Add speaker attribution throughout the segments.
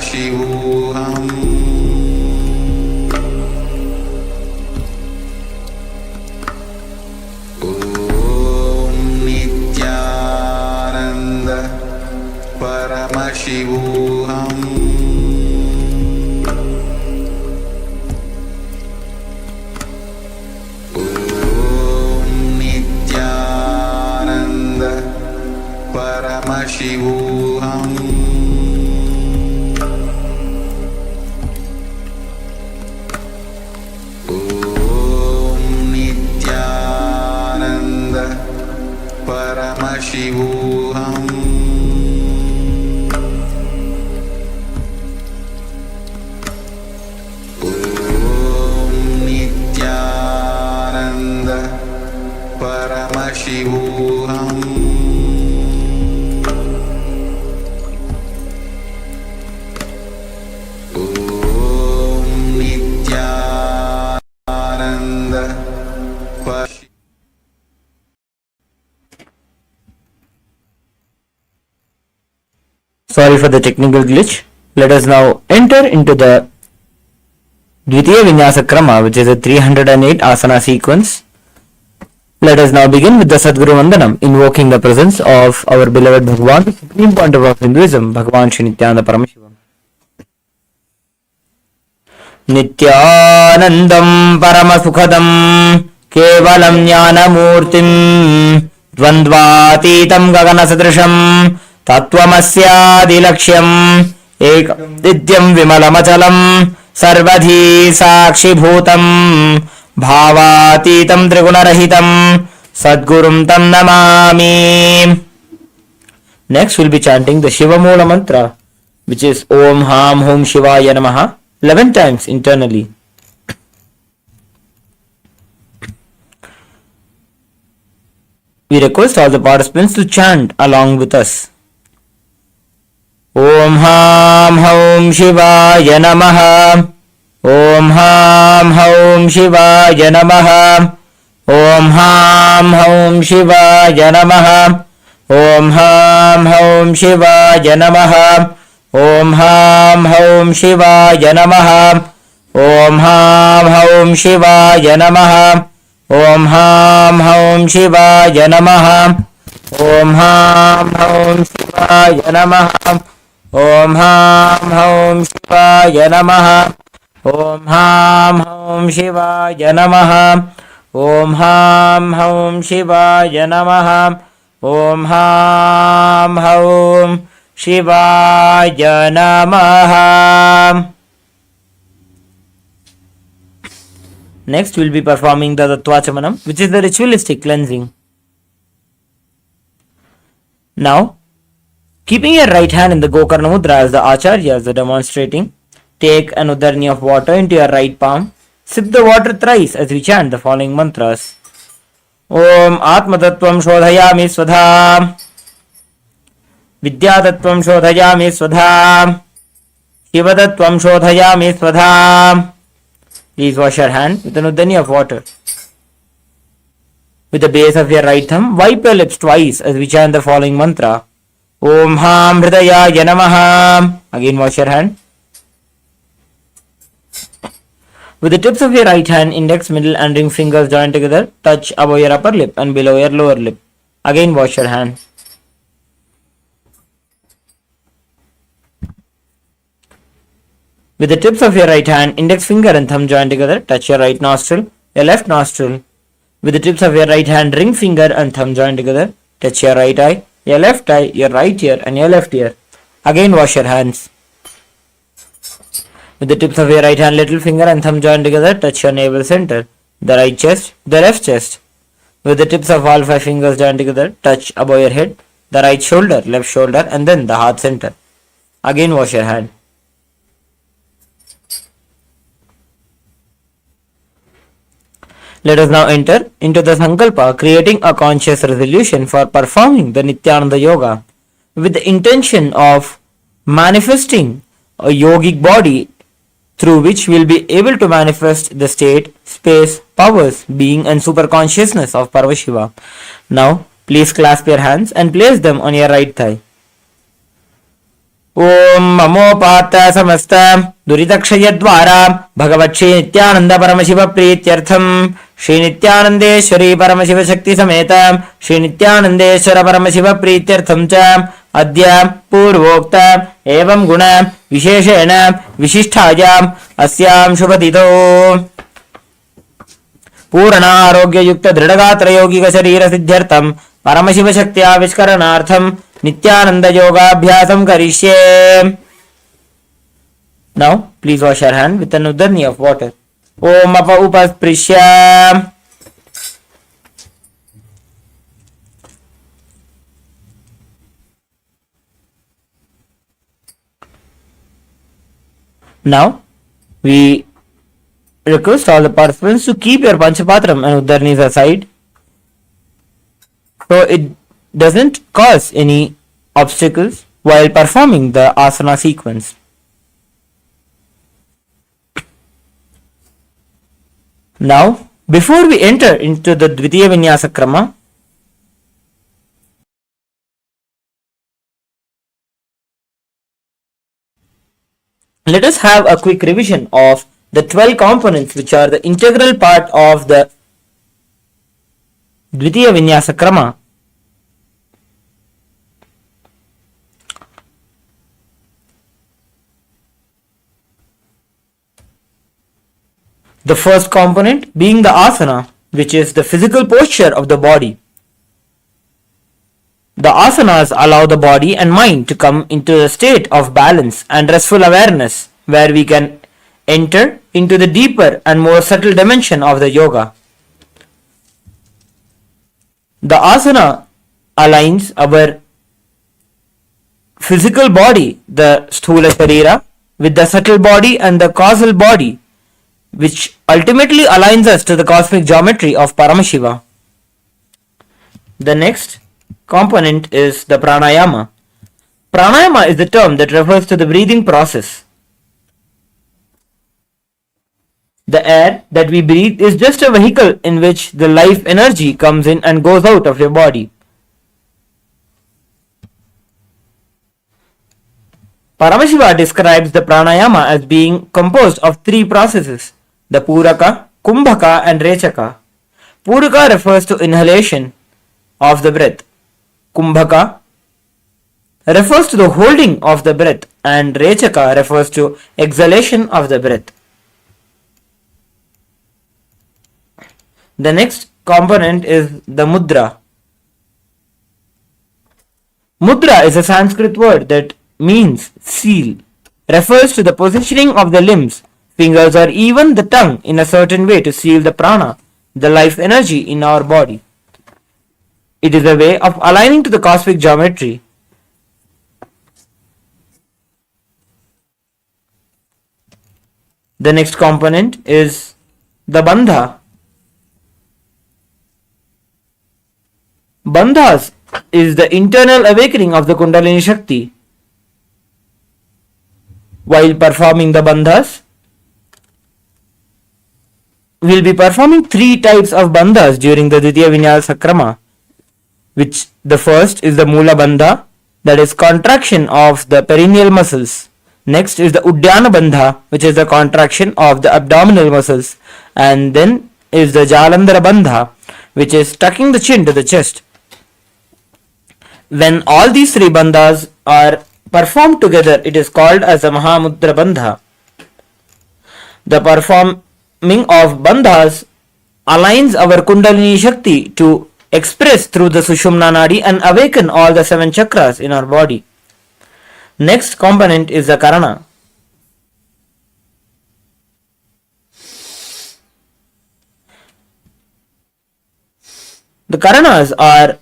Speaker 1: Paramashivoham Om Nityananda Paramashivoham Paramashivoham Om Nityananda Paramashivoham Om Nityananda Paramashivoham
Speaker 2: Sorry for the technical glitch. Let us now enter into the Dvitiya Vinyasa Krama, which is a 308 asana sequence. Let us now begin with the Sadguru Vandanam, invoking the presence of our beloved Bhagavan, the Supreme Pontiff of Hinduism, Bhagavan Sri Nityananda Paramashivham. Nityanandam Paramasukhadam Kevalam Jnanamurtim Dvandvatitam Gaganasadrisham Tattvamasyaadilaksham Ekam Nityam Vimalamachalam Sarvadhi Sakshibhutam Bhavatitam Trigunarahitam Sadgurum Tam Namami. Next we'll be chanting the Shiva Moola mantra, which is Om Ham Hum Shivaya Namaha 11 times internally. We request all the participants to chant along with us. Om Ham Hum Shivaya Namaha. Om Ham Hum Shivaya Namaha. Om Ham Hum Shivaya Namaha. Om Ham Hum Shivaya Namaha. Om Ham Hum Shivaya Namaha. Om Ham Hum Shivaya Namaha. Om Ham Hum Shivaya Namaha. Om Ham Hum Shivaya Namaha. Om Ham Hum Shivaya Namaha. Om Ham Hum Shivaya Namaha. Om Ham Hum Shivaya Namaha. Om Ham Hum Shivaya Namaha. Next we will be performing the Tattvachamanam, which is the ritualistic cleansing. Now, keeping your right hand in the Gokarna Mudra as the Acharyas are demonstrating, take an Udarni of water into your right palm. Sip the water thrice as we chant the following mantras. Om Atma Tattvam Shodhayami Svadha. Vidya Tattvam Shodhayami Svadha. Shiva Tattvam Shodhayami Svadha. Please wash your hand with an Uddani of water. With the base of your right thumb, wipe your lips twice as we chant the following mantra. Om Ham Hridayaya Namaha. Again wash your hand. With the tips of your right hand, index, middle and ring fingers joined together, touch above your upper lip and below your lower lip. Again wash your hand. With the tips of your right hand, index finger and thumb joined together, touch your right nostril, your left nostril. With the tips of your right hand, ring finger and thumb joined together, touch your right eye, your left eye, your right ear and your left ear. Again wash your hands. With the tips of your right hand, little finger and thumb joined together, touch your navel center, the right chest, the left chest. With the tips of all 5 fingers joined together, touch above your head, the right shoulder, left shoulder and then the heart center. Again wash your hand. Let us now enter into the Sankalpa, creating a conscious resolution for performing the Nityananda Yoga with the intention of manifesting a yogic body through which we will be able to manifest the state, space, powers, being and super consciousness of Paramashiva. Now, please clasp your hands and place them on your right thigh. ओम ममोपात समस्त दुरितक्षयद्वारा भगवत् श्री नित्यानंद परमशिव प्रीत्यर्थम श्री नित्यानंदेश्वरी परमशिव शक्ति समेत श्री नित्यानंदेश्वर परमशिव प्रीत्यर्थम च अद्य पूर्वोक्त एवं गुण विशेषेण विशिष्टायाम् अस्यां शुभतिथौ पूर्ण आरोग्य युक्त दृढ़गात्र यौगिक शरीर सिद्ध्यर्थम परमशिव शक्ति आविष्करणार्थम नित्यानंद योगाभ्यासम करिष्ये. Now please wash your hand with an udani of water. Om apa upasprishya. Now we request all the participants to keep your panchapatram and udarnis aside, so it doesn't cause any obstacles while performing the asana sequence. Now, before we enter into the Dvitiya Vinyasa Krama, let us have a quick revision of the 12 components which are the integral part of the Dvitiya Vinyasa Krama. The first component being the asana, which is the physical posture of the body. The asanas allow the body and mind to come into a state of balance and restful awareness, where we can enter into the deeper and more subtle dimension of the yoga. The asana aligns our physical body, the sthula sharira, with the subtle body and the causal body, which ultimately aligns us to the cosmic geometry of Paramashiva. The next component is the pranayama. Pranayama is the term that refers to the breathing process. The air that we breathe is just a vehicle in which the life energy comes in and goes out of your body. Paramashiva describes the pranayama as being composed of three processes: the Puraka, Kumbhaka and Rechaka. Puraka refers to inhalation of the breath. Kumbhaka refers to the holding of the breath, and Rechaka refers to exhalation of the breath. The next component is the mudra. Mudra is a Sanskrit word that means seal, refers to the positioning of the limbs, fingers or even the tongue in a certain way to seal the prana, the life energy in our body. It is a way of aligning to the cosmic geometry. The next component is the bandha. Bandhas is the internal awakening of the Kundalini Shakti. While performing the bandhas, we will be performing three types of bandhas during the Dvitiya Vinyasa Krama, which the first is the Mula Bandha, that is contraction of the perineal muscles. Next is the Uddiyana Bandha, which is the contraction of the abdominal muscles. And then is the Jalandhara Bandha, which is tucking the chin to the chest. When all these three bandhas are performed together, it is called as a Mahamudra Bandha. The performing of bandhas aligns our Kundalini Shakti to express through the Sushumna Nadi and awaken all the 7 chakras in our body. Next component is the Karana. The Karanas are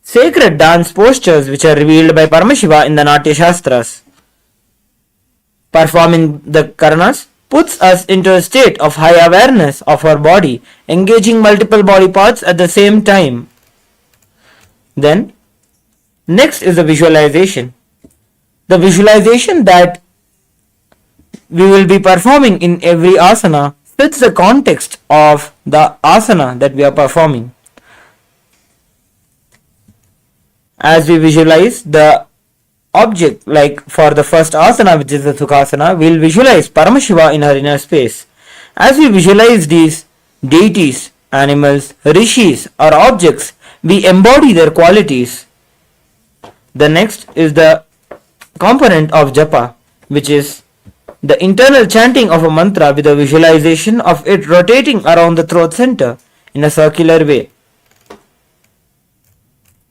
Speaker 2: sacred dance postures which are revealed by Paramashiva in the Natya Shastras. Performing the Karanas puts us into a state of high awareness of our body, engaging multiple body parts at the same time. Then, next is the visualization. The visualization that we will be performing in every asana fits the context of the asana that we are performing. As we visualize the object, like for the first asana, which is the Sukhasana, we'll visualize Paramashiva in our inner space. As we visualize these deities, animals, rishis, or objects, we embody their qualities. The next is the component of japa, which is the internal chanting of a mantra with a visualization of it rotating around the throat center in a circular way.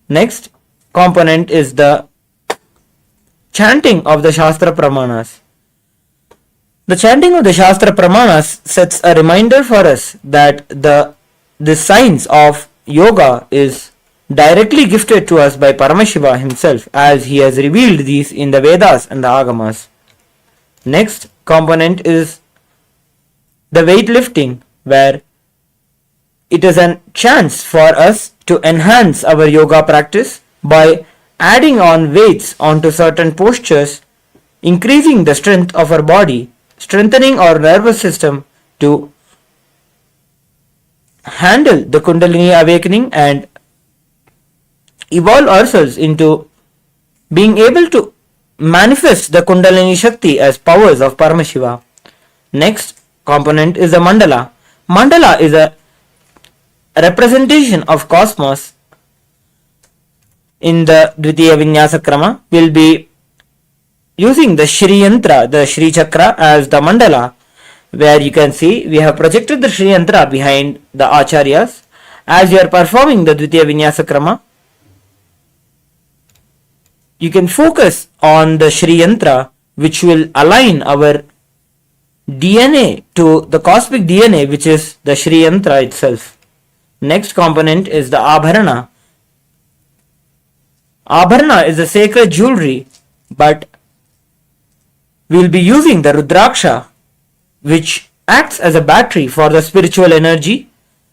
Speaker 2: Next component is the chanting of the Shastra Pramanas. The chanting of the Shastra Pramanas sets a reminder for us that the science of yoga is directly gifted to us by Paramashiva himself, as he has revealed these in the Vedas and the Agamas. Next component is the weightlifting, where it is a chance for us to enhance our yoga practice by adding on weights onto certain postures, increasing the strength of our body, strengthening our nervous system to handle the Kundalini awakening and evolve ourselves into being able to manifest the Kundalini Shakti as powers of Paramashiva. Next component is the mandala. Mandala is a representation of cosmos. In the Dvitiya Vinyasa Krama, we'll be using the Shri Yantra, the Shri Chakra, as the mandala, where you can see we have projected the Shri Yantra behind the Acharyas. As you are performing the Dvitiya Vinyasa Krama, you can focus on the Shri Yantra, which will align our DNA to the cosmic DNA, which is the Shri Yantra itself. Next component is the Abharana. Abharana is a sacred jewelry, but we'll be using the Rudraksha, which acts as a battery for the spiritual energy.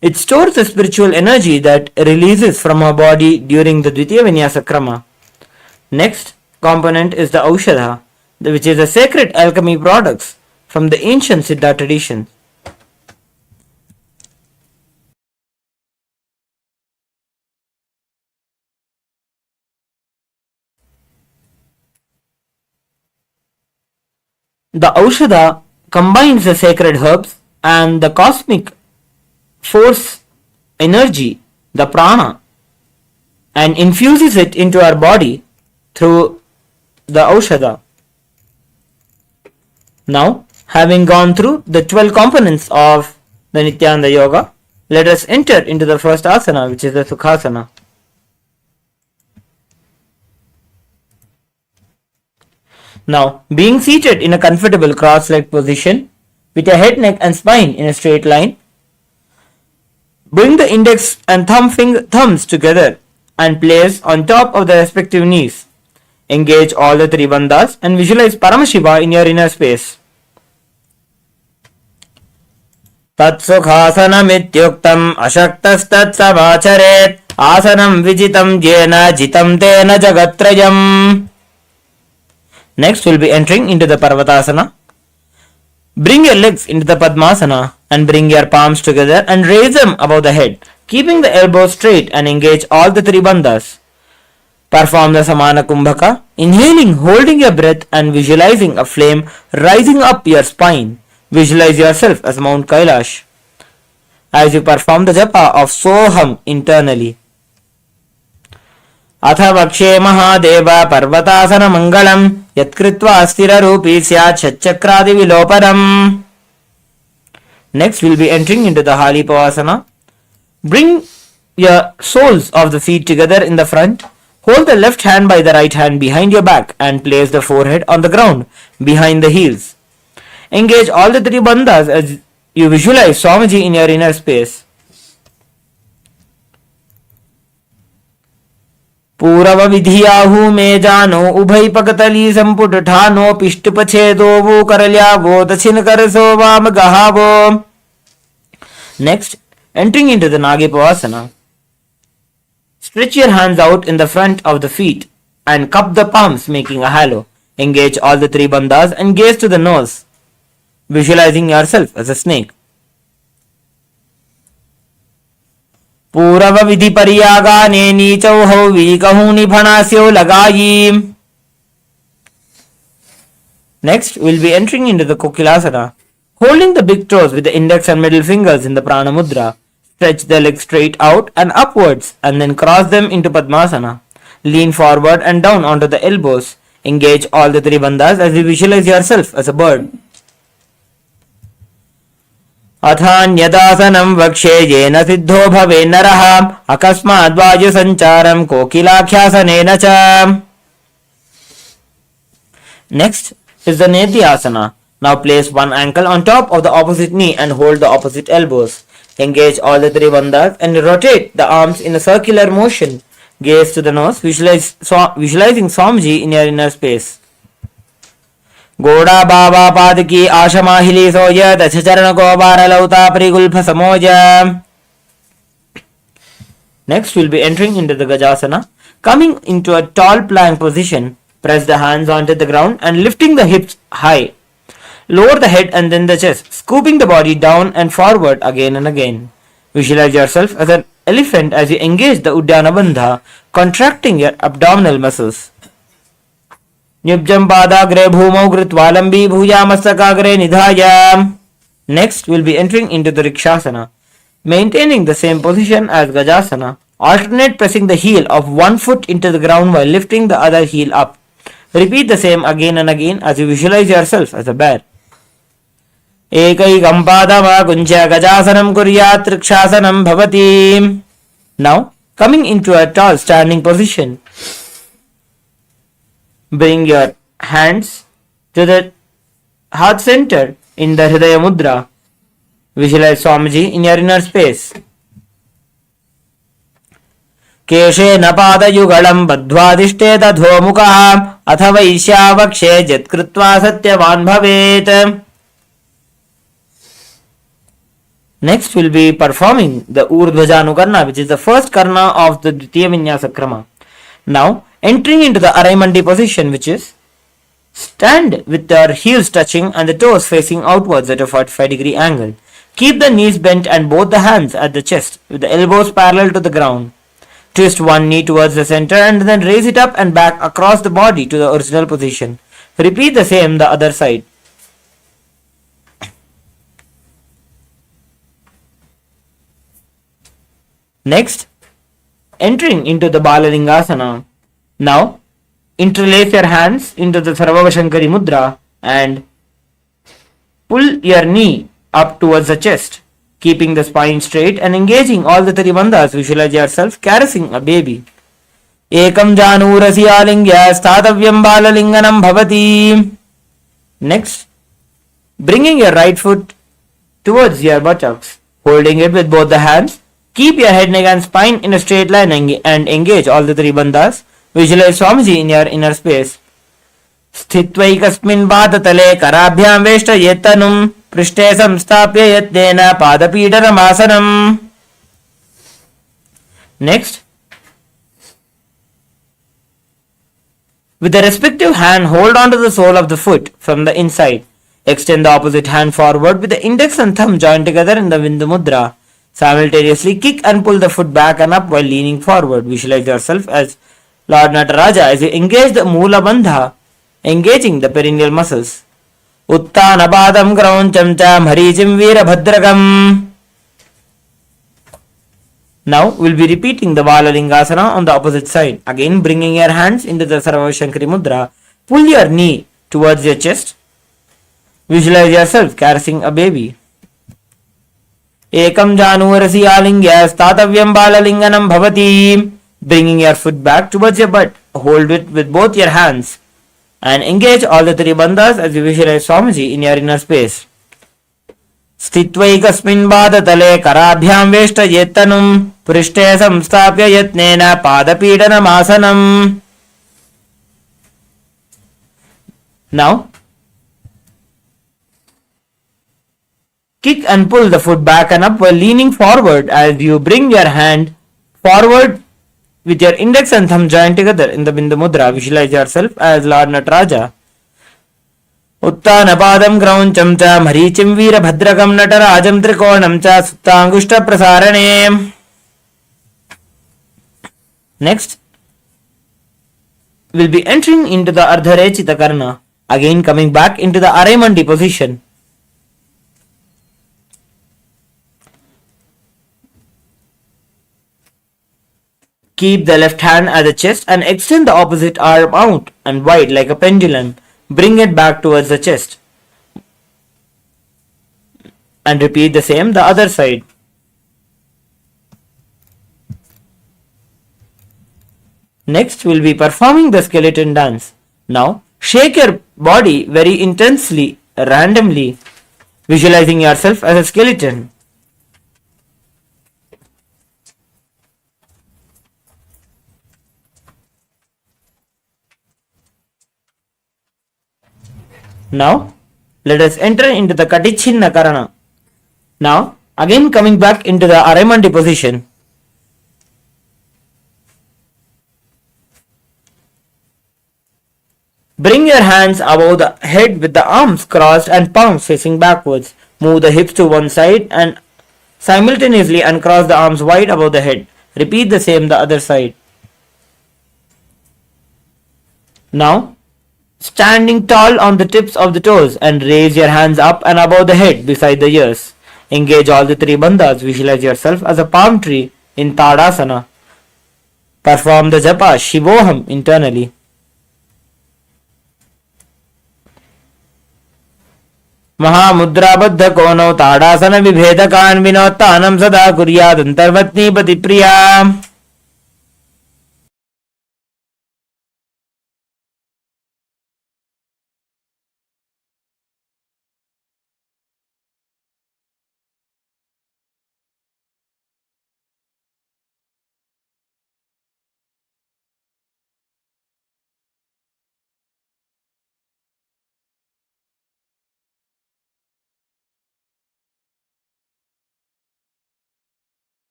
Speaker 2: It stores the spiritual energy that releases from our body during the Dvitiya Vinyasa Krama. Next component is the Aushadha, which is a sacred alchemy products from the ancient Siddha tradition. The Aushadha combines the sacred herbs and the cosmic force energy, the prana, and infuses it into our body through the Aushadha. Now, having gone through the 12 components of the Nityananda Yoga, let us enter into the first asana, which is the Sukhasana. Now, being seated in a comfortable cross-legged position with your head, neck and spine in a straight line, bring the index and thumbs together and place on top of the respective knees. Engage all the three bandhas and visualize Paramashiva in your inner space. Tatsukhasanamityuktam ashaktastat asanam vijitam jena jitam tena jagatrayam. Next, we'll be entering into the Parvatasana. Bring your legs into the Padmasana and bring your palms together and raise them above the head, keeping the elbows straight, and engage all the three bandhas. Perform the Samana Kumbhaka, inhaling, holding your breath and visualizing a flame rising up your spine. Visualize yourself as Mount Kailash as you perform the japa of Soham internally. Atha vakshe mahadeva parvatasana mangalam yatkritva asthira rupi syat shatchakradi viloparam. Next, we'll be entering into the Halipavasana. Bring your soles of the feet together in the front. Hold the left hand by the right hand behind your back and place the forehead on the ground behind the heels. Engage all the three bandhas as you visualize Swamiji in your inner space. पूरव विधियाहु में जानो उभय पकतली संपुट ठानो पिष्ट पछेदो वो करल्या गो दक्षिण कर सो वाम गहावो. Next, entering into the Nagipavasana. Stretch your hands out in the front of the feet and cup the palms, making a halo. Engage all the three bandhas and gaze to the nose, visualizing yourself as a snake. पूरव विधि परियागाने नीचौ हौ वीकहूनि फणास्यो लगायी. Next, we'll be entering into the Kokilasana. Holding the big toes with the index and middle fingers in the Prana Mudra, stretch the legs straight out and upwards and then cross them into Padmasana. Lean forward and down onto the elbows. Engage all the three bandhas as you visualize yourself as a bird. अथान्यदासनं वक्ष्ये येन सिद्धो भवे नरः अकस्माद् वायुसञ्चारं कोकिलाख्यासनेन च. Next is the Nityasana. Now place one ankle on top of the opposite knee and hold the opposite elbows. Engage all the three bandhas and rotate the arms in a circular motion. Gaze to the nose, visualizing Swamiji in your inner space. गोड़ा बाबा पाद की आशमाहिली सोज दश चरण को बार लौता परिगुल्फ समोज. Next we'll be entering into the Gajasana. Coming into a tall plank position, press the hands onto the ground and lifting the hips high. Lower the head and then the chest, scooping the body down and forward again and again. Visualize yourself as an elephant as you engage the Uddiyana Bandha, contracting your abdominal muscles. Nyubjam padagre bhumau kritva lambi bhujamastakagre nidhaya. Next, we'll be entering into the Rikshasana. Maintaining the same position as Gajasana, alternate pressing the heel of one foot into the ground while lifting the other heel up. Repeat the same again and again as you visualize yourself as a bear. Ekaikam padama kuncha Gajasanam kuryat Rikshasanam bhavati. Now, coming into a tall standing position, bring your hands to the heart center in the Hridaya Mudra. Visualize Swamiji in your inner space. केशेन पादयुगलं बद्ध्वादिष्टे तथोमुखः अथ वैश्यावक्षे यत्कृत्वा सत्यवान् भवेत्. Next we'll be performing the Urdhvajanukarna, which is the first karna of the Dvitiya Vinyasa Krama. Now entering into the Araimandi position, which is stand with your heels touching and the toes facing outwards at a 45-degree angle. Keep the knees bent and both the hands at the chest with the elbows parallel to the ground. Twist one knee towards the center and then raise it up and back across the body to the original position. Repeat the same the other side. Next, entering into the Balalingasana. Now, interlace your hands into the Sarvavashankari Mudra and pull your knee up towards the chest. Keeping the spine straight and engaging all the three bandhas, visualize yourself caressing a baby. Ekam janurasi alingya statavyam balalinganam bhavati. Next, bringing your right foot towards your buttocks, holding it with both the hands. Keep your head, neck and spine in a straight line and engage all the three bandhas. Visualize Swamiji in your inner space. स्थित्वैकस्मिन् पादतले कराभ्यां वेष्टयेत्तनुं पृष्ठे संस्थाप्य यत्नेन पादपीडनमासनम्. Next, with the respective hand, hold on to the sole of the foot from the inside. Extend the opposite hand forward with the index and thumb joined together in the Bindu Mudra. Simultaneously kick and pull the foot back and up while leaning forward. Visualize yourself as Lord Nataraja as you engage the Moola Bandha, engaging the perineal muscles. Uttanapadam krauncham cha maricim veerabhadragam. Now we'll be repeating the Balalingasana on the opposite side. Again bringing your hands into the Sarvashankari Mudra. Pull your knee towards your chest. Visualize yourself caressing a baby. Ekam janurasi alingya statavyam balalinganam bhavati. Bringing your foot back towards your butt. Hold it with both your hands and engage all the three bandhas as you visualize Swamiji in your inner space. Sthitvaikasmin padatale karabhyam veštayettanum prishte samstapya yatnena padapidanamasana. Now, kick and pull the foot back and up while leaning forward as you bring your hand forward with your index and thumb joined together in the Bindu Mudra. Visualize yourself as Lord Nataraja. Uttanapadam krauncham cha maricim veerabhadragam natarajam trikonam cha suptangushta prasarane. Next, we'll be entering into the Ardharechita Karna. Again coming back into the Aramandi position. Keep the left hand at the chest and extend the opposite arm out and wide like a pendulum. Bring it back towards the chest. And repeat the same the other side. Next, we'll be performing the skeleton dance. Now, shake your body very intensely, randomly, visualizing yourself as a skeleton. Now, let us enter into the Katichinna Karana. Now, again coming back into the Aramandi position. Bring your hands above the head with the arms crossed and palms facing backwards. Move the hips to one side and simultaneously uncross the arms wide above the head. Repeat the same the other side. Now, standing tall on the tips of the toes and raise your hands up and above the head beside the ears. Engage all the three bandhas. Visualize yourself as a palm tree in Tadasana. Perform the japa Shivoham internally. महामुद्राबद्ध कोनौ ताड़ासन विभेदकान् विनोत्तानं सदा कुर्यात् अंतर्वत्नीपति प्रिया.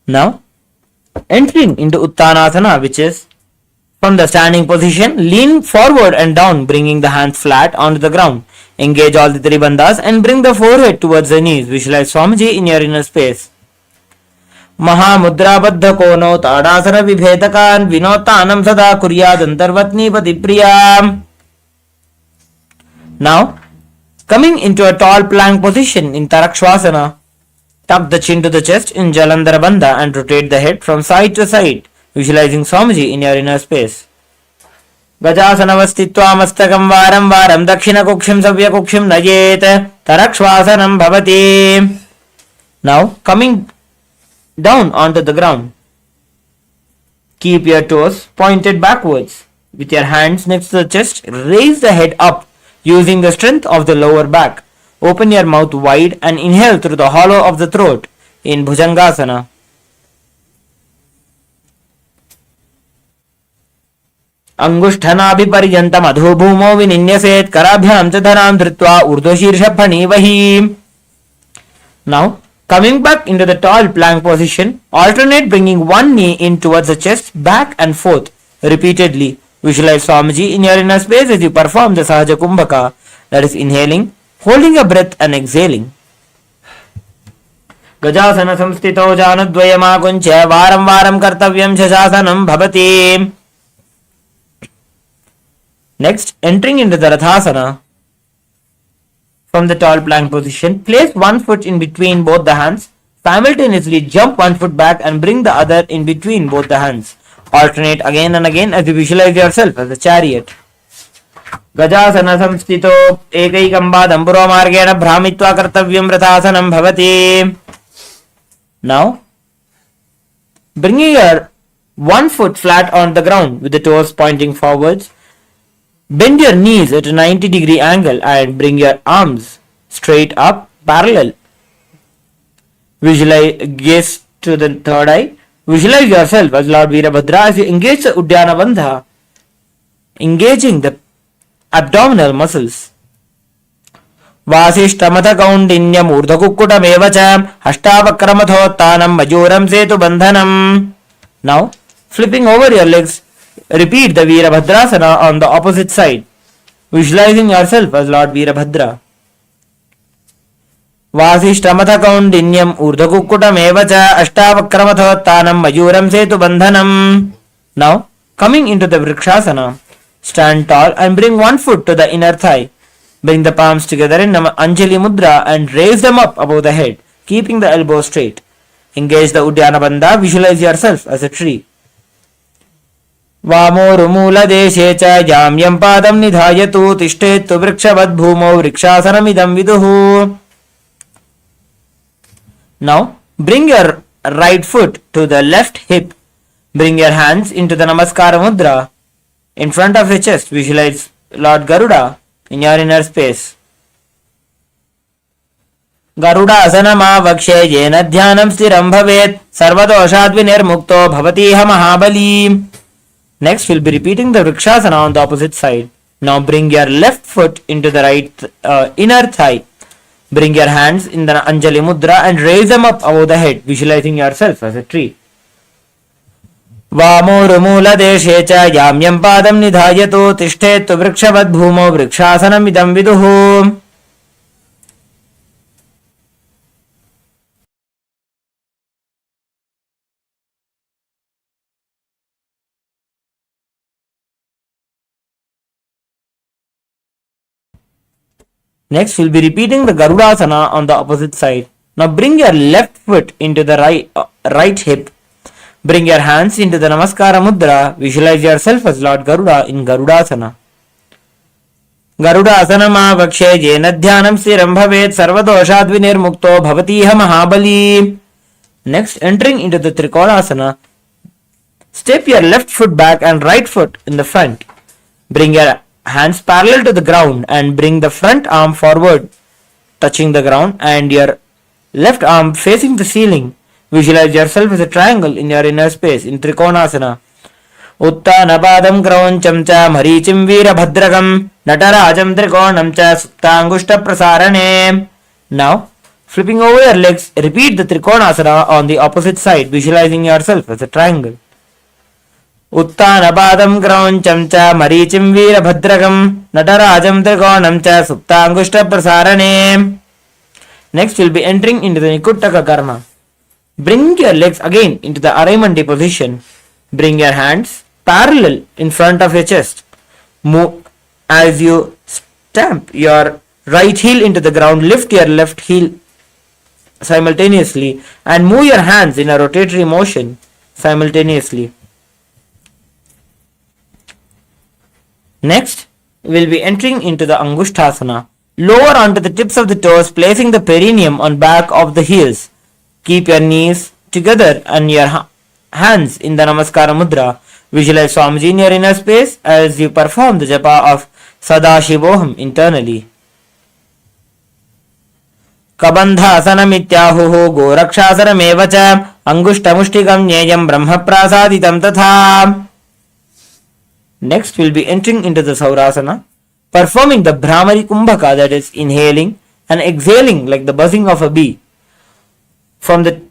Speaker 2: Now, entering into Uttanasana, which is from the standing position, lean forward and down, bringing the hands flat onto the ground. Engage all the three bandhas and bring the forehead towards the knees. Visualize Swamiji in your inner space. Mahamudrabadha kono tadasana vibhetakan vinottanam sada kuryad antarvatnipati priya. Now, coming into a tall plank position in Tarakshvasana. Tuck the chin to the chest in Jalandhara Bandha and rotate the head from side to side, visualizing Swamiji in your inner space. Gajasanavastitva mastakam varam varam dakshina kukshim savya kukshim najet tarakshvasanam bhavati. Now, coming down onto the ground. Keep your toes pointed backwards. With your hands next to the chest, raise the head up using the strength of the lower back. Open your mouth wide and inhale through the hollow of the throat in Bhujangasana. Angushthanabiparyantam adhobhumo vininyaset karabhyam chadharam dhritva urdhoshirsha vahi. Now, coming back into the tall plank position, alternate bringing one knee in towards the chest, back and forth repeatedly. Visualize Swamiji in your inner space as you perform the Sahaja Kumbhaka, that is inhaling, holding a breath and exhaling. Gajasana samstito janadvayamakuncha varam varam kartavyam shasasanam bhavati. Next, entering into the Rathasana. From the tall plank position, place one foot in between both the hands. Simultaneously jump one foot back and bring the other in between both the hands. Alternate again and again as you visualize yourself as a chariot. Gajasana samstito ekaikam badam puromargena bhramitva kartavyam rathasanam bhavati. Now, bringing your one foot flat on the ground with the toes pointing forwards, bend your knees at a 90-degree angle and bring your arms straight up parallel. Visualize, gaze to the third eye. Visualize yourself as Lord Veerabhadra as you engage the Uddiyana Bandha, engaging the abdominal muscles. Vasishtamata kaundinyam urdhakukkutamevacham hashtavakramathotthanam majuram setu bandhanam. Now, flipping over your legs, repeat the Veerabhadrasana on the opposite side, visualizing yourself as Lord Veerabhadra. Vasishtamata kaundinyam urdhakukkutamevacham hashtavakramathotthanam majuram setu bandhanam. Now, coming into the Vrikshasana. Stand tall and bring one foot to the inner thigh. Bring the palms together in Anjali Mudra and raise them up above the head, keeping the elbows straight. Engage the Uddiyana Bandha. Visualize yourself as a tree. वामोरुमूलदेशे च जाम्यं पादं निधायतु तिष्ठेत्तु वृक्षवद्भूमौ वृक्षासनमिदं विदुः. Now bring your right foot to the left hip. Bring your hands into the Namaskara Mudra. In front of your chest, visualize Lord Garuda in your inner space. गरुडासनमावक्षे येन ध्यानं स्थिरं भवेत् सर्वदोषाद्विनिर्मुक्तो भवतीह महाबली. Next, we'll be repeating the Vrikshasana on the opposite side. Now bring your left foot into the right inner thigh. Bring your hands in the Anjali Mudra and raise them up above the head, visualizing yourself as a tree. वामोरुमूलदेशे च याम्यं पादं निधायतु तिष्ठेत्तु वृक्षवद्भूमौ वृक्षासनमिदं विदुः. Next, we'll be repeating the Garudasana on the opposite side. Now bring your left foot into the right hip. Bring your hands into the Namaskara Mudra. Visualize yourself as Lord Garuda in Garudasana. Garudasanamavakshe jena dhyanam stiram bhavet sarvadoshaadvinirmukto bhavatiha mahabali. Next, entering into the Trikonasana, step your left foot back and right foot in the front. Bring your hands parallel to the ground and bring the front arm forward, touching the ground, and your left arm facing the ceiling. Visualize yourself as a triangle in your inner space in Trikonasana. Uttanabadam krauncham cha marichim veerabhadragam natarajam trikonam cha suptangushta prasarane. Now, flipping over your legs, repeat the Trikonasana on the opposite side, visualizing yourself as a triangle. उत्तानपादं क्रौञ्चं च मरीचिं वीरभद्रकं नटराजं त्रिकोणं च सुप्ताङ्गुष्ठप्रसारणे. Next, we'll be entering into the Nikuttaka Karma. Bring your legs again into the Araimandi position. Bring your hands parallel in front of your chest. Move as you stamp your right heel into the ground. Lift your left heel simultaneously and move your hands in a rotatory motion simultaneously. Next, we will be entering into the Angushthasana. Lower onto the tips of the toes, placing the perineum on back of the heels. Keep your knees together and your hands in the Namaskara Mudra. Visualize Swamiji in your inner space as you perform the japa of Sadashivoham internally. Kabandhasanamittyahuhu gorakshasarameva cha angushtamushtikam nyayam brahmaprasaditam tatha. Next, we will be entering into the Saurasana, performing the Brahmari Kumbhaka, that is, inhaling and exhaling like the buzzing of a bee. From the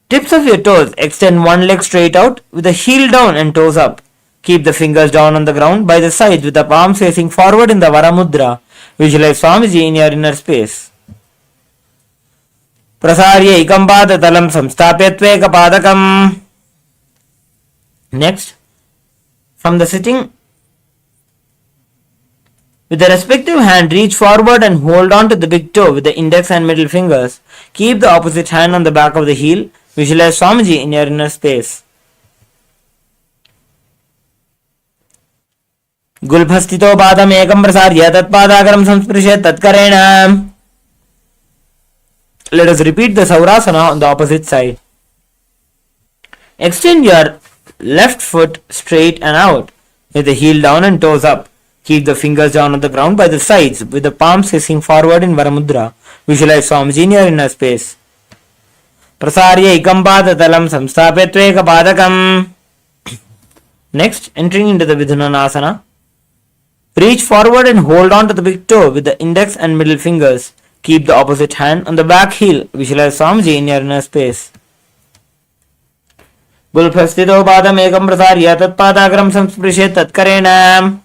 Speaker 2: tips of your toes, extend one leg straight out with the heel down and toes up. Keep the fingers down on the ground by the sides with the palms facing forward in the Varamudra. Visualize Swamiji in your inner space. Prasarya ikambada talam samstapyatveka padakam. Next, from the sitting, with the respective hand, reach forward and hold on to the big toe with the index and middle fingers. Keep the opposite hand on the back of the heel. Visualize Swamiji in your inner space. Gulbhastito padam ekam prasarya tatpadagaram samsprishet tatkarena. Let us repeat the Saurasana on the opposite side. Extend your left foot straight and out with the heel down and toes up. Keep the fingers down on the ground by the sides with the palms facing forward in Varamudra. Visualize Swamiji in your inner space. Prasarya ikam padatalam samsthapetveka padakam. Next, entering into the Vidhunanasana. Reach forward and hold on to the big toe with the index and middle fingers. Keep the opposite hand on the back heel. Visualize Swamiji in your inner space. Gulbhastito padam ekam prasarya tatpadagaram samsprishet tatkarena.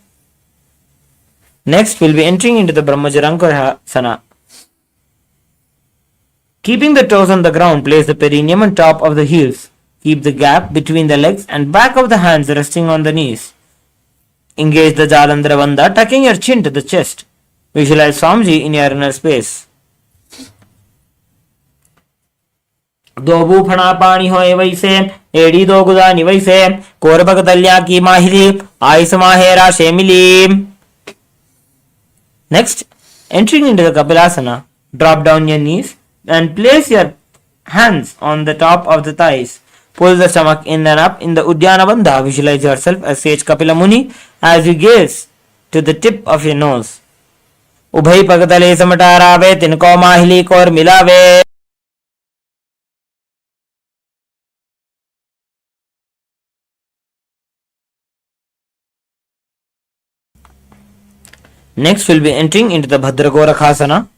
Speaker 2: Next, we will be entering into the Brahmajarankarasana. Keeping the toes on the ground, place the perineum on top of the heels. Keep the gap between the legs and back of the hands resting on the knees. Engage the Jalandhara Bandha, tucking your chin to the chest. Visualize Swamiji in your inner space. दो फणा पानी हो वैसे एड़ी दो गुदानी वैसे कोरबक दल्या की माहिली ice माहेरा शेमिली. Next, entering into the Kapilasana, drop down your knees and place your hands on the top of the thighs. Pull the stomach in and up in the Uddiyana Bandha. Visualize yourself as Sage Kapila Muni as you gaze to the tip of your nose. उभय पगतले समटारावे तिनको माहिली core मिलावे. Next, we'll be entering into the Bhadragorakhasana.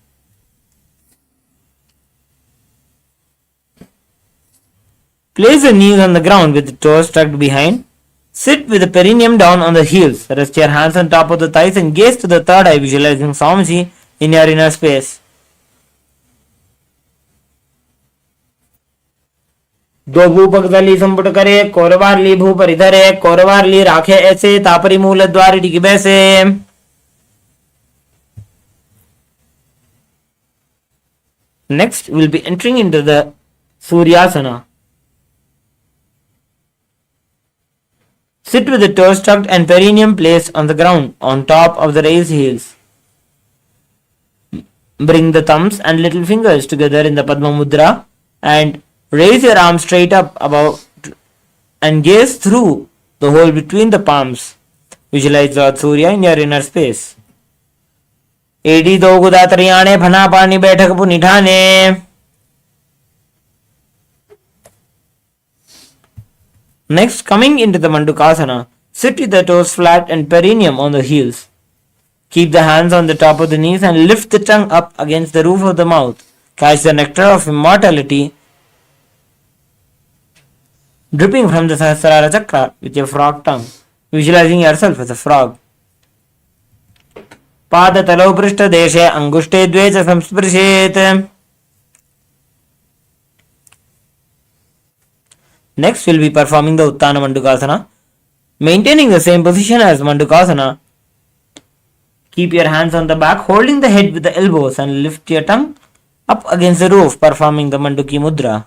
Speaker 2: Place the knees on the ground with the toes tucked behind. Sit with the perineum down on the heels. Rest your hands on top of the thighs and gaze to the third eye, visualizing Swamiji in your inner space. दो भू पगदली संपुट करे कोरवारली भू परिधरे कोरवारली राखे ऐसे तापरी मूल द्वार टिकी बैसे. Next, we will be entering into the Suryasana. Sit with the toes tucked and perineum placed on the ground on top of the raised heels. Bring the thumbs and little fingers together in the Padma Mudra and raise your arms straight up above and gaze through the hole between the palms. Visualize Lord Surya in your inner space. एडी दो गुदा त्रियाणे फना पानी बैठक पुनिठाने. Next, coming into the Mandukasana, sit with the toes flat and perineum on the heels. Keep the hands on the top of the knees and lift the tongue up against the roof of the mouth. Catch the nectar of immortality dripping from the Sahasrara Chakra with your frog tongue, visualizing yourself as a frog. पादतलौ पृष्ठदेशे अंगुष्टे द्वे च संस्पृशेत्. Next, we'll be performing the Uttana Mandukasana. Maintaining the same position as Mandukasana. Keep your hands on the back, holding the head with the elbows and lift your tongue up against the roof, performing the Manduki Mudra.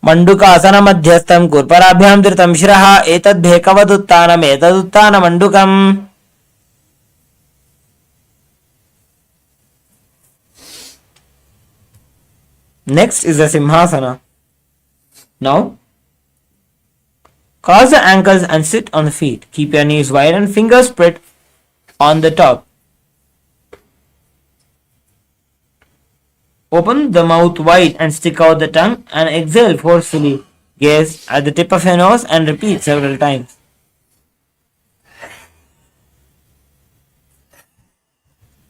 Speaker 2: Mandukasana madhyastham kurparabhyam dhritam shiraha etad bhekavad uttanam etad uttana mandukam. Next is the Simhasana. Now, cross the ankles and sit on the feet. Keep your knees wide and fingers spread on the top. Open the mouth wide and stick out the tongue and exhale forcefully. Gaze at the tip of your nose and repeat several times.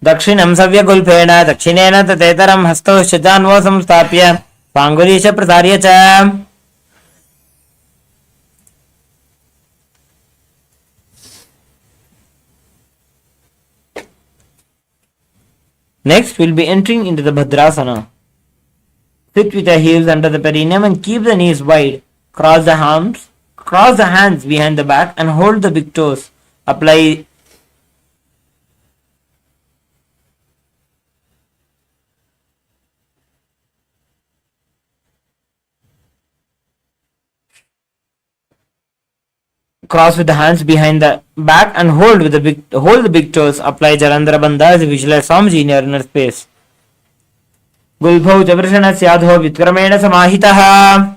Speaker 2: दक्षिणं सव्यगुल्फेन दक्षिणेन ततेतरं हस्तौ शजान्वो संस्थाप्य पाङ्गुलीश प्रसार्य च. Next, we'll be entering into the Bhadrasana. Sit with your heels under the perineum and keep the knees wide. Cross the hands behind the back and hold the big toes. Apply cross with the hands behind the back and hold the big toes. Apply Jalandhara Bandha as you visualize Swamiji in your inner space. Gulbhau Chavrishana Syadho Vitkrameena Samahitaha.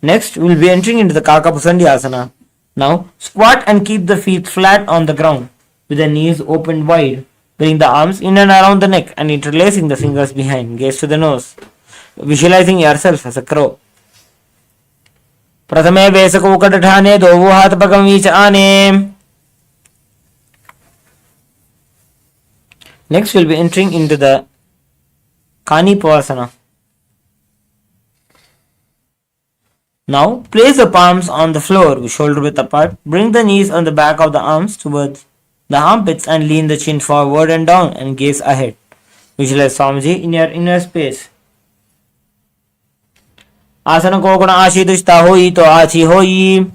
Speaker 2: Next, we will be entering into the Kakapusandi Asana. Now, squat and keep the feet flat on the ground with the knees opened wide. Bring the arms in and around the neck and interlacing the fingers behind. Gaze to the nose. Visualizing yourself as a crow. प्रथमे वेसकोकटठाने दोवो हाथ पगमीच आने. Next, we'll be entering into the Kanipavasana. Now, place the palms on the floor with shoulder width apart. Bring the knees on the back of the arms towards the armpits and lean the chin forward and down and gaze ahead. Visualize Swamiji in your inner space. आसन को गुण आशीर्षता होई तो आची होई.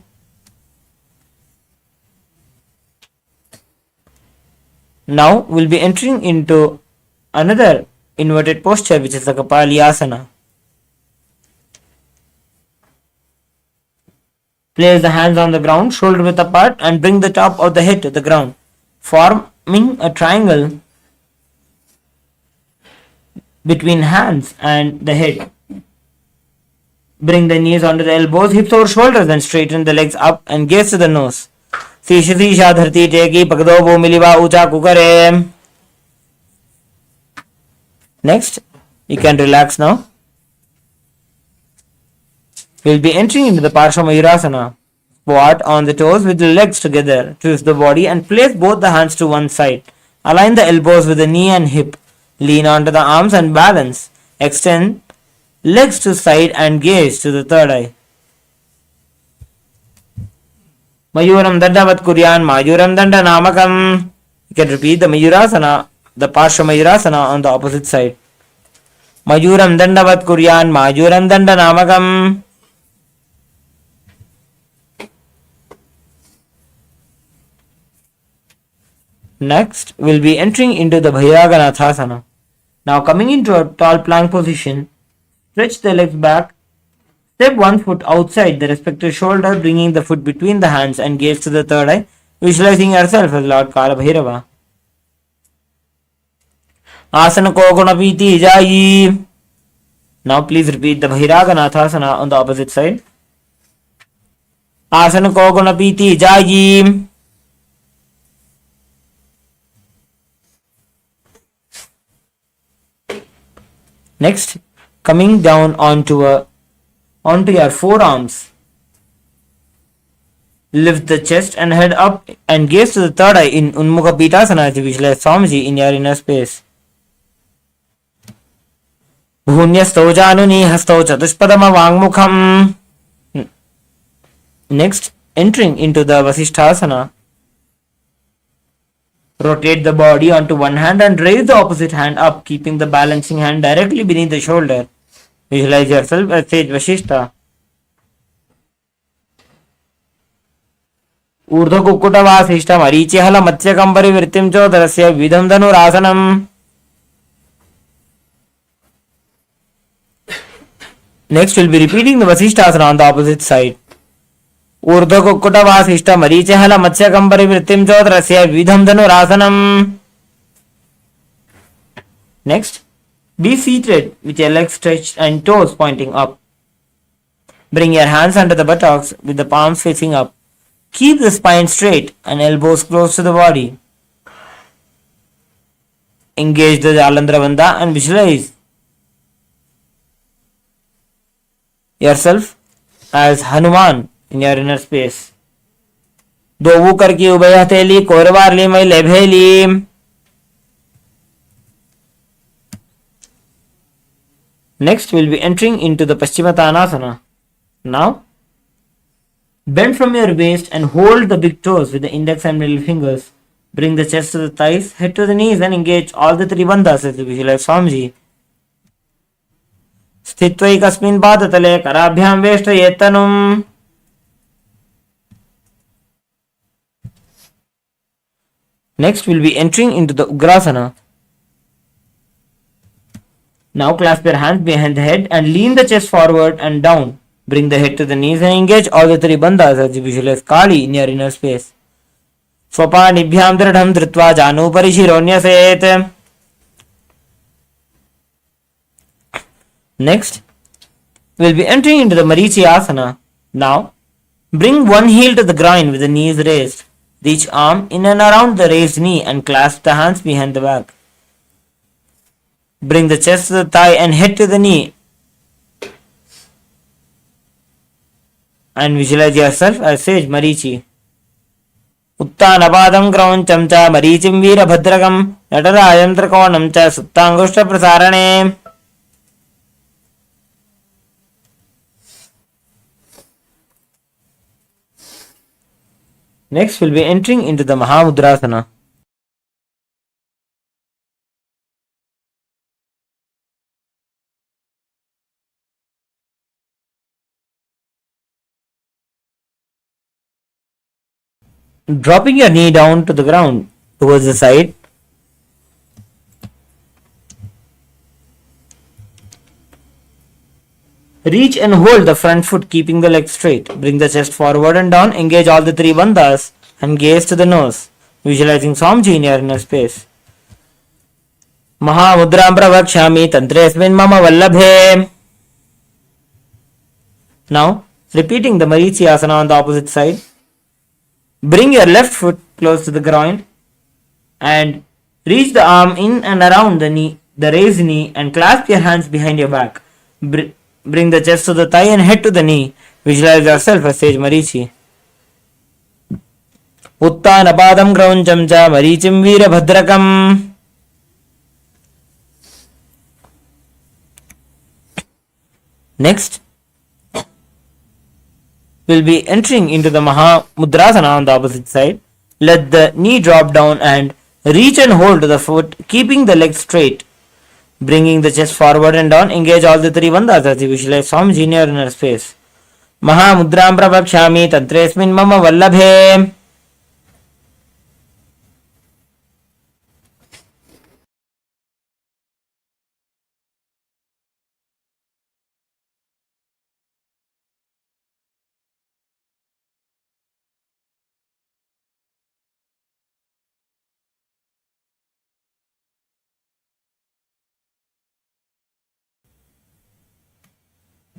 Speaker 2: Now we'll be entering into another inverted posture, which is the Kapalyasana. Place the hands on the ground, shoulder width apart, and bring the top of the head to the ground, forming a triangle between hands and the head. Bring the knees onto the elbows, hips over shoulders, and straighten the legs up and gaze to the nose. शीश शीशा धरती टेकी पकड़ो वो मिलीवा ऊंचा कुकरे. Next, you can relax now. We'll be entering into the Paramashivoham. Squat on the toes with the legs together. Twist the body and place both the hands to one side. Align the elbows with the knee and hip. Lean onto the arms and balance. Extend legs to side and gaze to the third eye. Mayuram Dandavat Kuryan Mayuram Danda Namakam. You can repeat the Mayurasana, the Paramashivoham on the opposite side. Mayuram Dandavat Kuryan Mayuram Danda Namakam. Next, we'll be entering into the Bhairaganathasana. Now coming into a tall plank position, stretch the legs back. Step one foot outside the respective shoulder, bringing the foot between the hands and gaze to the third eye, visualizing yourself as Lord Kala Bhairava. Asana ko gunapiti jayi. Now please repeat the Bhairaganathasana on the opposite side. Asana ko gunapiti jayi. Next, coming down onto your forearms. Lift the chest and head up and gaze to the third eye in Unmukha Pitasana as you visualize Swamiji in your inner space. Bhunyastau januni hastau chatuspadama vangmukham. Next, entering into the Vasishthasana. Rotate the body onto one hand and raise the opposite hand up, keeping the balancing hand directly beneath the shoulder. Visualize yourself as sage Vasishta. ऊर्ध्व कुक्कुटवासिष्ठम अरीचिहल मत्स्यकं परिवृत्तिं चोदरस्य विधं धनुरासनम्. Next, we'll be repeating the Vasishthasana on the opposite side. ऊर्ध्व कुक्कुटवासिष्ठम अरीचिहल मत्स्यकं परिवृत्तिं चोदरस्य विधं धनुरासनम्. Next, be seated with your legs stretched and toes pointing up. Bring your hands under the buttocks with the palms facing up. Keep the spine straight and elbows close to the body. Engage the Jalandhara Bandha and visualize yourself as Hanuman in your inner space. Dovu karki ubaya teli korvarli mai lebheli. Next, we'll be entering into the Paschimottanasana. Now, bend from your waist and hold the big toes with the index and middle fingers. Bring the chest to the thighs, head to the knees, and engage all the three bandhas as you visualize Swamiji. Sthitvaikasmin padatale karabhyam veshtayetanum. Next, we'll be entering into the Ugrasana. Now clasp your hands behind the head and lean the chest forward and down. Bring the head to the knees and engage all the three bandhas as you visualize Kali in your inner space. Swapanibhyam dridham dhritva janu parishironyaset. Next, we'll be entering into the Marichi Asana. Now, bring one heel to the groin with the knees raised. Reach arm in and around the raised knee and clasp the hands behind the back. Bring the chest to the thigh and head to the knee. And visualize yourself as sage Marichi. Uttanapadam krauncham cha marichim veerabhadragam natarayam trikonam cha suptangushta prasarane. Next, we'll be entering into the Mahamudrasana. dropping your knee down to the ground towards the side. Reach and hold the front foot, keeping the legs straight. Bring the chest forward and down. Engage all the three bandhas and gaze to the nose, visualizing Swamiji in your inner space. Mahamudram pravakshami tantresmin mama vallabhe. Now, repeating the Marichi asana on the opposite side. Bring your left foot close to the groin and reach the arm in and around the knee, the raised knee, and clasp your hands behind your back. Bring the chest to the thigh and head to the knee. Visualize yourself as Sage Marichi. Uttanapadam grauncham cha marichim veerabhadrakam. Next, we'll be entering into the Mahamudrasana on the opposite side. Let the knee drop down and reach and hold the foot, keeping the legs straight. Bringing the chest forward and down, engage all the three bandhas as you visualize Swamiji in your inner space. Mahamudram pravakshami tantresmin mama vallabhe.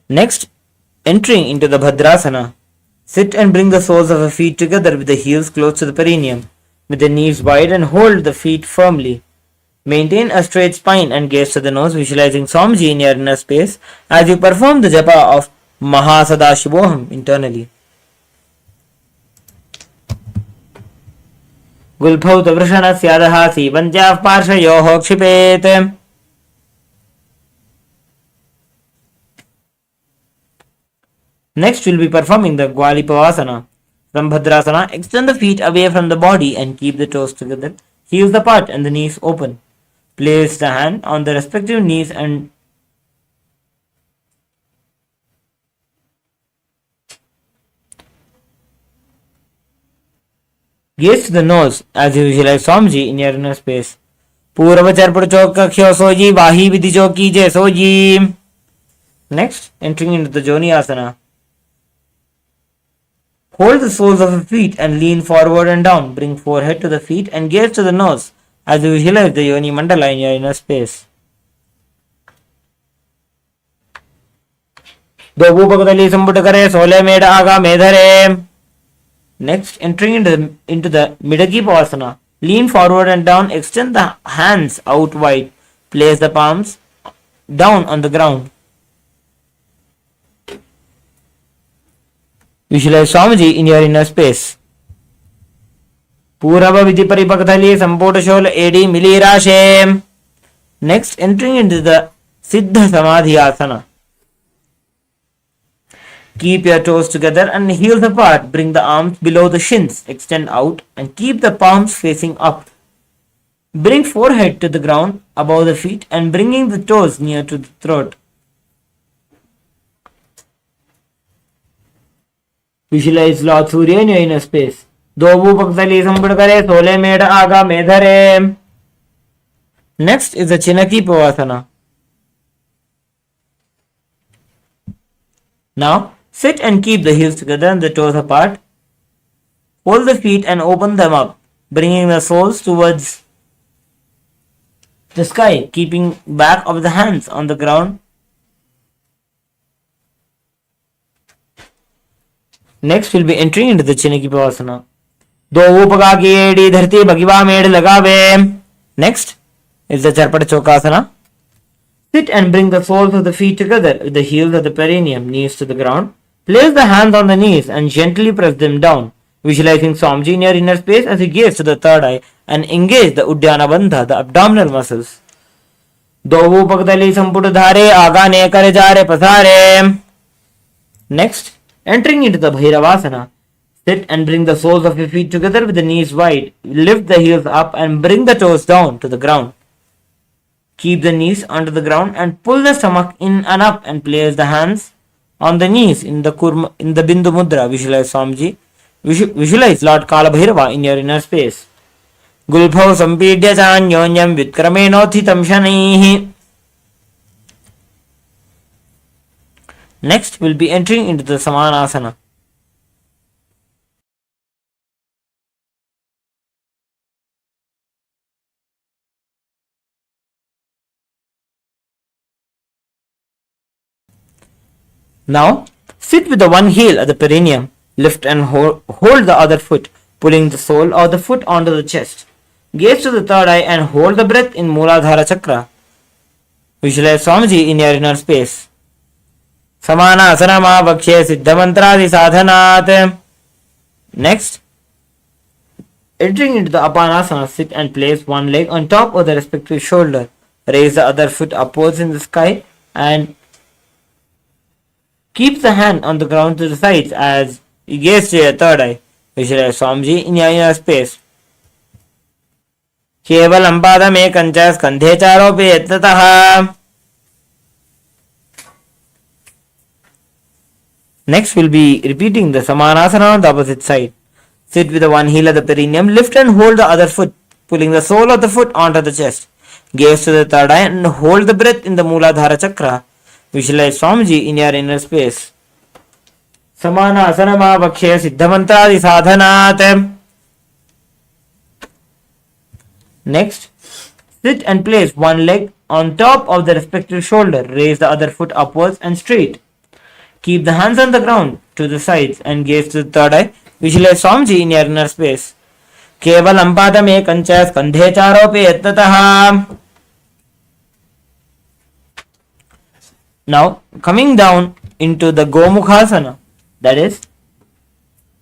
Speaker 2: Next, entering into the Bhadrasana. Sit and bring the soles of the feet together with the heels close to the perineum, with the knees wide, and hold the feet firmly. Maintain a straight spine and gaze to the nose, visualizing Swamiji in your inner space as you perform the japa of Mahasadashivoham internally. Gulbhaut vrishanasya sibantyav parshayoho kshipet. Next, we'll be performing the Gwalipavasana. From Bhadrasana, extend the feet away from the body and keep the toes together. Heels apart and the knees open. Place the hand on the respective knees and gaze to the nose as you visualize Swamiji in your inner space. Purvacharpur chokka khyo soji vahi vidhi choki je soji. Next, entering into the Joni Asana. Hold the soles of the feet and lean forward and down. Bring forehead to the feet and gaze to the nose as you visualize the Yoni Mandala in your inner space. Dobupakadali Sambhutakare Sole Meda Aga Medhare. Next, entering into the Midaki Pavasana. Lean forward and down. Extend the hands out wide. Place the palms down on the ground. Visualize Swamiji in your inner space. Purava Vidhi Paripakadali Samputa Shola Edi Mili Rashe. Next, entering into the Siddha Samadhi Asana. Keep your toes together and heels apart. Bring the arms below the shins. Extend out and keep the palms facing up. Bring forehead to the ground above the feet and bringing the toes near to the throat. Visualize Lord Surya in your inner space. Dobupakadali Sambhutakare Sole Meda Aga Medhare. Next is the Chinaki Pavasana. Now, sit and keep the heels together and the toes apart. Hold the feet and open them up, bringing the soles towards the sky, keeping back of the hands on the ground. Next, we'll be entering into the Chinaki Pavasana. Do upaka ki edi dharti bhagiva med lagave. Next is the Charpata Chokasana. Sit and bring the soles of the feet together with the heels of the perineum, knees to the ground. Place the hands on the knees and gently press them down, visualizing Swamiji in your inner space as you gaze to the third eye and engage the Uddiyana Bandha, the abdominal muscles. Dovu Pakdali Samputadhare Agane Kare Jare Pasare. Next, entering into the Bhairavasana. Sit and bring the soles of your feet together with the knees wide. Lift the heels up and bring the toes down to the ground. Keep the knees onto the ground and pull the stomach in and up and place the hands on the knees in the Bindu Mudra. Visualize Swamiji Visualize Lord Kalabhairava in your inner space. Gulbhau sampidya chanyonyam vitkramenothitam shanaihi. Next, we'll be entering into the Samanasana. Now, sit with the one heel at the perineum. Lift and hold the other foot, pulling the sole of the foot onto the chest. Gaze to the third eye and hold the breath in Mooladhara Chakra. Visualize Swamiji in your inner space. Samanasana Bhakshe Siddhamantradi Sadhanat. Next, entering into the Apanasana, sit and place one leg on top of the respective shoulder. Raise the other foot upwards in the sky and keep the hand on the ground to the sides as you gaze to your third eye. Visualize Swamiji in your inner space. केवलं पादमेकं च स्कन्धे चारोपयेत् ततः. Next, we'll be repeating the Samanasana on the opposite side. Sit with the one heel at the perineum, lift and hold the other foot, pulling the sole of the foot onto the chest. Gaze to the third eye and hold the breath in the Mooladhara Chakra. Visualize Swamiji in your inner space. Samanasana Bhakshe Siddhamantradi Sadhanat. Next, sit and place one leg on top of the respective shoulder. Raise the other foot upwards and straight. Keep the hands on the ground to the sides and gaze to the third eye. Visualize Swamiji in your inner space. Kevalam padamekam cha skandhe charopayet tatah. Now, coming down into the Gomukhasana, that is,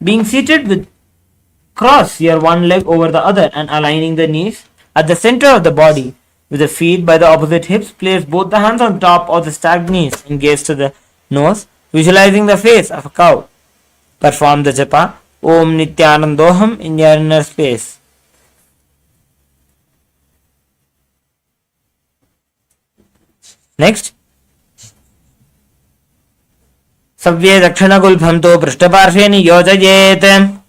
Speaker 2: being seated with cross your one leg over the other and aligning the knees at the center of the body. With the feet by the opposite hips, place both the hands on top of the stacked knees and gaze to the nose, visualizing the face of a cow. Perform the japa Om Nithyanandoham in your inner space. Next, Savye Dakshana Gulbhamto Prishtaparshve Niyojayet.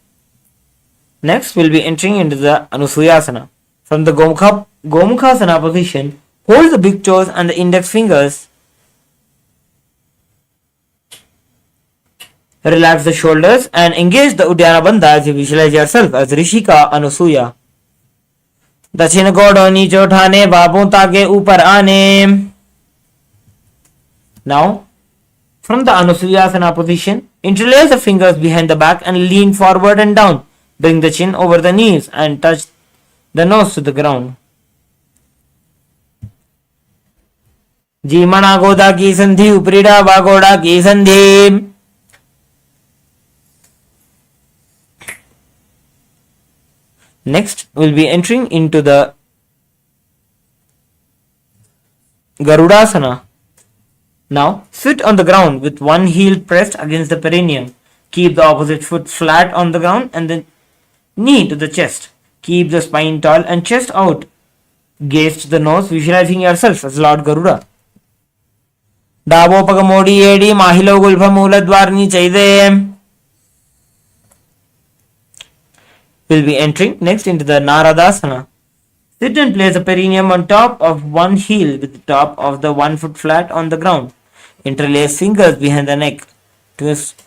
Speaker 2: Next, we'll be entering into the Anusuyasana. From the Gomukhasana position, hold the big toes and the index fingers. Relax the shoulders and engage the Uddiyana Bandha as you visualize yourself as Rishika Anusuya. दक्षिण गोड़ों नीचे उठाने बाबों ताके ऊपर आने. Now, from the Anusuyasana position, interlace the fingers behind the back and lean forward and down. Bring the chin over the knees and touch the nose to the ground. जीमणा गोदा की संधि उपरीड़ा बागोड़ा की संधि. Next, we'll be entering into the Garudasana. Now, sit on the ground with one heel pressed against the perineum. Keep the opposite foot flat on the ground and the knee to the chest. Keep the spine tall and chest out. Gaze to the nose, visualizing yourself as Lord Garuda. Davopagamodi edi mahilo gulbha mooladvarni chaide. We'll be entering next into the Naradasana. Sit and place the perineum on top of one heel with the top of the one foot flat on the ground. Interlace fingers behind the neck. Twist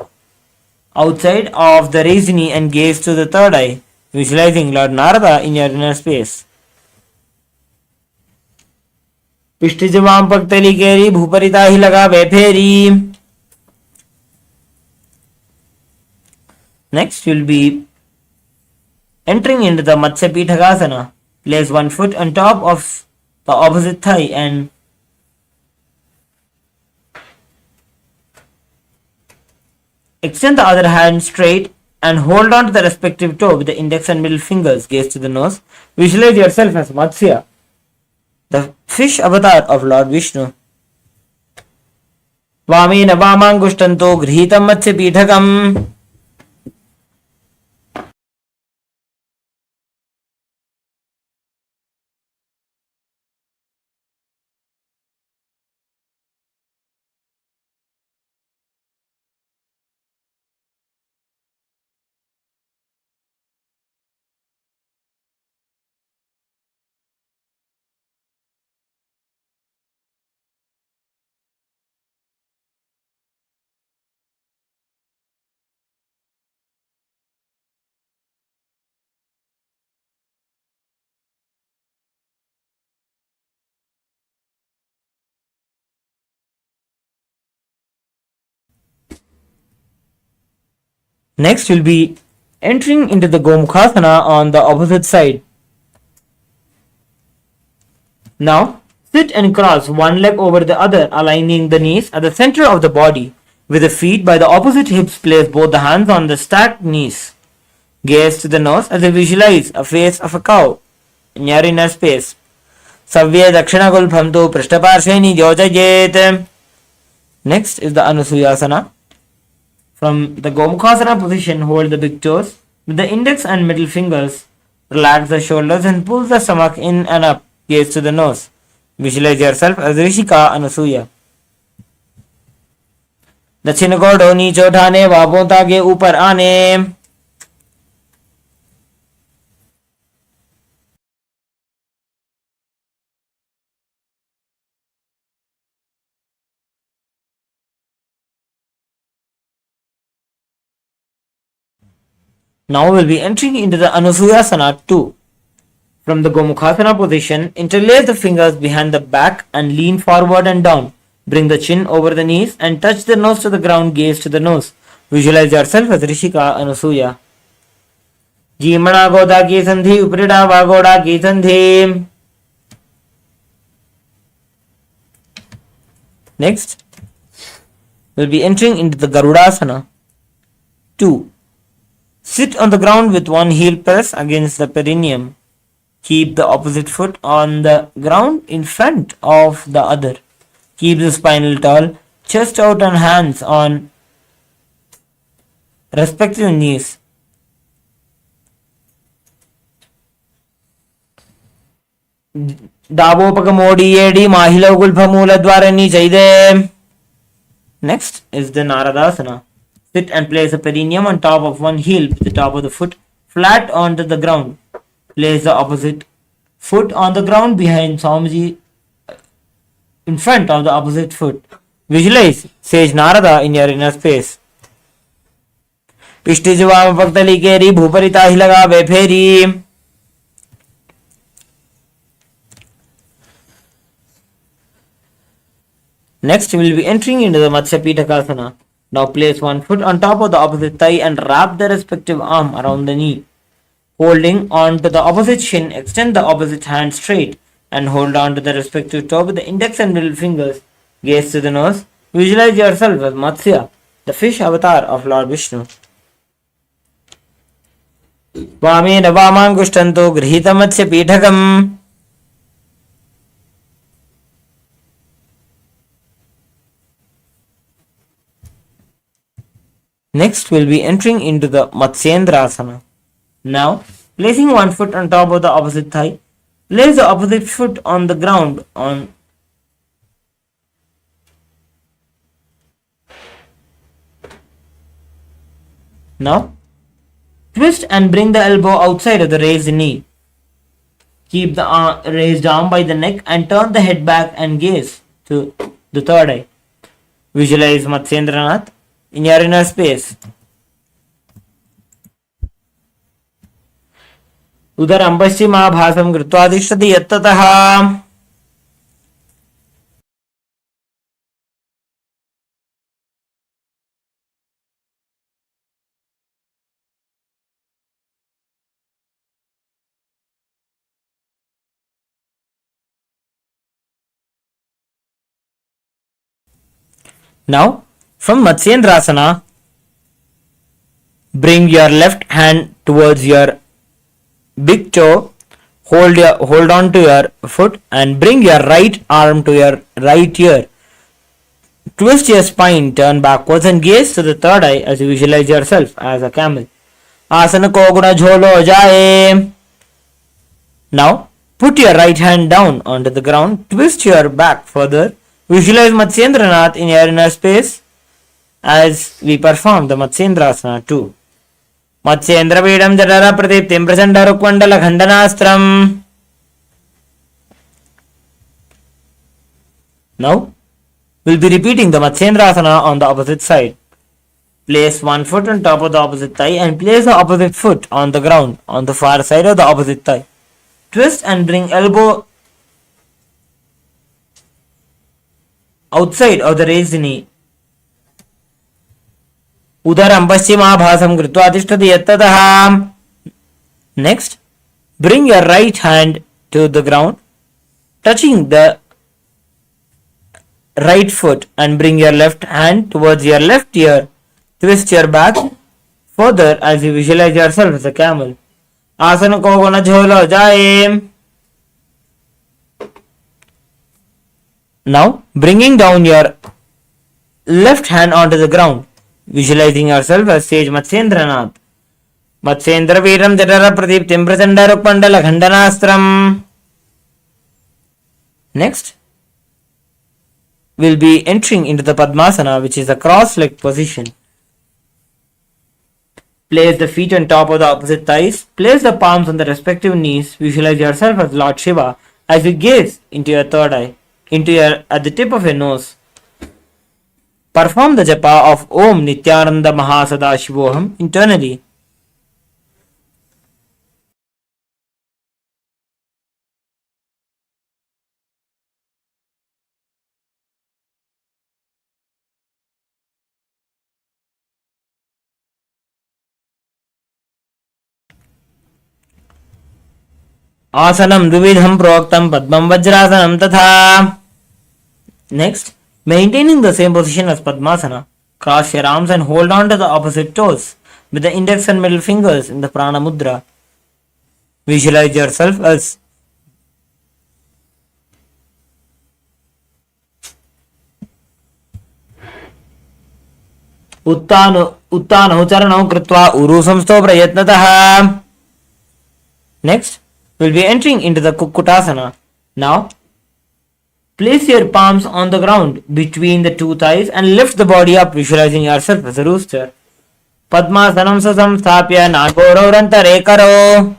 Speaker 2: outside of the raised knee and gaze to the third eye, visualizing Lord Narada in your inner space. पिष्टिजवाम पक्तली केरी भूपरिता ही लगा बेफेरी. Next, you'll be entering into the Matsya Pithagasana. Place one foot on top of the opposite thigh and extend the other hand straight and hold on to the respective toe with the index and middle fingers. Gaze to the nose. Visualize yourself as Matsya, the fish avatar of Lord Vishnu. Vamena Vamangushtanto Grihitam Matsya Pithakam. Next, we'll be entering into the Gomukhasana on the opposite side. Now, sit and cross one leg over the other, aligning the knees at the center of the body. With the feet by the opposite hips, place both the hands on the stacked knees. Gaze to the nose as you visualize a face of a cow in your inner space. Savya Dakshina Gulbham tu Prishtaparsheni Yojajet. Next is the Anusuyasana. From the Gomukhasana position, hold the big toes with the index and middle fingers. Relax the shoulders and pull the stomach in and up. Gaze to the nose. Visualize yourself as Rishika Anusuya. दक्षिण को नीचे उठाने बाहों ताकि ऊपर आने. Now we'll be entering into the Anusuyasana 2. From the Gomukhasana position, interlace the fingers behind the back and lean forward and down. Bring the chin over the knees and touch the nose to the ground, gaze to the nose. Visualize yourself as Rishika Anusuya. Jimana Goda ki sandhi, Uprida Vagoda ki sandhi. Next, we'll be entering into the Garudasana 2. Sit on the ground with one heel press against the perineum. Keep the opposite foot on the ground in front of the other. Keep the spinal tall, chest out and hands on respective knees. Dabopaka edi mahila gulphamula dwarani chaide. Next is the Naradasana. Sit and place the perineum on top of one heel with the top of the foot flat onto the ground. Place the opposite foot on the ground behind Swamiji in front of the opposite foot. Visualize Sage Narada in your inner space. पिष्टि जवाब पक्तली केरी भूपरिता ही लगा वे फेरी. Next, we will be entering into the Matsya Pitakasana. Now place one foot on top of the opposite thigh and wrap the respective arm around the knee. Holding on to the opposite shin, extend the opposite hand straight and hold on to the respective toe with the index and middle fingers. Gaze to the nose. Visualize yourself as Matsya, the fish avatar of Lord Vishnu. Vamen Vamangushtanto Grihita Matsya Pitakam. Next, we'll be entering into the Matsyendrasana. Now, placing one foot on top of the opposite thigh, place the opposite foot on the ground on Now, twist and bring the elbow outside of the raised knee. Keep the raised arm by the neck and turn the head back and gaze to the third eye. Visualize Matsyendranath in your inner space. उदरं पश्चिमाभासं कृत्वा तिष्ठति यत्ततः. Now, from Matsyendrasana, bring your left hand towards your big toe, hold on to your foot and bring your right arm to your right ear. Twist your spine, turn backwards and gaze to the third eye as you visualize yourself as a camel. Asana ko guna jholo jaye. Now, put your right hand down onto the ground, twist your back further. Visualize Matsyendranath in your inner space as we perform the Matsyendrasana 2. Matsyendra Vedam Jadara Pradiptim Prasanda Rukvandala Khandanastram. Now, we'll be repeating the Matsyendrasana on the opposite side. Place one foot on top of the opposite thigh and place the opposite foot on the ground on the far side of the opposite thigh. Twist and bring elbow outside of the raised knee. उदरं पश्चिमाभासं कृत्वा तिष्ठति यत्ततः. Next, bring your right hand to the ground, touching the right foot, and bring your left hand towards your left ear. Twist your back further as you visualize yourself as a camel. आसन को न झोलो जाए. Now, bringing down your left hand onto the ground, visualizing yourself as sage Matsyendranath. Matsyendra Veeram Jatara Pradiptim Prachanda Rukmandala Khandanastram. Next, we'll be entering into the Padmasana, which is a cross-legged position. Place the feet on top of the opposite thighs. Place the palms on the respective knees. Visualize yourself as Lord Shiva as you gaze into your third eye, at the tip of your nose. Perform the japa of Om Nithyananda Mahasada internally. Asanam Dvividham Proktam Padmam Vajrasanam Tatha. Next, maintaining the same position as Padmasana, cross your arms and hold on to the opposite toes with the index and middle fingers in the Prana Mudra. Visualize yourself as Uttanau Charanau Kritva Uru Samsto Prayatnataha. Next, we'll be entering into the Kukkutasana. Now, place your palms on the ground between the two thighs and lift the body up, visualizing yourself as a rooster. Padmasanam Sasamsthapya Nagororantare Karo.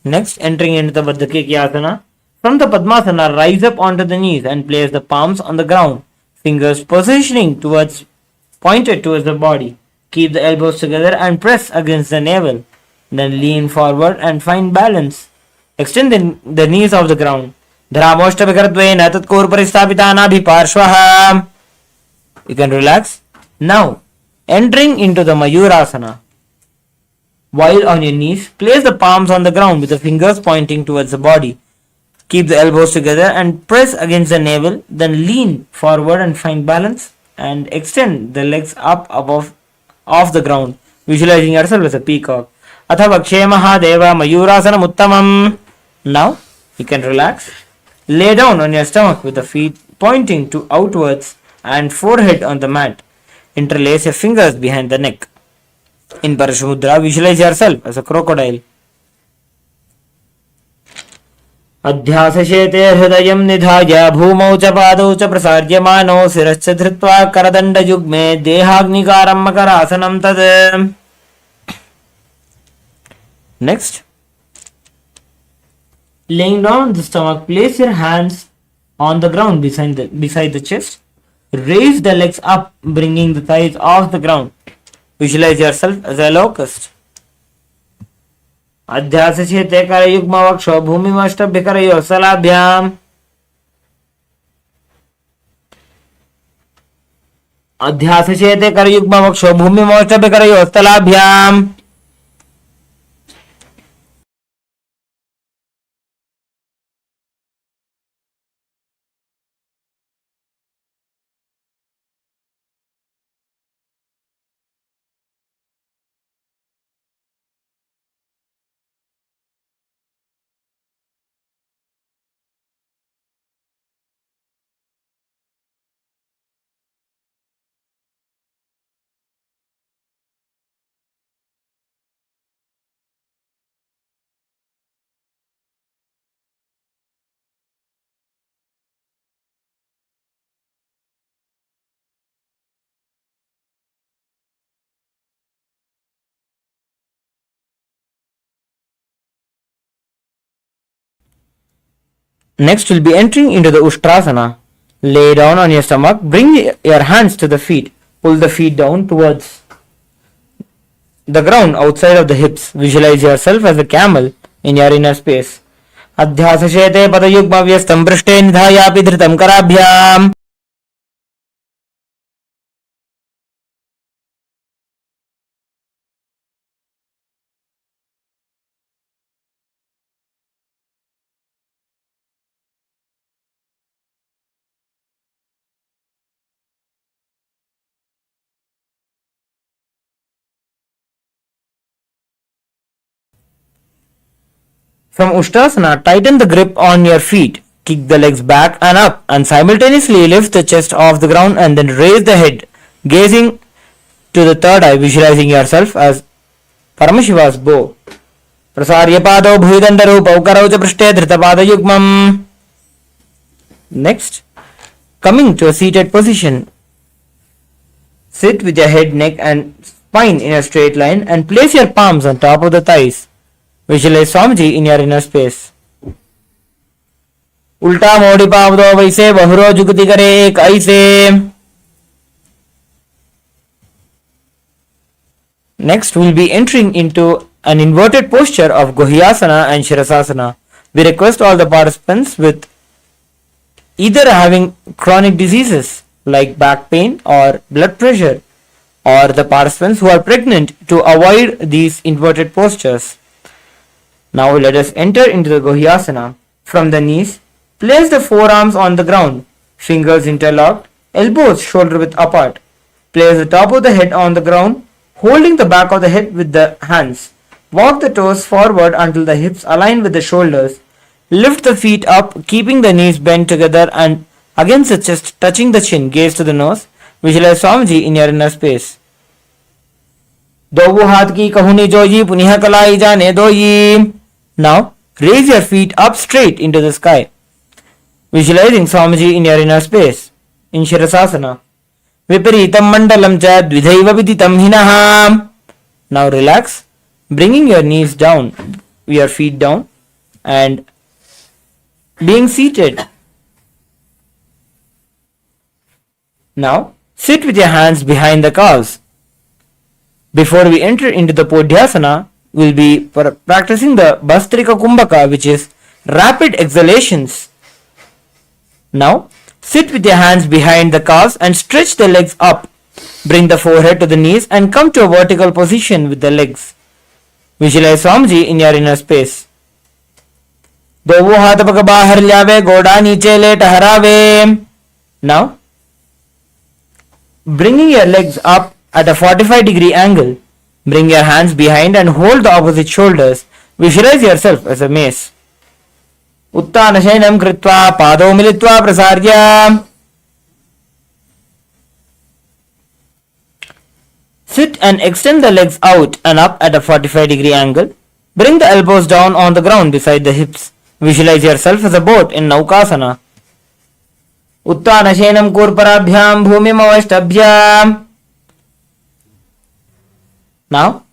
Speaker 2: Next, entering into the Baddhakikyasana. From the Padmasana, rise up onto the knees and place the palms on the ground, fingers pointed towards the body. Keep the elbows together and press against the navel. Then lean forward and find balance. Extend the knees off the ground. Dharamoshtabhikaradvena tatkur paristapitana bhiparshvaha. You can relax. Now, entering into the Mayurasana. While on your knees, place the palms on the ground with the fingers pointing towards the body. Keep the elbows together and press against the navel. Then lean forward and find balance. And extend the legs up off the ground, visualizing yourself as a peacock. Athava Kshemaha Deva Mayurasanam Uttamam. Now, you can relax. Lay down on your stomach with the feet pointing outwards and forehead on the mat. Interlace your fingers behind the neck. In Parashamudra, visualize yourself as a crocodile. अध्यासशेते हृदयं निधाय भूमौ च पादौ च प्रसार्यमानो शिरश्च धृत्वा करदण्डयुग्मे देहाग्निकारं मकरासनं तत्. Next, laying down on the stomach, place your hands on the ground beside the chest. Raise the legs up, bringing the thighs off the ground. Visualize yourself as a locust. अध्यासशेते करयुग्मवक्षो भूमिमष्टभ्यकरयोः स्थलाभ्याम्. अध्यासशेते करयुग्मवक्षो भूमिमष्टभ्यकरयोः स्थलाभ्याम्. Next, we'll be entering into the Ushtrasana. Lay down on your stomach, bring your hands to the feet, pull the feet down towards the ground outside of the hips. Visualize yourself as a camel in your inner space. Adhyasashete padayugmavyastam prishte nidhayapi dhritam karabhyam. From Ushtrasana, tighten the grip on your feet. Kick the legs back and up and simultaneously lift the chest off the ground and then raise the head, gazing to the third eye, visualizing yourself as Paramashiva's bow. Prasarya pado bhuidandaru paukarau cha prishte dhritapada yugmam. Next, coming to a seated position. Sit with your head, neck and spine in a straight line and place your palms on top of the thighs. Visualize Swamiji in your inner space. उल्टा मोड़ी पाव दो वैसे बहुरो जुगति करे एक ऐसे. Next, we will be entering into an inverted posture of Guhyasana and Shirasasana. We request all the participants with either having chronic diseases like back pain or blood pressure, or the participants who are pregnant to avoid these inverted postures. Now let us enter into the Guhyasana. From the knees, place the forearms on the ground, fingers interlocked, elbows shoulder width apart. Place the top of the head on the ground, holding the back of the head with the hands. Walk the toes forward until the hips align with the shoulders. Lift the feet up, keeping the knees bent together and against the chest, touching the chin. Gaze to the nose. Visualize Swamiji in your inner space. Dovu hath ki kahuni joji puniha kalai jane doyi. Now, raise your feet up straight into the sky. Visualizing Swamiji in your inner space. In Shirasasana. Viparitam mandalam cha dvidhaiva viditam hinaha. Now relax, bringing your knees down, your feet down, and being seated. Now, sit with your hands behind the calves. Before we enter into the Podhyasana, we will be practicing the Bastrika Kumbhaka, which is rapid exhalations. Now, sit with your hands behind the calves and stretch the legs up. Bring the forehead to the knees and come to a vertical position with the legs. Visualize Swamiji in your inner space. दोवो हाथ पग बाहर ल्यावे गोड़ा नीचे ले टहरावे. Now, bringing your legs up at a 45-degree angle, bring your hands behind and hold the opposite shoulders. Visualize yourself as a mace. उत्तानशयनं कृत्वा पादौ मिलित्वा प्रसार्य. Sit and extend the legs out and up at a 45-degree angle. Bring the elbows down on the ground beside the hips. Visualize yourself as a boat in Naukasana. उत्तानशयनं कूर्पराभ्यां भूमिम् अवष्टभ्याम्. Now,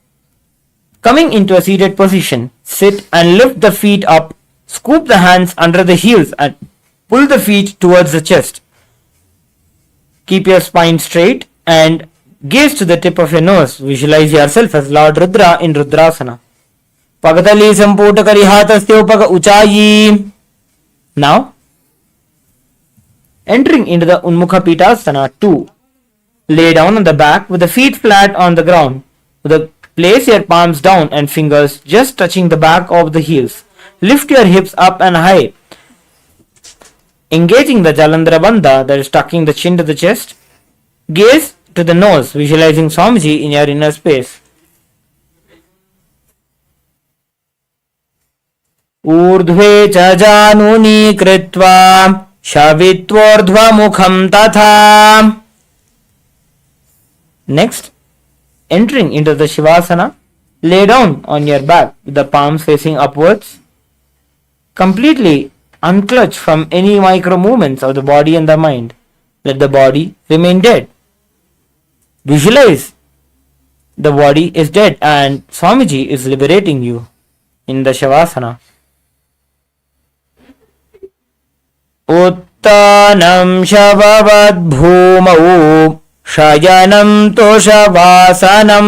Speaker 2: coming into a seated position, sit and lift the feet up. Scoop the hands under the heels and pull the feet towards the chest. Keep your spine straight and gaze to the tip of your nose. Visualize yourself as Lord Rudra in Rudrasana. Pagatali samputakari hatasthyo paga uchayi. Now, entering into the Unmukha Pitasana 2. Lay down on the back with the feet flat on the ground. Place your palms down and fingers just touching the back of the heels. Lift your hips up and high, engaging the Jalandhara Bandha, that is tucking the chin to the chest. Gaze to the nose, visualizing Swamiji in your inner space. Urdhve cha januni kritva shavitvordhva mukham tatha. Next, entering into the Shivasana, lay down on your back with the palms facing upwards. Completely unclutch from any micro movements of the body and the mind. Let the body remain dead. Visualize the body is dead and Swamiji is liberating you in the Shavasana. Uttanam Shavavad Bhumau Shayanam Toshavasanam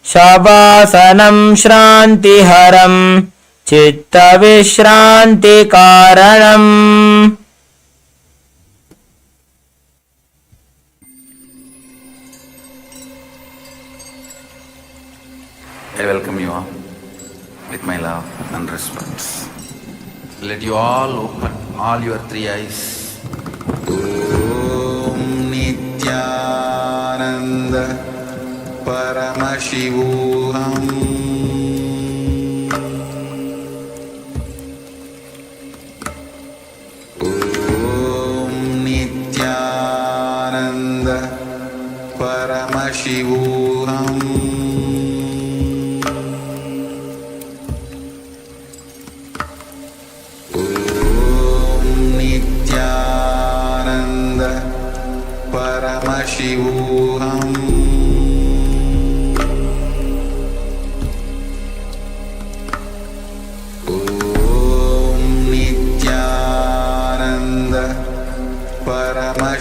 Speaker 2: Shavasanam Shrantiharam Chitta Vishranti Karanam.
Speaker 1: I welcome you all with my love and respect. Let you all open all your three eyes. Om Nithyananda Paramashivoham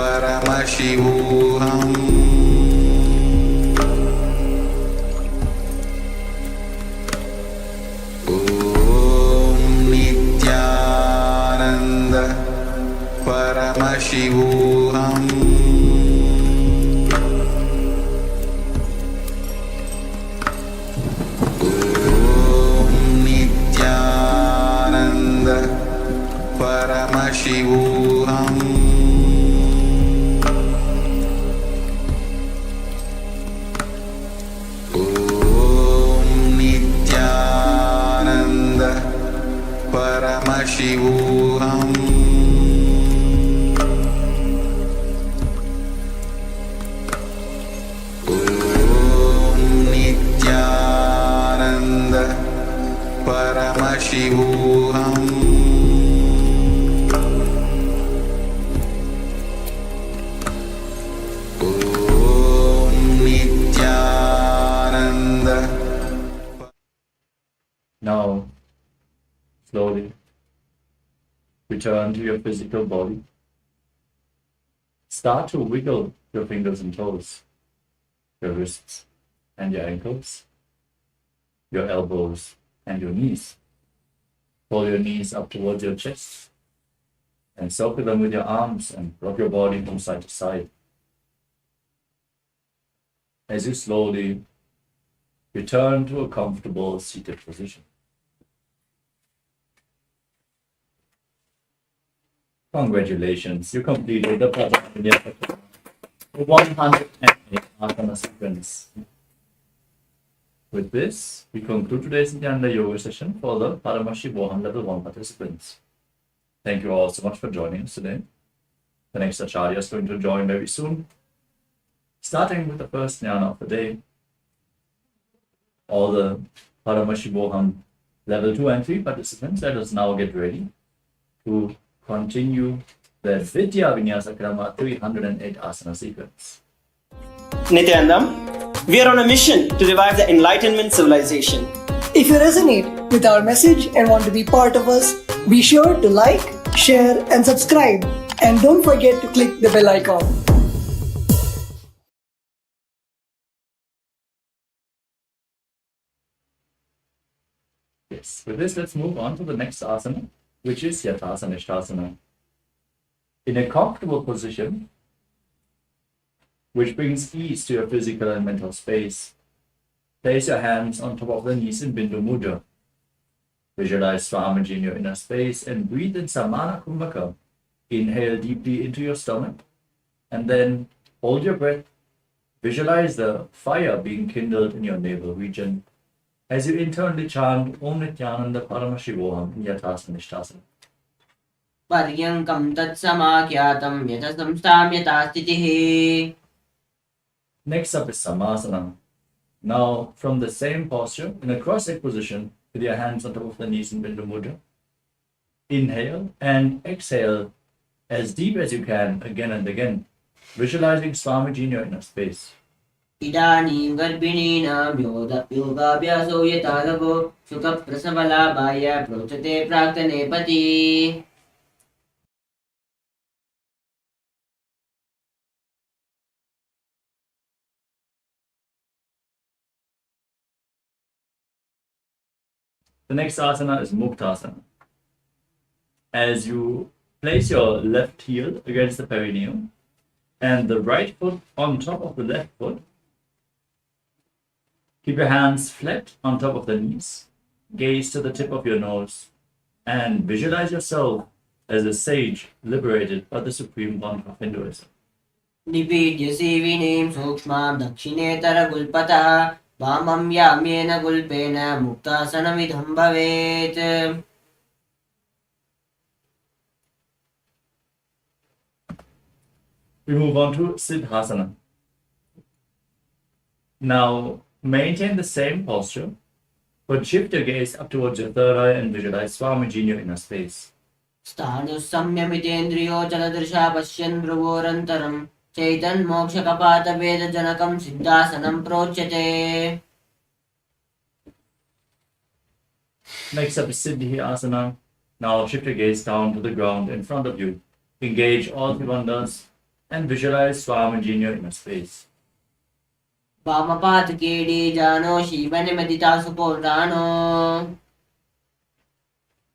Speaker 1: Paramashivoham Om Nityananda Paramashivoham Om Nityananda Paramashivoham Om Nityananda Paramashivoham Om Nityananda Paramashivoham Om Nityananda.
Speaker 3: Now, slowly return to your physical body. Start to wiggle your fingers and toes, your wrists and your ankles, your elbows and your knees. Pull your knees up towards your chest and circle them with your arms and rock your body from side to side. As you slowly return to a comfortable seated position. Congratulations, you completed the Paramashivoham 108 asana sequence. With this, we conclude today's Nityananda Yoga session for the Paramashivoham Level 1 participants. Thank you all so much for joining us today. The next Acharya is going to join very soon, starting with the first jnana of the day. All the Paramashivoham Level 2 and 3 participants, let us now get ready to continue the Vidya Vinyasa Krama 308 asana sequence.
Speaker 4: Nityanandam, we are on a mission to revive the Enlightenment civilization.
Speaker 5: If you resonate with our message and want to be part of us, be sure to like, share, and subscribe. And don't forget to click the bell icon.
Speaker 3: Yes, with this, let's move on to the next asana, which is Yathasana Ishtasana. In a comfortable position, which brings ease to your physical and mental space, place your hands on top of the knees in Bindu Mudra. Visualize Swamiji in your inner space and breathe in Samana Kumbhaka. Inhale deeply into your stomach and then hold your breath. Visualize the fire being kindled in your navel region as you internally chant Om Nityananda Paramashivoham in Yathasana Ishtasana.
Speaker 6: पर्यङ्कं तत्समाख्यातं यतसंस्थां यथास्थितिः.
Speaker 3: Next up is Samasana. Now, from the same posture, in a cross-legged position, with your hands on top of the knees in Bindu Mudra, inhale and exhale as deep as you can, again and again, visualizing Swamiji in your inner space.
Speaker 6: इदानीं गर्भिणीनां योगाभ्यासो यथालभो सुखप्रसवलाभाय प्रोच्यते प्राक्तने पति.
Speaker 3: The next asana is Muktasana. As you place your left heel against the perineum and the right foot on top of the left foot, keep your hands flat on top of the knees, gaze to the tip of your nose, and visualize yourself as a sage liberated by the Supreme Pontiff of Hinduism.
Speaker 6: निपीड्य सीविनीं सूक्ष्मां दक्षिणेतरगुल्पतः वामं याम्येन गुल्पेन मुक्तासनमिदं भवेत्.
Speaker 3: We move on to Siddhasana. Now, maintain the same posture, but shift your gaze up towards your third eye and visualize Swamiji in your inner space.
Speaker 6: स्थाणुसंयमितेन्द्रियो जलदृशा पश्यन् भ्रुवोरन्तरं चैतन्मोक्षकपातवेदजनकं सिद्धासनं प्रोच्यते.
Speaker 3: Next up is Siddhi Asana. Now shift your gaze down to the ground in front of you. Engage all the bandhas and visualize Swamiji in your inner space.
Speaker 6: Vamapatake jano Shivane medita supportano.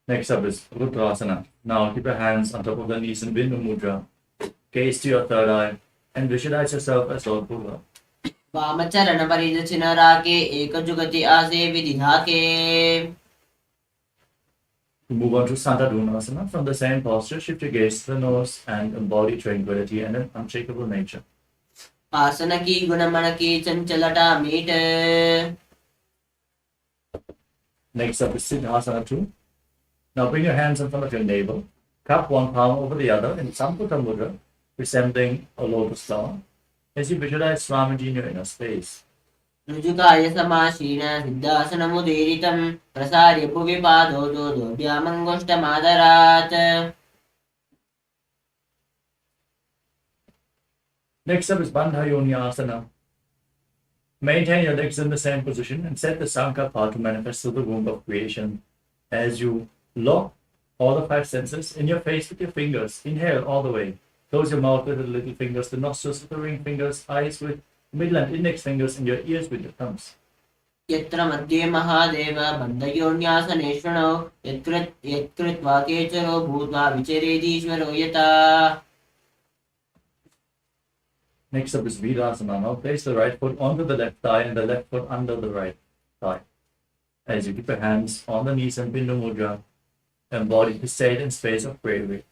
Speaker 3: Next up is Rudrasana. Now keep your hands on top of the knees in Bindu Mudra. Gaze to your third eye and visualize yourself as Lord Buddha.
Speaker 6: Vamacharana paridachina rake ekajugati ase vididhake.
Speaker 3: To move on to Santadunasana, from the same posture, shift your gaze to the nose and embody tranquility and an unshakable nature.
Speaker 6: Asana ki gunamana ki chanchalata meet.
Speaker 3: Next up is Siddhasana 2. Now bring your hands in front of your navel, cup one palm over the other in Samputa Mudra, resembling a lotus flower, as you visualize Swamiji in your inner space.
Speaker 6: Rujukaya samashina siddhasana mudiritam prasarya bhuvi pado dodhyamangoshtha madarat.
Speaker 3: Next up is Bandhayonyasana. Maintain your legs in the same position and set the Sankappa to manifest through the womb of creation as you lock all the five senses in your face with your fingers. Inhale all the way. Close your mouth with the little fingers, the nostrils with the ring fingers, eyes with middle and index fingers, and your ears with your thumbs.
Speaker 6: Yatra madhye mahadeva bandhayonyasane yatkritva kecharo bhutva vicharedishvaro yata.
Speaker 3: Next up is Virasana. Now place the right foot onto the left thigh and the left foot under the right thigh. As you keep your hands on the knees and Bindu Mudra, embody the state and space of bravery.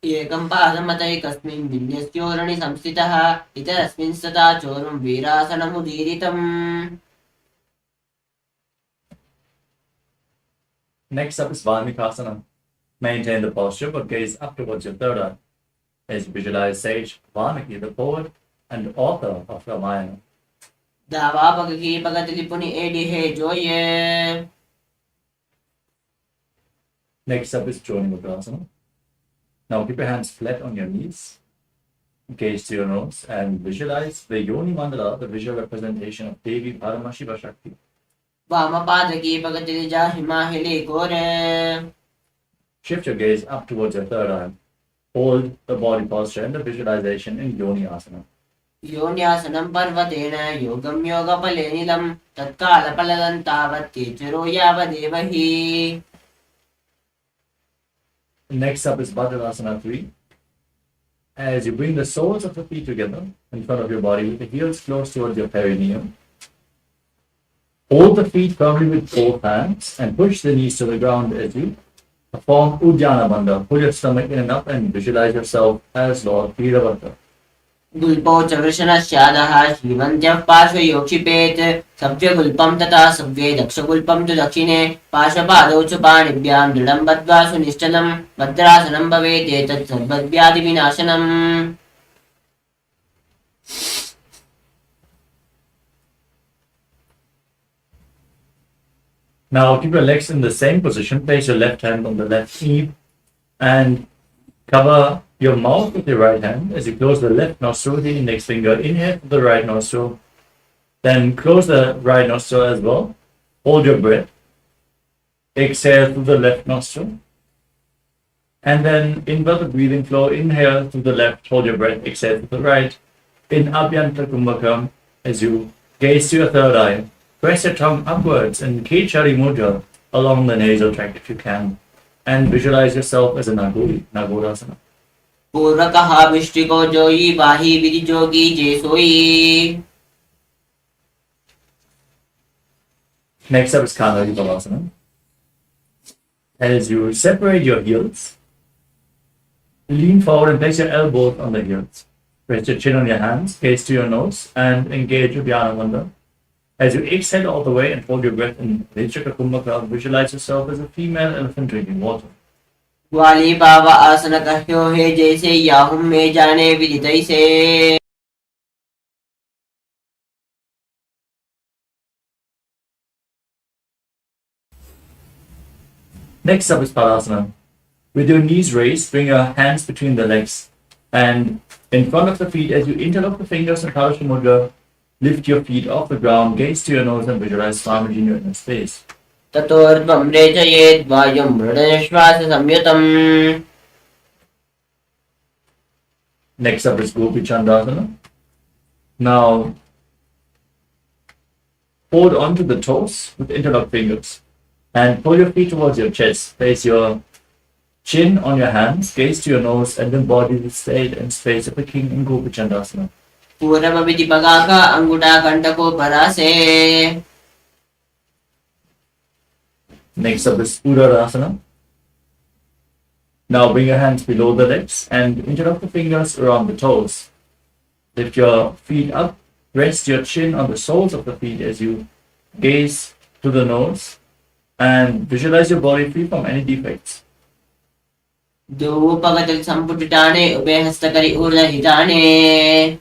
Speaker 6: Ekam padamatai vinyasyorani samstitaha itarasmin stata chorum virasana mudiritam.
Speaker 3: Next up is Valmikasana. Maintain the posture but gaze up towards your third eye as you visualize sage Valmiki, the poet and author of Ramayana.
Speaker 6: Dava pagaki pagatilipuni edi he joye.
Speaker 3: Next up is Joni Mudasana. Now keep your hands flat on your knees, gaze to your nose, and visualize the Yoni Mandala, the visual representation of Devi Paramashiva Shakti.
Speaker 6: Vamapadaki pagatilija himahili kore.
Speaker 3: Shift your gaze up towards your third eye. Hold the body posture and the visualization in Yoni Asana.
Speaker 6: Yonyasanam parvatena yogam yoga palenilam tatkala paladan tavat kecharo yavadevahi.
Speaker 3: Next up is Bhadrasana 3. As you bring the soles of the feet together in front of your body with the heels close towards your perineum, hold the feet firmly with both hands and push the knees to the ground as you perform Ujjana Bandha. Pull your stomach in and up and visualize yourself as Lord Veerabhadra.
Speaker 6: Gulpo chavrishana shadaha shrivantyah parshva yokshipet sabvya gulpam tata sabvya daksha gulpam tu dakshine parshva padau chu panibhyam dridam badva sunishchalam bhadrasanam bhavet etat sarvadvyadi vinashanam.
Speaker 3: Now keep your legs in the same position. Place your left hand on the left knee and cover your mouth with your right hand as you close the left nostril with the index finger. Inhale through the right nostril, then close the right nostril as well. Hold your breath. Exhale through the left nostril. And then invert the breathing flow. Inhale through the left, hold your breath, exhale through the right. In Abhyanta Kumbhakam, as you gaze to your third eye, press your tongue upwards in Kechari Mudra along the nasal tract if you can. And visualize yourself as a Nagori, Nagorasana.
Speaker 6: Purvakaha vishtiko joyi vahi vidijogi jesoi.
Speaker 3: Next up is Kanari Balasana. As you separate your heels, lean forward and place your elbows on the heels. Rest your chin on your hands, gaze to your nose, and engage Udhyana Bandha. As you exhale all the way and hold your breath in Nechaka Kumbhaka, visualize yourself as a female elephant drinking water.
Speaker 6: Wali baba asana kahyo he jaise yahum me jane viditaise.
Speaker 3: Next up is Padasana. With your knees raised, bring your hands between the legs and in front of the feet as you interlock the fingers in Parasha Mudra. Lift your feet off the ground, gaze to your nose and visualize Swamiji in your inner space.
Speaker 6: Tatordvam rechayet vayam mridashvasa samyutam.
Speaker 3: Next up is Gopi Chandasana. Now, hold on to the toes with interlocked fingers and pull your feet towards your chest. Place your chin on your hands, gaze to your nose, and embody the state and space of the king in Gopi Chandasana.
Speaker 6: पूरवविधि पगाका अंगुटा कंटको परासे.
Speaker 3: Next up is Uddarasana. Now bring your hands below the legs and interlock the fingers around the toes. Lift your feet up, rest your chin on the soles of the feet as you gaze to the nose and visualize your body free from any defects.
Speaker 6: दो पगतल संपुटिताने उभय हस्तकरी ऊर्ध्वहिताने.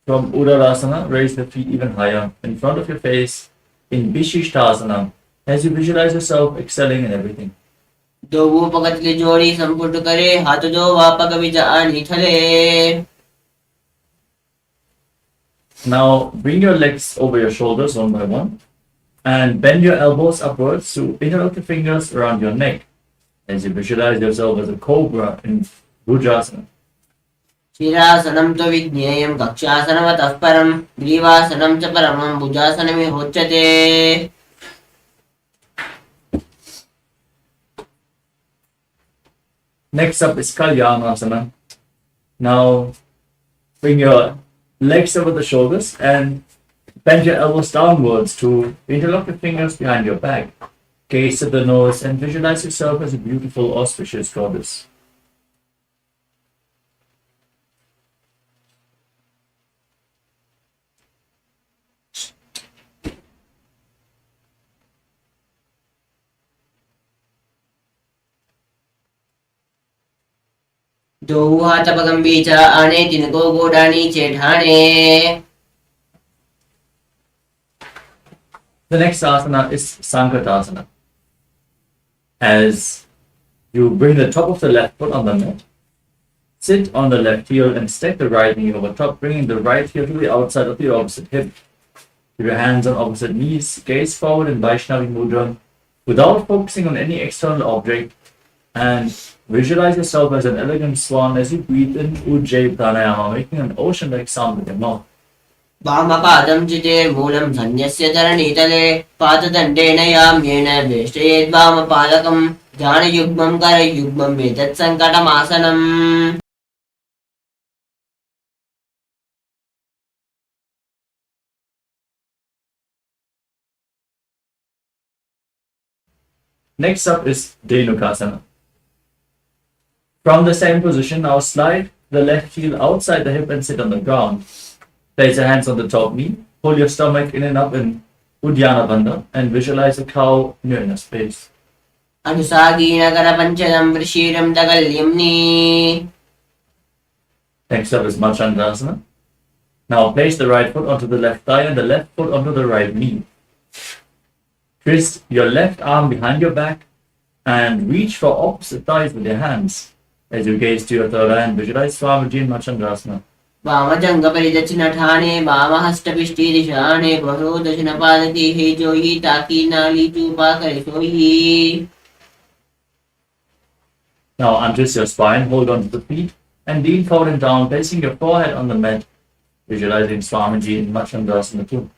Speaker 3: From Uddarasana, raise the feet even higher in front of your face in Vishishtasana as you visualize yourself excelling in everything.
Speaker 6: दो पगतल जोड़ी संपुट करे हाथ दो वापक विजानी थले.
Speaker 3: Now bring your legs over your shoulders one by one and bend your elbows upwards to interlock the fingers around your neck as you visualize yourself as a cobra in Bhujasana.
Speaker 6: शिरासनं तो विज्ञेयं कक्षासनवतः परं ग्रीवासनं च परमं भुजासनमिहोच्यते.
Speaker 3: Next up is Kalyanasana. Now bring your legs over the shoulders and bend your elbows downwards to interlock your fingers behind your back. Gaze at the nose and visualize yourself as a beautiful, auspicious goddess.
Speaker 6: दो हाथ पगंबी च आने तिनको गोडानी चेठाने.
Speaker 3: The next asana is Sankatasana. As you bring the top of the left foot on the mat, sit on the left heel and stack the right knee over top, bringing the right heel to the outside of the opposite hip. Keep your hands on opposite knees, gaze forward in Vaishnavi Mudra without focusing on any external object, and visualize yourself as an elegant swan as you breathe in Ujjayi Pranayama, making an ocean-like sound with your mouth.
Speaker 6: वामपादं चितेर्मूलं सन्न्यस्य धरणीतले पाददण्डेन याम्येन वेष्टयेद्वामपादकं ध्यानयुग्मं करयुग्मम् एतत्सङ्कटमासनम्.
Speaker 3: Next up is Dhenukasana. From the same position, now slide the left heel outside the hip and sit on the ground. Place your hands on the top knee, pull your stomach in and up in Uddiyana Bandha and visualize a cow in your inner space.
Speaker 6: अनुसागीनकरपञ्चदं वृषीरं दगल्यम्नि.
Speaker 3: Next up is Machandasana. Now place the right foot onto the left thigh and the left foot onto the right knee. Twist your left arm behind your back and reach for opposite thighs with your hands. As you gaze to your third eye and visualize Swamiji in Machandasana.
Speaker 6: वामजङ्गपरिदक्षिणठाने वामहस्तपिष्टिदिशाने बहो दक्षिणपादकी हे जोहि ताकी नाली चूपा करे सोहि.
Speaker 3: Now untwist your spine, hold on to the feet, and lean forward and down, placing your forehead on the mat, visualizing Swamiji in Machandasana too.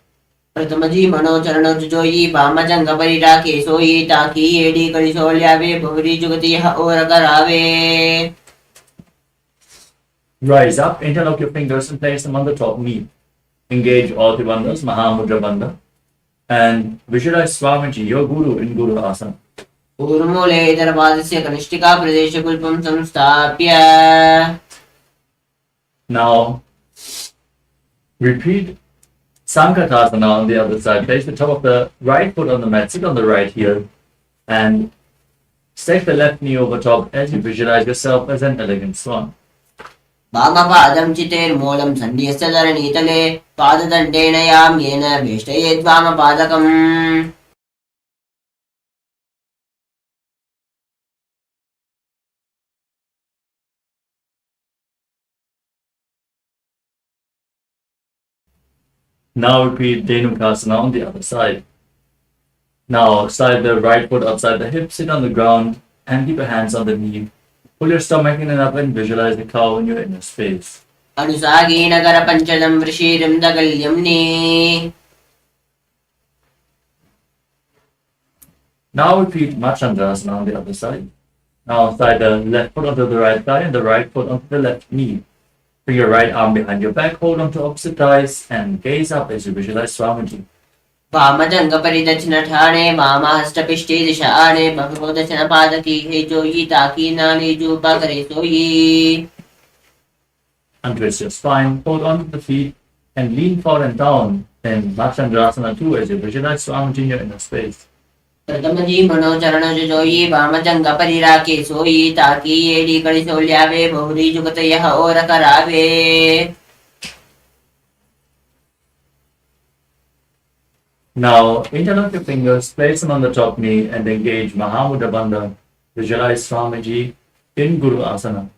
Speaker 6: प्रथमजी मनोचरणौ जोयि वामजङ्गपरिराखे सोहि ताकी AD करिसोल्यावे Bhavari जुगति यः ओर करावे.
Speaker 3: Rise up, interlock your fingers and place them on the top knee. Engage all the bandhas, Mahamudra Bandha, and visualize Swamiji, your Guru, in Guru Asana.
Speaker 6: ऊर्मूले इतरपादस्य कनिष्ठिका प्रदेशकुल्पं संस्थाप्य.
Speaker 3: Now, repeat Sankatasana on the other side. Place the top of the right foot on the mat, sit on the right heel, and stack the left knee over top as you visualize yourself as an elegant swan.
Speaker 6: वामपादं चितेर्मूलं सन्न्यस्य धरणीतले पाददण्डेन याम्येन वेष्टयेद्वामपादकम्.
Speaker 3: Now repeat Dhenukasana on the other side. Now slide the right foot outside the hip, sit on the ground, and keep your hands on the knee. Pull your stomach in and up and visualize the cow in your inner space.
Speaker 6: Anusagena panchalam vrishirim dagalyamni.
Speaker 3: Now repeat Machandrasana on the other side. Now slide the left foot onto the right thigh and the right foot onto the left knee. Bring your right arm behind your back, hold onto opposite thighs, and gaze up as you visualize Swamiji.
Speaker 6: वामजंग परिदक्षिण Thane वामाहस्तपिष्टे दिशाणे भगवदक्षिण पादकी हे जोई ताकी नानी जो करे सोई.
Speaker 3: Untwist your spine, hold onto the feet, and lean forward and down in Machandrasana 2 as you visualize Swamiji in your inner space.
Speaker 6: प्रथम जी मनोचरण जो जोई वामजंग परिराके सोई ताकी एडी कड़ी सोल्यावे बहुरी जुगत यह और करावे.
Speaker 3: Now, interlock your fingers, place them on the top knee, and engage Mahamudra Bandha. Visualize Swamiji in Guru Asana.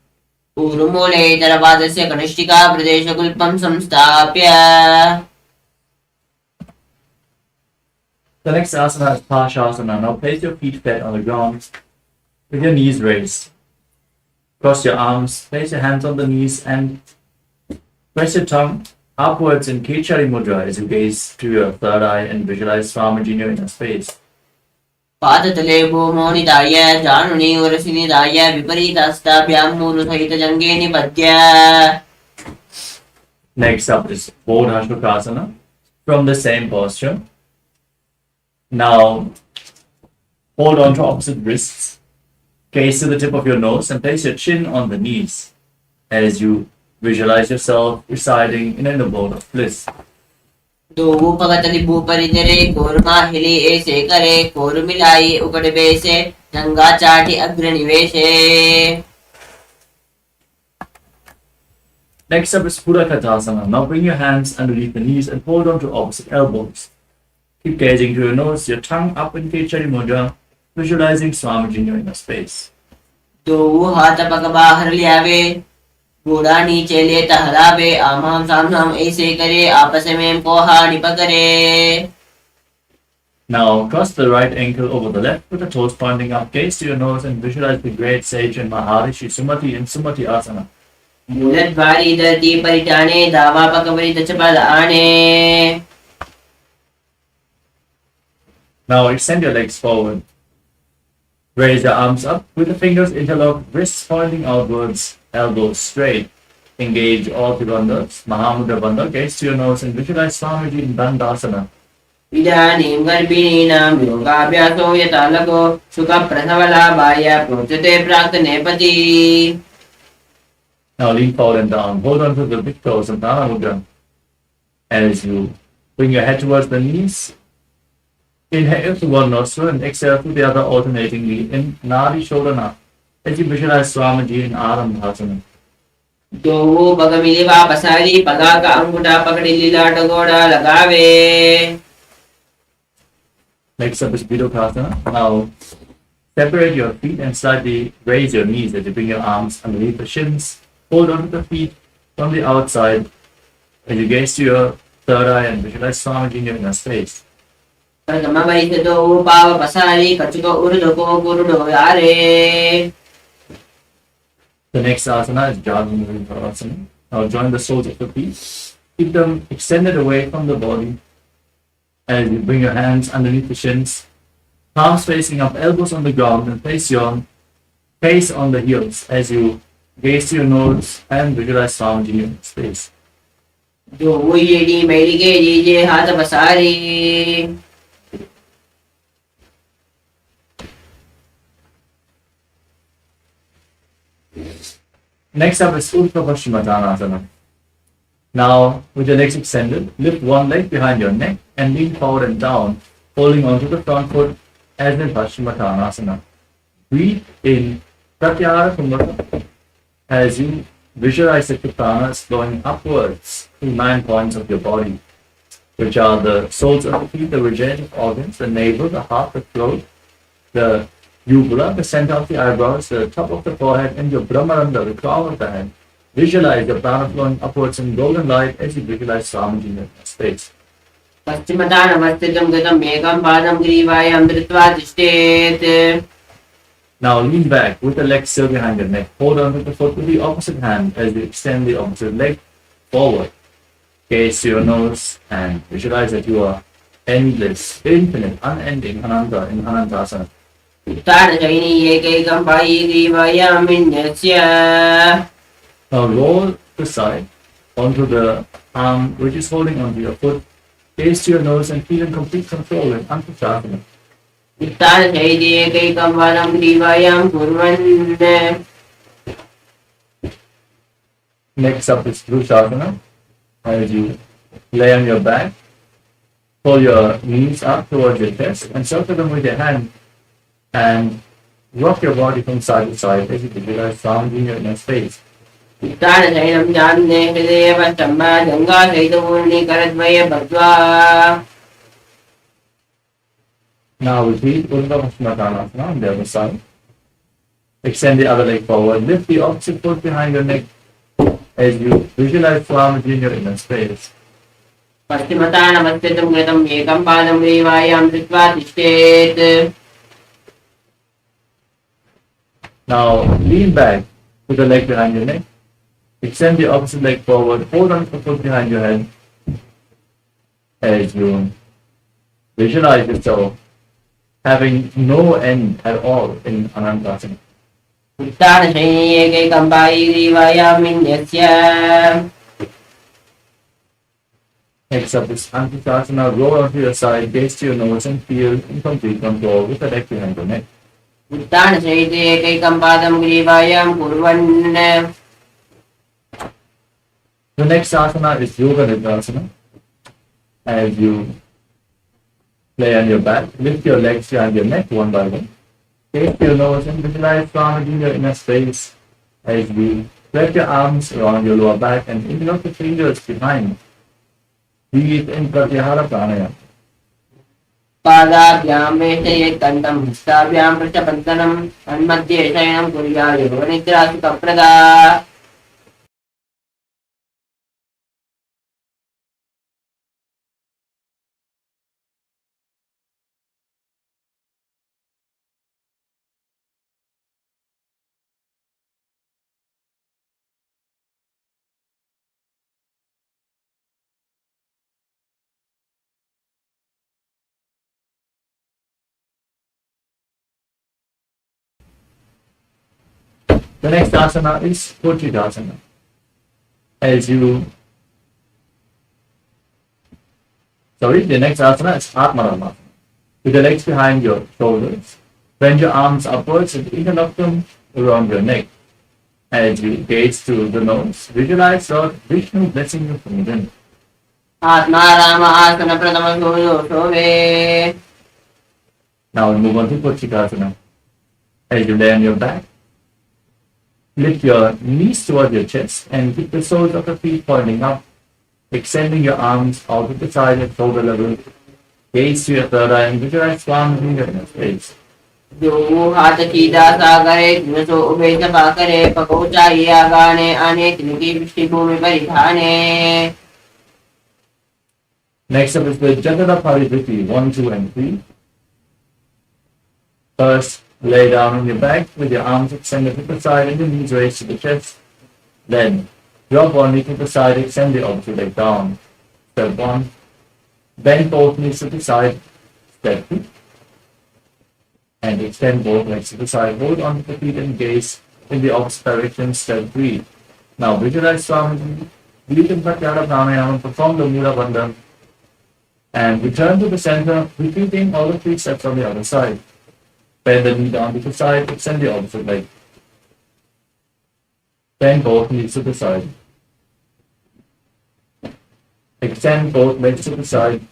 Speaker 6: ऊर्मूले तरपादस्य कनिष्ठिका प्रदेशकुल्पं संस्थाप्य.
Speaker 3: The next asana is Pashasana. Now place your feet flat on the ground with your knees raised. Cross your arms, place your hands on the knees, and press your tongue upwards in Kechari Mudra as you gaze to your third eye and visualize Swamiji in your inner space.
Speaker 6: पादतले भूमो निधाय जानुनि उरसि निधाय विपरीतस्ताभ्यां मूरु सहित जंगे निपद्य.
Speaker 3: Next up is Bodhashukasana from the same posture. Now hold on to opposite wrists, gaze to the tip of your nose, and place your chin on the knees as you visualize yourself residing in an abode of bliss.
Speaker 6: दो भगतली भूपरि तेरे कोरमा हिली ऐसे करे core मिलाई उकड़ बेसे गंगा चाटी अग्रनिवेशे.
Speaker 3: Next up is Purakatasana. Now bring your hands underneath the knees and hold on to opposite elbows. Keep gazing to your nose, your tongue up in Kechari Mudra, visualizing Swamiji in your inner space.
Speaker 6: दो हाथ पग बाहर लियावे घोड़ा नीचे ले टहरावे आमाम सामनाम ऐसे करे आपस में पोहा निप करे.
Speaker 3: Now cross the right ankle over the left with the toes pointing up, gaze to your nose and visualize the great sage and Maharishi Sumati in Sumati Asana.
Speaker 6: मूलत भारी धरती परिटाने दावा पकवरी दचपल आने.
Speaker 3: Now extend your legs forward. Raise your arms up with the fingers interlocked, wrists pointing outwards, elbows straight. Engage all the bandhas. Mahamudra Bandha, gaze to your nose and visualize Swamiji in Dandasana.
Speaker 6: इदानीं गर्भिणीनां योगाभ्यासो यथा लघो सुखप्रसवलाभाय प्रोच्यते प्राक्तनेपथि.
Speaker 3: Now lean forward and down. Hold on to the big toes and Dana Mudra. As you bring your head towards the knees, inhale through one nostril and exhale through the other alternatingly in Nadi Shodhana as you visualize Swamiji in Arambhasana.
Speaker 6: दो पग मिली वापसारी पगा का अंगूठा पकड़ी लीला डगोड़ा लगावे.
Speaker 3: Next up is Vidokasana. Now separate your feet and slightly raise your knees as you bring your arms underneath the shins. Hold on to the feet from the outside as you gaze to your third eye and visualize Swamiji in your inner space.
Speaker 6: प्रथम वैद्य दो पाव पसारी कचुको उर्दको गुरुडो यारे.
Speaker 3: The next asana is Jagannatha. Now join the soles of the feet. Keep them extended away from the body as you bring your hands underneath the shins, palms facing up, elbows on the ground, and place your face on the heels as you gaze to your nose and visualize Swamiji in your space.
Speaker 6: दो येडी मेरी के जीजे हाथ पसारी.
Speaker 3: Next up is Utthapaschimatanasana. Now, with your legs extended, lift one leg behind your neck and lean forward and down, holding onto the front foot as in Paschimottanasana. Breathe in Pratyahara Kumbhaka as you visualize the Kripanas flowing upwards to 9 points of your body, which are the soles of the feet, the regenerative organs, the navel, the heart, the throat, the uvula, the center of the eyebrows, the top of the forehead, and your Brahmaranda, the crown of the head. Visualize your prana flowing upwards in golden light as you visualize Swamiji in your space.
Speaker 6: पश्चिमता नमस्तितं गतं मेघं पादं ग्रीवायां धृत्वा तिष्ठेत्.
Speaker 3: Now lean back with the legs still behind your neck. Hold on to the foot with the opposite hand as you extend the opposite leg forward. Gaze to your nose and visualize that you are endless, infinite, unending Ananta in Anantasana. Now roll the side onto the arm which is holding onto your foot. Gaze to your nose and feel in complete control in Antasana. Next up is Bhushasana. As you lay on your back, pull your knees up towards your chest and circle them with your hand and rock your body from side to side as you visualize sound in your inner space. Now repeat Urdhva Bhaskamatanasana on the other side. Extend the other leg forward. Lift the opposite foot behind your neck as you visualize Swamiji in your inner space. Now lean back with the leg behind your neck. Extend the opposite leg forward. Hold on to the foot behind your head as you visualize yourself having no end at all in Anantasana. Next up is Antasana. Roll onto your side, gaze to your nose and feel in complete control with the leg behind your neck. The next asana is Yoga Nidhyasana. As you lay on your back, lift your legs behind your neck one by one. Gaze to your nose and visualize Swamiji in your inner space as you wrap your arms around your lower back and interlock the fingers behind. Breathe in Pratyahara Pranayama.
Speaker 6: पादाभ्यां वेष्टयेत् कण्ठं हस्ताभ्यां पृष्ठबन्धनं तन्मध्ये शयनं कुर्यात् योगनिद्रा सुखप्रदा.
Speaker 3: The next asana is Kochidasana. The next asana is Atmaramasa. With the legs behind your shoulders, bend your arms upwards and interlock them around your neck. As you gaze to the nose, visualize Lord Vishnu blessing you from within. Now we move on to Kochidasana. As you lay on your back, lift your knees towards your chest and keep the soles of the feet pointing up, extending your arms out to the side at shoulder level. Gaze to your third eye and visualize Swamiji in your inner space. Next up is the Jatara Paridhiti 1, 2 and 3. First, lay down on your back with your arms extended to the side and your knees raised to the chest. Then, drop one knee to the side, extend the opposite leg down. Step 1. Bend both knees to the side. Step 2. And extend both legs to the side. Hold on to the feet and gaze in the opposite direction. Step 3. Now visualize Swamiji. Breathe in Pratyahara Pranayama. Perform the Mula Bandhan. And return to the center, repeating all the 3 steps on the other side. Bend the knee down to the side, extend the opposite leg. Bend both knees to the side. Extend both legs to the side.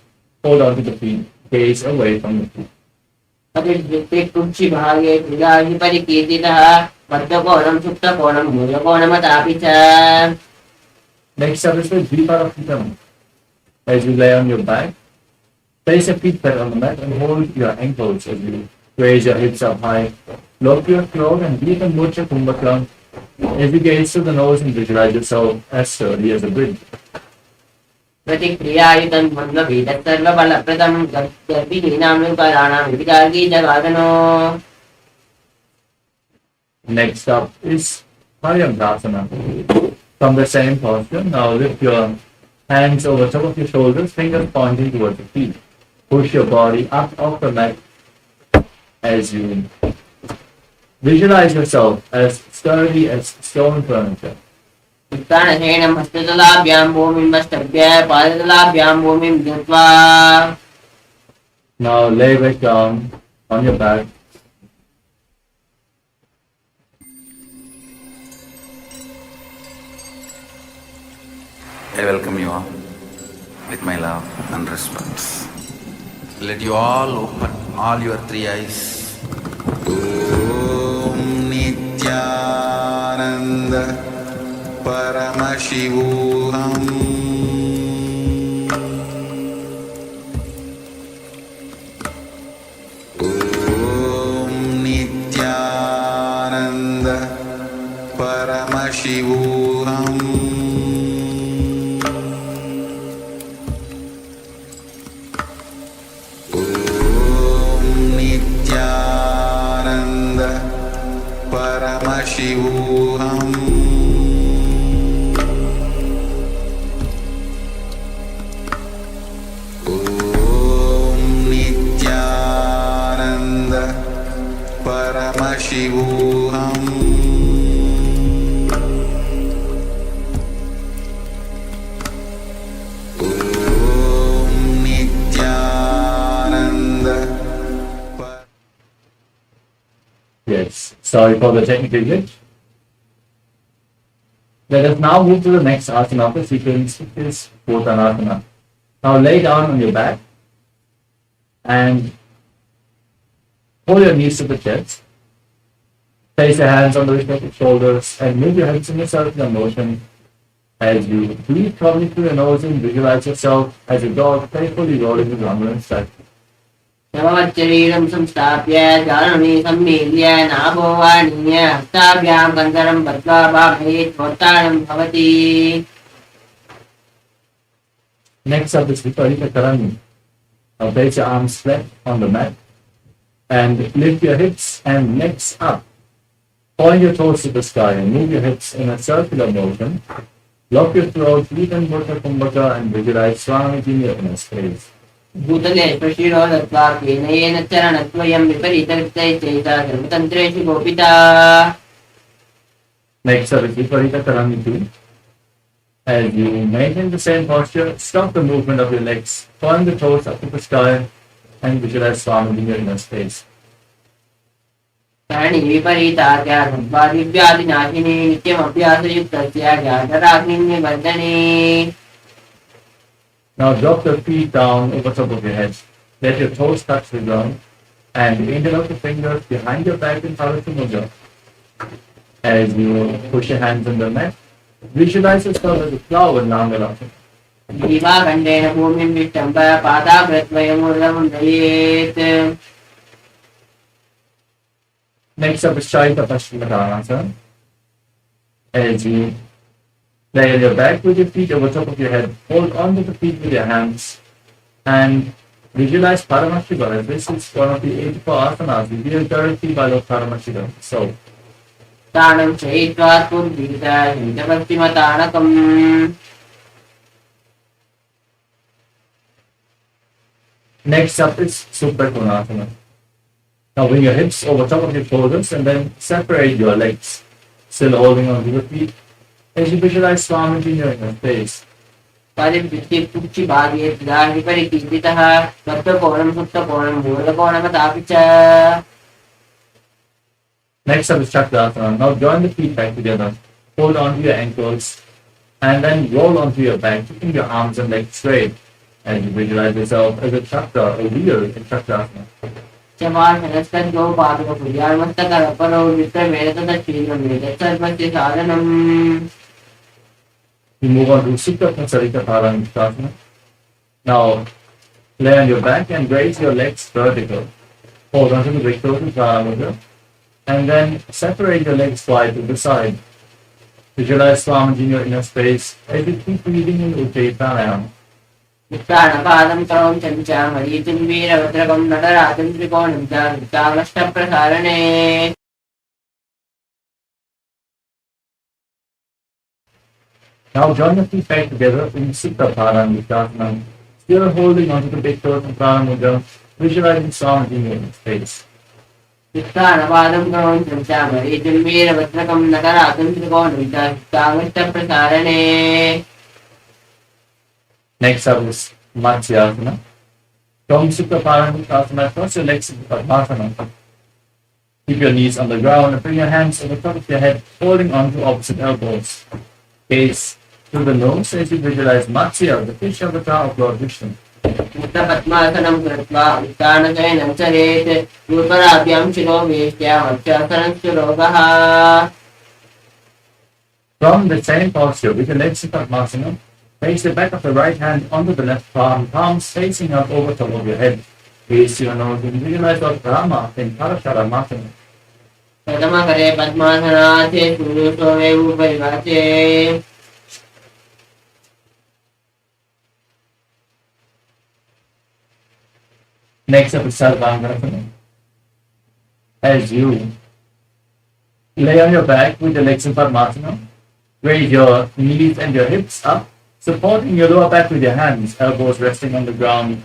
Speaker 3: Hold on to the feet. Gaze away from the feet. Next up is the Dviparahitam. As you lay on your back, place your feet flat on the mat and hold your ankles as you raise your hips up high. Lock your throat and breathe in Murcha Kumbhakam. As you gaze to the nose and visualize yourself as sturdy as a bridge. Next up is Paramashivoham. From the same posture, now lift your hands over top of your shoulders, fingers pointing towards the feet. Push your body up off the mat as you visualize yourself as sturdy as stone furniture.
Speaker 6: उत्तानशयनं हस्ततलाभ्यां भूमिमस्तभ्य पादतलाभ्यां भूमिं धृत्वा.
Speaker 3: Now lay back down on your back.
Speaker 1: I welcome you all with my love and respect. Let you all open all your three eyes. Om Nithyananda Paramashivoham. Om Nithyananda Paramashivoham. Paramashivoham. Om Nithyananda Paramashivoham. Om Nithyananda.
Speaker 3: Yes, sorry for the technical glitch. Let us now move to the next asana of the sequence, which is Uttanasana. Now lay down on your back and pull your knees to the chest. Place your hands on the respective shoulders and move your hips in a circular motion as you breathe probably through your nose and visualize yourself as a dog playfully rolling the rumble and stretch.
Speaker 6: नववच्चरीरं संस्थाप्य जानुनी सम्मील्य नाभोवाणीय हस्ताभ्यां कन्दरं बद्ध्वा बाभयेत्वोत्तानं भवति.
Speaker 3: Next up is Viparita Karani. Now place your arms flat on the mat and lift your hips and legs up. Point your toes to the sky and move your hips in a circular motion. Lock your throat, feet and Murta Kumbhaka and visualize Swami in your inner space.
Speaker 6: भूतले स्पर्शिरो दत्त्वा केनयेन चरणद्वयं विपरीतवृत्तैः Chaita सर्वतन्त्रेषु गोपिता.
Speaker 3: Next up is Viparita Karani 2. As you maintain the same posture, stop the movement of your legs, point the toes up to the sky and visualize Swami in your inner space.
Speaker 6: Karni विपरीतात्या सद्वादिव्यादिनाशिनी नित्यमभ्यासयुक्तस्य ज्ञानराग्निवर्धने.
Speaker 3: Now drop your feet down over top of your head. Let your toes touch the ground and interlock the fingers behind your back in Parasha Mudra. As you push your hands on the mat, visualize yourself as a flower in Langalakshana.
Speaker 6: दीवाखण्डेन भूमिं विष्टम्ब पादाभृत्वयमुर्लमुण्डयेत्.
Speaker 3: Next up is Chaita Paschimottanasana. As you lay on your back with your feet over top of your head, hold on to the feet with your hands and visualize Paramashivoham. This is one of the 84 asanas revealed directly by Lord Paramashivoham. So,
Speaker 6: तानं चयित्वा पुर्वीता हितपश्चिमताणकम्.
Speaker 3: next up is SUPREME Pontiff. Now bring your hips over top of your shoulders and then separate your legs, still holding on to your feet. As you visualize Swami in your inner face.
Speaker 6: परिवृत्तिपुच्छि भागे तदा विपरिकीर्तितः सप्तकोणं सुप्तकोणं मूलकोणमतापि च.
Speaker 3: Next up is Chakrasana. Now join the feet back together. Hold on to your ankles and then roll onto your back, keeping your arms and legs straight. And you visualize yourself as a chakra, a wheel in Chakrasana.
Speaker 6: चमासनस्तद्गो पादुकपुर्यामस्तकरपरौ विप्रमेतदक्षीणमेतत्सर्वस्य साधनम्.
Speaker 3: You move on to Supta Pancharika Paramashivam. Now lay on your back and raise your legs vertical. Hold on to the big toe in Paramashivam. And then separate your legs wide to the side. Visualize Swami in your inner space as you keep breathing in Ujjayi Pranayama.
Speaker 6: उत्तानपादं क्रौं चञ्चामरीतिं वीरभद्रकं नटराजं त्रिकोणं च वृत्तावष्टप्रसारणे.
Speaker 3: Now join your feet back together in Supta Paramashivam, still holding onto the big toes of Paramashivam, visualizing sound in your space.
Speaker 6: चित्तानपादं करोमि चञ्चामरीचं वीरभद्रकं नकरातं त्रिकोणविचारणे
Speaker 3: Next up is Matsyasana. From Supta Paramashivam, cross your legs into Padmasana. Keep your knees on the ground and bring your hands on the top of your head, holding on to opposite elbows. Gaze through the nose as you visualize Matsya, the fish avatar of Lord Vishnu.
Speaker 6: मुक्तपद्मासनं कृत्वा उत्थानशयनं चरेत् पूर्वराभ्यां शिरोवेष्ट्या मत्स्यासनं शिरोगः
Speaker 3: From the same posture, with your legs in Padmasana, place the back of the right hand onto the left palm, palms facing up over top of your head. Gaze to your nose and visualize Lord Brahma in Paramashivoham.
Speaker 6: प्रथमकरे पद्मासनाथे सूर्योऽस्तोमे उपरिवाचे
Speaker 3: Next up is Sarvangasana. As you lay on your back with your legs in Padmasana, raise your knees and your hips up, supporting your lower back with your hands, elbows resting on the ground.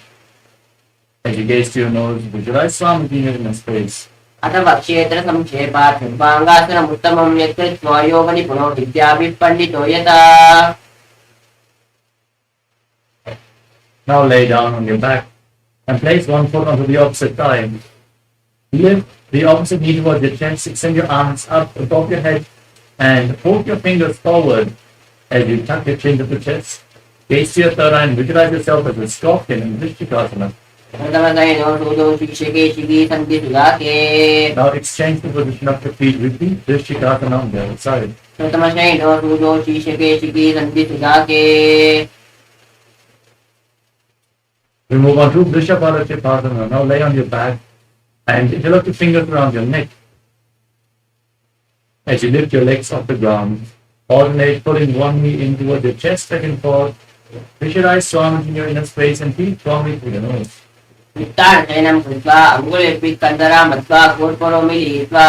Speaker 3: As you gaze to your nose, visualize Swami in the space.
Speaker 6: अथवा क्षेत्र संक्षेपात् सर्वाङ्गासनमुत्तमं यत्कृत्वा योगनिपुनो विद्याभिः पण्डितो यथा
Speaker 3: Now lay down on your back and place one foot onto the opposite thigh. Lift the opposite knee towards your chest, extend your arms up above your head and poke your fingers forward as you tuck your chin to the chest. Gaze to your third eye and visualize yourself as a scorpion in Vrishchikasana.
Speaker 6: प्रथमशयनो सूदो शिक्षके शिखी सन्ति सुदाके
Speaker 3: Now exchange the position of your feet. Repeat Vrishchikasana on the other side.
Speaker 6: प्रथमशयनो सूदो शिक्षके शिखी सन्ति सुदाके
Speaker 3: We move on to Vrishabhadachipasana. Now lay on your back and interlock your fingers around your neck. As you lift your legs off the ground, alternate pulling one knee in towards your chest, back and forth. Visualize Swami in your inner space and breathe strongly through the nose.
Speaker 6: उत्थानशयनं कृत्वा अङ्गुलिर्पिः कन्दरां मत्वा कोर्परो मिलित्वा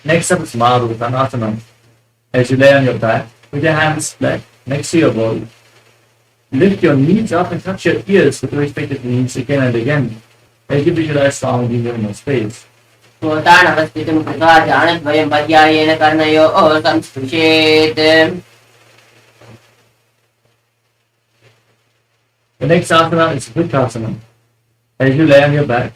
Speaker 3: Next up is Maruttanasana. As you lay on your back, with your hands flat next to your body, lift your knees up and touch your ears with the respective knees again and again. As you visualize Swami in your inner space.
Speaker 6: स्वतानवस्थितं कृत्वा जानद्वयं पर्यायेन कर्णयोः संस्पृशेत्
Speaker 3: The next asana is Vrikasana. As you lay on your back,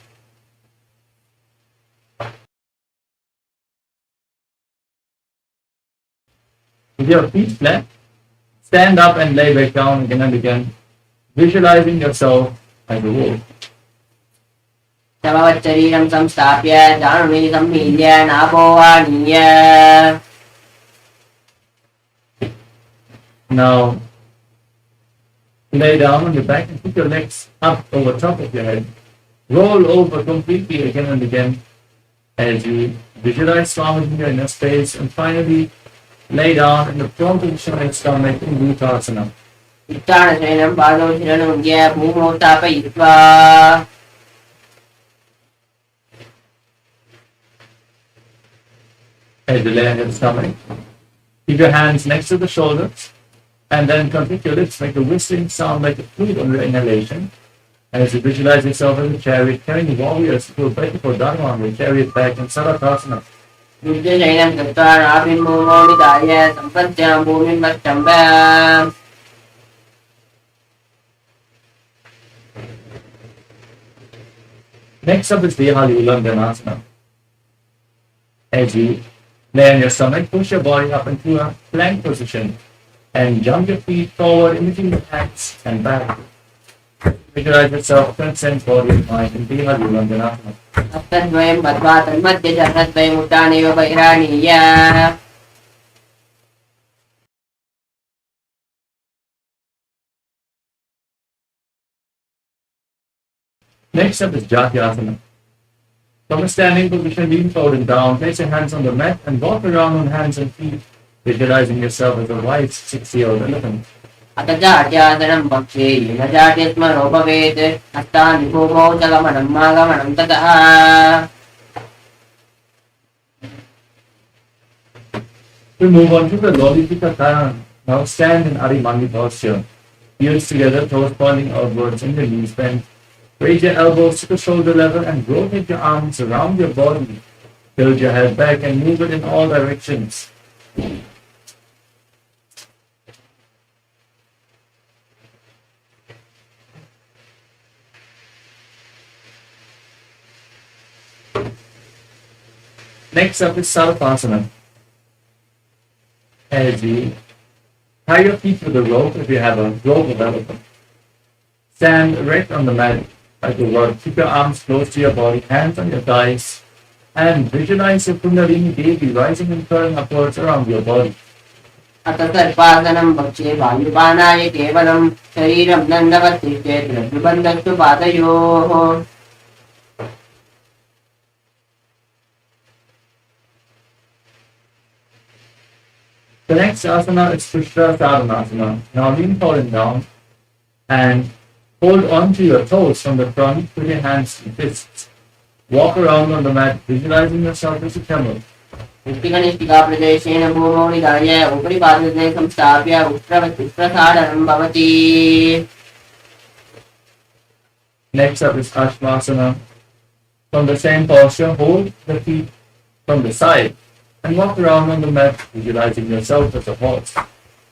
Speaker 3: with your feet flat, stand up and lay back down again and again, visualizing yourself as a wolf.
Speaker 6: समवच्चरीरं संस्थाप्य जानुनि सम्मील्य नाभोवाणीय
Speaker 3: Now, lay down on your back and put your legs up over top of your head. Roll over completely again and again as you visualize Swami in your inner space, and finally lay down in the prone position like stomach in Bhutasana.
Speaker 6: उत्थानशयनं पादौ शिरनुज्ञ भूमौ स्थापयित्वा
Speaker 3: As you lay on your stomach, keep your hands next to the shoulders, and then contract your lips, make a whistling sound like a flute on your inhalation. And as you visualize yourself as a chariot, carrying warriors to a beautiful Dharma on your chariot back in Saratasana.
Speaker 6: युद्धशयनं कृत्वा नाभिं भूमौ निधाय सम्पत्यां भूमिं मष्टम्ब
Speaker 3: Next up is Dehali Ulandanasana. As you lay on your stomach, push your body up into a plank position and jump your feet forward in between the hands and back. Visualize yourself, transcend body and mind in Dehali Ulandanasana.
Speaker 6: हस्तद्वयं बद्ध्वा तन्मध्ये चरणद्वयम् उत्थानयो बहिरानीय
Speaker 3: Next up is Jatyasana. From a standing position, lean forward and down, place your hands on the mat and walk around on hands and feet, visualizing yourself as a wise 6-year-old elephant.
Speaker 6: अथ जाट्यासनं पक्षे येन जाट्यस्मरो भवेत् हस्तानि भूमौ च गमनम् आगमनं ततः
Speaker 3: We move on to the Lolipika. Now stand in Arimani posture. Heels together, toes pointing outwards and the knees bent. Raise your elbows to the shoulder level and rotate your arms around your body. Tilt your head back and move it in all directions. Next up is Sarvasana. As you tie your feet with a rope if you have a rope available. Stand erect on the mat like a rod. Keep your arms close to your body, hands on your thighs, and visualize your Kundalini Devi rising and curling upwards around your body.
Speaker 6: अथ सर्पासनं पक्षे वायुपानाय केवलं शरीरं दण्डवत्तिष्ठे द्रव्यबन्धस्तु पादयोः
Speaker 3: The next asana is Pushta Sadhanasana. Now lean forward down and hold on to your toes from the front with your hands and fists. Walk around on the mat, visualizing yourself as a camel.
Speaker 6: प्रदेशेन भूमौ निधाय उपरि पादे संस्थाप्य उत्प्रसारणं भवति
Speaker 3: Next up is Ashmasana. From the same posture, hold the feet from the side and walk around on the mat, visualizing yourself as a horse.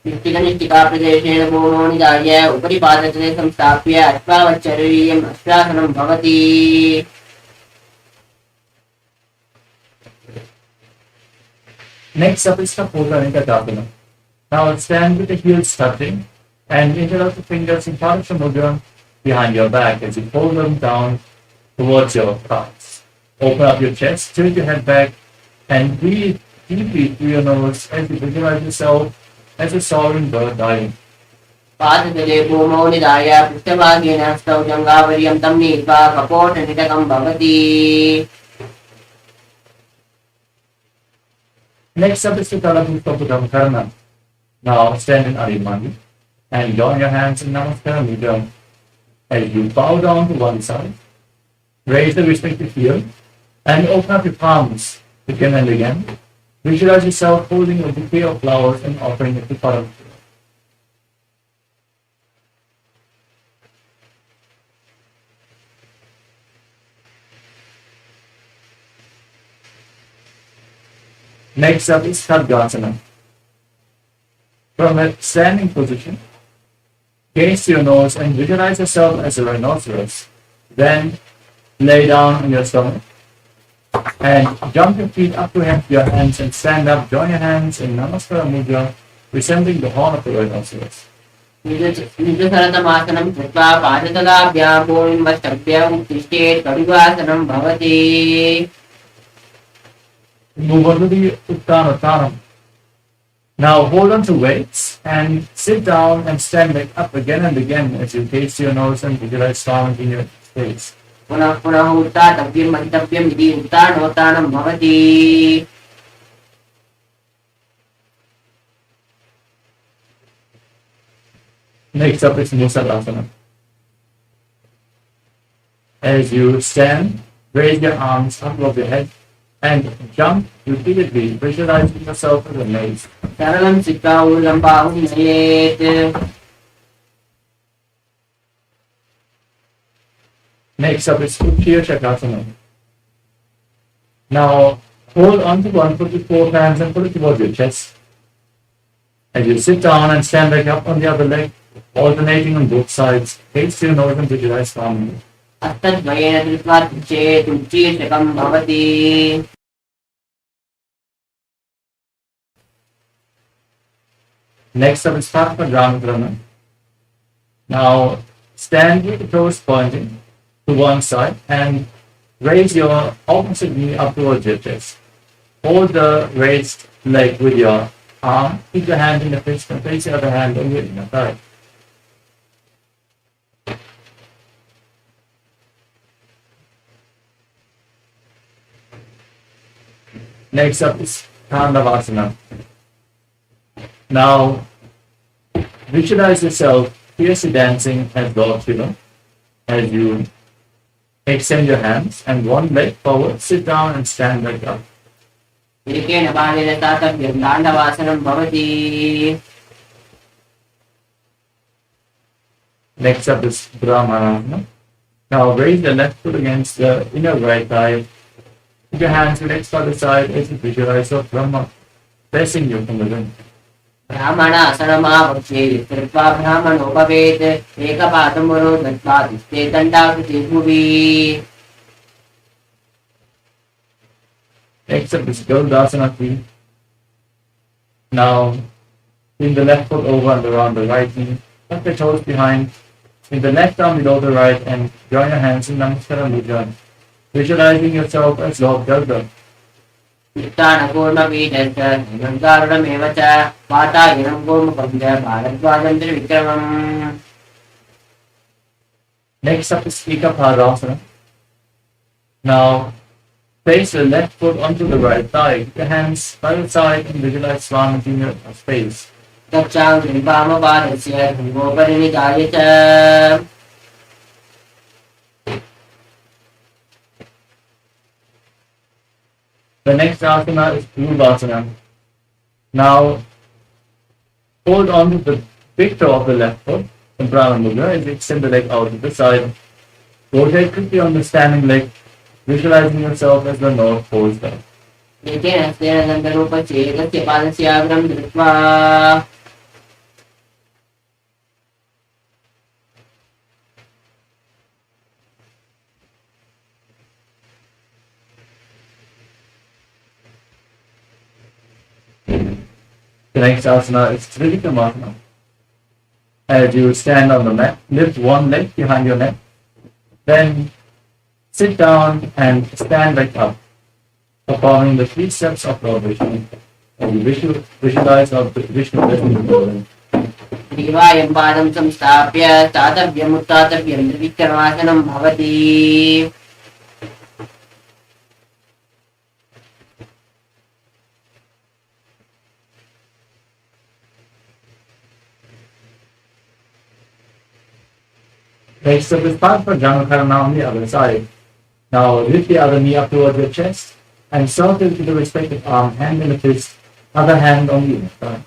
Speaker 6: प्रदेशेन भूमौ निधाय उपरि पादे संस्थाप्य अश्वावच्छरीयम् अश्वासनं भवति
Speaker 3: Next up is Kapota Nikatapana. Now stand with the heels touching and interlock the fingers in Padasha Mudra behind your back as you fold them down towards your thighs. Open up your chest, tilt your head back, and breathe deeply through your nose as you visualize yourself as a soaring bird diving.
Speaker 6: पादतले भूमौ निधाय पृष्ठभागेन हस्तौ जङ्घापर्यन्तं तं नीत्वा कपोटनिटकं भवति
Speaker 3: Next up is the Talabhutabhudam Karna. Now stand in Adimani and join your hands in Namaskara Mudra as you bow down to one side, raise the respective heel, and open up your palms again and again. Visualize yourself holding a bouquet of flowers and offering it to Paramashivoham. Next up is Khadgasana. From a standing position, gaze to your nose and visualize yourself as a rhinoceros. Then lay down on your stomach and jump your feet up to your hands and stand up. Join your hands in Namaskara Mudra, resembling the horn of the rhinoceros.
Speaker 6: निजसरतमासनं कृत्वा पादतलाभ्यां भूमिं उत्तिष्ठेत् कटिकासनं भवति
Speaker 3: Move on to the Uttanattanam. Now hold on to weights and sit down and stand back up again and again as you taste your nose and visualize sound in your face.
Speaker 6: पुनः पुनः उत्तातव्यं मन्तव्यम् इति उत्तानोत्तानं भवति
Speaker 3: Next up is Musalasana. As you stand, raise your arms up above your head and jump repeatedly, visualizing yourself as a maze.
Speaker 6: सरलं सिक्का ऊर्ध्वं बाहुं नयेत्
Speaker 3: Next up is Utthaya Chakasana. Now hold on to one foot with both hands and pull it towards your chest. As you sit down and stand back up on the other leg, alternating on both sides, face to your nose and visualize calmly.
Speaker 6: हस्तद्वयेन धृत्वा तुच्छेत् उच्चीर्षकं भवति
Speaker 3: Next up is Padma. Now stand with the toes pointing to one side and raise your opposite knee up towards your chest. Hold the raised leg with your arm, keep the hand in the fist and place the other hand on your inner thigh. Next up is Tandavasana. Now Visualize yourself fiercely dancing as Lord Shiva as you extend your hands and one leg forward, sit down and stand back up.
Speaker 6: एकेन पादेन तातव्यं ताण्डवासनं भवति.
Speaker 3: Next up is Brahmanasana. Now raise the left foot against the inner right thigh. Keep your hands relaxed by the side as you visualize your Brahma blessing you from within.
Speaker 6: ब्राह्मणासनमावक्ष्ये कृत्वा ब्राह्मणो भवेत्. एकपादं वरो दत्त्वा तिष्ठे दण्डाकृते भुवि.
Speaker 3: Next up is Garudasana tree. Now bring the left foot over and around the right knee. Tuck the toes behind. Bring the left arm below the right and join your hands in Namaskara Mudra. Visualizing yourself as Lord Garuda.
Speaker 6: युक्तानपूर्णपीठस्य गङ्गारुडमेव च वातायनं गोमुखं च भारद्वाजं त्रिविक्रमम्.
Speaker 3: Next up is Ekapadasana. Now place the left foot onto the right thigh. Keep your hands by the side and visualize Swamiji in your space.
Speaker 6: तच्चां कृपामपादस्य भृगोपरि निधाय च.
Speaker 3: The next asana is Dhruvasana. Now hold on to the big toe of the left foot in Brahma Mudra as you extend the leg out to the side. Rotate quickly on the standing leg, visualizing yourself as the North Pole star.
Speaker 6: एकेन हस्तेन दण्डरूपस्य एकस्य पादस्य अग्रं धृत्वा.
Speaker 3: The next asana is Trivikramasana. As you stand on the mat, lift one leg behind your neck, then sit down and stand back up, performing the 3 steps of Lord Vishnu. And you visualize Lord Vishnu blessing you.
Speaker 6: ग्रीवायं पादं संस्थाप्य स्थातव्यम् उत्थातव्यं त्रिविक्रमासनं भवति.
Speaker 3: Next up is Padma on the other side. Now lift the other knee up towards your chest and circle to the respective arm, hand in the fist, other hand on the inner thigh.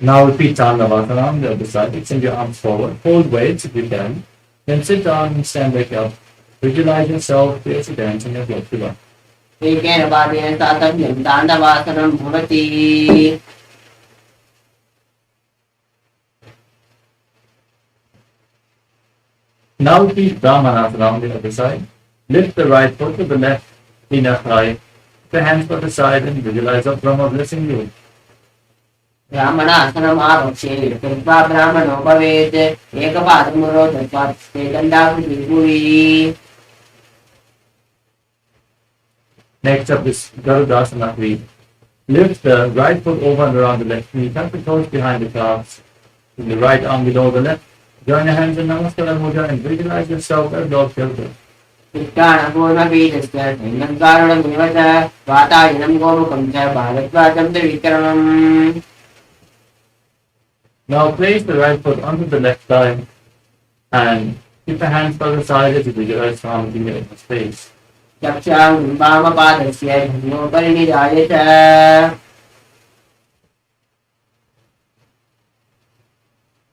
Speaker 3: Now repeat Tandavasana on the other side. Extend your arms forward, hold weights if you can, then sit down and stand back up. Visualize yourself fiercely dancing as Lord Shiva.
Speaker 6: एकेन पादेन तातव्यं ताण्डवासनं भवति.
Speaker 3: Now repeat Brahmanasana on the other side. Lift the right foot to the left inner thigh. Put the hands by the side and visualize a Brahma blessing you.
Speaker 6: ब्राह्मणासनमावक्ष्ये कृत्वा ब्राह्मणो भवेत्. एकपादं वरो दत्त्वा तिष्ठे दण्डाकृते भुवि.
Speaker 3: Next up is Garudasana tree. Lift the right foot over and around the left knee. Tuck the toes behind the calves. With the right arm below the left. Join your hands in Namaskara Mudra and visualize yourself as Lord Garuda.
Speaker 6: युक्तानपूर्णपीठस्य गङ्गारुडमेव च वातायनं गोमुखं च भारद्वाजं त्रिविक्रमम्.
Speaker 3: Now place the right foot onto the left thigh and keep the hands by the side as you visualize Swamiji in your space.
Speaker 6: चक्षां वामपादस्य भृगोपरि निधाय च.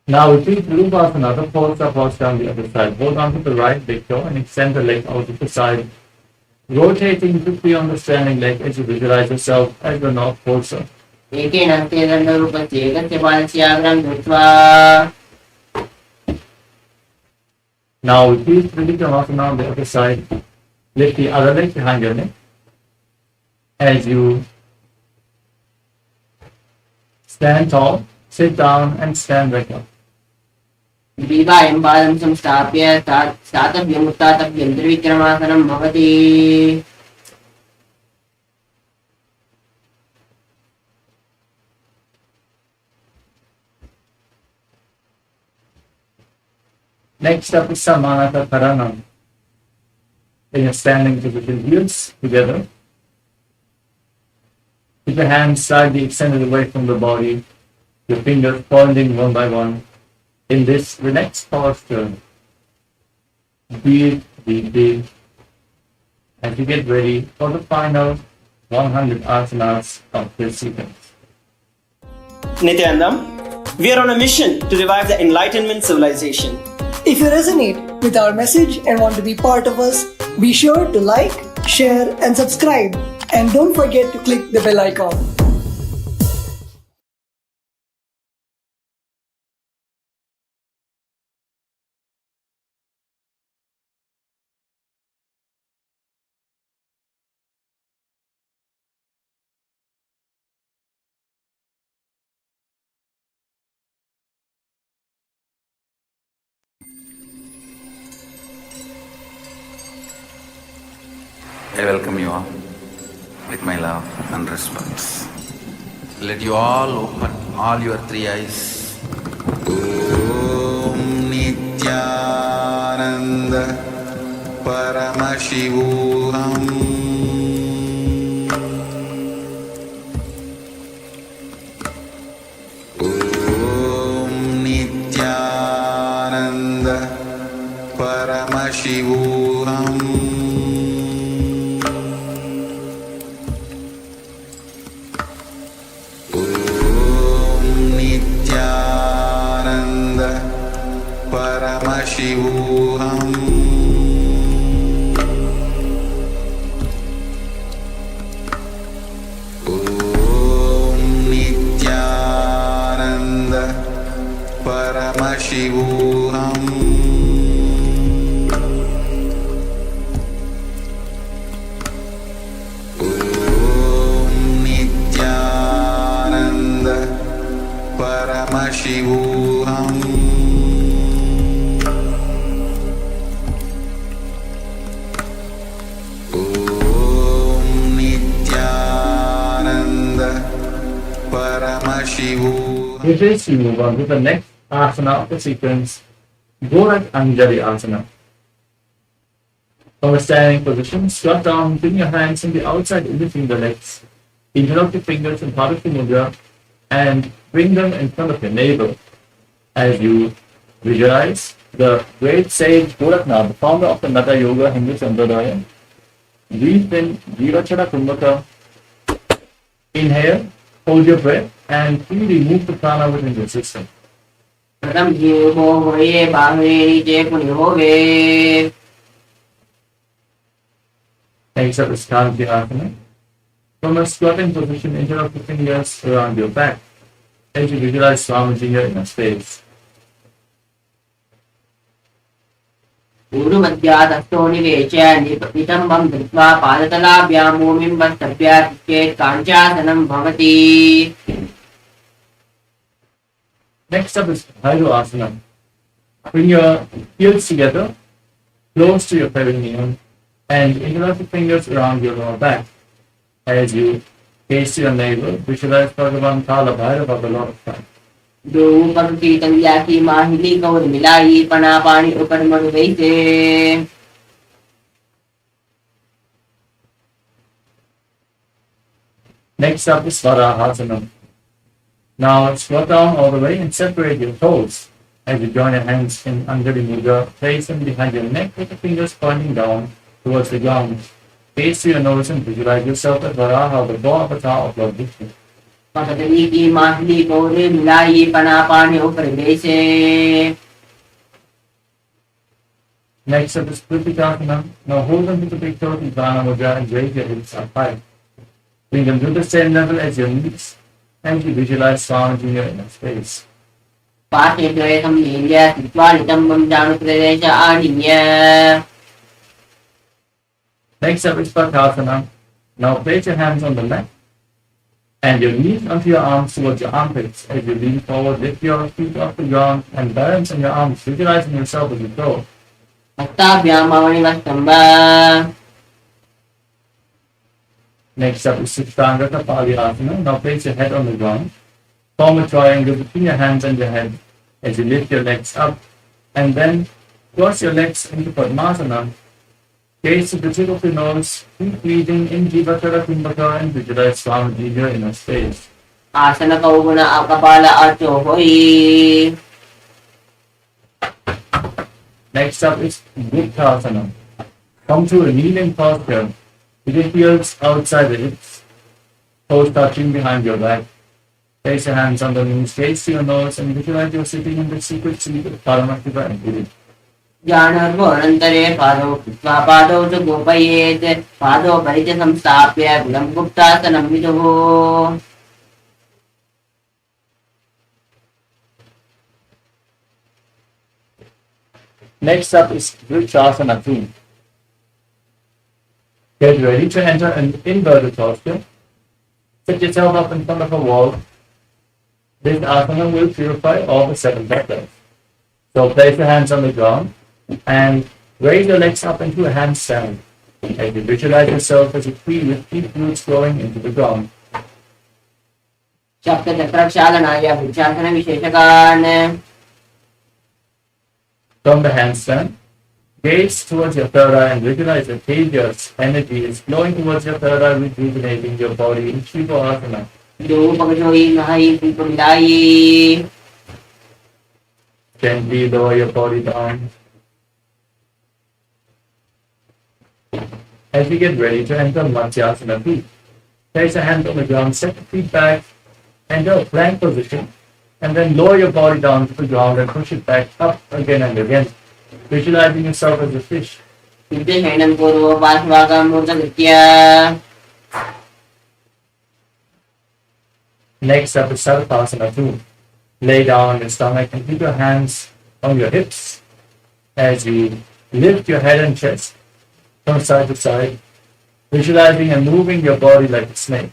Speaker 3: Now repeat Virubhasana, the pose of horse down the other side. Hold on to the right big toe and extend the leg out to the side. Rotating quickly on the standing leg as you visualize yourself as the North Pole star.
Speaker 6: एकेन हस्तेन दण्डरूपस्य एकस्य पादस्य अग्रं धृत्वा.
Speaker 3: Now repeat Trivikramasana on the other side. Lift the other leg behind your neck as you stand tall, sit down and stand back up.
Speaker 6: ग्रीवायं पादं संस्थाप्य स्थातव्यम् उत्थातव्यं त्रिविक्रमासनं भवति.
Speaker 3: Next up is Samanata Karanam. in a standing position, heels together. Keep your hands slightly extended away from the body, your fingers pointing one by one. In this relaxed posture, breathe deeply as you get ready for the final 100 asanas of this sequence.
Speaker 4: Nithyanandam, we are on a mission to revive the Enlightenment civilization.
Speaker 5: If you resonate with our message and want to be part of us, be sure to like, share, and subscribe. And don't forget to click the bell icon.
Speaker 1: I welcome you all with my love and respects. Let you all open all your three eyes. Om Nithyananda Paramashivoham Om Nithyananda Paramashivoham Paramashivoham Om Nithyananda Paramashivoham Om Nithyananda Paramashivoham
Speaker 3: With this, we move on to the next asana of the sequence, Gorak Anjali Asana. From a standing position, squat down, bring your hands on the outside in between the legs, interlock the fingers in Paramashivoham Mudra, and bring them in front of your navel as you visualize the great sage Goraknath, the founder of the Hatha Yoga Hindu Sampradaya. Breathe in Jivachara Kumbhaka. Inhale, hold your breath, and freely move the prana within your system.
Speaker 6: प्रथम जीव को होए बाहरे नीचे पुण्य होवे.
Speaker 3: Next up is Kanti Asana. From a squatting position, interlock the fingers around your back as you visualize Swamiji in your space.
Speaker 6: पूर्वमध्यादस्तो निवेश्य नितम्बं धृत्वा पादतलाभ्यां भूमिं वस्तभ्य चेत् काञ्चासनं भवति.
Speaker 3: Next up is Bhairo Asana. Bring your heels together, close to your perineum, and interlock the fingers around your lower back. As you gaze to your navel, visualize Bhagavan Kala Bhairava, the Lord of Fire.
Speaker 6: दो पंक्ति तंगिया की माहिली कौर मिलाई पना पानी ऊपर मर गई थे.
Speaker 3: Next up is Varahasana. Now squat down all the way and separate your toes as you join your hands in Anjali Mudra. Place them behind your neck with the fingers pointing down towards the ground. Gaze to your nose and visualize yourself as Varaha, the Boa avatar of Lord Vishnu.
Speaker 6: पतली की माहिली कौर मिलाई पना पानी ऊपर गई से.
Speaker 3: Next up is Kritikasana. Now hold them with the big toes in Prana Mudra and raise your hips up high. Bring them to the same level as your knees and you visualize Swamiji in your inner space.
Speaker 6: पाठे द्वयं लील्य कृत्वा नितम्बं जानुप्रदेश आदिन्य.
Speaker 3: Next up is Padmasana. Now place your hands on the left and your knees onto your arms towards your armpits. As you lean forward, lift your feet off the ground and balance on your arms, visualizing yourself as you go.
Speaker 6: हस्ताभ्यां मणिवस्तम्भ.
Speaker 3: Next up is Siddhanga Kapali Asana. Now place your head on the ground. Form a triangle between your hands and your head as you lift your legs up and then cross your legs into Padmasana Gaze to the tip of your nose, keep breathing in Jivatara Kumbhaka and visualize Swamiji in your inner space.
Speaker 6: Asana kauguna akapala at yohoi.
Speaker 3: Next up is Utthasana. Come to a kneeling posture with your heels outside the hips, toes touching behind your back. Place your hands on the knees, gaze to your nose, and visualize you're sitting in the secret seat of Paramashivoham Level-2.
Speaker 6: जानर्भो अनन्तरे पादौ कृत्वा पादौ च गोपयेत् पादौ परिच संस्थाप्य गुलं गुप्तासनं विदुः.
Speaker 3: Next up is Vrikshasana 2. Get ready to enter an inverted posture. Set yourself up in front of a wall. This asana will purify all the 7 chakras. So place your hands on the ground and raise your legs up into a handstand. And you visualize yourself as a tree with deep roots growing into the ground.
Speaker 6: शक्तचक्रक्षालनाय वृक्षासनविशेषकान्.
Speaker 3: From the handstand, gaze towards your third eye and visualize that Tejas energy is flowing towards your third eye, rejuvenating your body in Shivohasana. Gently lower your body down. As we get ready to enter Matsyasana 2, place your hands on the ground, set the feet back, enter a plank position, and then lower your body down to the ground and push it back up again and again, visualizing yourself as a fish. Next up is Sarvasana 2. Lay down on your stomach and keep your hands on your hips as you lift your head and chest from side to side, visualizing and moving your body like a snake.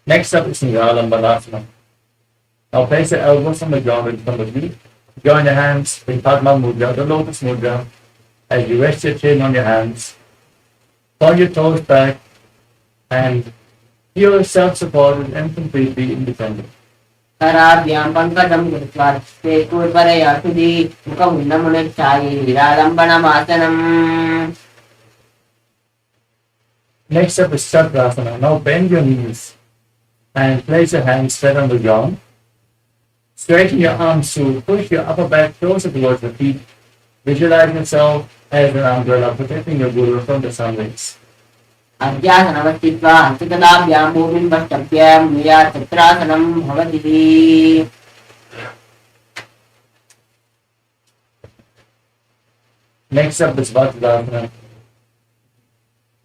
Speaker 3: Next up is Niralambanasana. Now place your elbows on the ground in front of you. Join your hands in Padma Mudra, the Lotus Mudra, as you rest your chin on your hands. Point your toes back and feel self-supported and completely independent.
Speaker 6: कराभ्यां पंकजं कृत्वा पूर्वरया सुधि मुखमुन्नमुनच्चायि निरालम्बनमासनम्.
Speaker 3: Next up is Chakrasana. Now bend your knees and place your hands flat on the ground. Straighten your arms to push your upper back closer towards the feet. Visualize yourself as an umbrella protecting your guru from the sun rays.
Speaker 6: अध्यासनमस्तित्वा हस्तकलाभ्यां भूमिं पष्टभ्य मया चक्रासनं भवति.
Speaker 3: Next up is Vajradhana.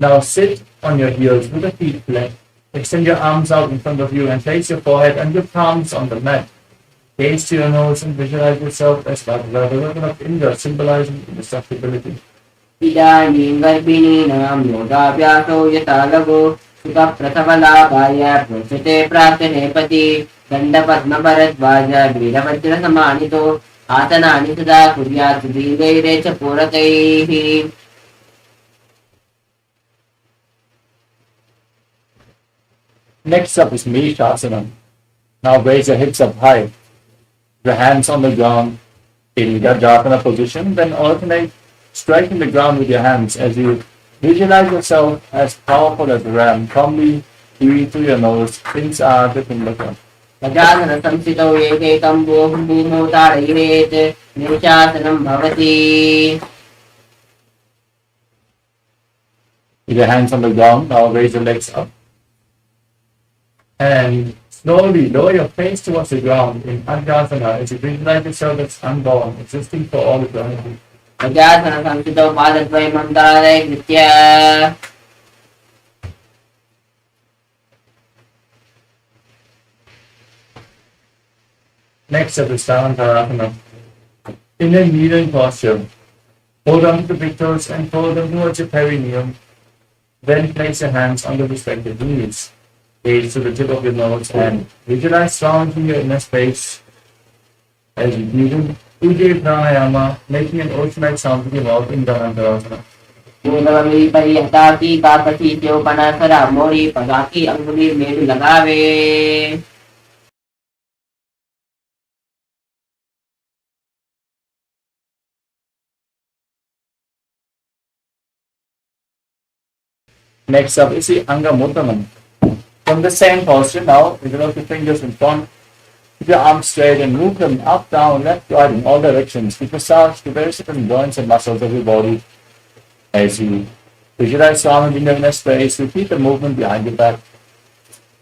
Speaker 3: Now sit on your heels with the feet flat. Extend your arms out in front of you and place your forehead and your palms on the mat. Gaze to your nose and visualize yourself as Vajradhana, the weapon of Indra, symbolizing indestructibility.
Speaker 6: इदानीं गर्भिणीनां योगाभ्यासो यथा लघु सुखप्रसवलाभाय प्रोच्यते प्रार्थने पति दण्डपद्मभरद्वाज वीरवज्रसमानितो आसनानि सदा कुर्यात् दीर्घैरे च पूरकैः.
Speaker 3: Next up is Meshasana. Now raise your hips up high. Your hands on the ground in Gajasana position, then alternate striking the ground with your hands as you visualize yourself as powerful as a ram. Calmly breathe through your nose. Things are different.
Speaker 6: Gajanan संस्थितौ एकैकं भूमौ ताडयेत् निशासनं भवति.
Speaker 3: With your hands on the ground, now raise your legs up. And slowly lower your face towards the ground in Anjasana as you visualize yourself as unborn, existing for all eternity.
Speaker 6: Gajanan संस्थितौ पादद्वयं ताडयेत्.
Speaker 3: Next up is Savantarasana. In a kneeling posture, hold on to the big toes and fold them towards your perineum. Then place your hands on the respective knees. Gaze to the tip of your nose and visualize sound in your inner space as you breathe in Ujjayi Pranayama, making an ocean-like sound with your mouth in Dhanantarasana.
Speaker 6: पूर्वमी परिहताति पापति त्योपनासरा मोरी पगाकी अंगुली मेरु लगावे.
Speaker 3: Next up is the Anga Muddanam. From the same posture now, you can look your fingers in front, keep your arms straight and move them up, down, left, right in all directions. Keep massage the various different joints and muscles of your body as you visualize Swami in a space. Repeat the movement behind your back.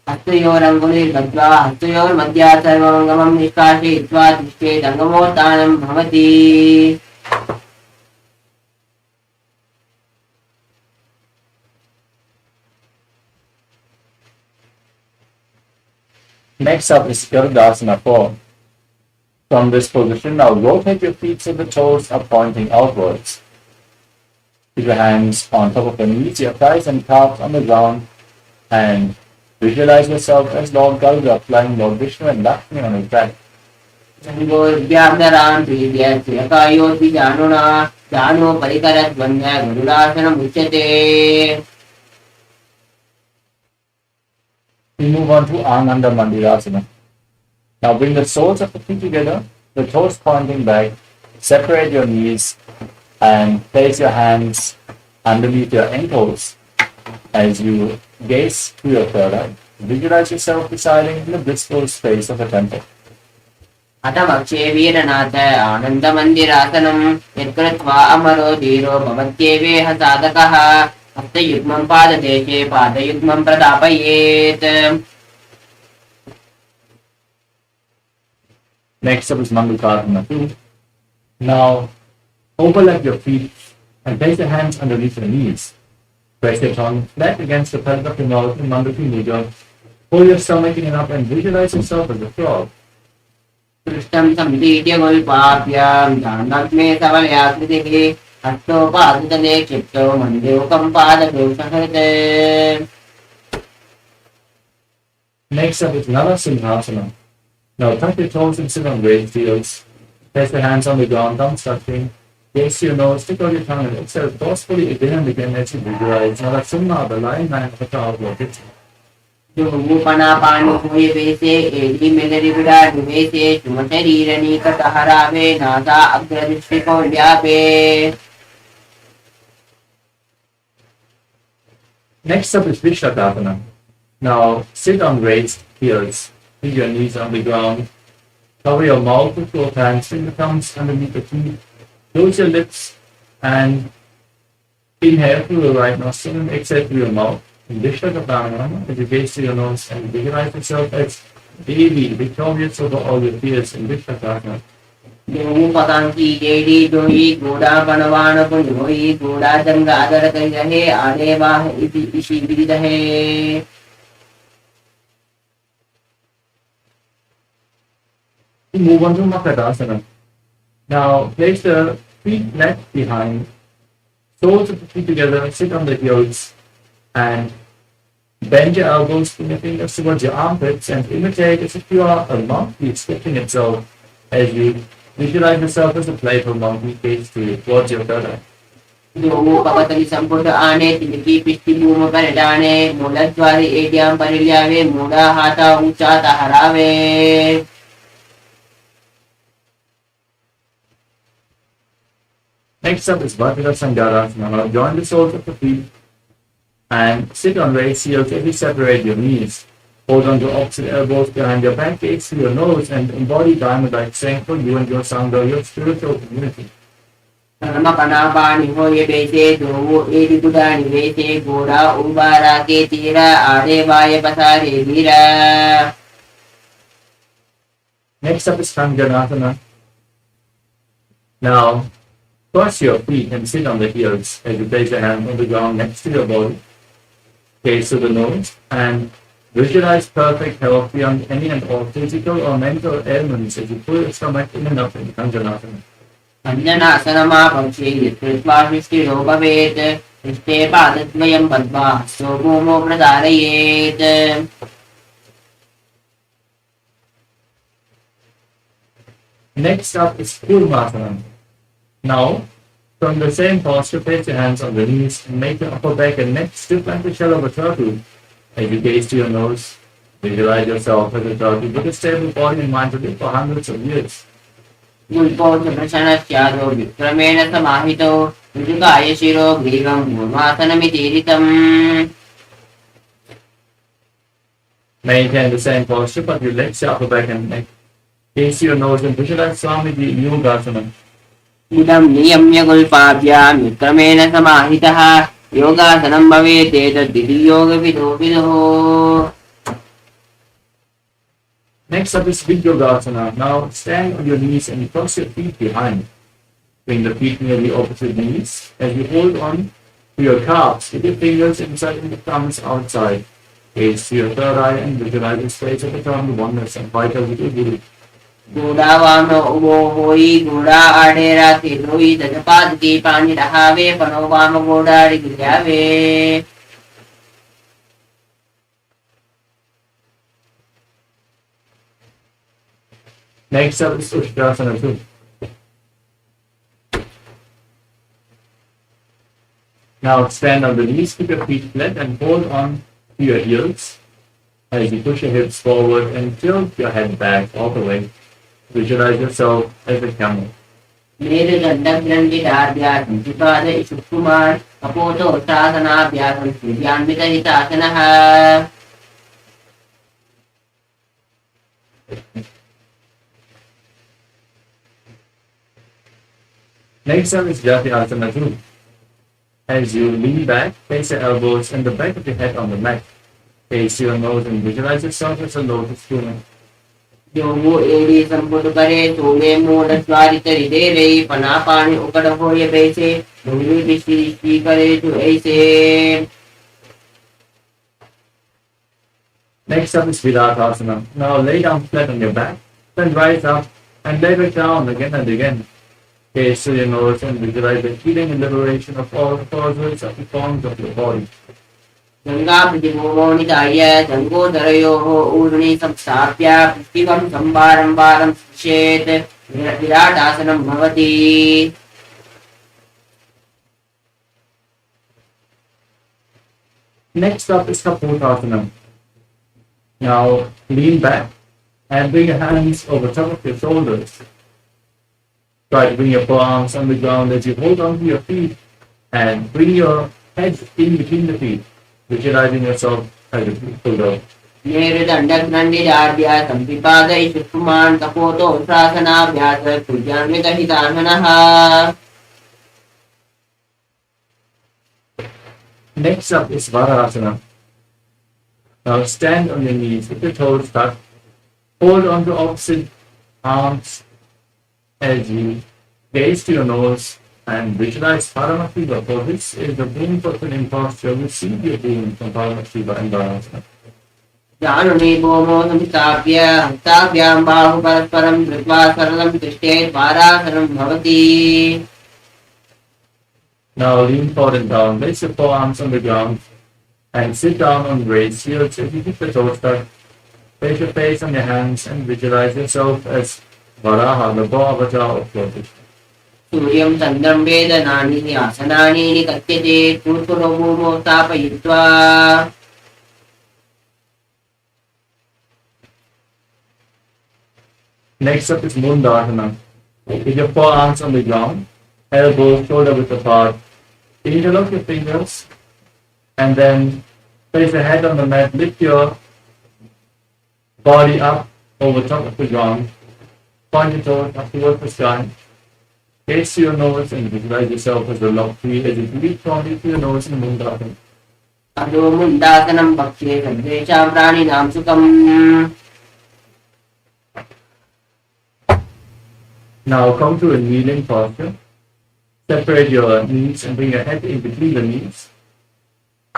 Speaker 6: हस्तयोरङ्गुलीर्बद्ध्वा हस्तयोर्मध्या सर्वमङ्गमं निष्कासयित्वा तिष्ठेदङ्गमोत्थानं भवति.
Speaker 3: Next up is Garudasana form. From this position, now rotate your feet so the toes are pointing outwards. Keep your hands on top of your knees, your thighs and calves on the ground, and visualize yourself as Lord Garuda flying Lord Vishnu and Lakshmi on his back.
Speaker 6: गोर्भ्याधरान् प्रीत्याकायोऽपि जानुना जानो परिकरद्वन्द्य गरुडासनमुच्यते.
Speaker 3: We move on to Ananda Mandirasana. Now bring the soles of the feet together, the toes pointing back, separate your knees, and place your hands underneath your ankles as you gaze through your third eye. Visualize yourself residing in the blissful space of a temple.
Speaker 6: अतमक्षे वीरनाथ आनन्दमन्दिरासनं यत्कृत्वा अमरो धीरो भवत्येवेह साधकः हस्तयुग्मं पाददेशे पादयुग्मं प्रदापयेत्.
Speaker 3: Next up is Mangakarana 2. Now overlap your feet and place your hands underneath your knees. Press your tongue flat against the pelvis of your mouth in Mandaki Mudra. Pull your stomach in and up and visualize yourself as a frog.
Speaker 6: पृष्ठं सम्पीड्य गोल्पाभ्यां जाह्नग्ने सबलयाकृतिः हस्तोपादतले क्षिप्तो मन्दोकं पाददोषहृते.
Speaker 3: Next up is Narasimhasana. Now tuck your toes and sit on raised heels. Place your hands on the ground, thumbs touching. Gaze to your nose, stick out your tongue and exhale forcefully again and again as you visualize Narasimha, the lion man of the child rocket.
Speaker 6: Jumupanapaanu hoye vese edi megari vidadu vese shumasharirani kataharave nasa agradishiko vyape.
Speaker 3: Next up is Vishakhasana. Now sit on raised heels. Keep your knees on the ground. Cover your mouth with both hands, finger thumbs underneath the teeth. Close your lips and inhale through the right nostril and exhale through your mouth. In Vishakhasana, as you gaze to your nose and visualize yourself as Devi, victorious over all your fears in Vishakhasana.
Speaker 6: Jumupatanki dedi doi goda banavana punoi goda janga adara kari rahe adevah iti ishi vididahe.
Speaker 3: Move on to Makadasana. Now place the feet left behind, soles of the feet together, sit on the heels, and bend your elbows, bring your fingers towards your armpits, and imitate as if you are a monkey stretching itself as you visualize yourself as a playful monkey gaze towards your third eye.
Speaker 6: Jumupapatali sampurna aane tiliki pisti bhuma paridane muladwari edyam parilyave muda hata ucha taharave.
Speaker 3: Next up is Vajrasangarasana. Now join the soles of the feet and sit on raised heels as you separate your knees. Hold on to opposite elbows behind your back, gaze through your nose, and embody Dharma-like strength for you and your Sangha, your spiritual community.
Speaker 6: Paramashivoham hoye vese dovu edi kudani vese goda ubara ke tira adevaya pasare vira.
Speaker 3: Next up is Kanjanasana. Now, cross your feet and sit on the heels as you place your hand on the ground next to your body. Gaze to the nose and visualize perfect health beyond any and all physical or mental ailments as you pull your stomach in and up in Kanjanasana.
Speaker 6: Kanjanasana pakshe yatritva vishti ropavet vishte padatvayam padva sogumo pradarayet.
Speaker 3: Next up is Kurmasana. Now, from the same posture, place your hands on the knees and make your upper back and neck stiff like the shell of a turtle. As you gaze to your nose, visualize yourself as a turtle with a stable body and mind to live for hundreds of years.
Speaker 6: Gulpo prashanasya vikramena samahito ऋजुकाय शिरो ग्रीवं भूमासनमितीरितम्.
Speaker 3: Maintain the same posture, but your legs are upper back and neck. Gaze your nose and visualize Swamiji Yogasana.
Speaker 6: इदं नियम्य गुल्पाभ्यां विक्रमेण समाहितः योगासनं भवेत् एतद्विधियोगविदो विदुः.
Speaker 3: Next up is Vidyogasana. Now stand on your knees and cross your feet behind. Bring the feet near the opposite knees as you hold on to your calves with your fingers inside and the thumbs outside. Gaze to your third eye and visualize the space of the tongue, oneness and vitality with your guru.
Speaker 6: गूढा वामनो उभो होई गूढा आढेरा थिलोई दजपादकी पानी रहावे पनो वाम गोडारी गिल्यावे.
Speaker 3: Next up is Ushtrasana 2. Now stand on the knees, keep your feet flat and hold on to your heels as you push your hips forward and tilt your head back all the way. Visualize yourself as a camel.
Speaker 6: मेरे दण्डग्रन्थिदार्भ्यासं विपाद इषुकुमार कपोतोत्थासनाभ्यासं सूर्यान्वितहितासनः.
Speaker 3: Next up is Jatyasana 2. As you lean back, place your elbows and the back of your head on the mat. Face your nose and visualize yourself as a lotus tuna.
Speaker 6: योगो एडी संपुट करे तोले mode स्वारित हृदय पना पानी उकड़ होय बैसे भूमि दृष्टि करे तो ऐसे.
Speaker 3: Next up is Vilatasana. Now lay down flat on your back, then rise up and lay back down again and again. Gaze to your nose and visualize the healing and liberation of all the causes of the forms of your body.
Speaker 6: Ganga प्रतिभूमो निधाय गंगोदरयोः ऊर्ध्नि संस्थाप्य पृथिवं संवारं स्पृशेत् विराटासनं भवति.
Speaker 3: Next up is Kapotasana. Now lean back and bring your hands over top of your shoulders. Try to bring your palms on the ground as you hold on to your feet and bring your head in between the feet, visualizing yourself as a beautiful dog.
Speaker 6: मेरे दण्डग्रन्थिदार्भ्यासं विपाद इषुकुमार कपोतोत्थासनाभ्यासं सूर्यान्वितहितासनः.
Speaker 3: Next up is Varasana. Now stand on your knees with your toes tucked. Hold on to opposite arms as you gaze to your nose and visualize Paramashiva. For this is the boon fulfilling posture. Receive your boon from Paramashiva and Varasana.
Speaker 6: जानुनि भूमो संस्थाप्य हस्ताभ्यां बाहु परस्परं धृत्वा सरलं तिष्ठेत् वारासनं भवति.
Speaker 3: Now lean forward and down. Place your forearms on the ground and sit down on raised heels as you keep the toes tucked. Place your face on your hands and visualize yourself as Varaha, the bow avatar of lotus.
Speaker 6: सूर्यं चन्द्रं वेदनानि आसनानि निकत्यते पूर्वो भूमौ स्थापयित्वा.
Speaker 3: Next up is Mundasana. With your forearms on the ground, elbows shoulder width apart. Interlock your fingers and then place your head on the mat. Lift your body up over top of the ground. Point your toes up towards the sky. Gaze to your nose and visualize yourself as a log tree as you breathe strongly through your nose in Mundasana.
Speaker 6: अधो मुण्डासनं पक्षे सर्वेषां प्राणिनां सुखम्.
Speaker 3: Now come to a kneeling posture. Separate your knees and bring your head in between the knees.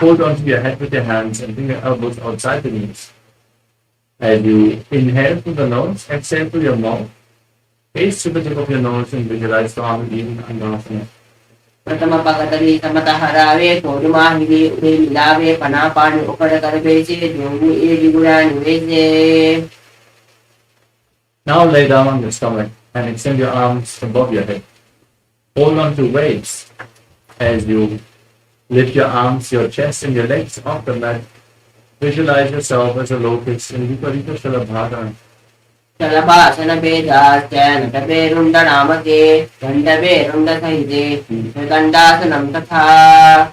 Speaker 3: Hold onto your head with your hands and bring your elbows outside the knees. As you inhale through the nose, exhale through your mouth. Gaze to the tip of your nose and visualize the arm in Angasana.
Speaker 6: प्रथम पगतरी समतहरावे कोरुमाहिनी उदे मिलावे पना पानी उकड़ कर बेचे जोगु ए जिगुरा निवेशे.
Speaker 3: Now lay down on your stomach and extend your arms above your head. Hold on to waves as you lift your arms, your chest and your legs off the mat. Visualize yourself as a lotus in Viparita Shalabhadana.
Speaker 6: चलभाषण भेदाश्च नटभेरुण्ड नामके दण्डभेरुण्ड सहिते दण्डासनं तथा.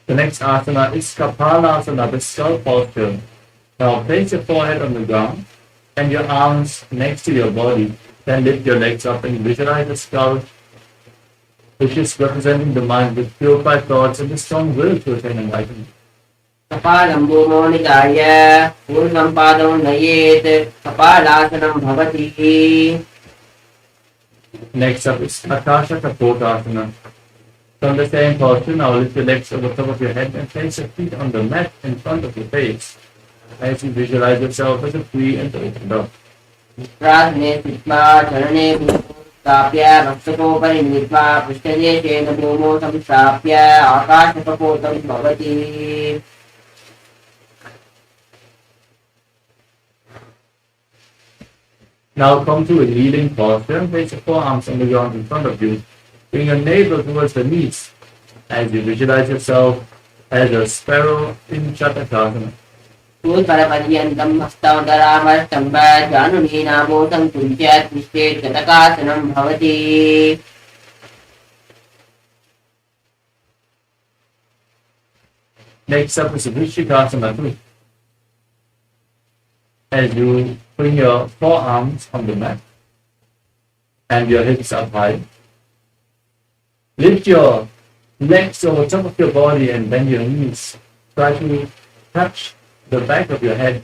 Speaker 3: The next asana is Kapalasana, the skull posture. Now place your forehead on the ground and your arms next to your body. Then lift your legs up and visualize the skull, which is representing the mind with purified thoughts and the strong will to attain enlightenment.
Speaker 6: कपालं भूमौ निधाय ऊर्ध्वं पादौ नयेत् कपालासनं भवति.
Speaker 3: Next up is Akasha Kapotasana. From the same posture, now lift your legs over top of your head and place your feet on the mat in front of your face as you visualize yourself as a free and open dog.
Speaker 6: प्राग्ने स्थित्वा चरणे स्थाप्य मस्तकोपरि नीत्वा पृष्ठदेशेन भूमौ संस्थाप्य आकाशकपोतं भवति.
Speaker 3: Now come to a kneeling posture and place your forearms on the ground in front of you. Bring your navel towards the knees as you visualize yourself as a sparrow in Chatakasana.
Speaker 6: सूत्रपर्यन्तं हस्तोदरामस्तम्भ जानुनीनाभो संकुल्य तिष्ठे गतकासनं भवति.
Speaker 3: Next up is Vrishikasana too. As you bring your forearms on the mat and your hips up high. Lift your legs over top of your body and bend your knees. Try to touch the back of your head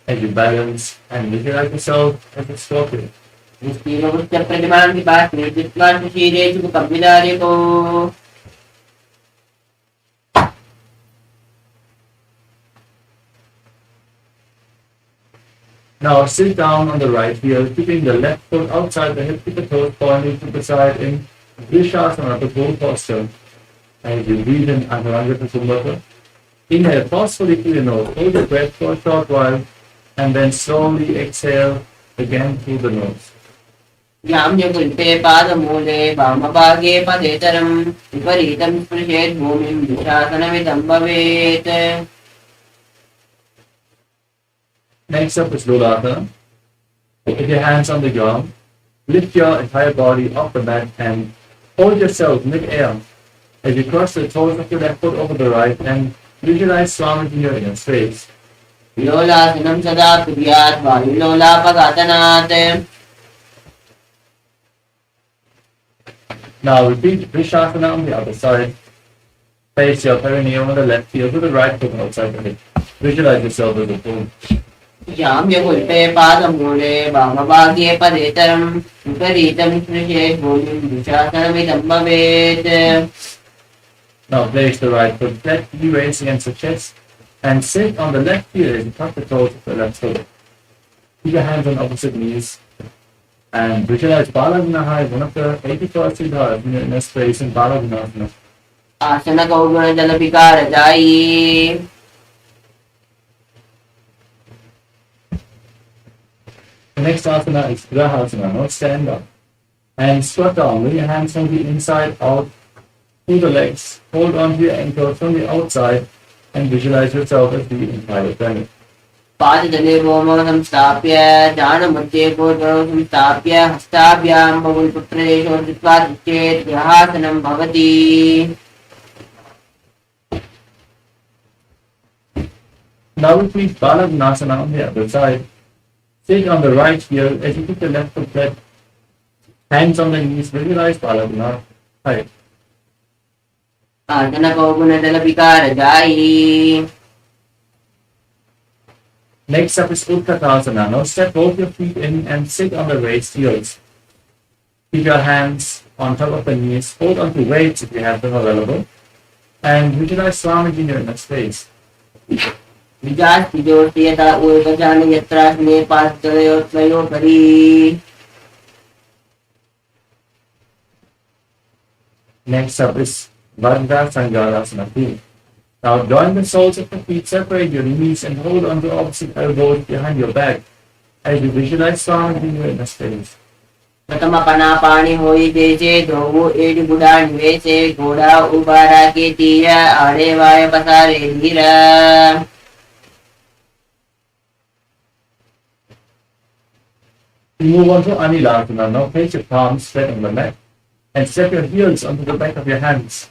Speaker 3: as you balance and visualize yourself as a scorpion.
Speaker 6: निष्ठीममुच्च प्रतिमां विपास्मे चित्वा सुशीरेषु कपिलारेको.
Speaker 3: Now sit down on the right heel, keeping the left foot outside the hip with the toes pointing to the side in Vrishasana, the full posture. As you breathe in Antaranga Prasumvata, inhale forcefully through your nose, hold your breath for a short while, and then slowly exhale again through the nose.
Speaker 6: याम्यकुल्पे पादमूले वामभागे पदेतरं विपरीतं स्पृशेत् भूमिं दुःशासनमिदं भवेत्.
Speaker 3: Next up is Lolasana. With your hands on the ground, lift your entire body off the mat and hold yourself mid-air as you cross the toes of your left foot over the right and visualize Swami in your inner space.
Speaker 6: लोलासनं सदा कुर्यात् वायुलोलापघातनात्.
Speaker 3: Now repeat Vrishasana on the other side. Place your perineum on the left heel to the right foot outside the hip. Visualize yourself as a bull.
Speaker 6: याम्यकुल्पे पादमूले वामभागे पदेतरं विपरीतं स्पृशेत् भूमिं दुःशासनमिदं भवेत्.
Speaker 3: Now place the right foot flat, raised against the chest, and sit on the left heel as you touch the toes of the left foot. Keep your hands on opposite knees and visualize Balagunaha as one of the 84 siddhas in your inner space in Balagunasana.
Speaker 6: आसनकौगुणजलविकारजायी.
Speaker 3: The next asana is Grahasana, now stand up and squat down. Bring your hands from the inside out through the legs. Hold on to your ankles from the outside and visualize yourself as the entire planet.
Speaker 6: पादतले भूमौ संस्थाप्य जानुमध्ये गोत्रौ संस्थाप्य हस्ताभ्यां बहुलपुत्रदेशो धृत्वा तिष्ठेत् ग्रहासनं भवति.
Speaker 3: Now repeat Balagunasana on the other side. Sit on the right heel as you keep the left foot flat. Hands on the knees, visualize Balagunasana. Right.
Speaker 6: आसनकौगुणजलविकारजायी.
Speaker 3: Next up is Utkatasana. Now step both your feet in and sit on the raised heels. Keep your hands on top of the knees. Hold on to weights if you have them available. And visualize Swamiji in your inner space.
Speaker 6: विजास्तिजोष्यता ऊर्वजान यत्रास्मे पास्तयोत्वयोपरि.
Speaker 3: Next up is Vardha Sangalasana. Now join the soles of the feet, separate your knees and hold on to opposite elbows behind your back as you visualize Swamiji in your inner space.
Speaker 6: प्रथमपनापाणि होई देशे द्वौ एडि गुडा निवेशे घोड़ा उबारा के तीर आड़े वाय पसारे धीर.
Speaker 3: You move on to Anilasana. Now place your palms straight on the mat and step your heels onto the back of your hands.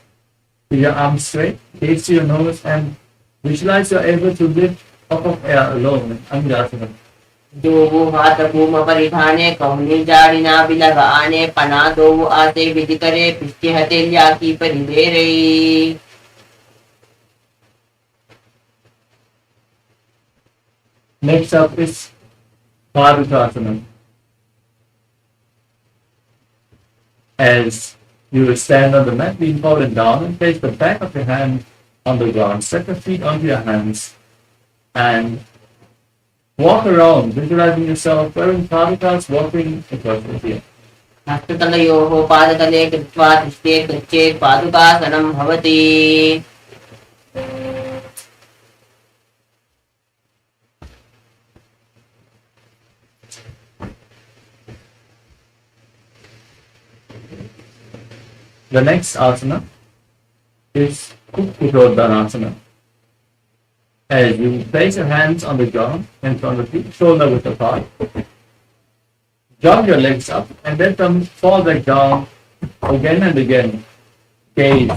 Speaker 3: With your arms straight, gaze to your nose and visualize you're able to lift up of air alone in Anilasana.
Speaker 6: दो हाथ भूम परिधाने कौने जाड़िना बिलगाने पना दो आते विधि करे पिछे हथेलिया की परिधे रही.
Speaker 3: Next up is Padutasana. As you stand on the mat, lean forward and down and place the back of your hand on the ground. Set your feet onto your hands and walk around, visualizing yourself wearing padukas, walking across the field.
Speaker 6: हस्ततलयोः पादतले कृत्वा तिष्ठे गच्छेत् पादुकासनं भवति.
Speaker 3: The next asana is Uttanasana. As you place your hands on the ground in front of you, shoulder width apart, jog your legs up and let them fall back down again and again. Gaze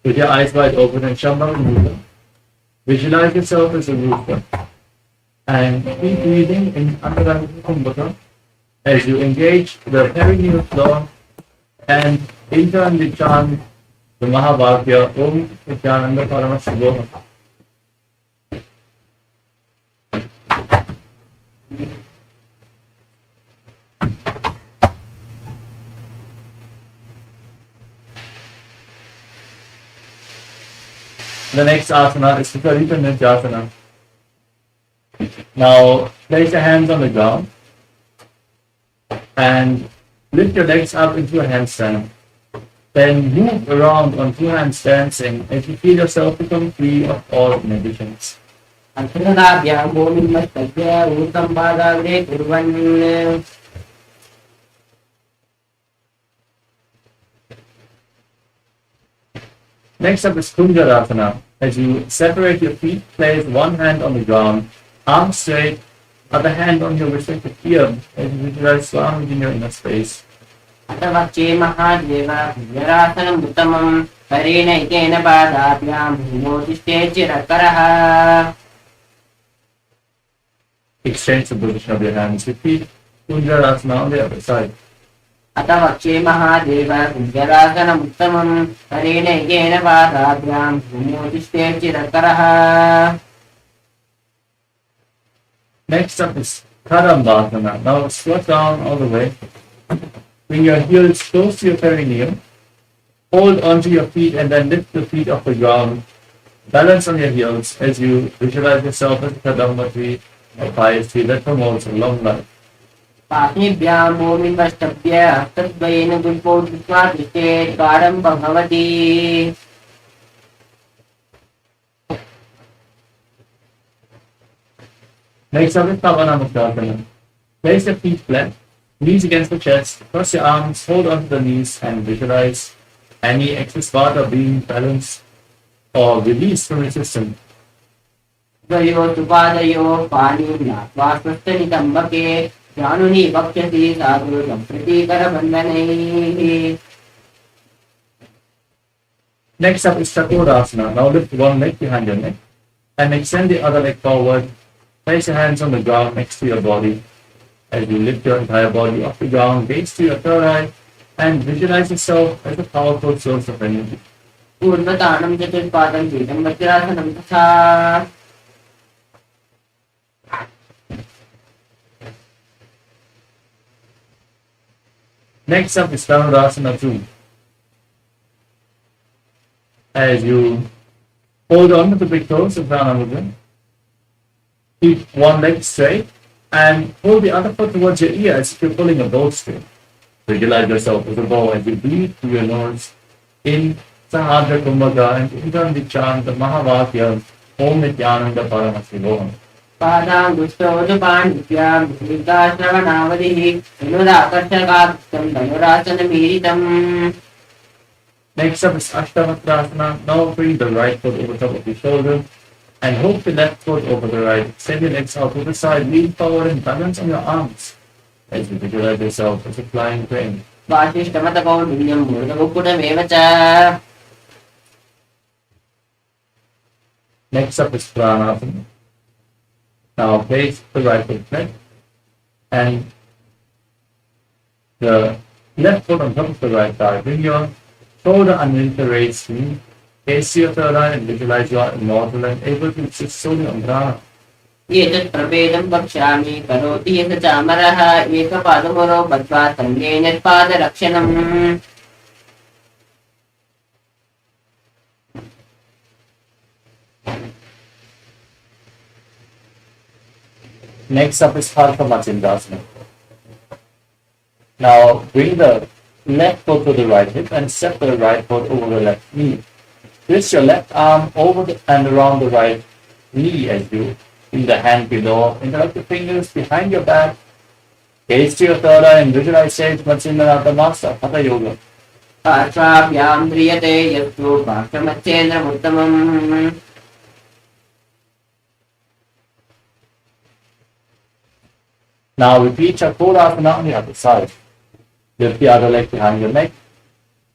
Speaker 3: with your eyes wide open and Shambhala Mudra. Visualize yourself as a rooster and keep breathing in Antaranga as you engage the perineal floor and internally chant the Mahavakya Om Nityananda Paramashivoham. The next asana is Viparita Nityasana. Now place your hands on the ground and lift your legs up into a handstand. Then move around on two hands dancing as you feel yourself become free of all inhibitions.
Speaker 6: अंतरदाभ्यां भूमिमस्तभ्य ऊर्ध्वं पादाग्रे कुर्वन्.
Speaker 3: Next up is Kunjarasana. As you separate your feet, place one hand on the ground, arms straight, other hand on your respective ear as you visualize Swami in your inner space.
Speaker 6: अथवक्षे Mahadev भुजरासनम् उत्तमम् करेण एकेन पादाभ्यां भूमौ तिष्ठे चिरकरः.
Speaker 3: Exchange the position of your hands. Repeat Kunjarasana on the other side.
Speaker 6: अथवक्षे Mahadev भुजरासनम् उत्तमम् करेण एकेन पादाभ्यां भूमौ तिष्ठे चिरकरः.
Speaker 3: Next up is Kadambasana. Now squat down all the way. Bring your heels close to your perineum. Hold onto your feet and then lift the feet off the ground. Balance on your heels as you visualize yourself as a Kadamba tree, a pious tree that promotes a long life.
Speaker 6: पाणिभ्यां भूमिमस्तभ्य हस्तद्वयेन गुल्पौ धृत्वा तिष्ठेत् गाढं भवति.
Speaker 3: Next up is Pavanamukhasana. Place your feet flat, knees against the chest, cross your arms, hold onto the knees and visualize any excess vata being balanced or released from your system.
Speaker 6: द्वयोः सुपादयोः पाणिभ्यां स्वस्थनितम्बके जानुनि वक्ष्यसि साधु प्रतीकरबन्धनैः.
Speaker 3: Next up is Chaturasana. Now lift one leg behind your neck and extend the other leg forward. Place your hands on the ground next to your body. As you lift your entire body off the ground, gaze to your third eye and visualize yourself as a powerful source of energy.
Speaker 6: पूर्वतानं चतुष्पादं पीठं वज्रासनं तथा.
Speaker 3: Next up is Dhanurasana 2. As you hold on to the big toes of Dhanamudra, keep one leg straight and hold the other foot towards your ear as if you're pulling a bowstring. Visualize yourself as a bow as you breathe through your nose in Sahadra Kumbhaka and internally chant the Mahavakya Om Nityananda Paramashivam.
Speaker 6: पादाङ्गुष्ठोजुपाणिभ्यां दीर्घाश्रवणावधिः धनुराकर्षकार्थं धनुरासनमीरितम्.
Speaker 3: Next up is Ashtavakrasana. Now bring the right foot over top of your shoulder and hold the left foot over the right. Extend your legs out to the side, lean forward and balance on your arms. as you visualize yourself as a flying crane.
Speaker 6: वासिष्ठमतकौण्डिन्यं मूर्धमुकुटमेव च
Speaker 3: Next up is Pranasana. Now place the right foot flat and the left foot on top of the right thigh. Bring your shoulder underneath the raised knee. Gaze to your third eye and visualize you are immortal and able to exist solely on prana.
Speaker 6: एतत् प्रभेदं वक्ष्यामि करोति यत् चामरः एकपादमुरो बद्ध्वा तन्नेन पादरक्षणम्
Speaker 3: Next up is Paramashivoham. Now bring the left foot to the right hip and step the right foot over the left knee. Twist your left arm over and around the right knee as you in the hand below. Interlock the fingers behind your back. Gaze to your third eye and visualize Sage Matsindranatha Master of Hatha Yoga.
Speaker 6: पार्श्वाभ्यां ध्रियते यस्तु पार्श्वमच्छेन्द्रमुत्तमम्
Speaker 3: Now repeat Chaturasana on the other side. Lift the other leg behind your neck.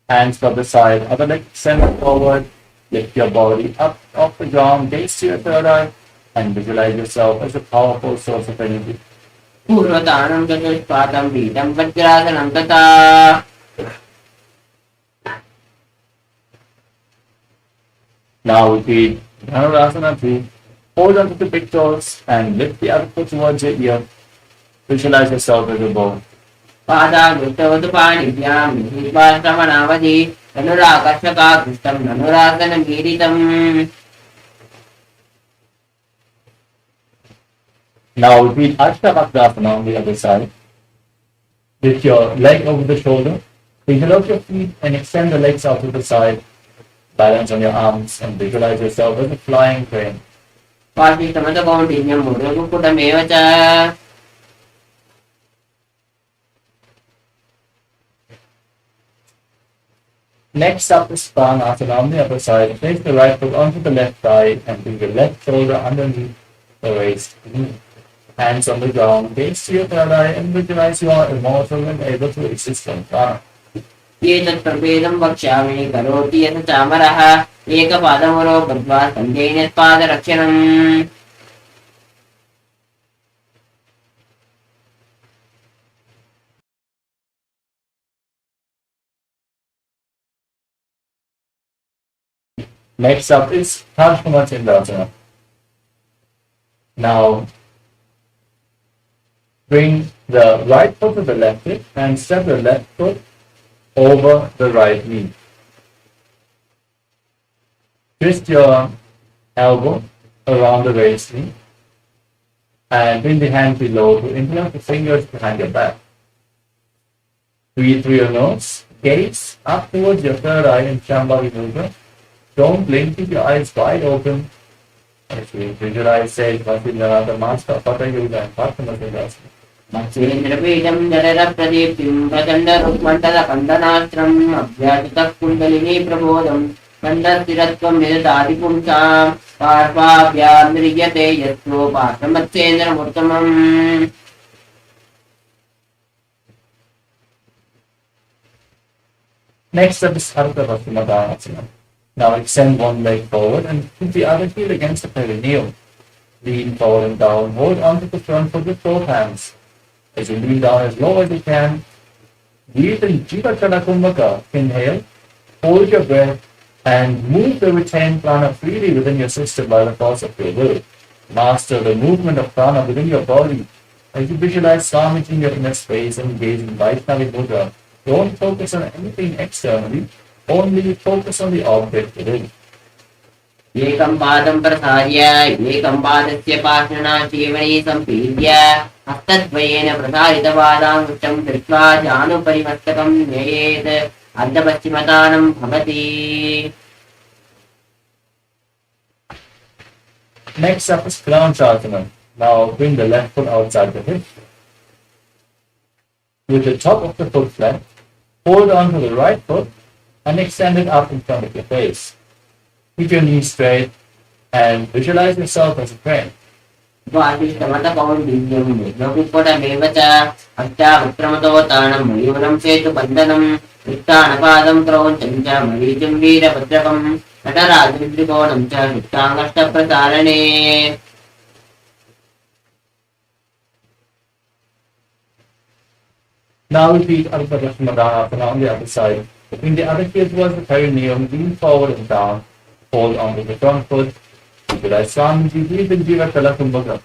Speaker 3: Hands by the side. Other leg extended forward. Lift your body up off the ground. Gaze to your third eye and visualize yourself as a powerful source of energy.
Speaker 6: पूर्वतानं चतुष्पादं पीठं वज्रासनं तथा
Speaker 3: Now repeat Dhanurasana 2. Hold onto the big toes and lift the other foot towards your ear. Visualize yourself as a bow.
Speaker 6: पादागुष्टवतु पाणिभ्यां श्रवणावधि धनुराकर्षकाकृष्टं धनुरासनमीडितम्
Speaker 3: Now repeat Ashtavakrasana on the other side. Lift your leg over the shoulder. Interlock your feet and extend the legs out to the side. Balance on your arms and visualize yourself as a flying crane.
Speaker 6: वासिष्ठमतकौण्डिन्यं मूर्धमुकुटमेव च
Speaker 3: Next up is Pranasana on the other side. Place the right foot onto the left thigh and bring the left shoulder underneath the raised knee. Hands on the ground. Gaze to your third eye and visualize you are immortal and able to exist on prana.
Speaker 6: एतत् प्रभेदं वक्ष्यामि करोति यत् चामरः एकपादमुरो बद्ध्वा तन्नेन पादरक्षणम्
Speaker 3: Next up is Paramashivoham. Now bring the right foot to the left hip and step the left foot over the right knee. Twist your elbow around the raised knee and bring the hand below to interlock the fingers behind your back. Breathe through your nose. Gaze up towards your third eye in Shambhavi Mudra. Don't blink, keep your eyes wide open as we visualize Sage Matsindranatha Master of Hatha Yoga and Paramashivoham.
Speaker 6: मत्स्येन्द्रपीठं जलरप्रदीप्तिं प्रचण्डरुक्मण्डलकण्डनास्त्रम् अभ्यासितः kundalini प्रबोधं कण्डस्थिरत्वं निददादिपुंसां पार्श्वाभ्यां म्रियते यत्रो पार्श्वमत्स्येन्द्रमुत्तमम्
Speaker 3: Next up is Ardha-Vastumadhanasana. Now extend one leg forward and put the other heel against the perineum. Lean forward and down. Hold onto the front foot with both hands. As you lean down as low as you can, breathe in Jiva Kumbhaka. Inhale, hold your breath, and move the retained prana freely within your system by the force of your will. Master the movement of prana within your body. As you visualize Swamiji in your inner space and gaze in Vaishnavi Mudra, don't focus on anything externally, only focus on the object within.
Speaker 6: एकं पादं प्रसार्य एकं पादस्य पार्श्वना जीवनी सम्पीड्य हस्तद्वयेन प्रसारितपादाङ्गुष्ठं धृत्वा जानुपरिमस्तकं न्ययेत् अर्धपश्चिमतानं भवति.
Speaker 3: Next up is Planchasana. Now bring the left foot outside the hip. With the top of the foot flat, hold on to the right foot and extend it up in front of your face. Keep your knees straight and visualize yourself as a crane.
Speaker 6: वासिष्ठमतकौण्डिन्यं मेघकुक्कुटमेव च अष्टावक्त्रमतो तानं मयूरं सेतुबन्धनं उत्थानपादं क्रौञ्चं च मरीचिं वीरभद्रकं नटराजं त्रिकोणं च शुक्ताङ्गष्टप्रसारणे.
Speaker 3: Now repeat Alpha Dasmadana on the other side. In the other case was the perineum, lean forward and down, hold onto the front foot. Visualize Swamiji, breathe in Jivatala Kumbhaka.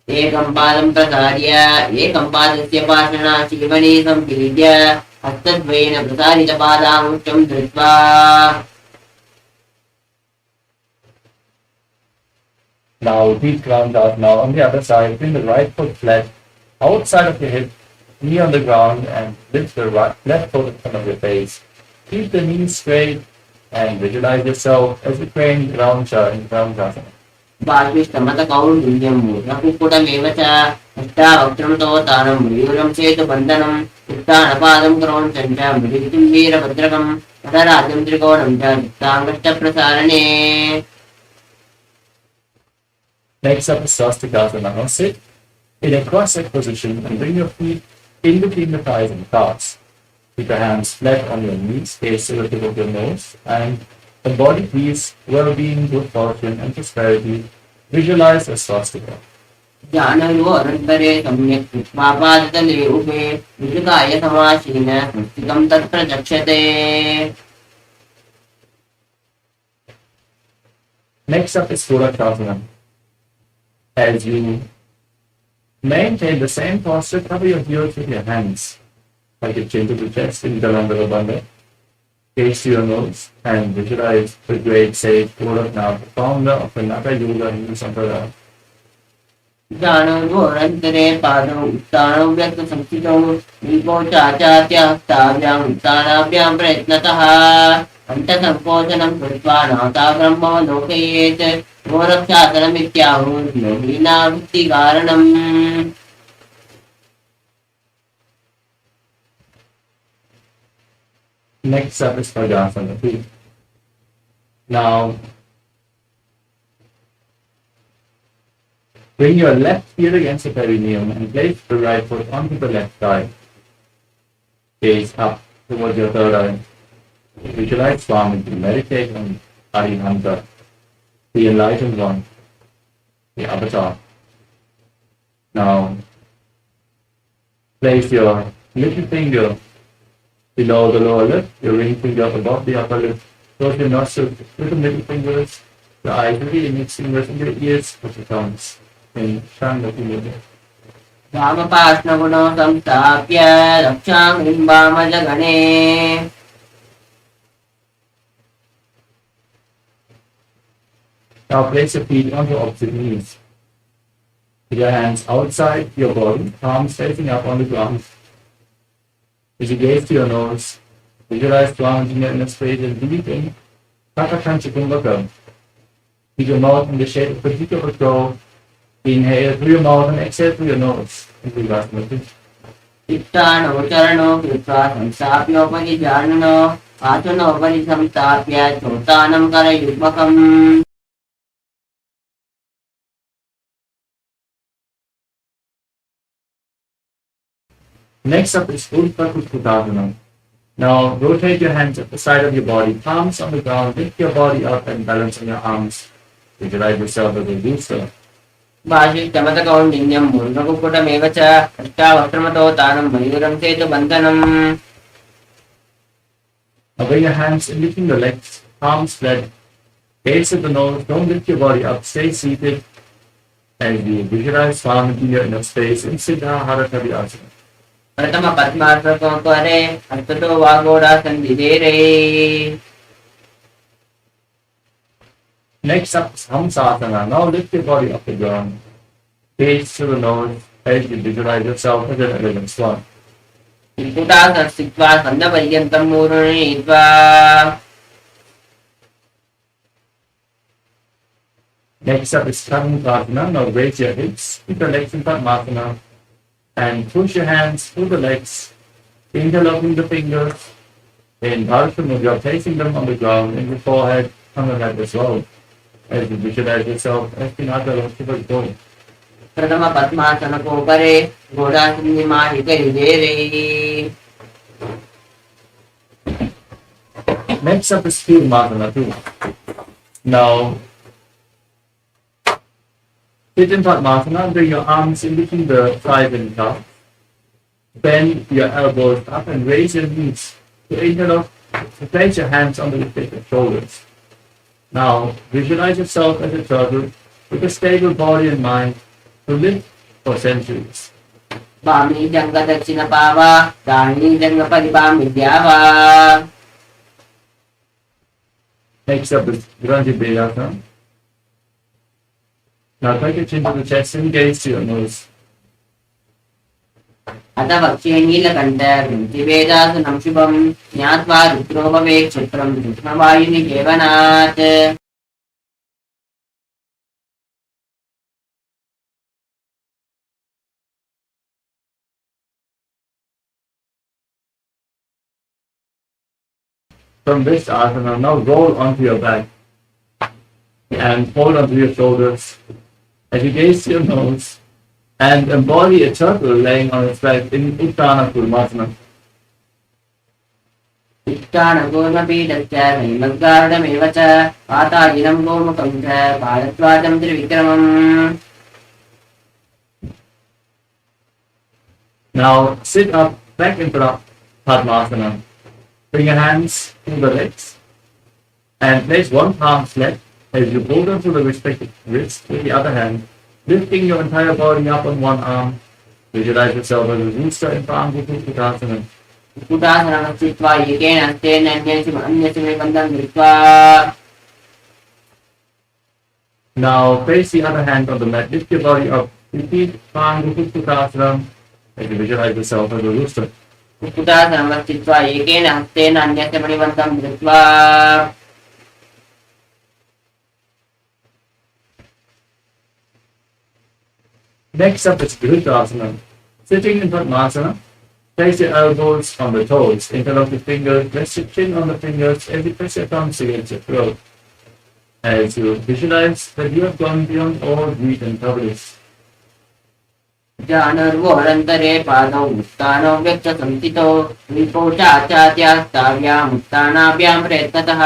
Speaker 6: एकं पादं प्रसार्य एकं पादस्य पाषणा जीवने सम्पीड्य हस्तद्वयेन प्रसारितपादाङ्गुष्ठं धृत्वा.
Speaker 3: Now repeat Krandasana on the other side. Bring the right foot flat, outside of your hip, knee on the ground, and lift the left foot in front of your face. Keep the knees straight and visualize yourself as the crane ground in Krandasana.
Speaker 6: वासिष्ठमतकौण्डिन्यं मेघकुक्कुटमेव च अष्टावक्त्रमतो तानं मयूरं सेतुबन्धनं उत्थानपादं क्रौञ्चं च मरीचिं वीरभद्रकं नटराजं त्रिकोणं च शुक्ताङ्गष्टप्रसारणे.
Speaker 3: Next up is Swastikasana. Now sit in a cross-legged position and bring your feet in between the thighs and calves. Keep your hands flat on your knees, face to the tip of your nose, and embody peace, well-being, good fortune, and prosperity. Visualize a swastika.
Speaker 6: ज्ञानयोरन्तरे सम्यक् कृत्वा पादतले उभे विजुकाय समासीन संस्थितं तत्प्रचक्षते.
Speaker 3: Next up is Purasasana. As you maintain the same posture, cover your heels with your hands, like your chin to the chest in Galandhara Bandha. Gaze to your nose and visualize the great sage Puratna, the founder of the Naka Yoga Hindu Sampradaya.
Speaker 6: ज्ञानयोरन्तरे पादौ उत्तानौ व्यक्तसंस्थितौ दीपौ चाचात्य हस्ताभ्याम् उत्तानाभ्यां प्रयत्नतः अन्तसङ्कोचनं कृत्वा नासाग्रह्मोलोकयेत् गोरक्षासनमित्याहुः योगिनावृत्तिकारणम्.
Speaker 3: Next up is Bhagasana. Now, bring your left heel against the perineum and place the right foot onto the left thigh. Gaze up towards your third eye. Visualize Swamiji, meditate on Arihanta, the enlightened one, the avatar. Now, place your little finger below the lower lip, your ring finger above the upper lip. Close your nostrils with the middle fingers, the eyes with the index fingers, and your ears with the thumbs. In Shandati Mudra.
Speaker 6: वामपार्श्वगुणौ संस्थाप्य रक्षाङ्घ्रिं वामजगणे.
Speaker 3: Now place your feet onto opposite knees. With your hands outside your body, palms facing up on the ground. As you gaze to your nose, visualize Swamiji in your inner space and breathe in Takakancha Kumbhaka. Keep your mouth in the shape of a particular crow. Inhale through your mouth and exhale through your nose.
Speaker 6: चित्तानो चरणो कृत्वा संस्थाप्योपरि जाननो आसनोपरि संस्थाप्य चोत्तानं करयुग्मकम्.
Speaker 3: Next up is Ulpa Kutkutadana. Now rotate your hands at the side of your body, palms on the ground, lift your body up and balance on your arms. Visualize yourself as a rooster.
Speaker 6: वासिष्ठमतकौण्डिन्यं मूर्धकुक्कुटमेव च अष्टावक्त्रमतो तानं मयूरं सेतुबन्धनम्.
Speaker 3: Now bring your hands in between the legs, palms flat, gaze at the nose, don't lift your body up, stay seated, and you visualize Swamiji here in a space in Siddha Harakabhyasana.
Speaker 6: प्रथम पद्मासको करे हस्ततो वागोडासन्धिधेरे.
Speaker 3: Next up is Hamsasana. Now lift your body up the ground. Gaze to the nose as you visualize yourself as an elegant swan.
Speaker 6: त्रिपुटासनं स्थित्वा स्कन्धपर्यन्तं मूर्णयित्वा.
Speaker 3: Next up is Padmasana. Now raise your hips, keep your legs in Padmasana, and push your hands through the legs, interlocking the fingers in Bharatha Mudra, placing them on the ground, in the forehead, on the head as well. as you visualize yourself as Pinaka Lord Shiva's body.
Speaker 6: प्रथम पद्मासनकोपरे घोडासन्निमाहितयुधेरे.
Speaker 3: Next up is Padmasana too. Now, sit in Padmasana, bring your arms in between the thighs and calves. Bend your elbows up and raise your knees to place your hands on the respective shoulders. Now, visualize yourself as a turtle with a stable body and mind to live for centuries.
Speaker 6: Bami jangga dakshina pava, dani jangga paribam vidyava.
Speaker 3: Next up is BHAGAVAN. Now, take your chin to the chest and gaze to your nose.
Speaker 6: अथ वक्ष्ये नीलकण्ठ वृन्तिवेदासनं शुभं ज्ञात्वा रुद्रो भवेत् क्षिप्रं कृष्णवायुनि केवनात्.
Speaker 3: From this asana, now roll onto your back and hold onto your shoulders as you gaze to your nose and embody a turtle laying on its back in Uttana Padmasana.
Speaker 6: इष्टानगोर्मपीडश्च नैमद्गारुडमेव च पाताजिनं गोमुखं च भारद्वाजं त्रिविक्रमम्.
Speaker 3: Now sit up back in Padmasana. Bring your hands to the legs and place one palm flat as you hold onto the respective wrist with the other hand, lifting your entire body up on one arm. Visualize yourself as a rooster in Paramashivoham.
Speaker 6: कुटासनं स्थित्वा एकेन हस्तेन अन्यस्य मे बन्धं धृत्वा.
Speaker 3: Now place the other hand on the mat, lift your body up, repeat Paramashivoham as you visualize yourself as a rooster.
Speaker 6: कुटासनं स्थित्वा एकेन हस्तेन अन्यस्य मे बन्धं धृत्वा.
Speaker 3: Next up is Virudasana. Sitting in Padmasana, place your elbows on the toes, interlock your fingers, rest your chin on the fingers, and you press your thumbs against your throat. As you visualize that you have gone beyond all greed and covetous.
Speaker 6: जानर्वोरन्तरे पादौ मुक्तानौ व्यक्तसंस्थितौ विपोचाचात्यास्ताव्यां मुक्तानाभ्यां प्रयत्नतः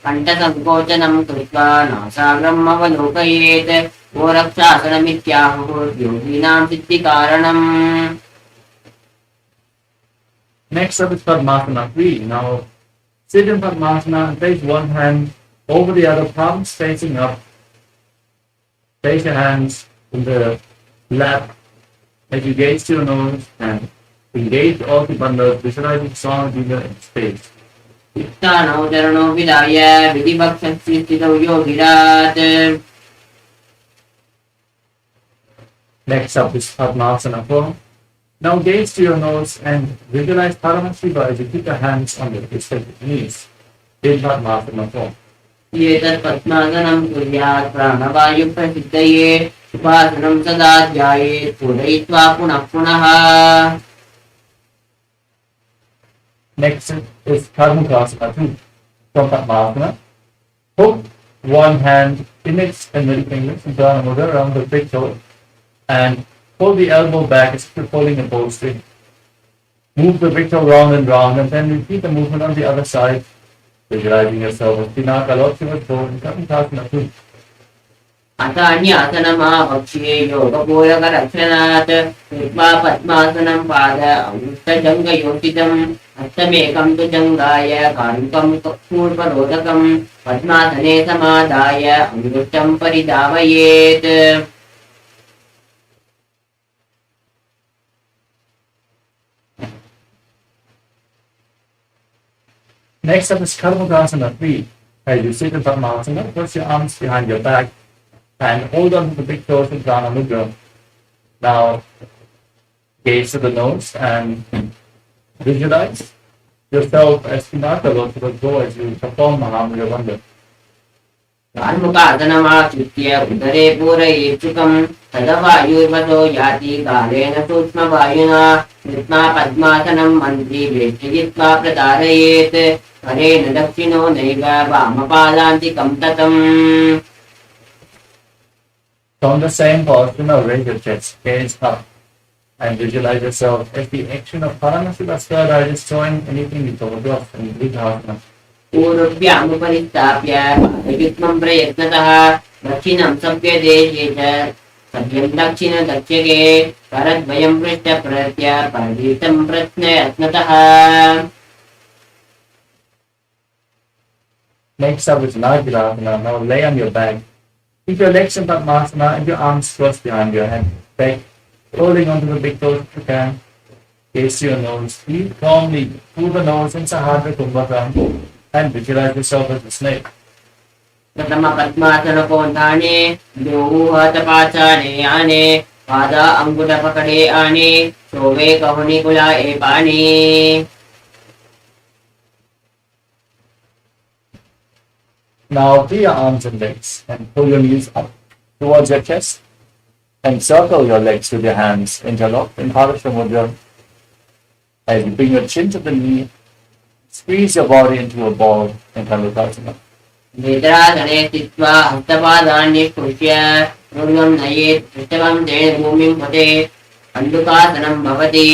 Speaker 6: कण्ठसङ्कोचनं कृत्वा नासाग्रम् अवलोकयेत्. गोरक्षासनमित्याहुः योगिनां सिद्धिकारणम्.
Speaker 3: Next up is Padmasana 3. Now sit in Padmasana and place one hand over the other, palms facing up. Place your hands in the lap as you gaze to your nose and engage all the bandhas, visualizing strong figure in space.
Speaker 6: युक्तानौ चरणौ विधाय विधिवक्षस्य स्थितौ योगिरात्.
Speaker 3: Next up is Padmasana 4. Now gaze to your nose and visualize Paramashiva as you keep your hands on your respective knees in Padmasana 4.
Speaker 6: एतत् पद्मासनं कुर्यात् प्राणवायुप्रसिद्धये उपासनं सदा ध्यायेत् पूरयित्वा पुनः पुनः.
Speaker 3: Next is Karmukasana 2. From Padmasana, hook one hand, index and middle fingers and turn over around the big toe and pull the elbow back as if you're pulling a bowstring. Move the big toe round and then repeat the movement on the other side, visualizing yourself as Pinaka Lord Shiva's body in Karmukasana 2.
Speaker 6: अथान्यासनमावक्ष्ये योगपूरकरक्षणात् कृत्वा पद्मासनं पाद अंगुष्ठजङ्गयोषितम् हस्तमेकं तु जङ्गाय कारुकं पूर्वरोधकं पद्मासने समादाय अंगुष्ठं परिधावयेत्.
Speaker 3: Next up is Karmukasana 3. As you sit in Padmasana, put your arms behind your back and hold on to the big toes in Prana Mudra. Now, gaze to the nose and visualize yourself as Pinaka Lord Shiva's body as you perform Mahamudra Bandha.
Speaker 6: कार्मुकासनमाश्रित्य उदरे पूरयेच्छुकं तदवायुर्वशो याति कालेन सूक्ष्मवायुना कृत्वा पद्मासनं मन्त्री वेष्टयित्वा प्रतारयेत्. करेण दक्षिणो नैव वामपादान्तिकं ततम्.
Speaker 3: From the same posture, now raise your chest, gaze up, and visualize yourself as the action of Paramashivoham destroying anything you thought of in Vidhasana.
Speaker 6: पूर्वभ्यामुपरिस्थाप्य पादयुग्मं प्रयत्नतः दक्षिणं सभ्यदेशे च सभ्यं दक्षिणदक्षिणे करद्वयं पृष्ठप्रत्य परितं प्रश्नयत्नतः.
Speaker 3: Next up is Nagirasana. Now lay on your back. Keep your legs in Padmasana and your arms crossed behind your head. Back, holding onto the big toes if you can. Gaze to your nose. Breathe calmly through the nose in Sahadra Kumbhakam and visualize yourself as a snake.
Speaker 6: प्रथम पद्मासनकोन्धाने द्योहतपाचाने आने पादा अंगुटपकड़े आने शोभे कहुनिकुला एपाने.
Speaker 3: Now free your arms and legs and pull your knees up towards your chest and circle your legs with your hands interlocked in Parasha Mudra. As you bring your chin to the knee, squeeze your body into a ball in Kalikasana.
Speaker 6: निद्रासने स्थित्वा हस्तपादान्निष्कृत्य ऊर्ध्वं नयेत् पृष्ठं तेन भूमिं पतेत् कण्डूकासनं भवति.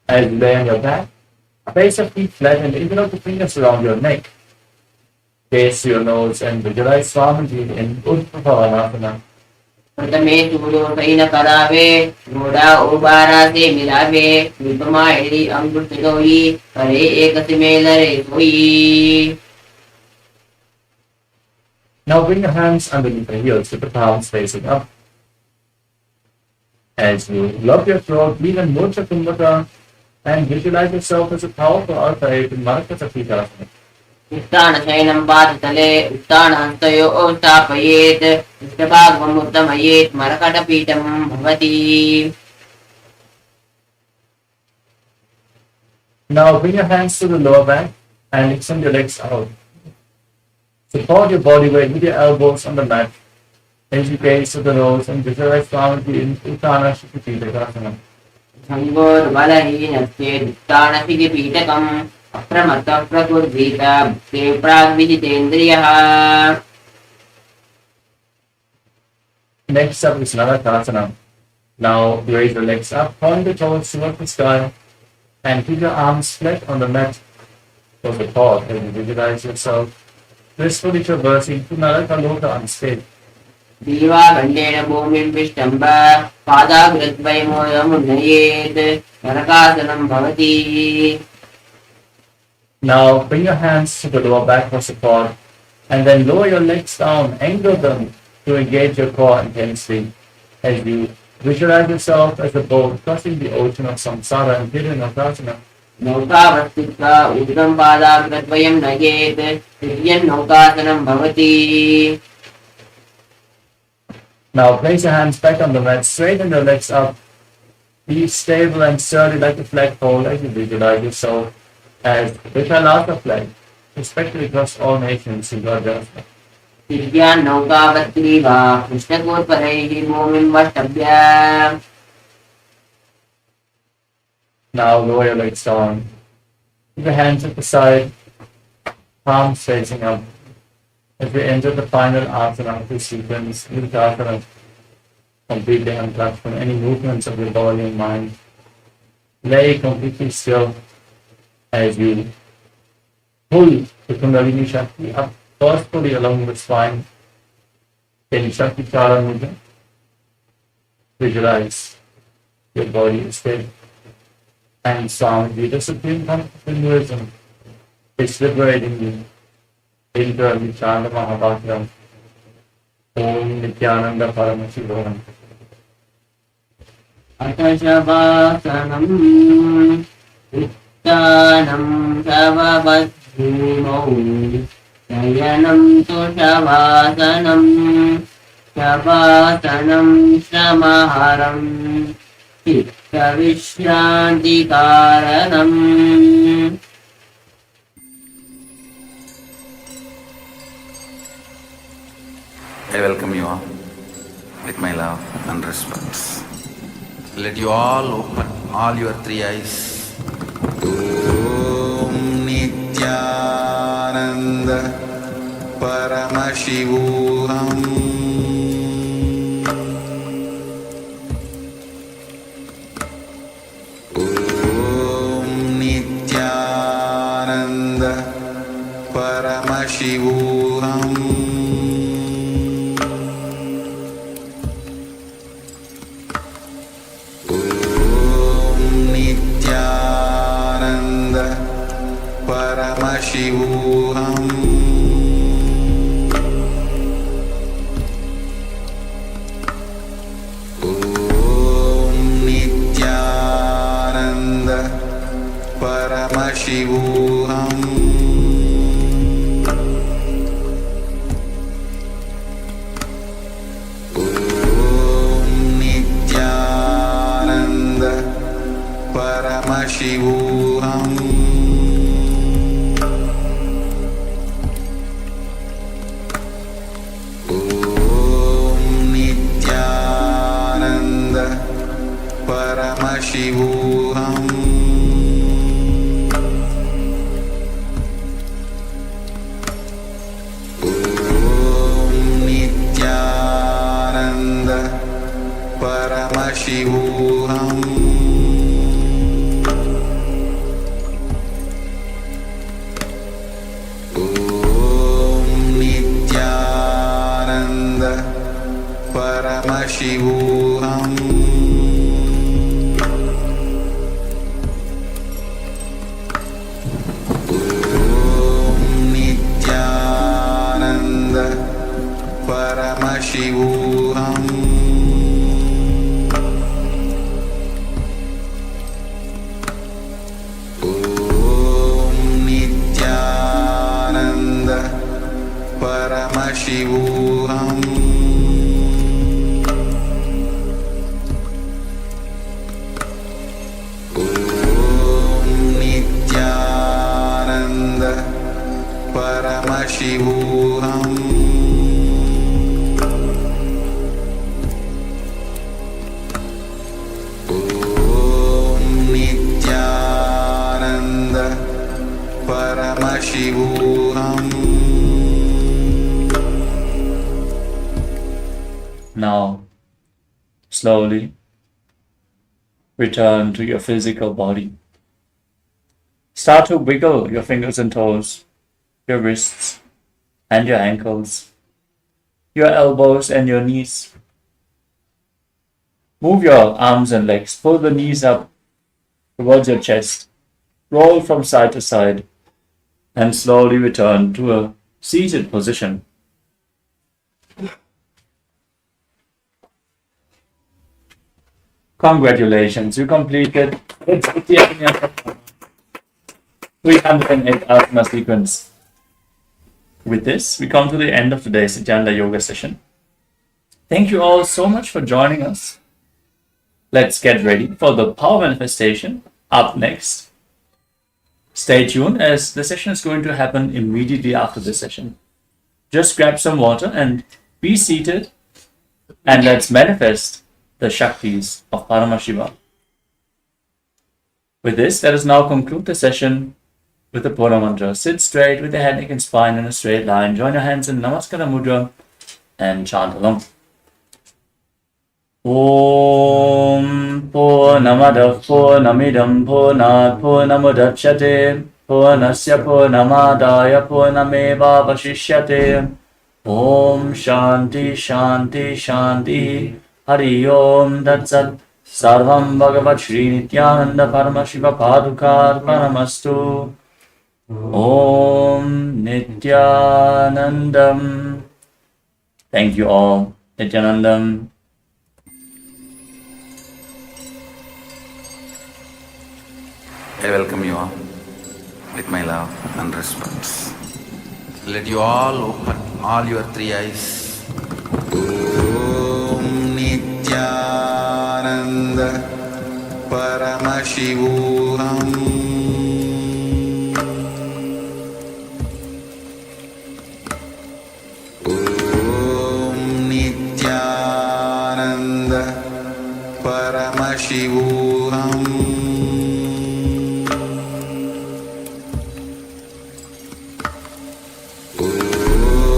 Speaker 3: As you lay on your back, place your feet flat and interlock the fingers around your neck. Gaze to your nose and visualize Swamiji in Utpavasana.
Speaker 6: प्रथमे सूर्योदयेन करावे घोड़ा उबारा से मिलावे विपमा यदि अंकुश गौरी करे एक सिमेलरे सोई.
Speaker 3: Now bring your hands underneath the heels with the palms facing up. As you lock your throat, lean in Murcha Kumbhaka and visualize yourself as a powerful alpha ape in Marakasakitasana.
Speaker 6: उत्तान शयनं पादतले उत्तान हस्तयोः स्थापयेत् पृष्ठभागम् उत्तमयेत् मरकटपीठं भवति.
Speaker 3: Now bring your hands to the lower back and extend your legs out. Support your body weight with your elbows on the mat as you gaze to the nose and visualize Swamiji in Uttana Shikipitaka.
Speaker 6: संगोर्बलहीनस्य उत्तानशिखिपीठकम् अप्रमत्तः प्रकुर्वीत Bhakte प्राग्विदितेन्द्रियः.
Speaker 3: Next up is Narakasana. Now raise your legs up, point the toes towards the sky, and keep your arms flat on the mat for support as you visualize yourself blissfully traversing to Narakaloka unscathed.
Speaker 6: दीवाखण्डेन भूमिं विष्टम्ब पादाग्रद्वयमुन्नयेत् नरकासनं भवति.
Speaker 3: Now bring your hands to the lower back for support and then lower your legs down, angle them to engage your core intensely as you visualize yourself as a boat crossing the ocean of samsara and Hiranakasana.
Speaker 6: नौकावस्थित्वा ऊर्ध्वं पादाग्रद्वयं नयेत् तिर्यन् नौकासनं भवति.
Speaker 3: Now place your hands back on the mat, straighten your legs up, be stable and sturdy like a flagpole as you visualize yourself as the KAILASA flag, respected across all nations in God's.
Speaker 6: तिर्यान् नौकावत्रीवा कृष्णकोर्परैः भूमिं वष्टभ्य.
Speaker 3: Now lower your legs down. Keep your hands at the side, palms facing up. As we enter the final asana of this sequence, Utthana, completely untouched from any movements of your body and mind. Lay completely still as you pull the Kundalini Shakti up forcefully along the spine in Shakti Chara Mudra. Visualize your body is dead. And Swamiji, the Supreme Ponttiff of Hinduism, is liberating you. Internally chant Mahabhagavatam. Om Nithyananda Paramashivaham.
Speaker 6: अतशवासनम् उत्तानं शववद्भूमौ शयनं तु शवासनं शवासनं श्रमहरं चित्तविश्रान्तिकारणम्.
Speaker 1: I welcome you all with my love and respect. Let you all open all your three eyes. Om Nithyananda Paramashivoham Om Nityananda Paramashivoham Om Nityananda Paramashivoham Paramashivoham Om Nityananda Paramashivoham Om Nityananda Paramashivoham Paramashivoham Om Nityananda Paramashivoham Om Nityananda Paramashivoham Paramashivoham Om Nityananda Paramashivoham Om Nityananda Paramashivoham.
Speaker 3: Now, slowly return to your physical body. Start to wiggle your fingers and toes, your wrists and your ankles, your elbows and your knees. Move your arms and legs, pull the knees up towards your chest, roll from side to side, and slowly return to a seated position. Congratulations, you completed 308 asana sequence. With this, we come to the end of today's Nityananda Yoga session. Thank you all so much for joining us. Let's get ready for the power manifestation up next. Stay tuned as the session is going to happen immediately after this session. Just grab some water and be seated, and let's manifest the Shaktis of Paramashiva. With this, let us now conclude the session with the Purna mantra. Sit straight with the head, neck and spine in a straight line. Join your hands in Namaskara Mudra and chant along. Om Purnamadav Purnamidam Purnat Purnamudachyate Purnasya Purnamadaya Purnameva Vashishyate. Om Shanti Shanti Shanti. Hari Om Datsat. Sarvam Bhagavat Sri Nityananda Paramashiva Padukar Paramastu. Om Nityanandam. Thank you all. Nityanandam.
Speaker 1: I welcome you all with my love and respect. Let you all open all your three eyes. Om Nityananda Paramashivoham. Om Nityananda Paramashivoham. Om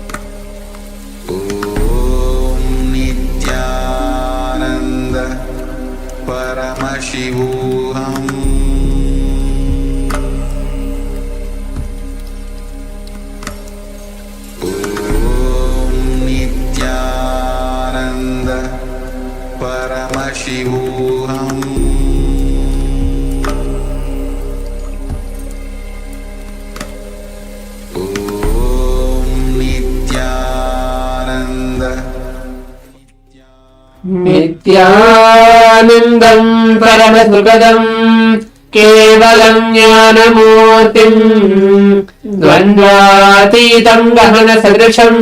Speaker 1: Paramashivoham Om Nithyananda Paramashivoham Om Nithyananda
Speaker 7: नित्यानन्दं परमसुखदं केवलं ज्ञानमूर्तिं द्वन्द्वातीतं गहनसदृशं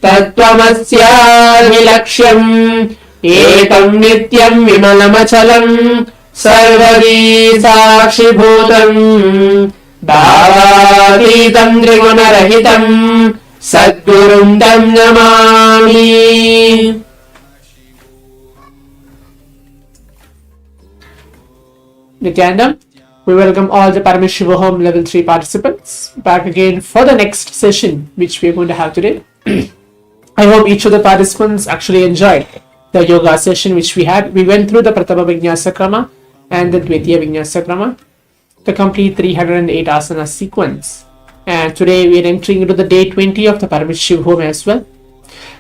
Speaker 7: तत्त्वमस्याभिलक्ष्यम् एकं नित्यं विमलमचलं सर्वदी साक्षिभूतं भावातीतं त्रिगुणरहितं सद्गुरुं तं Namami. Nityanandam, we welcome all the Paramashivoham Level 3 participants back again for the next session which we are going to have today. I hope each of the participants actually enjoyed the yoga session which we had. We went through the Pratama Vinyasa Krama and the Dvitiya Vinyasa Krama, the complete 308 asana sequence. And today we are entering into the day 20 of the Paramashivoham as well.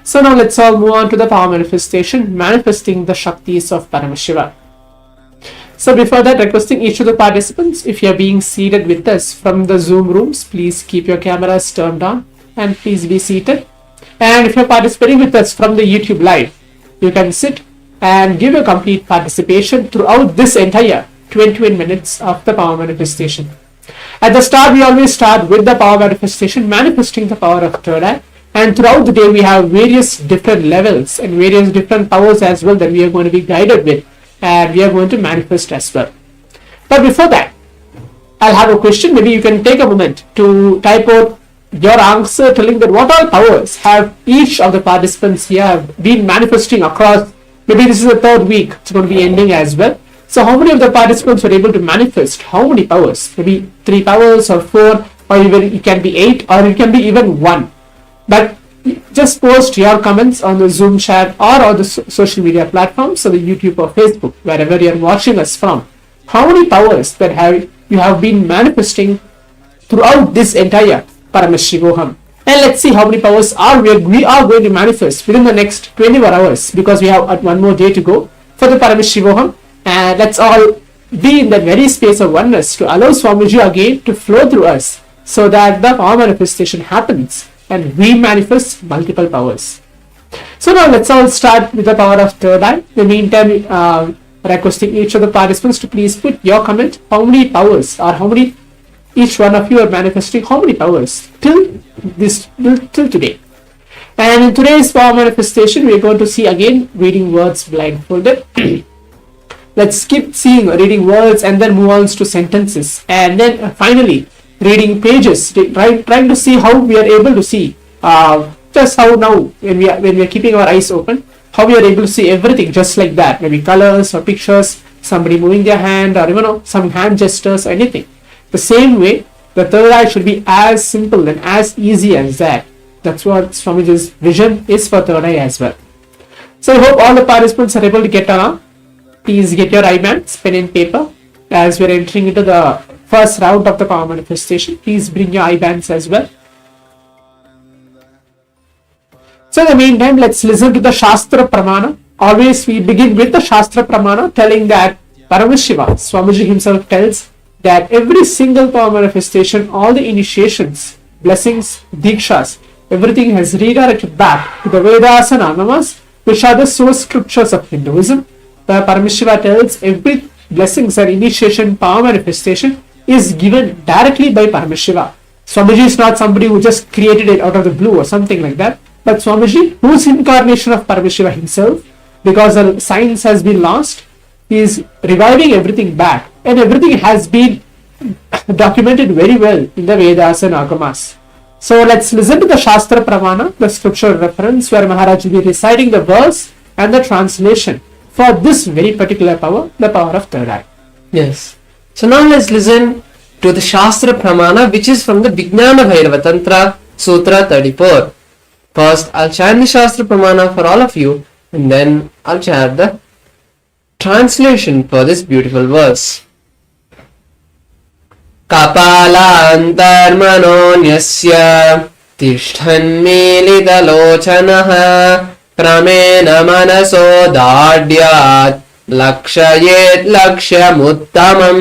Speaker 7: So now let's all move on to the power manifestation, manifesting the Shaktis of Paramashiva. So before that, requesting each of the participants, if you are being seated with us from the Zoom rooms, please keep your cameras turned on and please be seated. And if you are participating with us from the YouTube live, you can sit and give your complete participation throughout this entire 21 minutes of the power manifestation. At the start, we always start with the power manifestation, manifesting the power of third eye. And throughout the day, we have various different levels and various different powers as well that we are going to be guided with. And we are going to manifest as well. But before that, I'll have a question. Maybe you can take a moment to type out your answer, telling that what all powers have each of the participants here have been manifesting across. Maybe this is the third week, it's going to be ending as well. So how many of the participants were able to manifest how many powers? Maybe 3 powers or 4, or even it can be 8, or it can be even 1. But just post your comments on the Zoom chat or on the social media platforms, so the YouTube or Facebook, wherever you are watching us from. How many powers that you have been manifesting throughout this entire Paramashivoham? And let's see how many powers we are going to manifest within the next 24 hours, because we have one more day to go for the Paramashivoham. And let's all be in that very space of oneness to allow Swamiji again to flow through us, so that the power manifestation happens and we manifest multiple powers. So now let's all start with the power of third eye. In the meantime, requesting each of the participants to please put your comment, how many powers or how many each one of you are manifesting, how many powers till today. And in today's power manifestation, we are going to see again reading words blindfolded. Let's keep seeing reading words and then move on to sentences, and then finally reading pages, trying to see how we are able to see, just how now when we are keeping our eyes open, how we are able to see everything just like that, maybe colors or pictures, somebody moving their hand, or even some hand gestures or anything. The same way, the third eye should be as simple and as easy as that. That's what Swamiji's vision is for third eye as well. So I hope all the participants are able to get along. Please get your eye bands, pen and paper, as we are entering into the first round of the power manifestation. Please bring your eye bands as well. So in the meantime, let's listen to the Shastra Pramana. Always we begin with the Shastra Pramana, telling that Paramashiva, Swamiji himself tells that every single power manifestation, all the initiations, blessings, dikshas, everything has redirected back to the Vedas and Agamas, which are the source scriptures of Hinduism. The Paramashiva tells every blessings and initiation, power manifestation is given directly by Paramashiva. Swamiji is not somebody who just created it out of the blue or something like that, but Swamiji, who is incarnation of Paramashiva himself, because the science has been lost, he is reviving everything back, and everything has been documented very well in the Vedas and Agamas. So let's listen to the Shastra Pramana, the scripture reference, where Maharaj will be reciting the verse and the translation for this very particular power, the power of third eye. Yes. So now let's listen to the Shastra Pramana, which is from the Vijnana Bhairava Tantra, Sutra 34. First, I'll chant the Shastra Pramana for all of you, and then I'll chant the
Speaker 8: translation for this beautiful verse. Kapalantarmanonyasya tishthanmelitalochanaha pramena manaso dadyat lakshayet lakshyamuttamam.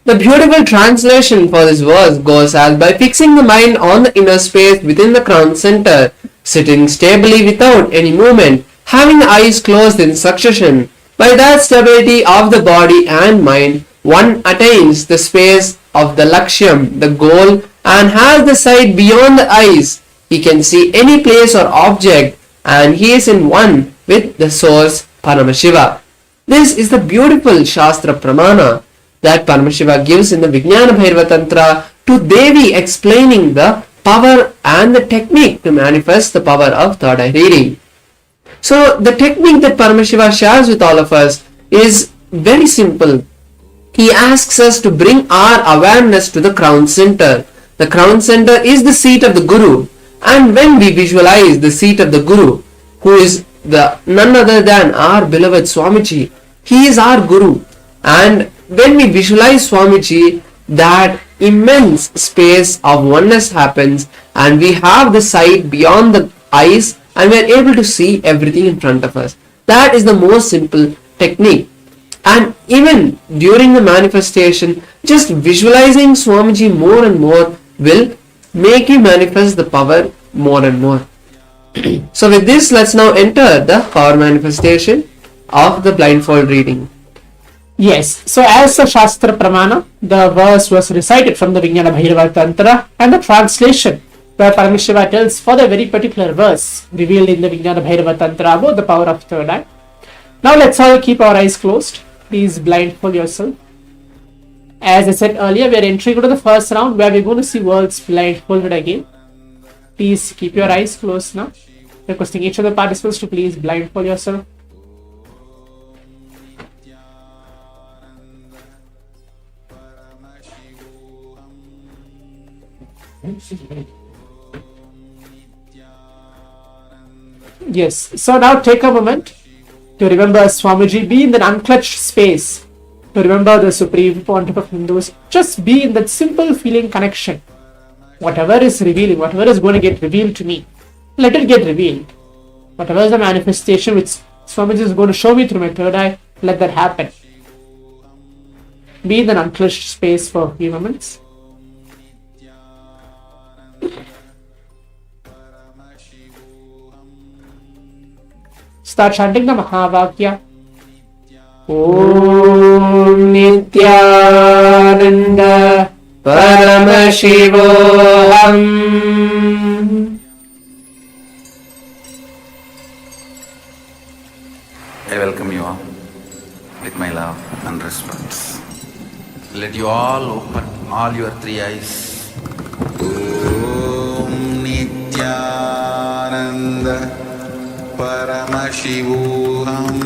Speaker 8: The beautiful translation for this verse goes as by fixing the mind on the inner space within the crown center, sitting stably without any movement, having the eyes closed in succession. By that stability of the body and mind, one attains the space of the lakshyam, the goal, and has the sight beyond the eyes. He can see any place or object, and he is in one with the source Paramashiva. This is the beautiful Shastra Pramana that Paramashiva gives in the Vijnana Bhairava Tantra to Devi, explaining the power and the technique to manifest the power of third eye reading. So the technique that Paramashiva shares with all of us is very simple. He asks us to bring our awareness to the crown center. The crown center is the seat of the Guru, and when we visualize the seat of the Guru, who is none other than our beloved Swamiji, he is our Guru, and when we visualize Swamiji, that immense space of oneness happens, and we have the sight beyond the eyes, and we are able to see everything in front of us. That is the most simple technique. And even during the manifestation, just visualizing Swamiji more and more will make you manifest the power more and more. So with this, let's now enter the power manifestation of the blindfold reading.
Speaker 7: Yes, so as the Shastra Pramana, the verse was recited from the Vijnana Bhairava Tantra, and the translation where Paramashiva tells for the very particular verse revealed in the Vijnana Bhairava Tantra about the power of third eye. Now let's all keep our eyes closed. Please blindfold yourself. As I said earlier, we are entering into the first round where we're going to see words blindfolded again. Please keep your eyes closed now. Requesting each of the participants to please blindfold yourself. Yes, so now take a moment to remember Swamiji. Be in that unclutched space to remember the Supreme Pontiff of Hinduism. Just be in that simple feeling connection. Whatever is revealing, whatever is going to get revealed to me, let it get revealed. Whatever is the manifestation which Swamiji is going to show me through my third eye, let that happen. Be in that unclutched space for a few moments. Start chanting the Mahavakya. Om Nityananda Paramashivoham.
Speaker 1: I welcome you all with my love and respect. Let you all open all your three eyes. Om Nityananda Paramashivoham.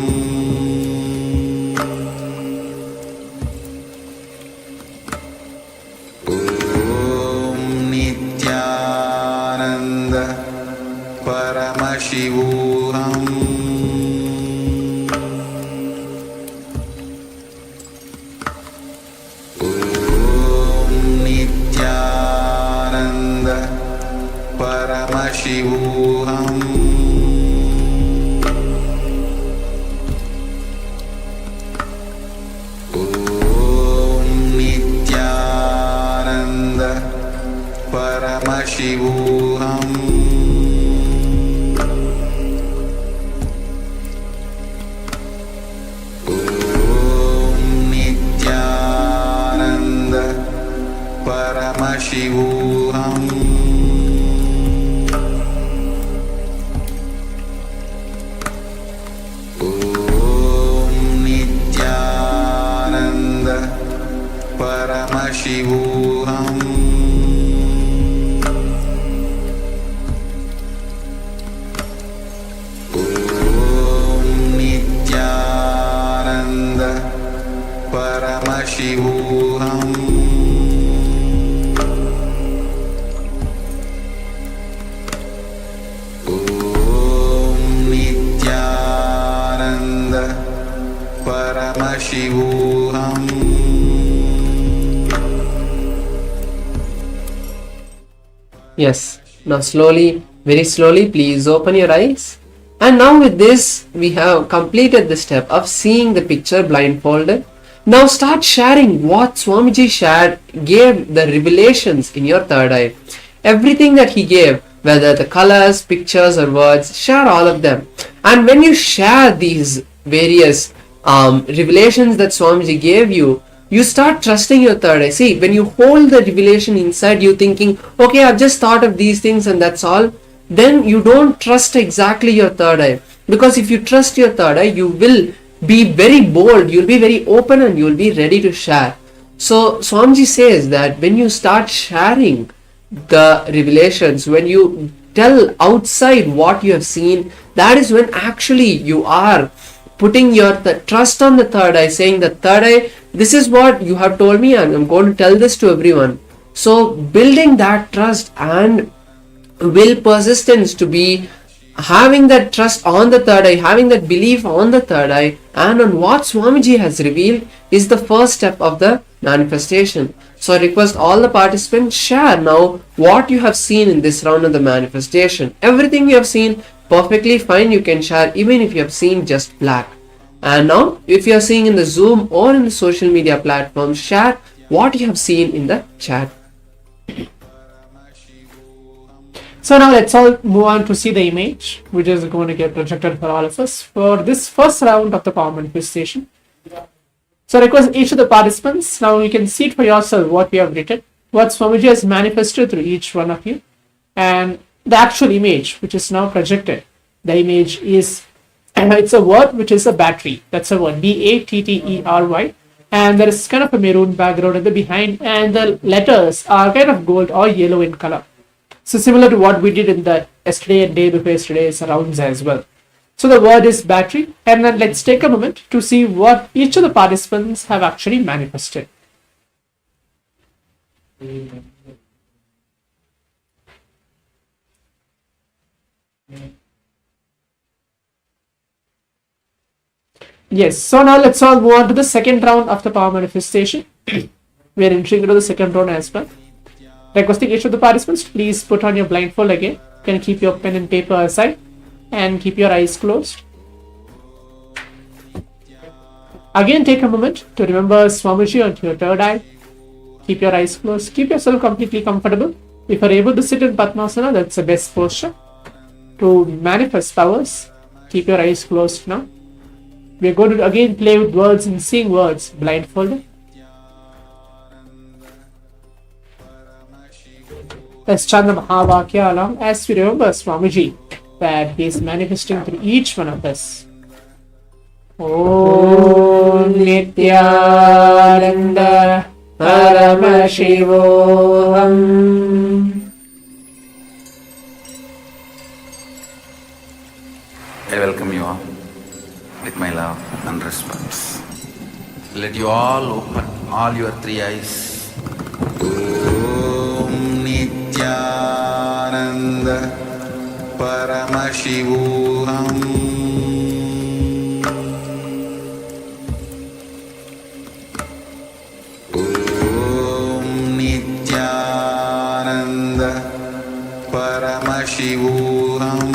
Speaker 1: Om Nityananda Paramashivoham. Om Nityananda Paramashivoham. Paramashivoham. Om Nityananda Paramashivoham. Om Nityananda Paramashivoham. Paramashivoham. Om Nityananda
Speaker 8: Yes. Now slowly, very slowly, please open your eyes. And now with this, we have completed the step of seeing the picture blindfolded. Now start sharing what Swamiji shared, gave the revelations in your third eye. Everything that he gave, whether the colors, pictures or words, share all of them. And when you share these various revelations that Swamiji gave you, you start trusting your third eye. See, when you hold the revelation inside you thinking, okay, I've just thought of these things and that's all, then you don't trust exactly your third eye. Because if you trust your third eye, you will be very bold, you'll be very open and you'll be ready to share. So Swamiji says that when you start sharing the revelations, when you tell outside what you have seen, that is when actually you are putting your trust on the third eye, saying the third eye, this is what you have told me and I'm going to tell this to everyone. So building that trust and will persistence to be having that trust on the third eye, having that belief on the third eye and on what Swamiji has revealed is the first step of the manifestation. So I request all the participants, share now what you have seen in this round of the manifestation. Everything you have seen, perfectly fine, you can share even if you have seen just black. And now if you are seeing in the Zoom or in the social media platforms, share what you have seen in the chat.
Speaker 7: So now let's all move on to see the image, which is going to get projected for all of us for this first round of the power manifestation. So I request each of the participants, now you can see it for yourself what we have written, what Swamiji has manifested through each one of you, and the actual image which is now projected. The image is, it's a word which is a battery. That's a word, BATTERY, and there is kind of a maroon background at the behind, and the letters are kind of gold or yellow in color. So similar to what we did in the yesterday and day before yesterday's rounds as well. So the word is battery, and then let's take a moment to see what each of the participants have actually manifested. Yes, so now let's all move on to the second round of the power manifestation. We are entering into the second round as well. Requesting each of the participants, please put on your blindfold again. You can keep your pen and paper aside and keep your eyes closed. Again, take a moment to remember Swamiji onto your third eye. Keep your eyes closed. Keep yourself completely comfortable. If you are able to sit in Padmasana, that's the best posture to manifest powers. Keep your eyes closed now. We are going to again play with words and sing words blindfolded. Let's chant the Mahavakya along as we remember Swamiji that he is manifesting through each one of us. Om Nityananda Paramashivoham.
Speaker 1: I welcome you all with my love and respects. Let you all open all your three eyes. Om Nityananda Paramashivoham. Om Nityananda Paramashivoham.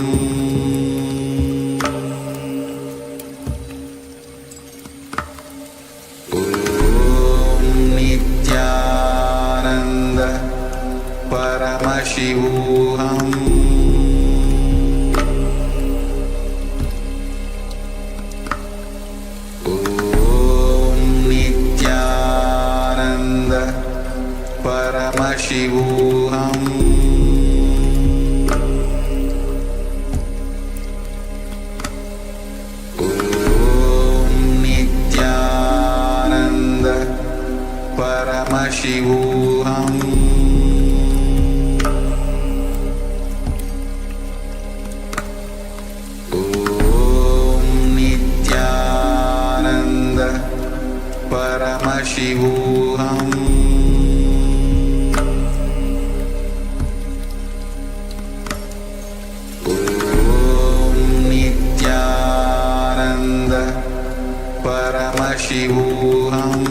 Speaker 1: Paramashivoham. Om Nityananda Paramashivoham. Om Nityananda Paramashivoham. Paramashivoham. Om Nityananda Paramashivoham.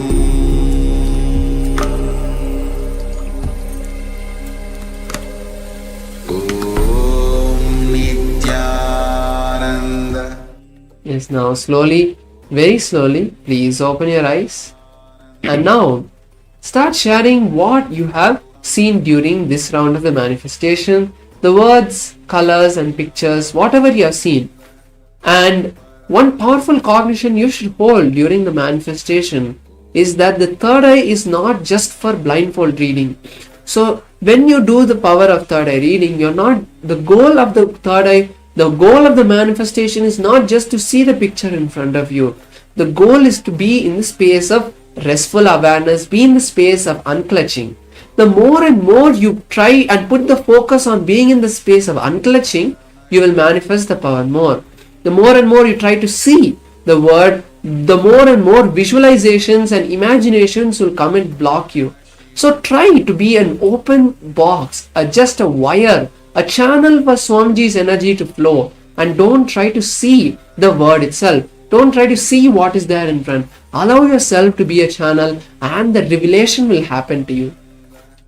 Speaker 8: Yes, now slowly, very slowly, please open your eyes. And now, start sharing what you have seen during this round of the manifestation, the words, colors and pictures, whatever you have seen. And one powerful cognition you should hold during the manifestation is that the third eye is not just for blindfold reading. So when you do the power of third eye reading, you're not, the goal of the third eye, the goal of the manifestation is not just to see the picture in front of you. The goal is to be in the space of restful awareness, be in the space of unclutching. The more and more you try and put the focus on being in the space of unclutching, you will manifest the power more. The more and more you try to see the word, the more and more visualizations and imaginations will come and block you. So try to be an open box, just a wire, a channel for Swamiji's energy to flow, and don't try to see the word itself. Don't try to see what is there in front. Allow yourself to be a channel and the revelation will happen to you.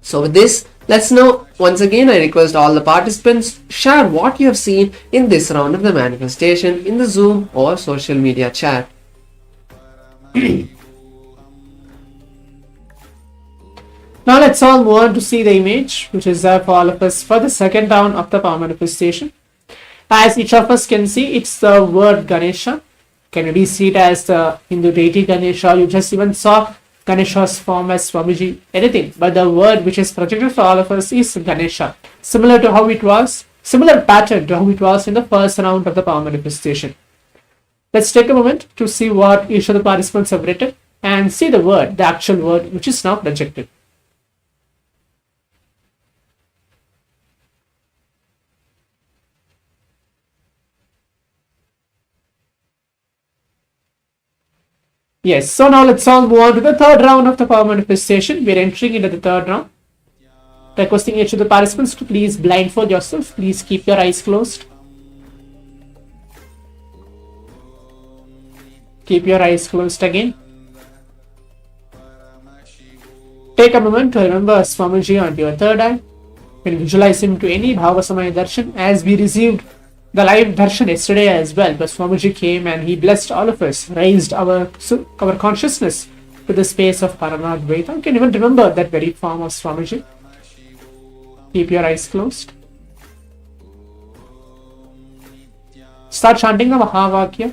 Speaker 8: So with this, let's now, once again, I request all the participants, share what you have seen in this round of the manifestation in the Zoom or social media chat.
Speaker 7: Now let's all move on to see the image which is there for all of us for the second round of the power manifestation. As each of us can see, it's the word Ganesha. Can maybe see it as the Hindu deity Ganesha. You just even saw Ganesha's form as Swamiji, anything. But the word which is projected for all of us is Ganesha. Similar to how it was, similar pattern to how it was in the first round of the power manifestation. Let's take a moment to see what each of the participants have written and see the word, the actual word which is now projected. Yes, so now let's all move on to the third round of the power manifestation. We're entering into the third round. Requesting each of the participants to please blindfold yourself. Please keep your eyes closed. Keep your eyes closed again. Take a moment to remember Swamiji on your third eye. You can visualize him to any Bhava Samaya Darshan, as we received the live darshan yesterday as well, but Swamiji came and he blessed all of us, raised our consciousness to the space of Paramadvaita. You can even remember that very form of Swamiji. Keep your eyes closed. Start chanting the Mahavakya.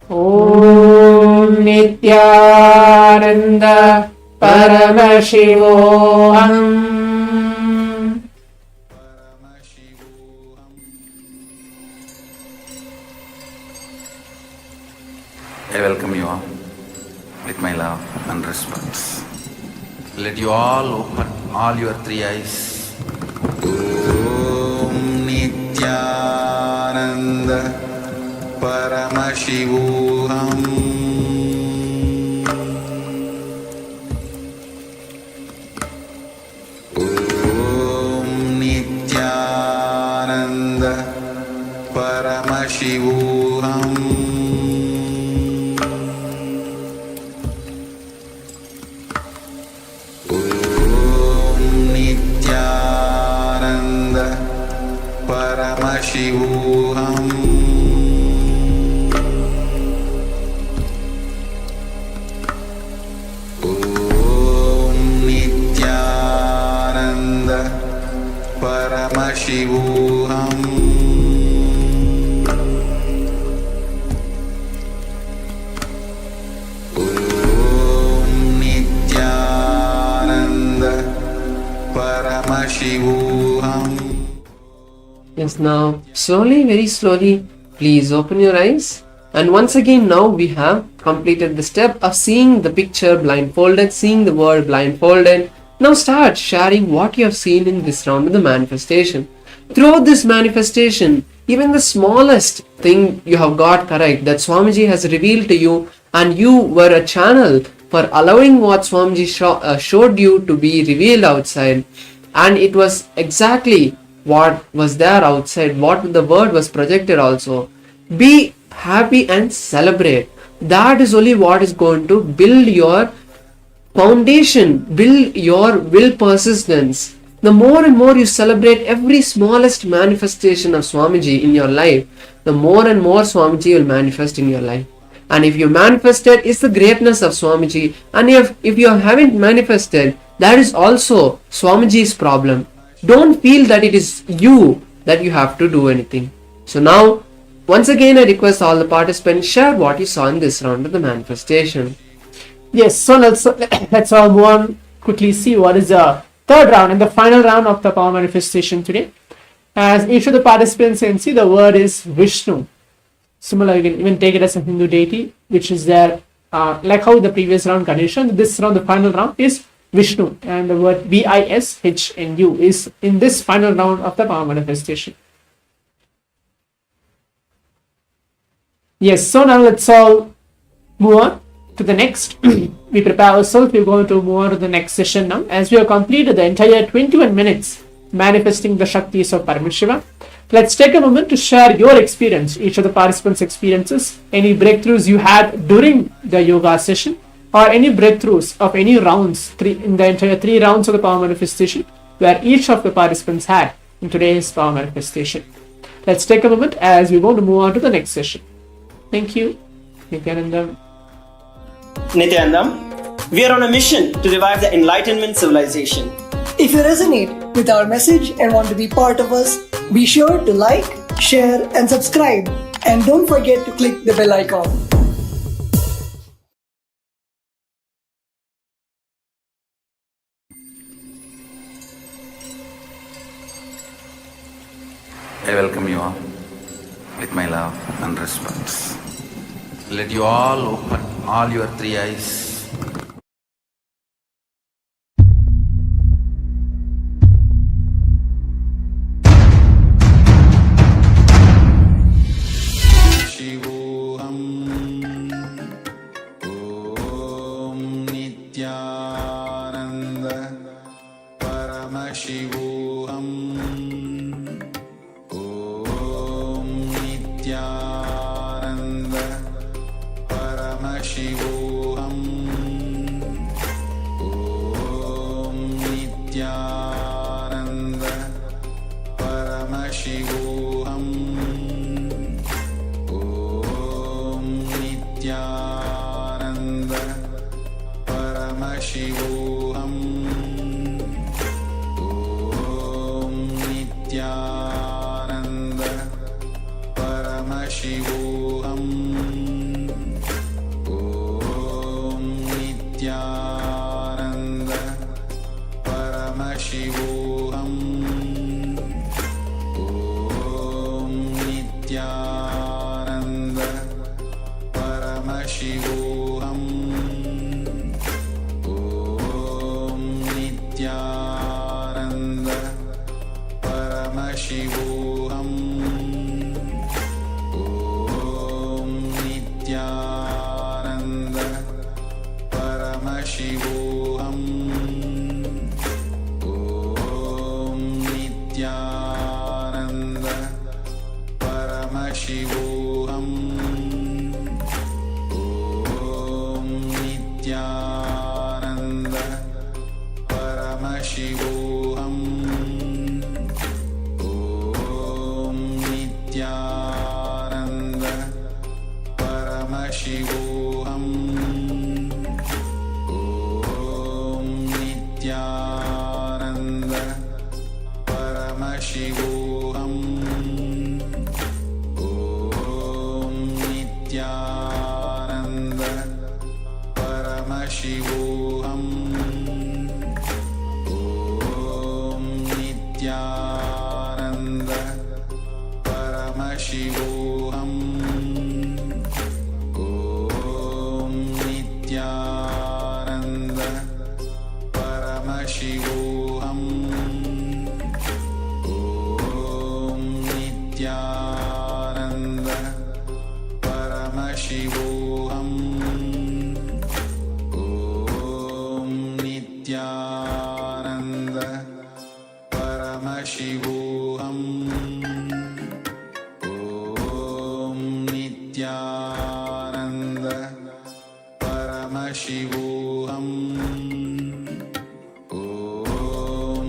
Speaker 7: Om Nityananda Paramashivoham.
Speaker 1: I welcome you all with my love and respects. Let you all open all your three eyes. Om Nityananda Paramashivoham. Om Nityananda Paramashivoham. Paramashivoham. Om Nityananda Paramashivoham. Om Nityananda Paramashivoham.
Speaker 8: Yes, now slowly, very slowly, please open your eyes. And once again, now we have completed the step of seeing the picture blindfolded, seeing the word blindfolded. Now start sharing what you have seen in this round of the manifestation. Throughout this manifestation, even the smallest thing you have got correct, that Swamiji has revealed to you, and you were a channel for allowing what Swamiji showed you to be revealed outside. And it was exactly what was there outside, what the word was projected also. Be happy and celebrate. That is only what is going to build your foundation, build your will persistence. the more and more you celebrate every smallest manifestation of Swamiji in your life, the more and more Swamiji will manifest in your life. And if you manifested, it's the greatness of Swamiji. And if you haven't manifested, that is also Swamiji's problem. Don't feel that it is you that you have to do anything. So now, once again, I request all the participants share what you saw in this round of the manifestation.
Speaker 7: Yes, so let's all move on, quickly see what is the third round and the final round of the power manifestation today. As each of the participants can see, the word is Vishnu. Similar, you can even take it as a Hindu deity, which is there, like how the previous round condition. This round, the final round is Vishnu, and the word Vishnu is in this final round of the power manifestation. Yes, so now let's all move on to the next. We prepare ourselves. We're going to move on to the next session now, as we have completed the entire 21 minutes manifesting the Shaktis of Paramashiva. Let's take a moment to share your experience, each of the participants' experiences, any breakthroughs you had during the yoga session, or any breakthroughs of any rounds, in the entire 3 rounds of the power manifestation, where each of the participants had in today's power manifestation. Let's take a moment as we're going to move on to the next session. Thank you. Nithyanandam.
Speaker 4: Nithyanandam, we are on a mission to revive the Enlightenment civilization.
Speaker 5: If you resonate with our message and want to be part of us, be sure to like, share, and subscribe. And don't forget to click the bell icon.
Speaker 1: I welcome you all with my love and respect. Let you all open all your 3 eyes.
Speaker 9: Nityananda Paramashivoham Om Nityananda Paramashivoham Om Nityananda Paramashivoham Om Nityananda Paramashivoham Om Nityananda Paramashivoham Om Nityananda Paramashivoham Om Nityananda Paramashivoham Nityananda Paramashivoham Om Nityananda Paramashivoham Om Nityananda Paramashivoham Om Nityananda Paramashivoham Om Nityananda Paramashivoham Om Nityananda Paramashivoham Om Nityananda Paramashivoham Om Nityananda Paramashivoham Om Nityananda Paramashivoham Om Nityananda Paramashivoham Om Nityananda Paramashivoham Om Nityananda Paramashivoham Om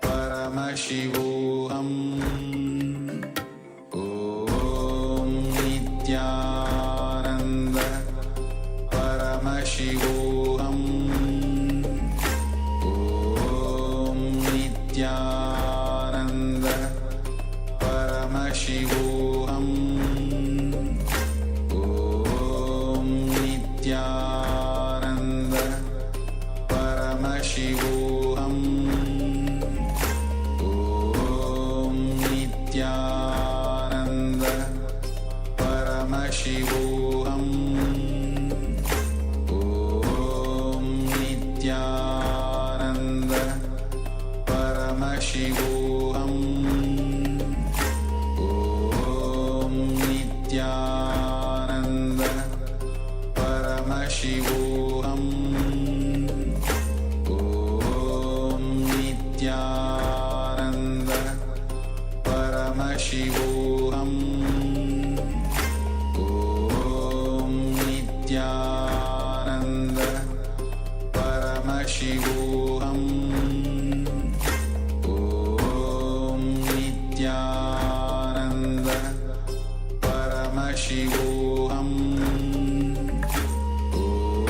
Speaker 9: Paramashivoham. Om Nityananda Paramashivoham. Om Nityananda Paramashivoham. Om Nityananda Paramashivoham. Om Nityananda Paramashivoham. Om Nityananda Paramashivoham. Om Nityananda Paramashivoham. Om Nityananda Paramashivoham. Om Nityananda Paramashivoham. Om Nityananda Paramashivoham.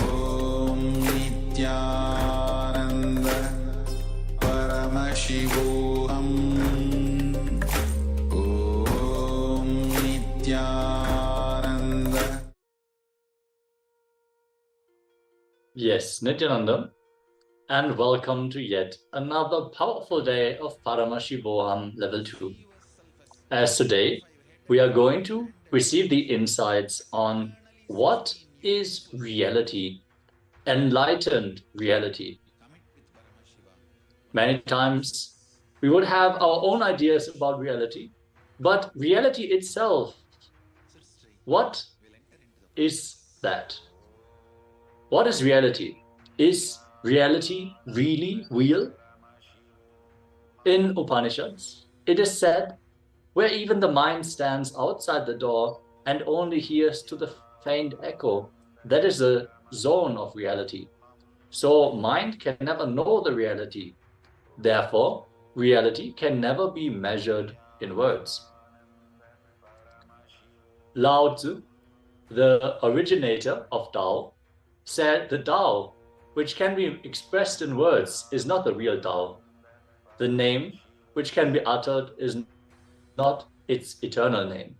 Speaker 9: Om Nityananda Paramashivoham. Om Nityananda.
Speaker 3: Yes, Nityananda, and welcome to yet another powerful day of Paramashivoham Level 2. As today, we are going to receive the insights on what is reality, enlightened reality. Many times we would have our own ideas about reality, but reality itself, what is that? What is reality? Is reality really real? In Upanishads, it is said, where even the mind stands outside the door and only hears to the faint echo, that is a zone of reality. So mind can never know the reality. Therefore, reality can never be measured in words. Lao Tzu, the originator of Tao, said the Tao, which can be expressed in words, is not the real Tao. The name which can be uttered is not its eternal name.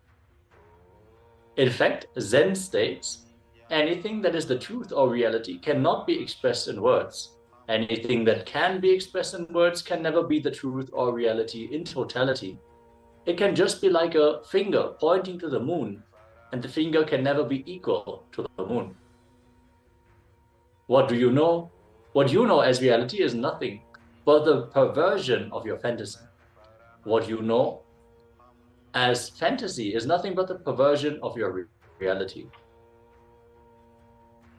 Speaker 3: In fact, Zen states, anything that is the truth or reality cannot be expressed in words. Anything that can be expressed in words can never be the truth or reality in totality. It can just be like a finger pointing to the moon, and the finger can never be equal to the moon. What do you know? What you know as reality is nothing but the perversion of your fantasy. What you know as fantasy is nothing but the perversion of your reality.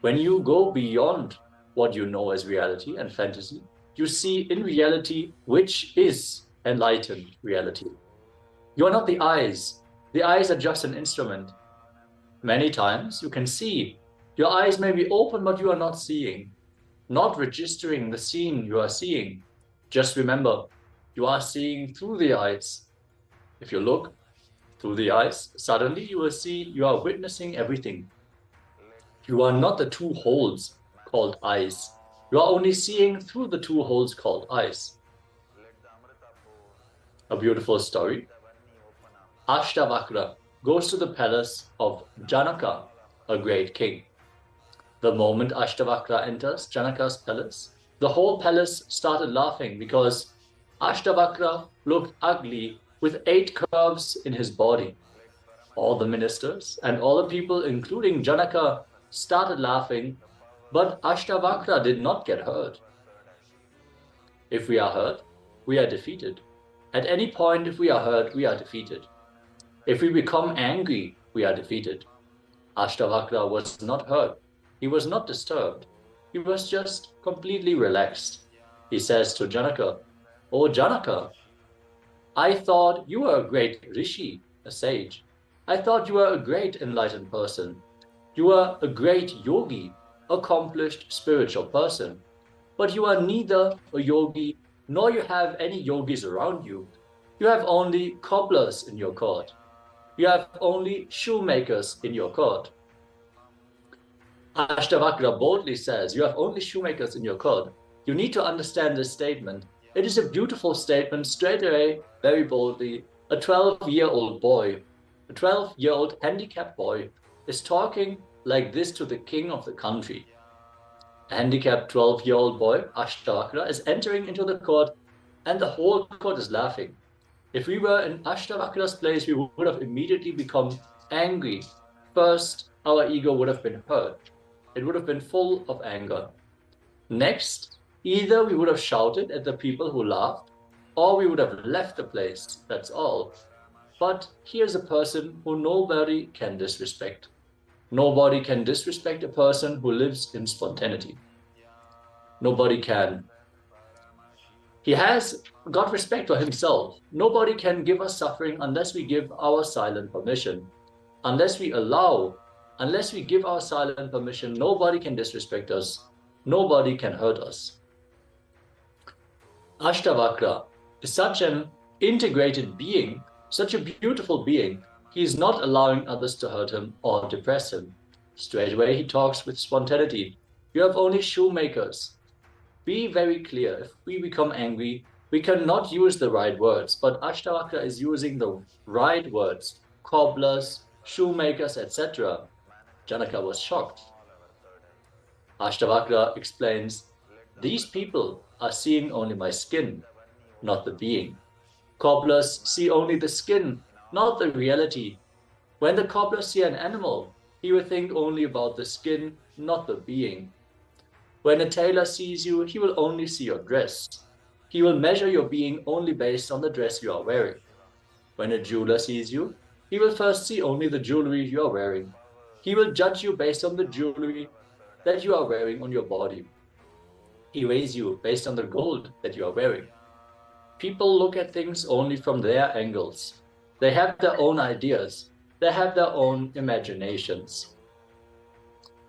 Speaker 3: When you go beyond what you know as reality and fantasy, you see in reality which is enlightened reality. You are not the eyes. The eyes are just an instrument. Many times you can see. Your eyes may be open, but you are not seeing, not registering the scene you are seeing. Just remember, you are seeing through the eyes. If you look through the eyes, suddenly you will see you are witnessing everything. You are not the two holes called eyes. You are only seeing through the two holes called eyes. A beautiful story. Ashtavakra goes to the palace of Janaka, a great king. The moment Ashtavakra enters Janaka's palace, the whole palace started laughing because Ashtavakra looked ugly with 8 curves in his body. All the ministers and all the people, including Janaka, started laughing, but Ashtavakra did not get hurt. If we are hurt, we are defeated. At any point, if we are hurt, we are defeated. If we become angry, we are defeated. Ashtavakra was not hurt. He was not disturbed. He was just completely relaxed. He says to Janaka, "Oh Janaka, I thought you were a great rishi, a sage. I thought you were a great enlightened person. You were a great yogi, accomplished spiritual person. but you are neither a yogi nor you have any yogis around you. You have only cobblers in your court. You have only shoemakers in your court. Ashtavakra boldly says, you have only shoemakers in your court. You need to understand this statement. It is a beautiful statement, straight away, very boldly. A 12-year-old boy, a 12-year-old handicapped boy, is talking like this to the king of the country. A handicapped 12-year-old boy, Ashtavakra, is entering into the court, and the whole court is laughing. If we were in Ashtavakra's place, we would have immediately become angry. First, our ego would have been hurt. It would have been full of anger. Next, either we would have shouted at the people who laughed, or we would have left the place, that's all. But here's a person who nobody can disrespect. Nobody can disrespect a person who lives in spontaneity. Nobody can. He has got respect for himself. Nobody can give us suffering unless we give our silent permission. Unless we allow, unless we give our silent permission, nobody can disrespect us. Nobody can hurt us. Ashtavakra is such an integrated being, such a beautiful being. He is not allowing others to hurt him or depress him. Straight away he talks with spontaneity. You have only shoemakers. Be very clear. If we become angry, we cannot use the right words, but Ashtavakra is using the right words. Cobblers, shoemakers, etc. Janaka was shocked. Ashtavakra explains, these people are seeing only my skin, not the being. Cobblers see only the skin, not the reality. When the cobbler sees an animal, he will think only about the skin, not the being. When a tailor sees you, he will only see your dress. He will measure your being only based on the dress you are wearing. When a jeweler sees you, he will first see only the jewelry you are wearing. He will judge you based on the jewelry that you are wearing on your body. He weighs you based on the gold that you are wearing. People look at things only from their angles. They have their own ideas. They have their own imaginations.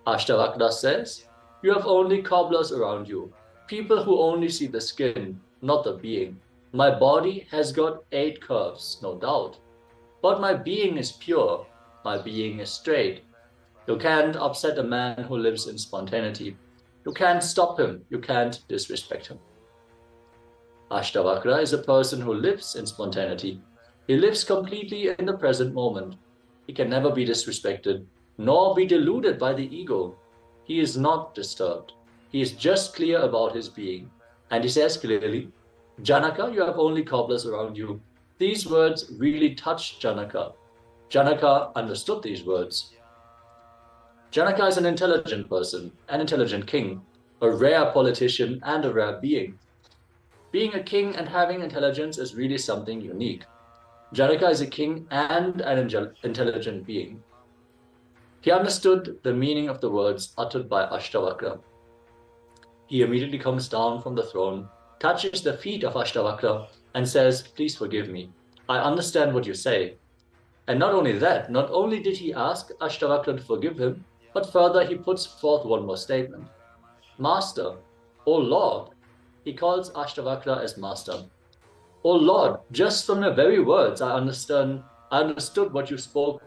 Speaker 3: Ashtavakra says, you have only cobblers around you, people who only see the skin, not the being. My body has got 8 curves, no doubt, but my being is pure, my being is straight. You can't upset a man who lives in spontaneity. You can't stop him, you can't disrespect him. Ashtavakra is a person who lives in spontaneity. He lives completely in the present moment. He can never be disrespected, nor be deluded by the ego. He is not disturbed. He is just clear about his being. And he says clearly, Janaka, you have only cobblers around you. These words really touched Janaka. Janaka understood these words. Janaka is an intelligent person, an intelligent king, a rare politician and a rare being. Being a king and having intelligence is really something unique. Janaka is a king and an intelligent being. He understood the meaning of the words uttered by Ashtavakra. He immediately comes down from the throne, touches the feet of Ashtavakra and says, please forgive me. I understand what you say. And not only that, not only did he ask Ashtavakra to forgive him, but further he puts forth one more statement. Master, O Lord, he calls Ashtavakra as master. O Lord, just from the very words I understood what you spoke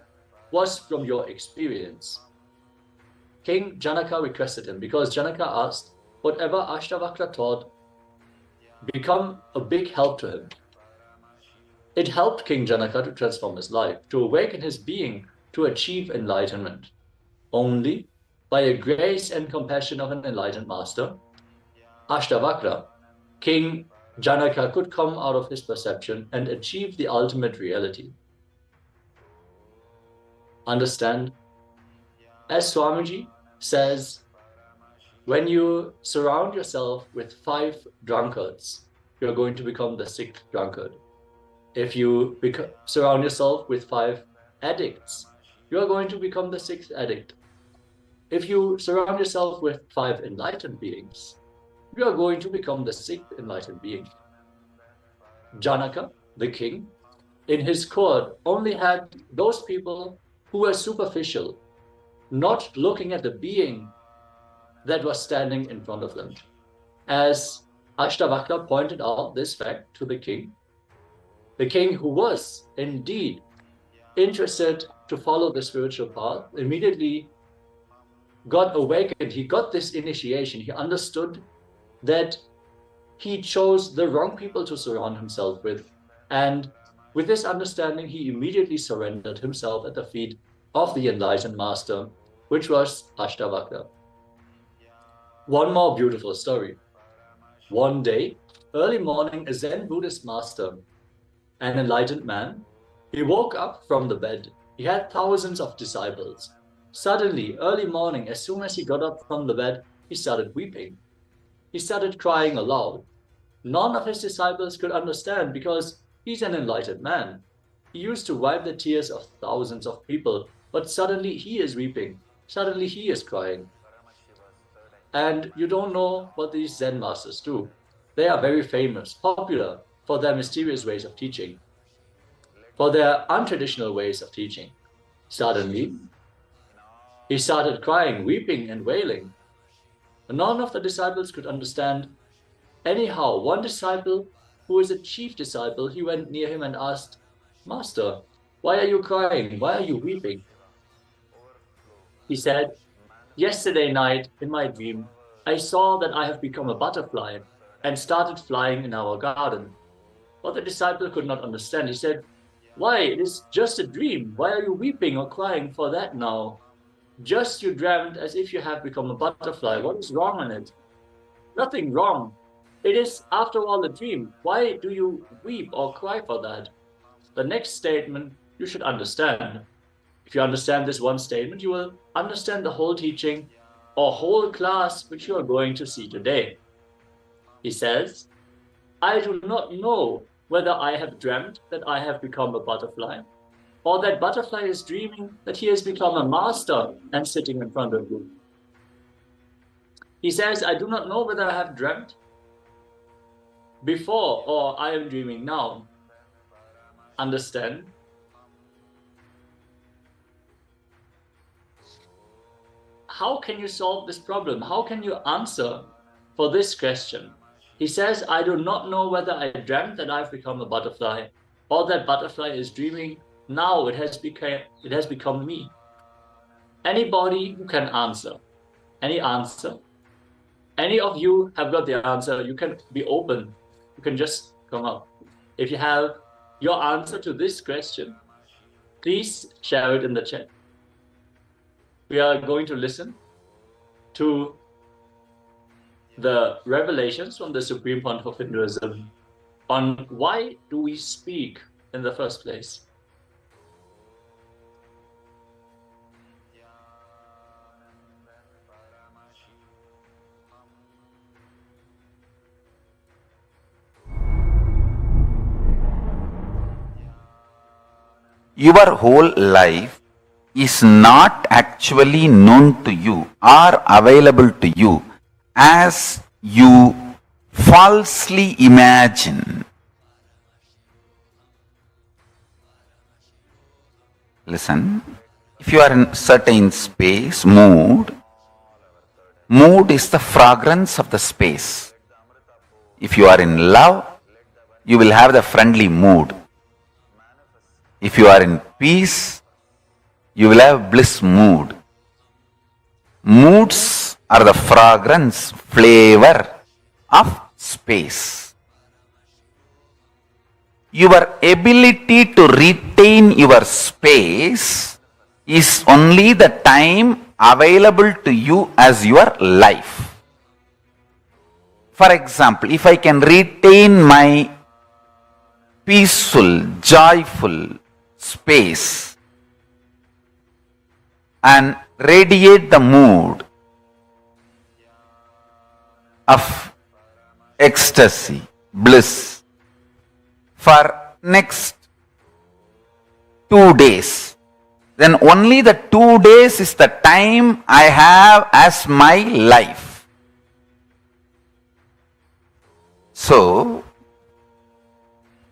Speaker 3: was from your experience. King Janaka requested him because Janaka asked whatever Ashtavakra taught become a big help to him. It helped King Janaka to transform his life, to awaken his being, to achieve enlightenment. Only by a grace and compassion of an enlightened master, Ashtavakra, King Janaka could come out of his perception and achieve the ultimate reality. Understand? As Swamiji says, when you surround yourself with 5 drunkards, you're going to become the 6th drunkard. If you surround yourself with 5 addicts, you're going to become the 6th addict. If you surround yourself with 5 enlightened beings, you are going to become the 6th enlightened being. Janaka, the king, in his court only had those people who were superficial, not looking at the being that was standing in front of them. as Ashtavakra pointed out this fact to the king who was indeed interested to follow the spiritual path, immediately got awakened. He got this initiation. He understood that he chose the wrong people to surround himself with. And with this understanding, he immediately surrendered himself at the feet of the enlightened master, which was Ashtavakra. One more beautiful story. One day, early morning, a Zen Buddhist master, an enlightened man, he woke up from the bed. He had thousands of disciples. Suddenly, early morning, as soon as he got up from the bed, he started weeping. He started crying aloud. None of his disciples could understand because he's an enlightened man. He used to wipe the tears of thousands of people, but suddenly he is weeping. Suddenly he is crying. And you don't know what these Zen masters do. They are very famous, popular for their mysterious ways of teaching, for their untraditional ways of teaching. Suddenly, he started crying, weeping and wailing. None of the disciples could understand. Anyhow, one disciple, who is a chief disciple, he went near him and asked, "Master, why are you crying? Why are you weeping?" He said, "Yesterday night, in my dream, I saw that I have become a butterfly and started flying in our garden." But the disciple could not understand. He said, "Why? It is just a dream. Why are you weeping or crying for that now? Just you dreamt as if you have become a butterfly. What is wrong in it?" "Nothing wrong. It is, after all, a dream. Why do you weep or cry for that?" The next statement you should understand. If you understand this one statement, you will understand the whole teaching or whole class which you are going to see today. He says, "I do not know whether I have dreamt that I have become a butterfly, or that butterfly is dreaming that he has become a master and sitting in front of you." He says, "I do not know whether I have dreamt before or I am dreaming now." Understand? How can you solve this problem? How can you answer for this question? He says, "I do not know whether I dreamt that I've become a butterfly, or that butterfly is dreaming. Now it has become me." Anybody who can answer? Any answer? Any of you have got the answer? You can be open. You can just come up. If you have your answer to this question, please share it in the chat. We are going to listen to the revelations from the Supreme Pontiff of Hinduism on why do we speak in the first place.
Speaker 1: Your whole life is not actually known to you or available to you as you falsely imagine. Listen, if you are in certain space, mood is the fragrance of the space. If you are in love, you will have the friendly mood. If you are in peace, you will have bliss mood. Moods are the fragrance, flavor of space. Your ability to retain your space is only the time available to you as your life. For example, if I can retain my peaceful, joyful space and radiate the mood of ecstasy, bliss for next 2 days, then only the 2 days is the time I have as my life. So,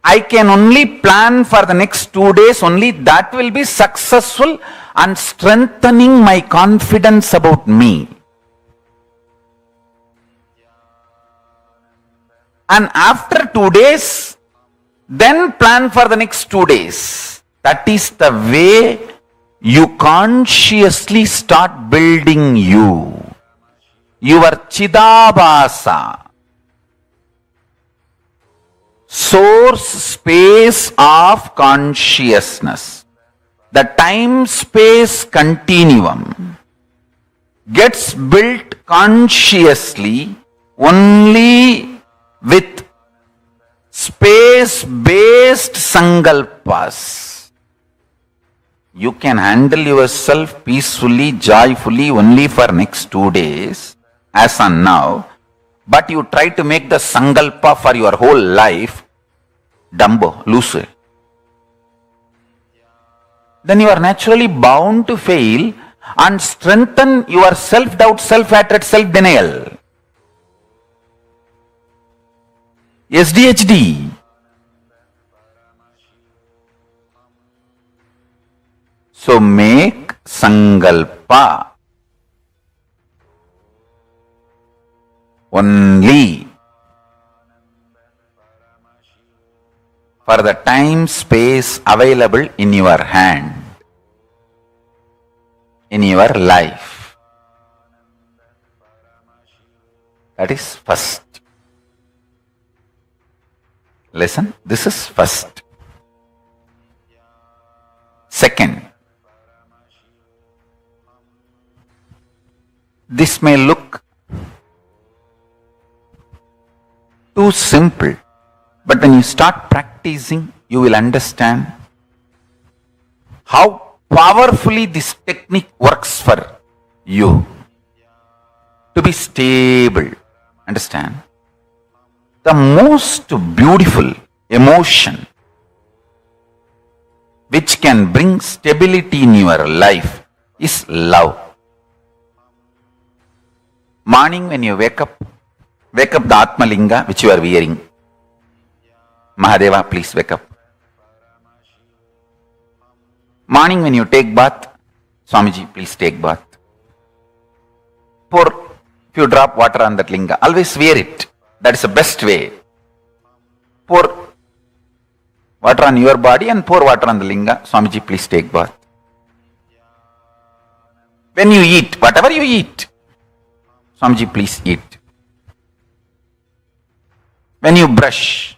Speaker 1: I can only plan for the next 2 days, only that will be successful and strengthening my confidence about me. And after 2 days, then plan for the next 2 days. That is the way you consciously start building your Chidabhasa, source space of consciousness. The time-space continuum gets built consciously only with space-based sankalpas. You can handle yourself peacefully, joyfully only for next 2 days, as on now, but you try to make the sankalpa for your whole life, dumbo, loose. Then you are naturally bound to fail and strengthen your self-doubt, self-hatred, self-denial. SDHD. So make sankalpa only for the time space available in your hand, in your life. That is first. Listen, this is first. Second, this may look too simple, but when you start practicing, you will understand how powerfully this technique works for you to be stable. Understand? The most beautiful emotion which can bring stability in your life is love. Morning when you wake up the Atmalinga which you are wearing. Mahadeva, please wake up. Morning when you take bath, Swamiji, please take bath. Pour few drop water on that linga. Always wear it. That is the best way. Pour water on your body and pour water on the linga. Swamiji, please take bath. When you eat, whatever you eat, Swamiji, please eat. When you brush,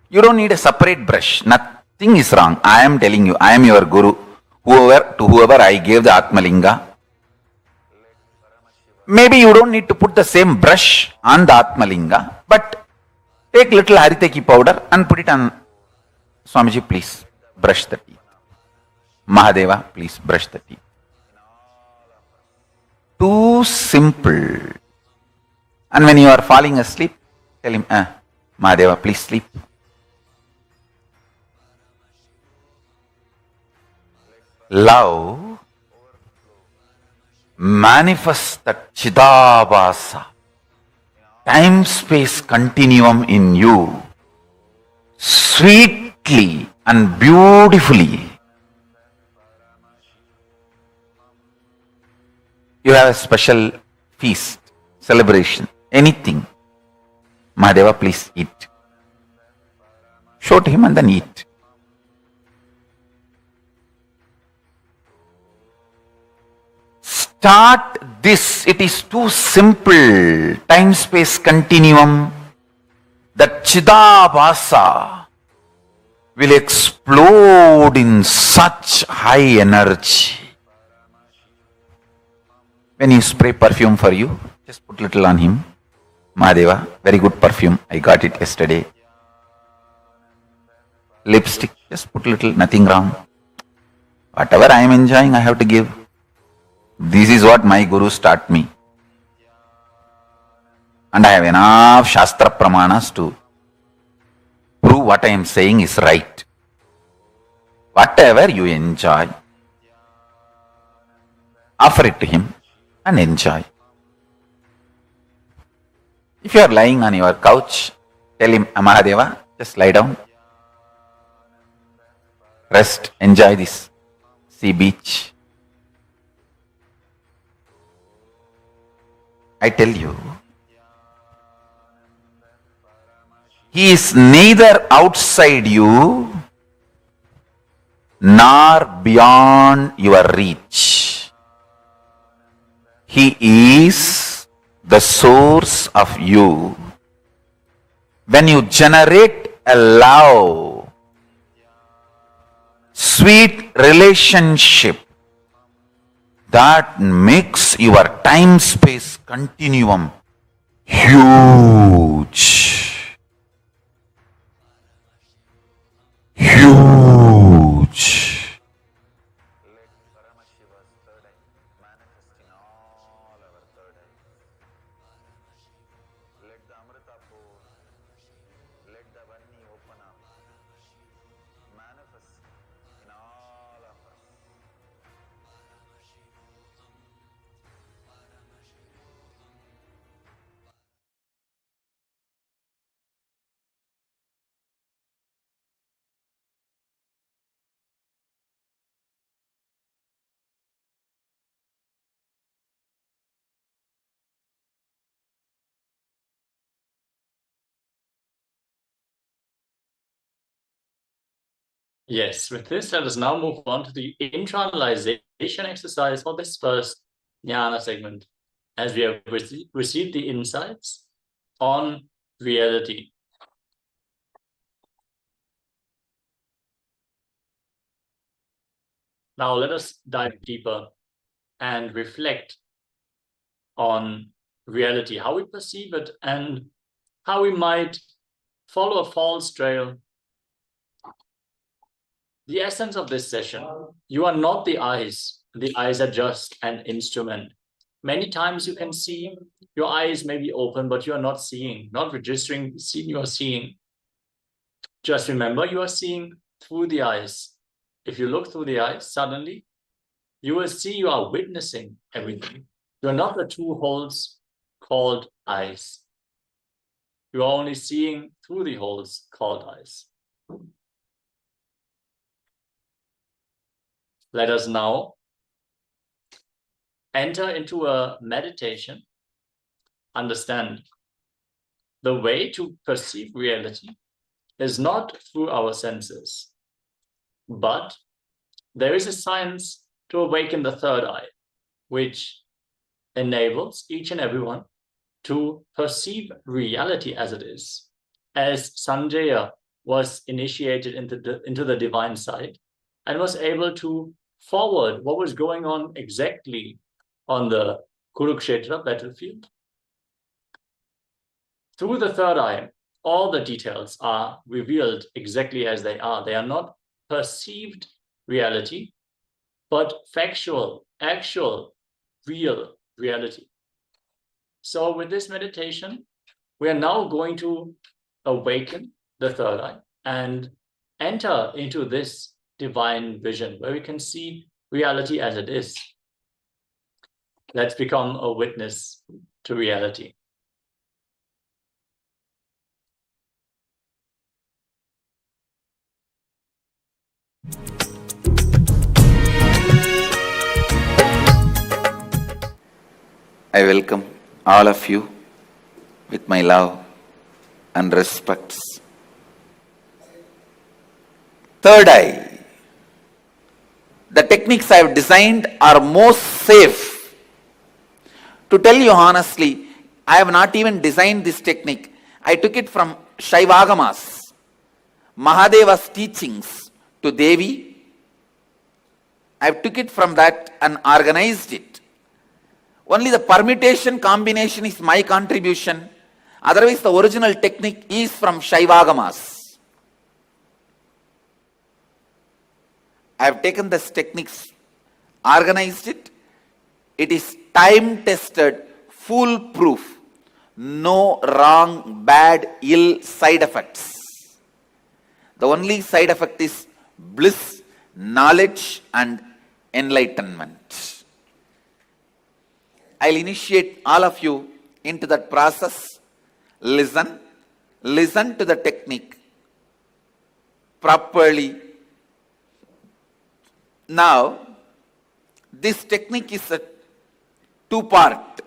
Speaker 1: you don't need a separate brush. Nothing is wrong. I am telling you, I am your guru. Whoever I gave the Atmalinga, maybe you don't need to put the same brush on the Atmalinga, but take little Hariteki powder and put it on. Swamiji, please brush the teeth. Mahadeva, please brush the teeth. Too simple. And when you are falling asleep, tell him, Mahadeva, please sleep. Love manifests that Chidabhasa, time-space continuum in you, sweetly and beautifully. You have a special feast, celebration, anything. Mahadeva, please eat. Show to him and then eat. Start this. It is too simple. Time-space continuum. That Chidabhasa will explode in such high energy. When you spray perfume for you, just put little on him. Mahadeva, very good perfume. I got it yesterday. Lipstick, just put little, nothing wrong. Whatever I am enjoying, I have to give. This is what my gurus taught me. And I have enough Shastra Pramanas to prove what I am saying is right. Whatever you enjoy, offer it to him and enjoy. If you are lying on your couch, tell him, Mahadeva, just lie down. Rest, enjoy this sea beach. I tell you, He is neither outside you nor beyond your reach. He is the source of you. When you generate a love, sweet relationship that makes your time-space continuum huge. Huge.
Speaker 3: Yes, with this, let us now move on to the internalization exercise for this first jnana segment, as we have received the insights on reality. Now let us dive deeper and reflect on reality, how we perceive it, and how we might follow a false trail. The essence of this session: you are not the eyes. The eyes are just an instrument. Many times you can see, your eyes may be open, but you are not seeing, not registering, you are seeing. Just remember, you are seeing through the eyes. If you look through the eyes, suddenly you will see you are witnessing everything. You are not the two holes called eyes. You are only seeing through the holes called eyes. Let us now enter into a meditation. Understand, the way to perceive reality is not through our senses, but there is a science to awaken the third eye, which enables each and everyone to perceive reality as it is. As Sanjaya was initiated into the divine side and was able to forward what was going on exactly on the Kurukshetra battlefield. Through the third eye, all the details are revealed exactly as they are. They are not perceived reality, but factual, actual, real reality. So with this meditation, we are now going to awaken the third eye and enter into this divine vision where we can see reality as it is. Let's become a witness to reality.
Speaker 1: I welcome all of you with my love and respects. Third eye. The techniques I have designed are most safe. To tell you honestly, I have not even designed this technique. I took it from Shaivagamas, Mahadeva's teachings to Devi. I took it from that and organized it. Only the permutation combination is my contribution. Otherwise, the original technique is from Shaivagamas. I have taken this techniques, organized it. It is time-tested, foolproof. No wrong, bad, ill side effects. The only side effect is bliss, knowledge, and enlightenment. I'll initiate all of you into that process. Listen to the technique properly. Now, this technique is a two-part.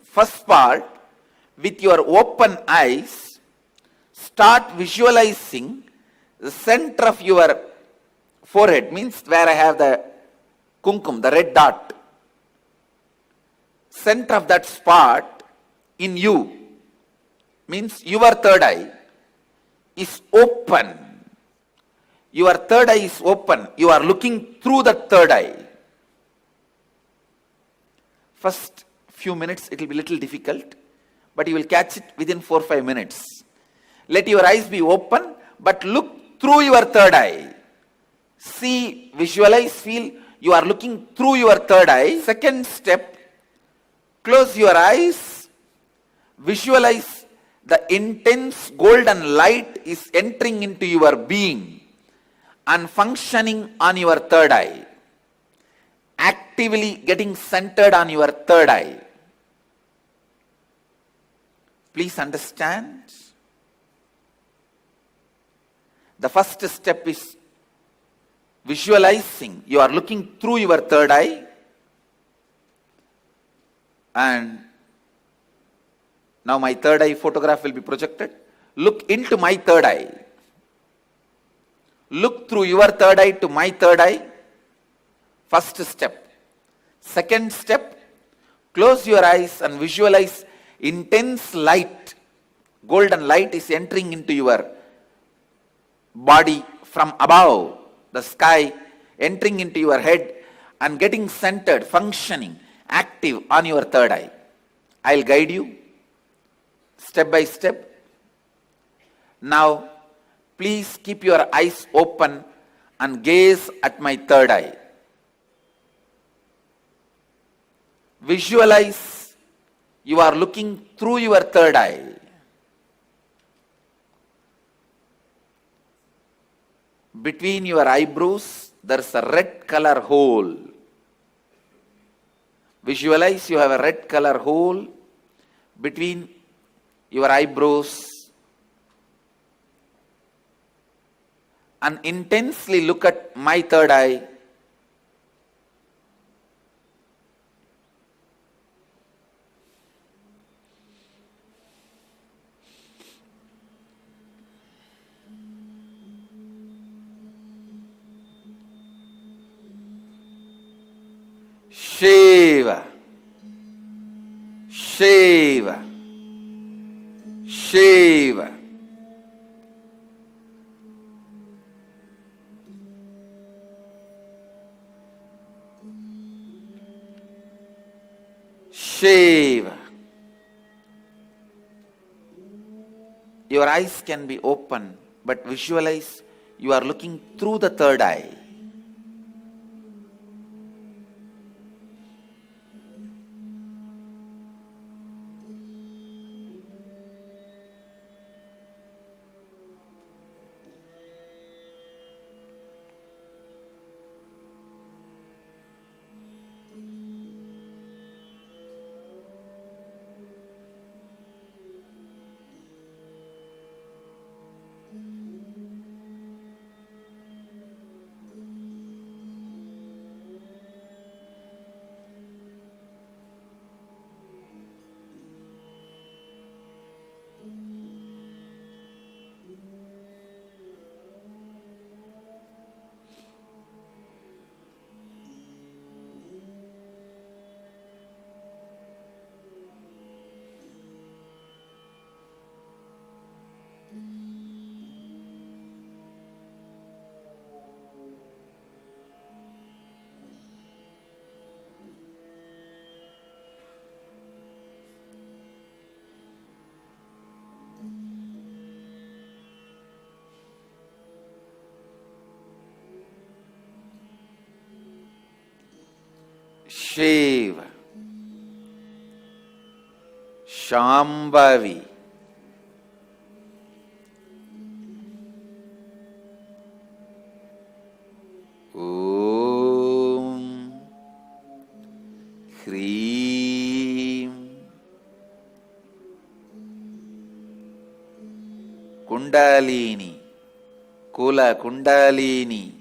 Speaker 1: First part, with your open eyes, start visualizing the center of your forehead, means where I have the kumkum, the red dot. Center of that spot in you, means your third eye is open. Your third eye is open. You are looking through the third eye. First few minutes it will be little difficult, but you will catch it within 4-5 minutes. Let your eyes be open, but look through your third eye. See, visualize, feel you are looking through your third eye. Second step, close your eyes, visualize the intense golden light is entering into your being and functioning on your third eye, actively getting centered on your third eye. Please understand. The first step is visualizing. You are looking through your third eye, and now my third eye photograph will be projected. Look into my third eye. Look through your third eye to my third eye. First step. Second step, close your eyes and visualize intense light. Golden light is entering into your body from above, the sky, entering into your head and getting centered, functioning, active on your third eye. I'll guide you step by step. Now, please keep your eyes open and gaze at my third eye. Visualize you are looking through your third eye. Between your eyebrows, there is a red color hole. Visualize you have a red color hole between your eyebrows, and intensely look at my third eye. Shiva, Shiva, Shiva. Shiva. Your eyes can be open, but visualize you are looking through the third eye. Shiva, Shambhavi, Om, Hreem, Kundalini, Kula Kundalini,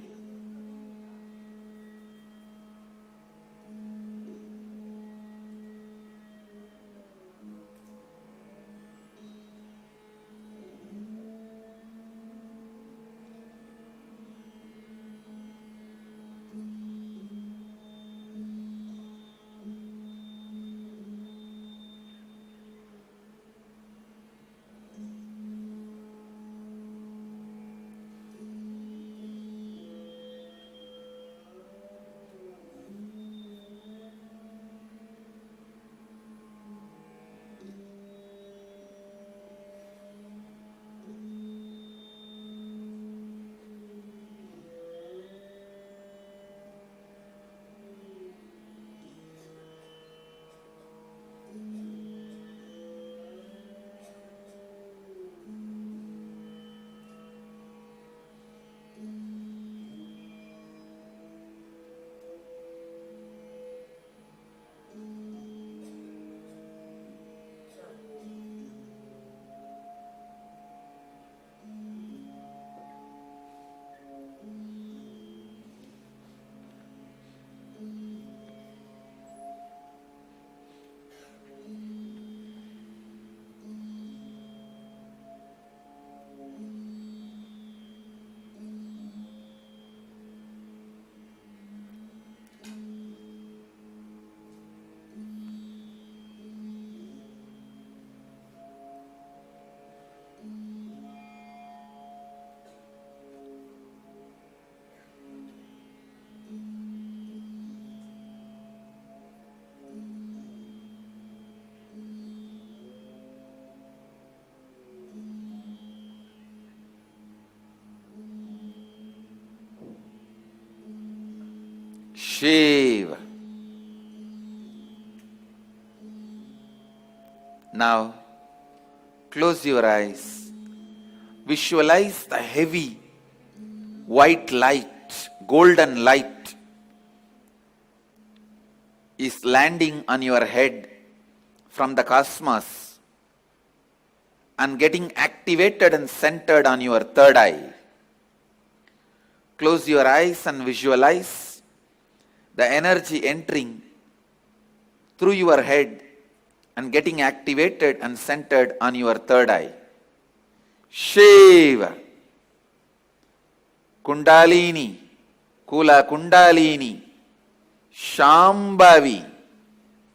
Speaker 1: Shiva. Now, close your eyes. Visualize the heavy white light, golden light is landing on your head from the cosmos and getting activated and centered on your third eye. Close your eyes and visualize the energy entering through your head and getting activated and centered on your third eye. Shiva. Kundalini, Kula Kundalini, Shambhavi,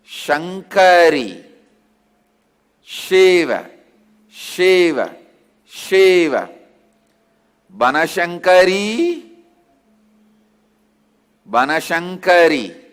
Speaker 1: Shankari, Shiva, Shiva, Shiva, Banashankari, Banashankari.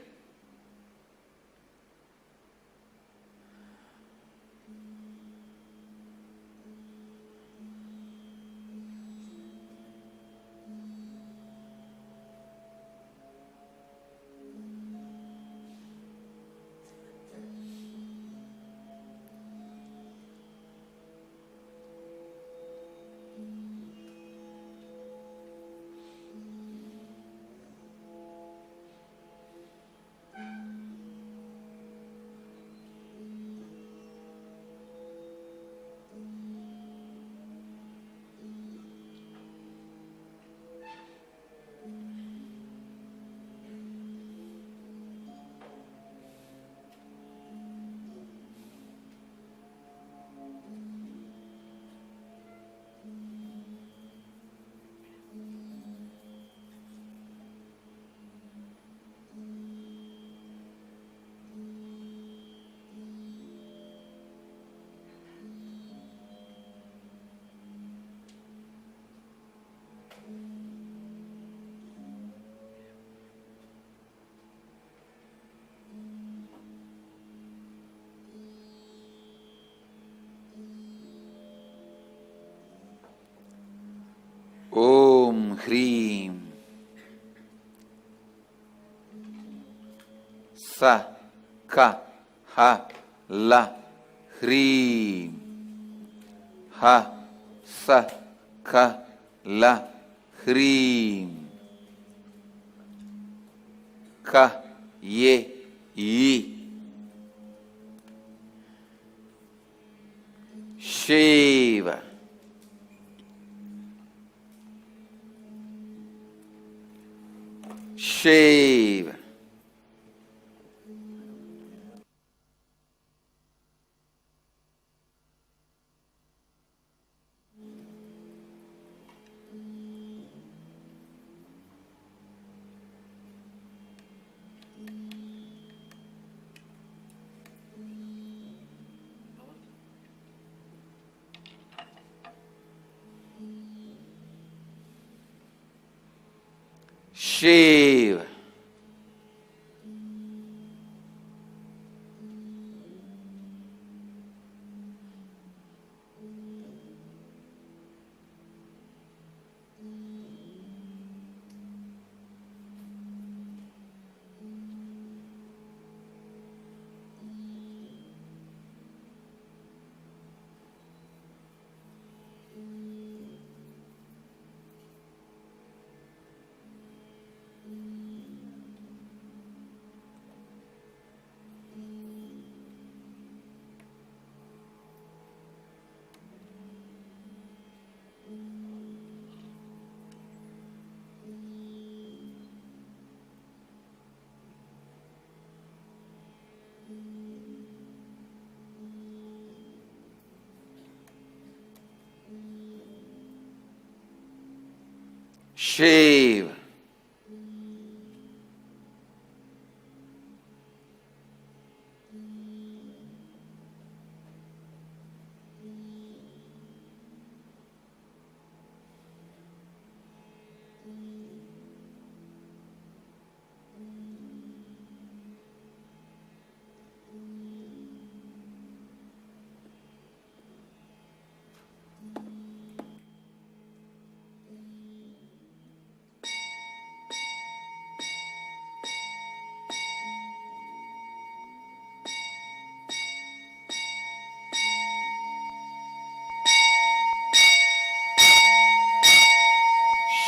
Speaker 1: Om Hreem Sa Ka Ha La Hreem Ha Sa Ka La Hreem Ka Ye Yi Shiva. Shiva. Shiva. Shiva.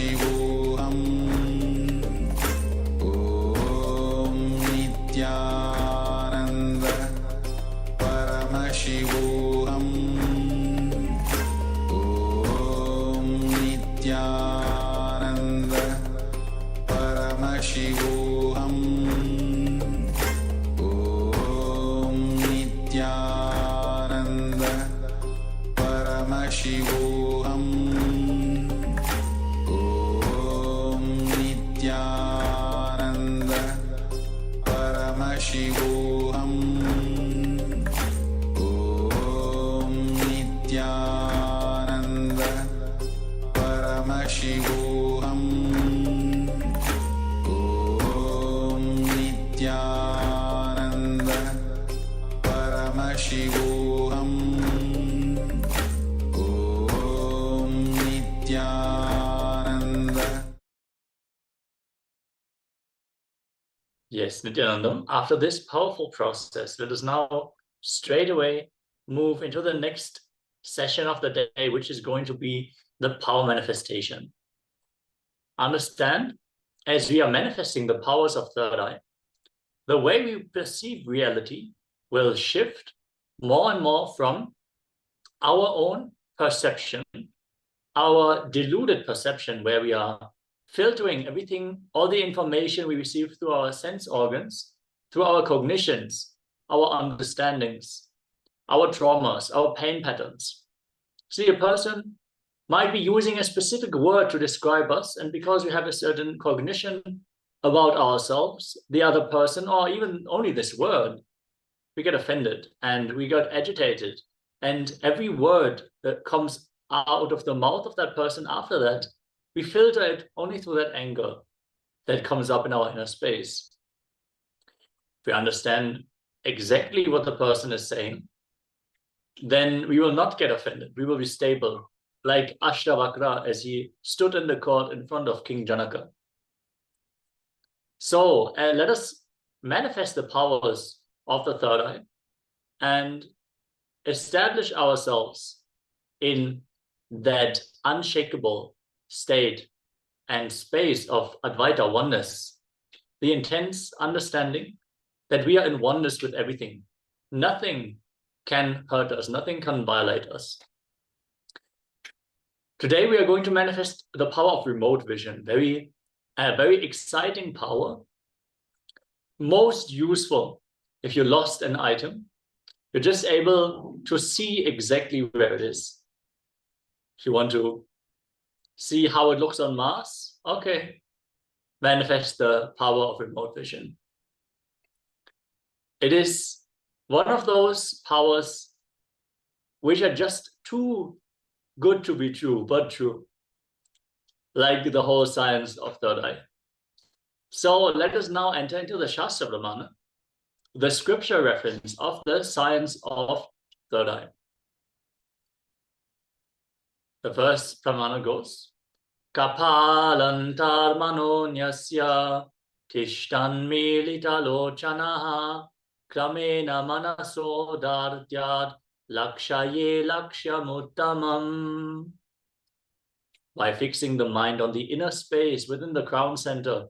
Speaker 9: Paramashivoham. Om Nityananda Paramashivoham. Om Nityananda Paramashivoham. Om Nityananda Paramashivoham. Om Nityananda Paramashivoham. Om Nityananda Paramashivoham. Om Nityananda Paramashivoham. Om Nityananda.
Speaker 3: Yes, Nityanandam. After this powerful process, let us now straight away move into the next session of the day, which is going to be the power manifestation. Understand, as we are manifesting the powers of third eye, the way we perceive reality will shift more and more from our own perception, our deluded perception, where we are filtering everything, all the information we receive through our sense organs, through our cognitions, our understandings, our traumas, our pain patterns. See, a person might be using a specific word to describe us, and because we have a certain cognition about ourselves, the other person, or even only this word, we get offended and we get agitated. And every word that comes out of the mouth of that person after that, we filter it only through that anger that comes up in our inner space. If we understand exactly what the person is saying, then we will not get offended. We will be stable, like Ashtavakra as he stood in the court in front of King Janaka. So let us manifest the powers of the third eye and establish ourselves in that unshakable state and space of Advaita oneness, the intense understanding that we are in oneness with everything. Nothing can hurt us, nothing can violate us. Today we are going to manifest the power of remote vision, very exciting power, most useful if you lost an item. You're just able to see exactly where it is. If you want to see how it looks on Mars, okay, manifest the power of remote vision. It is one of those powers which are just too good to be true, but true, like the whole science of third eye. So let us now enter into the Shastra Pramana, the scripture reference of the science of third eye. The first Pramana goes, Kapalantar manonyasya tishtan milita lochanaha kramena manaso dartyad lakshaye lakshamuttamam. By fixing the mind on the inner space within the crown center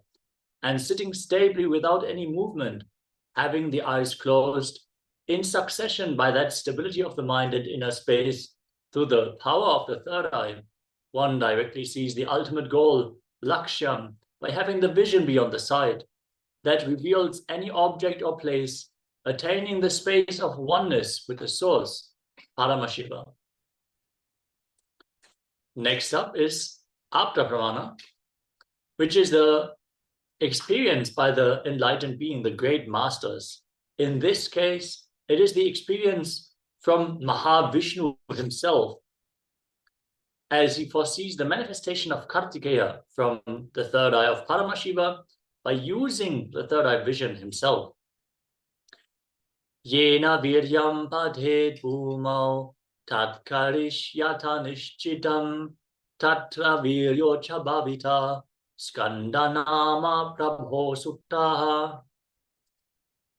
Speaker 3: and sitting stably without any movement, having the eyes closed in succession by that stability of the mind and inner space, through the power of the third eye, one directly sees the ultimate goal, Lakshyam, by having the vision beyond the sight that reveals any object or place, attaining the space of oneness with the source, Paramashiva. Next up is Apta Pramana, which is the experience by the enlightened being, the great masters. In this case, it is the experience from Mahavishnu himself, as he foresees the manifestation of Kartikeya from the third eye of Paramashiva by using the third eye vision himself. Yena viryam padhet bhumau tat karishyata nishchitam tatra viryo chabhavita skandanama prabho suktaha.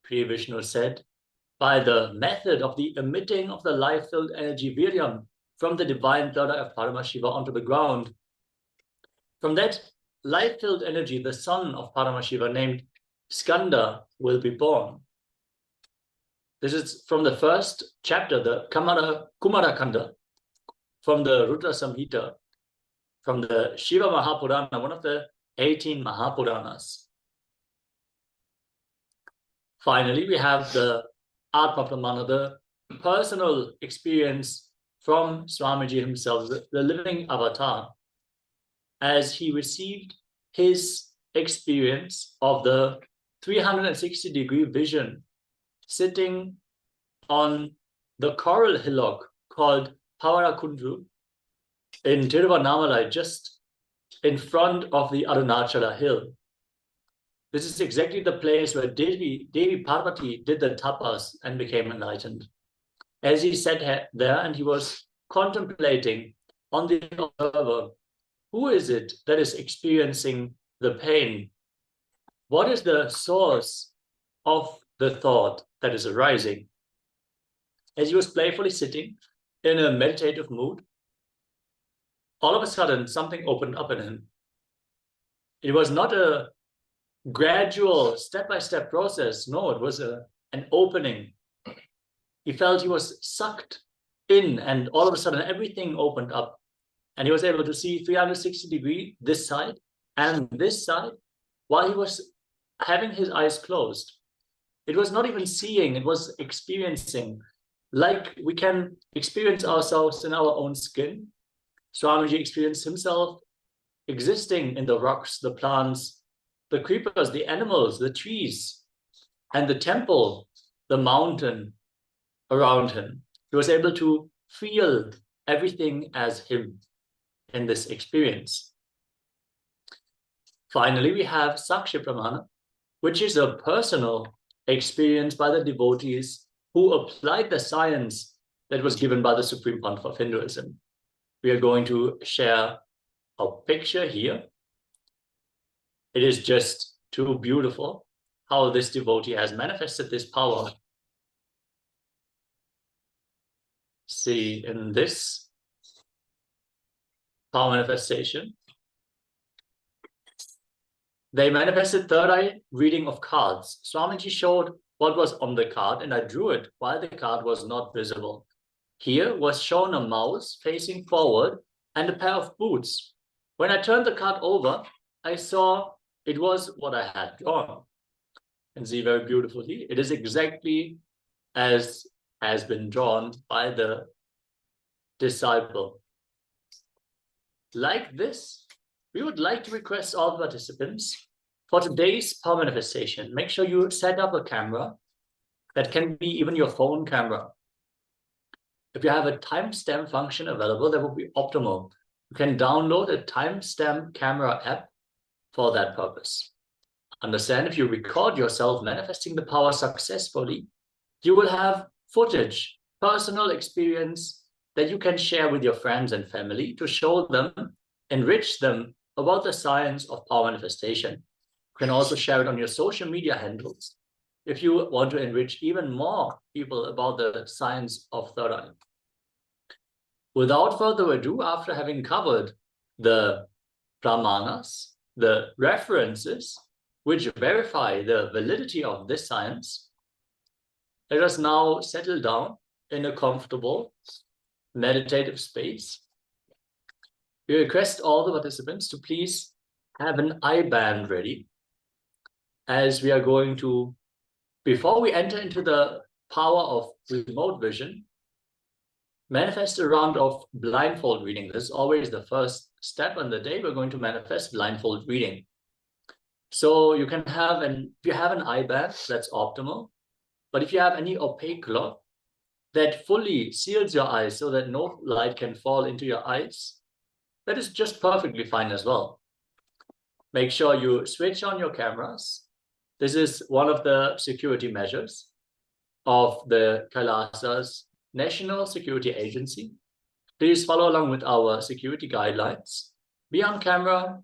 Speaker 3: Sri Vishnu said, by the method of the emitting of the life-filled energy viryam from the divine third eye of Paramashiva onto the ground, From that light-filled energy, the son of Paramashiva named Skanda will be born. This is from the first chapter, the Kumara Kanda, from the Rudra Samhita, from the Shiva Mahapurana, one of the 18 Mahapuranas. Finally, we have the Atma Pramana, the personal experience from Swamiji himself, the living avatar, as he received his experience of the 360-degree vision sitting on the coral hillock called Pavarakundru in Tiruvannamalai, just in front of the Arunachala hill. This is exactly the place where Devi Parvati did the tapas and became enlightened. As he sat there and he was contemplating on the observer, who is it that is experiencing the pain? What is the source of the thought that is arising? As he was playfully sitting in a meditative mood, all of a sudden something opened up in him. It was not a gradual step-by-step process. No, it was an opening. He felt he was sucked in, and all of a sudden everything opened up. And he was able to see 360 degrees this side and this side while he was having his eyes closed. It was not even seeing, it was experiencing. Like we can experience ourselves in our own skin. Swamiji experienced himself existing in the rocks, the plants, the creepers, the animals, the trees, and the temple, the mountain around him. He was able to feel everything as him in this experience. Finally, we have Sakshi Pramana, which is a personal experience by the devotees who applied the science that was given by the Supreme Pontiff of Hinduism. We are going to share a picture here. It is just too beautiful how this devotee has manifested this power. See, in this power manifestation, they manifested third eye reading of cards. Swamiji showed what was on the card, and I drew it while the card was not visible. Here was shown a mouse facing forward and a pair of boots. When I turned the card over, I saw it was what I had drawn. And see very beautifully, it is exactly as has been drawn by the disciple. Like this, we would like to request all participants for today's power manifestation. Make sure you set up a camera that can be even your phone camera. If you have a timestamp function available, that would be optimal. You can download a timestamp camera app for that purpose. Understand, if you record yourself manifesting the power successfully, you will have footage, personal experience that you can share with your friends and family to show them, enrich them about the science of power manifestation. You can also share it on your social media handles if you want to enrich even more people about the science of third eye. Without further ado, after having covered the pramanas, the references which verify the validity of this science, let us now settle down in a comfortable meditative space. We request all the participants to please have an eye band ready, as we are going to, before we enter into the power of remote vision, manifest a round of blindfold reading. This is always the first step on the day. We're going to manifest blindfold reading. So you can have if you have an eye band, that's optimal. But if you have any opaque cloth that fully seals your eyes so that no light can fall into your eyes, that is just perfectly fine as well. Make sure you switch on your cameras. This is one of the security measures of the KAILASA's National Security Agency. Please follow along with our security guidelines. Be on camera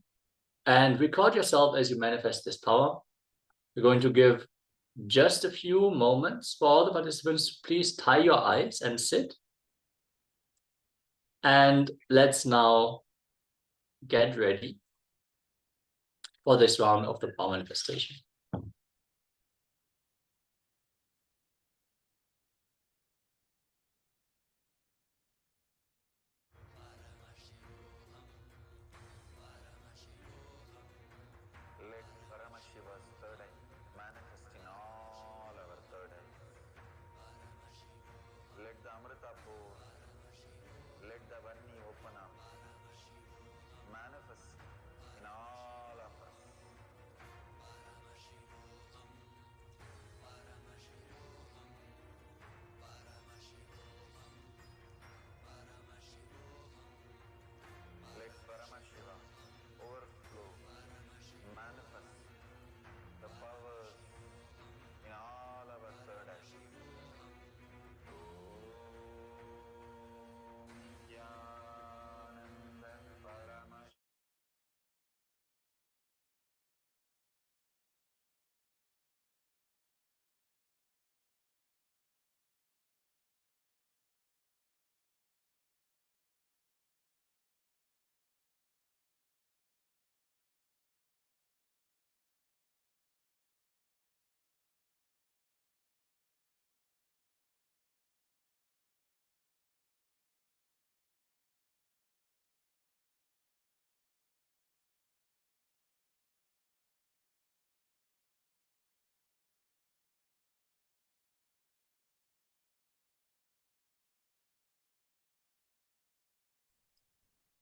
Speaker 3: and record yourself as you manifest this power. We're going to give just a few moments for all the participants to please tie your eyes and sit. And let's now get ready for this round of the power manifestation.
Speaker 1: Let Paramashiva's third eye manifest in all our third eyes. Let the Amrita pour, let the Vanni open up, manifest in all of us. Let Paramashiva overflow, manifest the powers in all our third eye. Jnananda Paramash.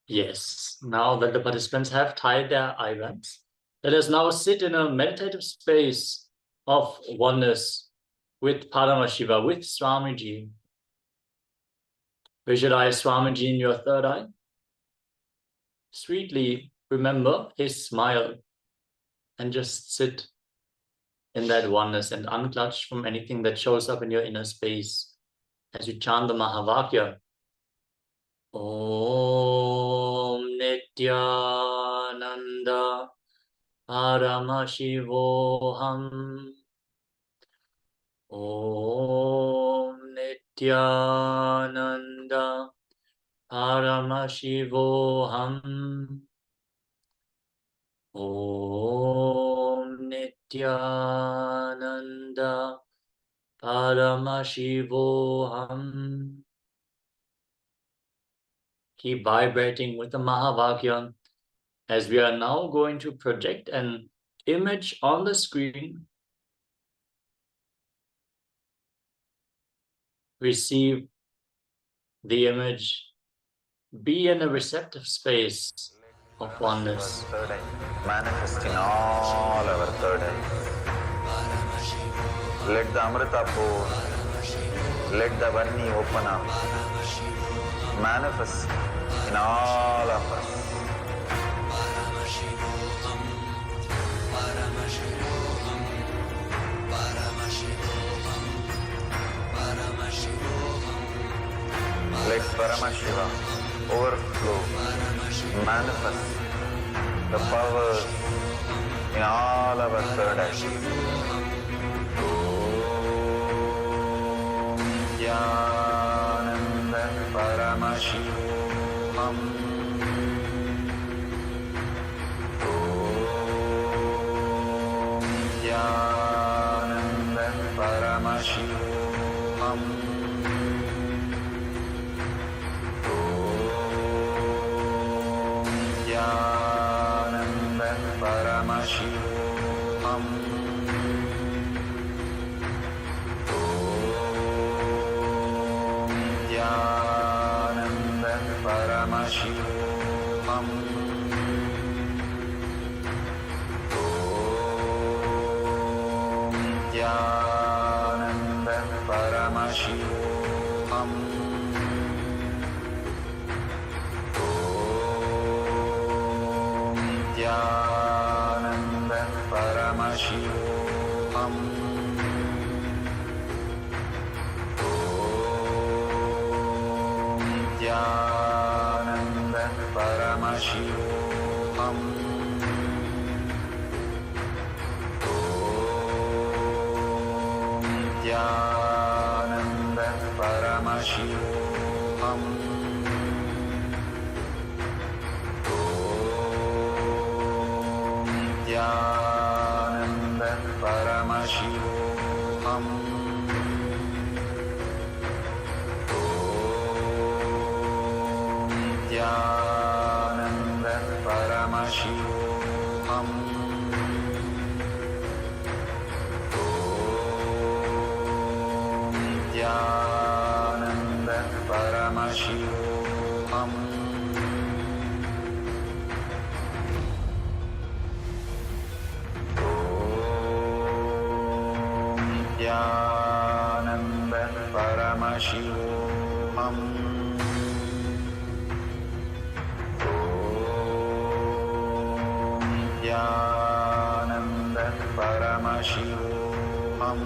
Speaker 3: Yes, now that the participants have tied their eye bands, let us now sit in a meditative space of oneness with Paramashiva, with Swamiji. Visualize Swamiji in your third eye. Sweetly remember his smile and just sit in that oneness and unclutch from anything that shows up in your inner space as you chant the Mahavakya. Om Nityananda Paramashivoham. Om Nityananda Paramashivoham. Om Nityananda Paramashivoham. Keep vibrating with the Mahavakya as we are now going to project an image on the screen. Receive the image. Be in a receptive space of oneness.
Speaker 1: Third eye manifest in all our third eyes. Let the Amrita pour, let the Vanni open up, manifest in all of us. Let Paramashiva overflow, manifest the powers in all our third eye. Om Jnananda Paramashivoham. Om Jnananda Paramashivoham. Jnananda Paramashivoham. Om Jnananda Paramashivoham. Om Jnananda Paramashivoham. Jnananda Paramashivoham. Om Jnananda Paramashivoham. Om Jnananda Paramashivoham. Om Nityananda Paramashivoham. Om Nityananda Paramashivoham. Om Nityananda Paramashivoham. Nityananda Paramashivoham. Om Nityananda Paramashivoham. Om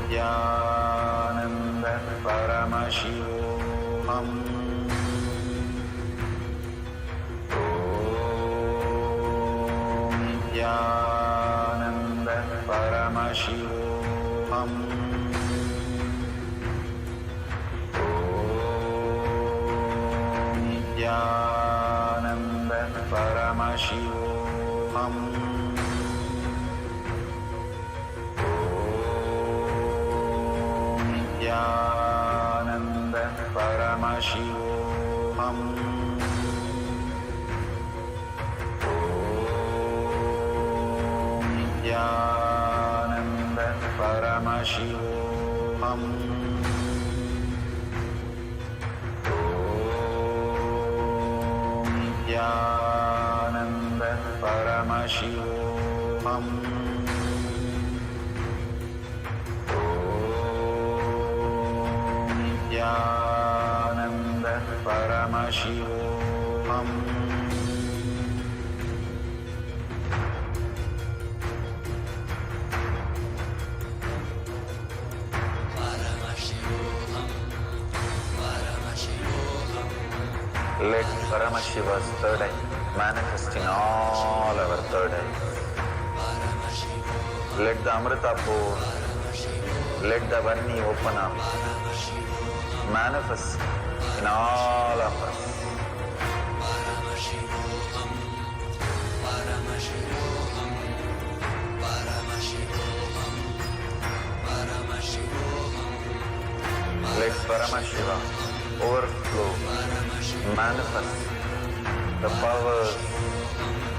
Speaker 1: Nityananda Paramashivoham. Nityananda Paramashivoham. Om Nityananda Paramashivoham. Om Nityananda Paramashivoham. Nityananda Paramashivoham. Om Nityananda Paramashivoham. Om Nityananda Paramashivoham. Let Paramashiva's third eye manifest in all our third eyes. Let the Amrita pool, let the Varni open up, manifest in all of us. Let Paramashiva overflow, manifest the powers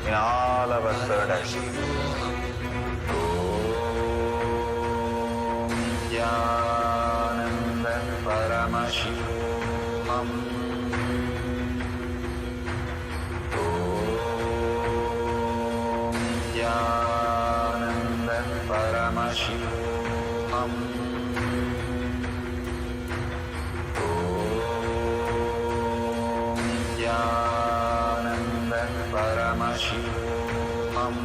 Speaker 1: in all our third eyes. Om Nityananda Paramashivoham. Om Nityananda Paramashivoham. Nityananda Paramashivoham. Om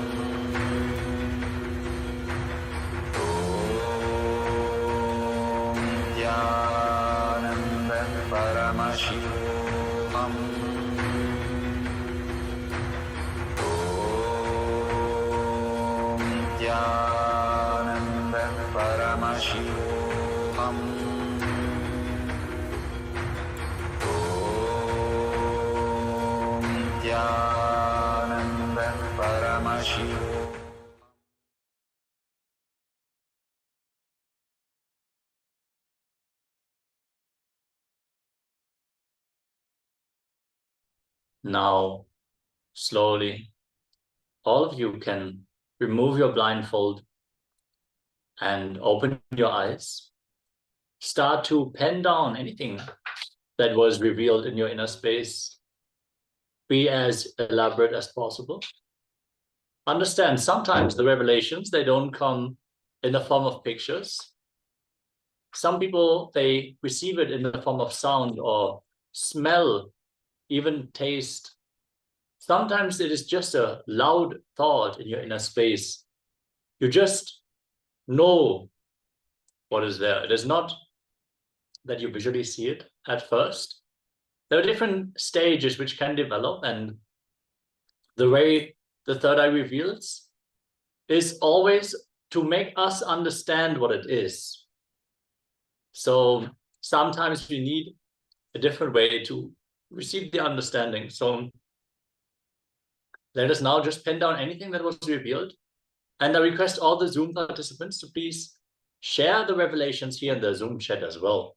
Speaker 1: Nityananda Paramashivoham. Om Nityananda Paramashivoham. Nityananda Paramashivoham.
Speaker 3: Now, slowly, all of you can remove your blindfold and open your eyes. Start to pen down anything that was revealed in your inner space. Be as elaborate as possible. Understand, sometimes the revelations, they don't come in the form of pictures. Some people, they receive it in the form of sound or smell, even taste. Sometimes it is just a loud thought in your inner space. You just know what is there. It is not that you visually see it at first. There are different stages which can develop, and the way the third eye reveals is always to make us understand what it is. So sometimes we need a different way to received the understanding. So let us now just pen down anything that was revealed. And I request all the Zoom participants to please share the revelations here in the Zoom chat as well.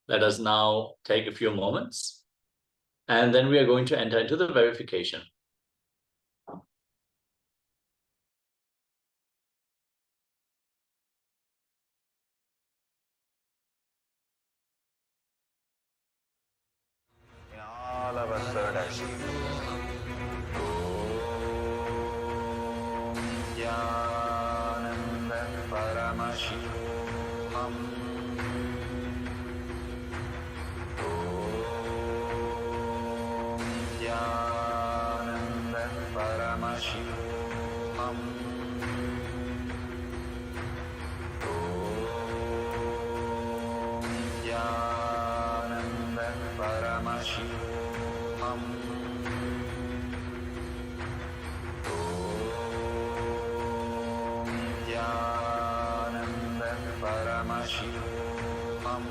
Speaker 3: Let us now take a few moments, and then we are going to enter into the verification.
Speaker 1: In all our third eye. Nityananda Paramashivham. Nityananda Paramashivham. Nityananda Paramashivham. Nityananda Paramashivham.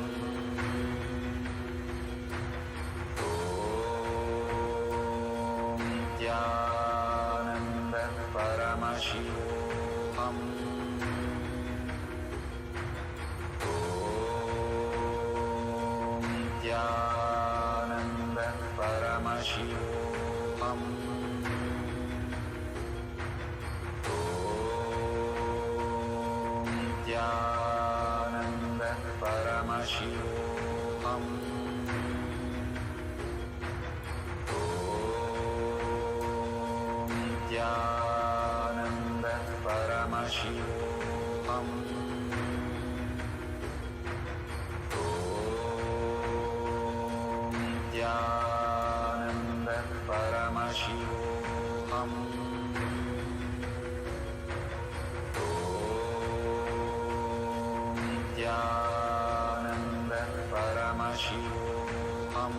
Speaker 1: Nityananda Paramashivham. Nityananda Paramashivham. Nityananda Paramashivham. Nityananda Paramashivham. Nityananda Paramashivham. Nityananda Paramashivham.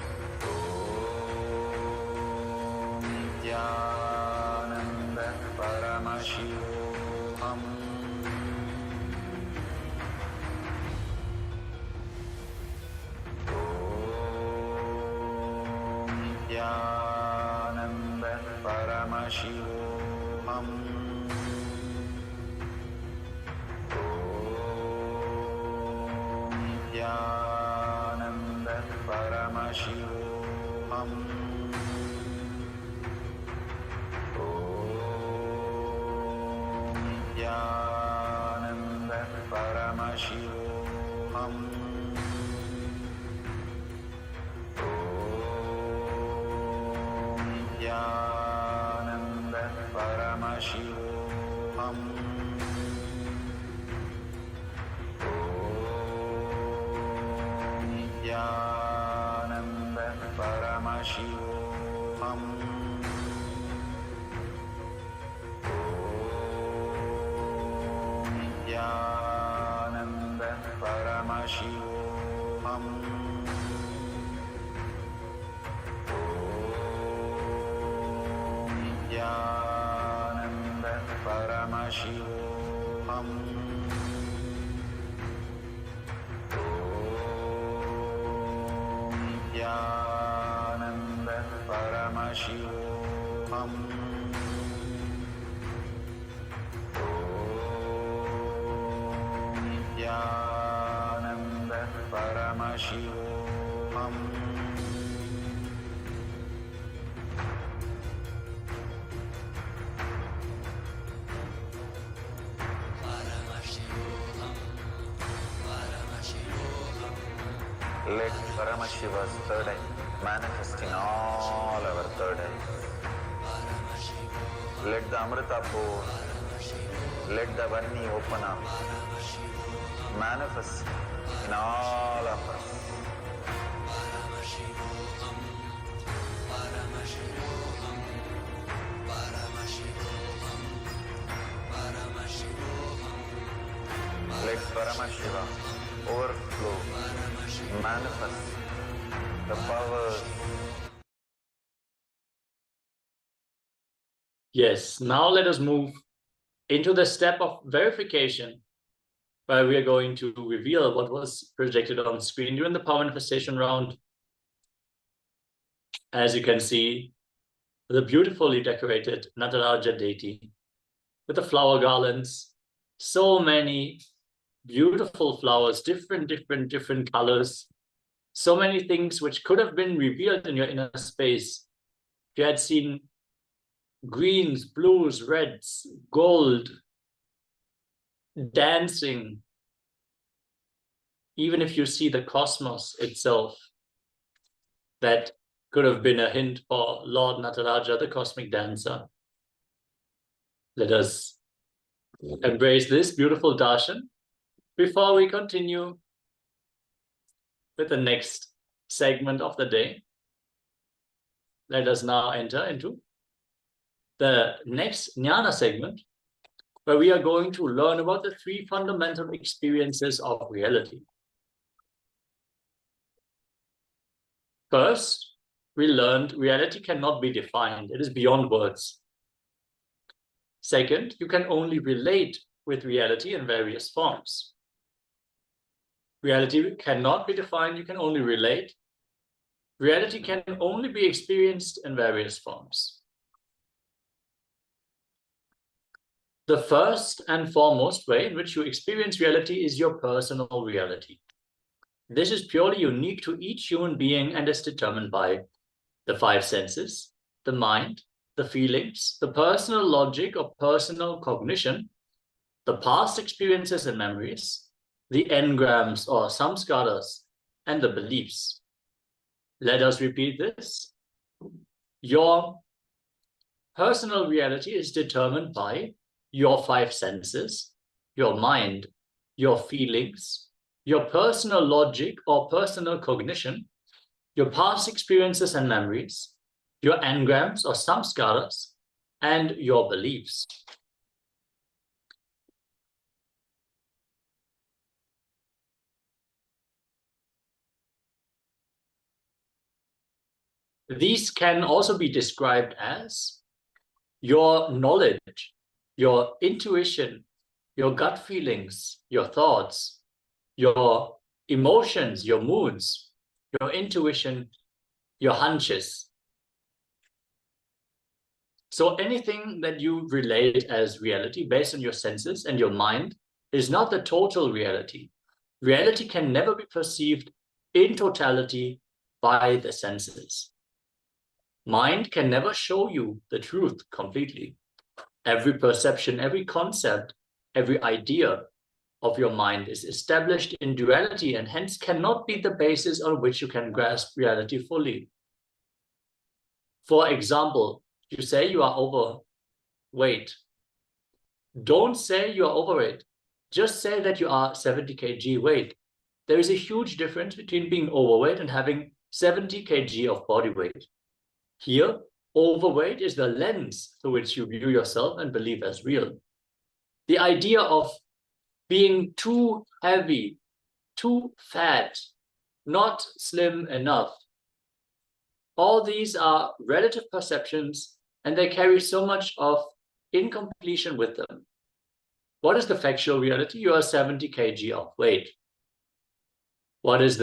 Speaker 1: Nityananda Paramashivham. Nityananda Paramashivoham. Nityananda Paramashivoham. Nityananda Paramashivoham. Nityananda Paramashivoham. Nityananda Paramashivoham. Nityananda Paramashivoham. Nityananda Paramashivoham. Nityananda Paramashivoham. Nityananda Paramashivoham. Let Paramashiva's third eye manifest in all our third eyes. Let the Amrita pour, let the Vanni open up, manifest in all of us. Let Paramashiva overflow, manifest the powers.
Speaker 3: Yes, now let us move into the step of verification where we are going to reveal what was projected on screen during the power manifestation round. As you can see, the beautifully decorated Nataraja deity with the flower garlands, so many beautiful flowers, different colors, so many things which could have been revealed in your inner space. If you had seen greens, blues, reds, gold, dancing, even if you see the cosmos itself, that could have been a hint for Lord Nataraja, the cosmic dancer. Let us embrace this beautiful darshan before we continue with the next segment of the day. Let us now enter into the next jnana segment, where we are going to learn about the three fundamental experiences of reality. First, we learned reality cannot be defined. It is beyond words. Second, you can only relate with reality in various forms. Reality cannot be defined. You can only relate. Reality can only be experienced in various forms. The first and foremost way in which you experience reality is your personal reality. This is purely unique to each human being and is determined by the five senses, the mind, the feelings, the personal logic or personal cognition, the past experiences and memories, the engrams or samskaras, and the beliefs. Let us repeat this. Your personal reality is determined by your five senses, your mind, your feelings, your personal logic or personal cognition, your past experiences and memories, your engrams or samskaras, and your beliefs. These can also be described as your knowledge, your intuition, your gut feelings, your thoughts, your emotions, your moods, your intuition, your hunches. So anything that you relate as reality based on your senses and your mind is not the total reality. Reality can never be perceived in totality by the senses. Mind can never show you the truth completely. Every perception, every concept, every idea of your mind is established in duality and hence cannot be the basis on which you can grasp reality fully. For example, you say you are overweight. Don't say you are overweight. Just say that you are 70 kg weight. There is a huge difference between being overweight and having 70 kg of body weight. Here, overweight is the lens through which you view yourself and believe as real. The idea of being too heavy, too fat, not slim enough, all these are relative perceptions and they carry so much of incompletion with them. What is the factual reality? You are 70 kg of weight. What is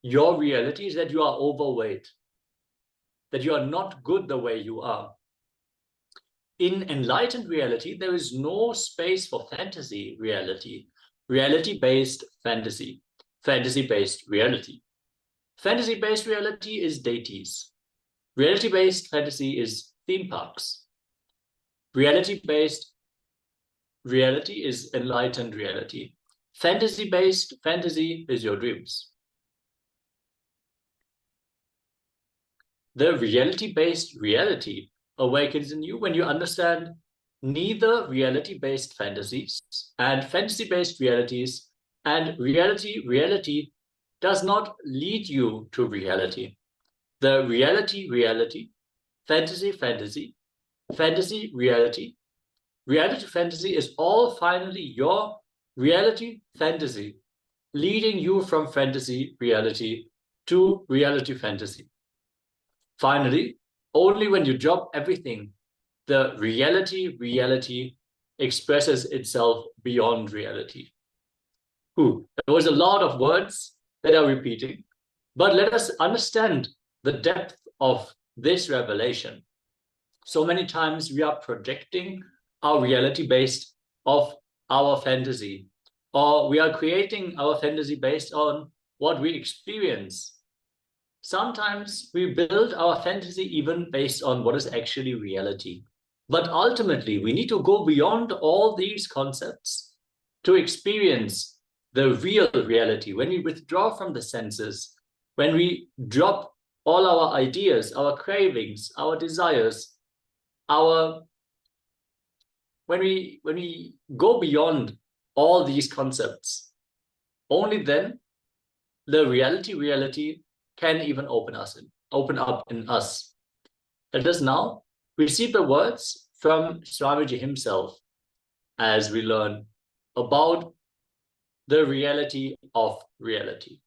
Speaker 3: your reality is that you are overweight, that you are not good the way you are. In enlightened reality, there is no space for fantasy reality, reality-based fantasy, fantasy-based reality. Fantasy-based reality is deities. Reality-based fantasy is theme parks. Reality-based reality is enlightened reality. Fantasy-based fantasy is your dreams. The reality-based reality awakens in you when you understand neither reality-based fantasies and fantasy-based realities and reality does not lead you to reality. The reality, fantasy, fantasy, reality fantasy is all finally your reality fantasy, leading you from fantasy reality to reality fantasy. Finally, only when you drop everything, the reality expresses itself beyond reality. There was a lot of words that are repeating, but let us understand the depth of this revelation. So many times we are projecting our reality based off our fantasy, or we are creating our fantasy based on what we experience. Sometimes we build our fantasy even based on what is actually reality. But ultimately, we need to go beyond all these concepts to experience the real reality. When we withdraw from the senses, when we drop all our ideas, our cravings, our desires, when we go beyond all these concepts, only then the reality can even open up in us. Let us now receive the words from Swamiji himself as we learn about the reality of reality.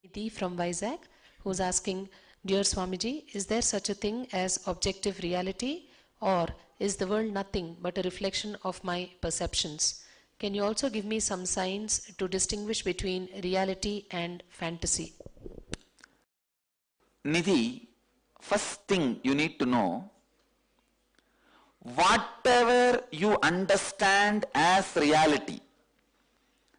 Speaker 10: Nidhi from Vizag, who's asking, Dear Swamiji, is there such a thing as objective reality, or is the world nothing but a reflection of my perceptions? Can you also give me some signs to distinguish between reality and fantasy?
Speaker 1: Nidhi, first thing you need to know, whatever you understand as reality,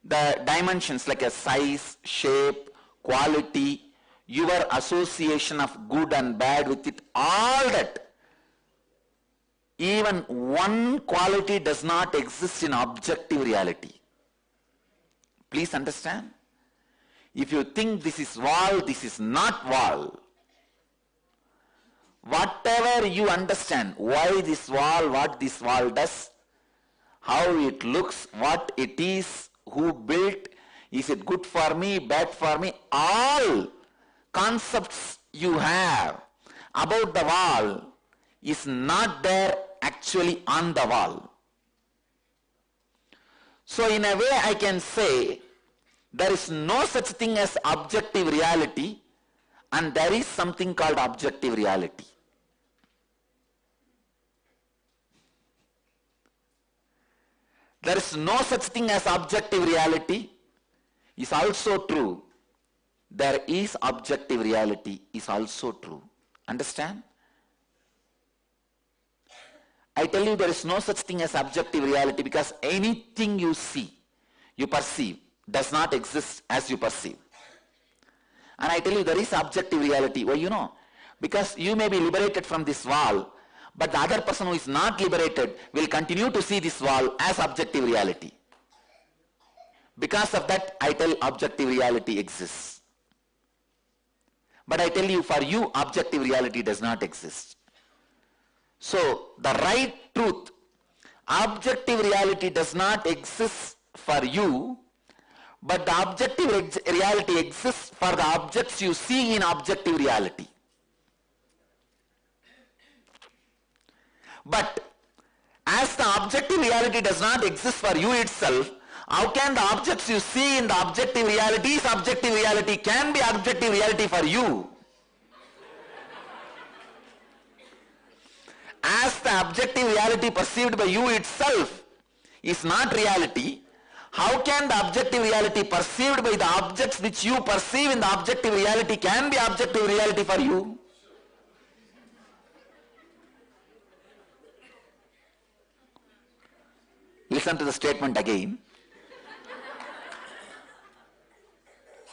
Speaker 1: the dimensions like a size, shape, quality, your association of good and bad with it, all that, even one quality does not exist in objective reality. Please understand. If you think this is wall, this is not wall. Whatever you understand, why this wall, what this wall does, how it looks, what it is, who built, is it good for me, bad for me, all concepts you have about the wall is not there actually on the wall. So in a way I can say there is no such thing as objective reality, and there is something called objective reality. There is no such thing as objective reality is also true. There is objective reality is also true. Understand? I tell you there is no such thing as objective reality because anything you see, you perceive, does not exist as you perceive. And I tell you there is objective reality. Why you know? Because you may be liberated from this wall, but the other person who is not liberated will continue to see this wall as objective reality. Because of that, I tell objective reality exists. But I tell you, for you, objective reality does not exist. So, the right truth, objective reality does not exist for you, but the objective reality exists for the objects you see in objective reality. But as the objective reality does not exist for you itself, how can the objects you see in the objective reality can be objective reality for you? As the objective reality perceived by you itself is not reality, how can the objective reality perceived by the objects which you perceive in the objective reality can be objective reality for you? Listen to the statement again.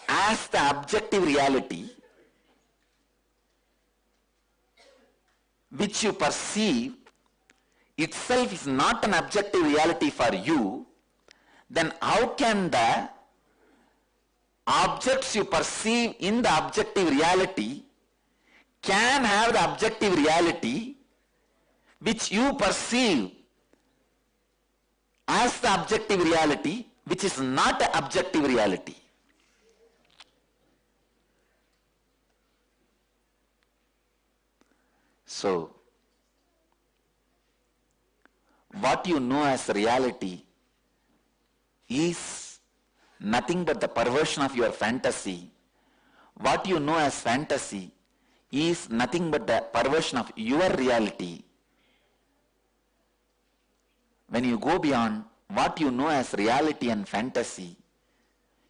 Speaker 1: As the objective reality which you perceive itself is not an objective reality for you, then how can the objects you perceive in the objective reality can have the objective reality which you perceive as the objective reality, which is not an objective reality? So, what you know as reality is nothing but the perversion of your fantasy. What you know as fantasy is nothing but the perversion of your reality. When you go beyond what you know as reality and fantasy,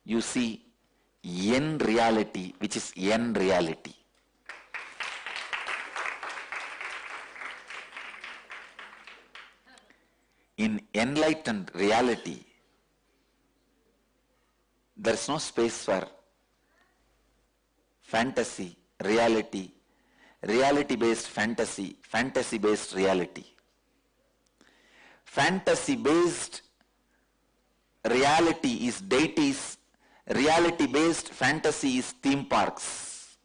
Speaker 1: you see in reality, which is in reality. In enlightened reality, there is no space for fantasy, reality, reality-based fantasy, fantasy-based reality. Fantasy-based reality is deities, reality-based fantasy is theme parks.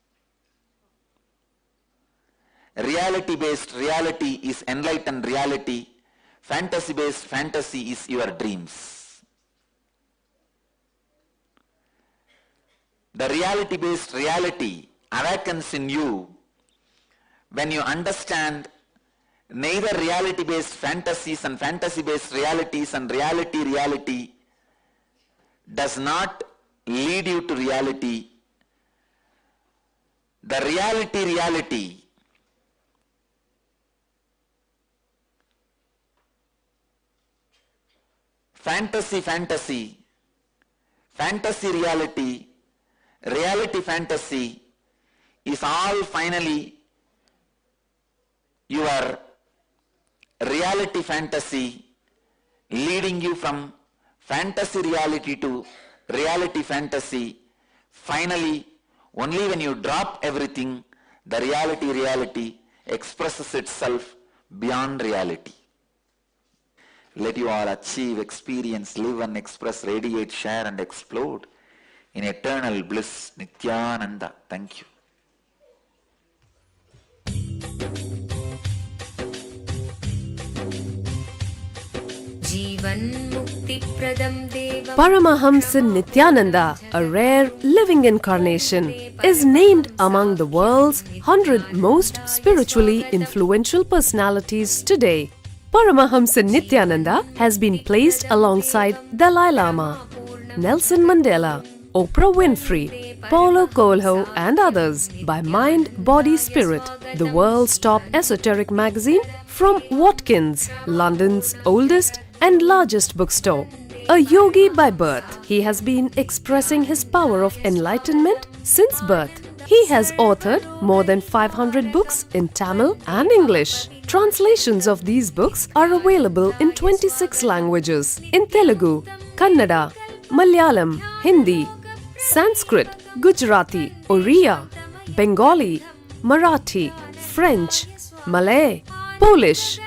Speaker 1: Reality-based reality is enlightened reality, fantasy-based fantasy is your dreams. The reality-based reality awakens in you when you understand neither reality-based fantasies and fantasy-based realities and reality does not lead you to reality. The reality fantasy reality, reality fantasy is all finally your reality fantasy leading you from fantasy reality to reality fantasy. Finally, only when you drop everything, the reality expresses itself beyond reality. Let you all achieve, experience, live and express, radiate, share and explode in eternal bliss. Nithyananda. Thank you.
Speaker 11: Paramahamsa Nithyananda, a rare living incarnation, is named among the world's 100 most spiritually influential personalities today. Paramahamsa Nithyananda has been placed alongside Dalai Lama, Nelson Mandela, Oprah Winfrey, Paulo Coelho and others by Mind, Body, Spirit, the world's top esoteric magazine from Watkins, London's oldest and largest bookstore. A yogi by birth, he has been expressing his power of enlightenment since birth. He has authored more than 500 books in Tamil and English. Translations of these books are available in 26 languages in Telugu, Kannada, Malayalam, Hindi, Sanskrit, Gujarati, Oriya, Bengali, Marathi, French, Malay, Polish,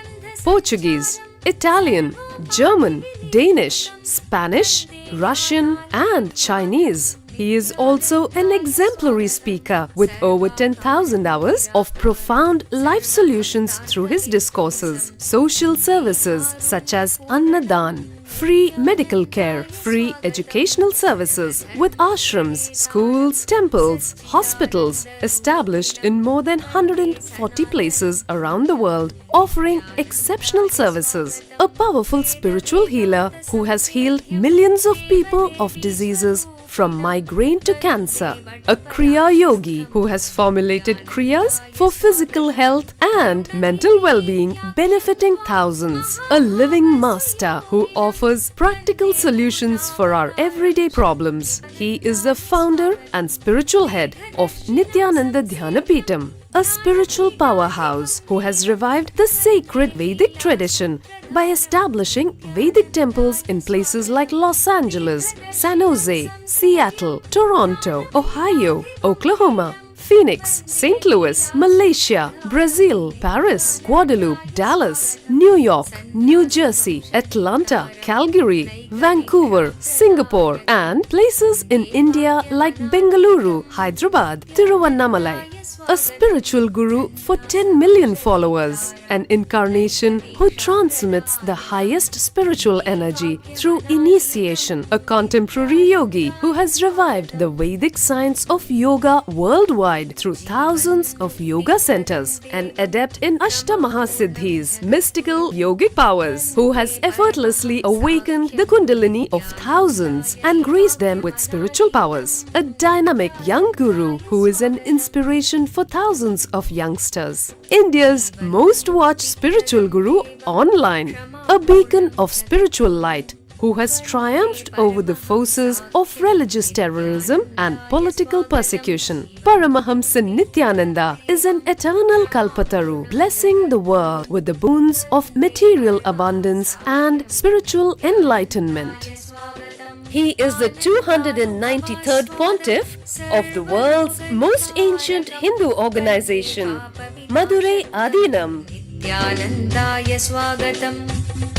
Speaker 11: Portuguese, Italian, German, Danish, Spanish, Russian and Chinese. He is also an exemplary speaker with over 10,000 hours of profound life solutions through his discourses. Social services such as Annadan, free medical care, free educational services with ashrams, schools, temples, hospitals established in more than 140 places around the world, offering exceptional services. A powerful spiritual healer who has healed millions of people of diseases from migraine to cancer. A Kriya Yogi who has formulated Kriyas for physical health and mental well-being, benefiting thousands. A living master who offers practical solutions for our everyday problems. He is the founder and spiritual head of Nithyananda Dhyanapitham, a spiritual powerhouse who has revived the sacred Vedic tradition by establishing Vedic temples in places like Los Angeles, San Jose, Seattle, Toronto, Ohio, Oklahoma, Phoenix, St. Louis, Malaysia, Brazil, Paris, Guadeloupe, Dallas, New York, New Jersey, Atlanta, Calgary, Vancouver, Singapore, and places in India like Bengaluru, Hyderabad, Tiruvannamalai. A spiritual guru for 10 million followers, an incarnation who transmits the highest spiritual energy through initiation, a contemporary yogi who has revived the Vedic science of yoga worldwide through thousands of yoga centers, an adept in Ashtamahasiddhis, mystical yogic powers, who has effortlessly awakened the Kundalini of thousands and graced them with spiritual powers, a dynamic young guru who is an inspiration for thousands of youngsters, India's most watched spiritual guru online, a beacon of spiritual light who has triumphed over the forces of religious terrorism and political persecution. Paramahamsa Nithyananda is an eternal Kalpataru, blessing the world with the boons of material abundance and spiritual enlightenment. He is the 293rd Pontiff of the world's most ancient Hindu organization, Madurai Adinam.
Speaker 12: नित्यानन्दाय स्वागतम्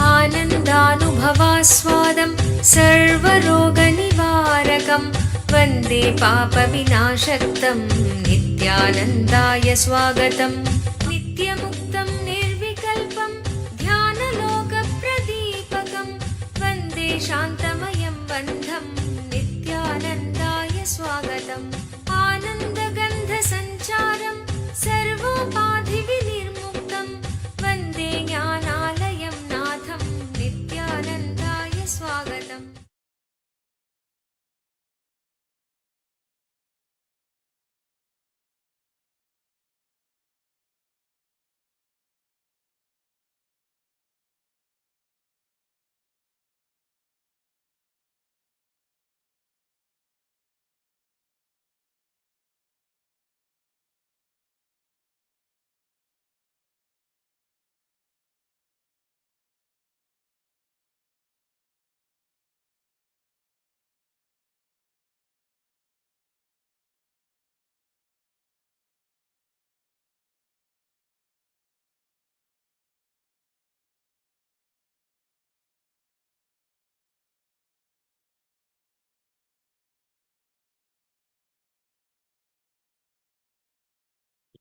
Speaker 12: आनन्दानुभवास्वादं सर्वरोगनिवारकं वन्दे पापविनाशक्तं नित्यानन्दाय स्वागतम् नित्यमुक्तं निर्विकल्पं ध्यानलोकप्रदीपकं वन्दे शान्तमयं बन्धं नित्यानन्दाय स्वागतम् आनन्दगन्धसञ्चारं सर्वोपाधिविनिर्मुक्तं वन्दे ज्ञानालयं नाथं नित्यानन्दाय स्वागतम्.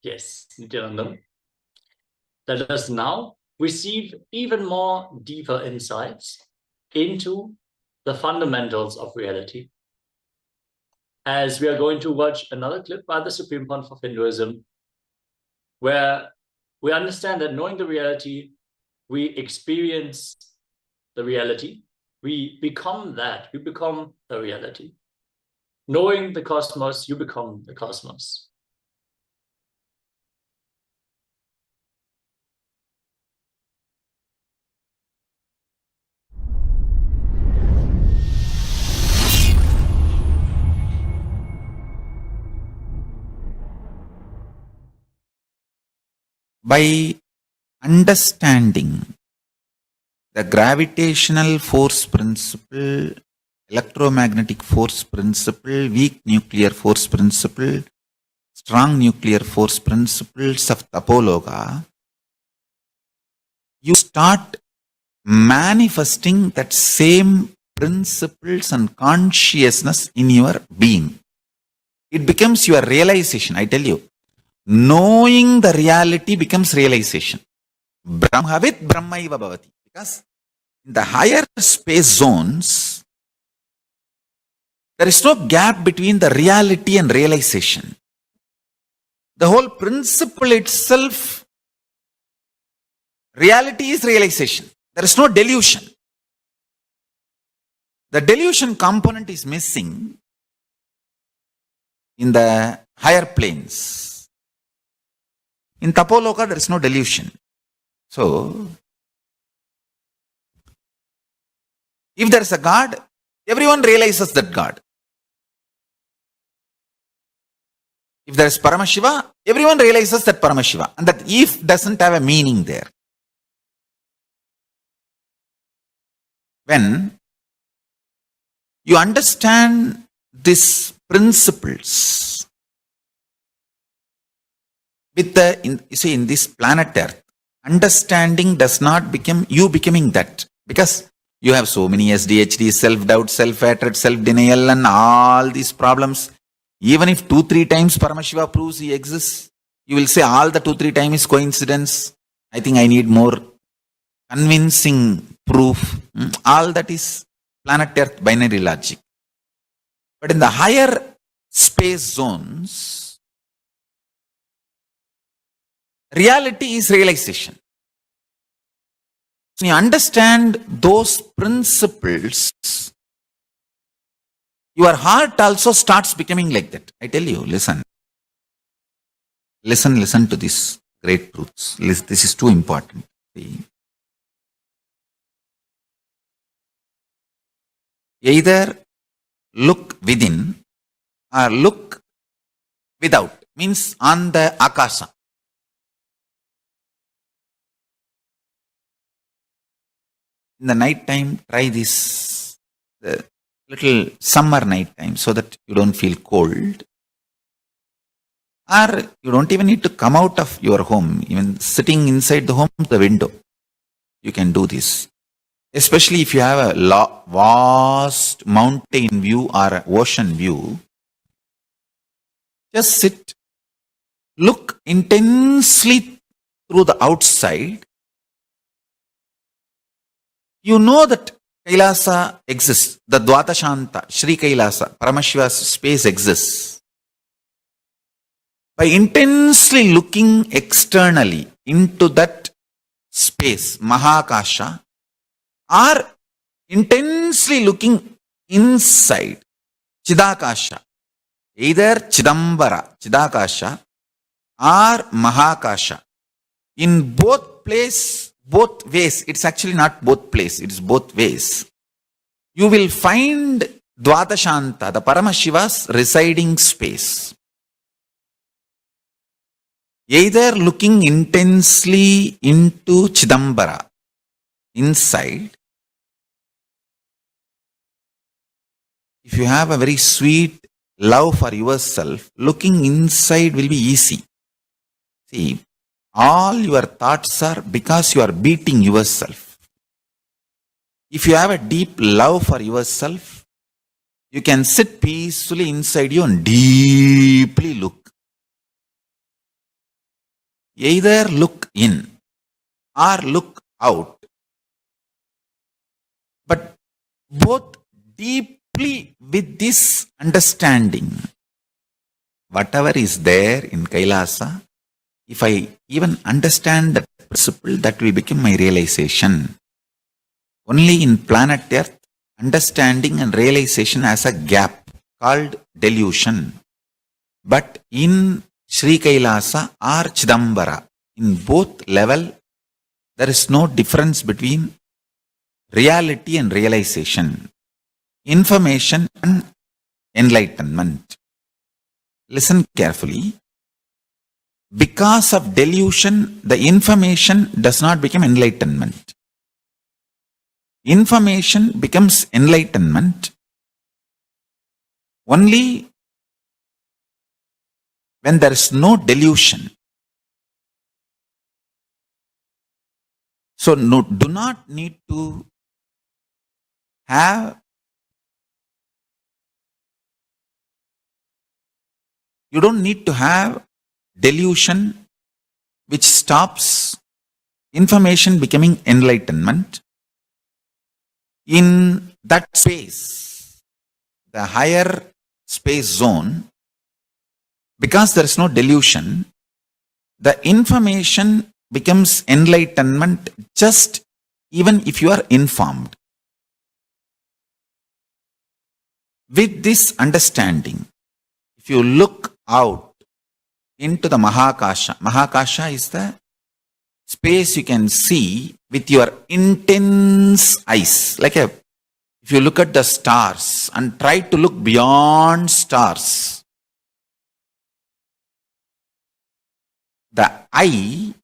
Speaker 3: Yes, Nityanandam. Let us now receive even more deeper insights into the fundamentals of reality, as we are going to watch another clip by the Supreme Pontiff of Hinduism, where we understand that knowing the reality, we experience the reality, we become that, we become the reality. Knowing the cosmos, you become the cosmos.
Speaker 1: By understanding the gravitational force principle, electromagnetic force principle, weak nuclear force principle, strong nuclear force principles of Tapologa, you start manifesting that same principles and consciousness in your being. It becomes your realization, I tell you. Knowing the reality becomes realization. Brahmavit Brahmaiva Bhavati. Because in the higher space zones, there is no gap between the reality and realization. The whole principle itself, reality is realization. There is no delusion. The delusion component is missing in the higher planes. In Tapoloka, there is no delusion. So, if there is a God, everyone realizes that God. If there is Paramashiva, everyone realizes that Paramashiva. And that if doesn't have a meaning there. When you understand these principles, with in this planet Earth, understanding does not become you becoming that. Because you have so many SDHD, self-doubt, self-hatred, self-denial and all these problems. Even if 2-3 times Paramashiva proves he exists, you will say all the 2-3 times is coincidence. I think I need more convincing proof. All that is planet Earth binary logic. But in the higher space zones, reality is realization. When you understand those principles, your heart also starts becoming like that. I tell you, listen. Listen to these great truths. This is too important. See? Either look within or look without, means on the akasha. In the night time, try this, the little summer night time, so that you don't feel cold. Or you don't even need to come out of your home, even sitting inside the home, the window, you can do this. Especially if you have a vast mountain view or an ocean view, just sit, look intensely through the outside. You know that Kailasa exists, the Dvatashanta, Sri Kailasa, Paramashiva's space exists. By intensely looking externally into that space, Mahakasha, or intensely looking inside, Chidakasha, either Chidambara, Chidakasha, or Mahakasha, in both ways, it's actually not both place, it is both ways. You will find Dvatashanta, the Paramashiva's residing space. Either looking intensely into Chidambara, inside. If you have a very sweet love for yourself, looking inside will be easy. See, all your thoughts are because you are beating yourself. If you have a deep love for yourself, you can sit peacefully inside you and deeply look. Either look in or look out, but both deeply with this understanding. Whatever is there in Kailasa, if I even understand that principle, that will become my realization. Only in planet Earth, understanding and realization has a gap called delusion. But in Sri Kailasa or Chidambara, in both level, there is no difference between reality and realization, information and enlightenment. Listen carefully. Because of delusion, the information does not become enlightenment. Information becomes enlightenment only when there is no delusion. So do not need to have, you don't need to have delusion which stops information becoming enlightenment. In that space, the higher space zone, because there is no delusion, the information becomes enlightenment just even if you are informed. With this understanding, if you look out into the Mahakasha, Mahakasha is the space you can see with your intense eyes. If you look at the stars and try to look beyond stars, the eye,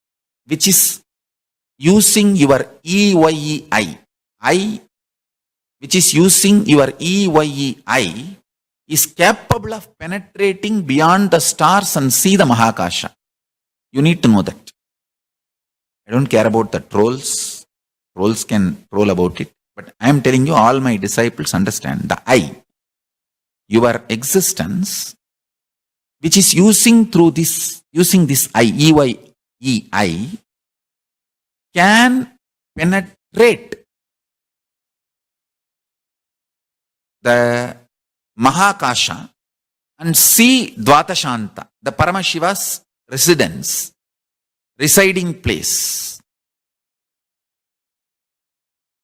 Speaker 1: which is using your EYE eye, which is using your EYE eye, is capable of penetrating beyond the stars and see the Mahakasha. You need to know that. I don't care about the trolls. Trolls can troll about it. But I am telling you, all my disciples understand the eye. Your existence, which is using this eye, EYE eye, can penetrate the Mahakasha and see Dvatashanta, the Paramashiva's residence, residing place.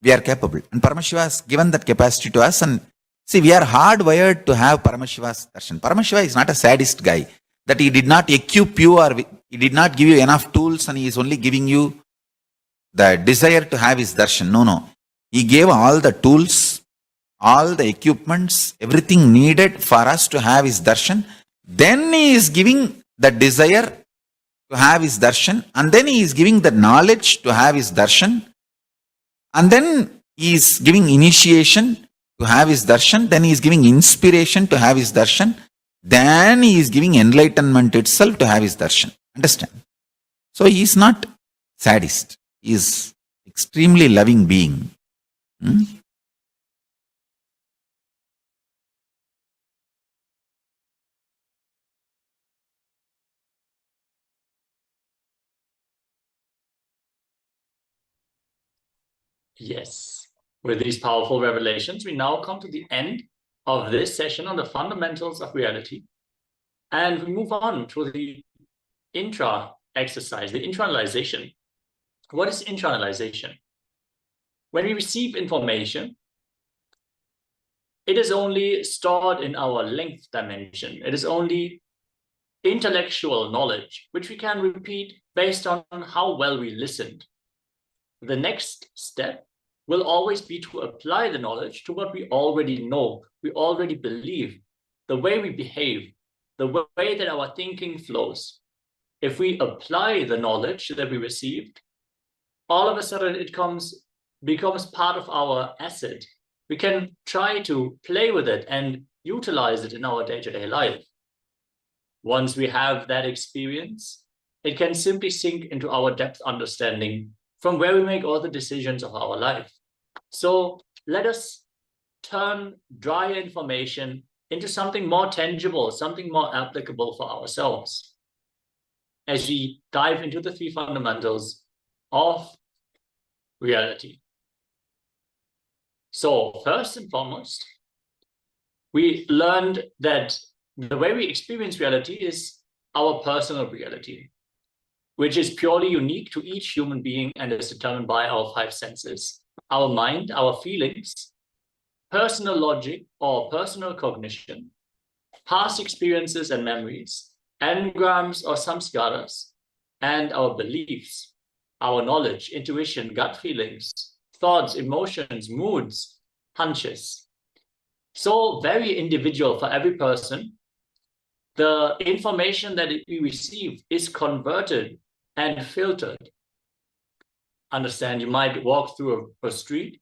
Speaker 1: We are capable. And Paramashiva has given that capacity to us. And see, we are hardwired to have Paramashiva's darshan. Paramashiva is not a sadist guy, that he did not equip you or he did not give you enough tools and he is only giving you the desire to have his darshan. No. He gave all the tools, all the equipments, everything needed for us to have his darshan. Then he is giving the desire to have his darshan, and then he is giving the knowledge to have his darshan, and then he is giving initiation to have his darshan, then he is giving inspiration to have his darshan, then he is giving enlightenment itself to have his darshan. Understand? So he is not sadist. He is extremely loving being.
Speaker 3: Yes. With these powerful revelations, we now come to the end of this session on the fundamentals of reality. And we move on to the intra exercise, the internalization. What is internalization? When we receive information, it is only stored in our length dimension. It is only intellectual knowledge, which we can repeat based on how well we listened. The next step will always be to apply the knowledge to what we already know, we already believe, the way we behave, the way that our thinking flows. If we apply the knowledge that we received, all of a sudden it becomes part of our asset. We can try to play with it and utilize it in our day-to-day life. Once we have that experience, it can simply sink into our depth understanding from where we make all the decisions of our life. So let us turn dry information into something more tangible, something more applicable for ourselves, as we dive into the three fundamentals of reality. So first and foremost, we learned that the way we experience reality is our personal reality, which is purely unique to each human being and is determined by our five senses: our mind, our feelings, personal logic or personal cognition, past experiences and memories, engrams or samskaras, and our beliefs, our knowledge, intuition, gut feelings, thoughts, emotions, moods, hunches. So very individual for every person. The information that we receive is converted and filtered. Understand, you might walk through a street,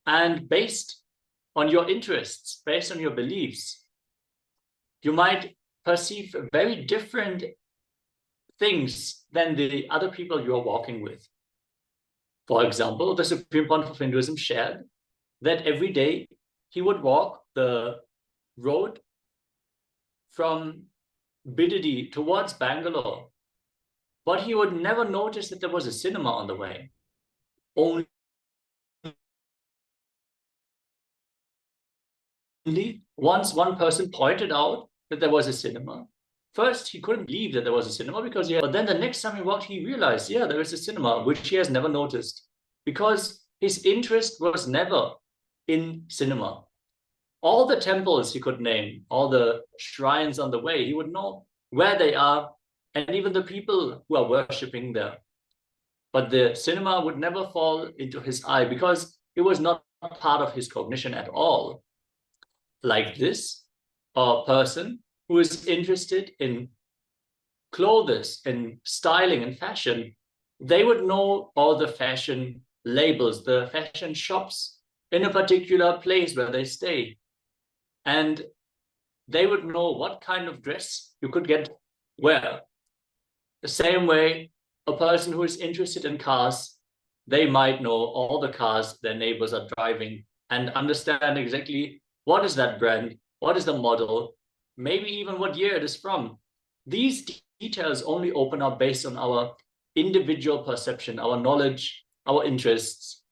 Speaker 3: and based on your interests, based on your beliefs, you might perceive very different things than the other people you are walking with. For example, the Supreme Pontiff of Hinduism shared that every day he would walk the road from Bidadi towards Bangalore, but he would never notice that there was a cinema on the way. Only once one person pointed out that there was a cinema. First, he couldn't believe that there was a cinema because but then the next time he walked, he realized, yeah, there is a cinema, which he has never noticed because his interest was never in cinema. All the temples he could name, all the shrines on the way, he would know where they are and even the people who are worshipping there. But the cinema would never fall into his eye because it was not part of his cognition at all. Like this, a person who is interested in clothes, in styling and fashion, they would know all the fashion labels, the fashion shops in a particular place where they stay. And they would know what kind of dress you could get where. The same way, a person who is interested in cars, they might know all the cars their neighbors are driving and understand exactly what is that brand, what is the model, maybe even what year it is from. These details only open up based on our individual perception, our knowledge, our interests,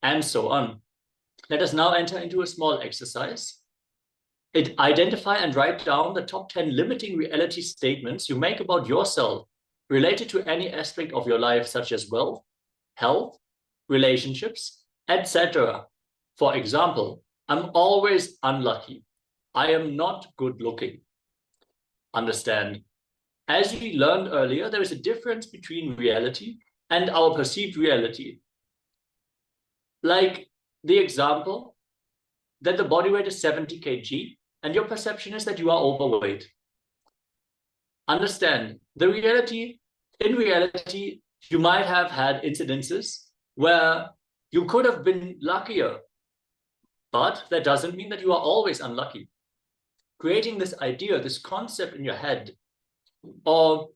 Speaker 3: and so on. Let us now enter into a small exercise. Identify and write down the top 10 limiting reality statements you make about yourself related to any aspect of your life, such as wealth, health, relationships, etc. For example, I'm always unlucky. I am not good looking. Understand, as we learned earlier, there is a difference between reality and our perceived reality. Like the example that the body weight is 70 kg and your perception is that you are overweight. Understand, in reality, you might have had incidences where you could have been luckier, but that doesn't mean that you are always unlucky. Creating this idea, this concept in your head, or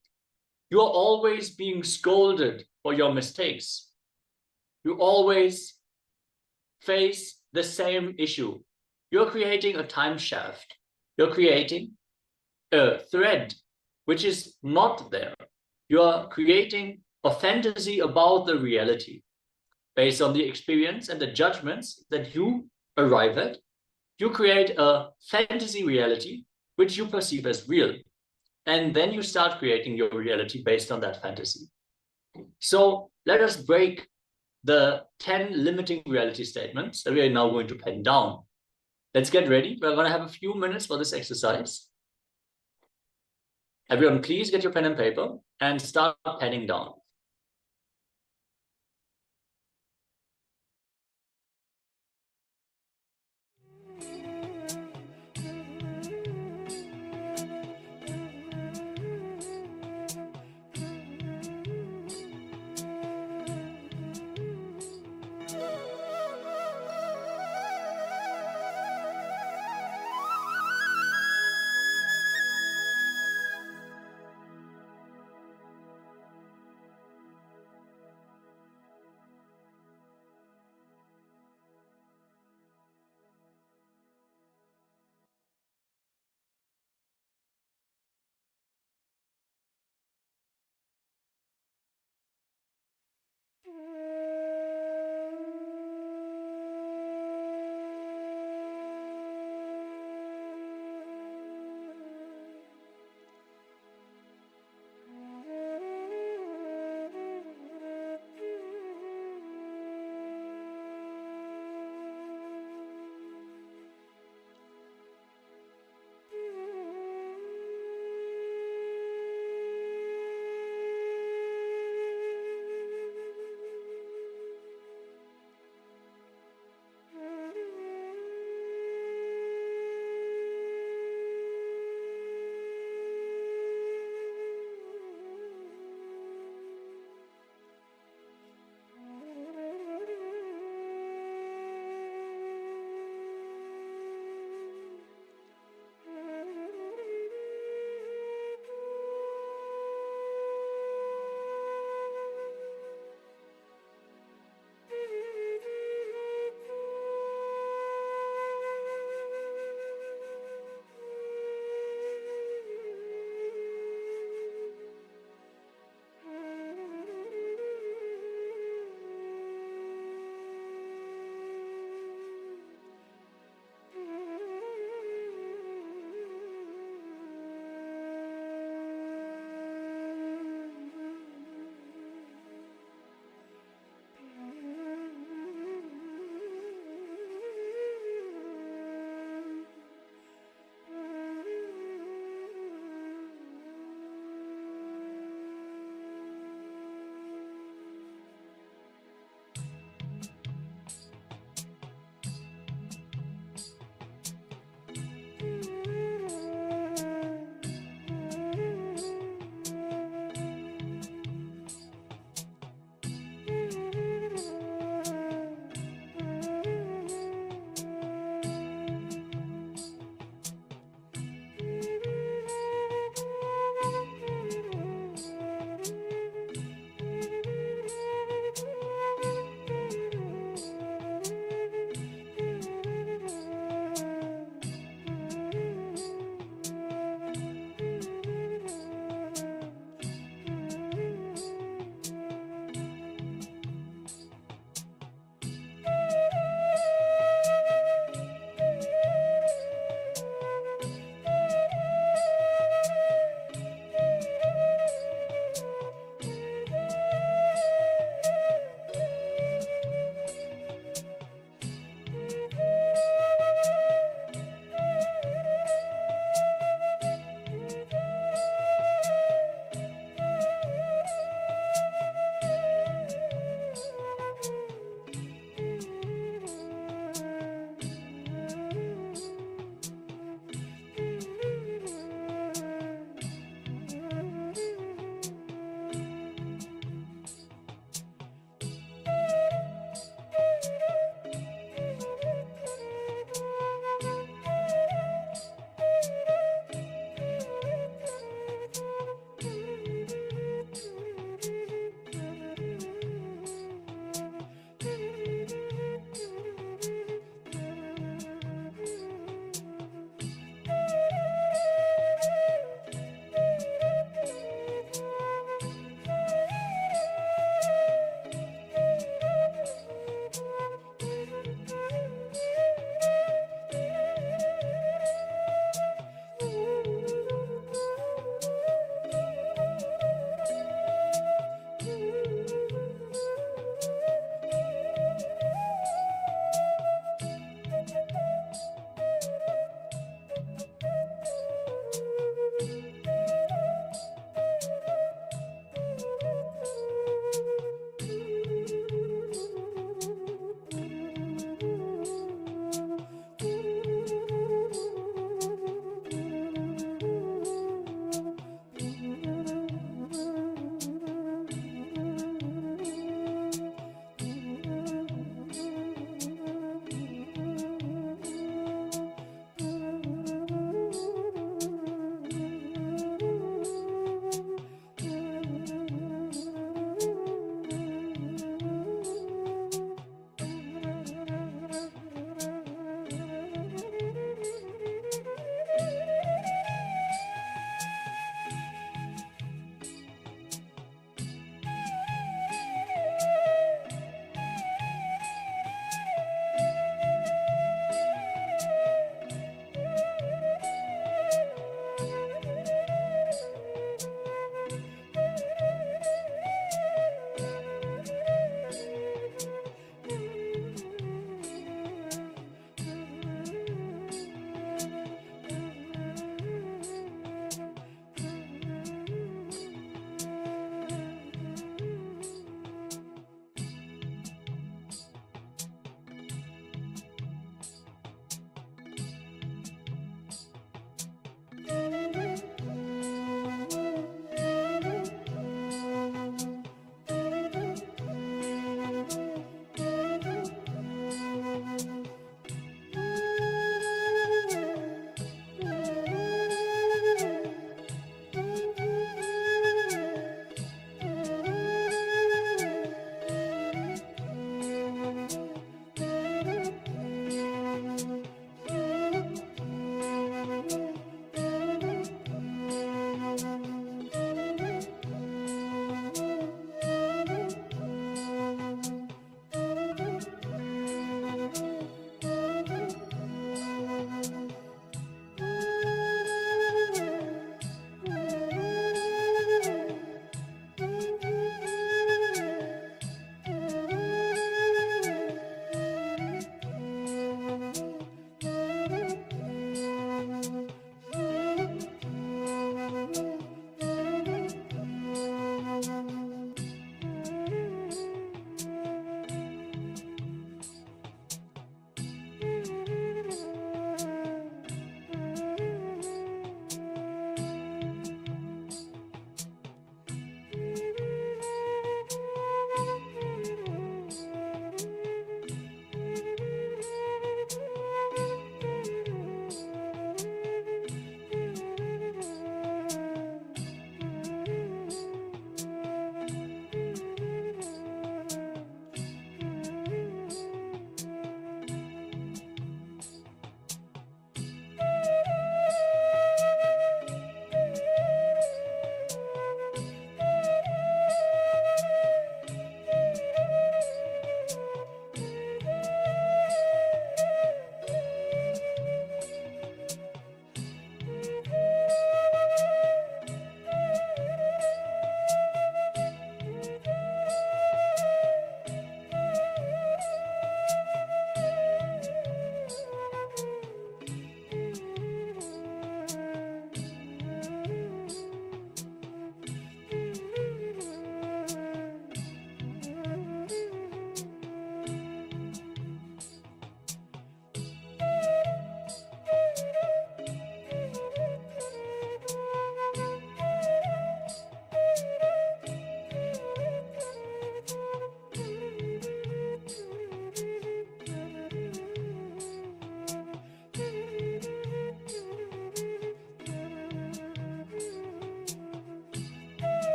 Speaker 3: you are always being scolded for your mistakes. You always face the same issue. You're creating a time shaft. You're creating a thread which is not there. You're creating a fantasy about the reality based on the experience and the judgments that you arrive at. You create a fantasy reality which you perceive as real. And then you start creating your reality based on that fantasy. So let us break the 10 limiting reality statements that we are now going to pen down. Let's get ready. We're going to have a few minutes for this exercise. Everyone, please get your pen and paper and start penning down.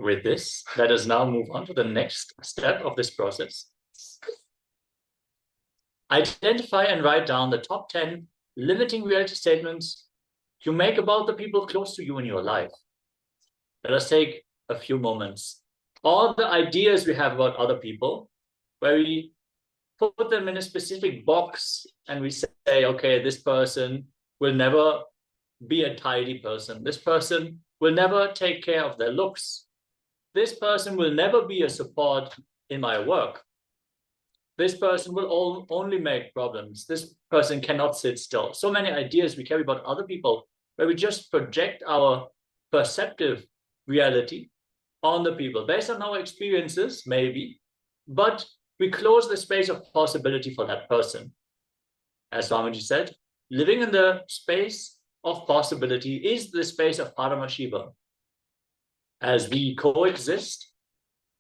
Speaker 3: With this, let us now move on to the next step of this process. Identify and write down the top 10 limiting reality statements you make about the people close to you in your life. Let us take a few moments. All the ideas we have about other people, where we put them in a specific box and we say, okay, this person will never be a tidy person. This person will never take care of their looks. This person will never be a support in my work. This person will only make problems. This person cannot sit still. So many ideas we carry about other people where we just project our perceptive reality on the people based on our experiences, maybe, but we close the space of possibility for that person. As Swamiji said, living in the space of possibility is the space of Paramashivam. As we coexist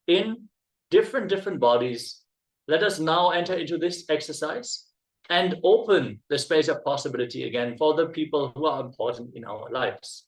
Speaker 3: in different bodies, let us now enter into this exercise and open the space of possibility again for the people who are important in our lives.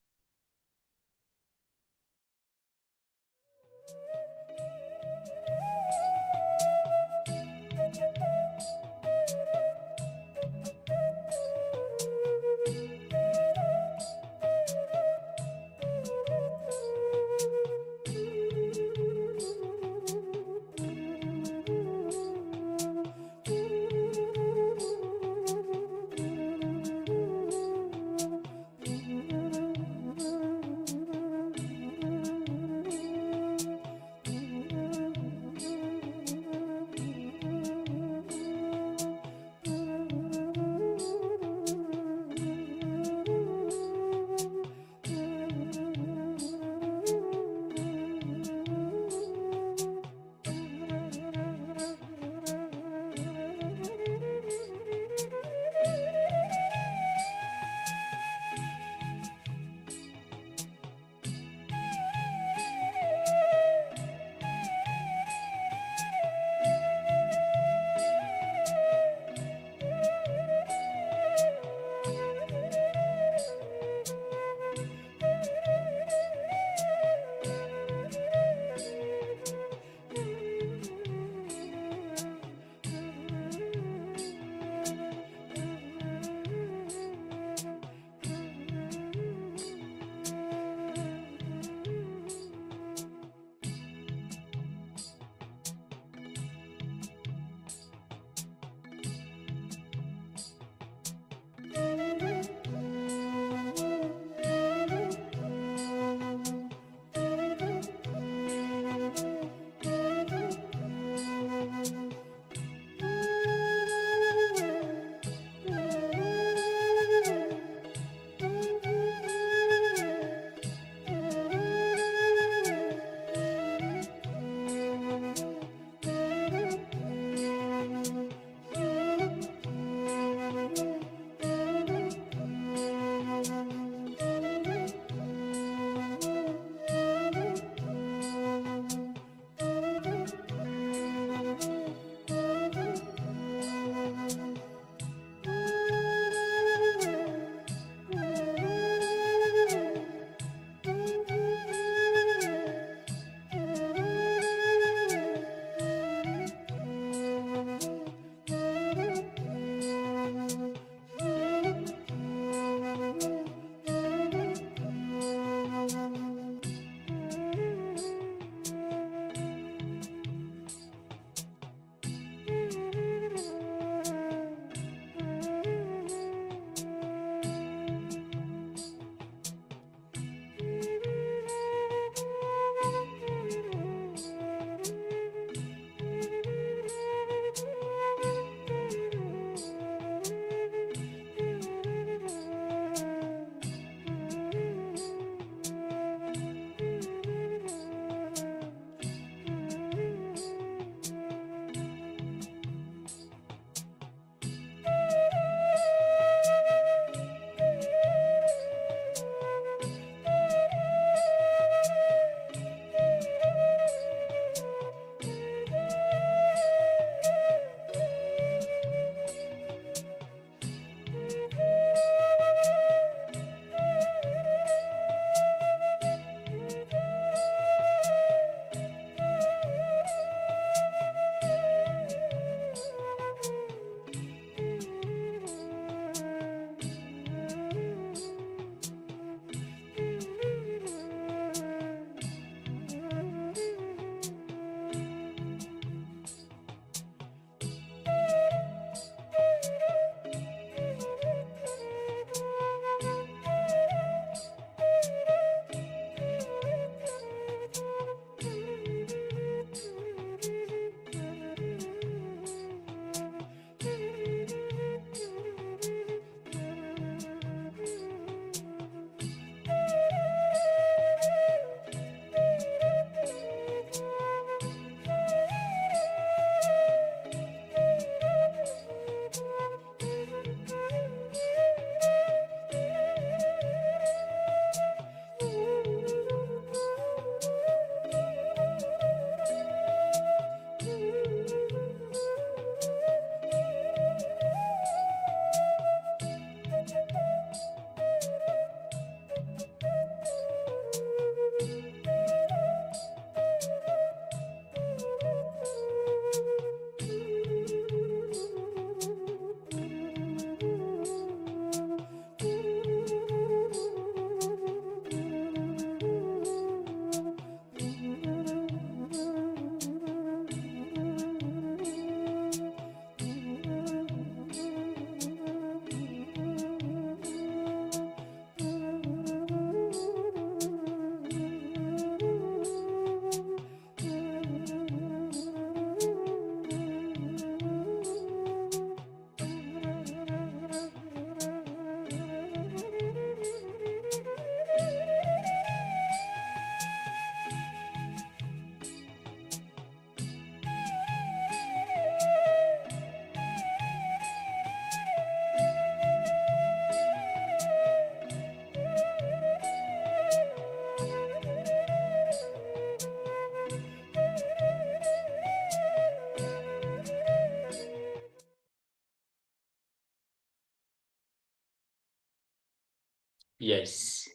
Speaker 3: Yes.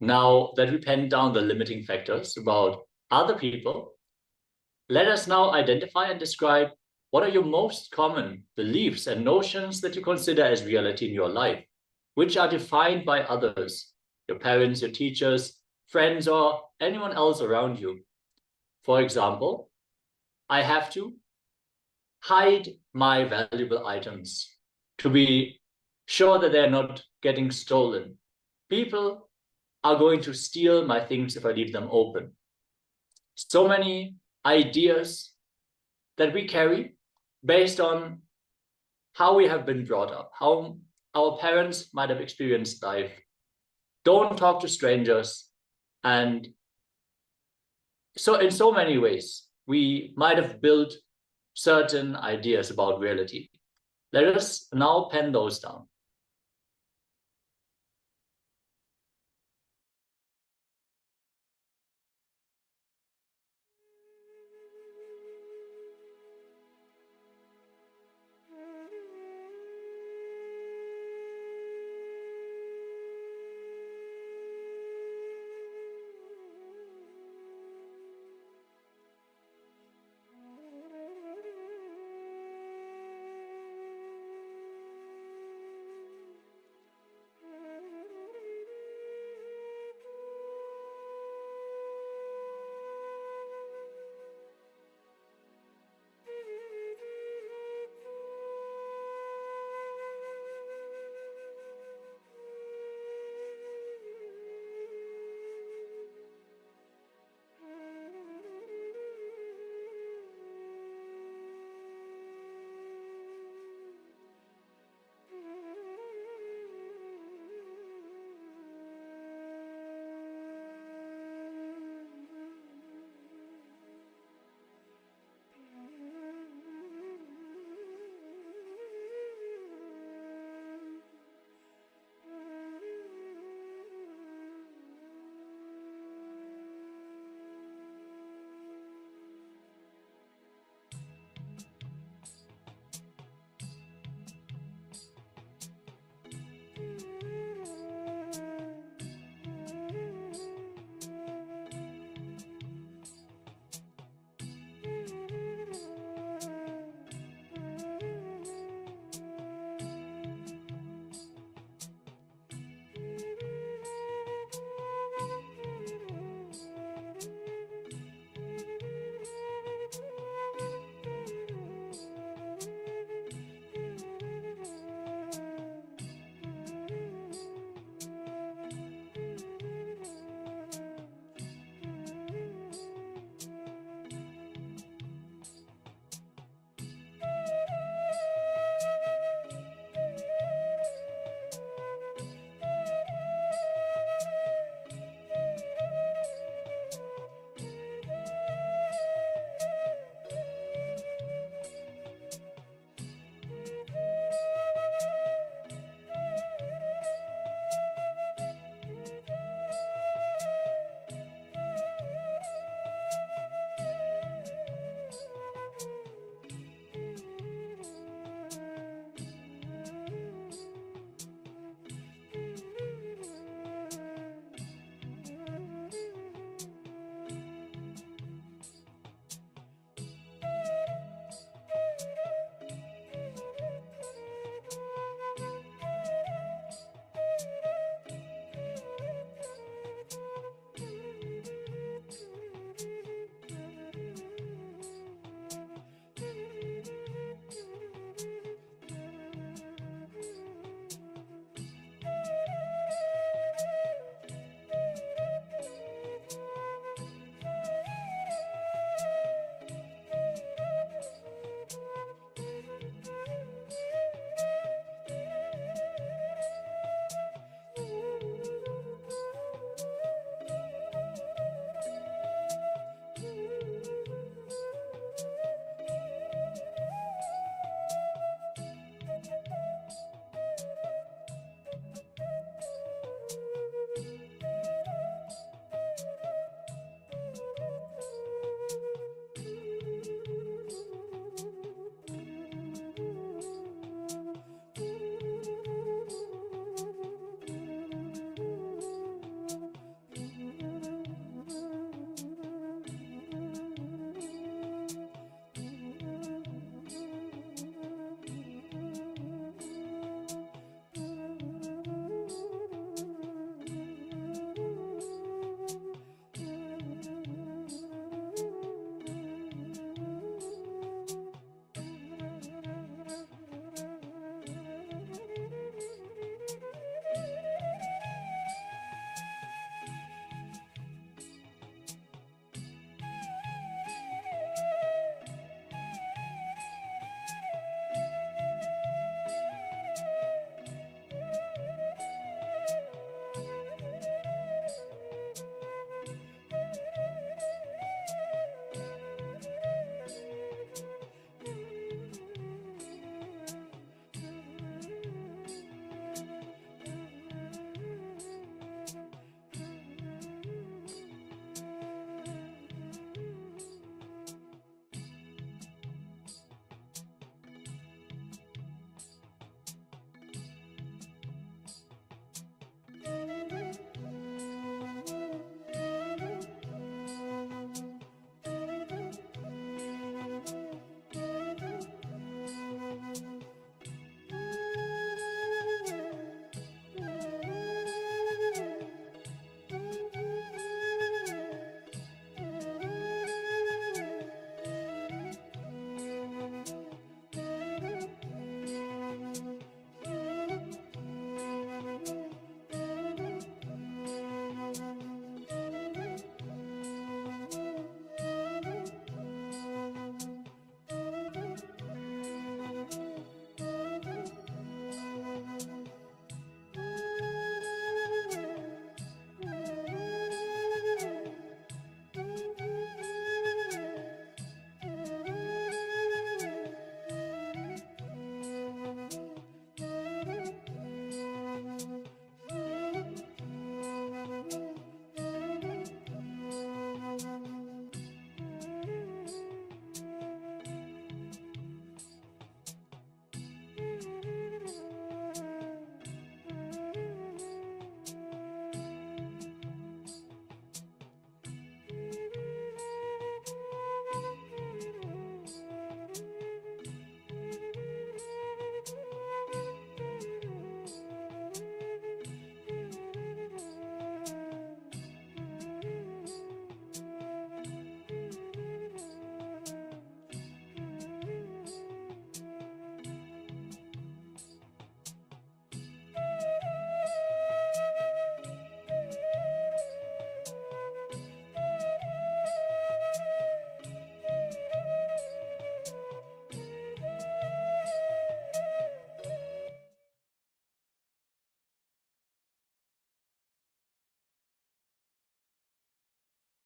Speaker 3: Now that we penned down the limiting factors about other people, let us now identify and describe what are your most common beliefs and notions that you consider as reality in your life, which are defined by others, your parents, your teachers, friends, or anyone else around you. For example, I have to hide my valuable items to be sure that they're not getting stolen. People are going to steal my things if I leave them open. So many ideas that we carry based on how we have been brought up, how our parents might have experienced life. Don't talk to strangers. And so in so many ways, we might have built certain ideas about reality. Let us now pen those down.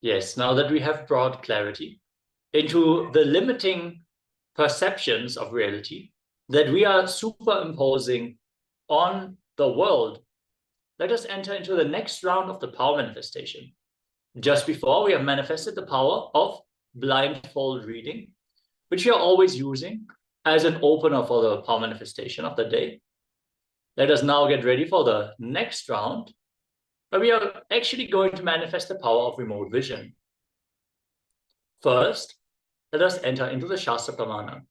Speaker 3: Yes, now that we have brought clarity into the limiting perceptions of reality that we are superimposing on the world, let us enter into the next round of the power manifestation. Just before, we have manifested the power of blindfold reading, which we are always using as an opener for the power manifestation of the day. Let us now get ready for the next round, where we are actually going to manifest the power of remote vision. First, let us enter into the Shastra Pramana.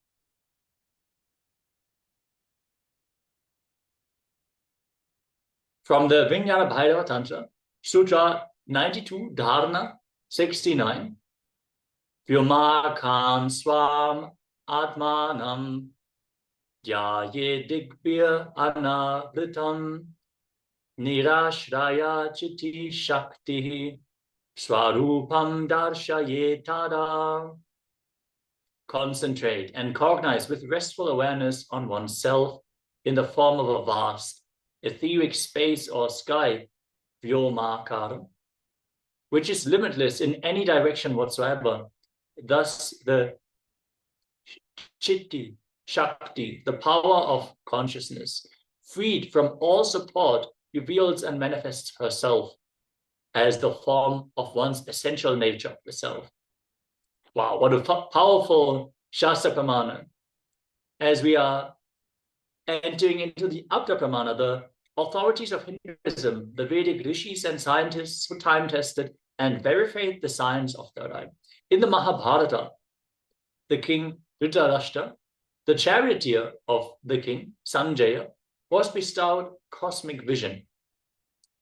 Speaker 3: From the Vijnana Bhairava Tantra, Sutra 92, Dharana 69, Vyumakam Swam Atmanam Dhyaye Digbir Anavritam Nirashraya Chiti Shakti Swarupam Darshaye Tada. Concentrate and cognize with restful awareness on oneself in the form of a vast, etheric space or sky, Vyomakara, which is limitless in any direction whatsoever. Thus, the Chitti, Shakti, the power of consciousness, freed from all support, reveals and manifests herself as the form of one's essential nature, the self. Wow, what a powerful Shastra Pramana. As we are entering into the Apta Pramana, the authorities of Hinduism, the Vedic rishis and scientists who time-tested and verified the science of third eye. In the Mahabharata, the king Dhritarashtra, the charioteer of the king Sanjaya, was bestowed cosmic vision.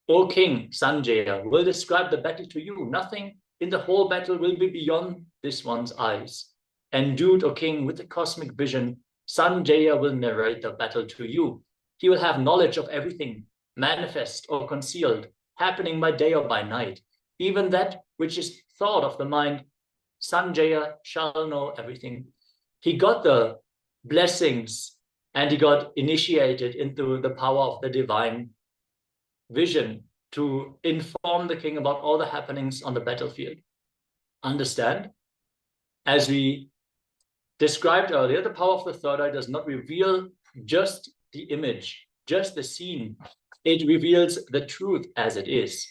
Speaker 3: O king, Sanjaya will describe the battle to you. Nothing in the whole battle will be beyond this one's eyes. Endued, O king, with the cosmic vision, Sanjaya will narrate the battle to you. He will have knowledge of everything, manifest or concealed, happening by day or by night. Even that which is thought of the mind, Sanjaya shall know everything. He got the blessings and he got initiated into the power of the divine vision to inform the king about all the happenings on the battlefield. Understand? As we described earlier, the power of the third eye does not reveal just the image, just the scene. It reveals the truth as it is.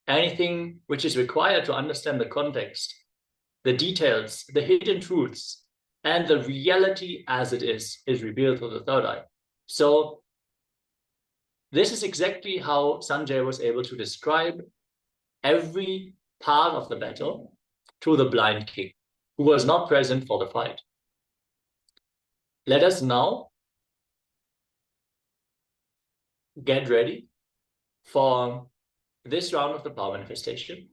Speaker 3: Anything which is required to understand the context, the details, the hidden truths, and the reality as it is revealed through the third eye. So this is exactly how Sanjay was able to describe every part of the battle to the blind king, who was not present for the fight. Let us now get ready for this round of the power manifestation,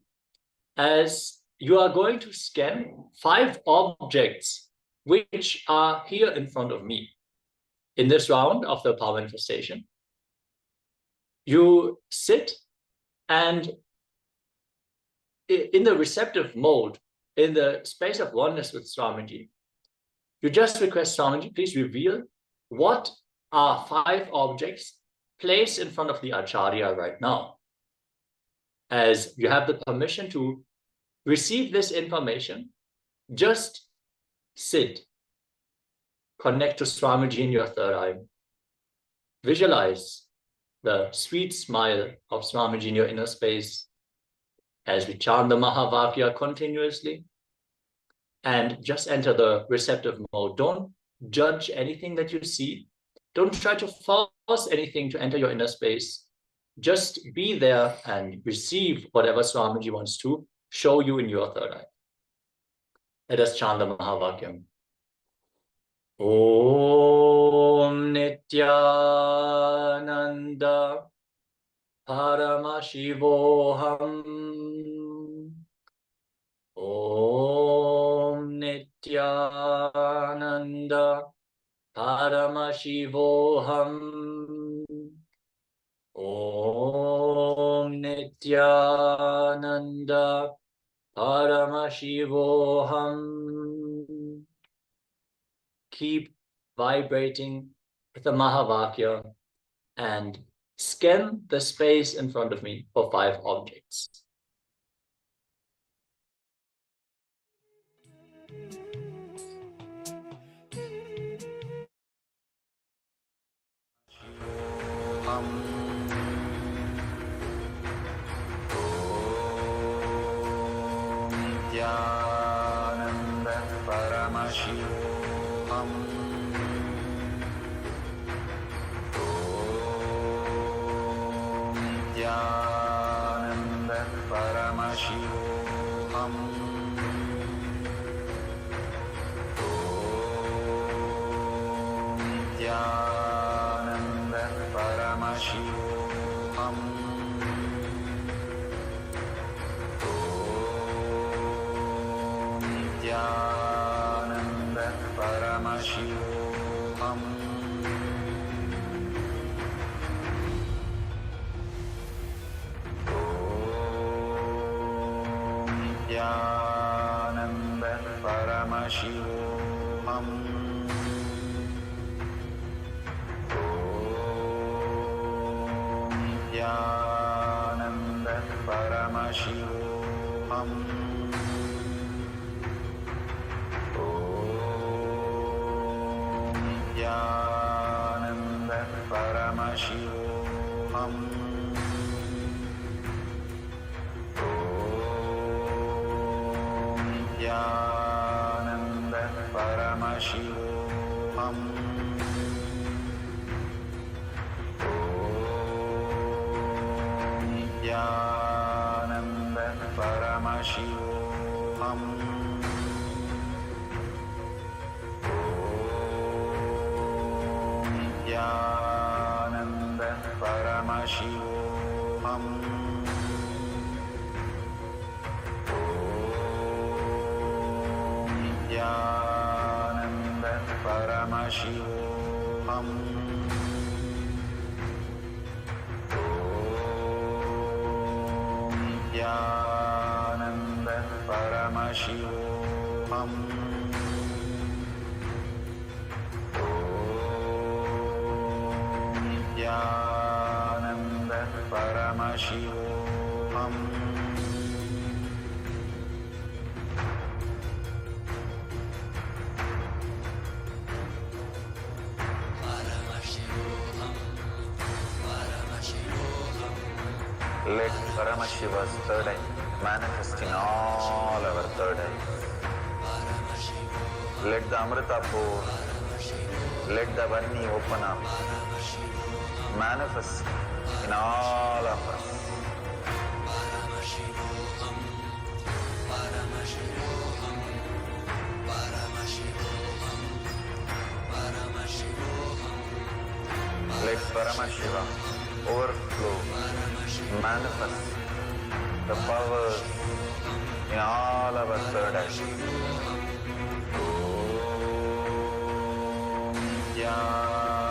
Speaker 3: as you are going to scan 5 objects which are here in front of me. In this round of the power manifestation, you sit and in the receptive mode, in the space of oneness with Swamiji, you just request Swamiji, please reveal what are 5 objects placed in front of the Acharya right now. As you have the permission to receive this information, just sit, connect to Swamiji in your third eye, visualize the sweet smile of Swamiji in your inner space as we chant the Mahavakya continuously, and just enter the receptive mode. Don't judge anything that you see. Don't try to force anything to enter your inner space. Just be there and receive whatever Swamiji wants to show you in your third eye. Let us chant the Mahavakyam. Om Nityananda Paramashivoham. Om Nityananda Paramashivoham. Om Nityananda Paramashivoham. Keep vibrating with the Mahavakya and scan the space in front of me for 5 objects.
Speaker 1: Nityananda Paramashivoham. Nityananda Paramashivoham. Nityananda Paramashivoham. Nityananda Paramashivoham. Nityananda Paramashivoham. Nityananda Paramashivoham. Nityananda Paramashivoham. Nityananda Paramashivoham. Nityananda Paramashivoham. Nityananda Paramashivoham. Nityananda Paramashivoham. Nityananda Paramashivoham. Nityananda Paramashivoham. Let Paramashiva's third eye manifest in all our third eyes. Let the Amrita pour, let the Varni open up, manifest in all of us. Let Paramashiva overflow, manifest the powers in all our third eyes.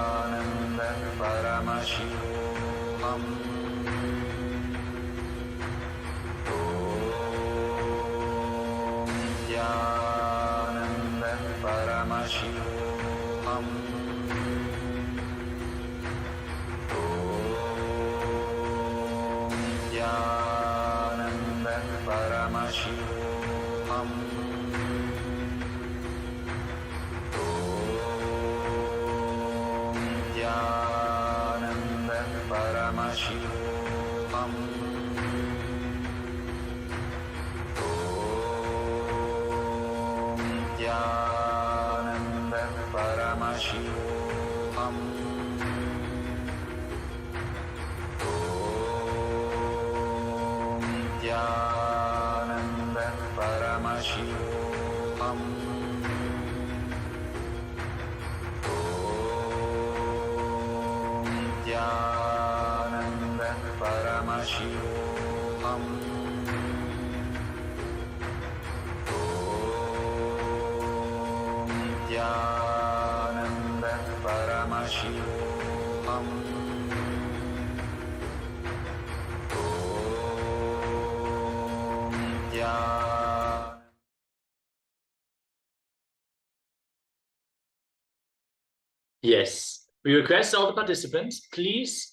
Speaker 1: Nityananda Paramashivoham. Nityananda Paramashivoham. Nityananda Paramashivoham. Nityananda Paramashivoham. Nityananda Paramashivoham. Nityananda Paramashivoham. Nityananda Paramashivoham. Nityananda Paramashivoham.
Speaker 3: Yes. We request all the participants, please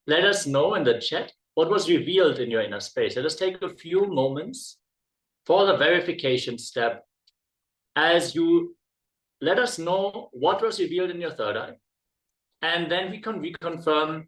Speaker 3: let us know in the chat what was revealed in your inner space. Let us take a few moments for the verification step as you let us know what was revealed in your third eye. And then we can reconfirm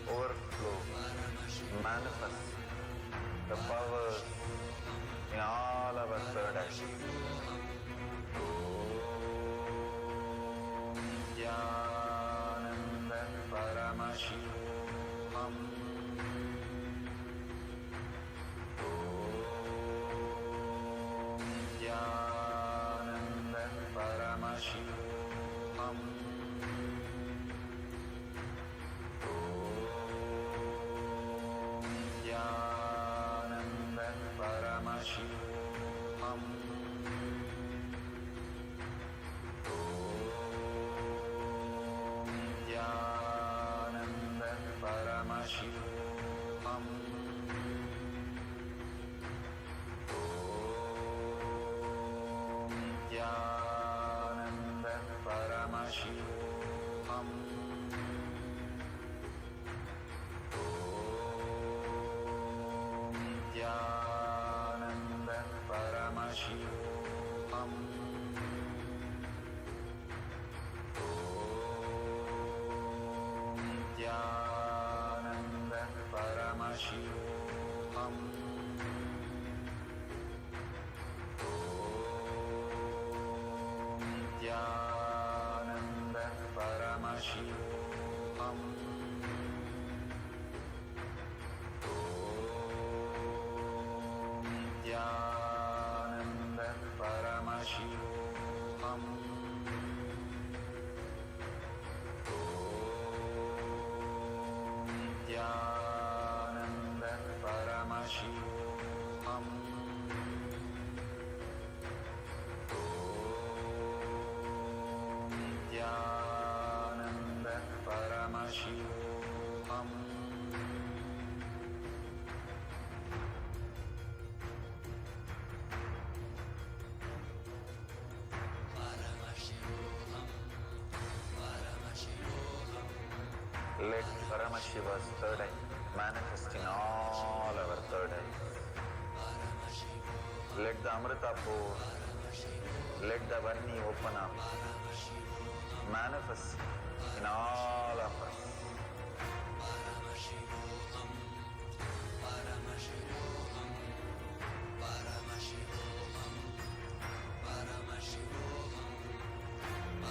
Speaker 1: overflow, manifest the powers in all our third eye. Jnananda Paramashivoham. Jnananda Paramashivoham. Jnananda Paramashivoham. Jnananda Paramashivoham. Jnananda Paramashivoham. Jnananda Paramashivoham. Jnananda Paramashivoham. Jnananda Paramashivoham. Jnananda Paramashivoham. Jnananda Paramashivoham. Jnananda Paramashivoham. Let Paramashiva's third eye manifest in all our third eyes. Let the Amrita pour, let the Varni open up, manifest in all of us.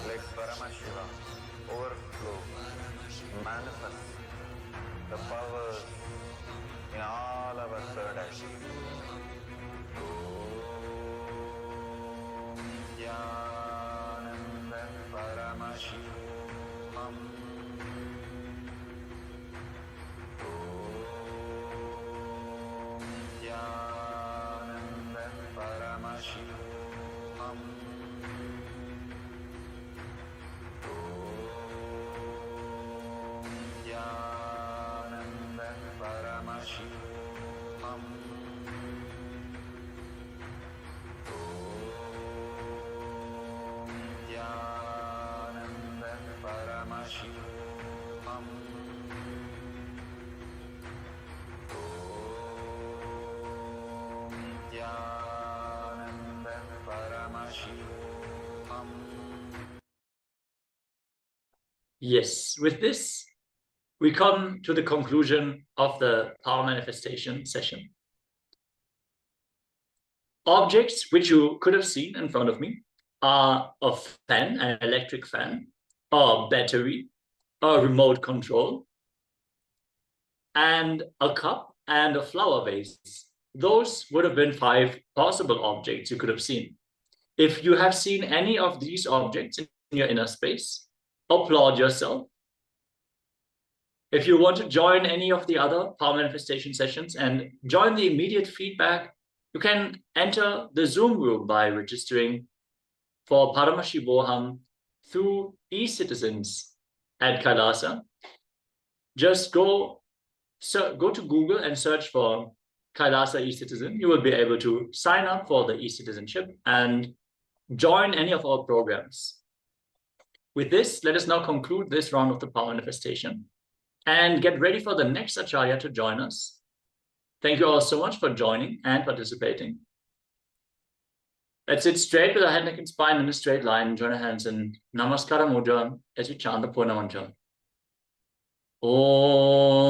Speaker 1: Let Paramashiva overflow, manifest the powers in all our third eye. Jnananda Paramashivoham. Jnananda Paramashivoham. Jnananda Paramashivoham. Jnananda Paramashivoham. Jnananda Paramashivoham.
Speaker 3: Yes, with this, we come to the conclusion of the power manifestation session. Objects which you could have seen in front of me are a fan, an electric fan, a battery, a remote control, and a cup and a flower vase. Those would have been 5 possible objects you could have seen. If you have seen any of these objects in your inner space, applaud yourself. If you want to join any of the other power manifestation sessions and join the immediate feedback, you can enter the Zoom room by registering for Paramashivoham through e-citizens at KAILASA. Just go to Google and search for KAILASA e-citizen. You will be able to sign up for the e-citizenship and join any of our programs. With this, let us now conclude this round of the power manifestation and get ready for the next Acharya to join us. Thank you all so much for joining and participating. Let's sit straight with our head, neck, and spine in a straight line. Join our hands in Namaskara Mudra as we chant the Purna Mantra. Om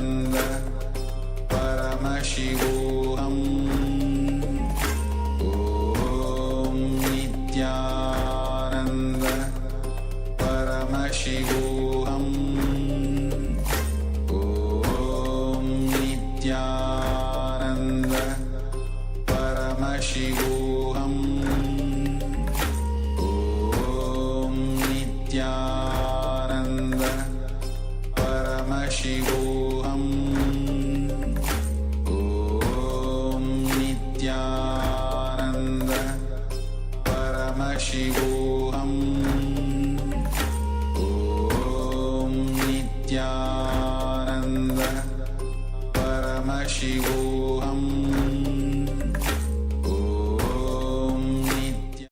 Speaker 9: Paramashivoham. Om Nityananda Paramashivoham. Om Nityananda Paramashivoham. Om Nityananda Paramashivoham. Om Nityananda Paramashivoham. Om Nitya.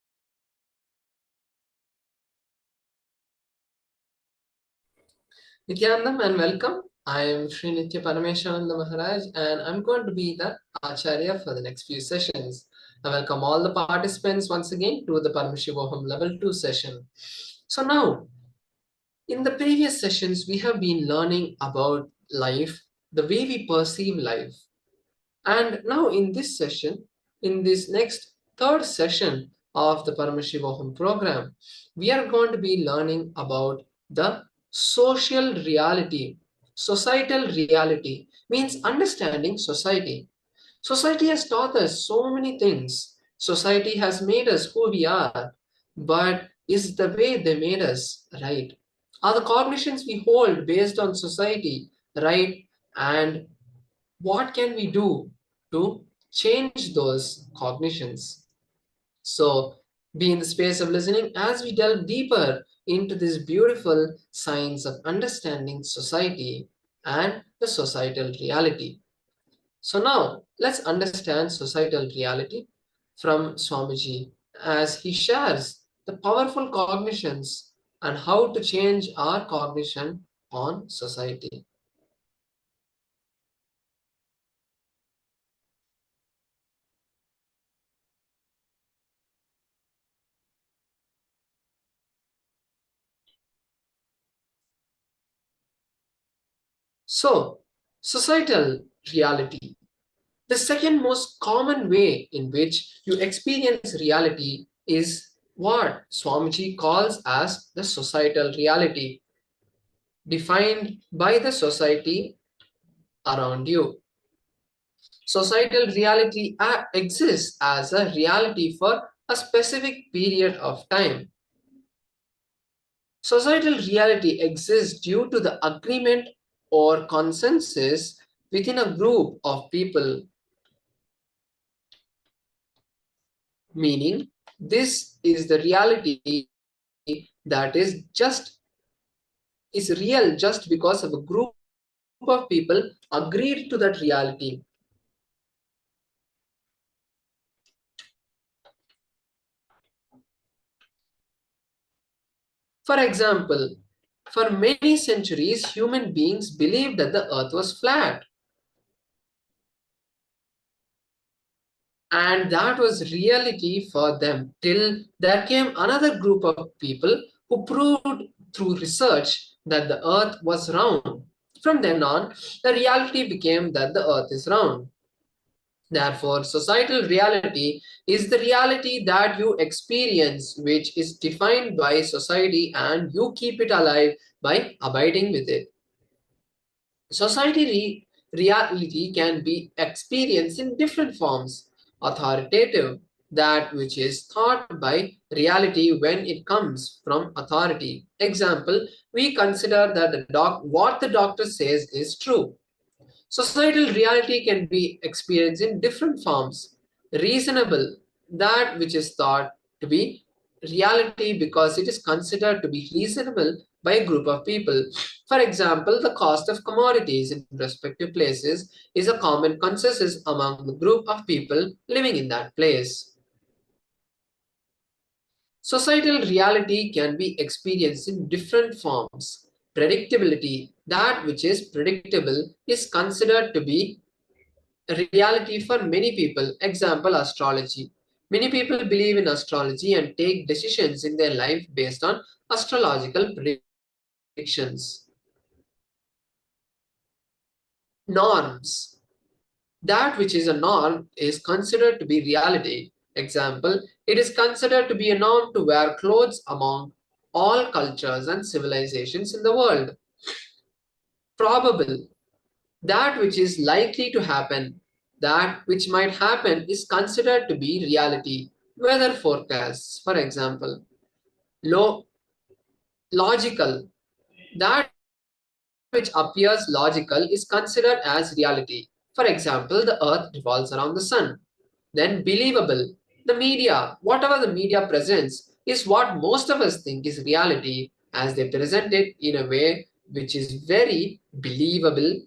Speaker 8: Nithyanandam and welcome. I am Sri Nithya Paramashivananda Maharaj and I'm going to be the Acharya for the next few sessions. I welcome all the participants once again to the Paramashivoham Level 2 session. So now, in the previous sessions, we have been learning about life, the way we perceive life. And now in this session, in this next third session of the Paramashivoham program, we are going to be learning about the social reality. Societal reality means understanding society. Society has taught us so many things. Society has made us who we are, but is the way they made us right? Are the cognitions we hold based on society right? And what can we do to change those cognitions? So be in the space of listening as we delve deeper into this beautiful science of understanding society and the societal reality. So now let's understand societal reality from Swamiji as he shares the powerful cognitions and how to change our cognition on society. So, societal reality. The second most common way in which you experience reality is what Swamiji calls as the societal reality, defined by the society around you. Societal reality exists as a reality for a specific period of time. Societal reality exists due to the agreement or consensus within a group of people, meaning this is the reality that is real just because of a group of people agreed to that reality. For example, for many centuries, human beings believed that the earth was flat. And that was reality for them till there came another group of people who proved through research that the earth was round. From then on, the reality became that the earth is round. Therefore, societal reality is the reality that you experience, which is defined by society, and you keep it alive by abiding with it. Society reality can be experienced in different forms. Authoritative, that which is thought by reality when it comes from authority. Example, we consider that what the doctor says is true. Societal reality can be experienced in different forms. Reasonable, that which is thought to be reality because it is considered to be reasonable by a group of people. For example, the cost of commodities in respective places is a common consensus among the group of people living in that place. Societal reality can be experienced in different forms. Predictability, that which is predictable, is considered to be a reality for many people. Example, astrology. Many people believe in astrology and take decisions in their life based on astrological predictions. Norms. That which is a norm is considered to be reality. Example, it is considered to be a norm to wear clothes among all cultures and civilizations in the world. Probable, that which is likely to happen, that which might happen is considered to be reality. Weather forecasts, for example. Logical, that which appears logical is considered as reality. For example, the earth revolves around the sun. Then believable, the media, whatever the media presents, is what most of us think is reality, as they present it in a way which is very believable.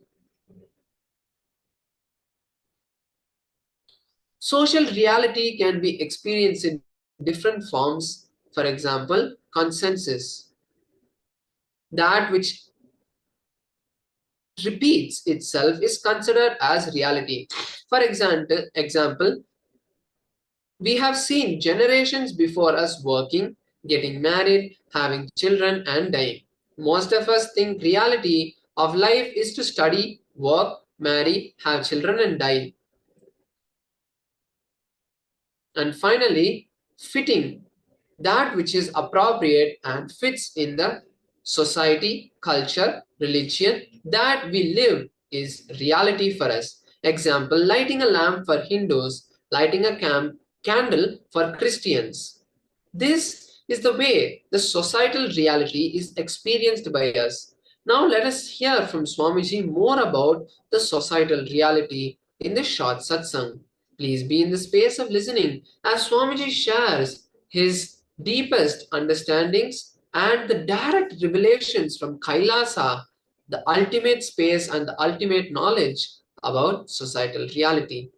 Speaker 8: Social reality can be experienced in different forms. For example, consensus, that which repeats itself is considered as reality. For example, we have seen generations before us working, getting married, having children, and dying. Most of us think reality of life is to study, work, marry, have children, and die. And finally, fitting, that which is appropriate and fits in the society, culture, religion that we live is reality for us. Example, lighting a lamp for Hindus, lighting a candle for Christians. This is the way the societal reality is experienced by us. Now let us hear from Swamiji more about the societal reality in this short satsang. Please be in the space of listening as Swamiji shares his deepest understandings and the direct revelations from Kailasa, the ultimate space and the ultimate knowledge about societal reality.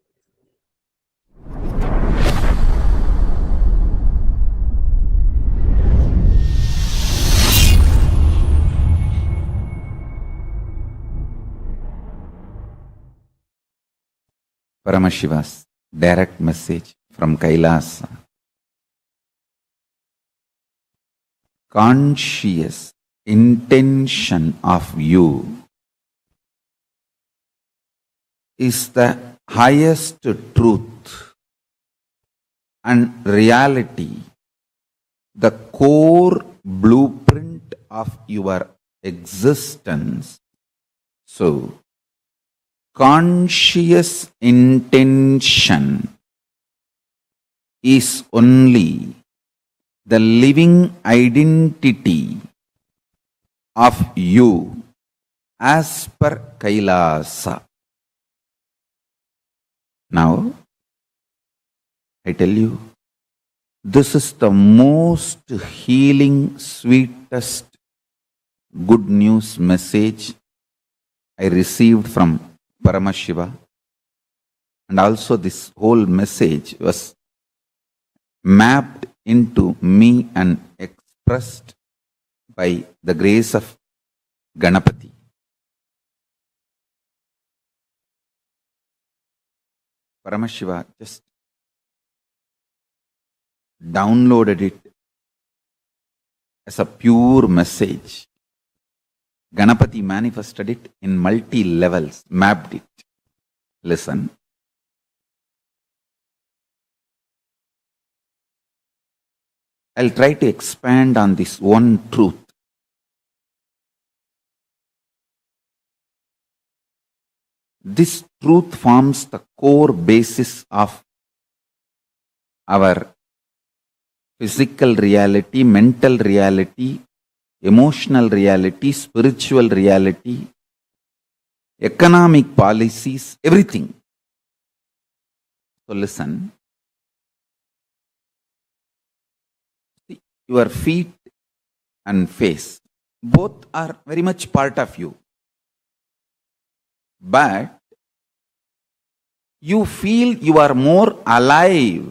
Speaker 1: Paramashiva's direct message from Kailasa. Conscious intention of you is the highest truth and reality, the core blueprint of your existence. So, conscious intention is only the living identity of you as per Kailasa. Now, I tell you, this is the most healing, sweetest good news message I received from Paramashiva, and also this whole message was mapped into me and expressed by the grace of Ganapati. Paramashiva just downloaded it as a pure message. Ganapati manifested it in multi-levels, mapped it. Listen. I'll try to expand on this one truth. This truth forms the core basis of our physical reality, mental reality, emotional reality, spiritual reality, economic policies, everything. So listen. See, your feet and face, both are very much part of you. But you feel you are more alive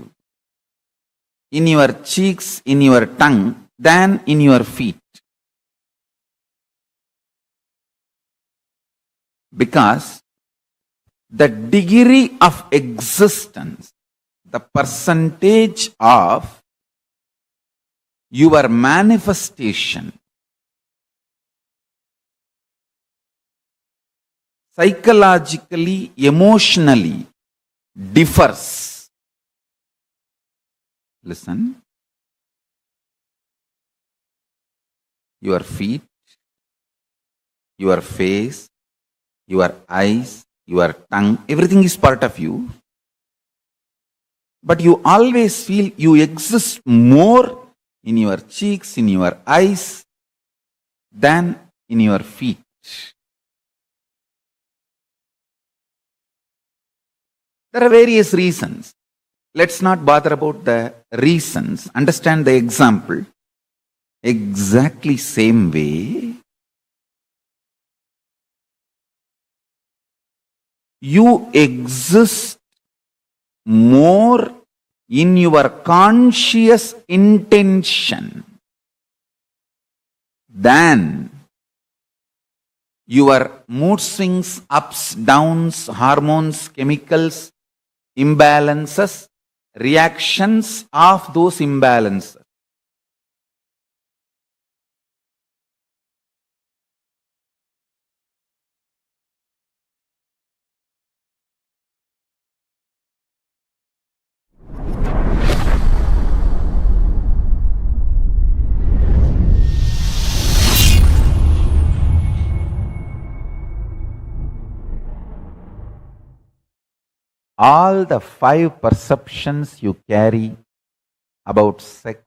Speaker 1: in your cheeks, in your tongue, than in your feet. Because the degree of existence, the percentage of your manifestation, psychologically, emotionally differs. Listen. your feet, your face, your eyes, your tongue, everything is part of you. But you always feel you exist more in your cheeks, in your eyes, than in your feet. There are various reasons. Let's not bother about the reasons. Understand the example. Exactly same way, you exist more in your conscious intention than your mood swings, ups, downs, hormones, chemicals, imbalances, reactions of those imbalances. All the 5 perceptions you carry about sex,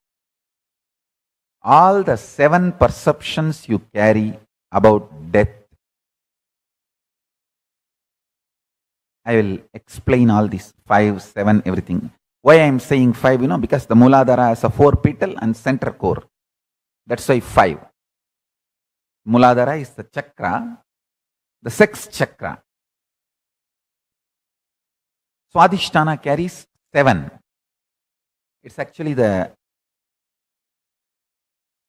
Speaker 1: all the 7 perceptions you carry about death. I will explain all these 5, 7, everything. Why I am saying 5, because the Muladhara has a 4 petal and center core. That's why 5. Muladhara is the chakra, the sex chakra. Swadhisthana carries 7. It's actually the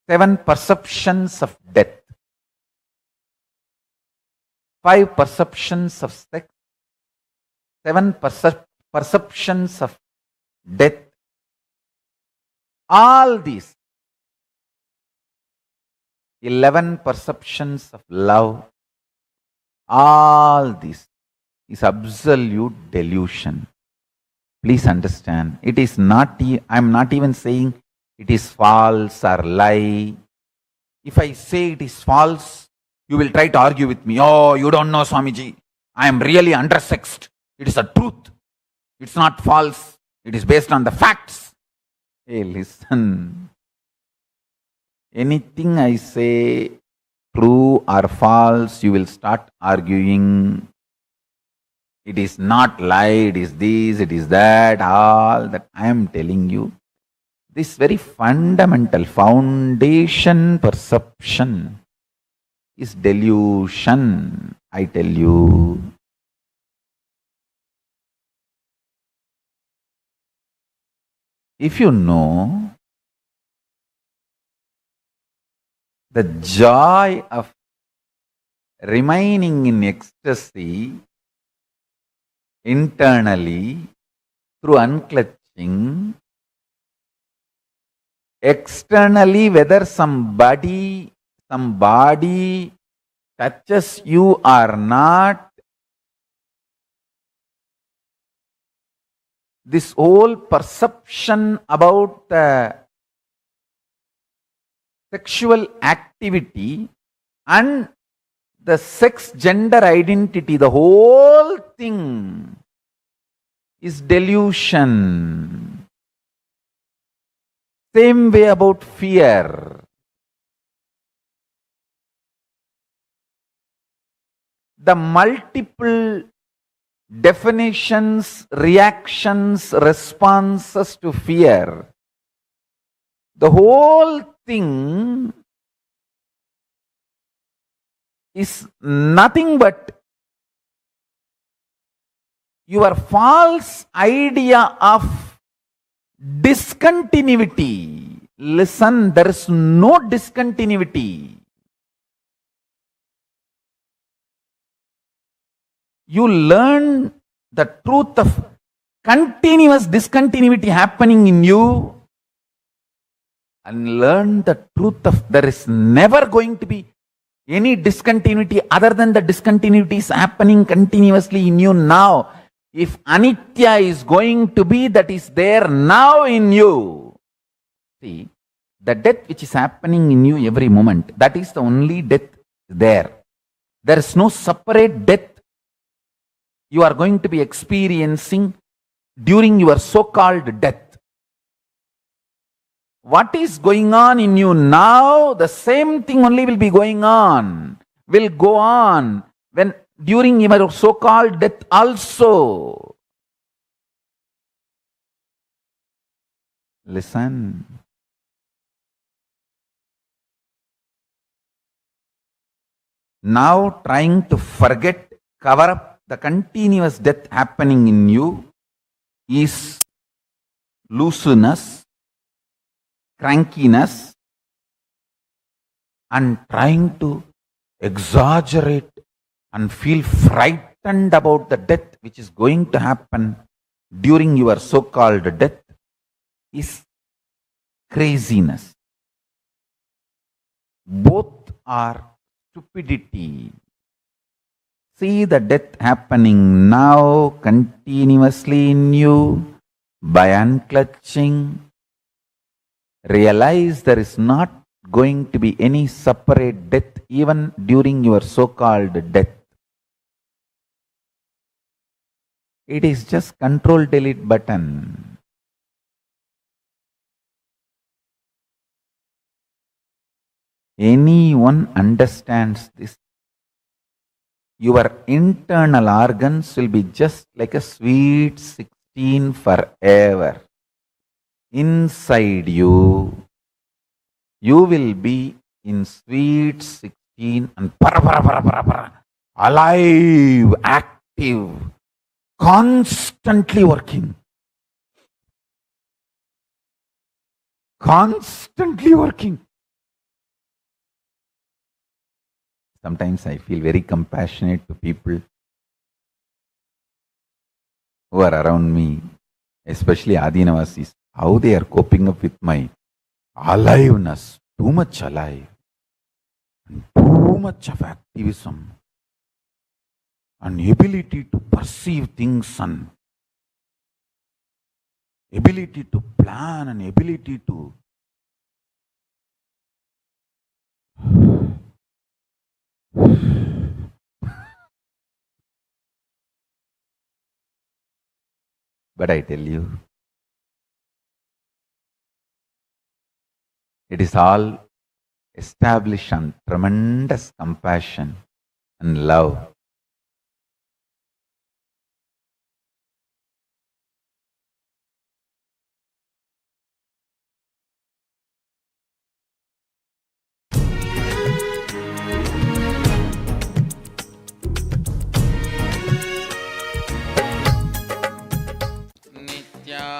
Speaker 1: 7 perceptions of death, 5 perceptions of sex, 7 perceptions of death. All these 11 perceptions of love, all this is absolute delusion. Please understand, it is not, I am not even saying it is false or lie. If I say it is false, you will try to argue with me. Oh, you don't know, Swamiji. I am really undersexed. It is a truth. It's not false. It is based on the facts. Hey, listen. Anything I say, true or false, you will start arguing. It is not lie, it is this, it is that, all that I am telling you. This very fundamental foundation perception is delusion, I tell you. If you know the joy of remaining in ecstasy internally through unclutching, externally whether somebody touches you or not, this whole perception about the sexual activity and the sex gender identity, the whole thing is delusion. Same way about fear. The multiple definitions, reactions, responses to fear, the whole thing is nothing but your false idea of discontinuity. Listen, there is no discontinuity. You learn the truth of continuous discontinuity happening in you and learn the truth of there is never going to be any discontinuity other than the discontinuity is happening continuously in you now. If anitya is going to be, that is there now in you. See, The death which is happening in you every moment, that is the only death there. There is no separate death you are going to be experiencing during your so-called death. What is going on in you now, the same thing only will be going on, will go on when during your so-called death also. Listen. Now trying to forget, cover up the continuous death happening in you is looseness, crankiness, and trying to exaggerate and feel frightened about the death which is going to happen during your so-called death is craziness. Both are stupidity. See the death happening now continuously in you by unclutching. Realize there is not going to be any separate death even during your so-called death. It is just Control-Delete button. Anyone understands this, your internal organs will be just like a sweet 16 forever. Inside you, you will be in sweet 16 and alive, active, constantly working. Constantly working. Sometimes I feel very compassionate to people who are around me, especially Adinavasis, how they are coping up with my aliveness, too much alive, and too much of activism, and ability to perceive things, and ability to plan, and ability to but I tell you, it is all established on tremendous compassion and love.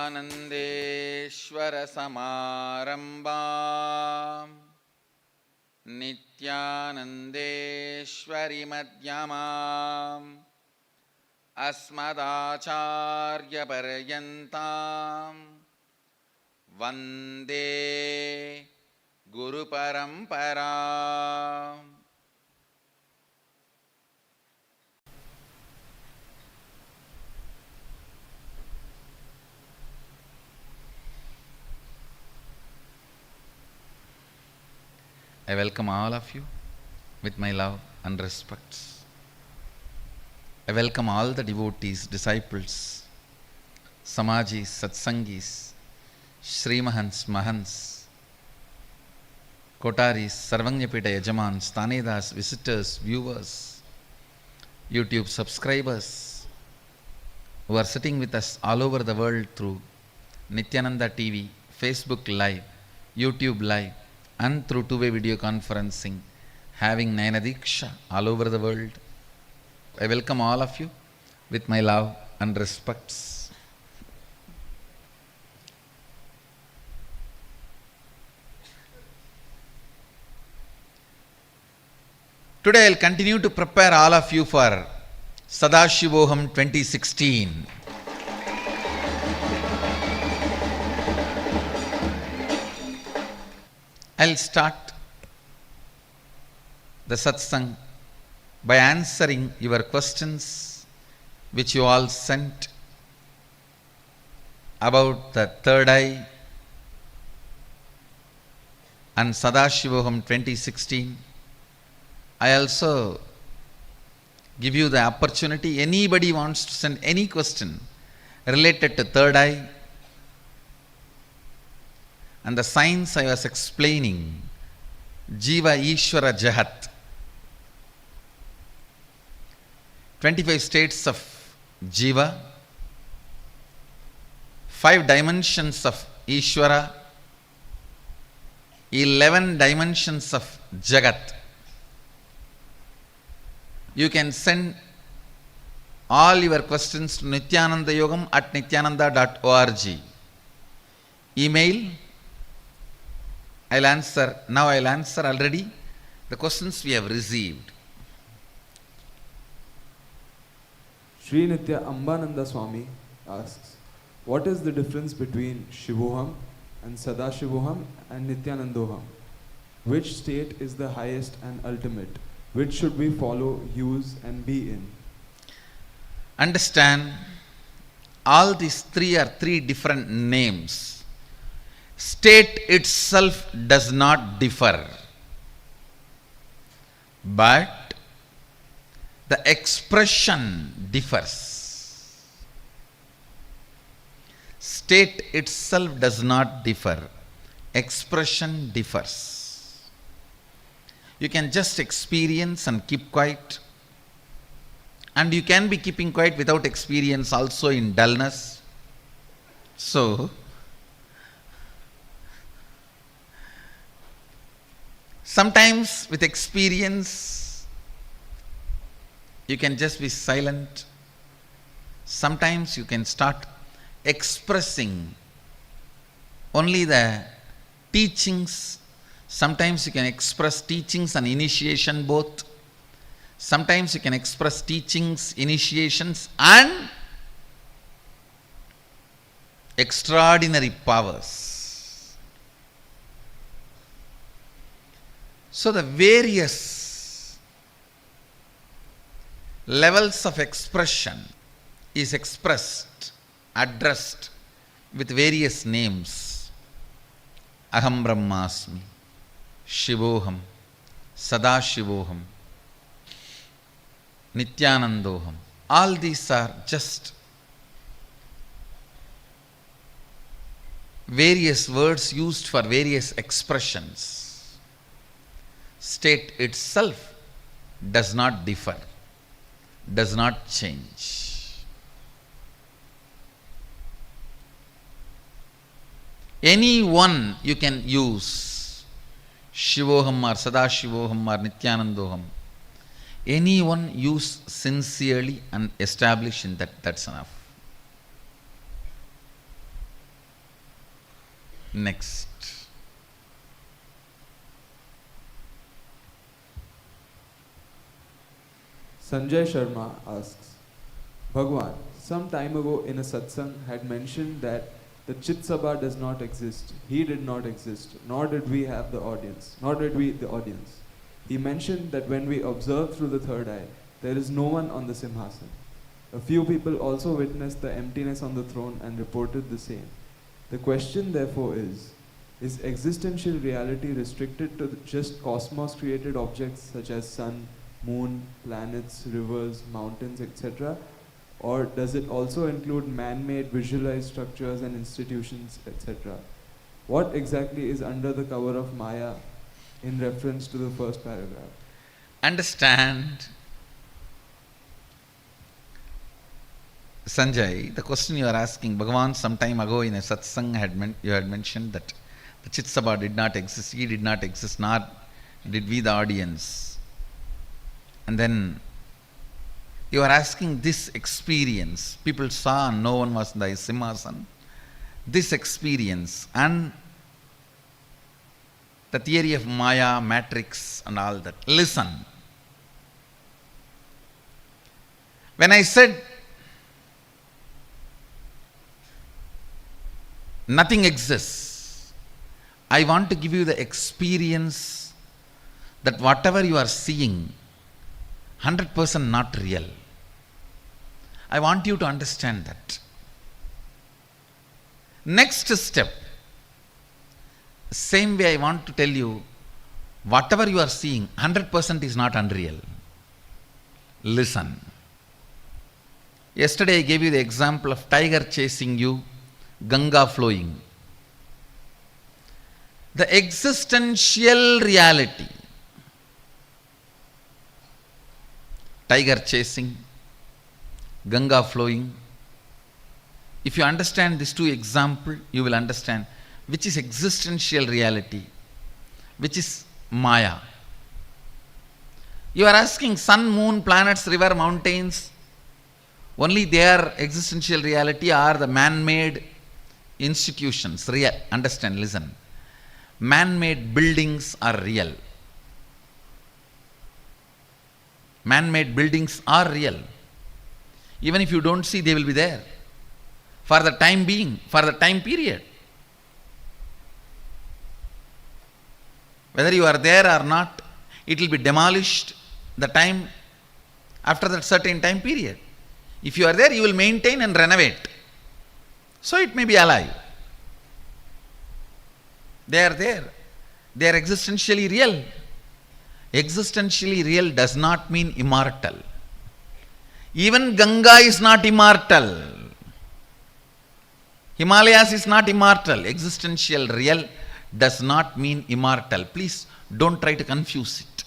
Speaker 1: नित्यानन्देश्वर समारम्भाम् नित्यानन्देश्वरि मध्यमाम् अस्मदाचार्यपर्यन्ताम् वन्दे गुरुपरम्पराम्. I welcome all of you with my love and respects. I welcome all the devotees, disciples, Samajis, Satsangis, Srimahans, Mahans, Kotaris, Sarvanyapita Yajamans, Tanedas, visitors, viewers, YouTube subscribers who are sitting with us all over the world through Nithyananda TV, Facebook Live, YouTube Live, and through two-way video conferencing, having Nayanadiksha all over the world. I welcome all of you with my love and respects. Today I'll continue to prepare all of you for Sadashivoham 2016. I'll start the satsang by answering your questions which you all sent about the third eye, and Sadashivoham 2016, I also give you the opportunity. Anybody wants to send any question related to third eye and the science I was explaining, Jiva Ishvara Jahat, 25 states of Jiva, 5 dimensions of Ishvara, 11 dimensions of Jagat. You can send all your questions to nithyanandayogam@nithyananda.org. Email. I'll answer. Now I'll answer already the questions we have received.
Speaker 13: Sri Nitya Ambananda Swami asks, what is the difference between Shivoham and Sadashivoham and Nithyanandoham? Which state is the highest and ultimate? Which should we follow, use and be in?
Speaker 1: Understand, all these three are 3 different names. State itself does not differ, but the expression differs. State itself does not differ, expression differs. You can just experience and keep quiet, and you can be keeping quiet without experience also in dullness. So, sometimes with experience, you can just be silent. Sometimes you can start expressing only the teachings. Sometimes you can express teachings and initiation both. Sometimes you can express teachings, initiations and extraordinary powers. So the various levels of expression is expressed, addressed with various names. Aham Brahmasmi, Shivoham, Sadashivoham, Nithyanandoham. All these are just various words used for various expressions. State itself does not differ, does not change. Any one you can use, Shivoham or Sadashivoham or Nithyanandoham. Anyone use sincerely and establish in that, that's enough. Next.
Speaker 13: Sanjay Sharma asks, Bhagwan, some time ago in a satsang had mentioned that the Chit Sabha does not exist. He did not exist, nor did we have the audience, nor did we the audience. He mentioned that when we observe through the third eye, there is no one on the Simhasan. A few people also witnessed the emptiness on the throne and reported the same. The question therefore is existential reality restricted to just cosmos-created objects such as sun, moon, planets, rivers, mountains, etc.? Or does it also include man-made visualized structures and institutions, etc.? What exactly is under the cover of Maya in reference to the first paragraph?
Speaker 1: Understand, Sanjay, the question you are asking, Bhagavan some time ago in a satsang you had mentioned that the Chit Sabha did not exist, he did not exist, nor did we the audience. And then you are asking this experience. People saw and no one was in the Simhasan. This experience and the theory of Maya, matrix and all that. Listen. When I said nothing exists, I want to give you the experience that whatever you are seeing, 100% not real. I want you to understand that. Next step, Same way I want to tell you, whatever you are seeing, 100% is not unreal. Listen. Yesterday I gave you the example of tiger chasing you, Ganga flowing. The existential reality, tiger chasing, Ganga flowing. If you understand these two examples, you will understand which is existential reality, which is Maya. You are asking sun, moon, planets, river, mountains, only their existential reality are the man-made institutions, real. Understand, listen. Man-made buildings are real. Man-made buildings are real. Even if you don't see, they will be there. For the time being, for the time period. Whether you are there or not, it will be demolished the time after that certain time period. If you are there, you will maintain and renovate. So it may be alive. They are there. They are existentially real. Existentially real does not mean immortal. Even Ganga is not immortal. Himalayas is not immortal. Existential real does not mean immortal. Please don't try to confuse it.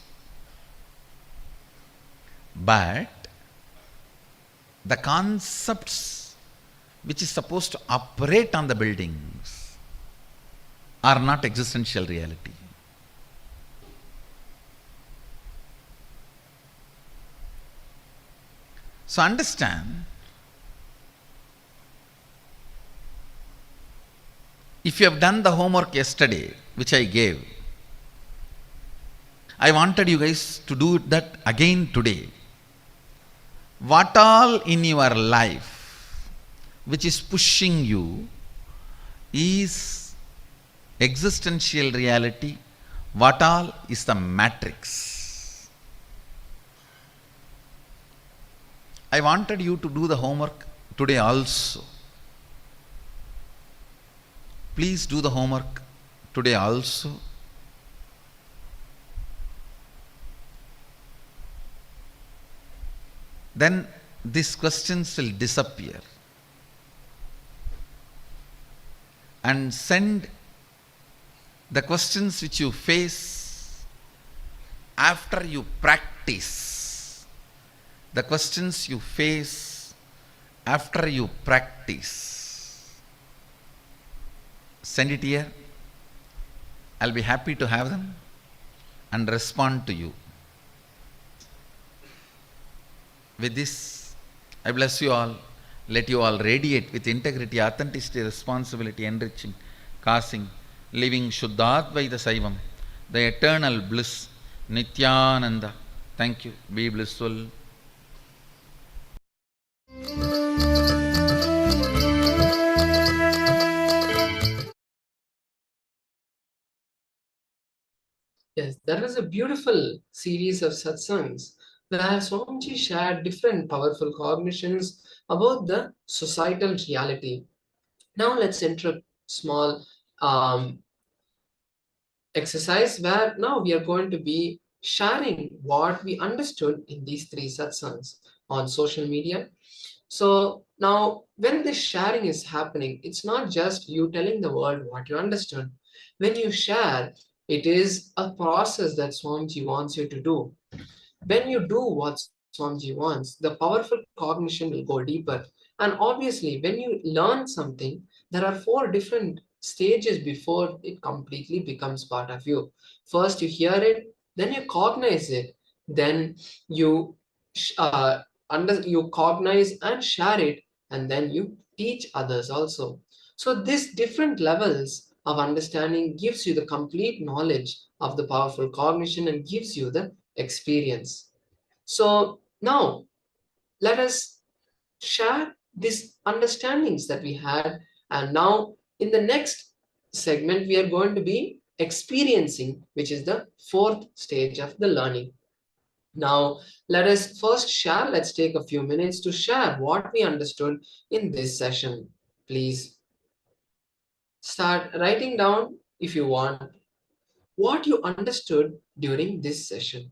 Speaker 1: But the concepts which is supposed to operate on the buildings are not existential reality. So understand, if you have done the homework yesterday, which I gave, I wanted you guys to do that again today. What all in your life which is pushing you is existential reality, what all is the matrix. I wanted you to do the homework today also. Please do the homework today also. Then these questions will disappear. And send the questions which you face after you practice. The questions you face after you practice. Send it here. I'll be happy to have them and respond to you. With this, I bless you all. Let you all radiate with integrity, authenticity, responsibility, enriching, causing, living Shuddhadvaita Saivam, the eternal bliss, Nityananda. Thank you. Be blissful.
Speaker 8: Yes, that was a beautiful series of satsangs where Swamiji shared different powerful cognitions about the societal reality. Now let's enter a small exercise where now we are going to be sharing what we understood in these three satsangs on social media. So now when this sharing is happening, it's not just you telling the world what you understood. When you share, it is a process that Swamiji wants you to do. When you do what Swamiji wants, the powerful cognition will go deeper. And obviously, when you learn something, there are 4 different stages before it completely becomes part of you. First, you hear it, then you cognize it, then you you cognize and share it, and then you teach others also. So these different levels of understanding gives you the complete knowledge of the powerful cognition and gives you the experience. So now let us share these understandings that we had, and now in the next segment we are going to be experiencing, which is the 4th stage of the learning. Now let us first share, let's take a few minutes to share what we understood in this session. Please start writing down if you want, what you understood during this session.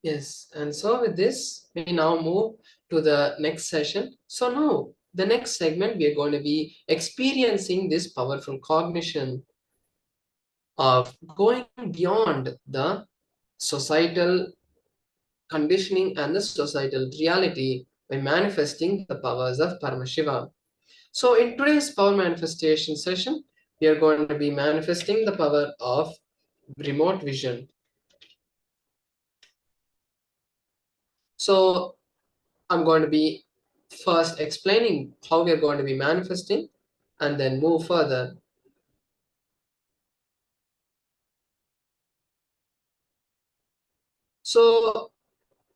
Speaker 8: Yes, and so with this, we now move to the next session. So now, the next segment, we are going to be experiencing this powerful cognition of going beyond the societal conditioning and the societal reality by manifesting the powers of Paramashiva. So in today's power manifestation session, we are going to be manifesting the power of remote vision. So I'm going to be first explaining how we are going to be manifesting and then move further. So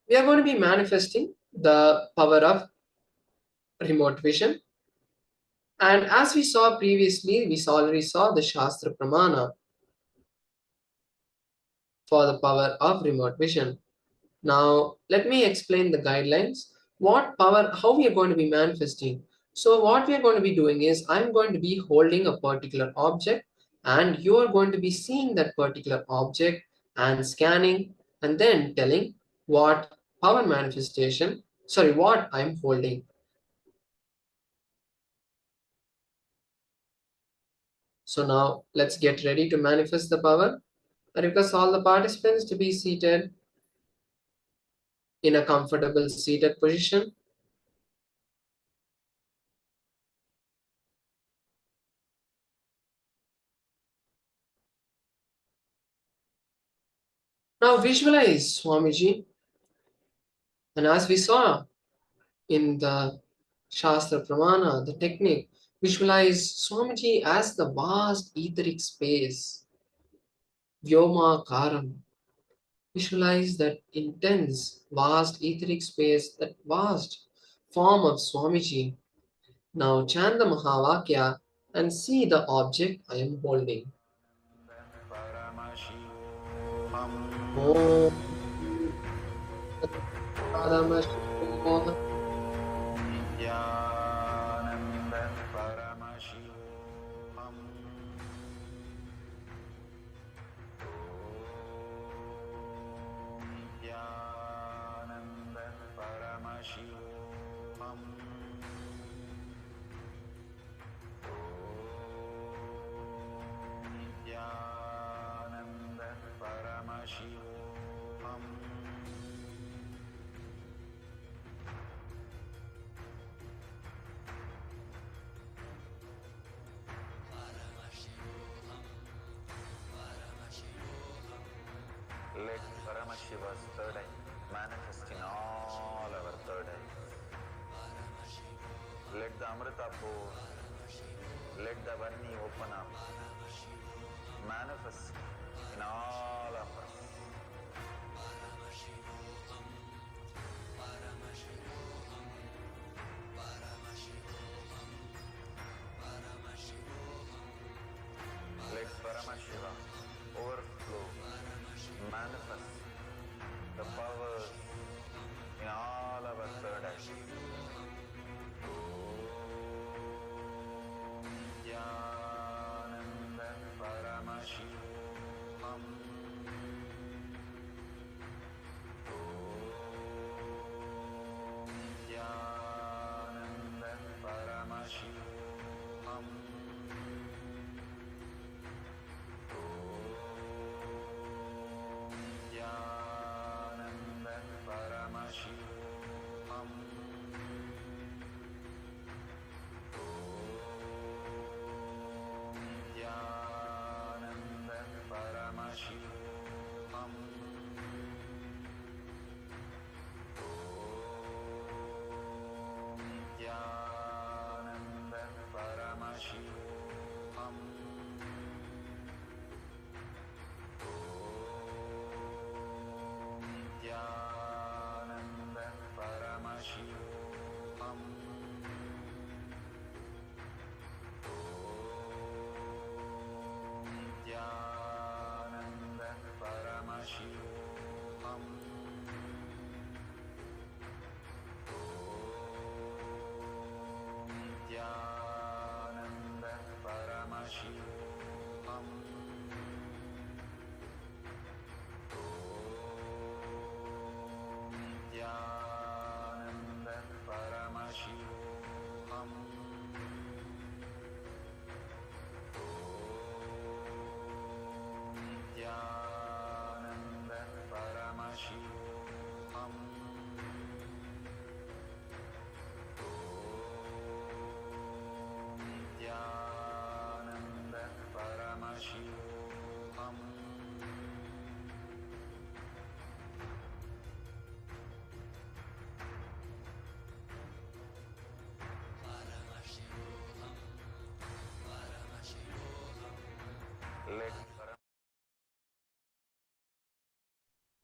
Speaker 8: we are going to be manifesting the power of remote vision. And as we saw previously, we already saw the Shastra Pramana for the power of remote vision. Now, let me explain the guidelines. What power, how we are going to be manifesting. So, what we are going to be doing is, I'm going to be holding a particular object, and you are going to be seeing that particular object and scanning, and then telling what power manifestation, sorry, what I'm holding. So, now let's get ready to manifest the power. I request all the participants to be seated in a comfortable seated position. Now visualize Swamiji, and as we saw in the Shastra Pramana, the technique, visualize Swamiji as the vast etheric space, Vyoma Karam. Visualize that intense, vast etheric space, that vast form of Swamiji. Now chant the Mahavakya and see the object I am holding. Om Paramashivoham
Speaker 1: Let Paramashiva's third eye manifest in all our third eyes. Let the Amrita pour, let the Varni open up, manifest in all of us. Let Paramashiva overflow, manifest the powers in all our third eyes. Nityananda Paramashivam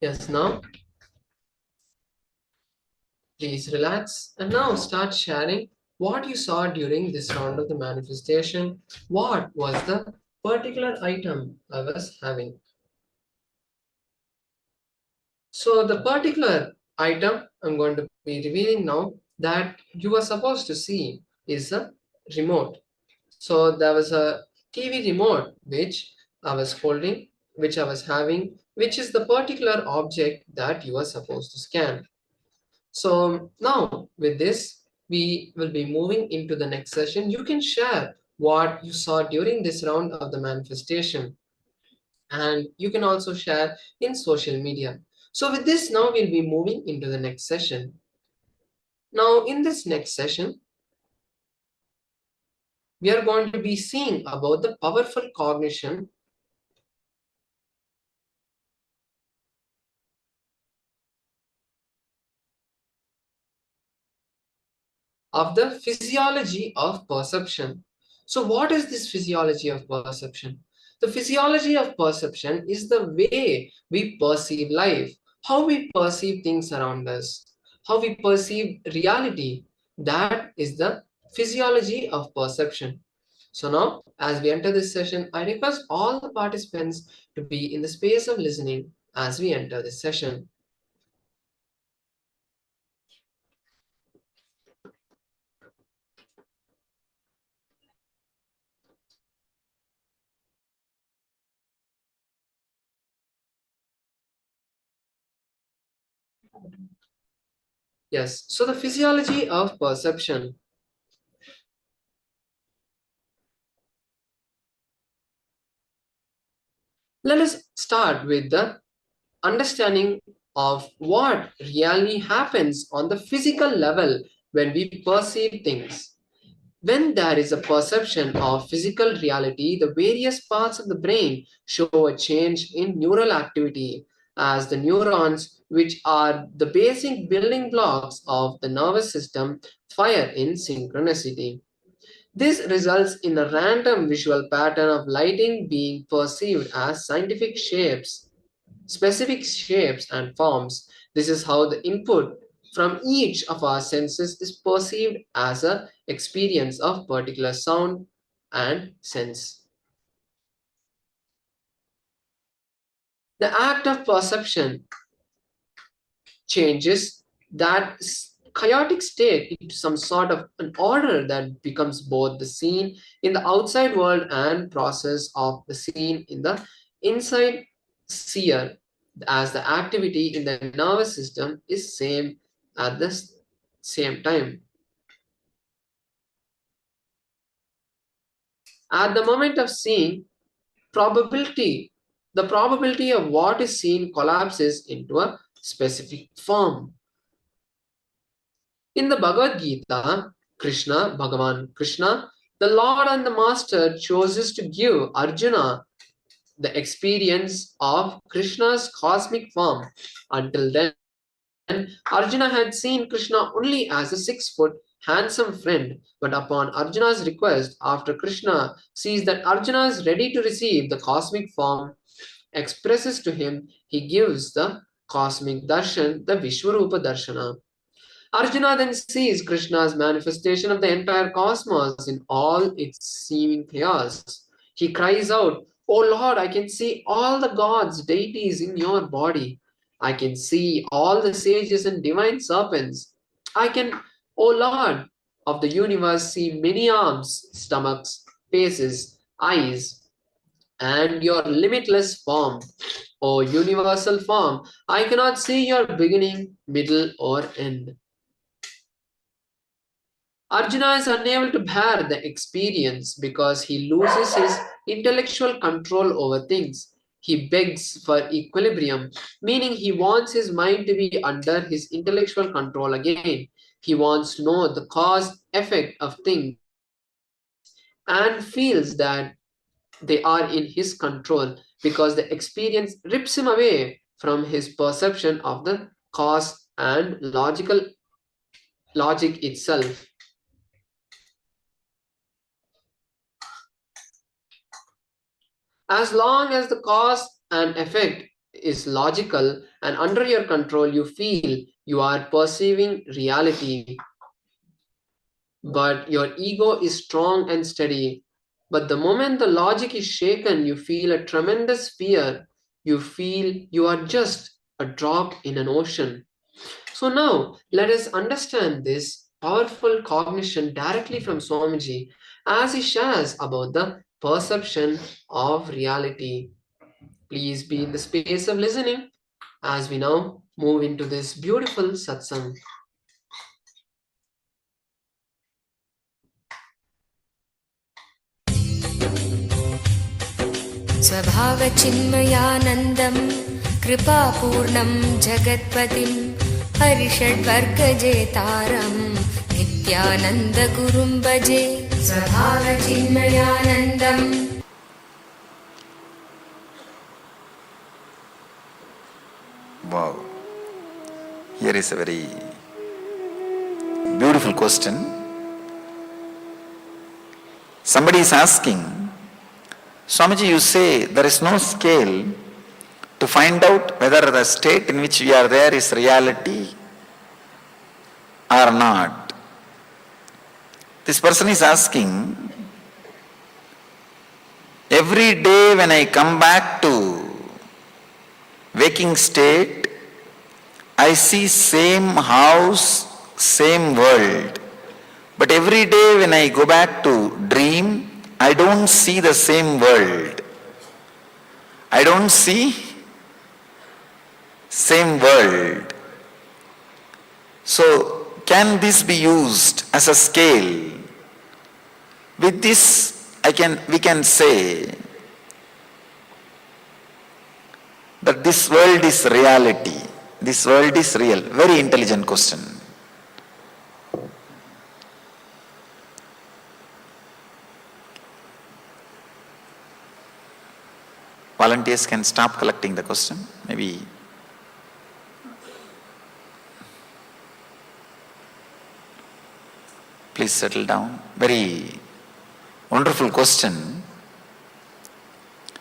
Speaker 8: Yes, now please relax and now start sharing what you saw during this round of the manifestation. What was the particular item I was having? So the particular item I'm going to be revealing now that you were supposed to see is a remote. So there was a TV remote which I was holding, which I was having, which is the particular object that you are supposed to scan. So now with this, we will be moving into the next session. You can share what you saw during this round of the manifestation, and you can also share in social media. So with this, now we'll be moving into the next session. Now in this next session, we are going to be seeing about the powerful cognition of the physiology of perception. So what is this physiology of perception? The physiology of perception is the way we perceive life, how we perceive things around us, how we perceive reality. That is the physiology of perception. So now, as we enter this session, I request all the participants to be in the space of listening as we enter this session. Yes, so the physiology of perception. Let us start with the understanding of what really happens on the physical level when we perceive things. When there is a perception of physical reality, the various parts of the brain show a change in neural activity as the neurons, which are the basic building blocks of the nervous system, fire in synchronicity. This results in a random visual pattern of lighting being perceived as scientific shapes, specific shapes and forms. This is how the input from each of our senses is perceived as an experience of particular sound and sense. The act of perception changes that chaotic state into some sort of an order that becomes both the scene in the outside world and process of the scene in the inside seer, as the activity in the nervous system is same at the same time. At the moment of seeing, the probability of what is seen collapses into a specific form. In the Bhagavad Gita, Bhagavan Krishna, the Lord and the Master chooses to give Arjuna the experience of Krishna's cosmic form. Until then, Arjuna had seen Krishna only as a 6-foot handsome friend. But upon Arjuna's request, after Krishna sees that Arjuna is ready to receive the cosmic form, expresses to him, he gives the cosmic darshan, the Vishwarupa Darshana. Arjuna then sees Krishna's manifestation of the entire cosmos in all its seeming chaos. He cries out, "O Lord, I can see all the gods, deities in your body. I can see all the sages and divine serpents. I can, O Lord of the universe, see many arms, stomachs, faces, eyes, and your limitless form. O universal form, I cannot see your beginning, middle, or end." Arjuna is unable to bear the experience because he loses his intellectual control over things. He begs for equilibrium, meaning he wants his mind to be under his intellectual control again. He wants to know the cause effect of things and feels that they are in his control because the experience rips him away from his perception of the cause and logic itself. As long as the cause and effect is logical and under your control, you feel you are perceiving reality. But your ego is strong and steady. But the moment the logic is shaken, you feel a tremendous fear. You feel you are just a drop in an ocean. So now let us understand this powerful cognition directly from Swamiji as he shares about the perception of reality. Please be in the space of listening as we now move into this beautiful satsang.
Speaker 12: स्वभावचिन्मयानन्दं कृपापूर्णं जगत्पतिं हरिषड्वर्गजेतारं नित्यानन्दगुरुं भजे स्वभावचिन्मयानन्दम्.
Speaker 1: Wow. Here is a very beautiful question. Somebody is asking, Swamiji, you say there is no scale to find out whether the state in which we are there is reality or not. This person is asking, every day when I come back to waking state, I see same house, same world. But every day when I go back to dream, I don't see the same world. I don't see same world. So can this be used as a scale? With this we can say that this world is reality. This world is real. Very intelligent question. Volunteers can stop collecting the question. Maybe please settle down. Very wonderful question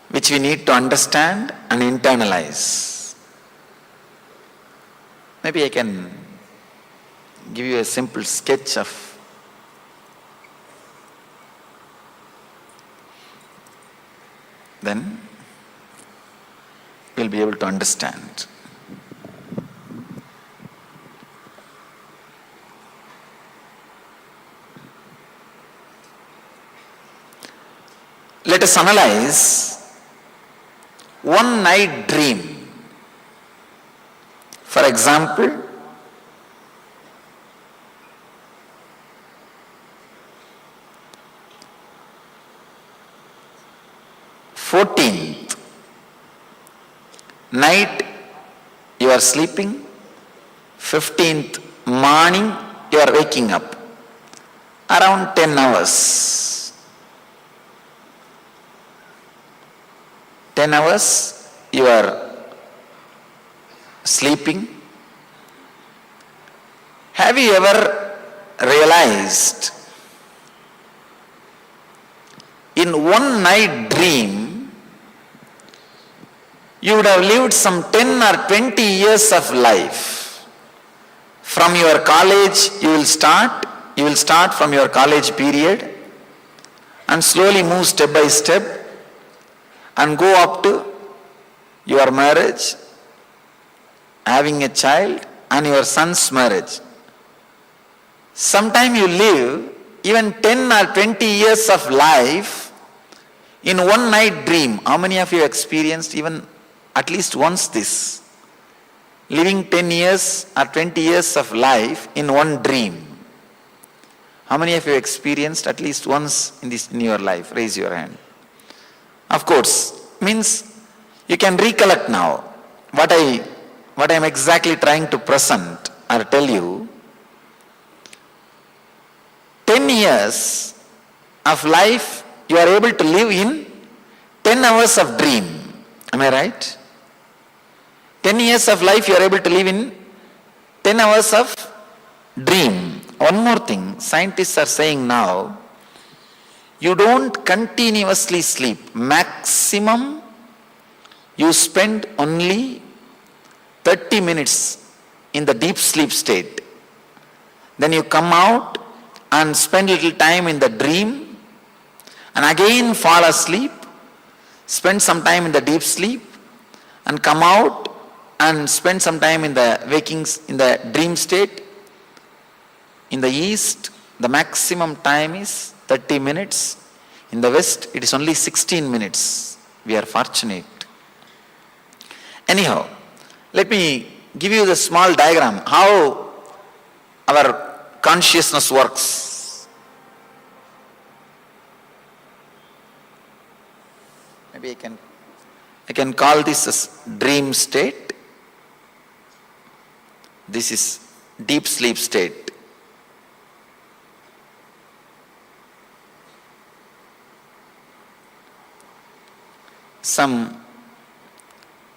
Speaker 1: which we need to understand and internalize. Maybe I can give you a simple sketch of then we'll be able to understand. Let us analyze one night dream. For example, night you are sleeping, 15th morning you are waking up, around 10 hours. 10 hours you are sleeping. Have you ever realized in one night dream you would have lived some 10 or 20 years of life? From your college you will start from your college period and slowly move step by step and go up to your marriage, having a child and your son's marriage. Sometime you live even 10 or 20 years of life in one night dream. How many of you experienced even at least once this? Living 10 years or 20 years of life in one dream. How many of you experienced at least once in your life? Raise your hand. Of course, means you can recollect now what I am exactly trying to present or tell you. 10 years of life you are able to live in 10 hours of dream. Am I right? 10 years of life you are able to live in 10 hours of dream. One more thing, scientists are saying now, you don't continuously sleep. Maximum you spend only 30 minutes in the deep sleep state. Then you come out and spend little time in the dream and again fall asleep, spend some time in the deep sleep and come out and spend some time in the in the dream state. In the East, the maximum time is 30 minutes. In the West, it is only 16 minutes. We are fortunate. Anyhow, let me give you the small diagram how our consciousness works. Maybe I can call this as dream state. This is deep sleep state.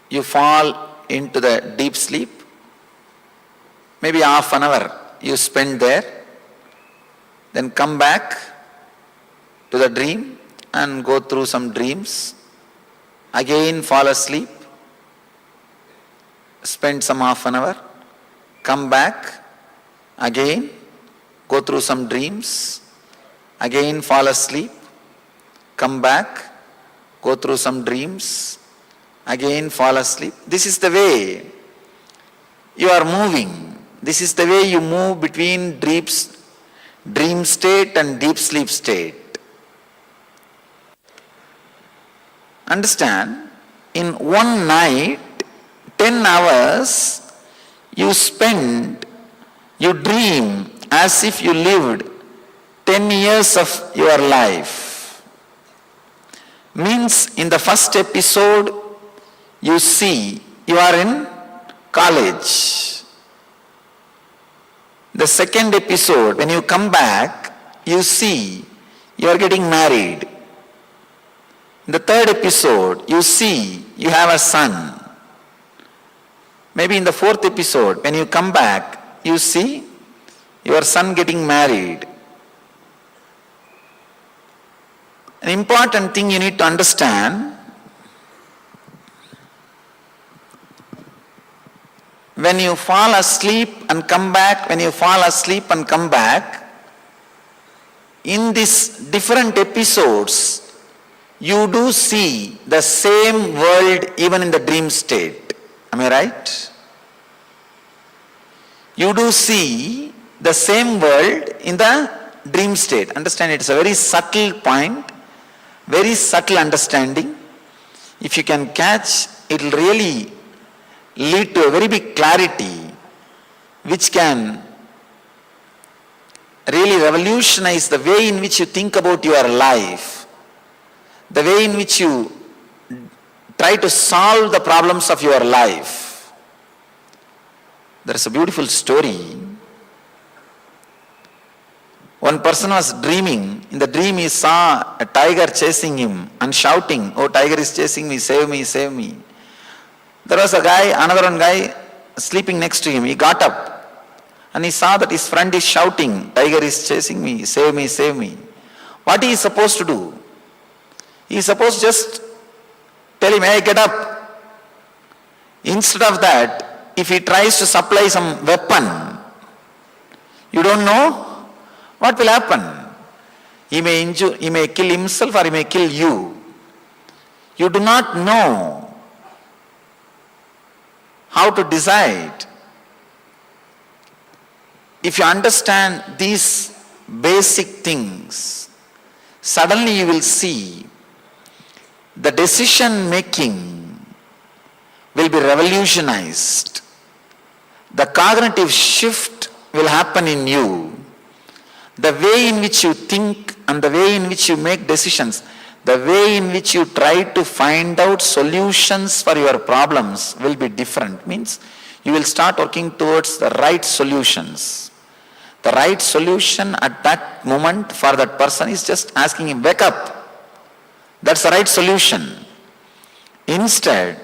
Speaker 1: You fall into the deep sleep, maybe half an hour you spend there, then come back to the dream and go through some dreams, again fall asleep, spend some half an hour, come back, again go through some dreams, again fall asleep, come back, go through some dreams, again fall asleep. This is the way you are moving. This is the way you move between dream state and deep sleep state. Understand, in one night, 10 hours you dream as if you lived 10 years of your life. Means in the first episode, you see you are in college. The second episode, when you come back, you see you are getting married. In the third episode, you see you have a son. Maybe in the fourth episode, when you come back, you see your son getting married. An important thing you need to understand, when you fall asleep and come back, in these different episodes, you do see the same world even in the dream state. Am I right? You do see the same world in the dream state. Understand, it's a very subtle point, very subtle understanding. If you can catch, it will really lead to a very big clarity which can really revolutionize the way in which you think about your life, the way in which you try to solve the problems of your life. There is a beautiful story. One person was dreaming. In the dream he saw a tiger chasing him and shouting, "Oh, tiger is chasing me, save me, save me." There was another one guy sleeping next to him. He got up and he saw that his friend is shouting, "Tiger is chasing me, save me, save me." What he is supposed to do? He is supposed to just tell him, "Hey, get up." Instead of that, if he tries to supply some weapon, you don't know what will happen. He may kill himself or he may kill you. You do not know how to decide. If you understand these basic things, suddenly you will see the decision making will be revolutionized. The cognitive shift will happen in you. The way in which you think and the way in which you make decisions, the way in which you try to find out solutions for your problems will be different. Means you will start working towards the right solutions. The right solution at that moment for that person is just asking him, "Wake up." That's the right solution. Instead,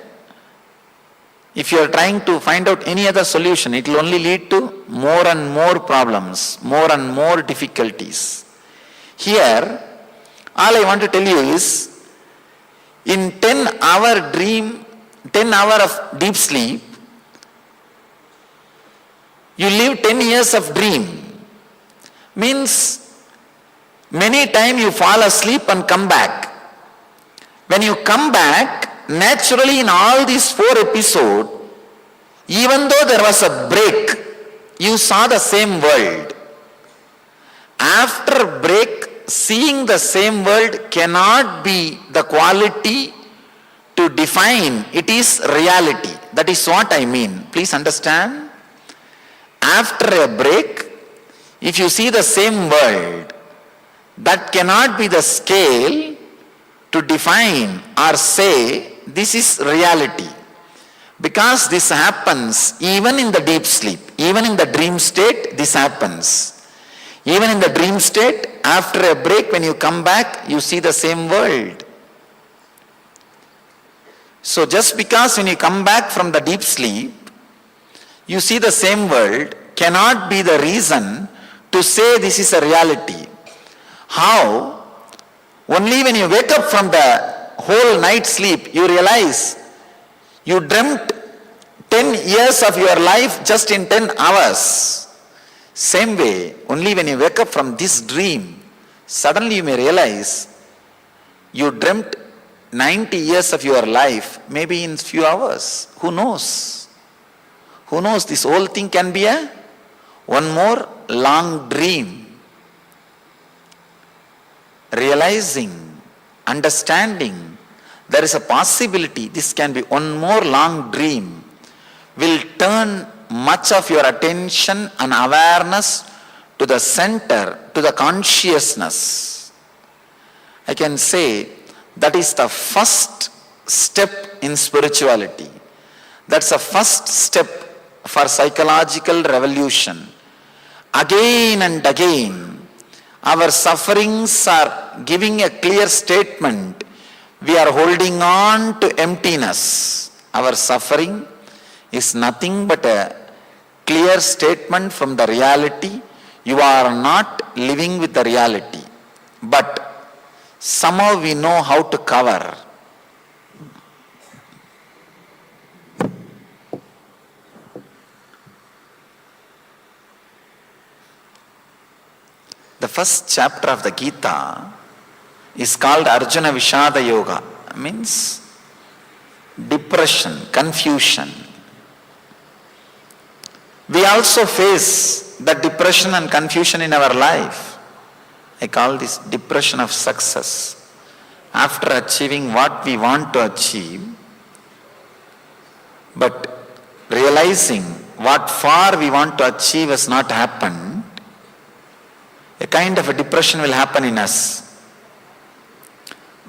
Speaker 1: if you are trying to find out any other solution, it will only lead to more and more problems, more and more difficulties. Here, All I want to tell you is, in 10-hour dream, 10 hours of deep sleep, you live 10 years of dream. Means, many times you fall asleep and come back. When you come back, naturally in all these 4 episodes, even though there was a break, you saw the same world. After break, seeing the same world cannot be the quality to define it is reality. That is what I mean. Please understand. After a break, if you see the same world, that cannot be the scale to define or say this is reality. Because this happens even in the deep sleep, even in the dream state, this happens. Even in the dream state, after a break, when you come back, you see the same world. So just because when you come back from the deep sleep, you see the same world, cannot be the reason to say this is a reality. How? Only when you wake up from the whole night sleep, you realize you dreamt 10 years of your life just in 10 hours. Same way, only when you wake up from this dream, suddenly you may realize you dreamt 90 years of your life, maybe in few hours. Who knows? Who knows? This whole thing can be one more long dream. Realizing, understanding, there is a possibility this can be one more long dream, will turn much of your attention and awareness to the center, to the consciousness. I can say that is the first step in spirituality. That's the first step for psychological revolution. Again and again, our sufferings are giving a clear statement. We are holding on to emptiness. Our suffering is nothing but a clear statement from the reality. You are not living with the reality. But somehow we know how to cover. The first chapter of the Gita is called Arjuna Vishada Yoga. Means depression, confusion. We also face the depression and confusion in our life. I call this depression of success. After achieving what we want to achieve, but realizing what far we want to achieve has not happened, a kind of a depression will happen in us.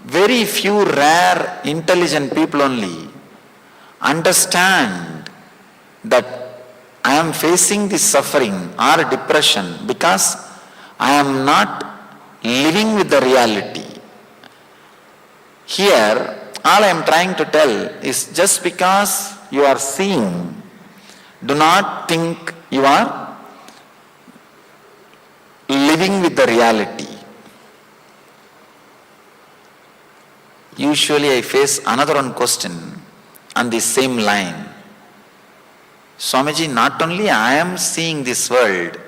Speaker 1: Very few rare intelligent people only understand that I am facing this suffering or depression because I am not living with the reality. Here, all I am trying to tell is just because you are seeing, do not think you are living with the reality. Usually I face another one question on the same line. Swamiji, not only I am seeing this world,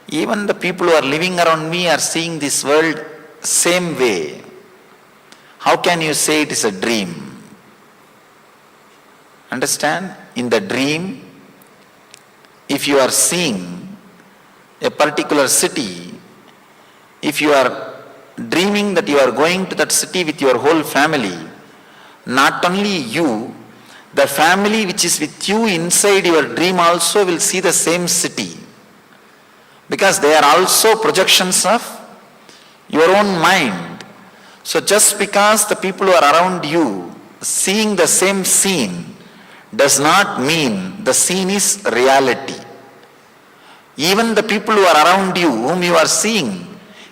Speaker 1: even the people who are living around me are seeing this world same way. How can you say it is a dream? Understand? In the dream, if you are seeing a particular city, if you are dreaming that you are going to that city with your whole family, not only you, the family which is with you inside your dream also will see the same city. Because they are also projections of your own mind. So just because the people who are around you seeing the same scene does not mean the scene is reality. Even the people who are around you, whom you are seeing,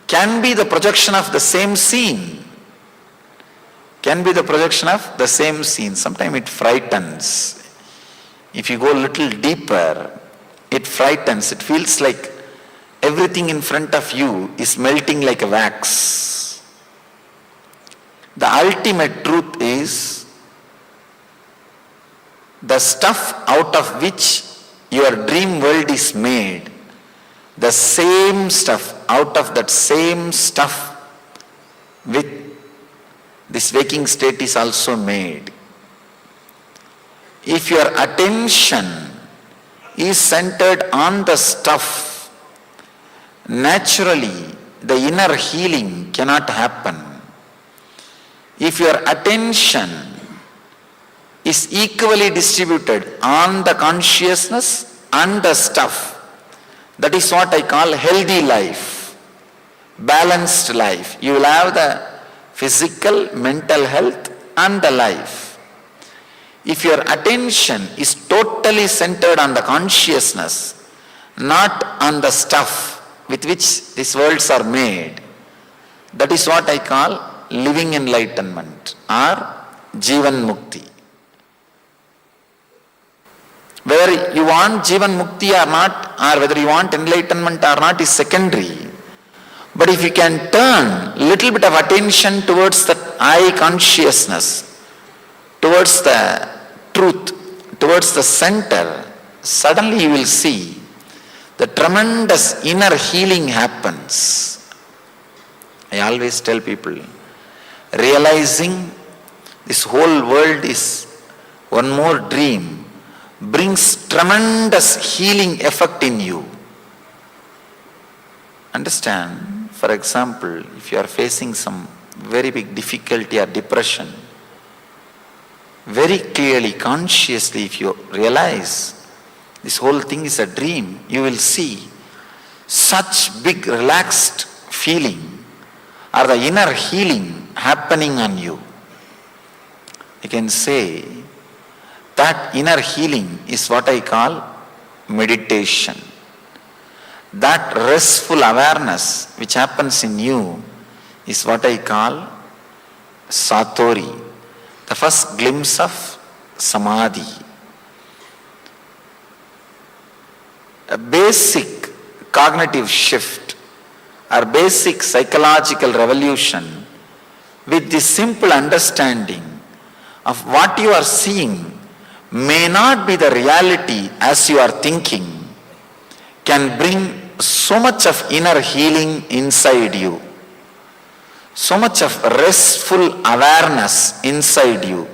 Speaker 1: can be the projection of the same scene. Can be the projection of the same scene. Sometimes it frightens. If you go a little deeper, it frightens. It feels like everything in front of you is melting like a wax. The ultimate truth is the stuff out of which your dream world is made, the same stuff, out of that same stuff with this waking state is also made. If your attention is centered on the stuff, naturally the inner healing cannot happen. If your attention is equally distributed on the consciousness and the stuff, that is what I call healthy life, balanced life. You will have the physical, mental health and the life. If your attention is totally centered on the consciousness, not on the stuff with which these worlds are made, that is what I call living enlightenment or Jivan Mukti. Whether you want Jivan Mukti or not, or whether you want enlightenment or not is secondary. But if you can turn little bit of attention towards the I consciousness, towards the truth, towards the center, suddenly you will see the tremendous inner healing happens. I always tell people, realizing this whole world is one more dream brings tremendous healing effect in you. Understand, for example, if you are facing some very big difficulty or depression, very clearly, consciously, if you realize this whole thing is a dream, you will see such big relaxed feeling or the inner healing happening on you. You can say that inner healing is what I call meditation. That restful awareness which happens in you is what I call satori, the first glimpse of samadhi. A basic cognitive shift or basic psychological revolution with this simple understanding of what you are seeing may not be the reality as you are thinking can bring so much of inner healing inside you, so much of restful awareness inside you.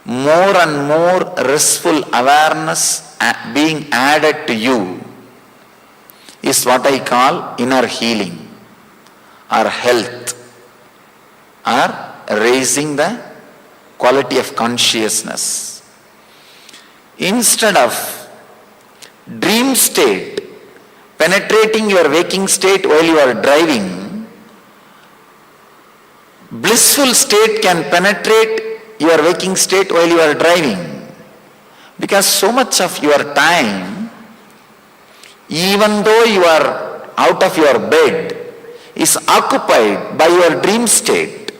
Speaker 1: More and more restful awareness being added to you is what I call inner healing or health or raising the quality of consciousness. Instead of dream state penetrating your waking state while you are driving, blissful state can penetrate your waking state while you are driving. Because so much of your time, even though you are out of your bed, is occupied by your dream state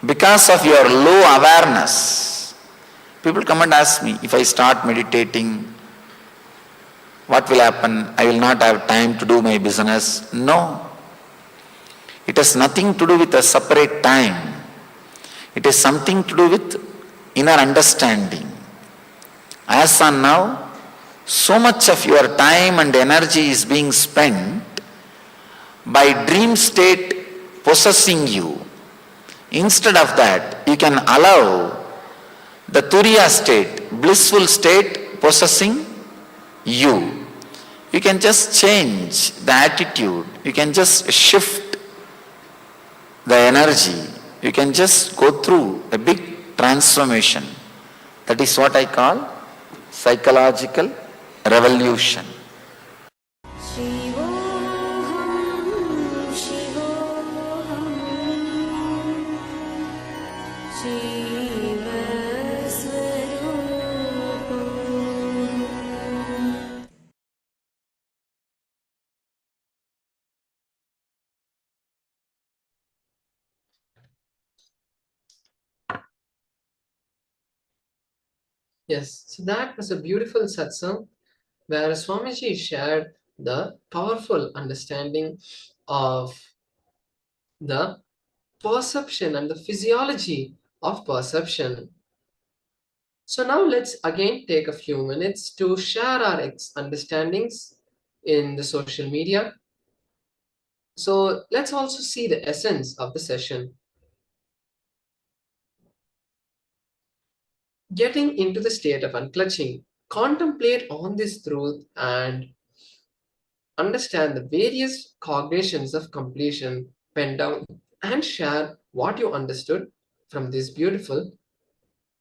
Speaker 1: because of your low awareness. People come and ask me, if I start meditating, what will happen? I will not have time to do my business. No. It has nothing to do with a separate time. It has something to do with inner understanding. As on now, so much of your time and energy is being spent by dream state possessing you. Instead of that, you can allow the turiya state, blissful state possessing you. You can just change the attitude. You can just shift the energy. You can just go through a big transformation. That is what I call psychological revolution.
Speaker 8: Yes, so that was a beautiful satsang where Swamiji shared the powerful understanding of the perception and the physiology of perception. So now let's again take a few minutes to share our understandings in the social media. So let's also see the essence of the session. Getting into the state of unclutching, contemplate on this truth and understand the various cognitions of completion, pen down and share what you understood from this beautiful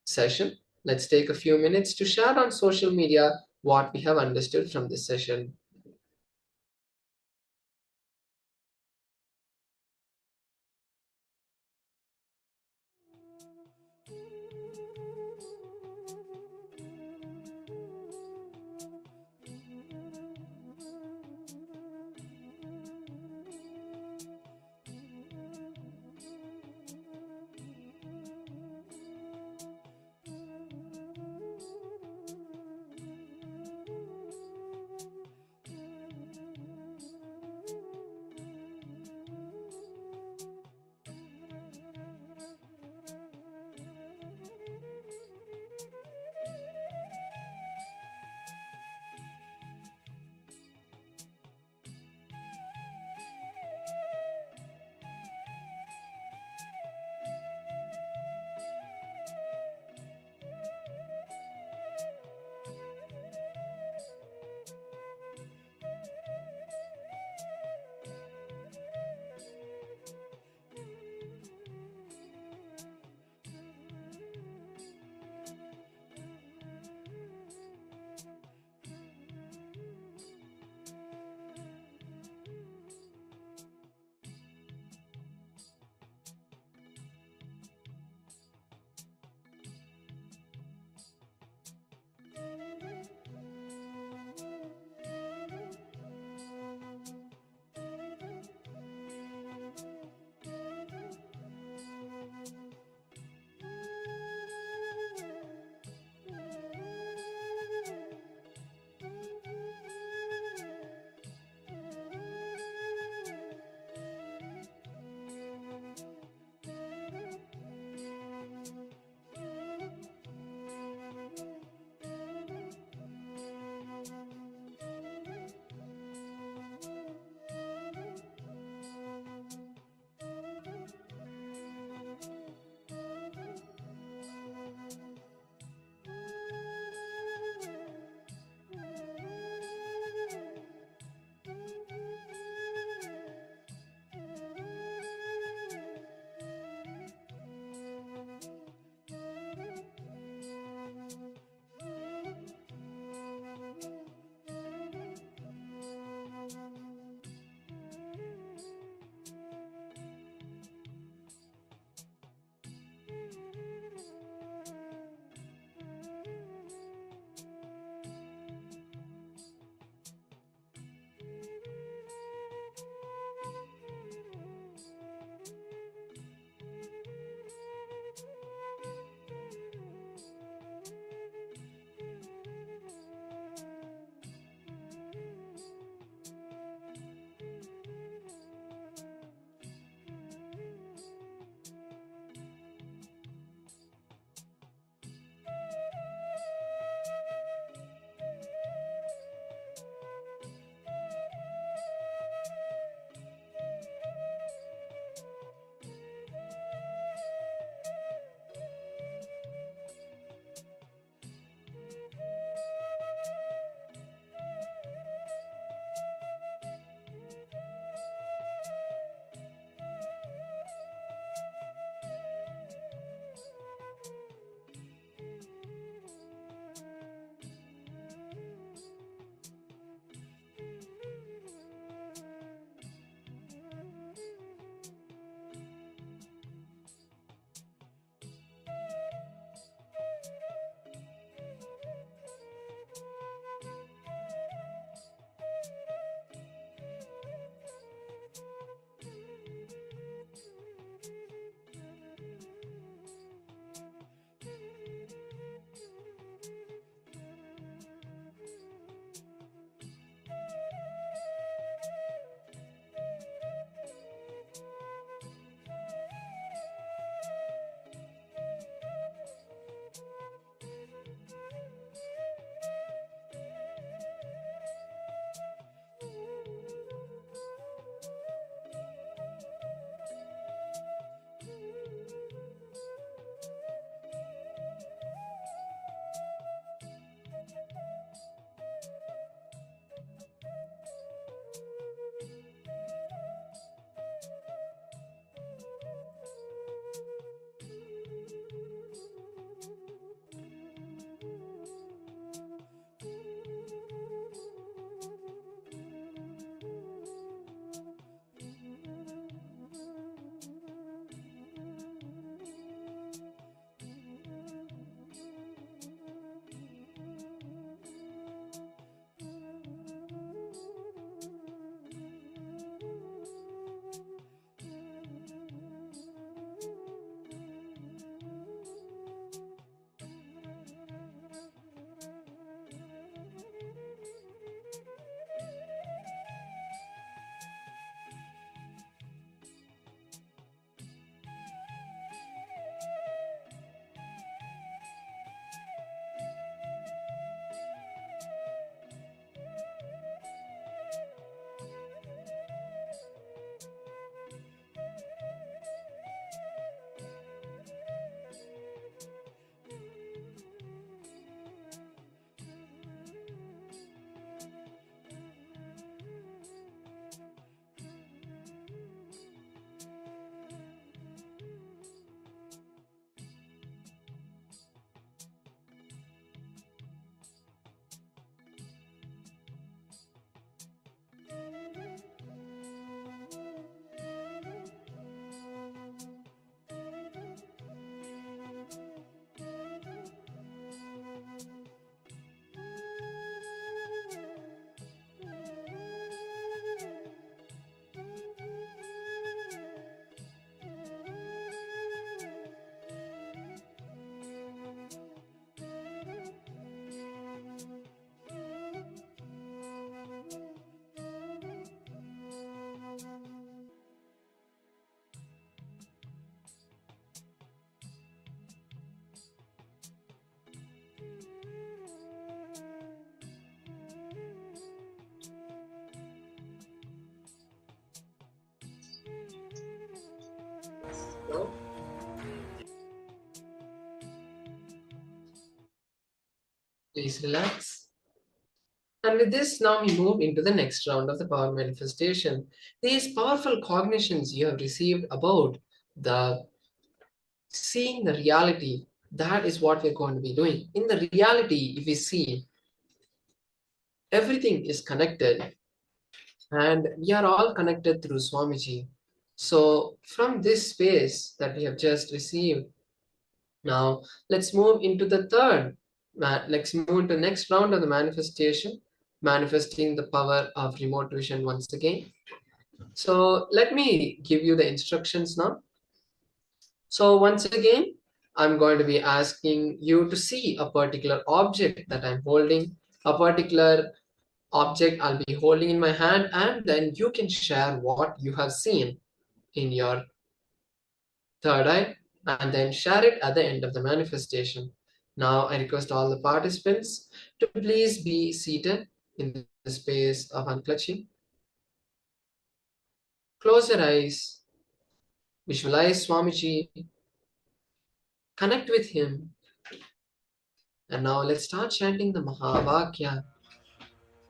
Speaker 8: session. Let's take a few minutes to share on social media what we have understood from this session. now. Please relax. And with this, now we move into the next round of the power manifestation. These powerful cognitions you have received about the seeing the reality, that is what we're going to be doing. In the reality, if we see, everything is connected and we are all connected through Swamiji. So from this space that we have just received, now let's move into the third. Let's move into the next round of the manifestation, manifesting the power of remote vision once again. So let me give you the instructions now. So once again, I'm going to be asking you to see a particular object that I'm holding, a particular object I'll be holding in my hand, and then you can share what you have seen in your third eye and then share it at the end of the manifestation. Now I request all the participants to please be seated in the space of unclutching. Close your eyes, visualize Swamiji, connect with him, and now let's start chanting the Mahavakya.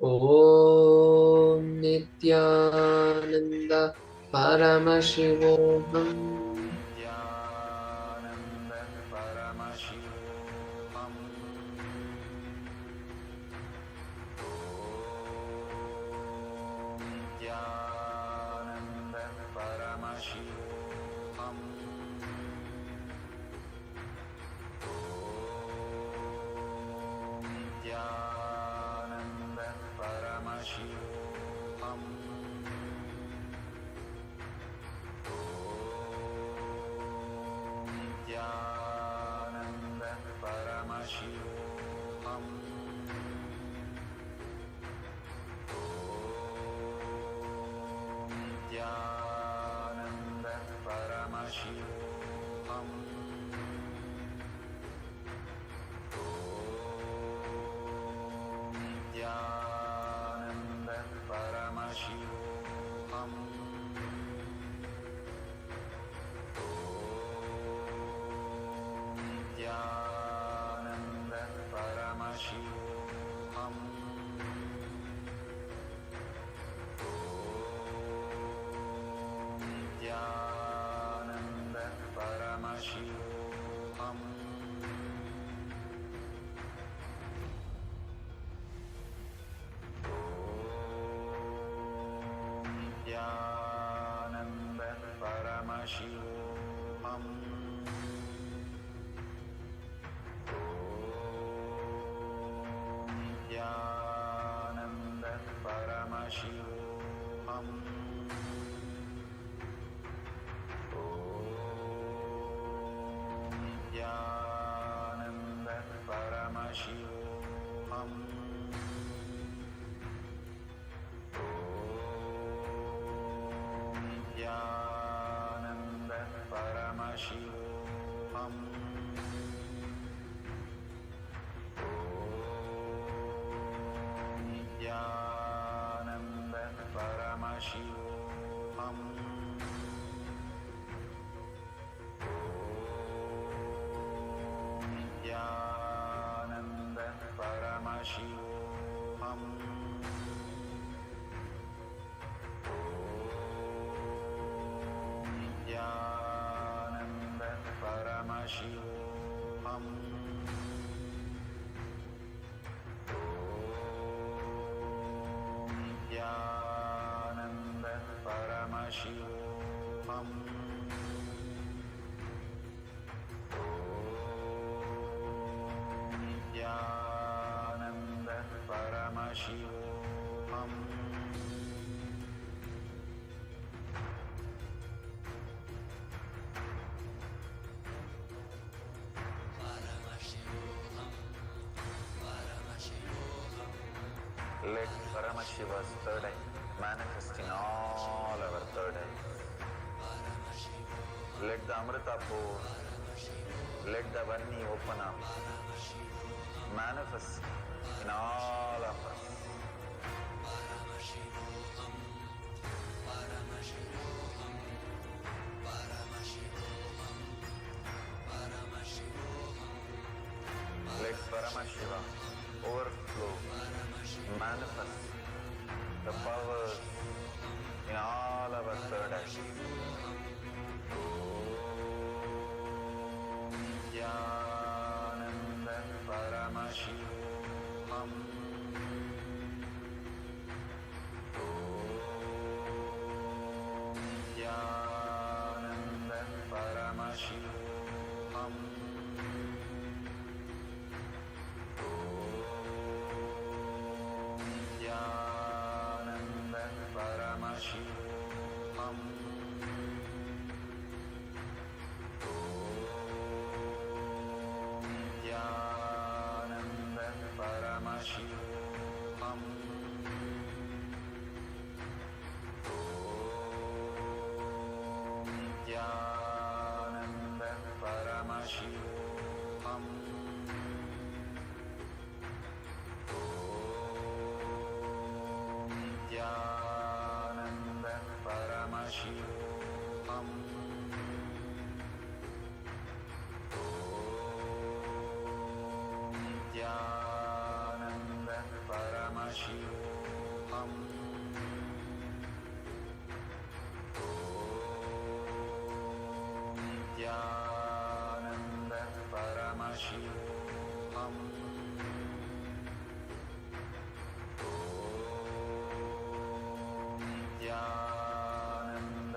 Speaker 8: Om Nityananda Paramashivoham
Speaker 1: Let Paramashiva's third eye manifest in all our third eyes. Let the Amrita pour, let the Vanni open up, manifest in all of us. Paramashiva overflow, manifest the powers in all our third eye. Nityananda Paramashivoham Nityananda Paramashivoham Nityananda Paramashivoham Nityananda Paramashivoham Nityananda Paramashivoham Nityananda Paramashivoham Nityananda Paramashivoham Nityananda Paramashivoham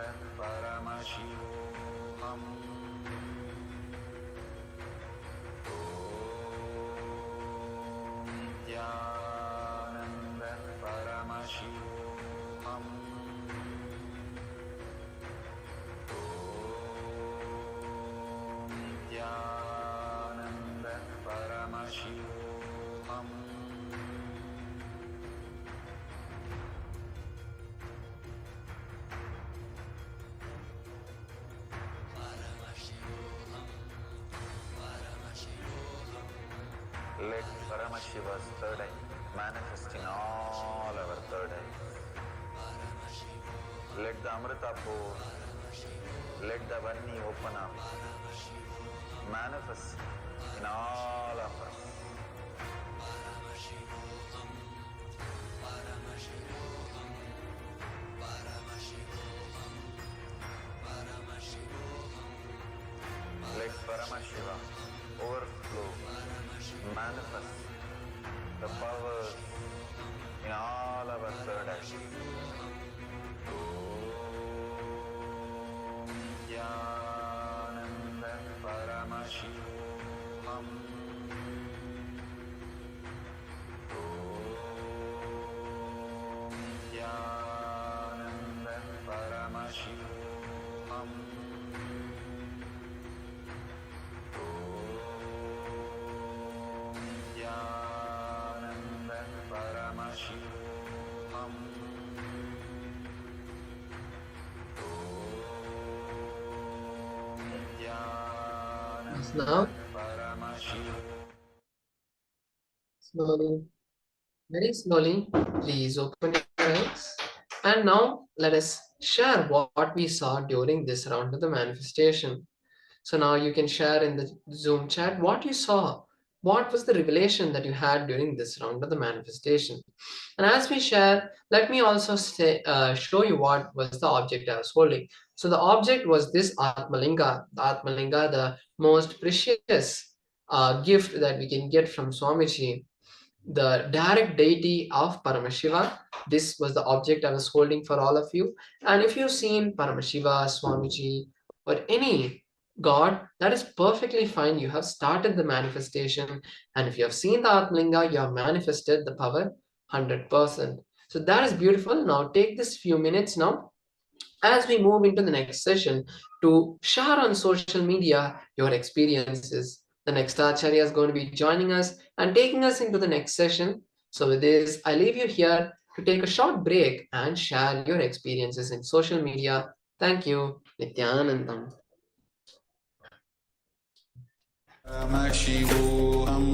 Speaker 1: Nityananda Paramashivoham Nityananda Paramashivoham Nityananda Paramashivoham Let Paramashiva's third eye manifest in all our third eyes. Let the Amrita pour, let the Vani open up, manifest in all of us. Let Paramashiva overflow, manifest the powers in all our third eye. Nityananda Paramashivoham Nityananda Paramashivoham Nityananda Paramashivoham
Speaker 8: Now, slowly, very slowly, please open your eyes. And now, let us share what we saw during this round of the manifestation. So now you can share in the Zoom chat what you saw. What was the revelation that you had during this round of the manifestation? And as we share, let me also show you what was the object I was holding. So the object was this Atmalinga. The Atmalinga, the most precious gift that we can get from Swamiji, the direct deity of Paramashiva. This was the object I was holding for all of you. And if you've seen Paramashiva, Swamiji, or any God, that is perfectly fine. You have started the manifestation. And if you have seen the Atmalinga, you have manifested the power 100%. So that is beautiful. Now take this few minutes now as we move into the next session to share on social media your experiences. The next Acharya is going to be joining us and taking us into the next session. So with this, I leave you here to take a short break and share your experiences in social media. Thank you. Nityanandam.
Speaker 9: Paramashivoham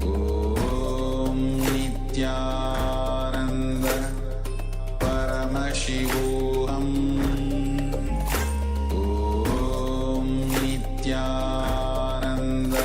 Speaker 9: Om Nityananda Paramashivoham Om Nityananda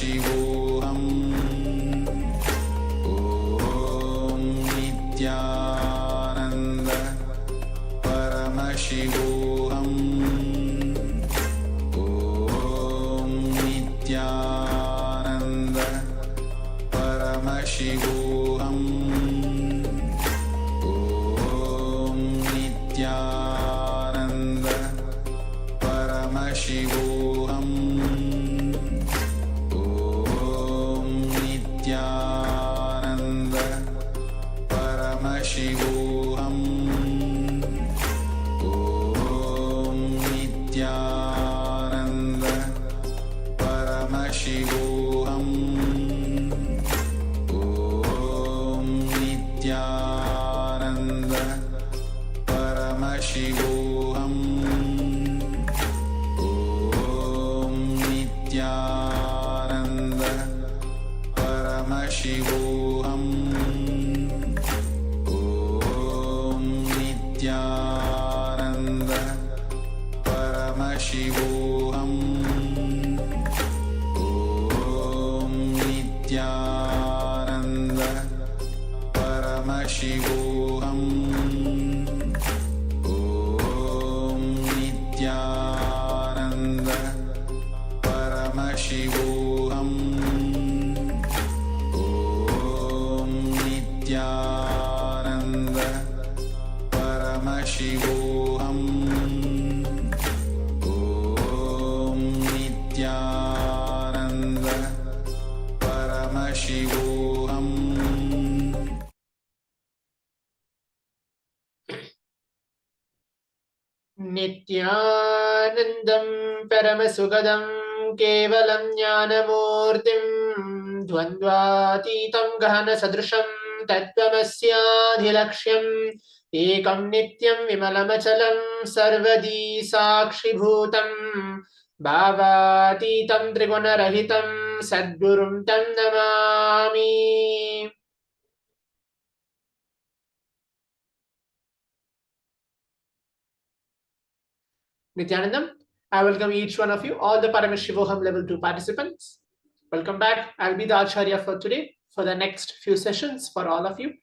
Speaker 9: Paramashivoham. Om Nityananda Paramashivoham. Om Nityananda Paramashivoham. Om Nityananda Paramashivoham. Om Nityananda Paramashivoham. Om Nityananda Paramashivoham. Om Nityananda Paramashivoham. Om Nityananda Paramashivoham. Om Nityananda Paramashivoham. Om Nityananda Paramashivoham. Om Nityananda Paramashivoham. Om Nityananda Paramashivoham. Om Nityananda Paramashivoham.
Speaker 7: नित्यानन्दं परमसुखदं केवलं ज्ञानमूर्तिं द्वन्द्वातीतं गहनसदृशं तत्त्वमस्याधिलक्ष्यम् एकं नित्यं विमलमचलं सर्वदी साक्षिभूतं भावातीतं त्रिगुणरहितं सद्गुरुं तं Namami. Nityanandam, I welcome each one of you, all the Paramashivoham Level 2 participants. Welcome back. I'll be the Acharya for today, for the next few sessions for all of you.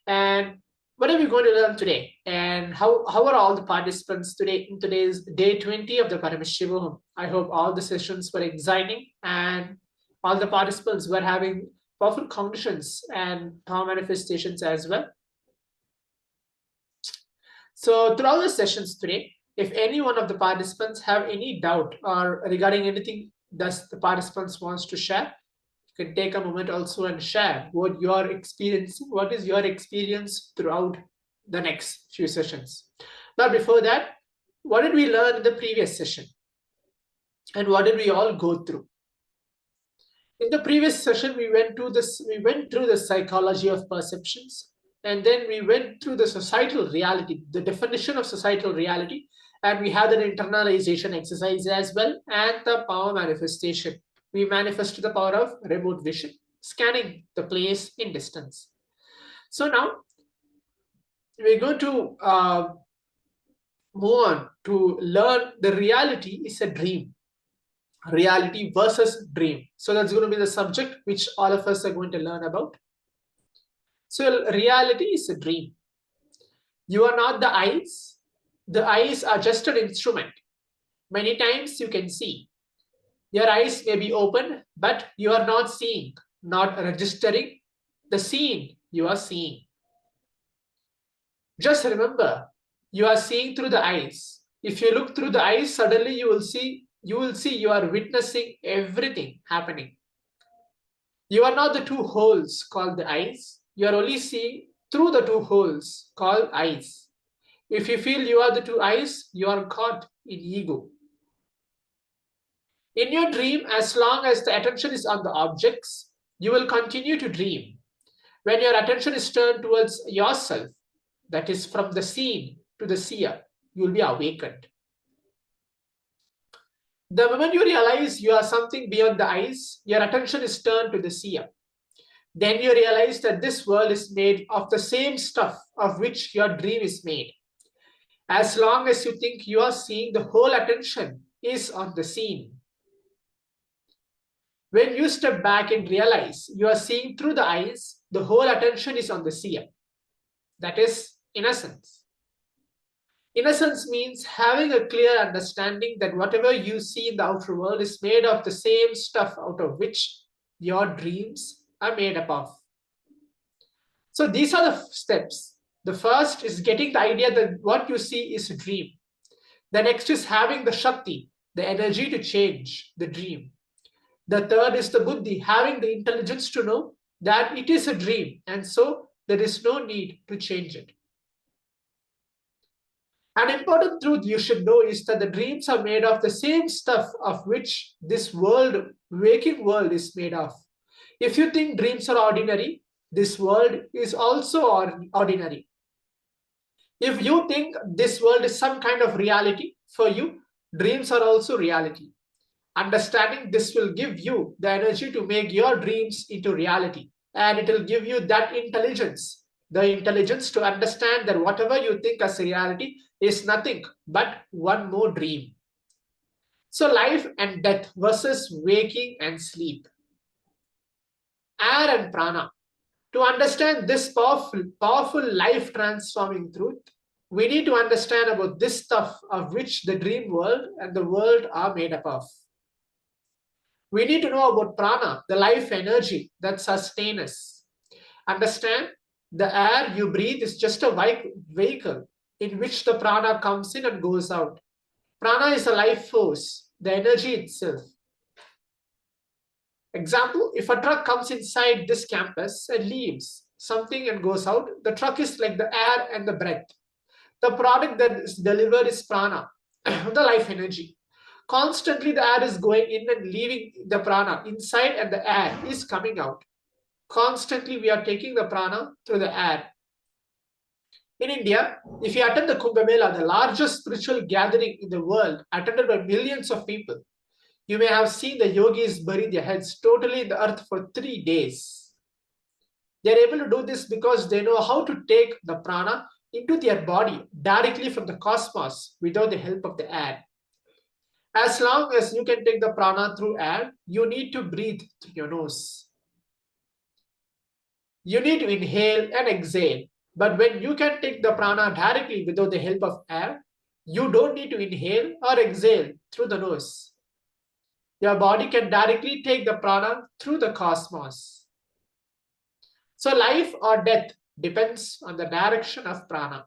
Speaker 7: And what are we going to learn today? And how are all the participants today in today's day 20 of the Paramashivoham? I hope all the sessions were exciting and all the participants were having powerful cognitions and power manifestations as well. So throughout the sessions today, if any one of the participants have any doubt or regarding anything that the participants wants to share, you can take a moment also and share what you are experiencing, what is your experience throughout the next few sessions. But before that, what did we learn in the previous session? And what did we all go through? In the previous session, we went through the psychology of perceptions, and then we went through the societal reality, the definition of societal reality, and we had an internalization exercise as well, and the power manifestation. We manifest the power of remote vision, scanning the place in distance. So now we're going to move on to learn the reality is a dream. Reality versus dream. So that's going to be the subject which all of us are going to learn about. So reality is a dream. You are not the eyes. The eyes are just an instrument. Many times you can see. Your eyes may be open, but you are not seeing, not registering the scene you are seeing. Just remember, you are seeing through the eyes. If you look through the eyes, suddenly you will see you are witnessing everything happening. You are not the two holes called the eyes. You are only seeing through the two holes called eyes. If you feel you are the two eyes, you are caught in ego. In your dream, as long as the attention is on the objects, you will continue to dream. When your attention is turned towards yourself, that is from the seen to the seer, you will be awakened. The moment you realize you are something beyond the eyes, your attention is turned to the seer. Then you realize that this world is made of the same stuff of which your dream is made. As long as you think you are seeing, the whole attention is on the seen. When you step back and realize you are seeing through the eyes, the whole attention is on the seer. That is innocence. Innocence means having a clear understanding that whatever you see in the outer world is made of the same stuff out of which your dreams are made up of. So these are the steps. The first is getting the idea that what you see is a dream. The next is having the Shakti, the energy to change the dream. The third is the Buddhi, having the intelligence to know that it is a dream and so there is no need to change it. An important truth you should know is that the dreams are made of the same stuff of which this world, waking world, is made of. If you think dreams are ordinary, this world is also ordinary. If you think this world is some kind of reality for you, dreams are also reality. Understanding this will give you the energy to make your dreams into reality, and it will give you that intelligence, the intelligence to understand that whatever you think as reality is nothing but one more dream. So life and death versus waking and sleep. Air and prana. To understand this powerful life transforming truth, we need to understand about this stuff of which the dream world and the world are made up of. We need to know about prana, the life energy that sustains us. Understand the air you breathe is just a vehicle in which the prana comes in and goes out. Prana is a life force, the energy itself. Example, if a truck comes inside this campus and leaves something and goes out, the truck is like the air and the breath. The product that is delivered is prana, the life energy. Constantly the air is going in and leaving the prana inside and the air is coming out. Constantly we are taking the prana through the air. In India, if you attend the Kumbh Mela, the largest spiritual gathering in the world, attended by millions of people, you may have seen the yogis bury their heads totally in the earth for 3 days. They are able to do this because they know how to take the prana into their body directly from the cosmos without the help of the air. As long as you can take the prana through air, you need to breathe through your nose. You need to inhale and exhale. But when you can take the prana directly without the help of air, you don't need to inhale or exhale through the nose. Your body can directly take the prana through the cosmos. So life or death depends on the direction of prana.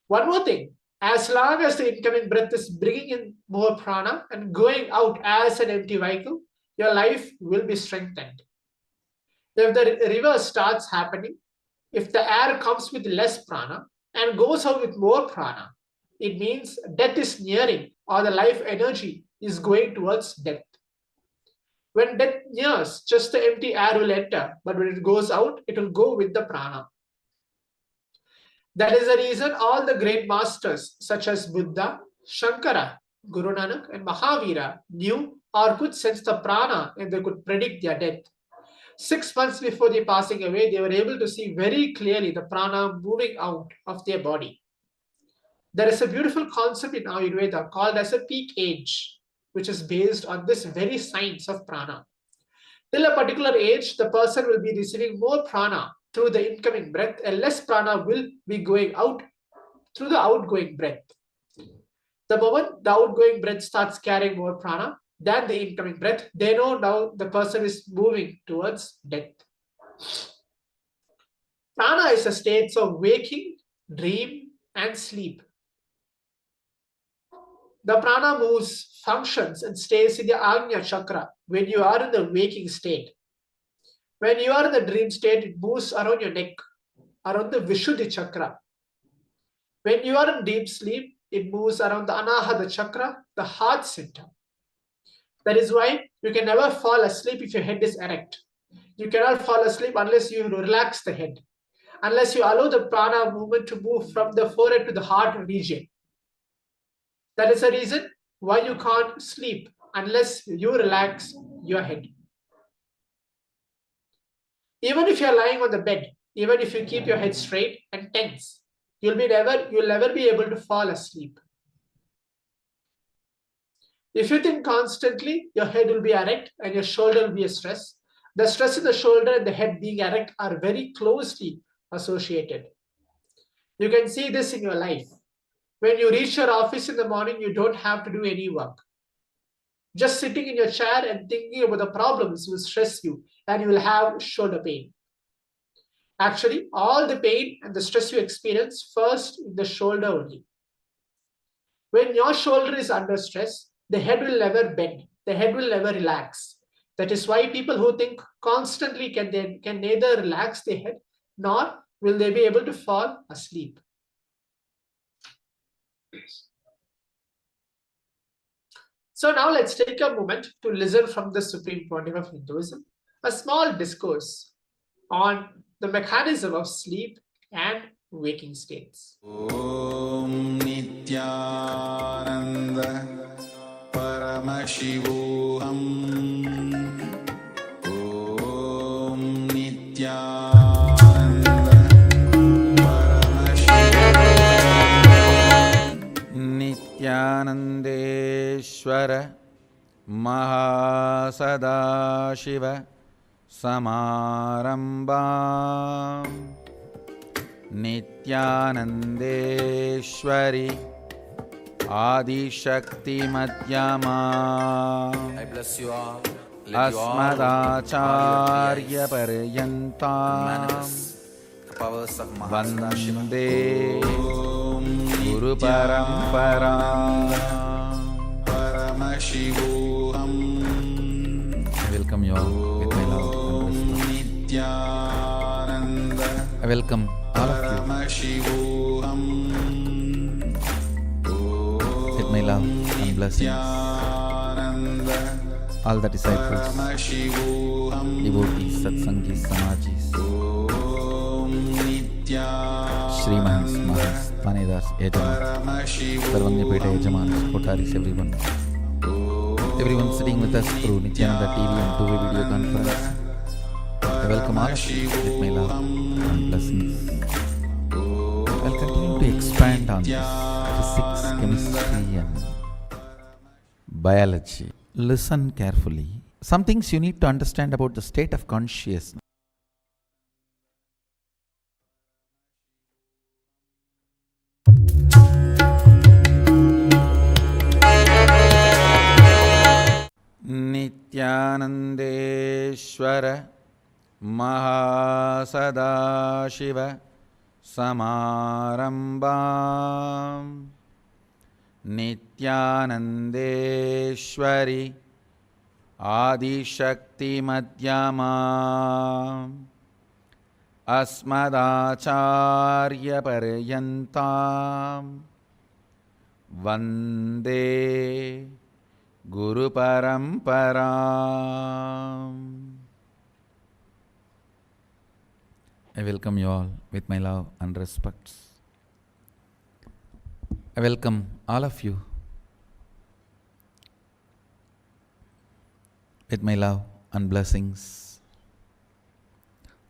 Speaker 7: One more thing, as long as the incoming breath is bringing in more prana and going out as an empty vehicle, your life will be strengthened. If the reverse starts happening, if the air comes with less prana and goes out with more prana, it means death is nearing or the life energy is going towards death. When death nears, just the empty air will enter, but when it goes out, it will go with the prana. That is the reason all the great masters such as Buddha, Shankara, Guru Nanak and Mahavira knew or could sense the prana and they could predict their death. 6 months before their passing away, they were able to see very clearly the prana moving out of their body. There is a beautiful concept in Ayurveda called as a peak age, which is based on this very science of prana. Till a particular age, the person will be receiving more prana through the incoming breath and less prana will be going out through the outgoing breath. The moment the outgoing breath starts carrying more prana than the incoming breath, they know now the person is moving towards death. Prana is a state of waking, dream, and sleep. The prana moves, functions, and stays in the Agnya chakra when you are in the waking state. When you are in the dream state, it moves around your neck, around the Vishuddhi chakra. When you are in deep sleep, it moves around the Anahata chakra, the heart center. That is why you can never fall asleep if your head is erect. You cannot fall asleep unless you relax the head, unless you allow the prana movement to move from the forehead to the heart region. That is the reason why you can't sleep unless you relax your head. Even if you are lying on the bed, even if you keep your head straight and tense, you'll never be able to fall asleep. If you think constantly, your head will be erect and your shoulder will be a stress. The stress in the shoulder and the head being erect are very closely associated. You can see this in your life. When you reach your office in the morning, you don't have to do any work. Just sitting in your chair and thinking about the problems will stress you and you will have shoulder pain. Actually, all the pain and the stress you experience first in the shoulder only. When your shoulder is under stress, the head will never bend, the head will never relax. That is why people who think constantly can neither relax their head nor will they be able to fall asleep. So now let's take a moment to listen from the Supreme Pontiff of Hinduism, a small discourse on the mechanism of sleep and waking states.
Speaker 9: Om Nityananda Paramashivoham. Om Nityananda Paramashivam. Nityanandeshwara Mahasadashiva Samarambam. Nityanandeshwari Adishakti Madhyama.
Speaker 1: I bless you all.
Speaker 9: Asmadacharya Paryantam.
Speaker 1: The powers of Mahasada
Speaker 9: Vande Guru Paramparam Paramashivoham.
Speaker 1: I welcome you all with my love and respect. I welcome all of you with my love and blessings. All the disciples, devotees, satsangis, samajis, Srimahans, Mahans, Tanedars, Yajamans, Sarvanyapeta Yajamans, Kotaris, everyone sitting with us through Nithyananda TV and two-way video conference. I welcome all of you with my love and blessings. I'll continue to expand on this physics, chemistry and biology. Listen carefully. Some things you need to understand about the state of consciousness.
Speaker 9: Nityanandeshwara Mahasadashiva Samarambam. Nityanandeshwari Adishakti Madhyama. Asmadacharya Paryantam. Vande Guru Paramparam. I welcome you all with my love and respects. I welcome all of you with my love and blessings.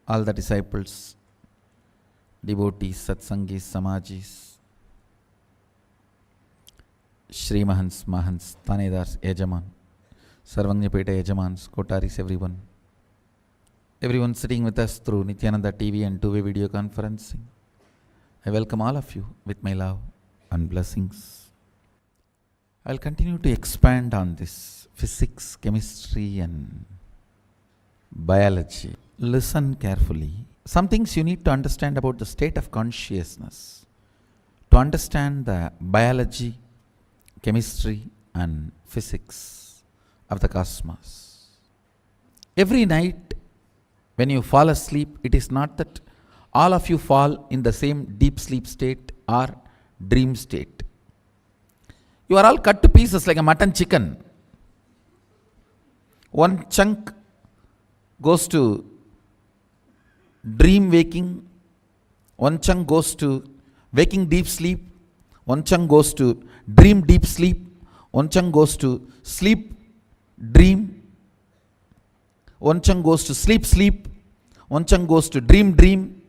Speaker 9: All the disciples, devotees, satsangis, samajis, Srimahans, Mahans, Tanedars, Yajaman, Sarvanyapeta Yajamans, Kotaris, everyone sitting with us through Nithyananda TV and two-way video conferencing. I welcome all of you with my love and blessings. I'll continue to expand on this physics, chemistry and biology. Listen carefully. Some things you need to understand about the state of consciousness. To understand the biology, chemistry and physics of the cosmos. Every night when you fall asleep, it is not that all of you fall in the same deep sleep state or dream state. You are all cut to pieces like a mutton chicken. One chunk goes to dream waking, one chunk goes to waking deep sleep, one chunk goes to dream deep sleep, one chunk goes to sleep dream, one chunk goes to sleep sleep, one chunk goes to dream dream.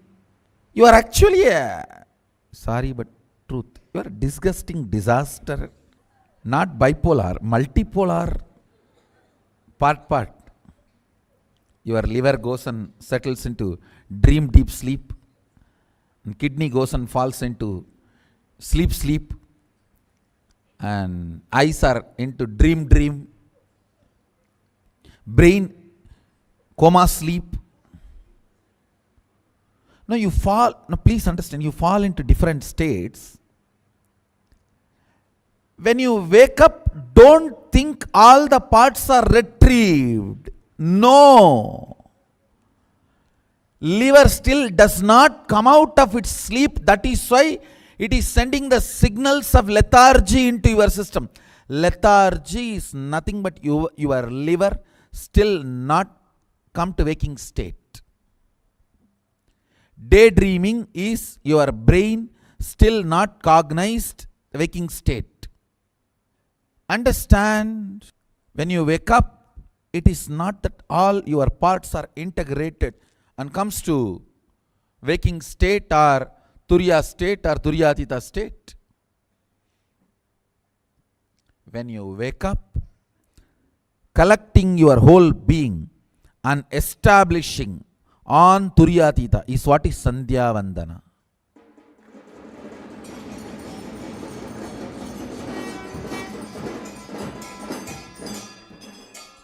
Speaker 9: You are actually a, sorry but truth, you are a disgusting disaster not bipolar, multipolar, part. Your liver goes and settles into dream deep sleep, and kidney goes and falls into sleep, and eyes are into dream, brain coma sleep. No, you fall, no, please understand, you fall into different states. When you wake up, don't think all the parts are retrieved. No. Liver still does not come out of its sleep. That is why it is sending the signals of lethargy into your system. Lethargy is nothing but your liver still not come to waking state. Daydreaming is your brain still not cognized the waking state. Understand, when you wake up, it is not that all your parts are integrated and comes to waking state or Turiya state or Turyatita state. When you wake up, collecting your whole being and establishing on Turyatita is what is Sandhya Vandana.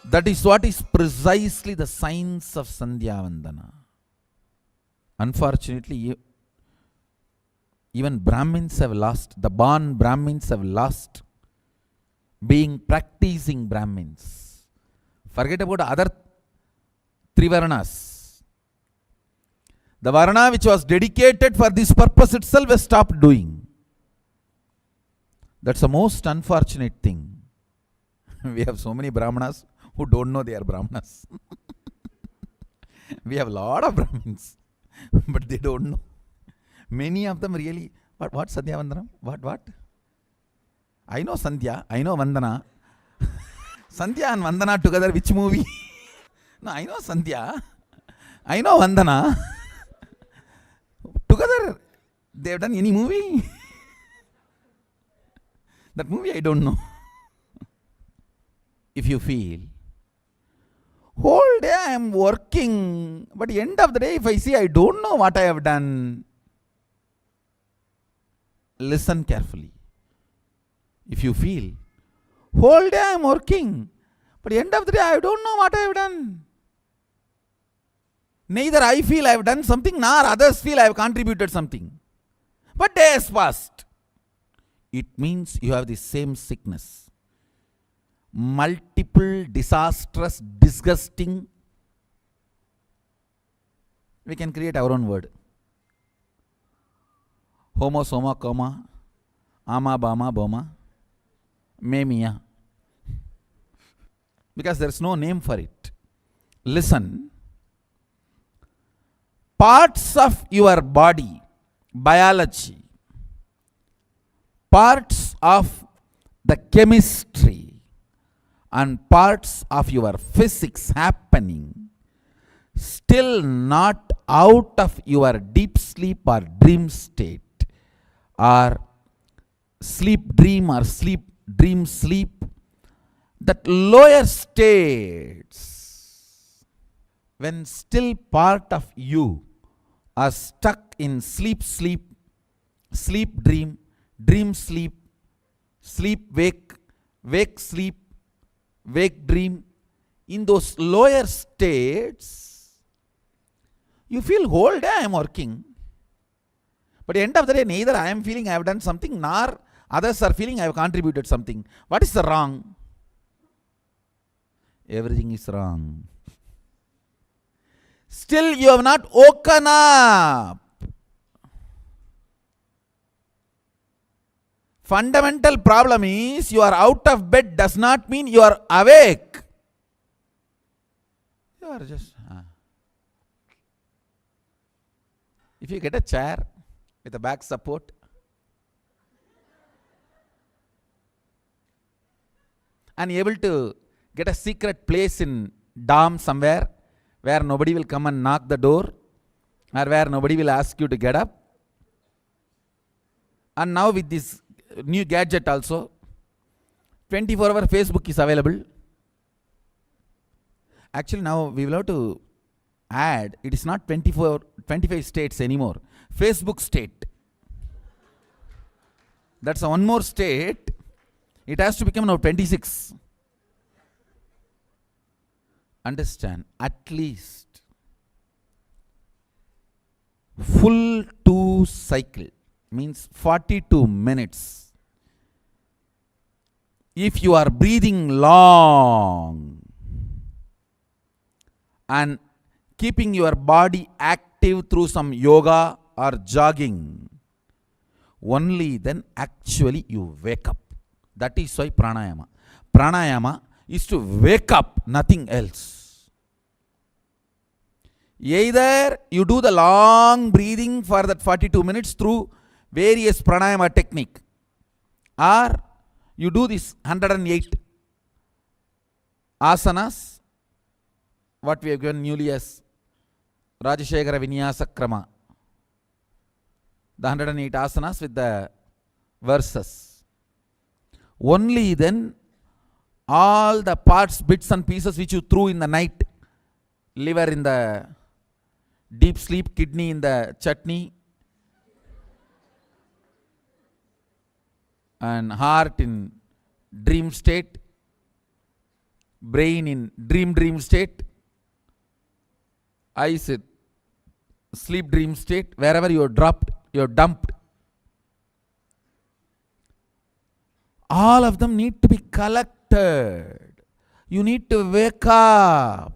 Speaker 9: That is what is precisely the science of Sandhya Vandana. Unfortunately, even Brahmins have lost, the born Brahmins have lost being practicing Brahmins. Forget about other three Varnas. The Varna which was dedicated for this purpose itself has stopped doing. That's the most unfortunate thing. We have so many Brahmanas who don't know they are Brahmanas. We have a lot of Brahmins, but they don't know. Many of them really, what Sandhya Vandana? What? I know Sandhya, I know Vandana. Sandhya and Vandana together, which movie? No, I know Sandhya, I know Vandana. Together, they have done any movie? That movie I don't know. If you feel, whole day I am working, but end of the day, if I see I don't know what I have done, listen carefully. If you feel, whole day I am working, but end of the day I don't know what I have done. Neither I feel I have done something, nor others feel I have contributed something. But days passed. It means you have the same sickness. Multiple, disastrous, disgusting. We can create our own word. Homo, soma, coma, ama, bama, boma, memia. Because there is no name for it. Listen. Parts of your body, biology, parts of the chemistry, and parts of your physics happening, still not out of your deep sleep or dream state, or sleep dream or sleep dream sleep, that lower states, when still part of you are stuck in sleep dream, dream sleep, sleep wake, wake sleep, wake dream, in those lower states, you feel whole day I am working. But at the end of the day, neither I am feeling I have done something, nor others are feeling I have contributed something. What is the wrong? Everything is wrong. Still you have not woken up. Fundamental problem is you are out of bed does not mean you are awake. You are just... If you get a chair with a back support, and able to get a secret place in dorm somewhere where nobody will come and knock the door, or where nobody will ask you to get up. And now with this new gadget also, 24-hour Facebook is available. Actually, now we will have to add, it is not 25 states anymore. Facebook state. That's one more state. It has to become now 26. Understand, at least full 2 cycle means 42 minutes. If you are breathing long and keeping your body active through some yoga or jogging, only then actually you wake up. That is why pranayama. Pranayama is to wake up, nothing else. Either you do the long breathing for that 42 minutes through various pranayama technique, or you do this 108 asanas, what we have given newly as Rajashekara Vinyasa Krama. The 108 asanas with the verses. Only then all the parts, bits and pieces which you threw in the night, liver in the deep sleep, kidney in the chutney, and heart in dream state, brain in dream state, eyes in sleep dream state, wherever you are dropped, you are dumped. All of them need to be collected. You need to wake up.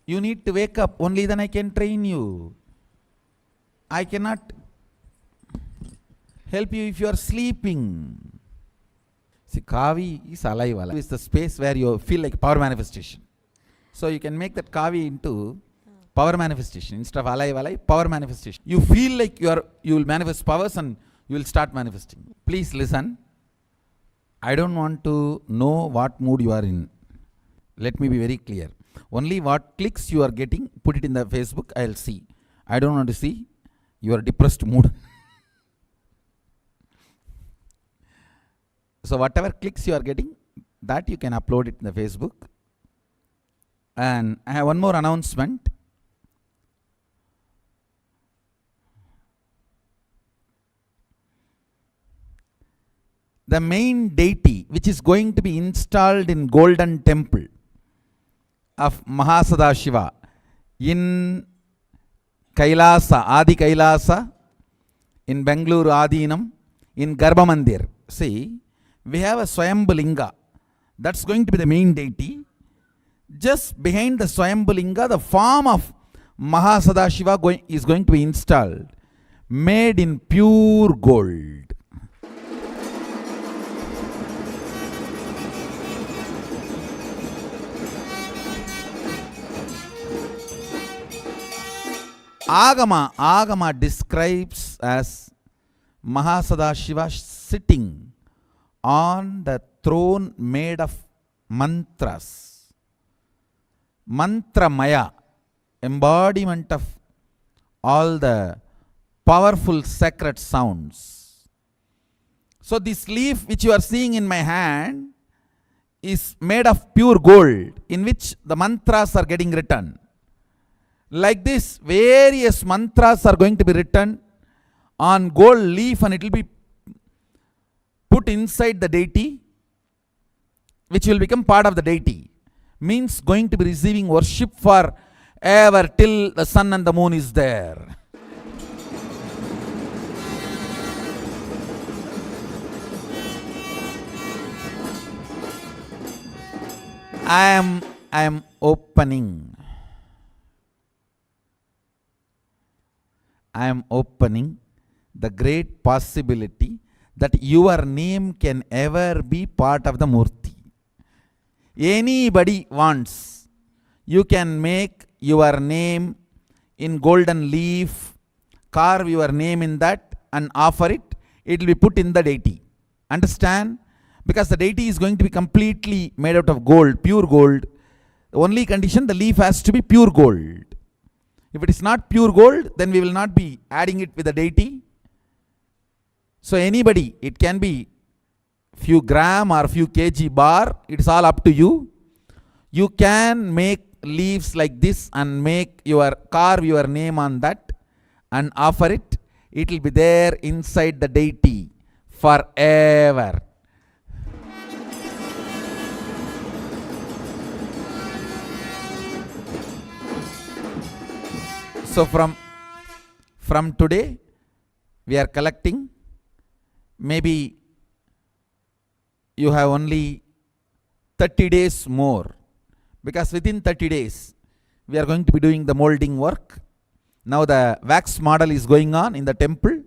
Speaker 9: You need to wake up. Only then I can train you. I cannot help you if you are sleeping. See, Kavi is alive. It's the space where you feel like power manifestation. So you can make that Kavi into power manifestation. Instead of alive, power manifestation. You feel like you will manifest powers and you will start manifesting. Please listen. I don't want to know what mood you are in. Let me be very clear. Only what clicks you are getting, put it in the Facebook, I'll see. I don't want to see your depressed mood. So whatever clicks you are getting, that you can upload it in the Facebook. And I have one more announcement. The main deity which is going to be installed in Golden Temple of Mahasadashiva in KAILASA, Adi KAILASA, in Bengaluru Adinam, in Garbha Mandir. See, we have a Swayambhu Linga. That's going to be the main deity. Just behind the Swayambhu Linga, the form of Mahasadashiva is going to be installed, made in pure gold. Agama describes as Mahasadashiva sitting on the throne made of mantras. Mantramaya, embodiment of all the powerful sacred sounds. So this leaf which you are seeing in my hand is made of pure gold, in which the mantras are getting written. Like this, various mantras are going to be written on gold leaf, and it will be put inside the deity, which will become part of the deity. Means going to be receiving worship for ever till the sun and the moon is there. I am opening the great possibility that your name can ever be part of the Murti. Anybody wants, you can make your name in golden leaf, carve your name in that and offer it. It will be put in the deity. Understand? Because the deity is going to be completely made out of gold, pure gold. The only condition, the leaf has to be pure gold. If it is not pure gold, then we will not be adding it with the deity. So anybody, it can be few gram or few kg bar, it's all up to you. You can make leaves like this and carve your name on that and offer it. It will be there inside the deity forever. So from today, we are collecting. Maybe you have only 30 days more, because within 30 days, we are going to be doing the molding work. Now the wax model is going on in the temple.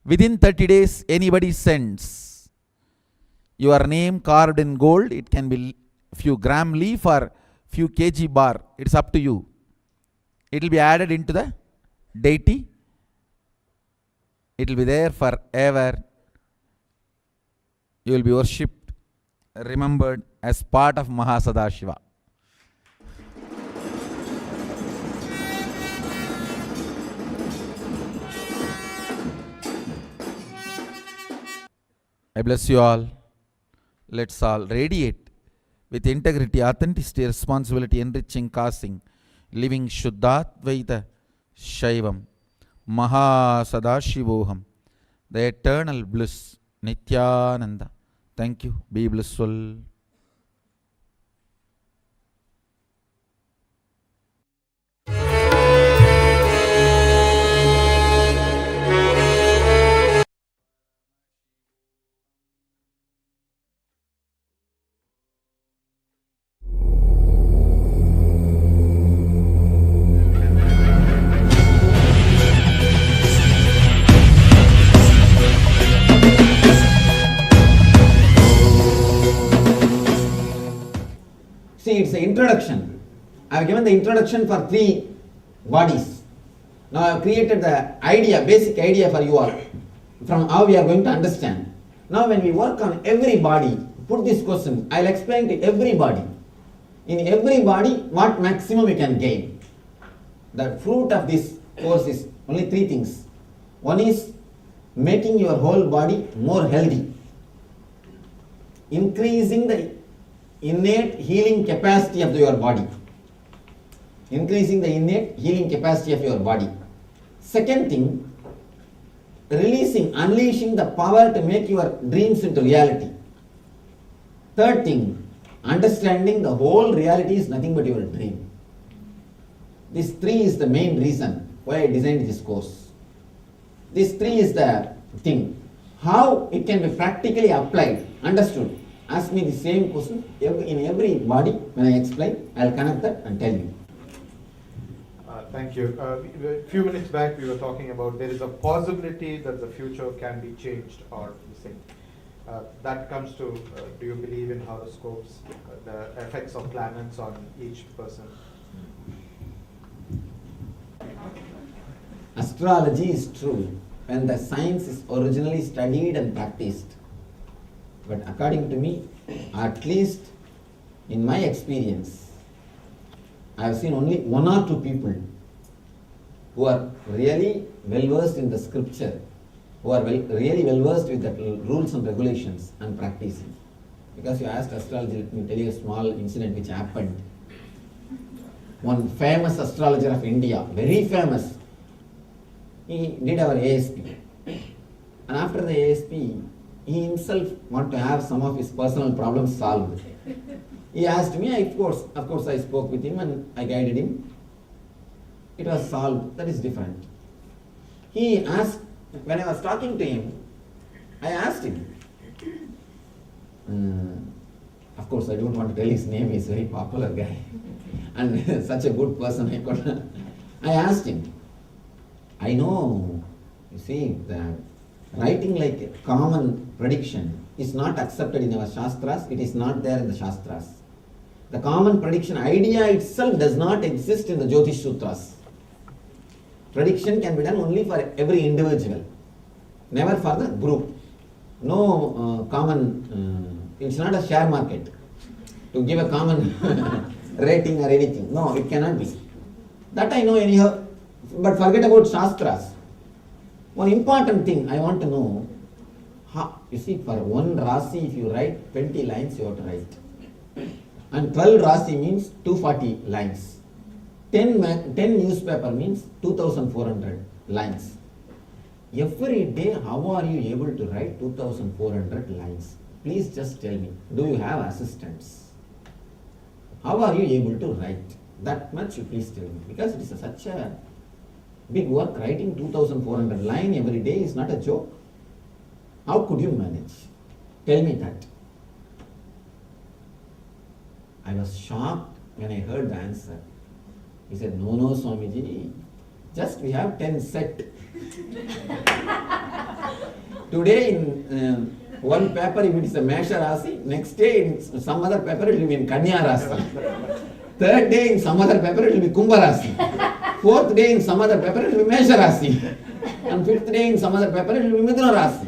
Speaker 9: Within 30 days, anybody sends your name carved in gold. It can be few gram leaf or few kg bar. It's up to you. It will be added into the deity. It will be there forever. You will be worshipped, remembered as part of Mahasadashiva. I bless you all. Let's all radiate with integrity, authenticity, responsibility, enriching, causing, living Shuddhadvaita Shaivam, Mahasadashivoham, the eternal bliss, Nithyananda. Thank you. Be blissful.
Speaker 1: See, it's the introduction. I have given the introduction for 3 bodies. Now I have created the idea, basic idea for you all, from how we are going to understand. Now when we work on every body, put this question, I will explain to every body. In every body, what maximum you can gain. The fruit of this course is only 3 things. One is making your whole body more healthy, increasing the innate healing capacity of your body. Increasing the innate healing capacity of your body. Second thing, unleashing the power to make your dreams into reality. Third thing, understanding the whole reality is nothing but your dream. This 3 is the main reason why I designed this course. This 3 is the thing. How it can be practically applied, understood. Ask me the same question in every body. When I explain, I'll connect that and tell you.
Speaker 14: Thank you. A few minutes back, we were talking about there is a possibility that the future can be changed or the same. That comes to, do you believe in horoscopes, the effects of planets on each person?
Speaker 1: Astrology is true when the science is originally studied and practiced. But according to me, at least in my experience, I have seen only 1 or 2 people who are really well versed in the scripture, who are really well versed with the rules and regulations and practicing. Because you asked astrology, let me tell you a small incident which happened. One famous astrologer of India, very famous, he did our ASP. And after the ASP, he himself wanted to have some of his personal problems solved. He asked me, of course I spoke with him and I guided him. It was solved. That is different. He asked, when I was talking to him, I asked him. Of course, I don't want to tell his name, he's a very popular guy. And such a good person, I asked him, I know, you see, that writing like a common prediction is not accepted in our Shastras, it is not there in the Shastras. The common prediction idea itself does not exist in the Jyotish Sutras. Prediction can be done only for every individual, never for the group. No common, it's not a share market to give a common rating or anything. No, it cannot be. That I know anyhow, but forget about Shastras. One important thing I want to know,
Speaker 15: You see, for one Rasi, if you write 20 lines, you have to write. And 12 Rasi means 240 lines. 10 newspaper means 2,400 lines. Every day, how are you able to write 2,400 lines? Please just tell me, do you have assistants? How are you able to write that much? You please tell me, because it is such a big work. Writing 2,400 lines every day is not a joke. How could you manage? Tell me that. I was shocked when I heard the answer. He said, no, Swamiji, just we have 10 set. Today in one paper, if it is a Mesha Rasi, next day in some other paper it will be in Kanya Rasi. Third day in some other paper it will be Kumbha Rasi. Fourth day in some other paper it will be Mesha Rasi. And fifth day in some other paper it will be Mithuna Rasi.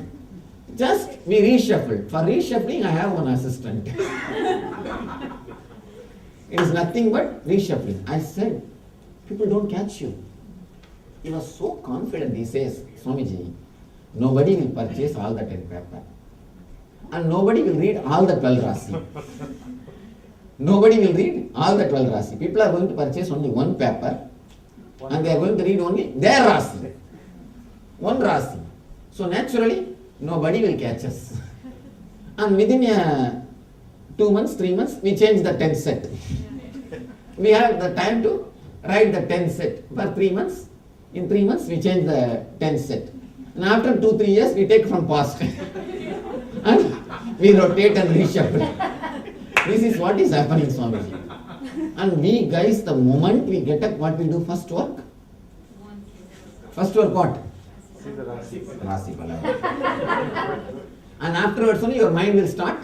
Speaker 15: Just we reshuffle. For reshuffling, I have one assistant. It is nothing but reshuffling. I said, people don't catch you. He was so confident. He says, Swamiji, nobody will purchase all the 10 paper. And nobody will read all the 12 Rasi. Nobody will read all the 12 Rasi. People are going to purchase only one paper and they are going to read only their Rasi. One Rasi. So naturally, nobody will catch us. And within 2 months, 3 months, we change the 10 set. We have the time to write the 10 set. For 3 months, in 3 months, we change the 10 set. And after 2-3 years, we take from past. And we rotate and reshuffle. This is what is happening, Swamiji. And we guys, the moment we get up, what we do? First work? First work what? Rasi Bala. And afterwards only your mind will start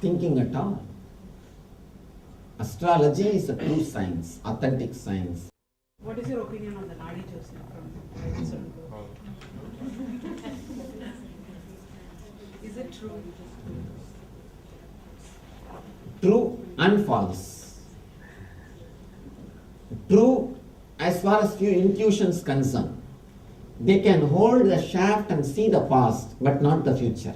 Speaker 15: thinking at all. Astrology is a true science, authentic science.
Speaker 16: What is your opinion on the Nadi Joseph from Is it true?
Speaker 15: True and false. True as far as few intuitions concerned. They can hold the shaft and see the past, but not the future.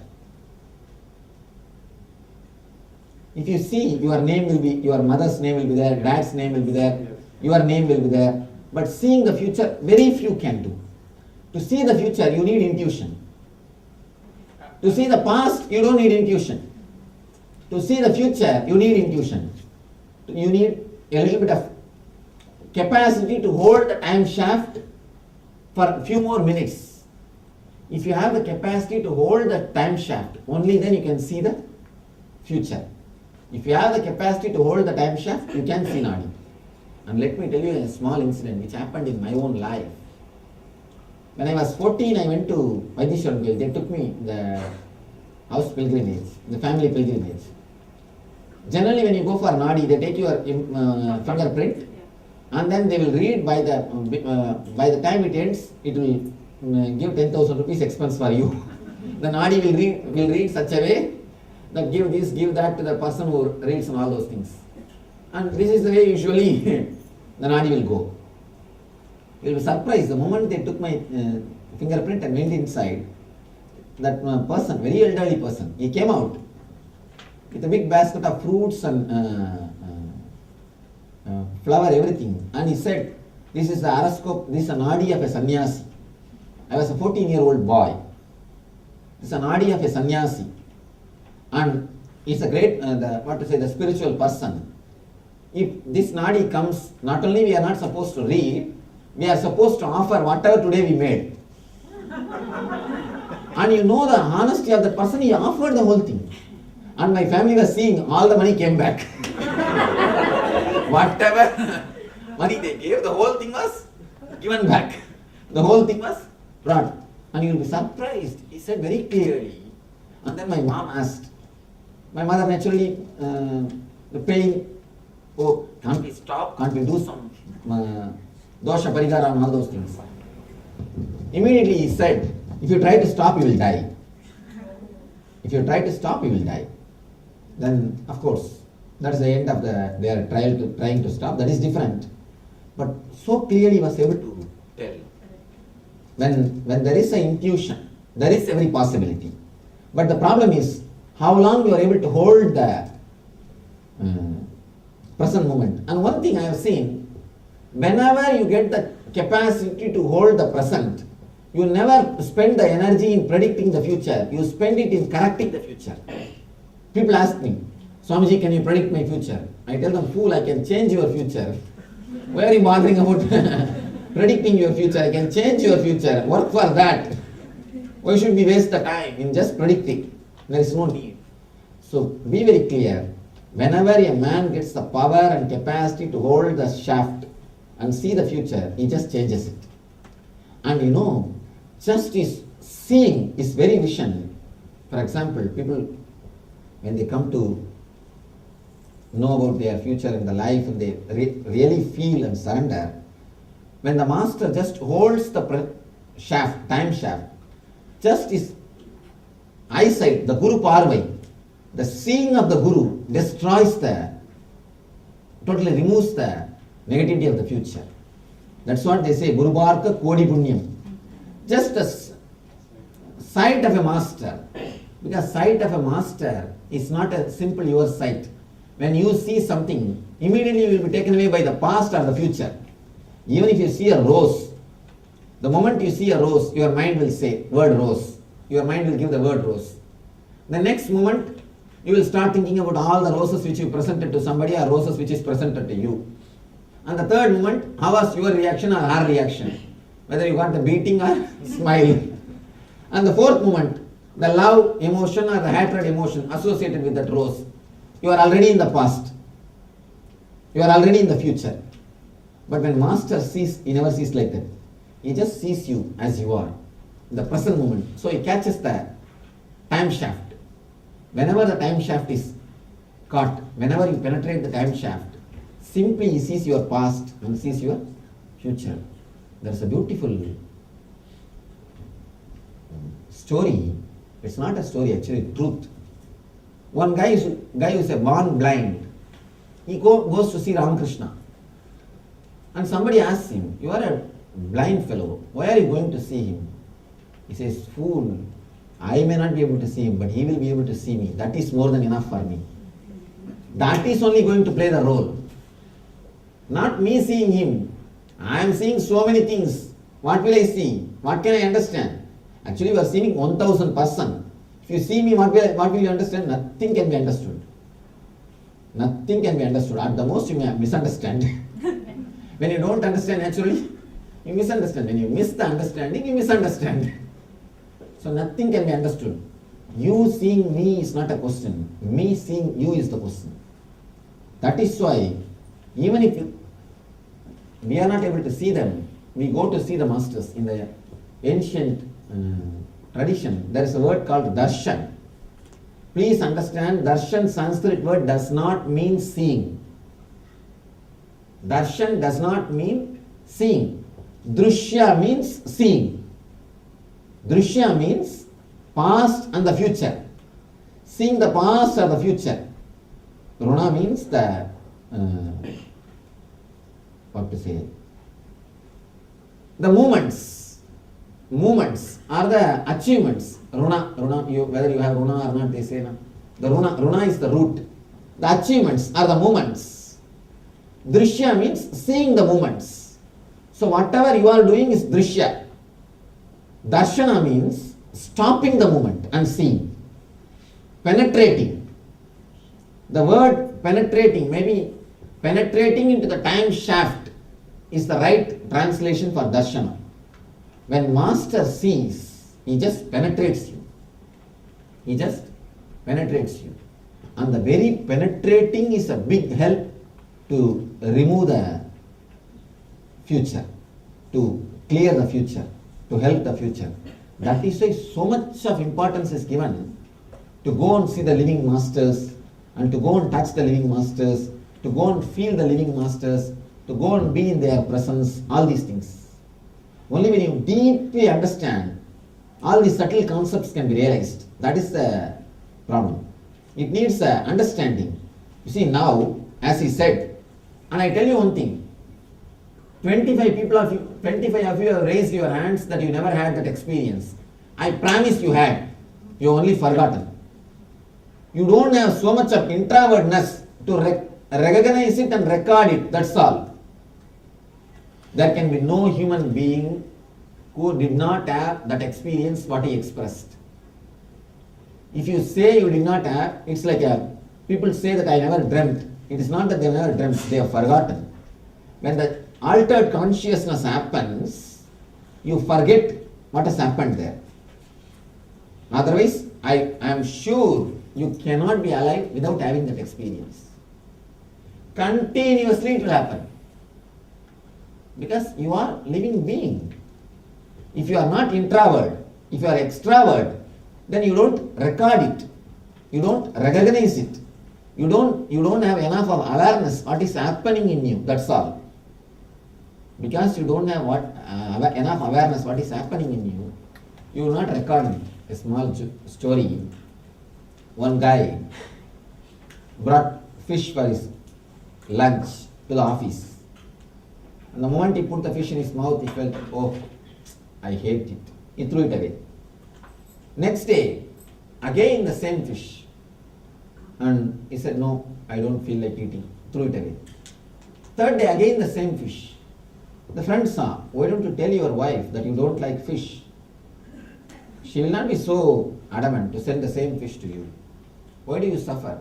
Speaker 15: If you see, your name will be, your mother's name will be there, dad's name will be there, your name will be there. But seeing the future, very few can do. To see the future, you need intuition. To see the past, you don't need intuition. To see the future, you need intuition. You need a little bit of capacity to hold the time shaft for a few more minutes. If you have the capacity to hold the time shaft, only then you can see the future. If you have the capacity to hold the time shaft, you can see Nadi. And let me tell you a small incident which happened in my own life. When I was 14, I went to Vaidishwaran. They took me the house pilgrimage, the family pilgrimage. Generally, when you go for Nadi, they take your fingerprint, and then they will read by the time it ends, it will give 10,000 rupees expense for you. The Nadi will read such a way that give this, give that to the person who reads and all those things. And this is the way usually the Nadi will go. You will be surprised the moment they took my fingerprint and went inside. That person, very elderly person, he came out with a big basket of fruits and flower, everything. And he said, this is the horoscope, this is a Nadi of a sannyasi. I was a 14-year-old boy. This is a Nadi of a sannyasi. And he's a great, the spiritual person. If this Nadi comes, not only we are not supposed to read, we are supposed to offer whatever today we made. And you know the honesty of the person, he offered the whole thing. And my family was seeing, all the money came back. Whatever money they gave, the whole thing was given back. The whole thing was brought. And you will be surprised. He said very clearly. And then my mom asked. My mother naturally, the pain, oh, can't we stop? Can't we do some dosha parigara and all those things? Immediately he said, if you try to stop, you will die. If you try to stop, you will die. Then, of course, that is the end of their trying to stop. That is different. But so clearly he was able to tell. When there is an intuition, there is every possibility. But the problem is how long you are able to hold the present moment. And one thing I have seen, whenever you get the capacity to hold the present, you never spend the energy in predicting the future. You spend it in correcting the future. People ask me, Swamiji, can you predict my future? I tell them, fool, I can change your future. Why are you bothering about predicting your future? I can change your future. Work for that. Why should we waste the time in just predicting? There is no need. So be very clear. Whenever a man gets the power and capacity to hold the shaft and see the future, he just changes it. And you know, just is seeing is very vision. For example, people, when they come to know about their future in the life and they really feel and surrender, when the master just holds the shaft, time shaft, just his eyesight, the Guru Parvai, the seeing of the Guru destroys totally removes the negativity of the future. That's what they say, Guru Bharka Kodi Punyam. Just a sight of a master, because sight of a master is not a simple your sight. When you see something, immediately you will be taken away by the past or the future. Even if you see a rose, the moment you see a rose, your mind will say word rose. Your mind will give the word rose. The next moment, you will start thinking about all the roses which you presented to somebody or roses which is presented to you. And the third moment, how was your reaction or her reaction? Whether you got the beating or smile. And the fourth moment, the love emotion or the hatred emotion associated with that rose. You are already in the past. You are already in the future. But when Master sees, he never sees like that. He just sees you as you are, in the present moment. So he catches the time shaft. Whenever the time shaft is caught, whenever you penetrate the time shaft, simply he sees your past and sees your future. There is a beautiful story. It's not a story, actually, truth. One guy who is born blind, he goes to see Ramakrishna. And somebody asks him, you are a blind fellow, why are you going to see him? He says, fool, I may not be able to see him, but he will be able to see me. That is more than enough for me. That is only going to play the role. Not me seeing him. I am seeing so many things. What will I see? What can I understand? Actually, you are seeing 1,000 persons. If you see me, what will you understand? Nothing can be understood. Nothing can be understood. At the most, you may misunderstand. When you don't understand naturally, you misunderstand. When you miss the understanding, you misunderstand. So nothing can be understood. You seeing me is not a question. Me seeing you is the question. That is why, even if we are not able to see them, we go to see the masters. In the ancient tradition, there is a word called darshan. Please understand, darshan, Sanskrit word, does not mean seeing. Darshan does not mean seeing. Drushya means seeing. Drushya means past and the future. Seeing the past or the future. Runa means the, the moments. Moments are the achievements. Runa, whether you have Runa or not, they say. The Runa is the root. The achievements are the moments. Drishya means seeing the moments. So whatever you are doing is Drishya. Darshana means stopping the moment and seeing. Penetrating. The word penetrating, maybe penetrating into the time shaft is the right translation for Darshana. When Master sees, he just penetrates you. He just penetrates you. And the very penetrating is a big help to remove the future, to clear the future, to help the future. That is why so much of importance is given to go and see the living masters, and to go and touch the living masters, to go and feel the living masters, to go and be in their presence, all these things. Only when you deeply understand, all these subtle concepts can be realized. That is the problem. It needs understanding. You see now, as he said, and I tell you one thing, 25 of you have raised your hands that you never had that experience. I promise you had. You have only forgotten. You don't have so much of introvertness to recognize it and record it, that's all. There can be no human being who did not have that experience what he expressed. If you say you did not have, it's like people say that I never dreamt. It is not that they never dreamt, they have forgotten. When the altered consciousness happens, you forget what has happened there. Otherwise, I am sure you cannot be alive without having that experience. Continuously it will happen. Because you are living being. If you are not introvert, if you are extrovert, then you don't record it. You don't recognize it. You don't have enough of awareness what is happening in you. That's all. Because you don't have enough awareness what is happening in you, you will not record it. A small story. One guy brought fish for his lunch to the office. And the moment he put the fish in his mouth, he felt, oh, I hate it. He threw it away. Next day, again the same fish. And he said, no, I don't feel like eating. Threw it away. Third day, again the same fish. The friend saw, why don't you tell your wife that you don't like fish? She will not be so adamant to send the same fish to you. Why do you suffer?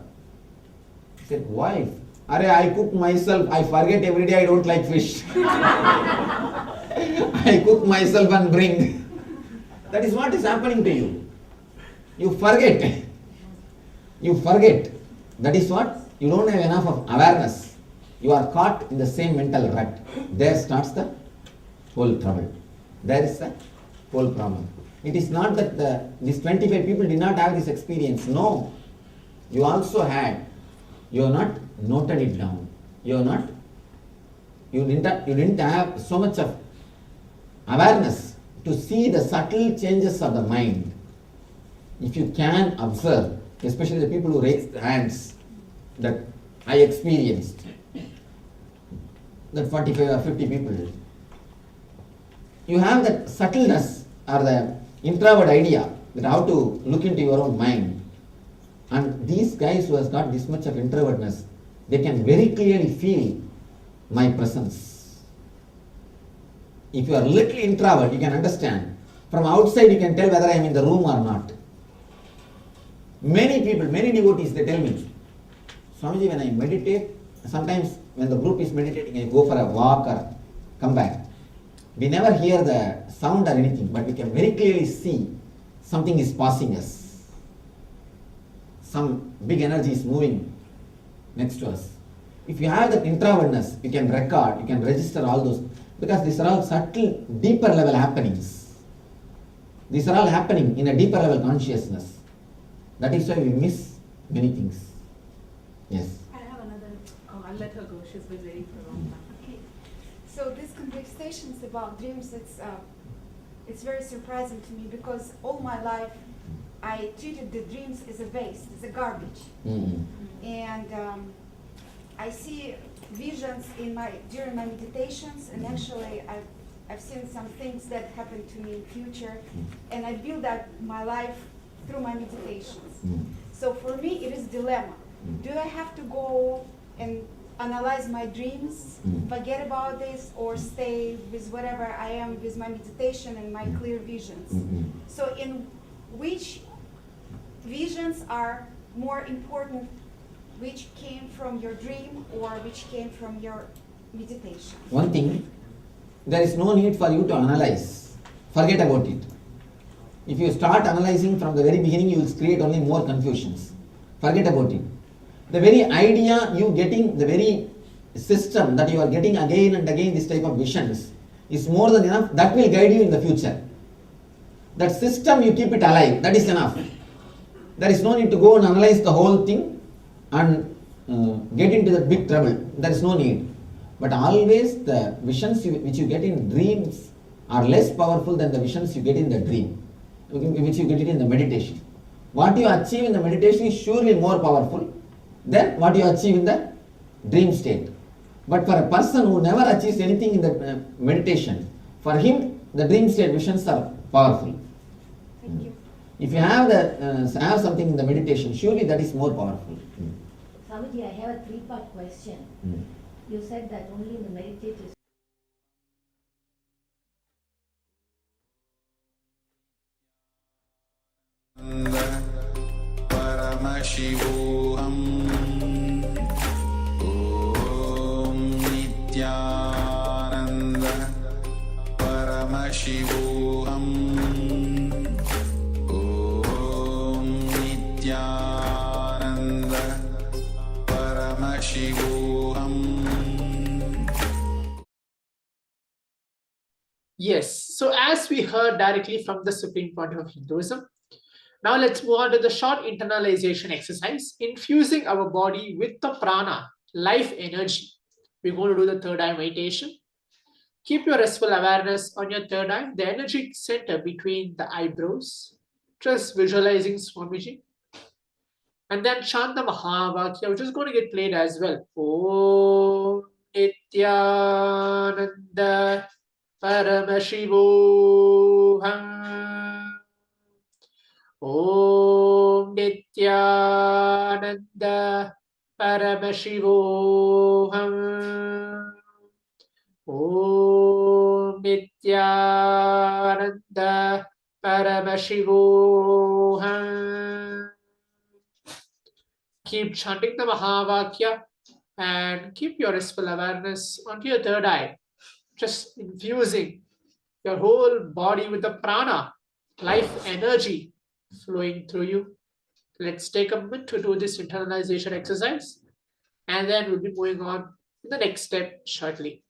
Speaker 15: He said, wife, I cook myself, I forget every day I don't like fish. I cook myself and bring. That is what is happening to you. You forget. You forget. That is what? You don't have enough of awareness. You are caught in the same mental rut. There starts the whole trouble. There is the whole problem. It is not that these 25 people did not have this experience. No. You also had. You have not noted it down. You didn't have so much of awareness to see the subtle changes of the mind. If you can observe, especially the people who raised their hands, that I experienced, that 45 or 50 people, you have that subtleness or the introvert idea that how to look into your own mind. And these guys who has got this much of introvertness, they can very clearly feel my presence. If you are little introvert, you can understand. From outside you can tell whether I am in the room or not. Many people, many devotees, they tell me, Swamiji, when I meditate, sometimes when the group is meditating, I go for a walk or come back. We never hear the sound or anything, but we can very clearly see something is passing us. Some big energy is moving next to us. If you have that introvertness, you can record, you can register all those, because these are all subtle, deeper level happenings. These are all happening in a deeper level consciousness. That is why we miss many things. Yes.
Speaker 16: I have another. Oh, I'll let her go. She's been waiting for a long time.
Speaker 17: Okay. So these conversations about dreams, it's very surprising to me because all my life I treated the dreams as a waste, as a garbage. And I see visions during my meditations, and actually I've seen some things that happen to me in future, and I build up my life through my meditations. So for me it is dilemma. Do I have to go and analyze my dreams, forget about this, or stay with whatever I am with my meditation and my clear visions? So in which visions are more important, which came from your dream or which came from your meditation?
Speaker 15: One thing, there is no need for you to analyze. Forget about it. If you start analyzing from the very beginning, you will create only more confusions. Forget about it. The very idea you getting, the very system that you are getting again and again this type of visions is more than enough. That will guide you in the future. That system, you keep it alive. That is enough. There is no need to go and analyze the whole thing and get into the big trouble. There is no need. But always the visions which you get in dreams are less powerful than the visions you get in the dream, which you get it in the meditation. What you achieve in the meditation is surely more powerful than what you achieve in the dream state. But for a person who never achieves anything in the meditation, for him the dream state visions are powerful.
Speaker 17: Thank you.
Speaker 15: If you have have something in the meditation, surely that is more powerful.
Speaker 18: Swamiji, I have a three-part question. You said that only in the meditators.
Speaker 9: Paramashivoham Om Nityananda Paramashivoham Om Nityananda Paramashivoham.
Speaker 7: Yes, so as we heard directly from the Supreme Pontiff of Hinduism, now let's move on to the short internalization exercise, infusing our body with the prana, life energy. We're going to do the third eye meditation. Keep your restful awareness on your third eye, the energy center between the eyebrows. Just visualizing Swamiji. And then chant the Mahavakya, which is going to get played as well. Om Nityananda Paramashivoham Om Nityananda Paramashivoham Om Nityananda Paramashivoham. Keep chanting the Mahavakya and keep your restful awareness onto your third eye. Just infusing your whole body with the prana, life energy flowing through you. Let's take a minute to do this internalization exercise, and then we'll be moving on to the next step shortly.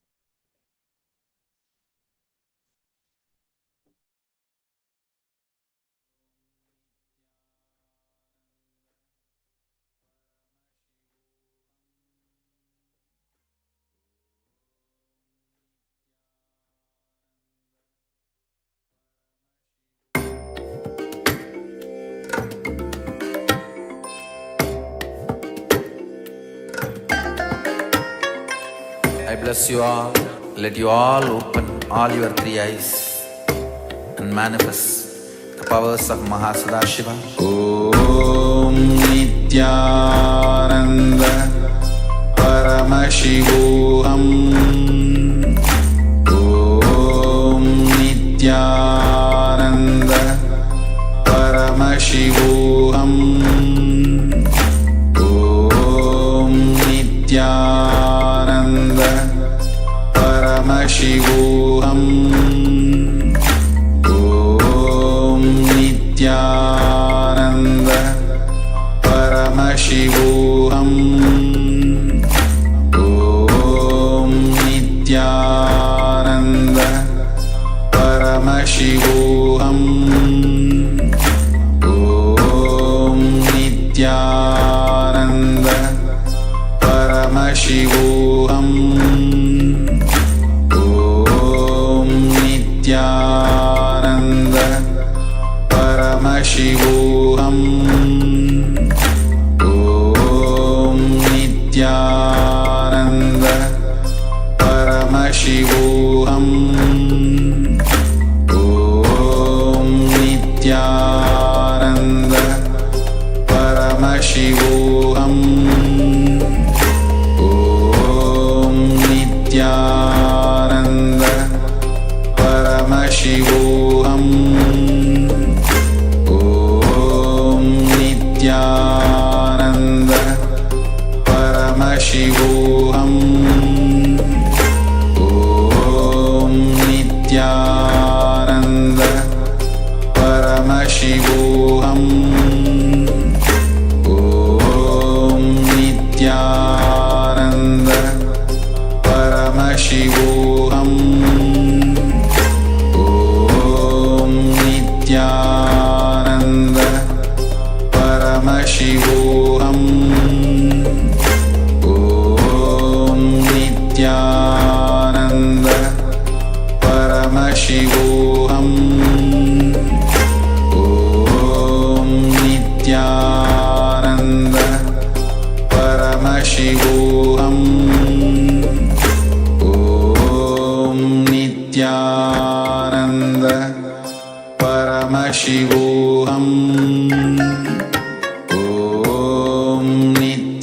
Speaker 9: I bless you all. Let you all open all your three eyes and manifest the powers of Mahasadashiva. Om Nityananda Paramashivoham Om Nityananda Paramashivoham Om Nityananda Paramashivoham Om Nityananda Paramashivoham Om Nityananda Paramashivoham Om Nityananda Paramashivoham Om Nityananda Paramashivoham Om Nityananda Paramashivoham Om Nityananda Paramashivoham Om Nityananda Paramashivoham Om Nityananda Paramashivoham Om Nityananda Paramashivoham Om Nityananda Paramashivoham Om Nityananda Paramashivoham Om Nityananda Paramashivoham Om Nityananda Paramashivoham Om Nityananda Paramashivoham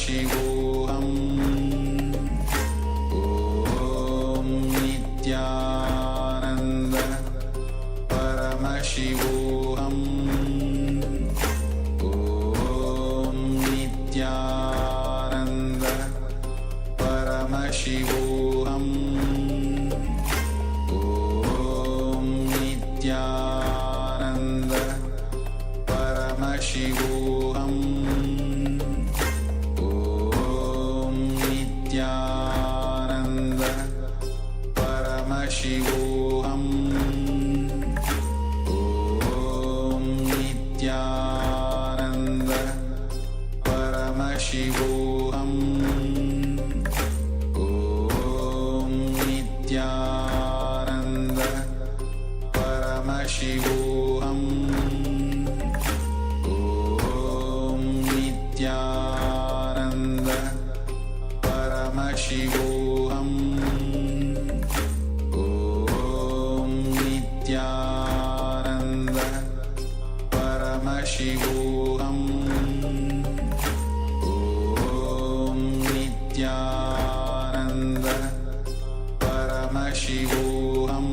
Speaker 9: Paramashivoham Om Nityananda Paramashivoham Om Nityananda Paramashivoham Om Nityananda Paramashivoham Om Nityananda Paramashivoham Om Nityananda Paramashivoham Om Nityananda Paramashivoham Om Nityananda Paramashivoham Om Nityananda Paramashivoham Om Nityananda Paramashivoham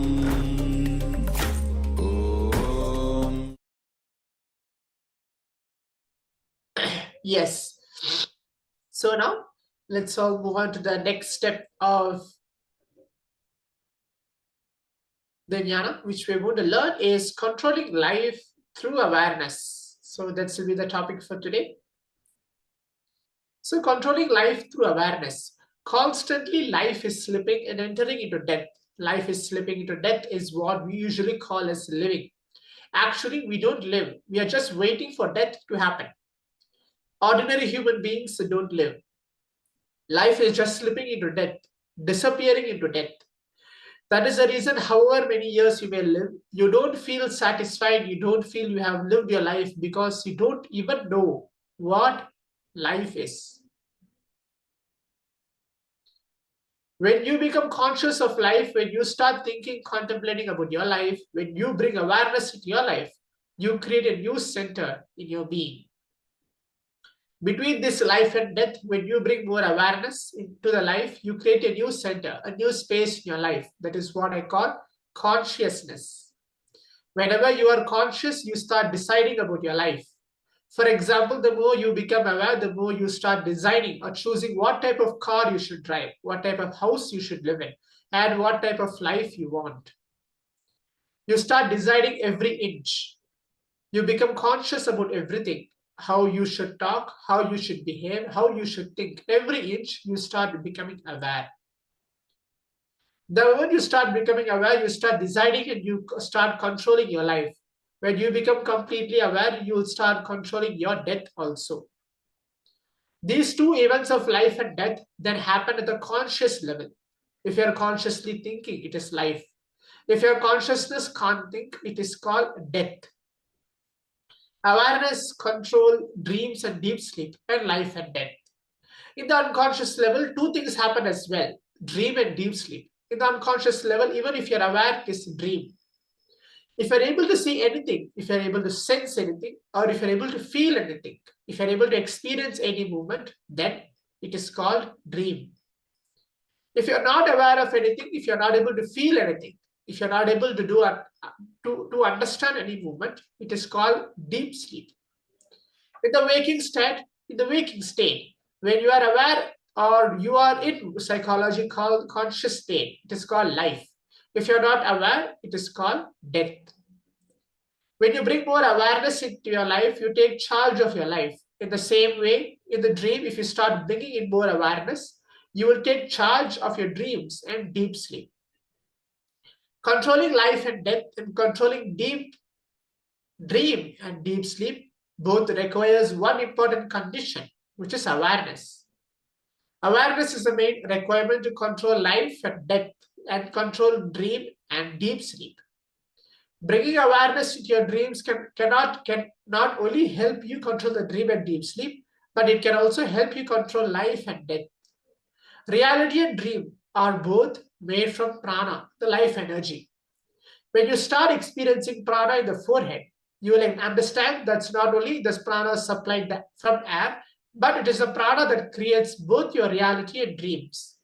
Speaker 9: Om.
Speaker 7: Yes. So now let's all move on to the next step of the jnana, which we're going to learn is controlling life through awareness. So that will be the topic for today. So controlling life through awareness. Constantly life is slipping and entering into death. Life is slipping into death is what we usually call as living. Actually, we don't live. We are just waiting for death to happen. Ordinary human beings don't live. Life is just slipping into death, disappearing into death. That is the reason, however many years you may live, you don't feel satisfied, you don't feel you have lived your life because you don't even know what life is. When you become conscious of life, when you start thinking, contemplating about your life, when you bring awareness into your life, you create a new center in your being. Between this life and death, when you bring more awareness into the life, you create a new center, a new space in your life. That is what I call consciousness. Whenever you are conscious, you start deciding about your life. For example, the more you become aware, the more you start designing or choosing what type of car you should drive, what type of house you should live in, and what type of life you want. You start deciding every inch. You become conscious about everything. How you should talk, how you should behave, how you should think. Every inch you start becoming aware. The moment you start becoming aware, you start deciding and you start controlling your life. When you become completely aware, you will start controlling your death also. These two events of life and death then happen at the conscious level. If you are consciously thinking, it is life. If your consciousness can't think, it is called death. Awareness, control, dreams and deep sleep, and life and death. In the unconscious level, two things happen as well, dream and deep sleep. In the unconscious level, even if you're aware, it is dream. If you're able to see anything, if you're able to sense anything, or if you're able to feel anything, if you're able to experience any movement, then it is called dream. If you're not aware of anything, if you're not able to feel anything, if you're not able to do to understand any movement, it is called deep sleep. In the waking state, when you are aware or you are in psychology called conscious state, it is called life. If you're not aware, it is called death. When you bring more awareness into your life, you take charge of your life. In the same way, in the dream, if you start bringing in more awareness, you will take charge of your dreams and deep sleep. Controlling life and death and controlling deep dream and deep sleep both requires one important condition, which is awareness. Awareness is the main requirement to control life and death and control dream and deep sleep. Bringing awareness into your dreams can not only help you control the dream and deep sleep, but it can also help you control life and death. Reality and dream are both made from prana, the life energy. When you start experiencing prana in the forehead, you will understand that's not only this prana supplied from air, But it is the prana that creates both your reality and dreams.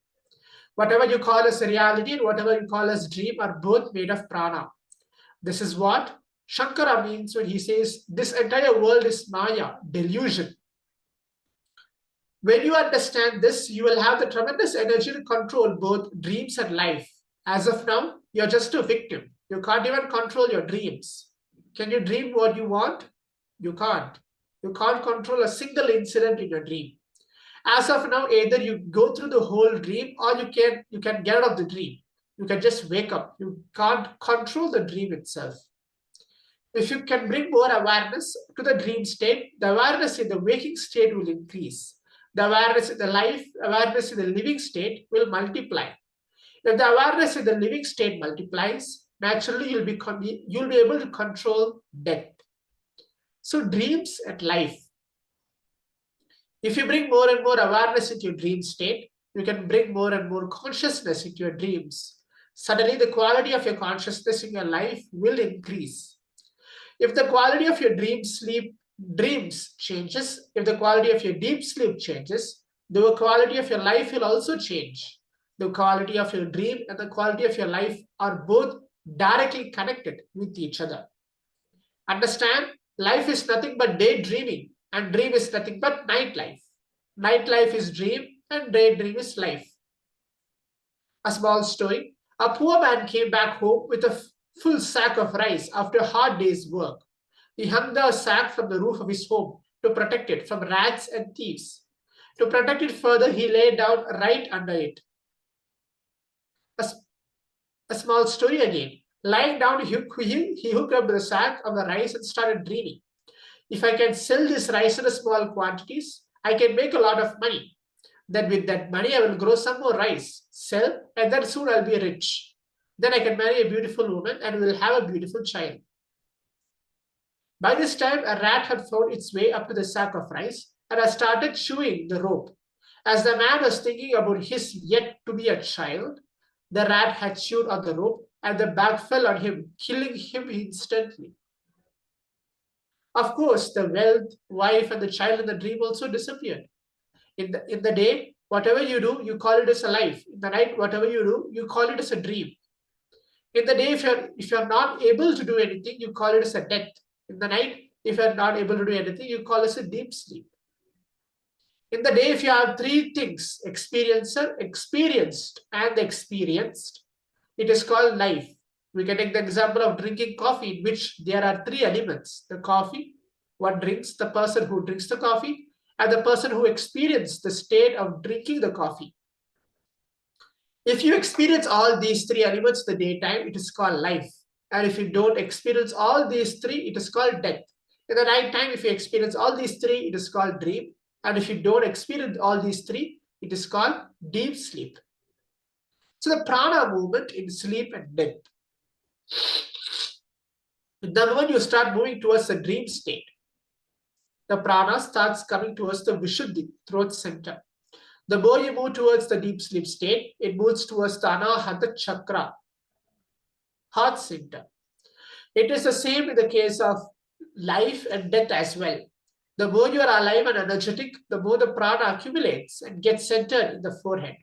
Speaker 7: Whatever you call as a reality and whatever you call as dream are both made of prana. This is what Shankara means when he says this entire world is maya, delusion. When you understand this, you will have the tremendous energy to control both dreams and life. As of now, you're just a victim. You can't even control your dreams. Can you dream what you want? You can't. You can't control a single incident in your dream. As of now, either you go through the whole dream or you can get out of the dream. You can just wake up. You can't control the dream itself. If you can bring more awareness to the dream state, the awareness in the waking state will increase. The awareness in the life, awareness in the living state will multiply. If the awareness in the living state multiplies, naturally you'll be able to control death. So dreams and life. If you bring more and more awareness into your dream state, you can bring more and more consciousness into your dreams. Suddenly the quality of your consciousness in your life will increase. If the quality of your dreams changes, if the quality of your deep sleep changes, the quality of your life will also change. The quality of your dream and the quality of your life are both directly connected with each other. Understand, life is nothing but daydreaming, and dream is nothing but nightlife. Nightlife is dream and daydream is life. A small story. A poor man came back home with a full sack of rice after a hard day's work. He hung the sack from the roof of his home to protect it from rats and thieves. To protect it further, he lay down right under it. A small story again. Lying down, he hooked up the sack of the rice and started dreaming. If I can sell this rice in small quantities, I can make a lot of money. Then with that money, I will grow some more rice, sell, and then soon I'll be rich. Then I can marry a beautiful woman and we'll have a beautiful child. By this time, a rat had found its way up to the sack of rice and had started chewing the rope. As the man was thinking about his yet to be a child, the rat had chewed on the rope and the bag fell on him, killing him instantly. Of course, the wealth, wife, and the child in the dream also disappeared. In the day, whatever you do, you call it as a life. In the night, whatever you do, you call it as a dream. In the day, if you're not able to do anything, you call it as a death. In the night, if you're not able to do anything, you call it as a deep sleep. In the day, if you have three things, experiencer, experienced, and experienced, it is called life. We can take the example of drinking coffee, in which there are three elements. The coffee, what drinks, the person who drinks the coffee, and the person who experiences the state of drinking the coffee. If you experience all these three elements in the daytime, it is called life. And if you don't experience all these three, it is called death. In the night time, if you experience all these three, it is called dream. And if you don't experience all these three, it is called deep sleep. So the prana movement in sleep and death. The moment you start moving towards the dream state, the prana starts coming towards the Vishuddhi, throat center. The more you move towards the deep sleep state, it moves towards the Anahata chakra, heart center. It is the same in the case of life and death as well. The more you are alive and energetic, the more the prana accumulates and gets centered in the forehead.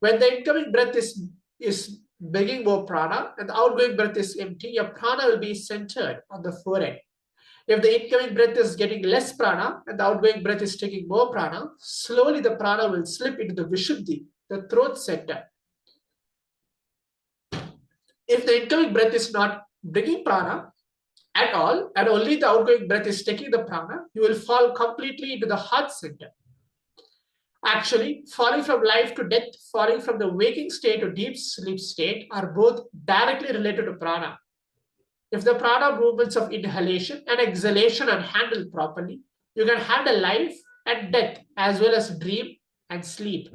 Speaker 7: When the incoming breath is bringing more prana and the outgoing breath is empty, your prana will be centered on the forehead. If the incoming breath is getting less prana and the outgoing breath is taking more prana, slowly the prana will slip into the Vishuddhi, the throat center. If the incoming breath is not bringing prana at all, and only the outgoing breath is taking the prana, you will fall completely into the heart center. Actually, falling from life to death, falling from the waking state to deep sleep state are both directly related to prana. If the prana movements of inhalation and exhalation are handled properly, you can handle life and death as well as dream and sleep.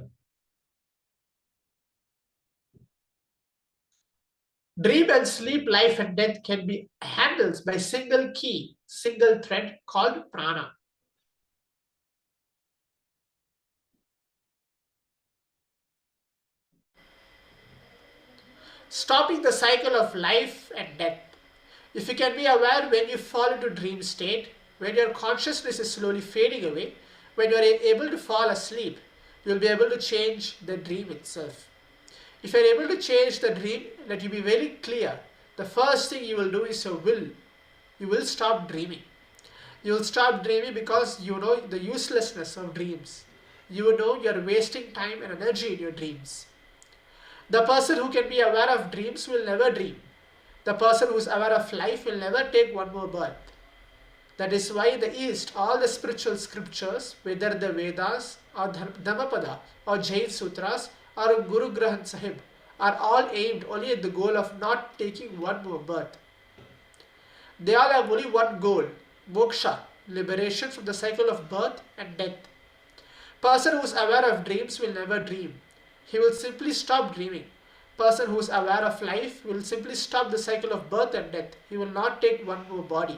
Speaker 7: Dream and sleep, life and death can be handled by single key, single thread called prana. Stopping the cycle of life and death. If you can be aware when you fall into dream state, when your consciousness is slowly fading away, when you are able to fall asleep, you will be able to change the dream itself. If you are able to change the dream, let you be very clear. The first thing you will do is you will stop dreaming. You will stop dreaming because you know the uselessness of dreams. You know you are wasting time and energy in your dreams. The person who can be aware of dreams will never dream. The person who is aware of life will never take one more birth. That is why in the East, all the spiritual scriptures, whether the Vedas or Dhammapada or Jain Sutras or Guru Granth Sahib, are all aimed only at the goal of not taking one more birth. They all have only one goal, moksha, liberation from the cycle of birth and death. Person who is aware of dreams will never dream. He will simply stop dreaming. Person who is aware of life will simply stop the cycle of birth and death. He will not take one more body.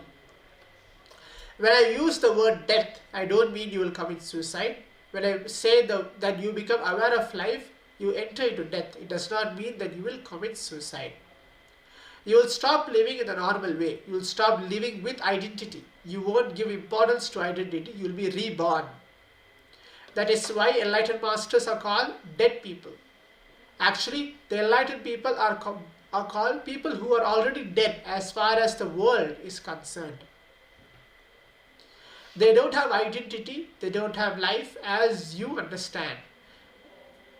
Speaker 7: When I use the word death, I don't mean you will commit suicide. When I say that you become aware of life, you enter into death. It does not mean that you will commit suicide. You will stop living in the normal way. You will stop living with identity. You won't give importance to identity. You will be reborn. That is why enlightened masters are called dead people. Actually, the enlightened people are called people who are already dead as far as the world is concerned. They don't have identity, they don't have life as you understand.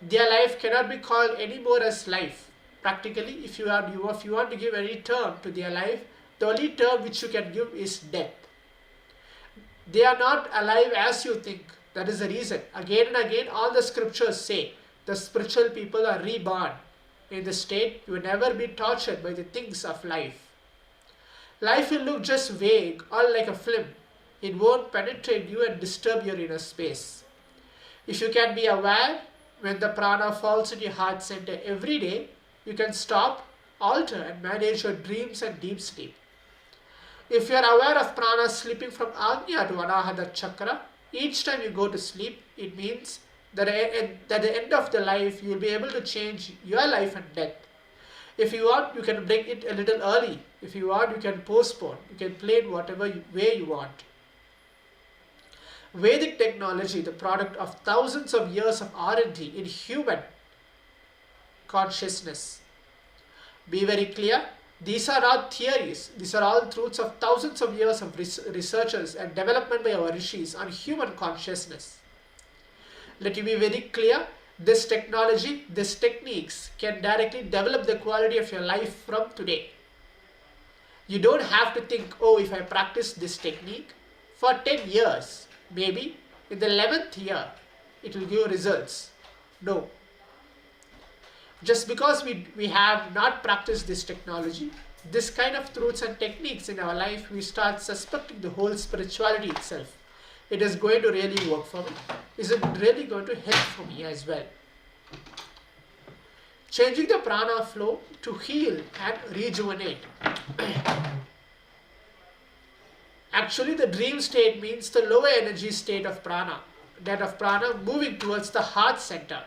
Speaker 7: Their life cannot be called anymore as life. Practically, if you want to give any term to their life, the only term which you can give is death. They are not alive as you think. That is the reason. Again and again, all the scriptures say the spiritual people are reborn. In the state, you will never be tortured by the things of life. Life will look just vague or like a film. It won't penetrate you and disturb your inner space. If you can be aware when the prana falls in your heart center every day, you can stop, alter and manage your dreams and deep sleep. If you are aware of prana slipping from Ajna to Anahata Chakra, each time you go to sleep, it means that at the end of the life, you will be able to change your life and death. If you want, you can bring it a little early. If you want, you can postpone. You can play it whatever way you want. Vedic technology, the product of thousands of years of R&D in human consciousness. Be very clear, these are not theories. These are all truths of thousands of years of researchers and development by our rishis on human consciousness. Let me be very clear, this technology, these techniques can directly develop the quality of your life from today. You don't have to think, oh, if I practice this technique for 10 years, maybe in the 11th year, it will give results. No. Just because we have not practiced this technology, this kind of truths and techniques in our life, we start suspecting the whole spirituality itself. It is going to really work for me. Is it really going to help for me as well? Changing the prana flow to heal and rejuvenate. Actually, the dream state means the lower energy state of prana, that of prana moving towards the heart center.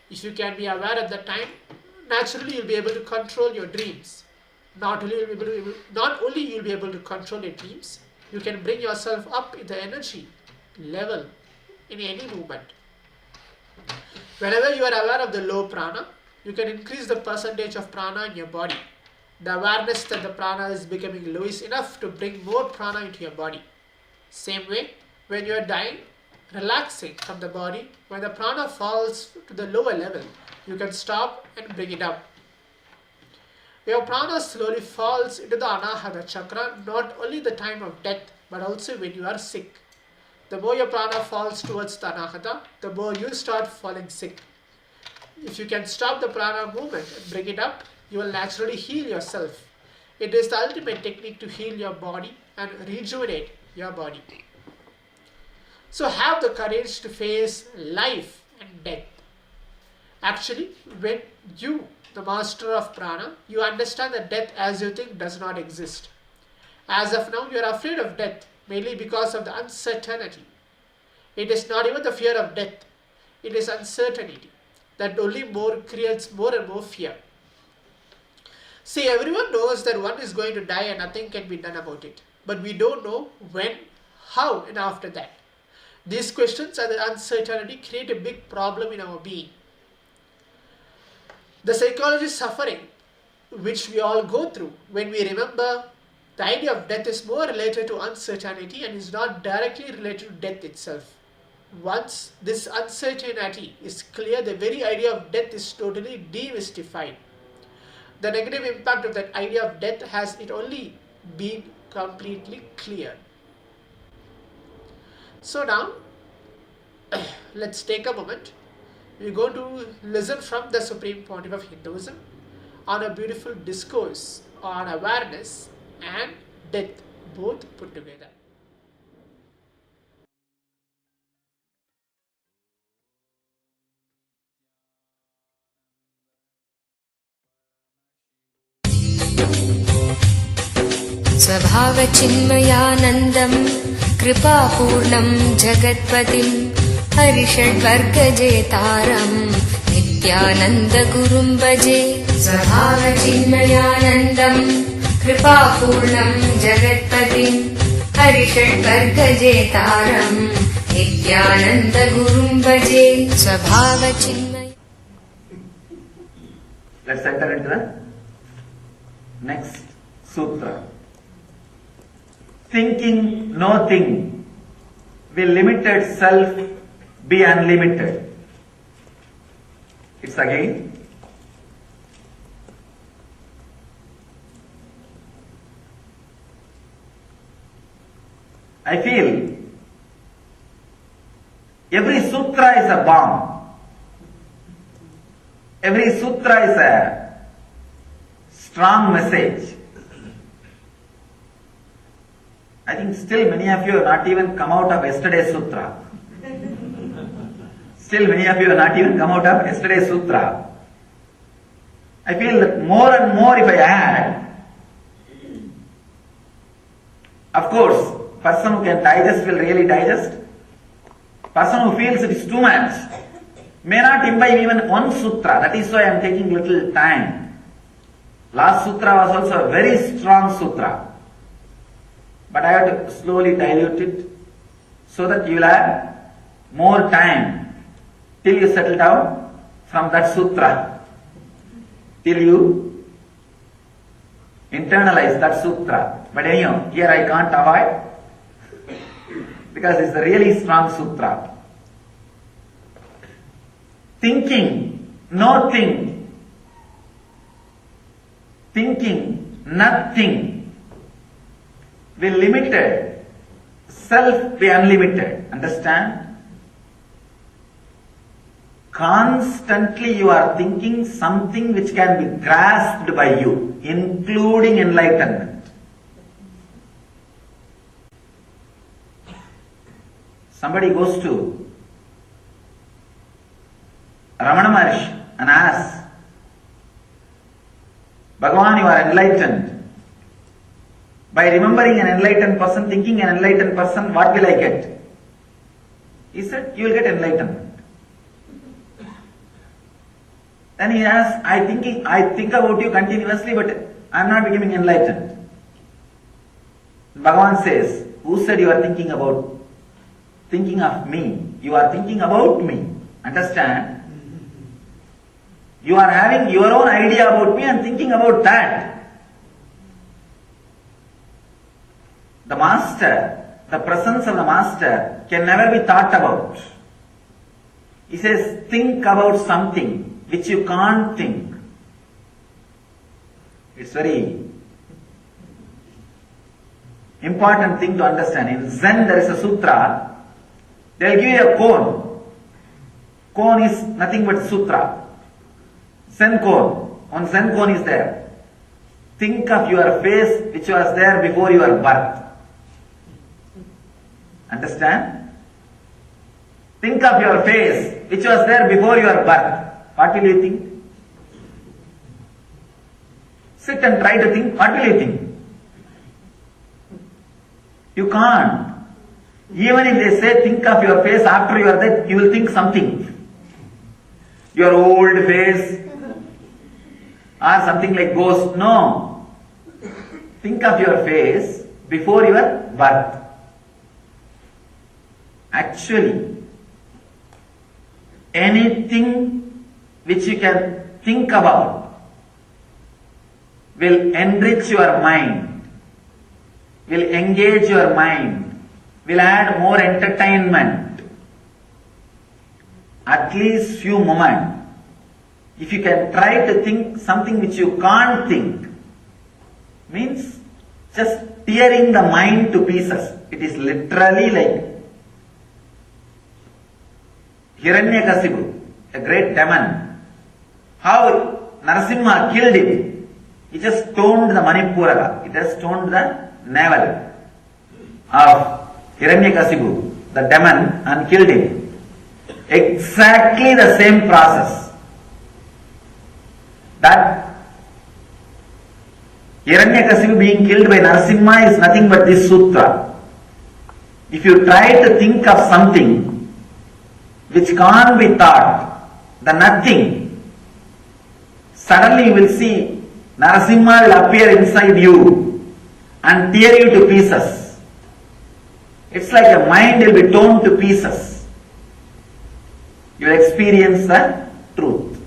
Speaker 7: If you can be aware at the time, naturally you'll be able to control your dreams. Not only you'll be able to control your dreams, you can bring yourself up in the energy level in any movement. Whenever you are aware of the low prana, you can increase the percentage of prana in your body. The awareness that the prana is becoming low is enough to bring more prana into your body. Same way, when you are dying, relaxing from the body, when the prana falls to the lower level, you can stop and bring it up. Your prana slowly falls into the Anahata Chakra, not only the time of death, but also when you are sick. The more your prana falls towards the Anahata, the more you start falling sick. If you can stop the prana movement and bring it up, you will naturally heal yourself. It is the ultimate technique to heal your body and rejuvenate your body. So have the courage to face life and death. Actually, when you, the master of prana, you understand that death as you think does not exist. As of now, you are afraid of death, mainly because of the uncertainty. It is not even the fear of death, it is uncertainty that only creates more and more fear. See, everyone knows that one is going to die and nothing can be done about it. But we don't know when, How and after that? These questions and the uncertainty create a big problem in our being. The psychology suffering which we all go through when we remember the idea of death is more related to uncertainty and is not directly related to death itself. Once this uncertainty is clear, the very idea of death is totally demystified. The negative impact of that idea of death has it only been completely clear. So now, let's take a moment. We're going to listen from the Supreme Pontiff of Hinduism on a beautiful discourse on awareness and death, both put together.
Speaker 12: स्वभावचिन्मयानन्दं कृपापूर्णं जगत्पतिं हरिषड्वर्गजेतारं नित्यानन्दगुरुं भजे स्वभावचिन्मयानन्दं कृपापूर्णं जगत्पतिं हरिषड्वर्गजेतारं नित्यानन्दगुरुं भजे स्वभावचिन्मय.
Speaker 1: Let's enter into the next sutra. Thinking no thing, will limited self be unlimited? It's again. I feel every sutra is a bomb. Every sutra is a strong message. I think still many of you have not even come out of yesterday's sutra. Still many of you have not even come out of yesterday's sutra. I feel that more and more if I add, of course, person who can digest will really digest. Person who feels it is too much may not imbibe even one sutra. That is why I am taking little time. Last sutra was also a very strong sutra. But I have to slowly dilute it so that you will have more time till you settle down from that sutra, till you internalize that sutra. But anyhow, here I can't avoid because it's a really strong sutra. Thinking, nothing, thinking, nothing, will limited, self be unlimited. Understand? Constantly you are thinking something which can be grasped by you, including enlightenment. Somebody goes to Ramana Maharshi and asks, Bhagavan, you are enlightened. By remembering an enlightened person, thinking an enlightened person, what will I get? He said, you will get enlightenment. Then he asked, I think about you continuously, but I am not becoming enlightened. Bhagavan says, who said you are thinking of me? You are thinking about me. Understand? You are having your own idea about me and thinking about that. The master, the presence of the master can never be thought about. He says, think about something which you can't think. It's very important thing to understand. In Zen there is a sutra, they will give you a cone. Cone is nothing but sutra. Zen cone. One Zen cone is there. Think of your face which was there before your birth. Understand? Think of your face which was there before your birth. What will you think? Sit and try to think. What will you think? You can't. Even if they say think of your face after you are dead, you will think something. Your old face or something like ghost. No. Think of your face before your birth. Actually, anything which you can think about will enrich your mind, will engage your mind, will add more entertainment. At least few moments. If you can try to think something which you can't think, means just tearing the mind to pieces. It is literally like Hiranyakasipu, a great demon. How Narasimha killed him. He just stoned the Manipura. He just stoned the navel of Hiranyakasipu, the demon, and killed him. Exactly the same process. That Hiranyakasipu being killed by Narasimha is nothing but this sutra. If you try to think of something which can't be thought, the nothing, suddenly you will see Narasimha will appear inside you and tear you to pieces. It's like a mind will be torn to pieces. You will experience the truth.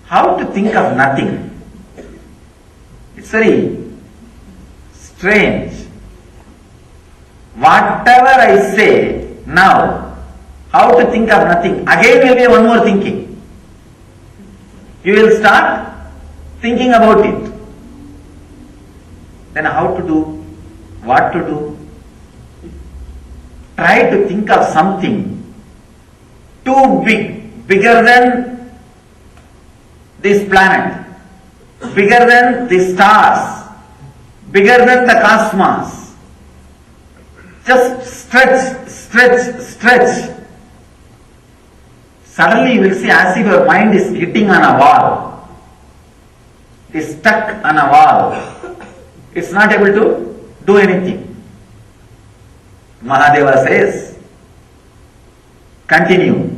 Speaker 1: How to think of nothing? It's very strange. Whatever I say now, how to think of nothing, again will be one more thinking. You will start thinking about it. Then how to do? What to do? Try to think of something too big, bigger than this planet, bigger than the stars, bigger than the cosmos. Just stretch, stretch, stretch. Suddenly you will see as if your mind is hitting on a wall. It is stuck on a wall. It's not able to do anything. Mahadeva says, continue.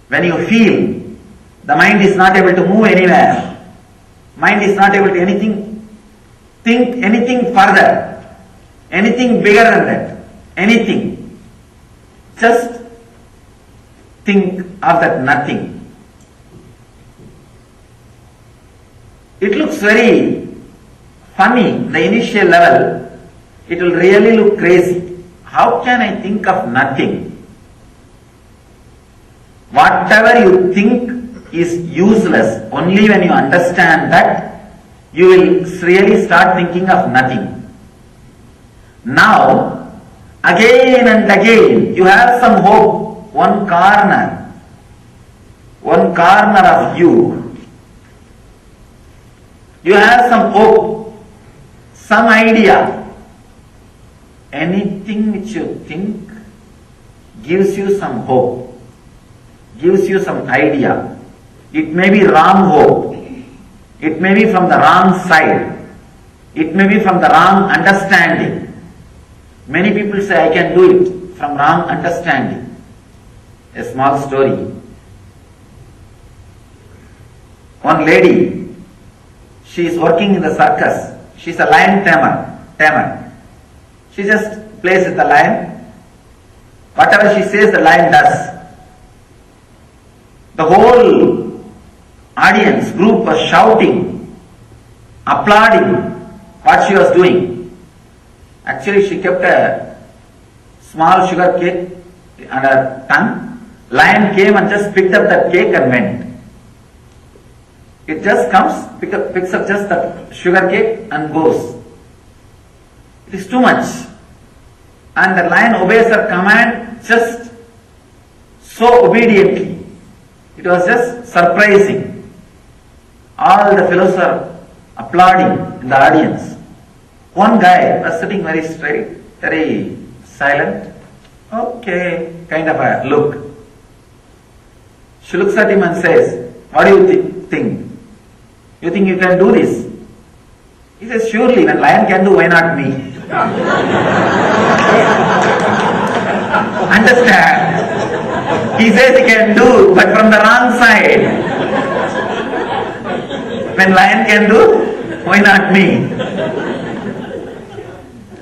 Speaker 1: When you feel the mind is not able to move anywhere, mind is not able to think anything further, anything bigger than that, anything. Just think of that nothing. It looks very funny, the initial level, it will really look crazy. How can I think of nothing? Whatever you think is useless, only when you understand that, you will really start thinking of nothing. Now, again and again, you have some hope, one corner of you. You have some hope, some idea. Anything which you think gives you some hope, gives you some idea. It may be wrong hope. It may be from the wrong side. It may be from the wrong understanding. Many people say, I can do it from wrong understanding. A small story. One lady, she is working in the circus. She is a lion tamer. She just plays with the lion. Whatever she says, the lion does. The whole audience group was shouting, applauding what she was doing. Actually, she kept a small sugar cake on her tongue. Lion came and just picked up that cake and went. It just comes, picks up just that sugar cake and goes. It is too much. And the lion obeys her command just so obediently. It was just surprising. All the fellows are applauding in the audience. One guy was sitting very straight, very silent. Okay, kind of a look. She looks at him and says, what do you think? You think you can do this? He says, surely, when lion can do, why not me? Understand? He says he can do, but from the wrong side. When lion can do, why not me?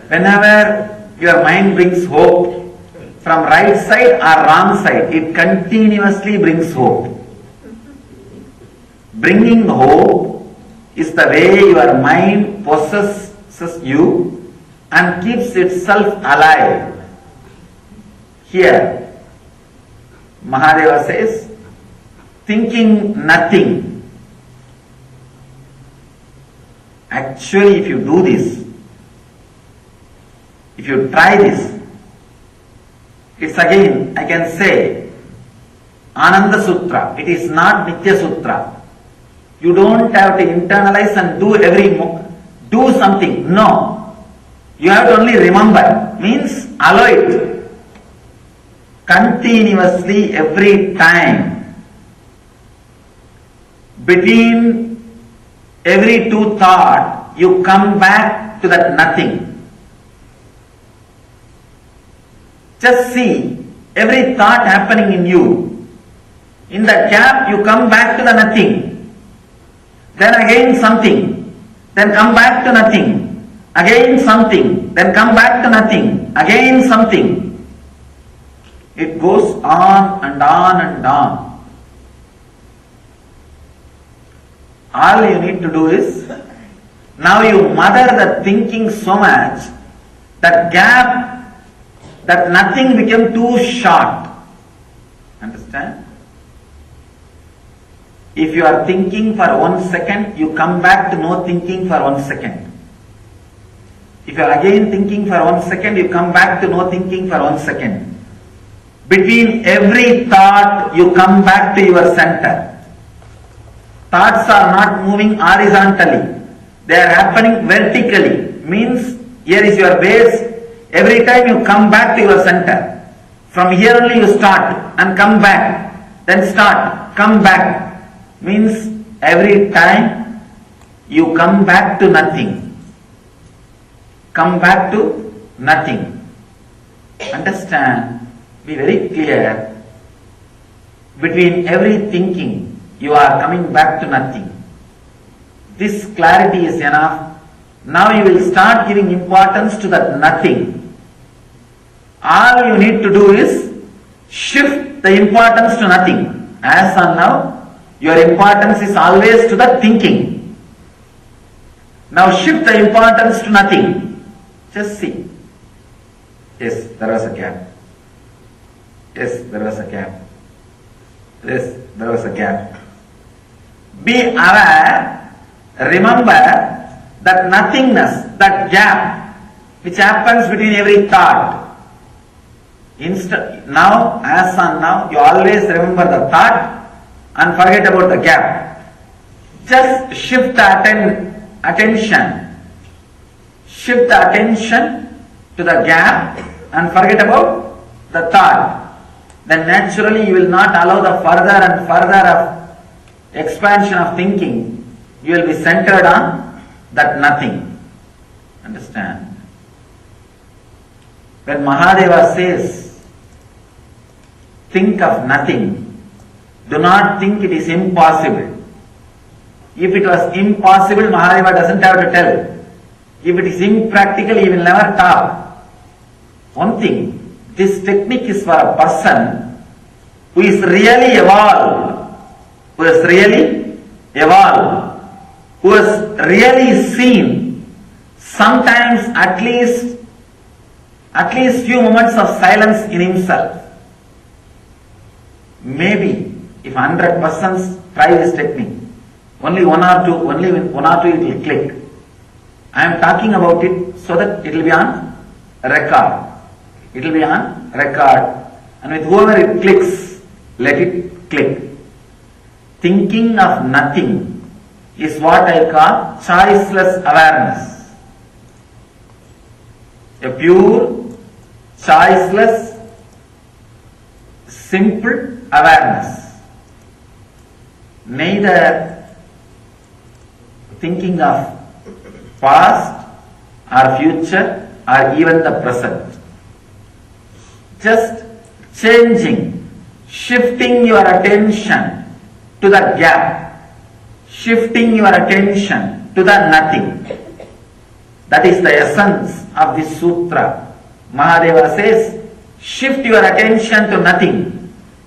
Speaker 1: Whenever your mind brings hope, from right side or wrong side, it continuously brings hope. Bringing hope is the way your mind possesses you and keeps itself alive. Here, Mahadeva says, thinking nothing. Actually, if you do this, if you try this, it's again, I can say, Ananda Sutra. It is not Nitya Sutra. You don't have to internalize and do something. No. You have to only remember. Means allow it. Continuously every time. Between every two thoughts, you come back to that nothing. Just see every thought happening in you. In that gap, you come back to the nothing. Then again something. Then come back to nothing. Again something. Then come back to nothing. Again something. It goes on and on and on. All you need to do is, now you mother the thinking so much, that gap, that nothing became too short. Understand? If you are thinking for 1 second, you come back to no thinking for 1 second. If you are again thinking for 1 second, you come back to no thinking for 1 second. Between every thought, you come back to your center. Thoughts are not moving horizontally. They are happening vertically. Means, here is your base. Every time you come back to your center. From here only you start and come back. Then start, come back. Means, every time you come back to nothing. Come back to nothing. Understand? Be very clear. Between every thinking, you are coming back to nothing. This clarity is enough. Now you will start giving importance to that nothing. All you need to do is shift the importance to nothing. As on now, your importance is always to the thinking. Now shift the importance to nothing. Just see. Yes, there was a gap. Yes, there was a gap. Yes, there was a gap. Be aware, remember that nothingness, that gap, which happens between every thought. Now, as on now, you always remember the thought and forget about the gap. Just shift the attention. Shift the attention to the gap and forget about the thought. Then naturally you will not allow the further and further of expansion of thinking. You will be centered on that nothing. Understand? When Mahadeva says, think of nothing, do not think it is impossible. If it was impossible, Mahadeva doesn't have to tell. If it is impractical, he will never talk. One thing, this technique is for a person who is really evolved, who has really evolved, who has really seen sometimes at least few moments of silence in himself. Maybe if 100 persons try this technique, only one or two it will click. I am talking about it so that it will be on record. It will be on record, and with whoever it clicks, let it click. Thinking of nothing is what I call choiceless awareness. A pure, choiceless, simple awareness. Neither thinking of past or future or even the present. Just changing, shifting your attention to the gap, shifting your attention to the nothing. That is the essence of this sutra. Mahadeva says, shift your attention to nothing,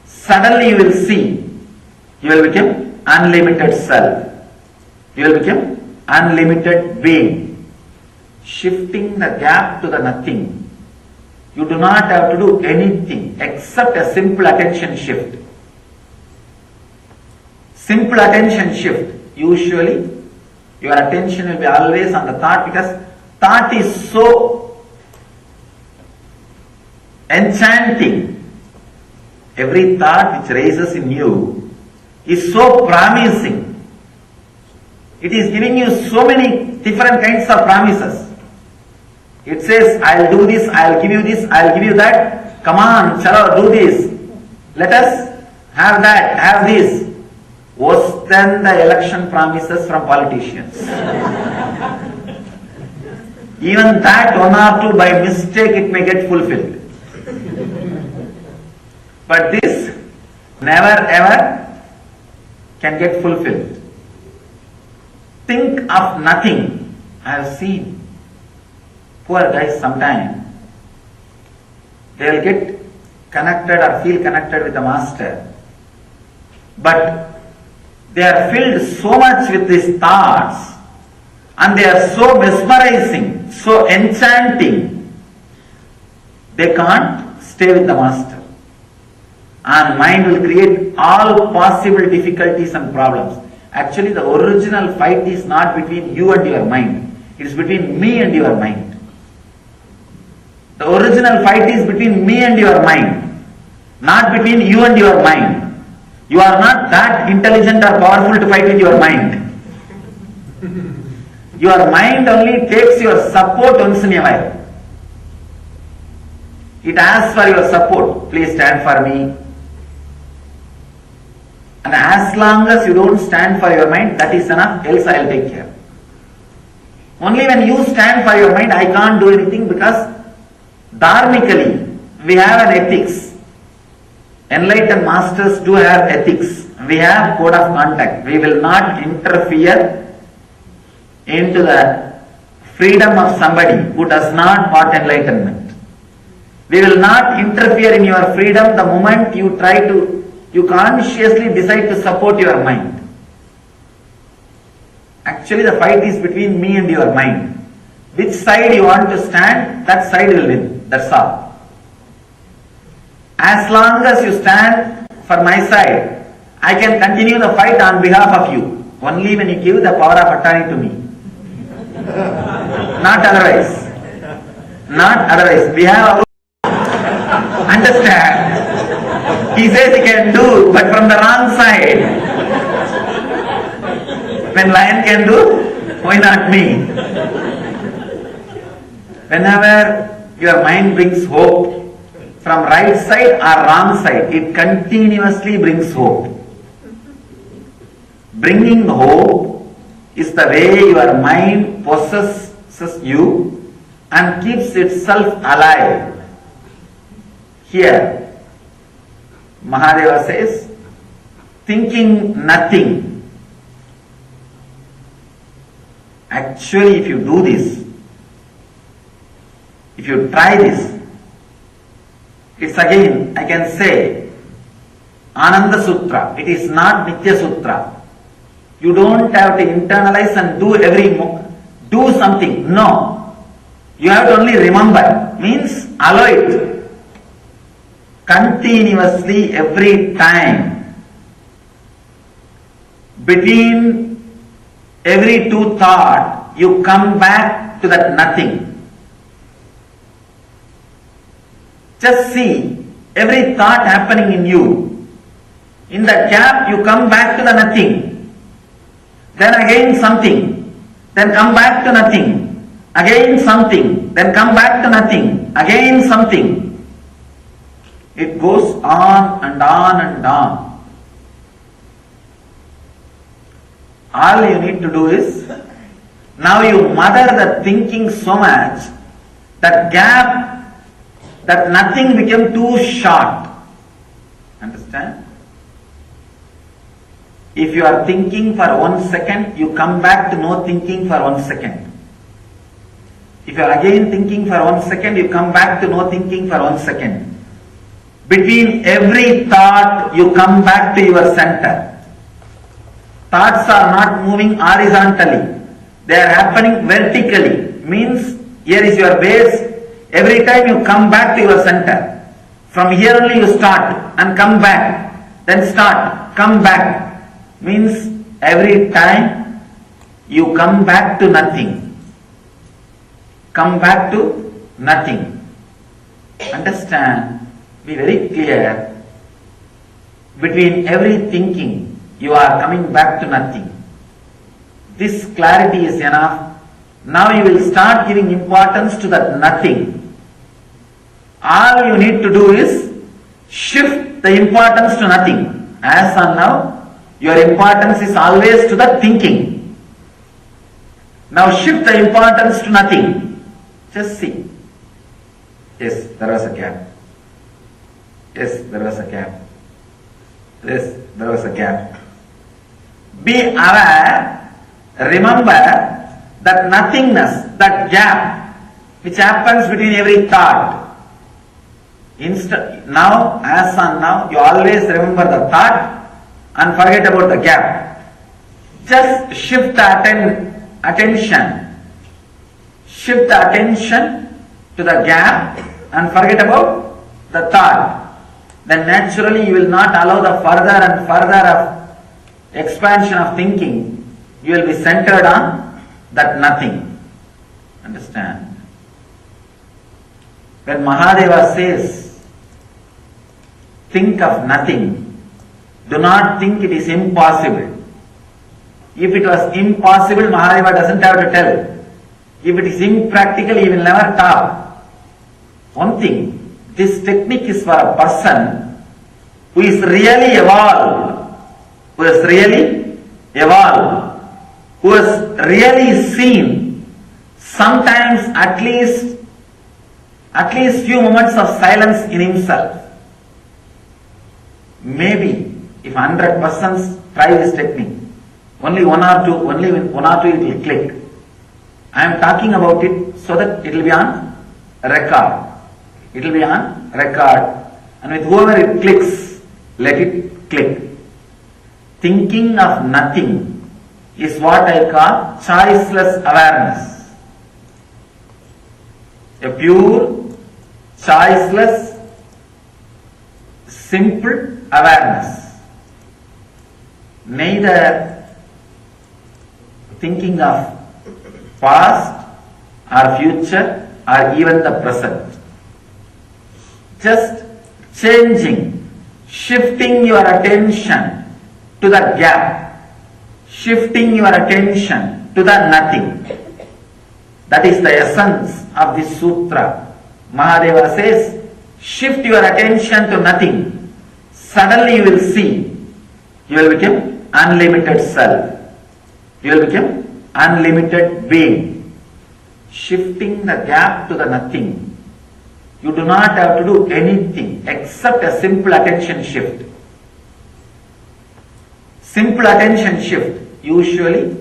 Speaker 1: suddenly you will see, you will become unlimited self. You will become unlimited being. Shifting the gap to the nothing. You do not have to do anything except a simple attention shift. Simple attention shift. Usually, your attention will be always on the thought, because thought is so enchanting. Every thought which raises in you is so promising. It is giving you so many different kinds of promises. It says, I'll do this, I'll give you this, I'll give you that. Come on, chalo, do this. Let us have that, have this. Worse than the election promises from politicians. Even that one or two by mistake it may get fulfilled. But this never ever can get fulfilled. Think of nothing. I have seen poor guys sometimes, they will get connected or feel connected with the master, but they are filled so much with these thoughts and they are so mesmerizing, so enchanting, they can't stay with the master, and mind will create all possible difficulties and problems. Actually, the original fight is not between you and your mind, it is between me and your mind. The original fight is between me and your mind, not between you and your mind. You are not that intelligent or powerful to fight with your mind. Your mind only takes your support once in a while. It asks for your support. Please stand for me. And as long as you don't stand for your mind, that is enough, else I will take care. Only when you stand for your mind, I can't do anything, because dharmically, we have an ethics. Enlightened masters do have ethics. We have code of conduct. We will not interfere into the freedom of somebody who does not want enlightenment. We will not interfere in your freedom the moment you you consciously decide to support your mind. Actually, the fight is between me and your mind. Which side you want to stand, that side will win. That's all. As long as you stand for my side, I can continue the fight on behalf of you. Only when you give the power of attorney to me. Not otherwise. Not otherwise. We have our understand. He says he can do, but from the wrong side. When lion can do, why not me? Whenever your mind brings hope, from right side or wrong side, it continuously brings hope. Bringing hope is the way your mind possesses you and keeps itself alive. Here, Mahadeva says, thinking nothing. Actually, if you do this, if you try this, it's again, I can say, Ananda Sutra. It is not Nitya Sutra. You don't have to internalize and do something. No. You have to only remember. Means allow it. Continuously, every time. Between every two thoughts, you come back to that nothing. Just see every thought happening in you. In that gap, you come back to the nothing. Then again something. Then come back to nothing. Again something. Then come back to nothing. Again something. It goes on and on and on. All you need to do is, now you mother the thinking so much, that gap, that nothing became too short. Understand? If you are thinking for 1 second, you come back to no thinking for 1 second. If you are again thinking for 1 second, you come back to no thinking for 1 second. Between every thought, you come back to your center. Thoughts are not moving horizontally. They are happening vertically. Means, here is your base. Every time you come back to your center. From here only you start and come back. Then start, come back. Means, every time you come back to nothing. Come back to nothing. Understand? Be very clear. Between every thinking, you are coming back to nothing. This clarity is enough. Now you will start giving importance to that nothing. All you need to do is shift the importance to nothing. As on now, your importance is always to the thinking. Now shift the importance to nothing. Just see. Yes, there was a gap. Yes, there was a gap. Yes, there was a gap. Be aware, remember that nothingness, that gap, which happens between every thought. Now, as on now, you always remember the thought and forget about the gap. Just shift the attention. Shift the attention to the gap and forget about the thought. Then naturally you will not allow the further and further of expansion of thinking. You will be centered on that nothing. Understand? When Mahadeva says, think of nothing, do not think it is impossible. If it was impossible, Mahadeva doesn't have to tell. If it is impractical, he will never talk. One thing, this technique is for a person who is really evolved, who has really evolved, who has really seen sometimes at least few moments of silence in himself. Maybe if 100 persons try this technique, only one or two it will click. I am talking about it so that it will be on record. It will be on record, and with whoever it clicks, let it click. Thinking of nothing is what I call choiceless awareness. A pure, choiceless, simple awareness. Neither thinking of past or future or even the present. Just changing, shifting your attention to the gap, shifting your attention to the nothing. That is the essence of this sutra. Mahadeva says, shift your attention to nothing. Suddenly you will see, you will become unlimited self. You will become unlimited being. Shifting the gap to the nothing. You do not have to do anything except a simple attention shift. Simple attention shift. Usually,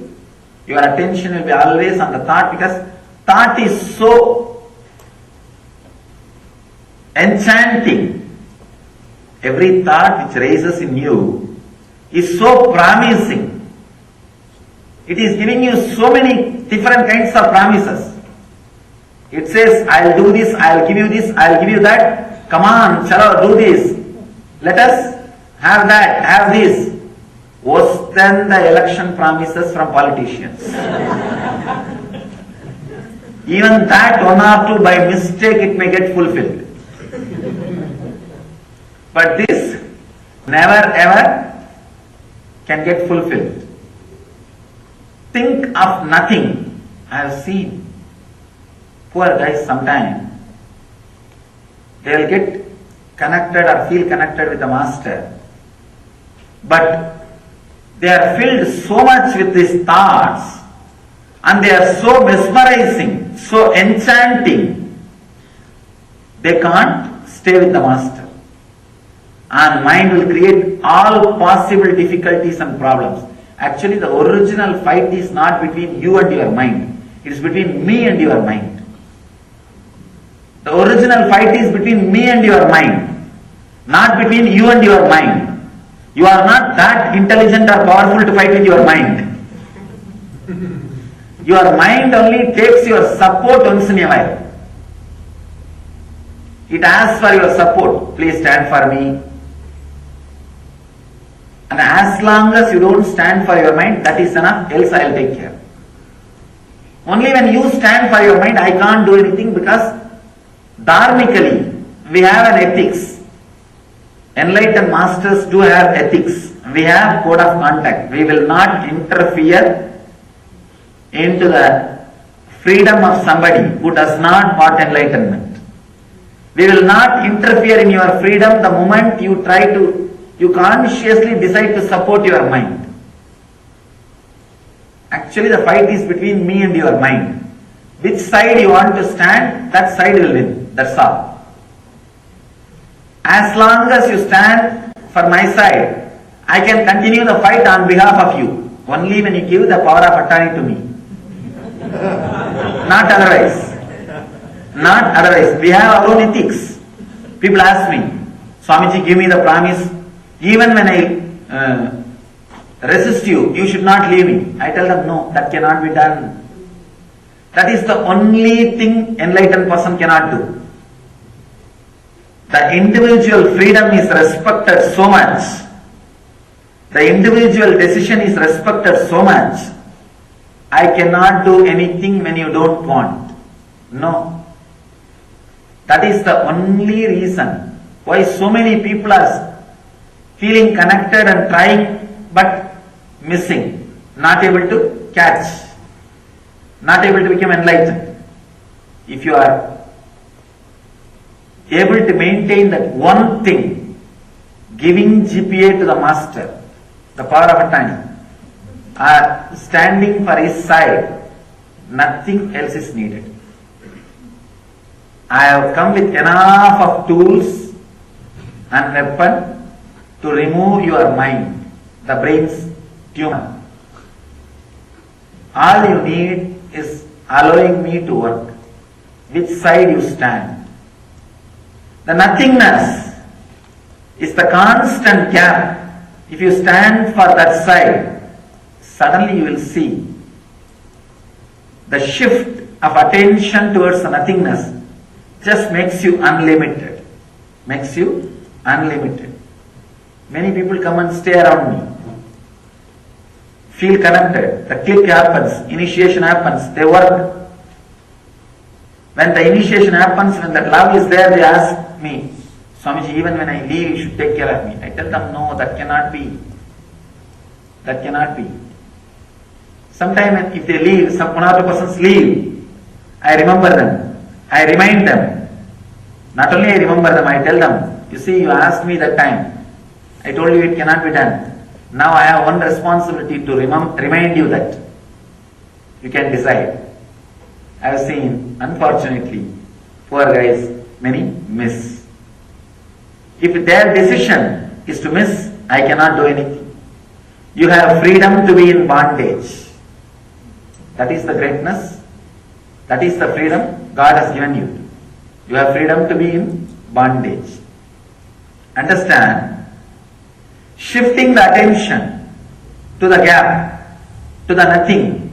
Speaker 1: your attention will be always on the thought, because thought is so enchanting. Every thought which rises in you is so promising. It is giving you so many different kinds of promises. It says, I'll do this, I'll give you this, I'll give you that. Come on, chalo, do this. Let us have that, have this. Worse than the election promises from politicians. Even that one or two, by mistake, it may get fulfilled. But this never ever can get fulfilled. Think of nothing. I have seen poor guys sometimes, they will get connected or feel connected with the master, but they are filled so much with these thoughts and they are so mesmerizing, so enchanting, they can't stay with the master, and mind will create all possible difficulties and problems. Actually, the original fight is not between you and your mind, it is between me and your mind. The original fight is between me and your mind. not between you and your mind. You are not that intelligent or powerful to fight with your mind. Your mind only takes your support once in a while. It asks for your support. Please stand for me. And as long as you don't stand for your mind, that is enough, else I will take care. Only when you stand for your mind, I can't do anything, because dharmically, we have an ethics. Enlightened masters do have ethics. We have code of conduct. We will not interfere into the freedom of somebody who does not want enlightenment. We will not interfere in your freedom the moment you consciously decide to support your mind. Actually, the fight is between me and your mind. Which side you want to stand, that side will win. That's all. As long as you stand for my side, I can continue the fight on behalf of you. Only when you give the power of attorney to me. Not otherwise. Not otherwise. We have our own ethics. People ask me, Swamiji, give me the promise. Even when I resist you, you should not leave me. I tell them, no, that cannot be done. That is the only thing enlightened person cannot do. The individual freedom is respected so much. The individual decision is respected so much. I cannot do anything when you don't want. No. That is the only reason why so many people are feeling connected and trying, but missing, not able to catch, not able to become enlightened. If you are able to maintain that one thing, giving GPA to the master, the power of attorney, or standing for his side, nothing else is needed. I have come with enough of tools and weapon to remove your mind, the brain's tumor. All you need is allowing me to work. Which side you stand. The nothingness is the constant gap. If you stand for that side, suddenly you will see the shift of attention towards the nothingness just makes you unlimited. Makes you unlimited. Many people come and stay around me. Feel connected. The click happens. Initiation happens. They work. When the initiation happens, when that love is there, they ask me, Swamiji, even when I leave, you should take care of me. I tell them, no, that cannot be. That cannot be. Sometimes if they leave, one or two persons leave, I remember them. I remind them. Not only I remember them, I tell them, you see, you asked me that time. I told you it cannot be done. Now I have one responsibility to remind you that. You can decide. I have seen, unfortunately, poor guys, many miss. If their decision is to miss, I cannot do anything. You have freedom to be in bondage. That is the greatness. That is the freedom God has given you. You have freedom to be in bondage. Understand? Shifting the attention to the gap, to the nothing,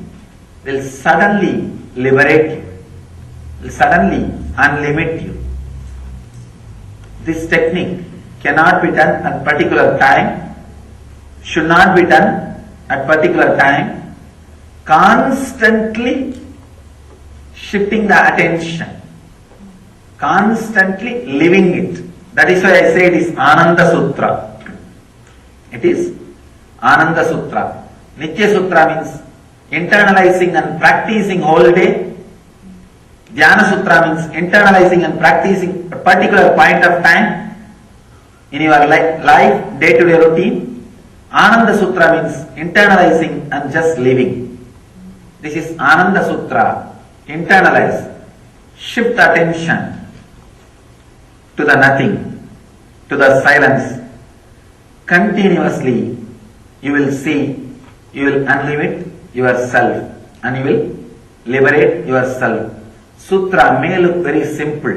Speaker 1: will suddenly liberate you, will suddenly unlimit you. This technique cannot be done at particular time, should not be done at particular time. Constantly shifting the attention, constantly living it. That is why I say it is Ananda Sutra. It is Ananda Sutra. Nitya Sutra means internalizing and practicing whole day. Dhyana Sutra means internalizing and practicing a particular point of time in your life, day-to-day routine. Ananda Sutra means internalizing and just living. This is Ananda Sutra. Internalize. Shift attention to the nothing, to the silence. Continuously you will see, you will unlimit yourself and you will liberate yourself. Sutra may look very simple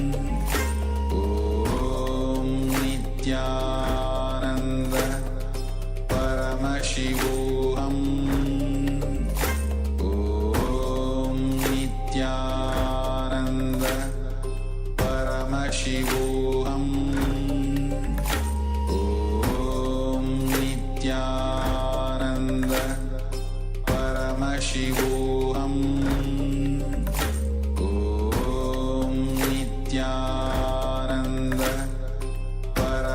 Speaker 9: Om Nityananda Paramashivoham. Om Nityananda Paramashivoham.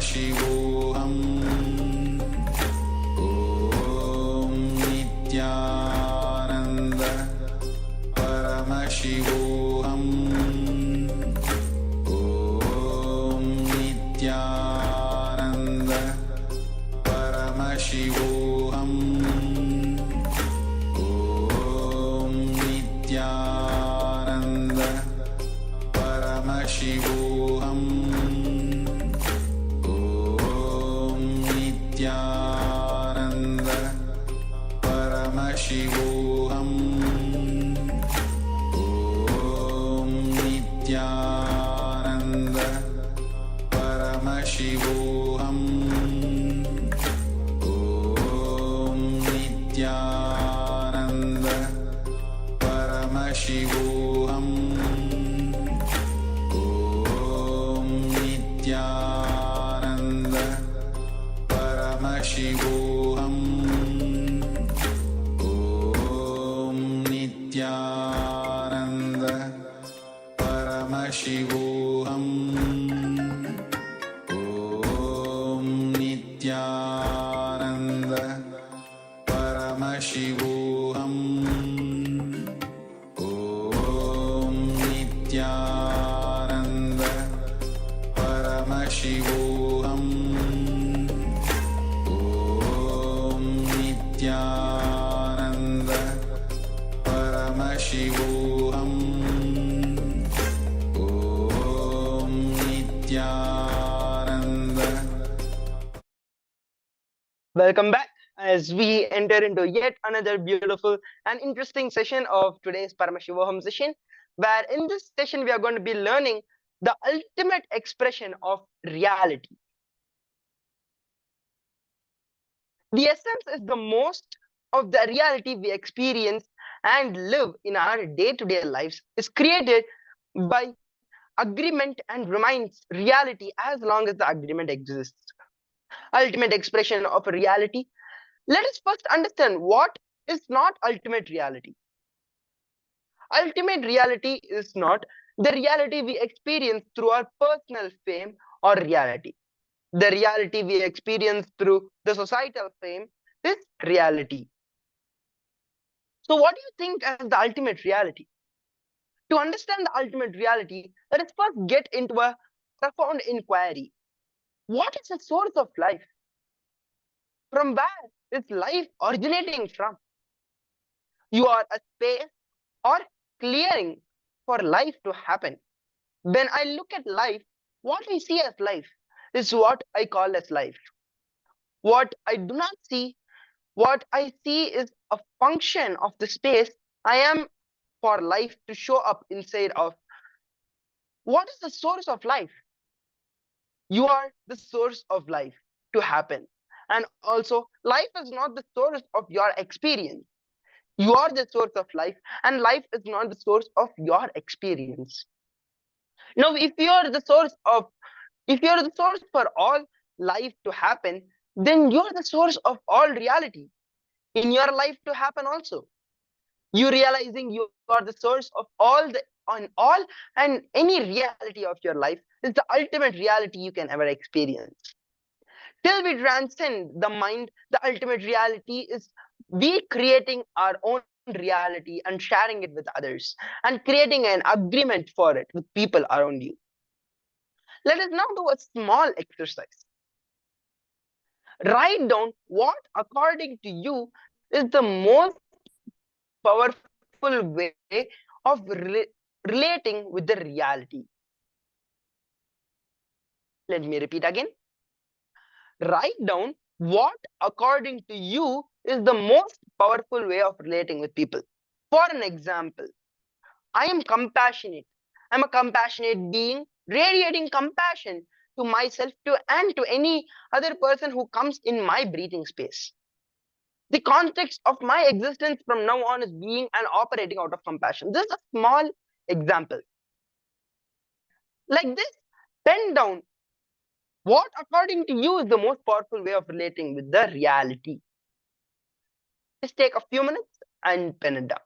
Speaker 9: Paramashivoham Om Nityananda Paramashivoham Om Nityananda Paramashivoham Om Nityananda Paramashivoham Om Nityananda Paramashivoham Om Nityananda Paramashivoham Om Nityananda Paramashivoham Om Nityananda Paramashivoham Om Nityananda Paramashivoham Om Nityananda Paramashivoham Om Nityananda Paramashivoham Om Nityananda Paramashivoham Om Nityananda.
Speaker 19: Welcome back as we enter into yet another beautiful and interesting session of today's Paramashivoham session, where in this session we are going to be learning the ultimate expression of reality. The essence is the most of the reality we experience and live in our day-to-day lives is created by agreement and remains reality as long as the agreement exists. Ultimate expression of reality. Let us first understand what is not ultimate reality. Ultimate reality is not the reality we experience through our personal fame or reality. The reality we experience through the societal fame is reality. So what do you think as the ultimate reality? To understand the ultimate reality, let us first get into a profound inquiry. What is the source of life? From where is life originating from? You are a space or clearing for life to happen. When I look at life, what I see as life is what I call as life. What I do not see, what I see is a function of the space I am for life to show up inside of. What is the source of life? You are the source of life to happen. And also, life is not the source of your experience. You are the source of life, and life is not the source of your experience. Now, if you are the source for all life to happen, then you are the source of all reality in your life to happen also. You realizing you are the source of all and any reality of your life is the ultimate reality you can ever experience. Till we transcend the mind, the ultimate reality is we creating our own reality and sharing it with others and creating an agreement for it with people around you. Let us now do a small exercise. Write down what, according to you, is the most powerful way of relating with the reality. Let me repeat again. Write down what, according to you, is the most powerful way of relating with people. For an example, I am compassionate. I'm a compassionate being, radiating compassion to myself and to any other person who comes in my breathing space. The context of my existence from now on is being and operating out of compassion. This is a small example. Like this, pen down what, according to you, is the most powerful way of relating with the reality. Just take a few minutes and pen it down.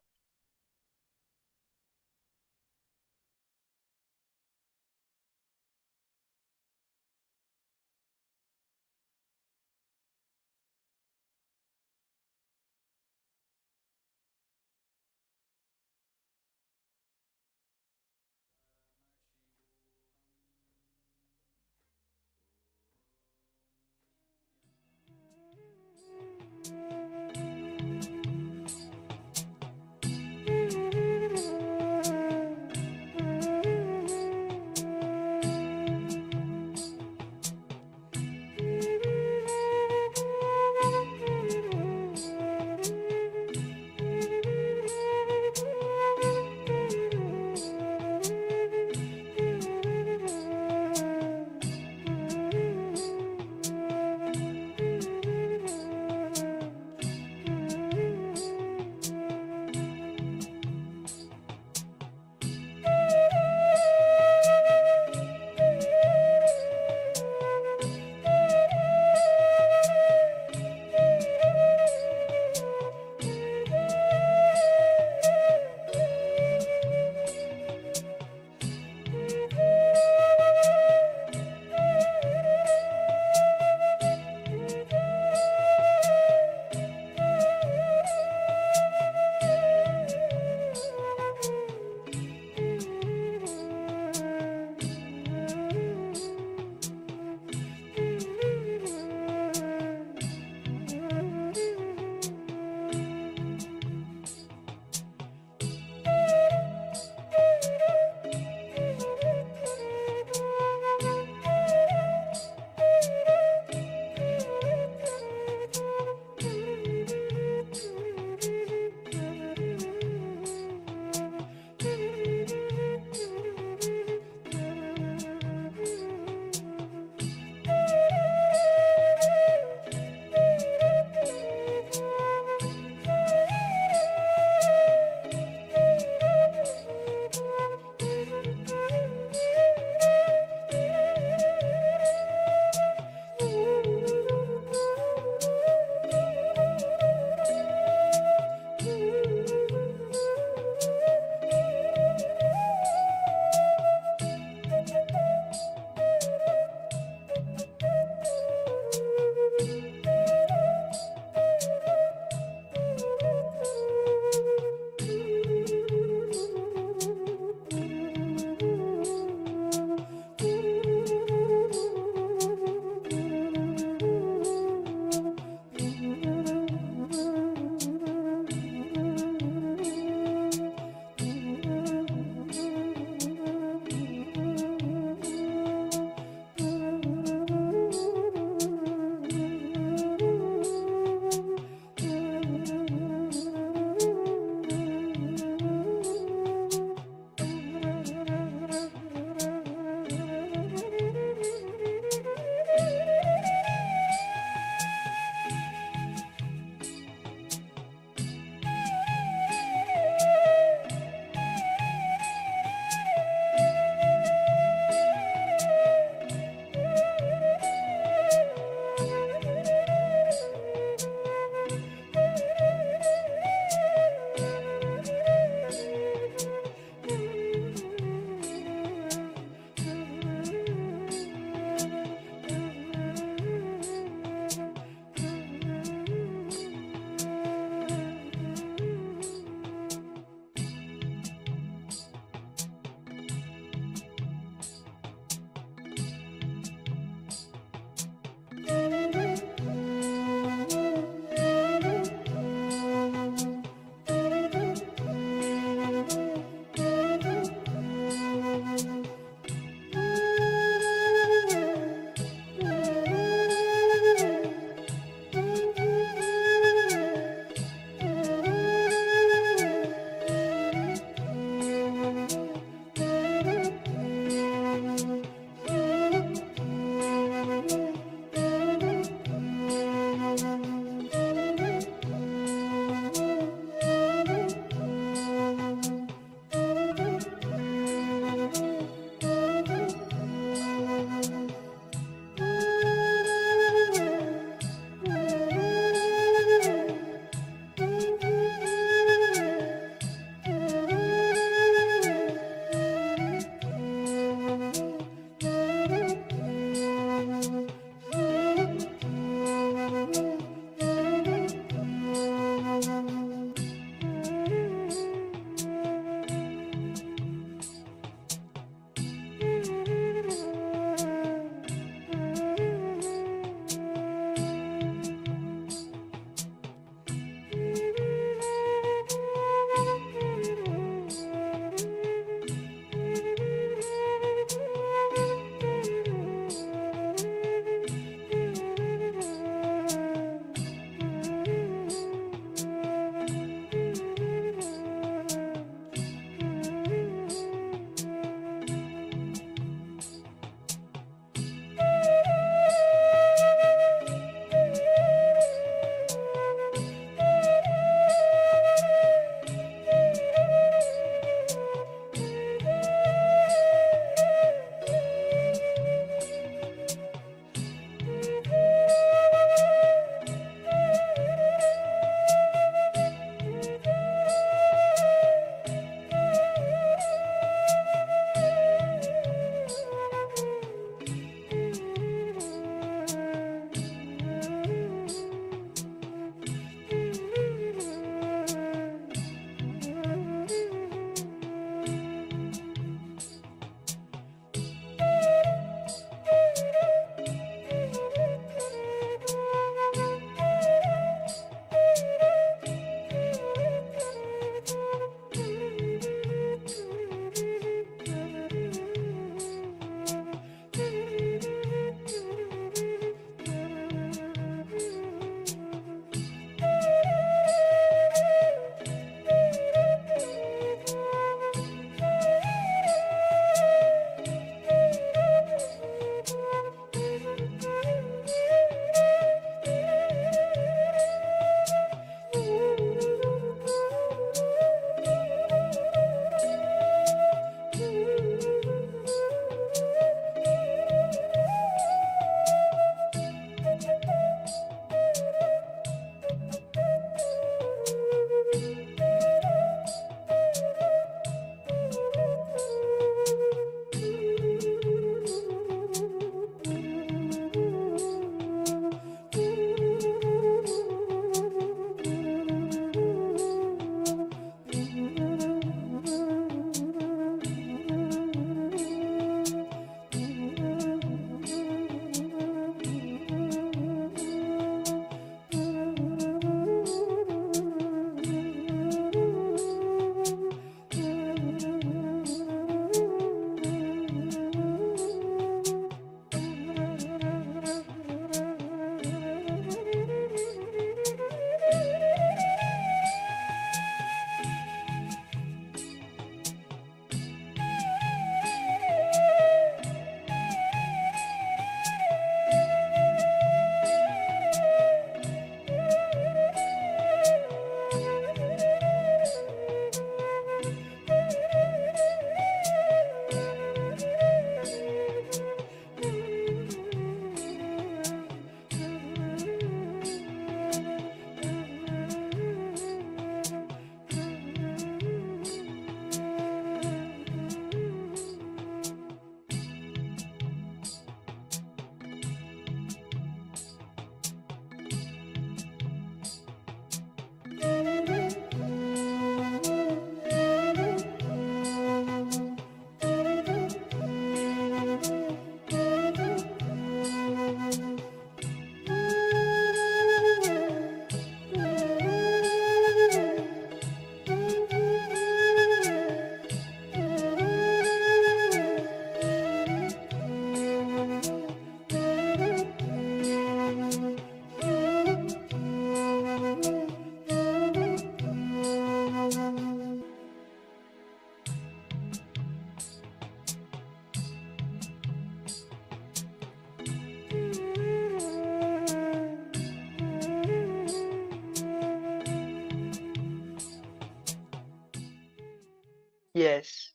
Speaker 19: Yes.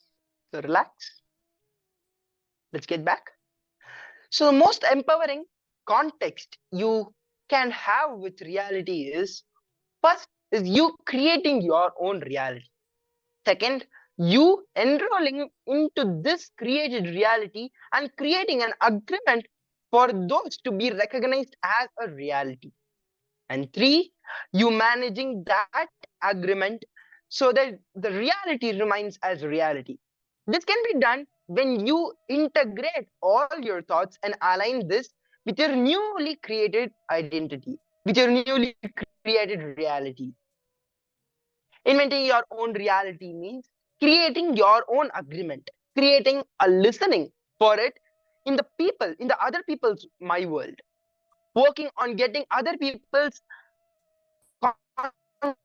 Speaker 19: So relax. Let's get back. So the most empowering context you can have with reality is, first is you creating your own reality. Second, you enrolling into this created reality and creating an agreement for those to be recognized as a reality. And three, you managing that agreement so that the reality remains as reality. This can be done when you integrate all your thoughts and align this with your newly created identity, with your newly created reality. Inventing your own reality means creating your own agreement, creating a listening for it in the people, in the other people's my world, working on getting other people's conscious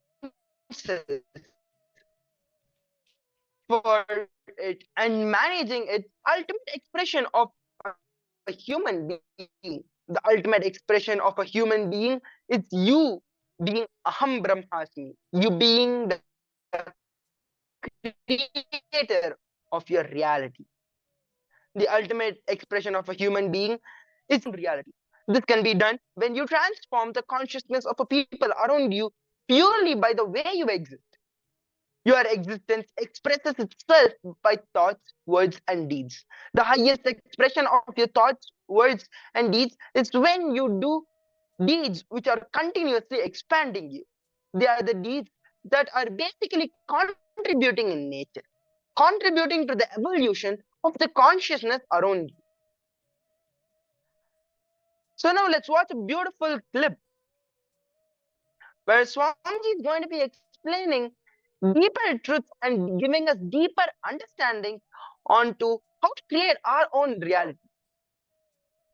Speaker 19: for it and managing it. Ultimate expression of a human being, the ultimate expression of a human being is you being Aham Brahmasmi, you being the creator of your reality. The ultimate expression of a human being is reality. This can be done when you transform the consciousness of a people around you purely by the way you exist. Your existence expresses itself by thoughts, words, and deeds. The highest expression of your thoughts, words, and deeds is when you do deeds which are continuously expanding you. They are the deeds that are basically contributing in nature, contributing to the evolution of the consciousness around you. So now let's watch a beautiful clip where Swamiji is going to be explaining deeper truths and giving us deeper understanding onto how to create our own reality.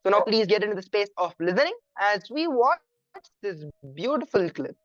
Speaker 19: So now please get into the space of listening as we watch this beautiful clip.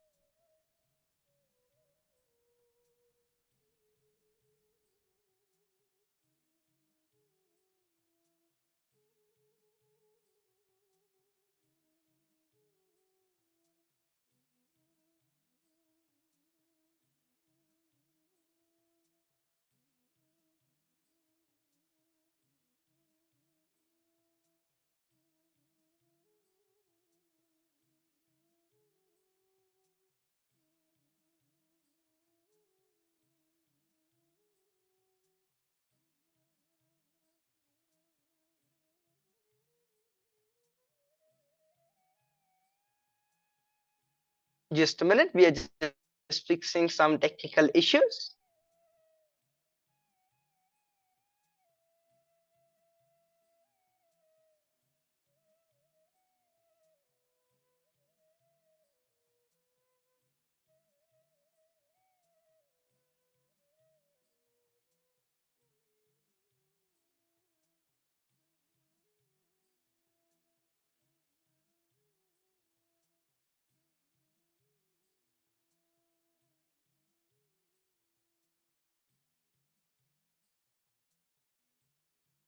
Speaker 19: Just a minute, we are just fixing some technical issues.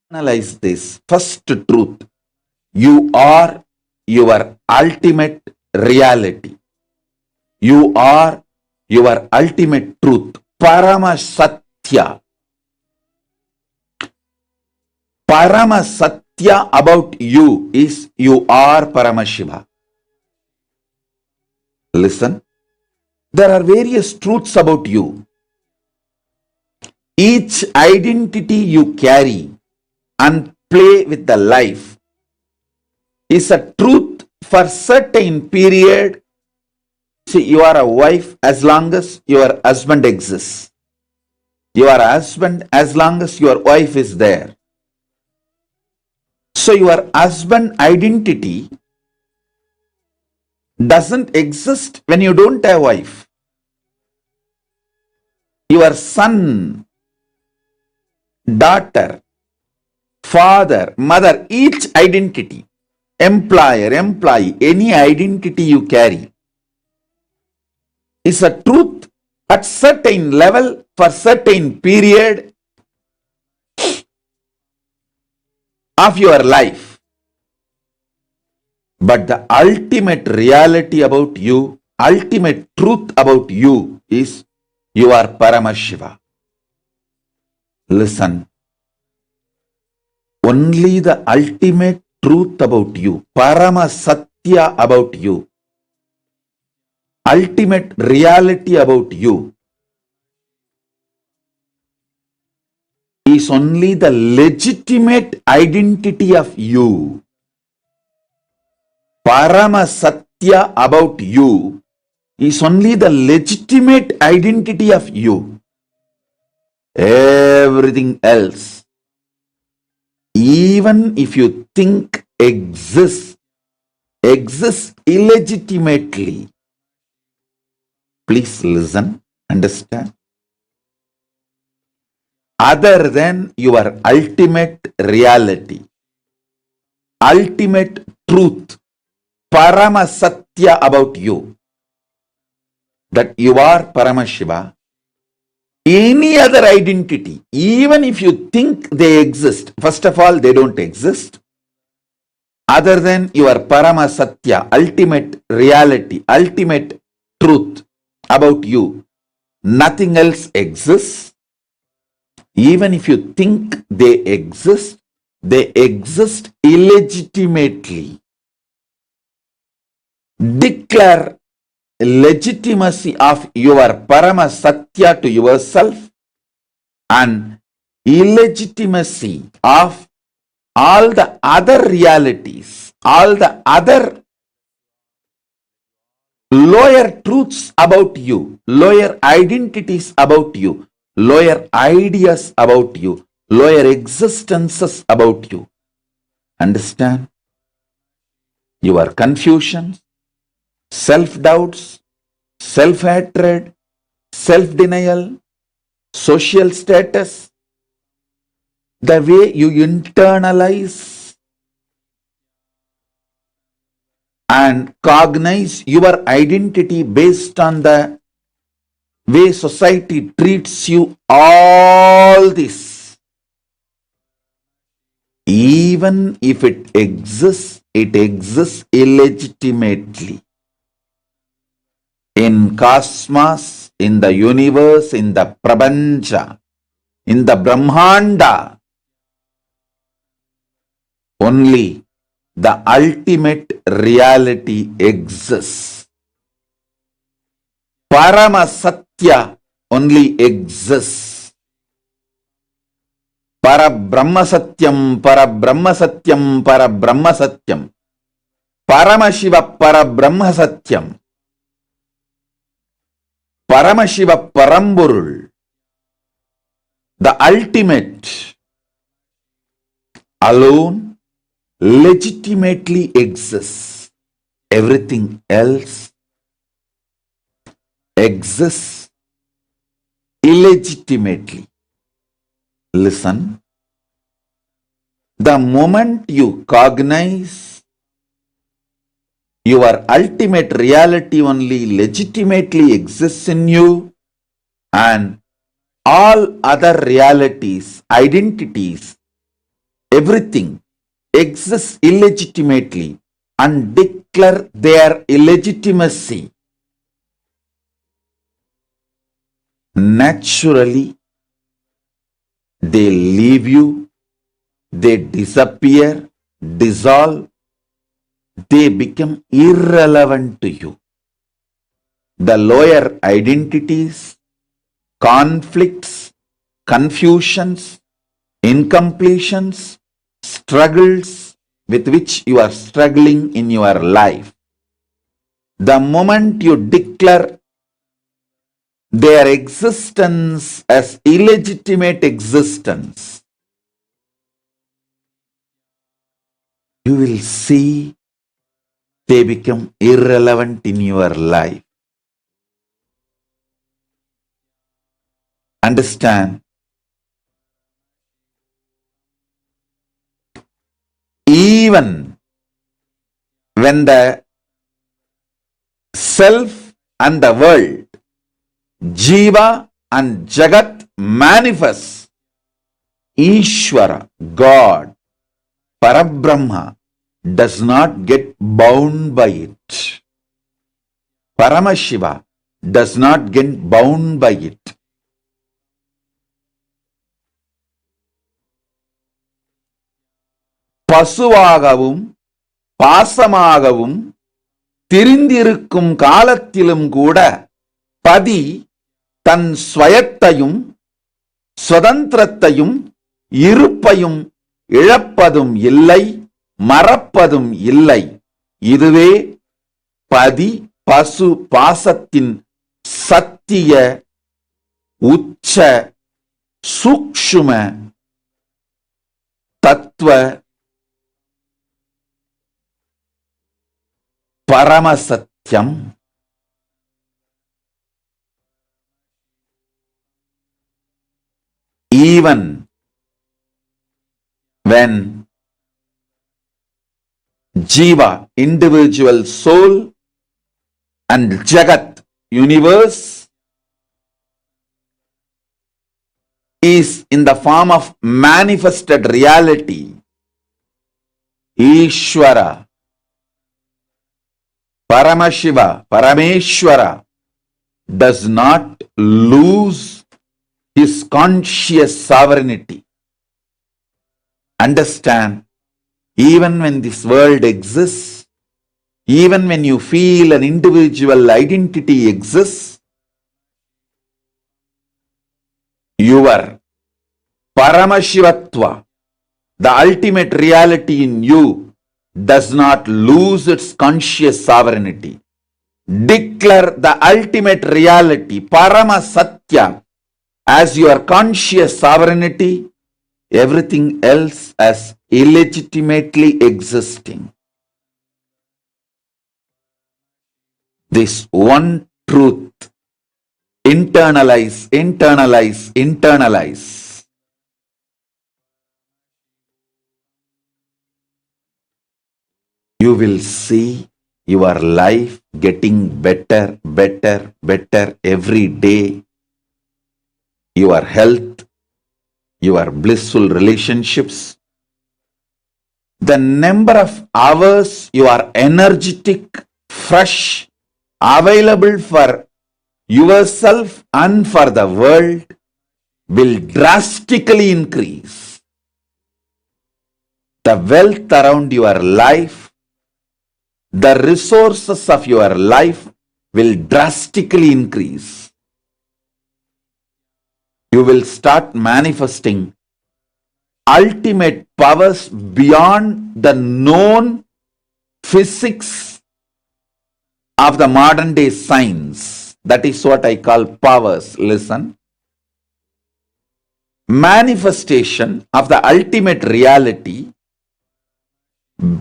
Speaker 1: Analyze this. First truth. You are your ultimate reality. You are your ultimate truth. Paramasatya. Paramasatya about you is you are Paramashiva. Listen. There are various truths about you. Each identity you carry and play with the life is a truth for certain period. See, you are a wife as long as your husband exists. You are a husband as long as your wife is there. So your husband identity doesn't exist when you don't have wife. Your son, daughter, father, mother, each identity, employer, employee, any identity you carry is a truth at certain level for certain period of your life. But the ultimate reality about you, ultimate truth about you is you are Paramashiva. Listen. Only the ultimate truth about you, Parama Satya about you, ultimate reality about you, is only the legitimate identity of you. Parama Satya about you is only the legitimate identity of you. Everything else, even if you think exists illegitimately. Please listen, understand. Other than your ultimate reality, ultimate truth, Parama Satya about you, that you are Paramashiva, any other identity, even if you think they exist, first of all, they don't exist. Other than your Parama Satya, ultimate reality, ultimate truth about you, nothing else exists. Even if you think they exist illegitimately. Declare legitimacy of your Parama Satya to yourself and illegitimacy of all the other realities, all the other lower truths about you, lower identities about you, lower ideas about you, lower existences about you. Understand? Your confusions, self-doubts, self-hatred, self-denial, social status, the way you internalize and cognize your identity based on the way society treats you, all this, even if it exists illegitimately. In cosmos, in the universe, in the Prapancha, in the Brahmanda, only the ultimate reality exists. Parama Satya only exists. Parabrahma Satyam, Parabrahma Satyam, Parabrahma Satyam. Paramashiva Parabrahma Satyam. Paramashiva Paramburul. The ultimate alone legitimately exists. Everything else exists illegitimately. Listen. The moment you cognize your ultimate reality only legitimately exists in you, and all other realities, identities, everything exists illegitimately, and declare their illegitimacy, naturally they leave you, they disappear, dissolve, they become irrelevant to you. The lower identities, conflicts, confusions, incompletions, struggles with which you are struggling in your life, the moment you declare their existence as illegitimate existence, you will see they become irrelevant in your life. Understand? Even when the self and the world, Jiva and Jagat manifests, Ishvara, God, Parabrahma, does not get bound by it. Paramashiva does not get bound by it.
Speaker 9: பசுவாகவும் பாசமாகவும் திரிந்திருக்கும் காலத்திலும் கூட பதி தன் ஸ்வயத்தையும் சுதந்திரத்தையும் இருப்பையும் இழப்பதும் இல்லை, மறப்பதும் இல்லை. இதுவே பதி பசு பாசத்தின் சத்திய உச்ச சூக்ஷ்ம தத்துவ பரமசத்தியம். Even when Jiva, individual soul, and Jagat, universe, is in the form of manifested reality, Ishvara, Paramashiva, Parameshwara does not lose his conscious sovereignty. Understand, even when this world exists, even when you feel an individual identity exists, your Paramashivatva, the ultimate reality in you, does not lose its conscious sovereignty. Declare the ultimate reality, Paramasatya, as your conscious sovereignty, everything else as illegitimately existing. This one truth, internalize, internalize, internalize. You will see your life getting better, better, better every day. Your health, your blissful relationships, the number of hours you are energetic, fresh, available for yourself and for the world will drastically increase. The wealth around your life, the resources of your life will drastically increase. You will start manifesting ultimate powers beyond the known physics of the modern day science. That is what I call powers. Listen. Manifestation of the ultimate reality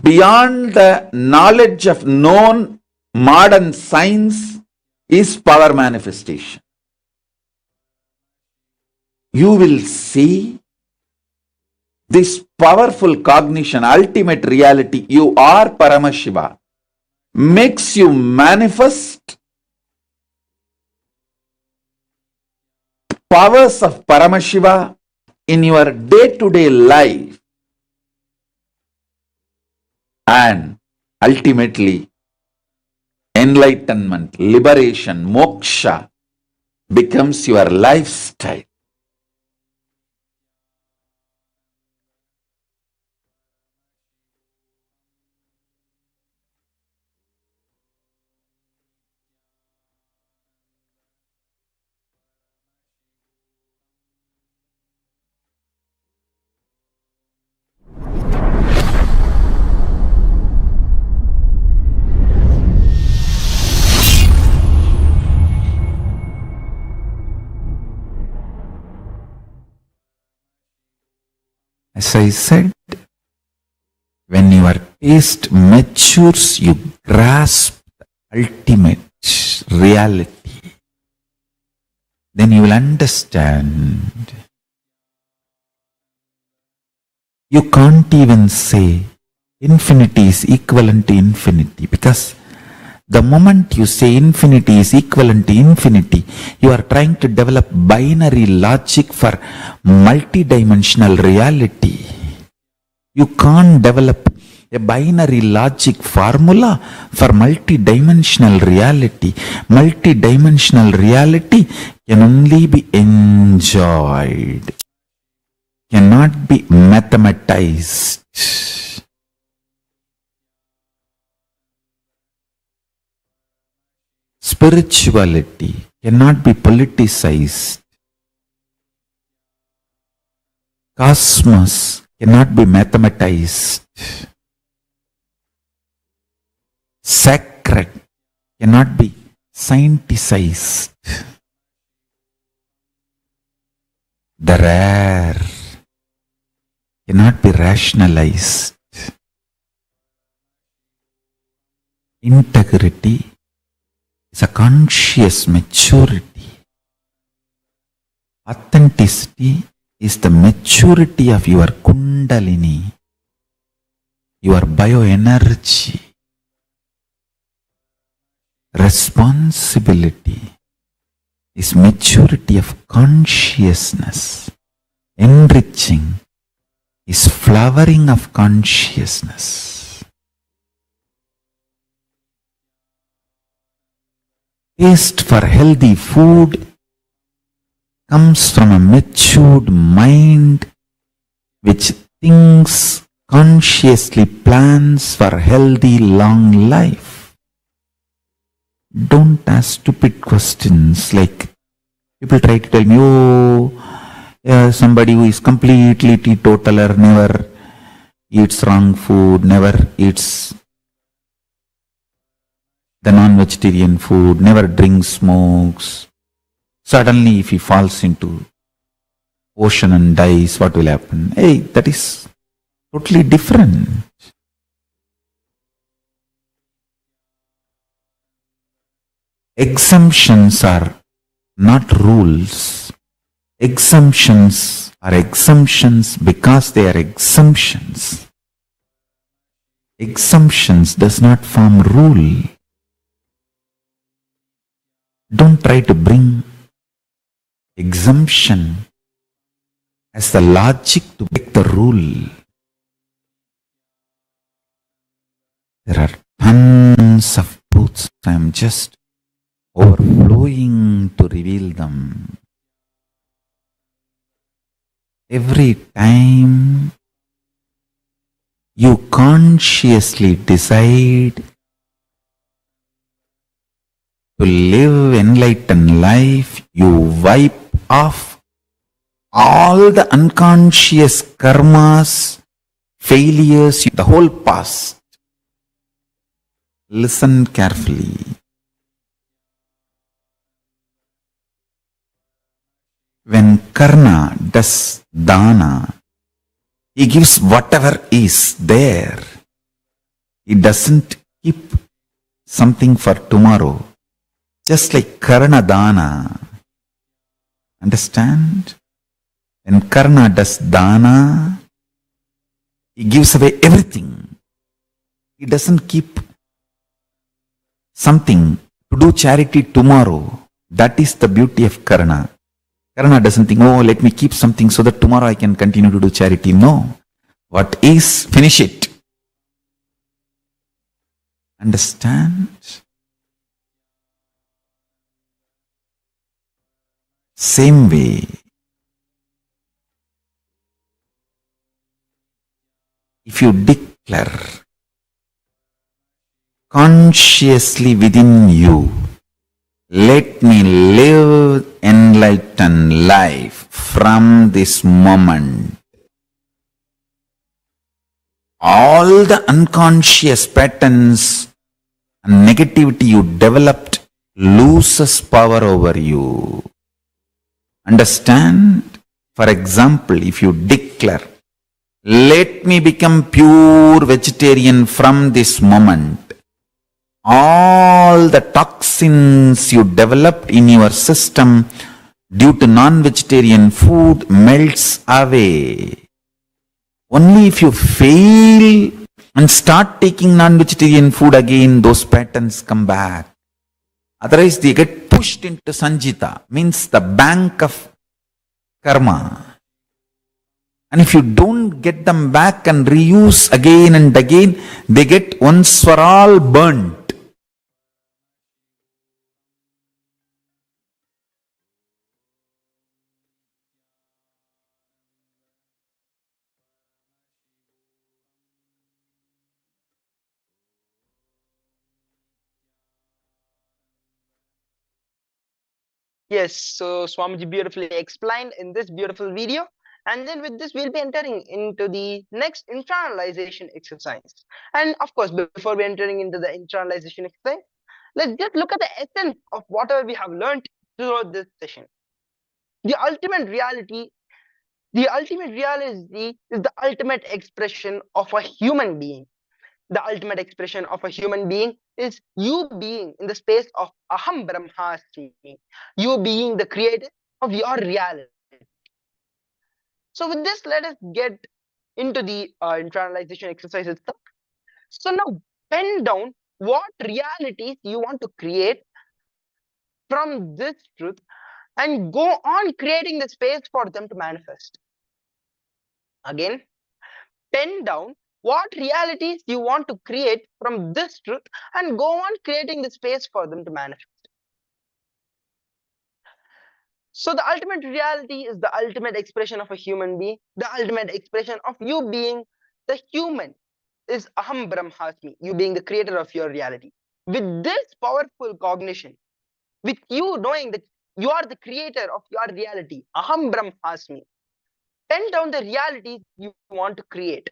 Speaker 9: beyond the knowledge of known modern science is power manifestation. You will see this powerful cognition, ultimate reality, you are Paramashiva, makes you manifest powers of Paramashiva in your day-to-day life. And ultimately, enlightenment, liberation, moksha becomes your lifestyle. As I said, when your taste matures, you grasp the ultimate reality. Then you will understand. You can't even say infinity is equivalent to infinity, because the moment you say infinity is equivalent to infinity, you are trying to develop binary logic for multidimensional reality. You can't develop a binary logic formula for multidimensional reality. Multidimensional reality can only be enjoyed, cannot be mathematized. Spirituality cannot be politicized. Cosmos cannot be mathematized. Sacred cannot be scienticized. The rare cannot be rationalized. Integrity is a conscious maturity. Authenticity is the maturity of your kundalini, your bioenergy. Responsibility is maturity of consciousness. Enriching is flowering of consciousness. Taste for healthy food comes from a matured mind which thinks consciously, plans for healthy long life. Don't ask stupid questions like people try to tell me, somebody who is completely teetotaler never eats wrong food, never eats the non-vegetarian food, never drinks, smokes. Suddenly if he falls into ocean and dies, what will happen? Hey, that is totally different. Exemptions are not rules. Exemptions are exemptions because they are exemptions. Exemptions does not form rule. Don't try to bring exemption as the logic to break the rule. There are tons of truths. I am just overflowing to reveal them. Every time you consciously decide to live enlightened life, you wipe off all the unconscious karmas, failures, the whole past. Listen carefully. When Karna does dana, he gives whatever is there. He doesn't keep something for tomorrow. Just like Karna dana. Understand? When Karna does dana, he gives away everything. He doesn't keep something to do charity tomorrow. That is the beauty of Karna. Karna doesn't think, let me keep something so that tomorrow I can continue to do charity. No. What is, finish it. Understand? Same way, if you declare consciously within you, let me live enlightened life from this moment. All the unconscious patterns and negativity you developed loses power over you. Understand? For example, if you declare, let me become pure vegetarian from this moment, all the toxins you developed in your system due to non-vegetarian food melts away. Only if you fail and start taking non-vegetarian food again, those patterns come back. Otherwise, they get pushed into Sanjita, means the bank of karma. And if you don't get them back and reuse again and again, they get once for all burnt.
Speaker 19: Yes, so Swamiji beautifully explained in this beautiful video. And then with this, we'll be entering into the next internalization exercise. And of course, before we entering into the internalization exercise, let's just look at the essence of whatever we have learned throughout this session. The ultimate reality is the ultimate expression of a human being. The ultimate expression of a human being is you being in the space of Aham Brahmasmi, you being the creator of your reality. So with this, let us get into the internalization exercise itself. So now pen down what realities you want to create from this truth and go on creating the space for them to manifest. Again, pen down what realities you want to create from this truth and go on creating the space for them to manifest. So the ultimate reality is the ultimate expression of a human being. The ultimate expression of you being the human is Aham Brahmasmi, you being the creator of your reality. With this powerful cognition, with you knowing that you are the creator of your reality, Aham Brahmasmi, pen down the realities you want to create.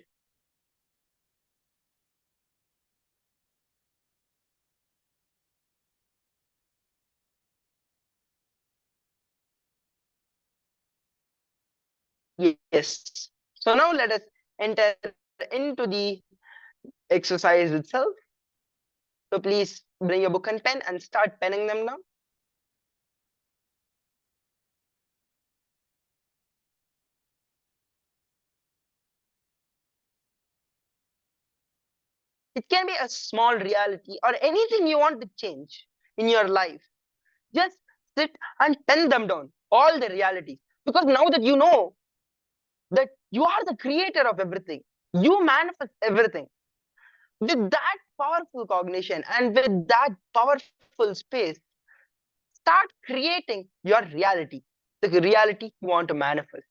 Speaker 19: Yes. So now let us enter into the exercise itself. So please bring your book and pen and start penning them down. It can be a small reality or anything you want to change in your life. Just sit and pen them down, all the realities. Because now that you know that you are the creator of everything, you manifest everything. With that powerful cognition and with that powerful space, start creating your reality, the reality you want to manifest.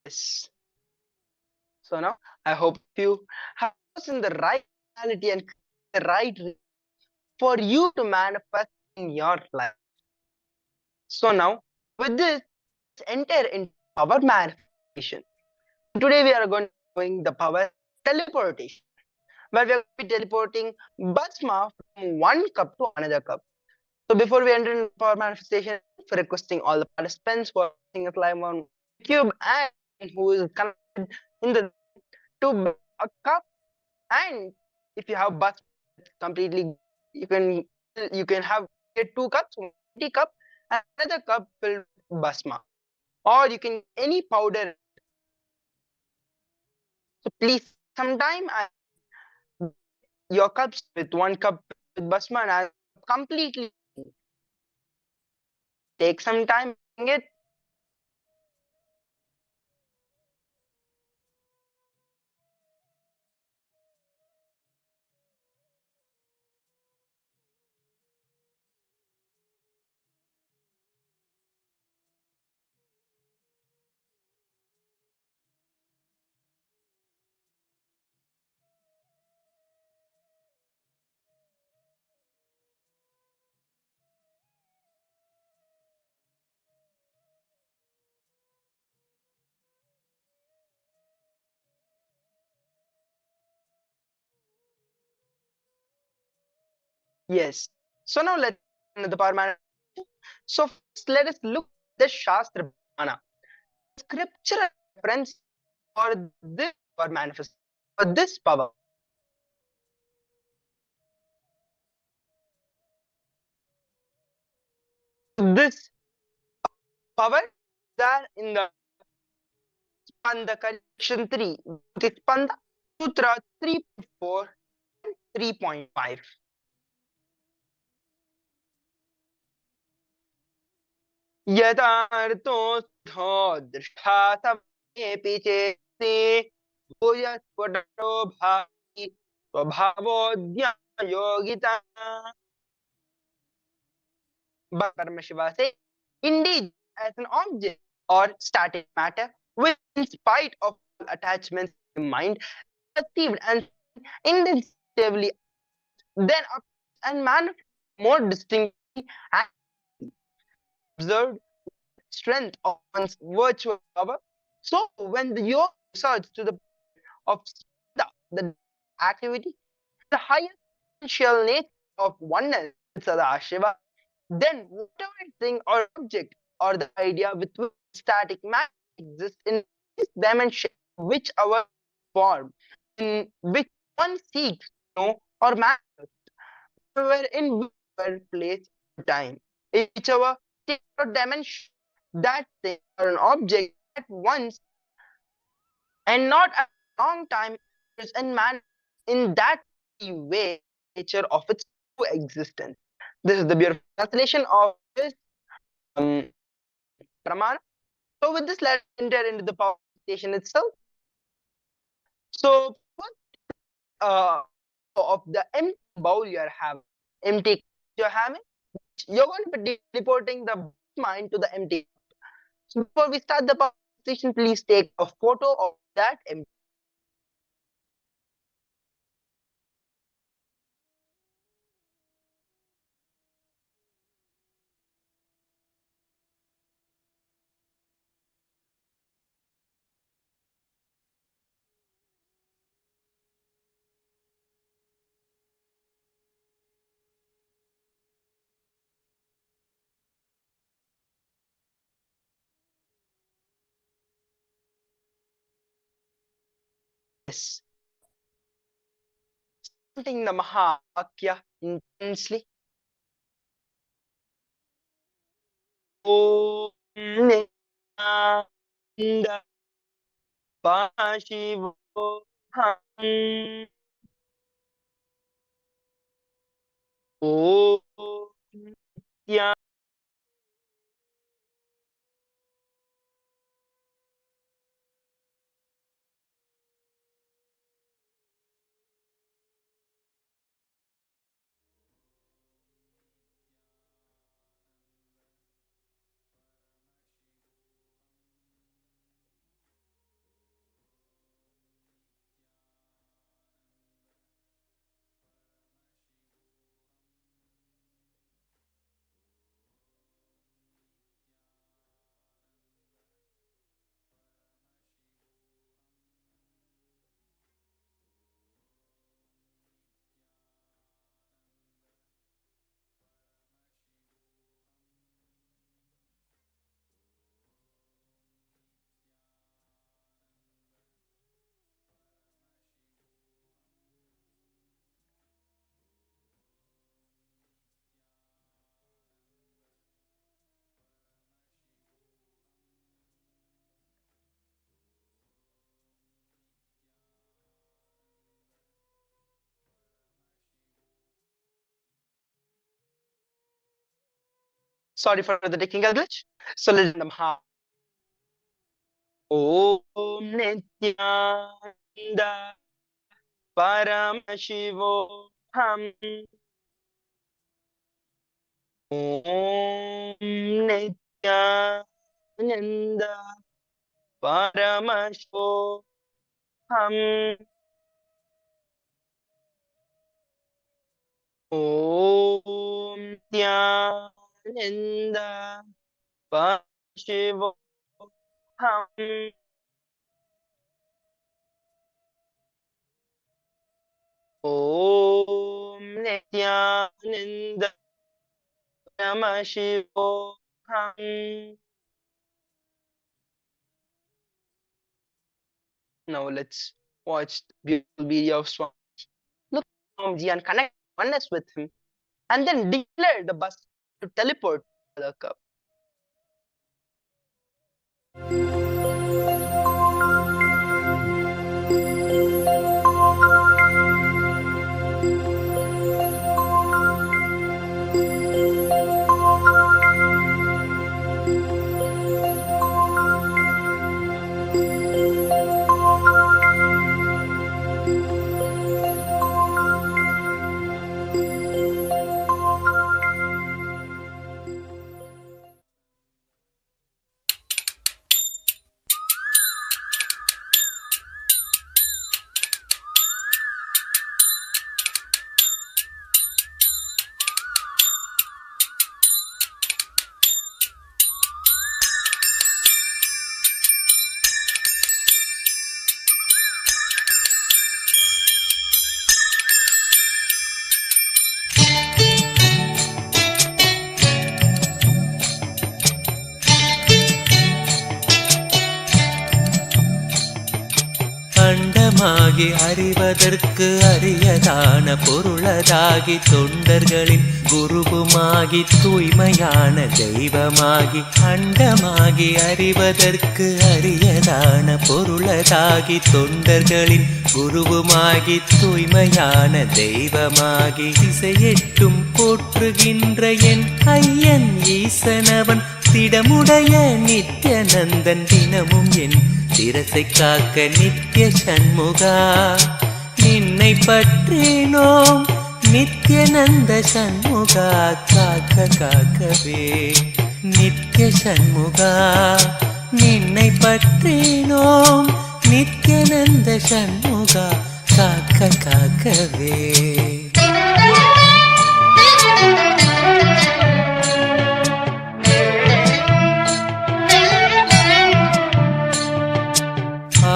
Speaker 19: Yes. So now I hope you have chosen the right reality and the right for you to manifest in your life. So now with this, let's enter into power manifestation. Today we are going to be doing the power teleportation, where we are going to be teleporting Basma from one cup to another cup. So before we enter into power manifestation, for requesting all the participants who are watching us live on YouTube and who is connected in the to a cup, and if you have bus completely, you can have get two cups, one empty cup and another cup filled with basma, or you can any powder. So please sometime your cups with one cup with basma and completely take some time doing it. Yes. So now let's the power manifestation. So first let us look at the Shastra Pramana, scriptural reference for this power manifestation, for this power. This power that in the Spanda collection 3, which is Spanda Sutra 3.4 and 3.5. यदार्थोऽर्थो दृष्टा समयेऽपि चेति भूयस्फुटो भाति स्वभावोऽज्ञायोगिता. But Paramashiva says, indeed, as an object or static matter, which in spite of attachments in mind, perceived and instinctively, then up and manifest more distinctly and observed strength of one's virtual power. So when the yoga resorts to the of the activity, the highest potential nature of oneness with Sadashiva, then whatever thing or object or the idea with which static matter exists in this dimension, which our form, in which one seeks to know or manifest, where in whichever place or time, in whichever state or dimension, that thing or an object at once and not a long time is in man in that way nature of its true existence. This is the beautiful translation of this pramana. So with this, let's enter into the power station itself. So of the empty bowl you're having, empty you're having, you're going to be teleporting the mind to the empty. So before we start the power station, please take a photo of that empty. Yes. Chanting the Mahavakya intensely. Om Nityananda Parashivoham. Om Nityananda. Sorry for the technical glitch. So let's do them half. Om Nityananda Paramashivoham. Om Nityananda Paramashivoham. Om Nityananda Paramashivoham. Om Nityananda Paramashivoham. Now let's watch the beautiful video of Swami. Look at Swamiji and connect oneness with him, and then declare the bus to teleport to the cup.
Speaker 20: அண்டமாகி அறிவதற்கு அரியதான பொருளதாகி தொண்டர்களின் குருவுமாகி தூய்மையான தெய்வமாகி அண்டமாகி அறிவதற்கு அரியதான பொருளதாகி தொண்டர்களின் குருவுமாகி தூய்மையான தெய்வமாகி திசையெட்டும் போற்றுகின்ற என் ஐயன் ஈசனவன் திடமுடைய நித்யநந்தன் தினமும் என் சிரசை காக்க நித்ய சண்முகா நின்னை பற்றினோம் நித்யநந்த சண்முகா காக்க காக்கவே நித்ய சண்முகா நின்னை பற்றினோம் நித்யநந்த சண்முகா காக்க காக்கவே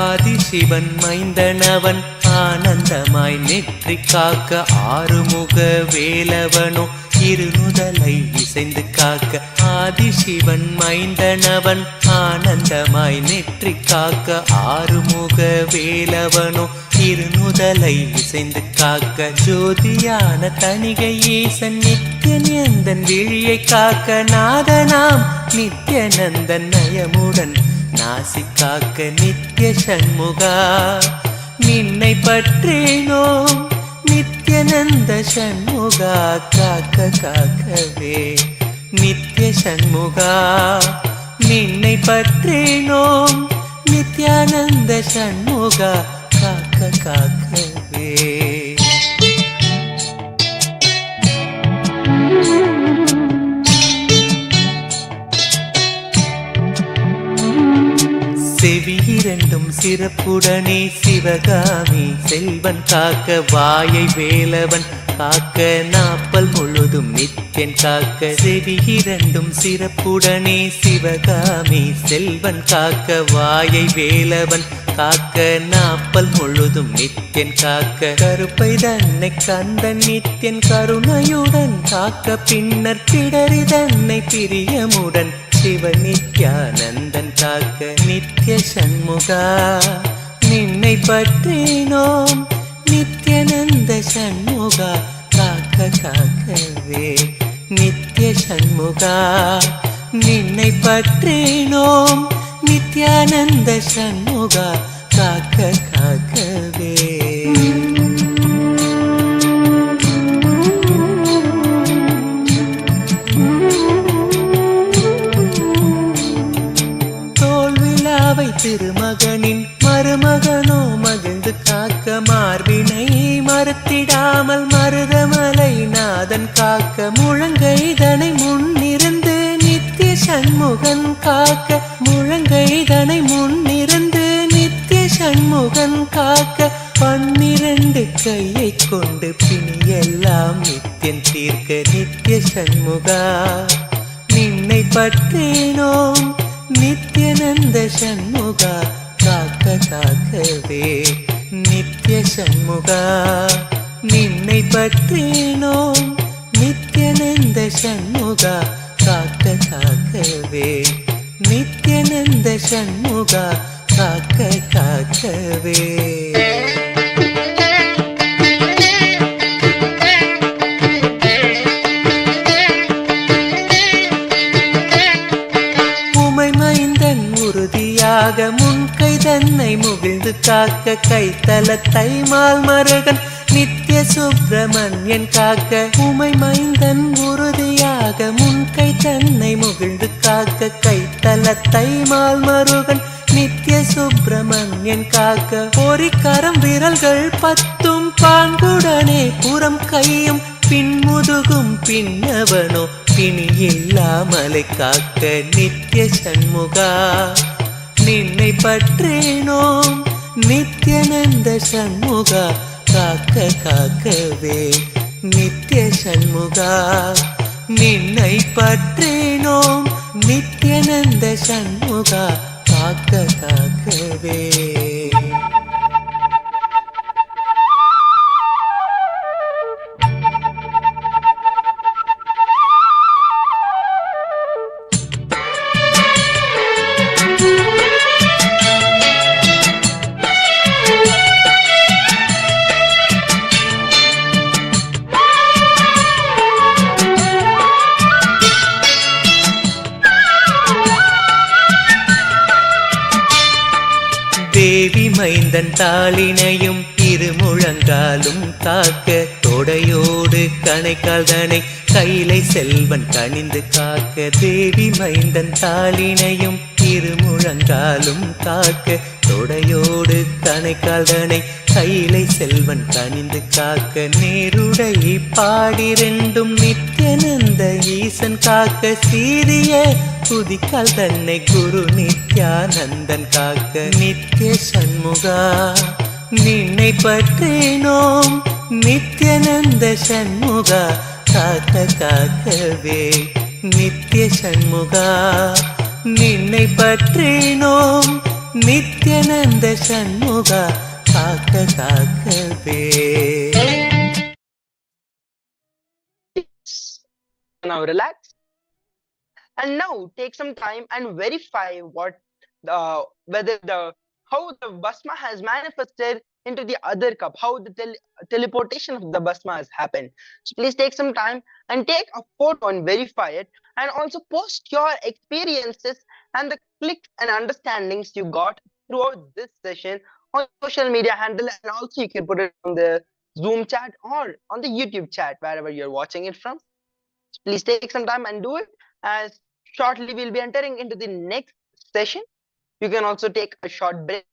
Speaker 20: ஆதிசிவன் மைந்தனவன் ஆனந்தமாய் நெற்றி காக்க ஆறுமுக வேலவனோ இருநுதலை இசைந்து காக்க ஆதிசிவன் மைந்தனவன் ஆனந்தமாய் நெற்றி காக்க ஆறுமுக வேலவனோ இருநுதலை இசைந்து காக்க ஜோதியான தணிகை ஈசன் நித்யநந்தன் விழியை காக்க நாதனாம் நித்யநந்தன் நயமுடன் நாசி காக்க நித்ய சண்முகா நின்னை பற்றினோம் நித்யநந்த சண்முகா காக்க காக்கவே நித்ய சண்முகா நின்னை பற்றினோம் நித்யானந்த சண்முகா காக்க காக்கவே செவி இரண்டும் சிறப்புடனே சிவகாமி செல்வன் காக்க வாயை வேலவன் காக்க நாப்பல் முழுதும் நித்யன் காக்க செவி இரண்டும் சிறப்புடனே சிவகாமி செல்வன் காக்க வாயை வேலவன் காக்க நாப்பல் முழுதும் நித்யன் காக்க கருப்பை தன்னை கந்தன் நித்யன் கருணையுடன் காக்க பின்னர் பிடரி தன்னை பிரியமுடன் சிவ நித்யானந்தன் காக்க நித்ய சண்முகா நின்னை பற்றினோம் நித்யநந்த சண்முகா காக்க காக்கவே நித்ய சண்முகா நின்னை பற்றினோம் நித்யானந்த சண்முகா காக்க காக்கவே திருமகனின் மருமகனோ மகிழ்ந்து காக்க மார்பினை மறுத்திடாமல் மருதமலை நாதன் காக்க முழங்கைதனை முன்னிருந்து நித்திய சண்முகன் காக்க முழங்கைதனை முன்னிருந்து நித்திய சண்முகன் காக்க 12 கையை கொண்டு பிணியெல்லாம் நித்தியன் தீர்க்க நித்திய சண்முகா நின்னை பற்றினோம் நித்யானந்த சண்முகா காக்க காக்கவே நித்திய சண்முகா நின்னை பற்றினோம் நித்யானந்த சண்முகா காக்க காக்கவே நித்யானந்த சண்முகா காக்க காக்கவே முன்கை தன்னை முகிழ்ந்து காக்க கைத்தலத்தை மால் மருகன் நித்திய சுப்பிரமணியன் காக்க உமை மைந்தன் உறுதியாக முன்கை தன்னை முகிழ்ந்து காக்க கைத்தலத்தை மால் மருகன் நித்திய சுப்பிரமணியன் காக்க பொறிக்கரம் விரல்கள் 10 பாங்குடனே புறம் கையும் பின்முதுகும் பின்னவனோ பிணியில்லாமலை காக்க நித்திய சண்முகா நின்னை பற்றினோம் நித்யானந்த சண்முகா காக்க காக்கவே நித்திய சண்முகா நின்னை பற்றினோம் நித்யானந்த சண்முகா காக்க காக்கவே தேவி மைந்தன் தாளினையும் திருமுழங்காலும் காக்க தொடையோடு கணைக்கால் தனை கைலை செல்வன் கணிந்து காக்க தேவி மைந்தன் தாளினையும் திருமுழங்காலும் காக்க தொடையோடு கணைக்கால் தனை கைலை செல்வன் கணிந்து காக்க நேருடை பாடிரெண்டும் நித்யானந்த ஈசன் காக்க சீரிய புதிக்கால் தன்னை குரு நித்யானந்தன் காக்க நித்திய சண்முகா நின்னை பற்றினோம் நித்யானந்த சண்முகா காக்க காக்கவே நித்திய சண்முகா நின்னை பற்றினோம் நித்யானந்த சண்முகா காக்க காக்கவே.
Speaker 19: Now relax. And now take some time and verify how the Bhasma has manifested into the other cup, how the teleportation of the Bhasma has happened. So please take some time and take a photo and verify it, and also post your experiences and the clicks and understandings you got throughout this session on social media handle, and also you can put it on the Zoom chat or on the YouTube chat, wherever you're watching it from. So please take some time and do it, as shortly we'll be entering into the next session. You can also take a short break.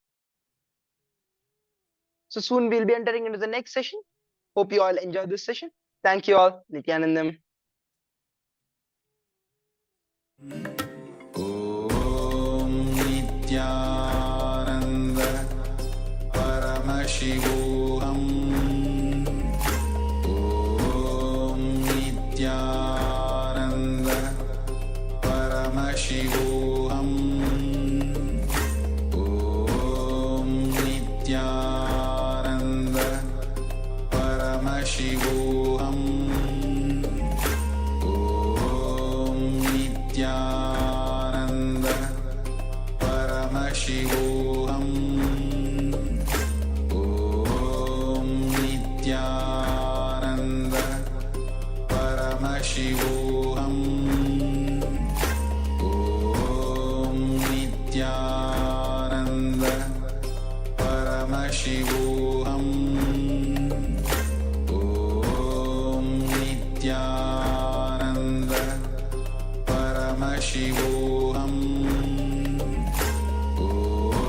Speaker 19: So soon we'll be entering into the next session. Hope you all enjoy this session. Thank you all. Nithyanandam.
Speaker 1: Om Nithyananda Paramashivoham. Om Nithyananda Paramashivoham. Om Nithyananda Paramashivoham. Om Nithyananda Paramashivoham. Om Nithyananda Paramashivoham. Om Nithyananda Paramashivoham. Om Nithyananda Paramashivoham. Om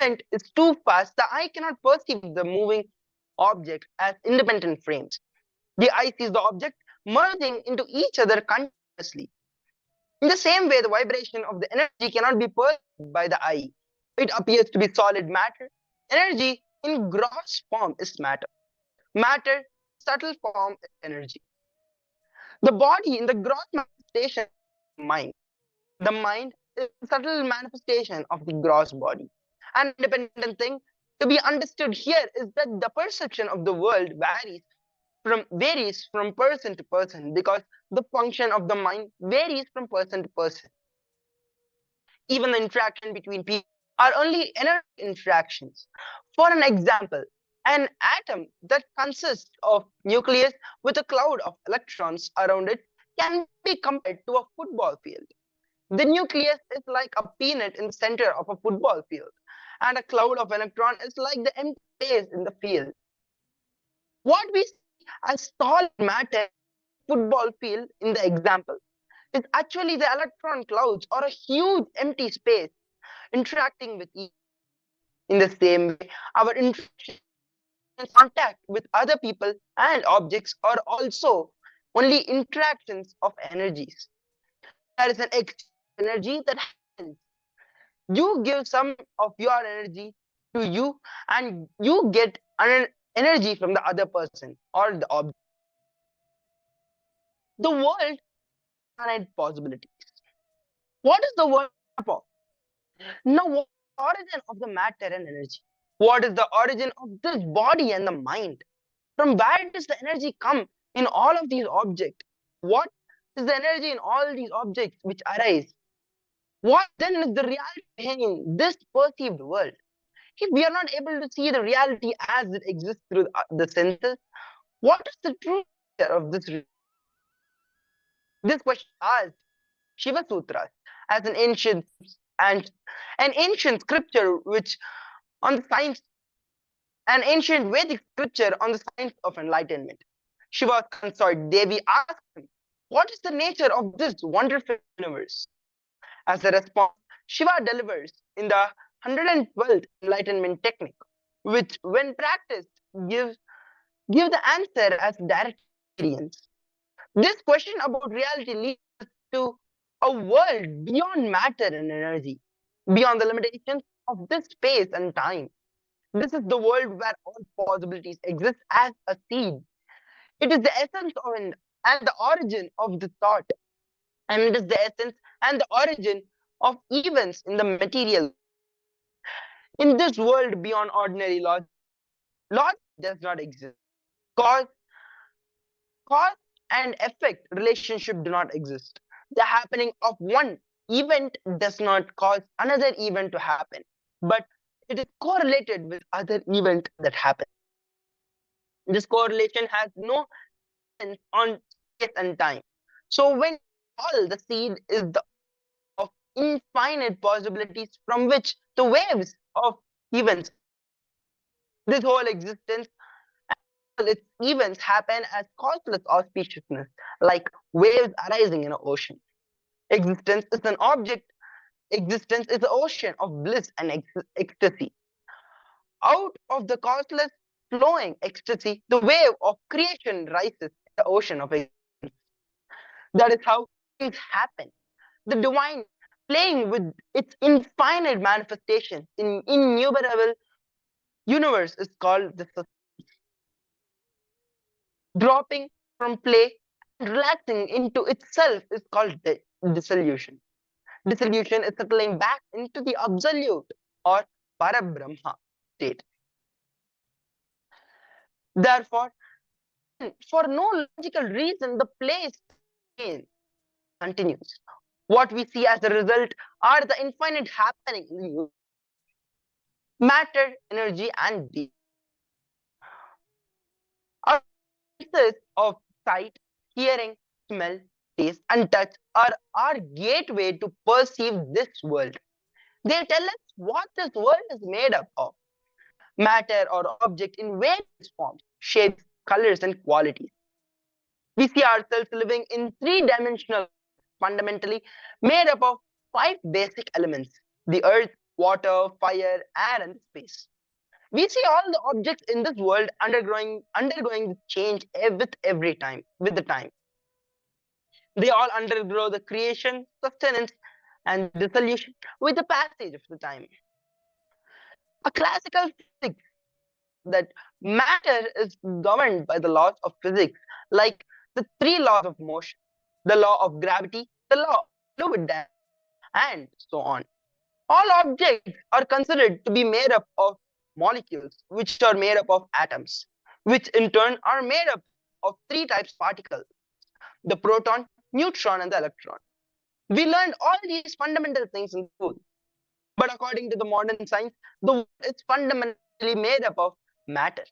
Speaker 19: movement is too fast, the eye cannot perceive the moving object as independent frames. The eye sees the object merging into each other continuously. In the same way, the vibration of the energy cannot be perceived by the eye. It appears to be solid matter. Energy in gross form is matter. Matter, subtle form is energy. The body in the gross manifestation is mind. The mind is a subtle manifestation of the gross body. An independent thing to be understood here is that the perception of the world varies from person to person because the function of the mind varies from person to person. Even the interaction between people are only energy interactions. For an example, an atom that consists of nucleus with a cloud of electrons around it can be compared to a football field. The nucleus is like a peanut in the center of a football field, and a cloud of electrons is like the empty space in the field. What we see as solid matter football field in the example is actually the electron clouds or a huge empty space interacting with each. In the same way, our interaction and contact with other people and objects are also only interactions of energies. There is an exchange of energy that happens. You give some of your energy to you and you get energy from the other person or the object. The world infinite possibilities. What is the world made up of? Now, what is the origin of the matter and energy? What is the origin of this body and the mind? From where does the energy come in all of these objects? What is the energy in all these objects which arise? What then is the reality behind this perceived world? If we are not able to see the reality as it exists through the senses, what is the true nature of this reality? This question asked Shiva Sutras as an ancient scripture which on the science, an ancient Vedic scripture on the science of enlightenment. Shiva's consort Devi asked him, "What is the nature of this wonderful universe?" As a response, Shiva delivers in the 112th enlightenment technique, which, when practiced, give the answer as direct experience. This question about reality leads us to a world beyond matter and energy, beyond the limitations of this space and time. This is the world where all possibilities exist as a seed. It is the essence of and the origin of the thought, and it is the essence and the origin of events in the material. In this world beyond ordinary logic does not exist. Cause and effect relationship do not exist. The happening of one event does not cause another event to happen, but it is correlated with other event that happen. This correlation has no sense on space and time. So when all the seed is the of infinite possibilities from which the waves of events, this whole existence and all its events happen as causeless auspiciousness, like waves arising in an ocean. Existence is an object. Existence is the ocean of bliss and ecstasy. Out of the causeless flowing ecstasy, the wave of creation rises in the ocean of existence. That is how things happen. The divine playing with its infinite manifestations in innumerable universe is called the dropping from play and relaxing into itself is called dissolution. Dissolution is settling back into the absolute or Parabrahma state. Therefore, for no logical reason, the play continues. What we see as a result are the infinite happening in the universe. Matter, energy, and being. Our senses of sight, hearing, smell, taste, and touch are our gateway to perceive this world. They tell us what this world is made up of. Matter or object in various forms, shapes, colors, and qualities. We see ourselves living in three-dimensional, fundamentally made up of 5 basic elements: the earth, water, fire, air, and space. We see all the objects in this world undergoing change with the time. They all undergo the creation, sustenance, and dissolution with the passage of the time. A classical physics that matter is governed by the laws of physics, like the three laws of motion, the law of gravity, the law of fluid dynamics, and so on. All objects are considered to be made up of molecules, which are made up of atoms, which in turn are made up of three types of particles: the proton, neutron, and the electron. We learned all these fundamental things in school. But according to the modern science, the world is fundamentally made up of matter.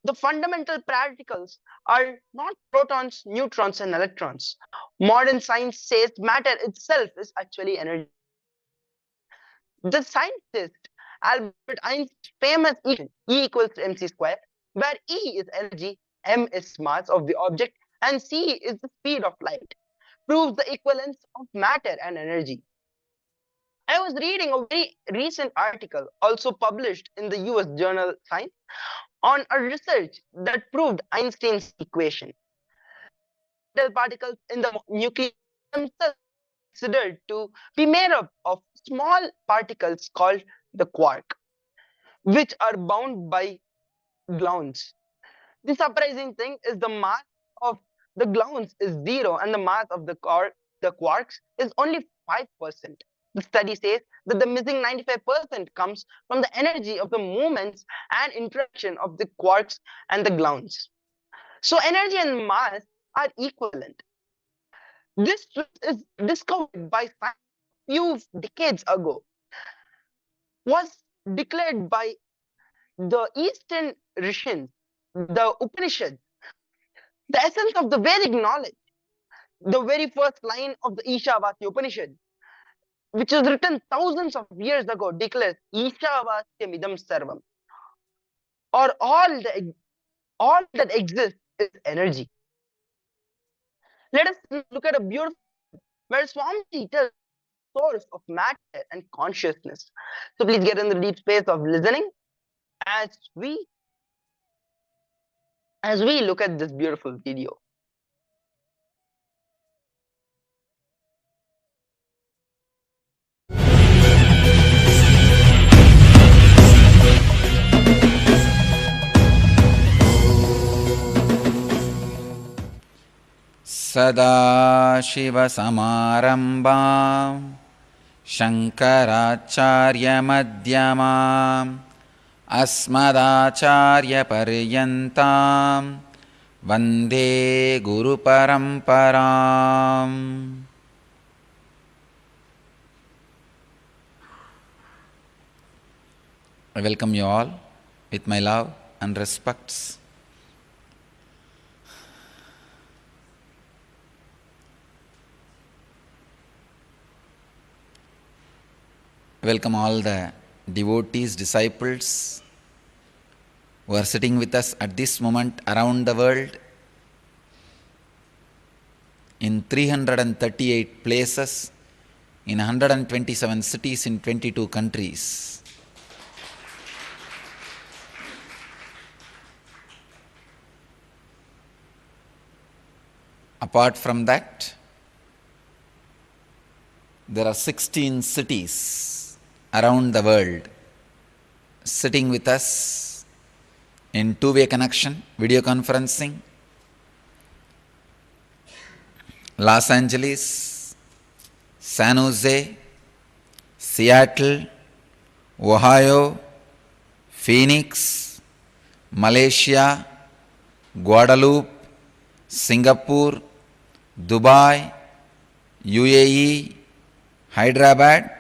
Speaker 19: The fundamental particles are not protons, neutrons, and electrons. Modern science says matter itself is actually energy. The scientist Albert Einstein's famous equation E equals to mc square, where E is energy, m is mass of the object, and c is the speed of light, proves the equivalence of matter and energy. I was reading a very recent article, also published in the US journal Science, on a research that proved Einstein's equation. The particles in the nucleus themselves considered to be made up of small particles called the quark, which are bound by gluons. The surprising thing is the mass of the gluons is 0 and the mass of the quarks is only 5%. The study says that the missing 95% comes from the energy of the movements and interaction of the quarks and the gluons. So energy and mass are equivalent. This truth is discovered by science a few decades ago, was declared by the Eastern Rishis, the Upanishads, the essence of the Vedic knowledge. The very first line of the Ishavasya Upanishad, which is written thousands of years ago, declares Ishavasyam idam sarvam, or all that exists is energy. Let us look at a beautiful where Swamiji tells the source of matter and consciousness. So please get in the deep space of listening as we look at this beautiful video.
Speaker 1: सदाशिवसमारम्भां शङ्कराचार्यमध्यमाम् अस्मदाचार्यपर्यन्तां वन्दे गुरुपरम्पराम्. I welcome you all with my love and respects. Welcome all the devotees, disciples who are sitting with us at this moment around the world in 338 places, in 127 cities, in 22 countries. Apart from that, there are 16 cities around the world sitting with us in two-way connection, video conferencing. Los Angeles, San Jose, Seattle, Ohio, Phoenix, Malaysia, Guadeloupe, Singapore, Dubai, UAE, Hyderabad,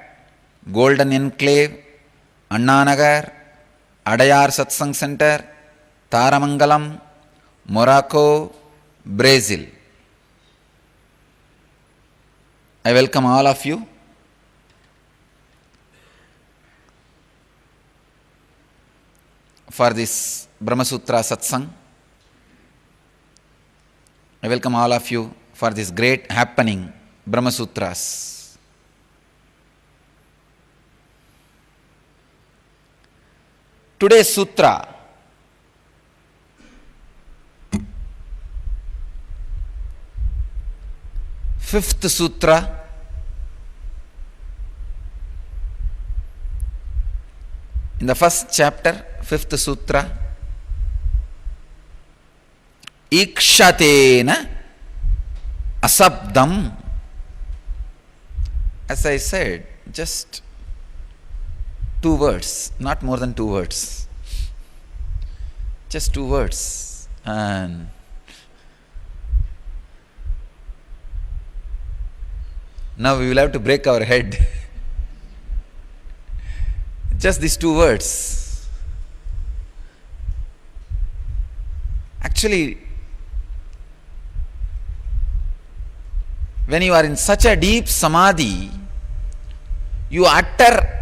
Speaker 1: Golden Enclave, Annanagar, Adayar Satsang Center, Taramangalam, Morocco, Brazil. I welcome all of you. For this Brahma Sutra Satsang. I welcome all of you for this great happening, Brahma Sutras. Today's sutra. Fifth sutra. In the first chapter, fifth sutra. Ikshatena asabdam. As I said, just 2 words, not more than 2 words. Just 2 words. And now we will have to break our head. Just these 2 words. Actually, when you are in such a deep samadhi, you utter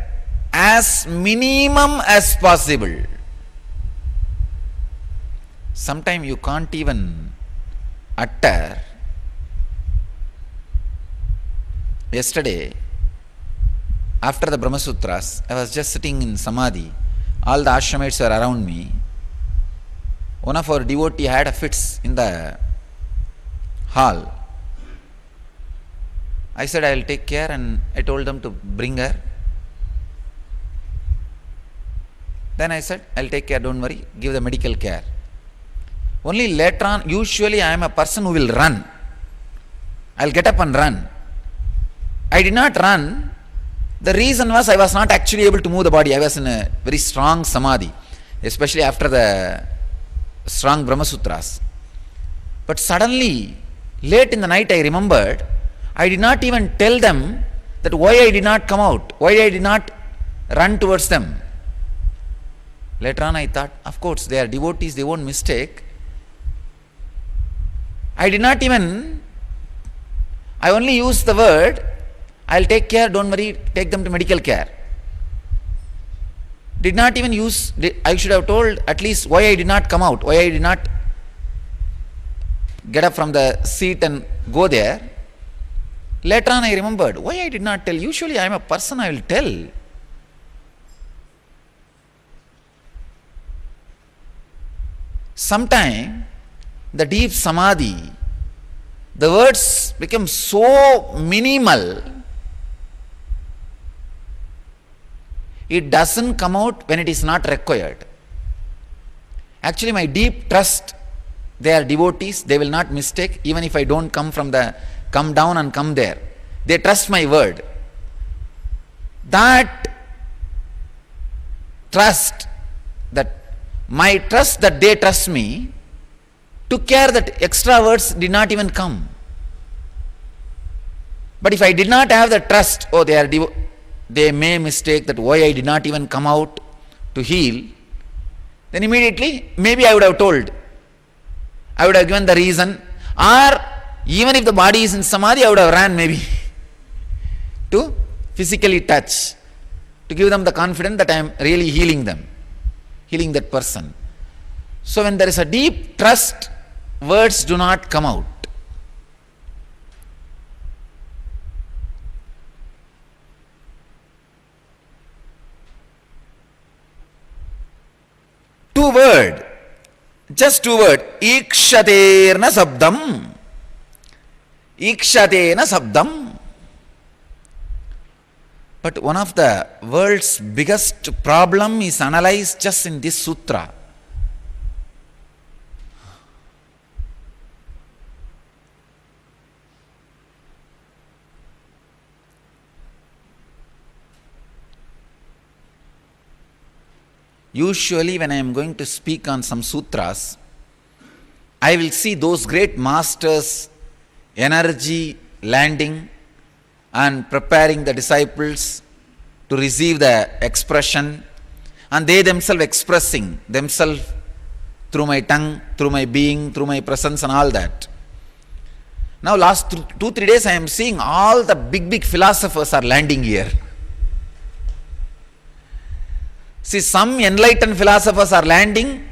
Speaker 1: as minimum as possible. Sometimes you can't even utter. Yesterday, after the Brahma Sutras, I was just sitting in samadhi. All the ashramites were around me. One of our devotees had a fits in the hall. I said, I will take care, and I told them to bring her. Then I said, I will take care, don't worry, give the medical care. Only later on, usually I am a person who will run. I will get up and run. I did not run. The reason was I was not actually able to move the body. I was in a very strong samadhi, especially after the strong Brahma Sutras. But suddenly, late in the night, I remembered, I did not even tell them that why I did not come out, why I did not run towards them. Later on I thought, of course, they are devotees, they won't mistake. I did not even, I only used the word, I'll take care, don't worry, take them to medical care. Did not even use, I should have told at least why I did not come out, why I did not get up from the seat and go there. Later on I remembered, why I did not tell. Usually I am a person, I will tell. Sometime, the deep samadhi, the words become so minimal, it doesn't come out when it is not required. Actually, my deep trust, they are devotees, they will not mistake, even if I don't come down and come there. They trust my word. That trust, my trust that they trust me, took care that extra words did not even come. But if I did not have the trust, they may mistake that why I did not even come out to heal, then immediately, maybe I would have told. I would have given the reason, or even if the body is in samadhi, I would have ran maybe to physically touch, to give them the confidence that I am really healing them, healing that person. So when there is a deep trust, words do not come out. Just two word, ikshaterna sabdam. Ikshatena sabdam. But one of the world's biggest problem is analyzed just in this sutra. Usually when I am going to speak on some sutras, I will see those great masters, energy landing and preparing the disciples to receive the expression, and they themselves expressing themselves through my tongue, through my being, through my presence and all that. Now last 2-3 days I am seeing all the big philosophers are landing here. See, some enlightened philosophers are landing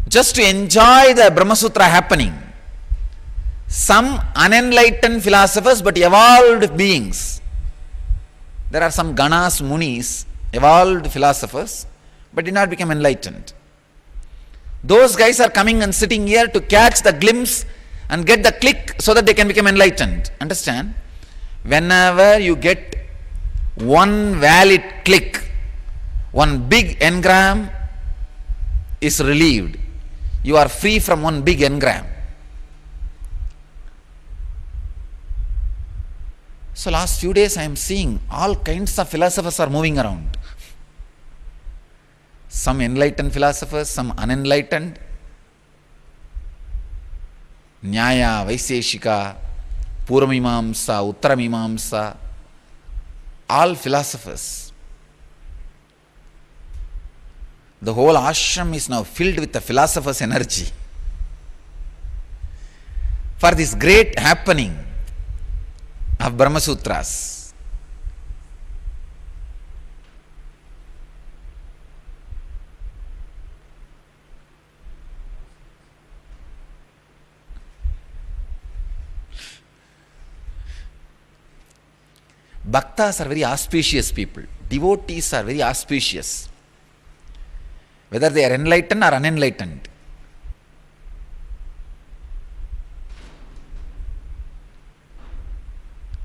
Speaker 1: just to enjoy the Brahma Sutra happening. Some unenlightened philosophers but evolved beings. There are some Ganas, Munis evolved philosophers, but did not become enlightened. Those guys are coming and sitting here to catch the glimpse and get the click so that they can become enlightened. Understand? Whenever you get one valid click, one big engram is relieved. You are free from one big engram. So last few days I am seeing all kinds of philosophers are moving around. Some enlightened philosophers, some unenlightened. Nyaya, Vaiseshika, Puramimamsa, Uttaramimamsa, all philosophers. The whole ashram is now filled with the philosopher's energy for this great happening of Brahma Sutras. Bhaktas are very auspicious people. Devotees are very auspicious, whether they are enlightened or unenlightened.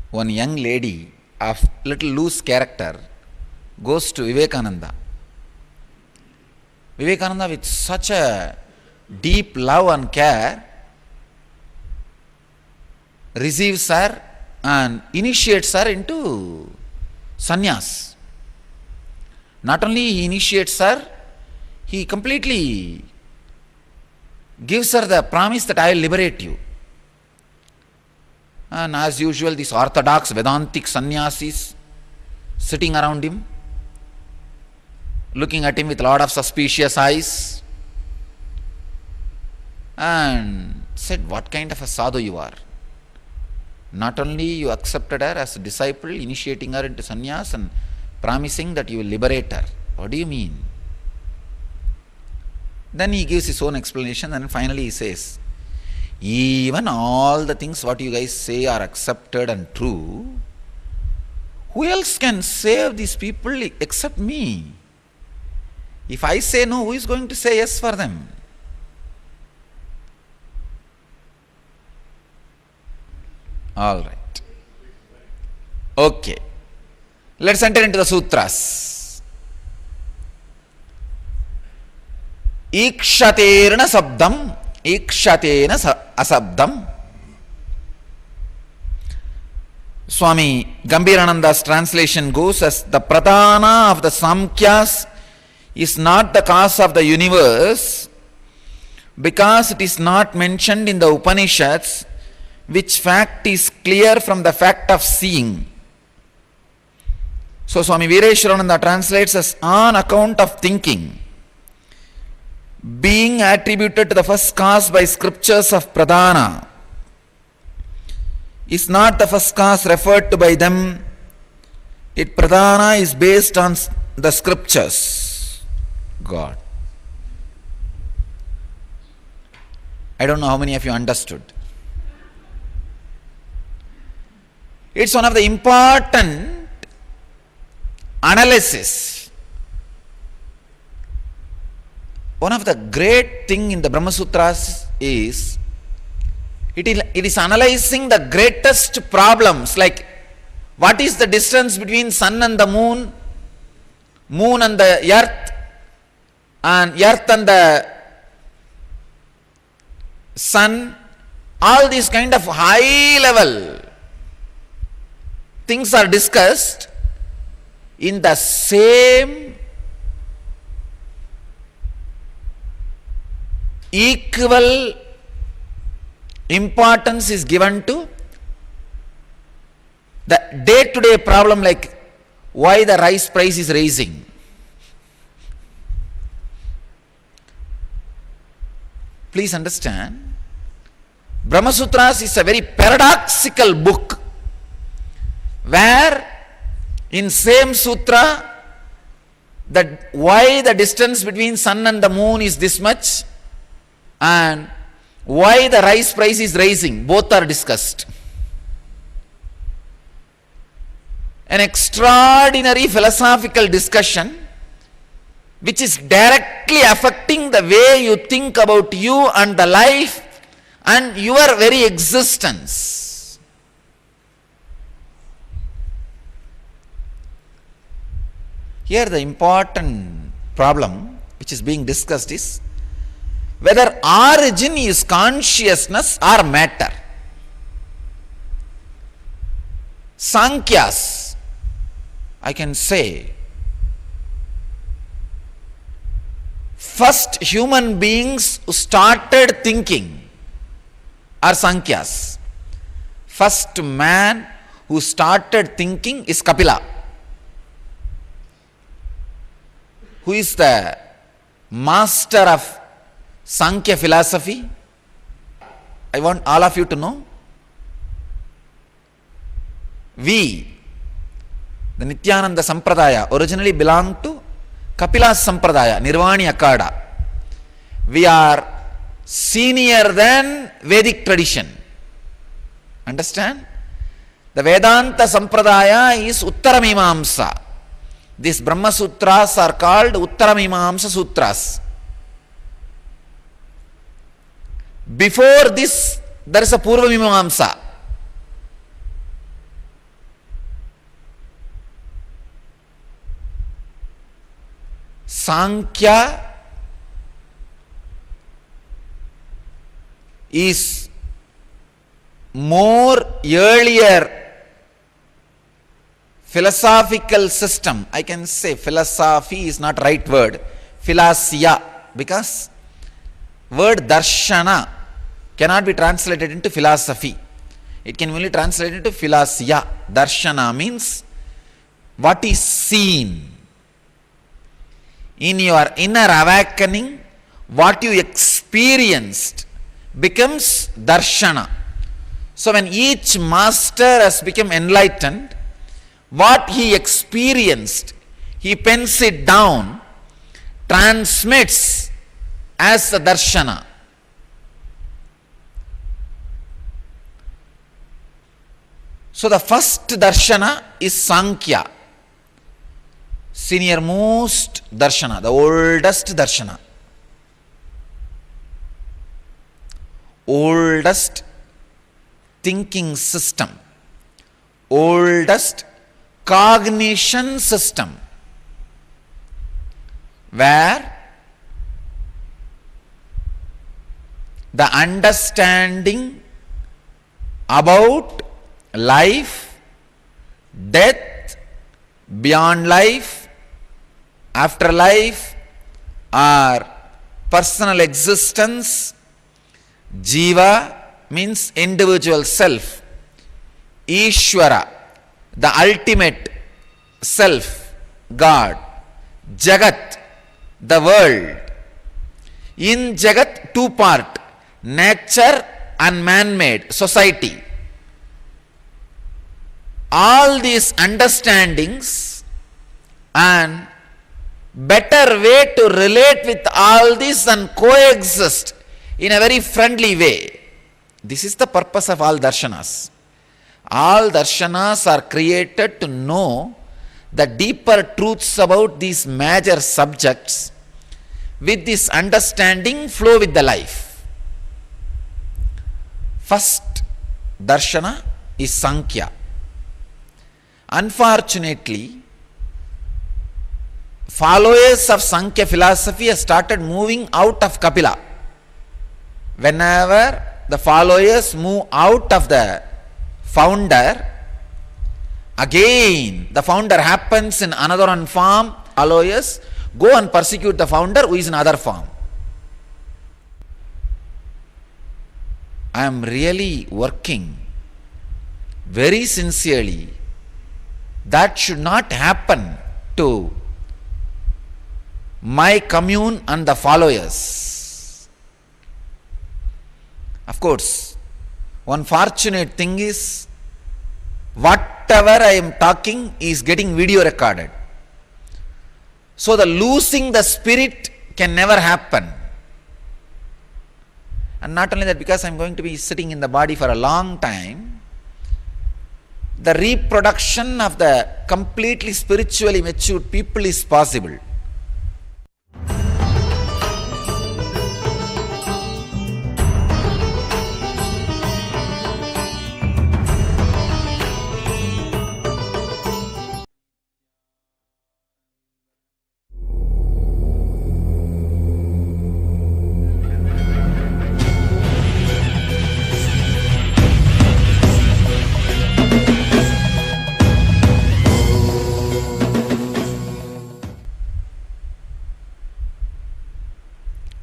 Speaker 1: One young lady of little loose character goes to Vivekananda. Vivekananda, with such a deep love and care, receives her and initiates her into sannyas. Not only he initiates her, he completely gives her the promise that I will liberate you. And as usual, these orthodox Vedantic sannyasis sitting around him, looking at him with a lot of suspicious eyes, and said, what kind of a sadhu you are? Not only you accepted her as a disciple, initiating her into sannyas and promising that you will liberate her. What do you mean? Then he gives his own explanation, and finally he says, even all the things what you guys say are accepted and true, who else can save these people except me? If I say no, who is going to say yes for them? All right. Okay. Let's enter into the sutras. Ikshaterna sabdam, ikshatena asabdam. Swami Gambhirananda's translation goes as, the pradhana of the Samkhyas is not the cause of the universe because it is not mentioned in the Upanishads, which fact is clear from the fact of seeing. So Swami Veereshwarananda translates as, on account of thinking, being attributed to the first cause by scriptures of pradhana, is not the first cause referred to by them. It pradhana is based on the scriptures. God. I don't know how many of you understood. It's one of the important analysis. One of the great thing in the Brahma Sutras is it is analyzing the greatest problems, like what is the distance between sun and the moon, moon and the earth, and earth and the sun. All these kind of high level things are discussed in the same equal importance is given to the day-to-day problem, like why the rice price is rising. Please understand, Brahma Sutras is a very paradoxical book, where in same sutra, that why the distance between sun and the moon is this much, and why the rice price is rising, both are discussed. an extraordinary philosophical discussion which is directly affecting the way you think about you and the life and your very existence. Here the important problem which is being discussed is whether origin is consciousness or matter. Sankhyas, I can say, first human beings who started thinking are Sankhyas. First man who started thinking is Kapila, who is the master of Sankhya philosophy. I want all of you to know. We, the Nithyananda Sampradaya, originally belonged to Kapila's Sampradaya, Nirvani Akada. We are senior than Vedic tradition. Understand? The Vedanta Sampradaya is Uttaramimamsa. These Brahma Sutras are called Uttaramimamsa Sutras. Before this, there is a Purvamimamsa. Sankhya is more earlier philosophical system. I can say philosophy is not right word. Philosia, because word darshana cannot be translated into philosophy. It can only translate into philosia. Darshana means what is seen. In your inner awakening, what you experienced becomes darshana. So when each master has become enlightened, what he experienced, he pens it down, transmits as the darshana. So the first darshana is Sankhya, senior most darshana, the oldest darshana, oldest thinking system, oldest cognition system, where the understanding about life, death, beyond life, afterlife, or personal existence, jiva means individual self, Ishvara, the ultimate self, God, Jagat, the world. In Jagat, two part, nature and man-made, society. All these understandings and better way to relate with all this and coexist in a very friendly way. This is the purpose of all darshanas. All darshanas are created to know the deeper truths about these major subjects. With this understanding, flow with the life. First darshana is Sankhya. Unfortunately, followers of Sankhya philosophy have started moving out of Kapila. Whenever the followers move out of the founder, again the founder happens in another one form, followers go and persecute the founder who is in other form. I am really working very sincerely. That should not happen to my commune and the followers. Of course, one fortunate thing is, whatever I am talking is getting video recorded. So the losing the spirit can never happen. And not only that, because I am going to be sitting in the body for a long time, the reproduction of the completely spiritually matured people is possible.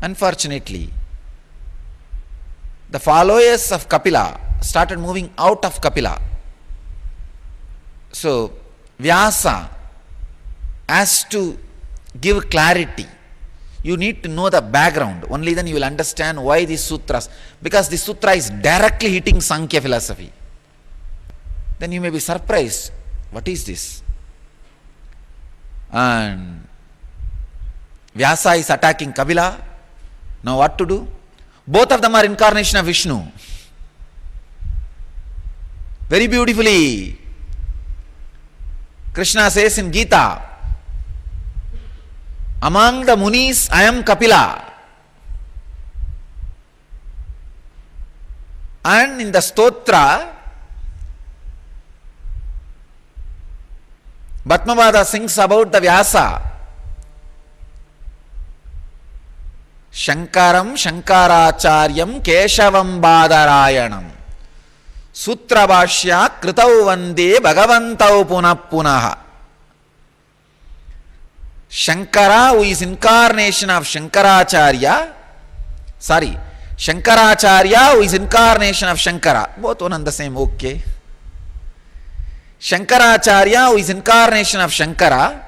Speaker 1: Unfortunately, the followers of Kapila started moving out of Kapila. So, Vyasa has to give clarity. You need to know the background. Only then you will understand why these sutras. Because the sutra is directly hitting Sankhya philosophy. Then you may be surprised. What is this? And Vyasa is attacking Kapila. Now what to do? Both of them are incarnation of Vishnu. Very beautifully, Krishna says in Gita, among the Munis, I am Kapila. And in the Stotra, Bhatmavada sings about the Vyasa. Shankaram Shankaracharyam Keshavam Badarayanam Sutrabhashya Kritau Vande Bhagavantau Punah Punaha. Shankara, who is incarnation of Shankaracharya, Shankaracharya, who is incarnation of Shankara, both one and the same, okay. Shankaracharya, who is incarnation of Shankara,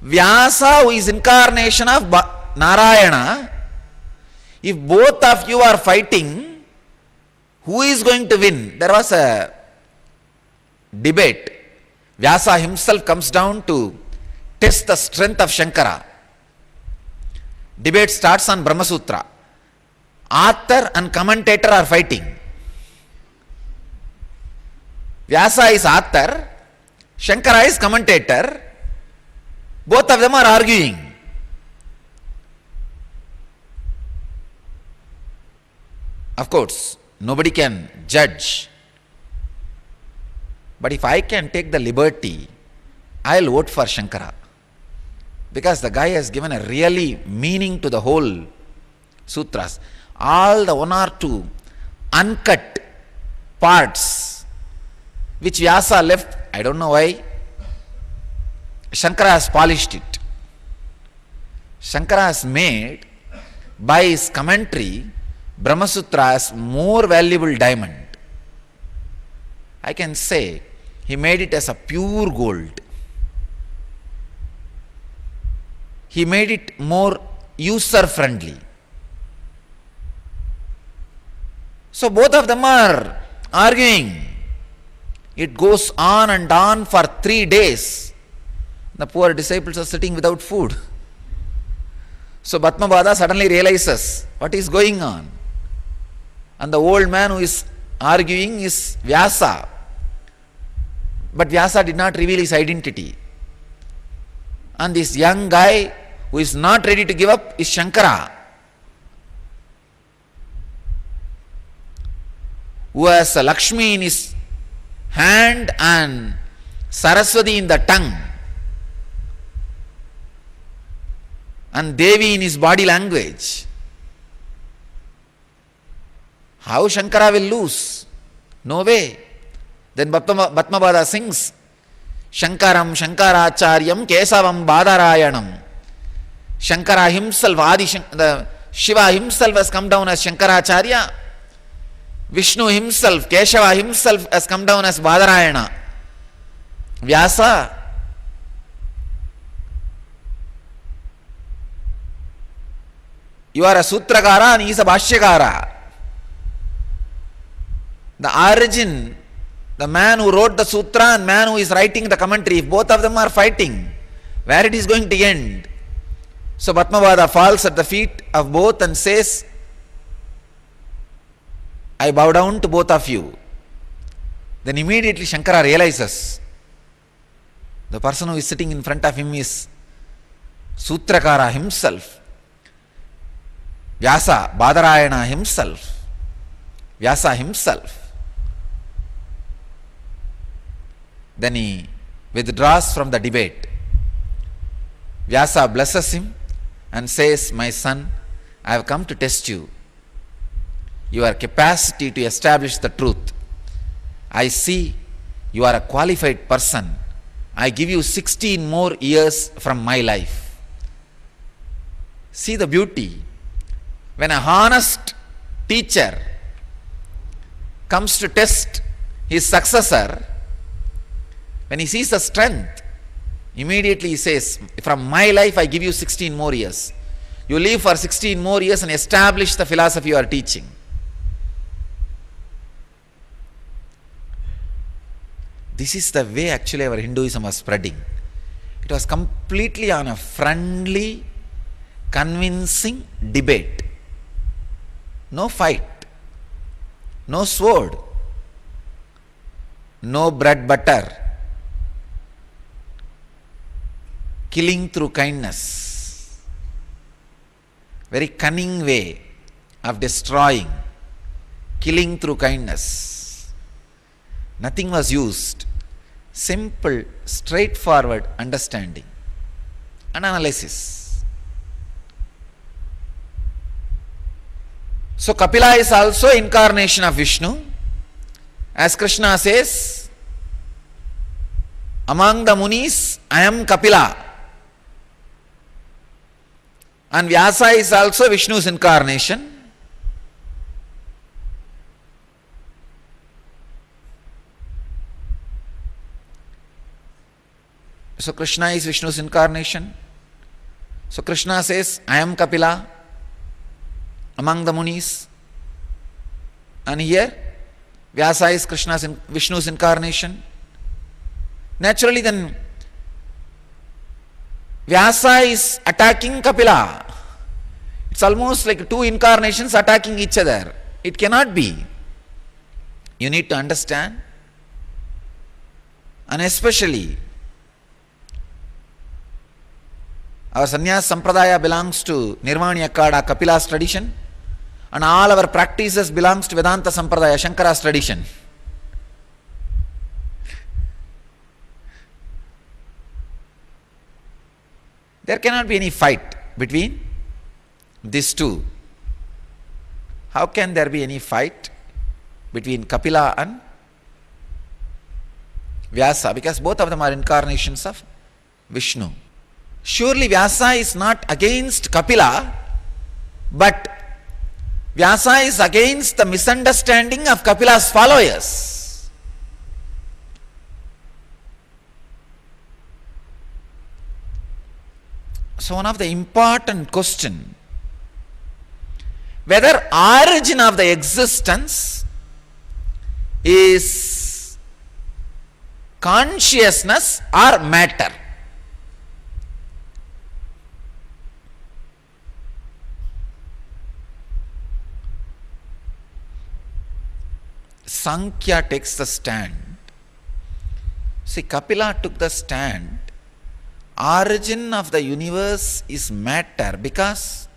Speaker 1: Vyasa, who is incarnation of Narayana. If both of you are fighting, who is going to win? There was a debate. Vyasa himself comes down to test the strength of Shankara. Debate starts on Brahma Sutra. Author and commentator are fighting. Vyasa is author, Shankara is commentator. Both of them are arguing. Of course, nobody can judge. But if I can take the liberty, I'll vote for Shankara. Because the guy has given a really meaning to the whole sutras. All the one or two uncut parts which Vyasa left, I don't know why, Shankara has polished it. Shankara has made, by his commentary, Brahma Sutra as more valuable diamond. I can say he made it as a pure gold. He made it more user friendly. So both of them are arguing. It goes on and on for 3 days. The poor disciples are sitting without food. So Bhatmavada suddenly realizes what is going on. And the old man who is arguing is Vyasa. But Vyasa did not reveal his identity. And this young guy who is not ready to give up is Shankara, who has Lakshmi in his hand and Saraswati in the tongue, and Devi in his body language. How Shankara will lose? No way. Then Bhatmavada sings, Shankaram Shankaracharyam Kesavam Badarayanam. Shankara himself, the Shiva himself has come down as Shankaracharya. Vishnu himself, Keshava himself has come down as Badarayana. Vyasa. You are a Sutrakara and he is a Bhashyakara. The origin, the man who wrote the sutra and man who is writing the commentary, if both of them are fighting, where it is going to end? So Bhatmavada falls at the feet of both and says, I bow down to both of you.
Speaker 9: Then immediately Shankara realizes the person who is sitting in front of him is Sutrakara himself, Vyasa, Badarayana himself, Vyasa himself. Then he withdraws from the debate. Vyasa blesses him and says, "My son, I have come to test you. Your capacity to establish the truth. I see you are a qualified person. I give you 16 more years from my life." See the beauty. When a honest teacher comes to test his successor, when he sees the strength, immediately he says, "From my life I give you 16 more years. You live for 16 more years and establish the philosophy you are teaching." This is the way actually our Hinduism was spreading. It was completely on a friendly, convincing debate. No fight, no sword, no bread butter, killing through kindness. Very cunning way of destroying, killing through kindness. Nothing was used. Simple, straightforward understanding and analysis. So Kapila is also incarnation of Vishnu. As Krishna says, "Among the Munis, I am Kapila." And Vyasa is also Vishnu's incarnation. So Krishna is Vishnu's incarnation. So Krishna says, "I am Kapila among the Munis." And here Vyasa is Vishnu's incarnation. Naturally then Vyasa is attacking Kapila. It's almost like two incarnations attacking each other. It cannot be. You need to understand. And especially our Sannyas Sampradaya belongs to Nirvani Akkada, Kapila's tradition, and all our practices belongs to Vedanta Sampradaya, Shankara's tradition. There cannot be any fight between these two. How can there be any fight between Kapila and Vyasa? Because both of them are incarnations of Vishnu. Surely Vyasa is not against Kapila, but Vyasa is against the misunderstanding of Kapila's followers. So one of the important question, whether origin of the existence is consciousness or matter. Sankhya takes the stand. See, Kapila took the stand. Origin of the universe is matter, because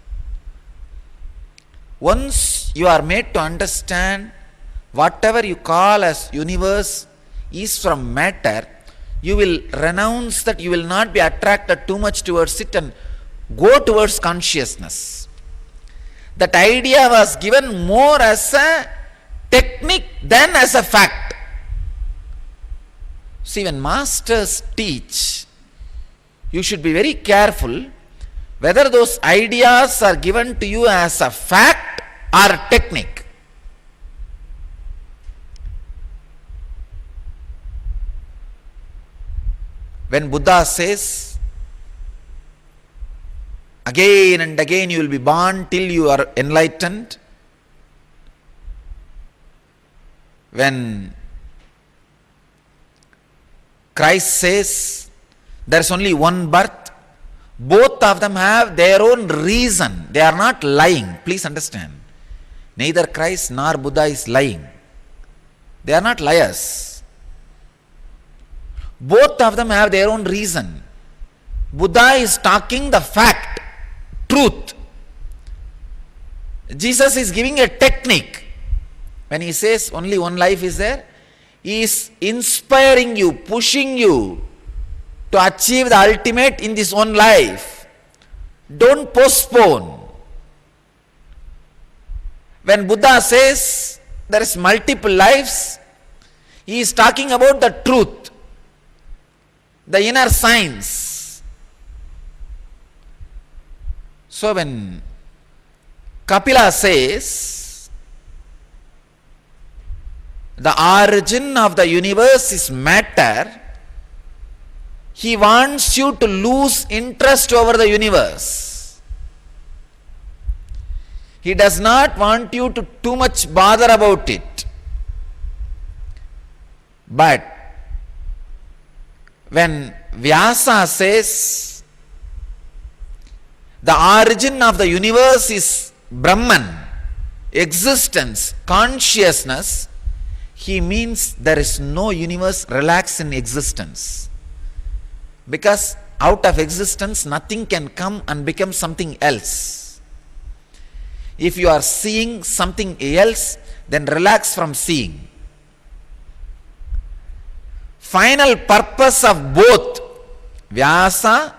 Speaker 9: once you are made to understand whatever you call as universe is from matter, you will renounce that, you will not be attracted too much towards it and go towards consciousness. That idea was given more as a technique than as a fact. See, when masters teach, you should be very careful whether those ideas are given to you as a fact or technique. When Buddha says, again and again you will be born till you are enlightened, when Christ says there is only one birth, both of them have their own reason. They are not lying. Please understand. Neither Christ nor Buddha is lying. They are not liars.
Speaker 1: Both of them have their own reason. Buddha is talking the fact, truth. Jesus is giving a technique. When he says only one life is there, he is inspiring you, pushing you to achieve the ultimate in this one life. Don't postpone. When Buddha says there is multiple lives, he is talking about the truth, the inner science. So when Kapila says the origin of the universe is matter, he wants you to lose interest over the universe. He does not want you to too much bother about it. But when Vyasa says the origin of the universe is Brahman, existence, consciousness, he means there is no universe relaxed in existence. Because out of existence nothing can come and become something else. If you are seeing something else, then relax from seeing. Final purpose of both Vyasa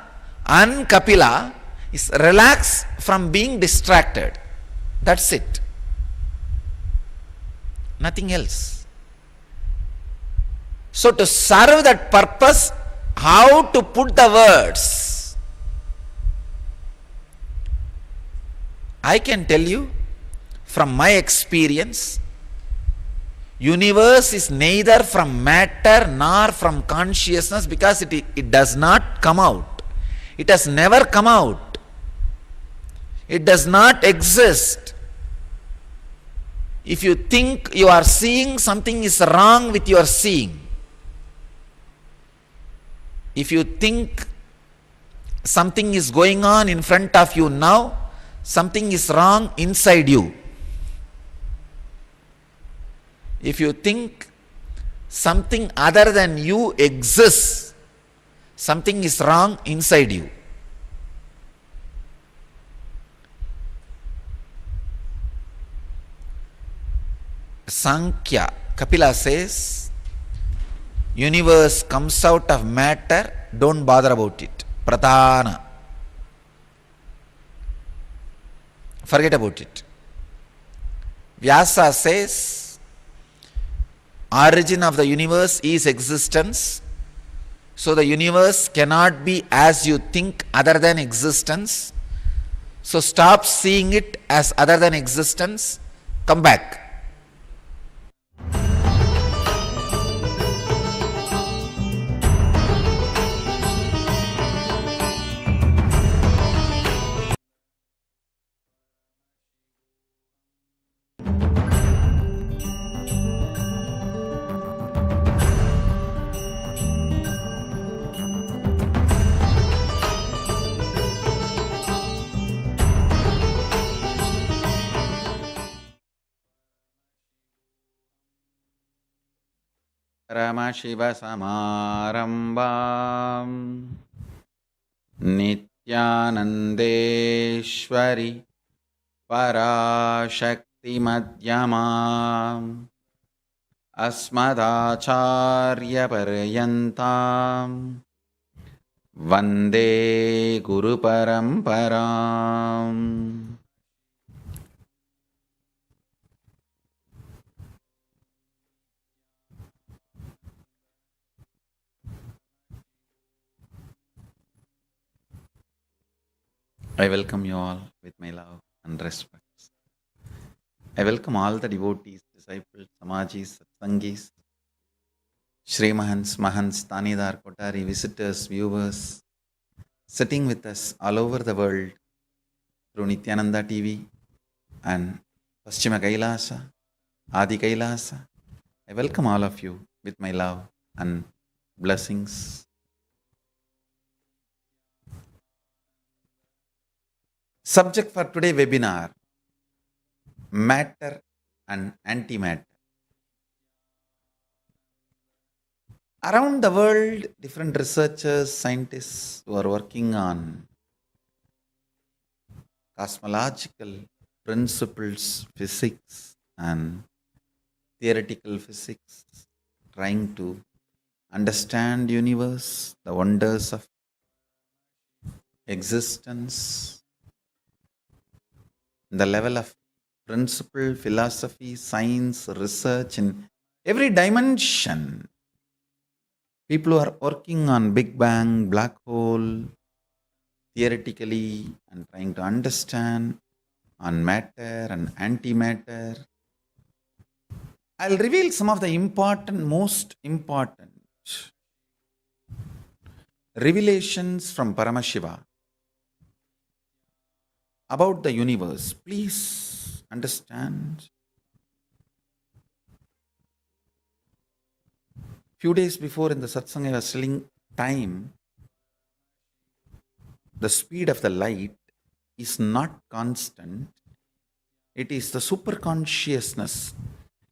Speaker 1: and Kapila is relax from being distracted. That's it. Nothing else. So to serve that purpose, how to put the words? I can tell you from my experience, universe is neither from matter nor from consciousness, because it does not come out. It has never come out. It does not exist. If you think you are seeing, something is wrong with your seeing. If you think something is going on in front of you now, something is wrong inside you. If you think something other than you exists, something is wrong inside you. Sankhya, Kapila says, universe comes out of matter, don't bother about it. Pradhana. Forget about it. Vyasa says, origin of the universe is existence. So the universe cannot be as you think other than existence. So stop seeing it as other than existence. Come back. Paramashivoham Nityanandeshwari Parashakti Madhyamam Asmadacharya Paryantam Vande Guru Paramparam. I welcome you all with my love and respect. I welcome all the devotees, disciples, samajis, satsangis, Shrimahans, Mahants, Tanidar, Kotari, visitors, viewers, sitting with us all over the world through Nithyananda TV and Paschima KAILASA, Adi KAILASA. I welcome all of you with my love and blessings. Subject for today webinar, matter and antimatter. Around the world, different researchers, scientists who are working on cosmological principles, physics, and theoretical physics, trying to understand universe, the wonders of existence, the level of principle, philosophy, science, research in every dimension. People who are working on Big Bang, black hole, theoretically, and trying to understand on matter and antimatter. I'll reveal some of the most important revelations from Paramashiva about the universe. Please understand. Few days before in the satsang, I was telling time, the speed of the light is not constant. It is the superconsciousness.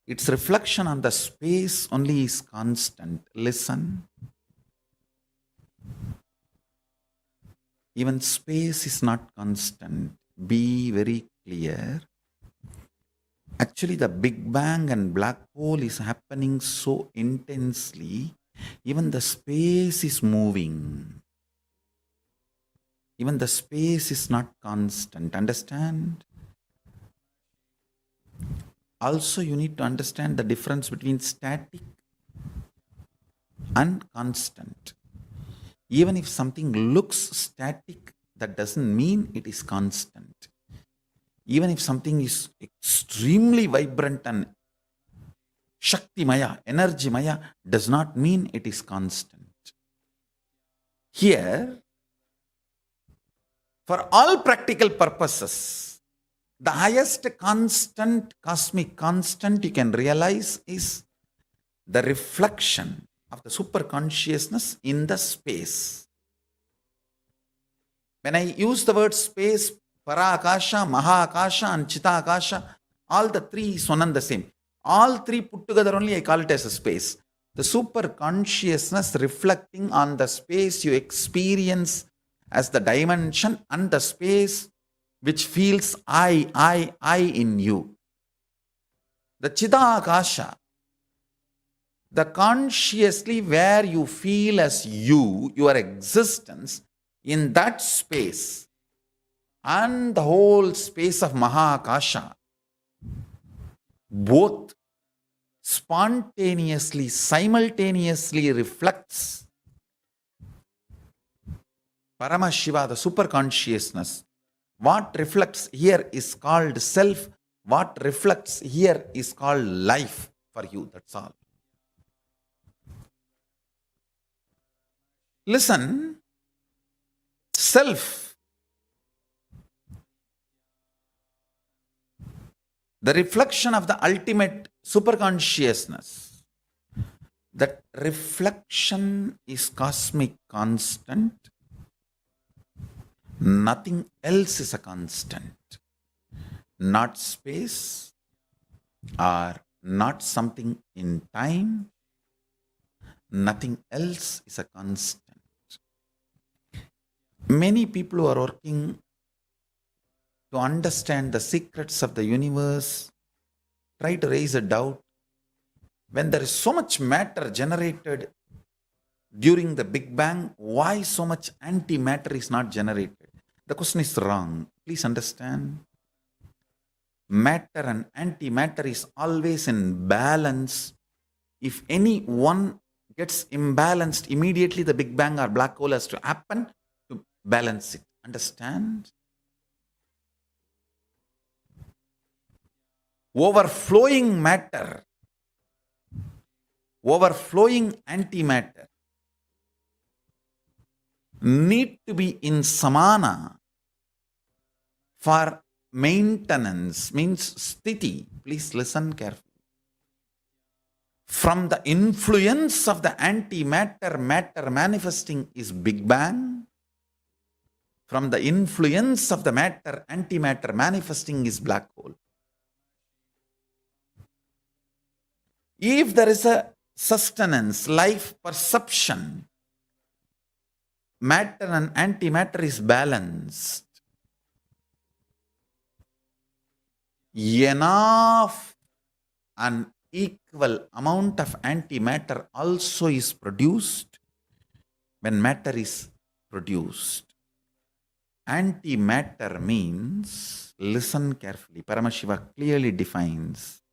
Speaker 1: Its reflection on the space only is constant. Listen. Even space is not constant. Be very clear. Actually, the Big Bang and black hole is happening so intensely, even the space is moving. Even the space is not constant. Understand? Also, you need to understand the difference between static and constant. Even if something looks static, that doesn't mean it is constant. Even if something is extremely vibrant and Shakti-maya, energy-maya, does not mean it is constant. Here, for all practical purposes, the highest constant, cosmic constant you can realize is the reflection of the superconsciousness in the space. When I use the word space, Para-akasha, Maha-akasha and Chita-akasha, all the three is one and the same. All three put together only I call it as a space. The superconsciousness reflecting on the space you experience as the dimension and the space which feels I in you. The Chita-akasha, the consciously where you feel as you, your existence in that space, and the whole space of Maha-akasha, both spontaneously, simultaneously reflects Paramashiva, the superconsciousness. What reflects here is called self. What reflects here is called life for you. That's all. Listen, self, the reflection of the ultimate superconsciousness. That reflection is cosmic constant. Nothing else is a constant. Not space or not something in time. Nothing else is a constant. Many people who are working to understand the secrets of the universe try to raise a doubt. When there is so much matter generated during the Big Bang, why so much antimatter is not generated? The question is wrong. Please understand. Matter and antimatter is always in balance. If any one gets imbalanced, immediately the Big Bang or black hole has to happen to balance it. Understand? Overflowing matter, overflowing antimatter need to be in samana for maintenance, means sthiti. Please listen carefully. From the influence of the antimatter, matter manifesting is Big Bang. From the influence of the matter, antimatter manifesting is black hole. If there is a sustenance, life perception, matter and antimatter is balanced, enough and equal amount of antimatter also is produced when matter is produced. Antimatter means, listen carefully, Paramashiva clearly defines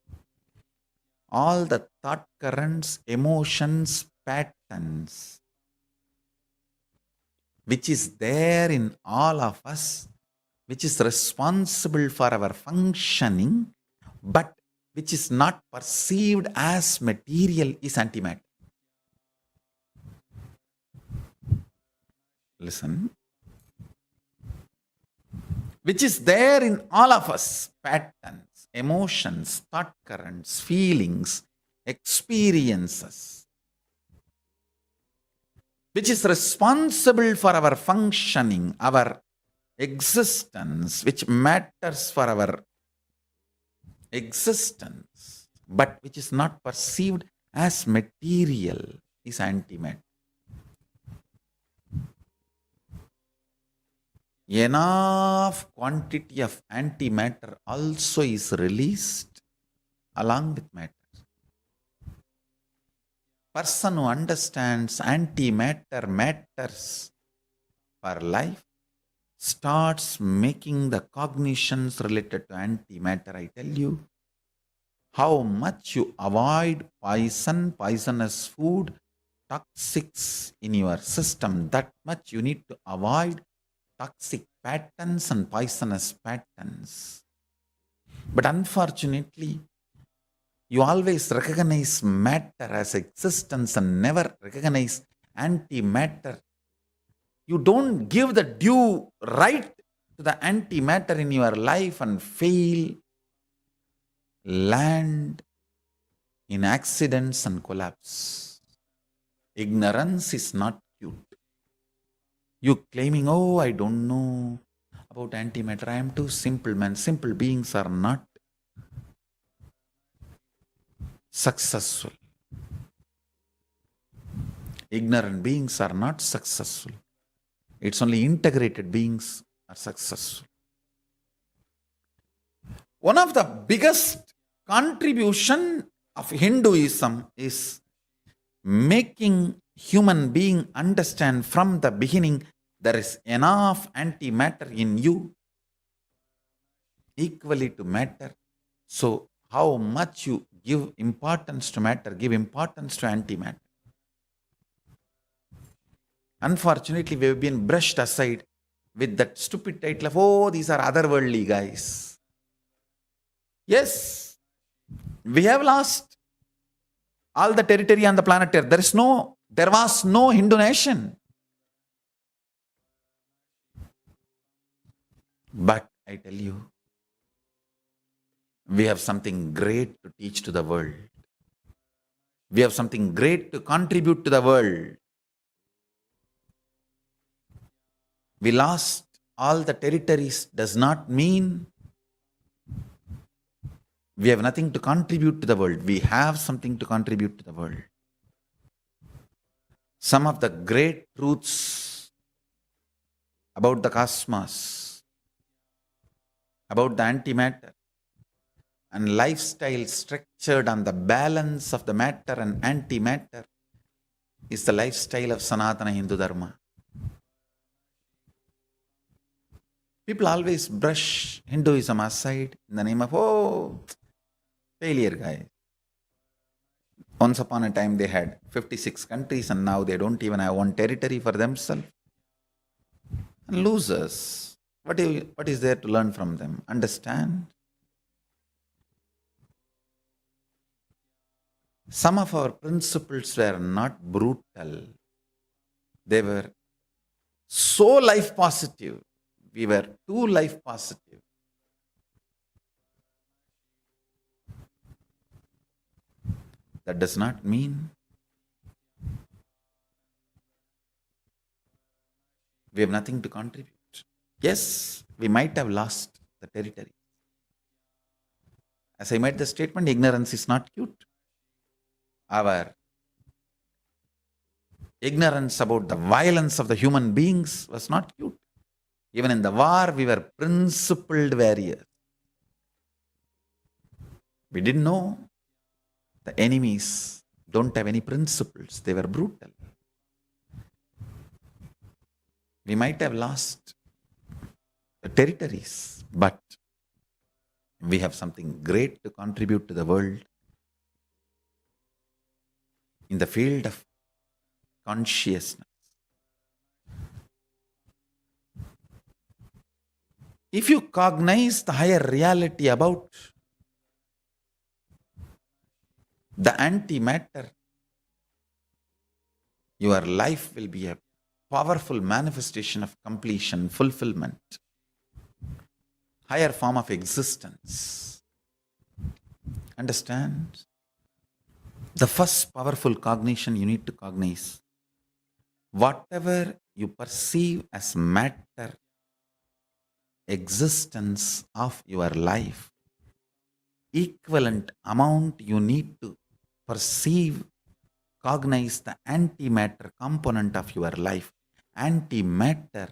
Speaker 1: all the thought currents, emotions, patterns, which is there in all of us, which is responsible for our functioning, but which is not perceived as material, is antimatter. Listen. Which is there in all of us, patterns, emotions, thought currents, feelings, experiences, which is responsible for our functioning, our existence, which matters for our existence, but which is not perceived as material, is antimatter. Enough quantity of antimatter also is released along with matter. Person who understands antimatter matters for life starts making the cognitions related to antimatter. I tell you, how much you avoid poison, poisonous food, toxics in your system, that much you need to avoid toxic patterns and poisonous patterns. But unfortunately, you always recognize matter as existence and never recognize antimatter. You don't give the due right to the antimatter in your life and fail, land in accidents and collapse. Ignorance is not cute. You claiming, oh, I don't know about antimatter, I am too simple, man. Simple beings are not successful. Ignorant beings are not successful. It's only integrated beings are successful. One of the biggest contribution of Hinduism is making human being understand from the beginning there is enough antimatter in you equally to matter. So how much you give importance to matter, give importance to antimatter. Unfortunately, we have been brushed aside with that stupid title of, oh, these are otherworldly guys. Yes, we have lost all the territory on the planet Earth. There was no Hindu nation. But I tell you, we have something great to teach to the world. We have something great to contribute to the world. We lost all the territories does not mean we have nothing to contribute to the world. We have something to contribute to the world. Some of the great truths about the cosmos, about the antimatter, and lifestyle structured on the balance of the matter and antimatter is the lifestyle of Sanatana Hindu Dharma. People always brush Hinduism aside in the name of, oh, failure guys. Once upon a time they had 56 countries and now they don't even have one territory for themselves. And losers. What is there to learn from them? Understand? Some of our principles were not brutal. They were so life positive. We were too life positive. That does not mean we have nothing to contribute. Yes, we might have lost the territory. As I made the statement, ignorance is not cute. Our
Speaker 9: Ignorance about the violence of the human beings was not cute. Even in the war, we were principled warriors. We didn't know the enemies don't have any principles. They were brutal. We might have lost the territories, but we have something great to contribute to the world in the field of consciousness. If you cognize the higher reality about the antimatter, your life will be a powerful manifestation of completion, fulfillment, higher form of existence. Understand? The first powerful cognition you need to cognize, whatever you perceive as matter, existence of your life, equivalent amount you need to perceive, cognize the antimatter component of your life. Antimatter,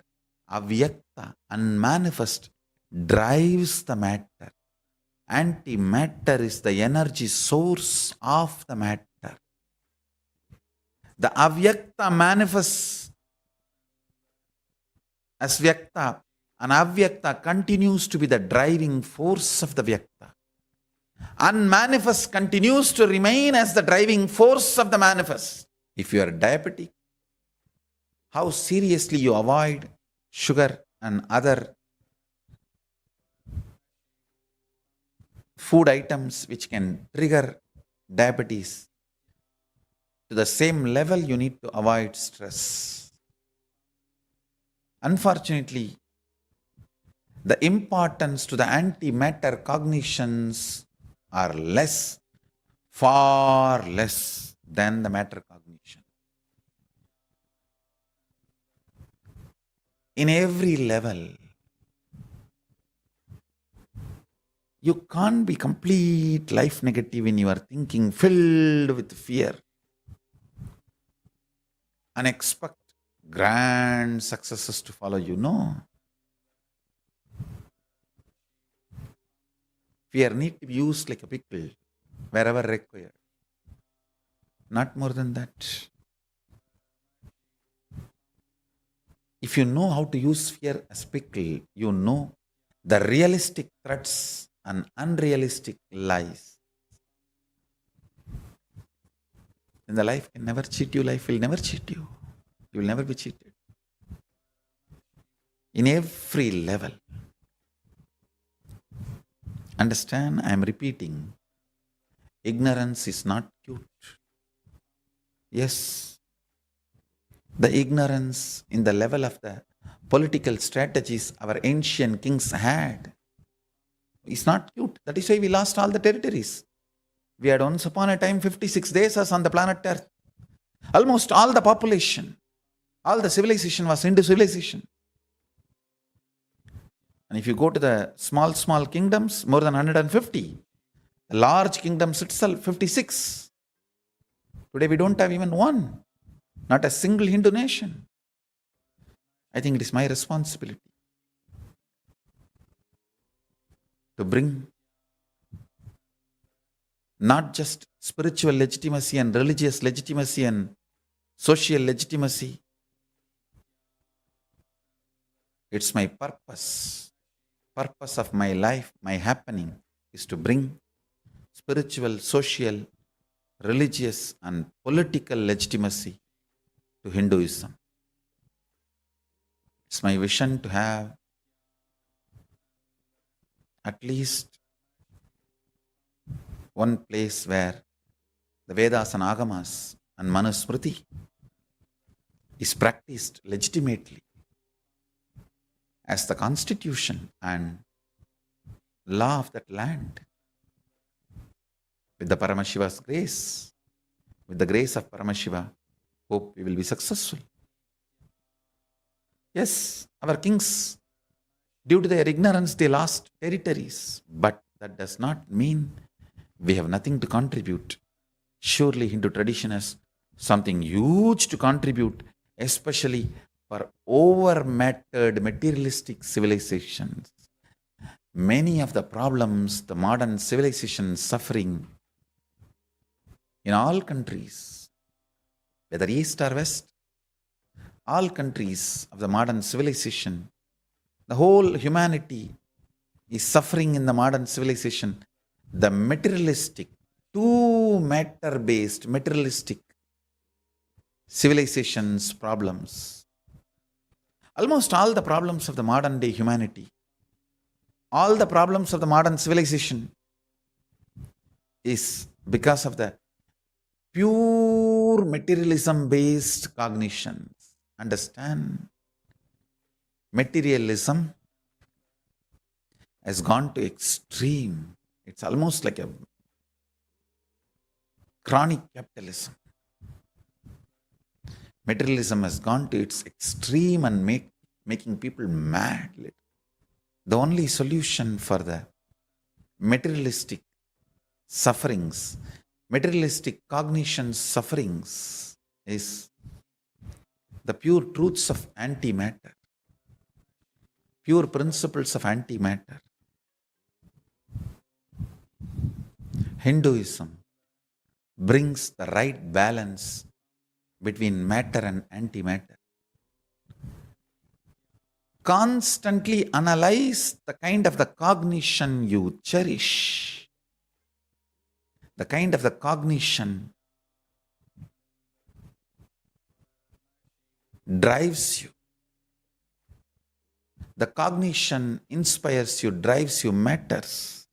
Speaker 9: avyakta, unmanifest, drives the matter. Antimatter is the energy source of the matter. The avyakta manifests as vyakta, and avyakta continues to be the driving force of the vyakta. Unmanifest continues to remain as the driving force of the manifest. If you are diabetic, how seriously you avoid sugar and other food items which can trigger diabetes. To the same level, you need to avoid stress. Unfortunately, the importance to the antimatter cognitions are less, far less than the matter cognition. In every level, you can't be complete life negative in your thinking, filled with fear, and expect grand successes to follow you. No. Fear need to be used like a pickle wherever required. Not more than that. If you know how to use fear as pickle, you know the realistic threats and unrealistic lies. Then the life can never cheat you, life will never cheat you. You will never be cheated. In every level. Understand, I am repeating, ignorance is not cute. Yes, the ignorance in the level of the political strategies our ancient kings had is not cute. That is why we lost all the territories. We had once upon a time 56 desas on the planet Earth. Almost all the population, all the civilization was Hindu civilization. And if you go to the small kingdoms, more than 150. The large kingdoms itself, 56. Today we don't have even one. Not a single Hindu nation. I think it is my responsibility to bring not just spiritual legitimacy and religious legitimacy and social legitimacy. It's my purpose. Purpose of my life, my happening, is to bring spiritual, social, religious and political legitimacy to Hinduism. It's my vision to have at least one place where the Vedas and Agamas and Manusmriti is practiced legitimately as the constitution and law of that land. With the Paramashiva's grace, with the grace of Paramashiva, hope we will be successful. Yes, our kings, due to their ignorance, they lost territories, but that does not mean we have nothing to contribute. Surely Hindu tradition has something huge to contribute, especially for over-mattered materialistic civilizations. Many of the problems the modern civilization is suffering in all countries, whether east or west, all countries of the modern civilization, the whole humanity is suffering in the modern civilization. The materialistic, too matter-based, materialistic civilization's problems. Almost all the problems of the modern day humanity, all the problems of the modern civilization is because of the pure materialism-based cognitions. Understand? Materialism has gone to extreme. It's almost like a chronic capitalism. Materialism has gone to its extreme and making people mad. The only solution for the materialistic sufferings, materialistic cognition sufferings, is the pure truths of antimatter, pure principles of antimatter. Hinduism brings the right balance between matter and antimatter. Constantly analyze the kind of the cognition you cherish, the kind of the cognition drives you. The cognition inspires you, drives you, matters.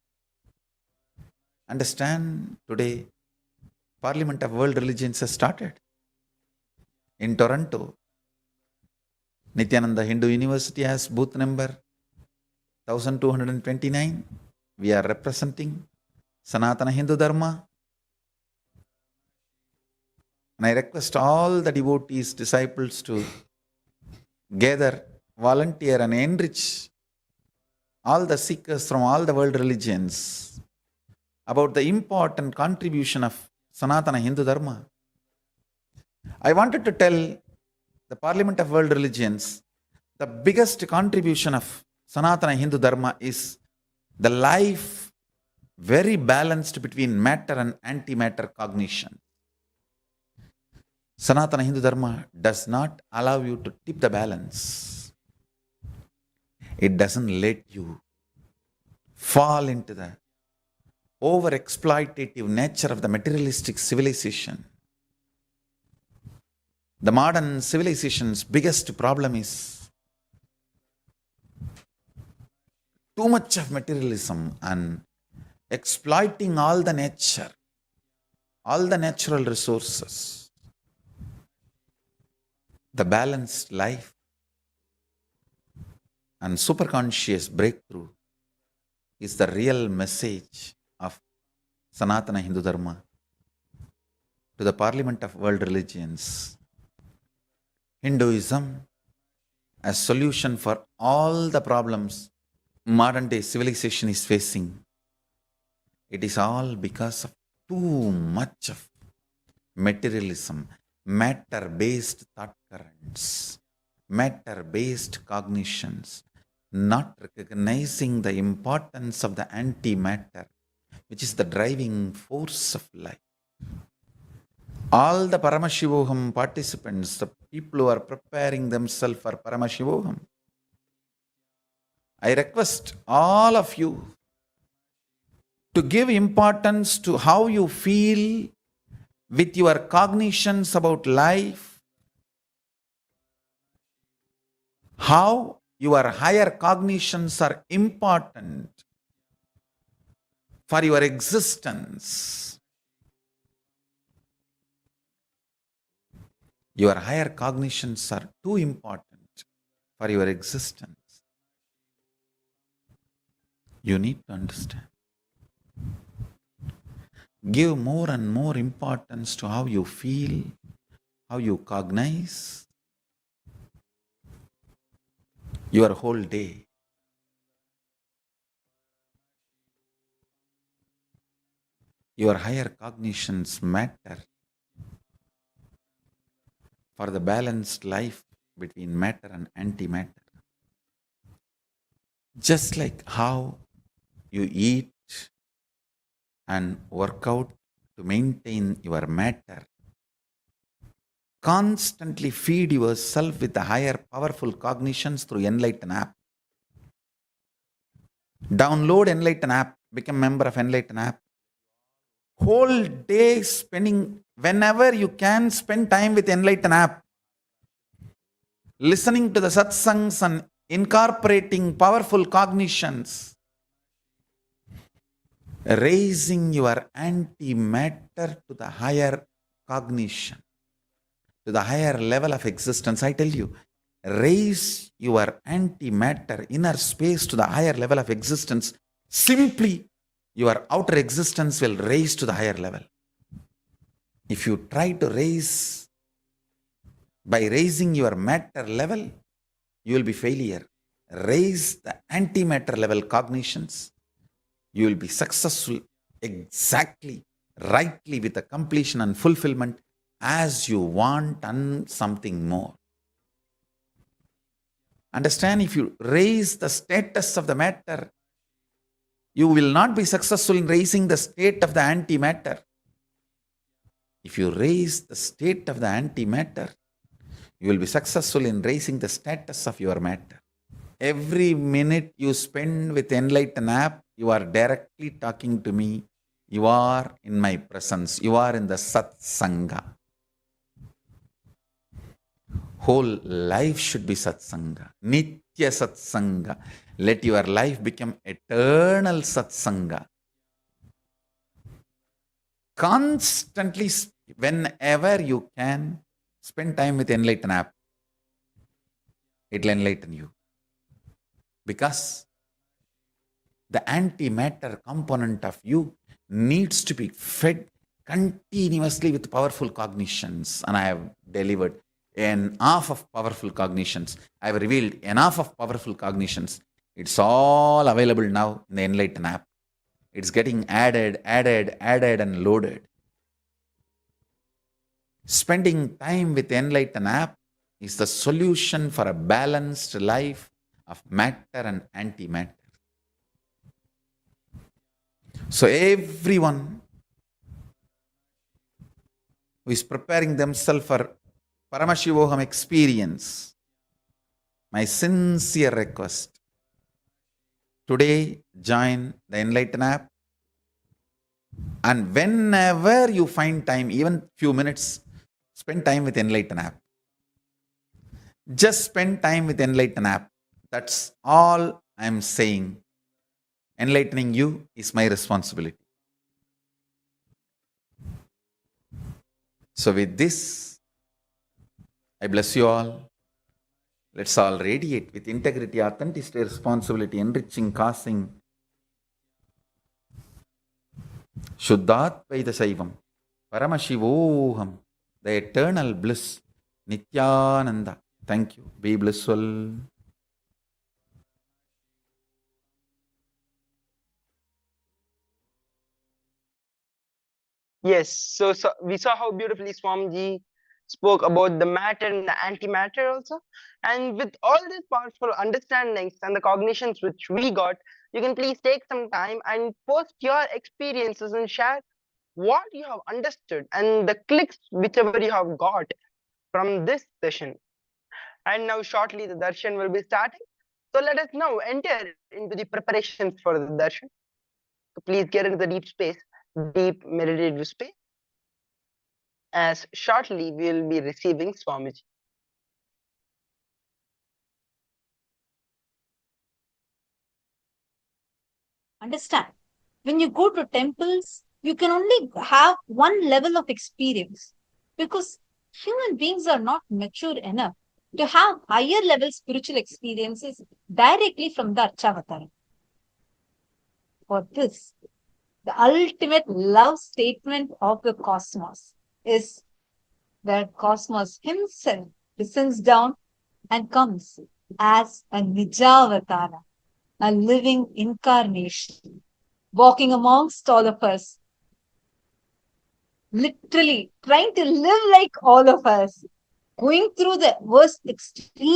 Speaker 9: Understand, today, Parliament of World Religions has started in Toronto. Nithyananda Hindu University has booth number 1229. We are representing Sanatana Hindu Dharma. And I request all the devotees, disciples to gather, volunteer and enrich all the seekers from all the world religions about the important contribution of Sanatana Hindu Dharma. I wanted to tell the Parliament of World Religions, the biggest contribution of Sanatana Hindu Dharma is the life very balanced between matter and antimatter cognition. Sanatana Hindu Dharma does not allow you to tip the balance. It doesn't let you fall into the over-exploitative nature of the materialistic civilization. The modern civilization's biggest problem is too much of materialism and exploiting all the nature, all the natural resources. The balanced life and superconscious breakthrough is the real message of Sanatana Hindu Dharma to the Parliament of World Religions. Hinduism as solution for all the problems modern day civilization is facing. It is all because of too much of materialism, matter-based thought currents, matter-based cognitions, not recognizing the importance of the antimatter, which is the driving force of life. All the Paramashivoham participants, the people who are preparing themselves for Paramashivoham, I request all of you to give importance to how you feel with your cognitions about life, how your higher cognitions are important for your existence. Your higher cognitions are too important for your existence. You need to understand. Give more and more importance to how you feel, how you cognize your whole day. Your higher cognitions matter. for the balanced life between matter and antimatter. Just like how you eat and work out to maintain your matter, constantly feed yourself with the higher powerful cognitions through Enlighten app. Download Enlighten app, become member of Enlighten app. Whole day spending, whenever you can, spend time with Enlighten app. Listening to the satsangs and incorporating powerful cognitions. Raising your antimatter to the higher cognition, to the higher level of existence. I tell you, raise your antimatter, inner space to the higher level of existence. Simply, your outer existence will raise to the higher level. If you try to raise by raising your matter level, you will be failure. Raise the antimatter level cognitions. You will be successful exactly, rightly, with the completion and fulfillment as you want and something more. Understand, if you raise the status of the matter, you will not be successful in raising the state of the antimatter. If you raise the state of the antimatter, you will be successful in raising the status of your matter. Every minute you spend with Enlighten app, you are directly talking to me. You are in my presence. You are in the Satsanga. Whole life should be Satsanga. Nitya Satsanga. Let your life become eternal Satsanga. Constantly, whenever you can, spend time with Enlighten app. It will enlighten you. Because the antimatter component of you needs to be fed continuously with powerful cognitions. And I have delivered enough of powerful cognitions. I have revealed enough of powerful cognitions. It's all available now in the Enlighten app. It's getting added and loaded. Spending time with Enlighten app is the solution for a balanced life of matter and antimatter. So everyone who is preparing themselves for Paramashivoham experience, my sincere request, today join the Enlighten app, and whenever you find time, even few minutes, spend time with Enlighten app. Just spend time with Enlighten app. That's all I'm saying. Enlightening you is my responsibility. So with this, I bless you all. Let's all radiate with integrity, authenticity, responsibility, enriching, causing Shuddhatvaita Saivam, Paramashivoham, the eternal bliss, Nithyananda. Thank you. Be blissful.
Speaker 19: Yes, so we saw how beautifully Swamiji spoke about the matter and the antimatter also. And with all these powerful understandings and the cognitions which we got, you can please take some time and post your experiences and share what you have understood and the clicks whichever you have got from this session. And now shortly the darshan will be starting. So let us now enter into the preparations for the darshan. So please get into the deep space, deep meditative space, as shortly we will be receiving Swamiji.
Speaker 21: Understand, when you go to temples, you can only have one level of experience because human beings are not mature enough to have higher level spiritual experiences directly from the Archavatara. For this, the ultimate love statement of the cosmos is that cosmos himself descends down and comes as a Nijavatara, a living incarnation, walking amongst all of us, literally trying to live like all of us, going through the worst extreme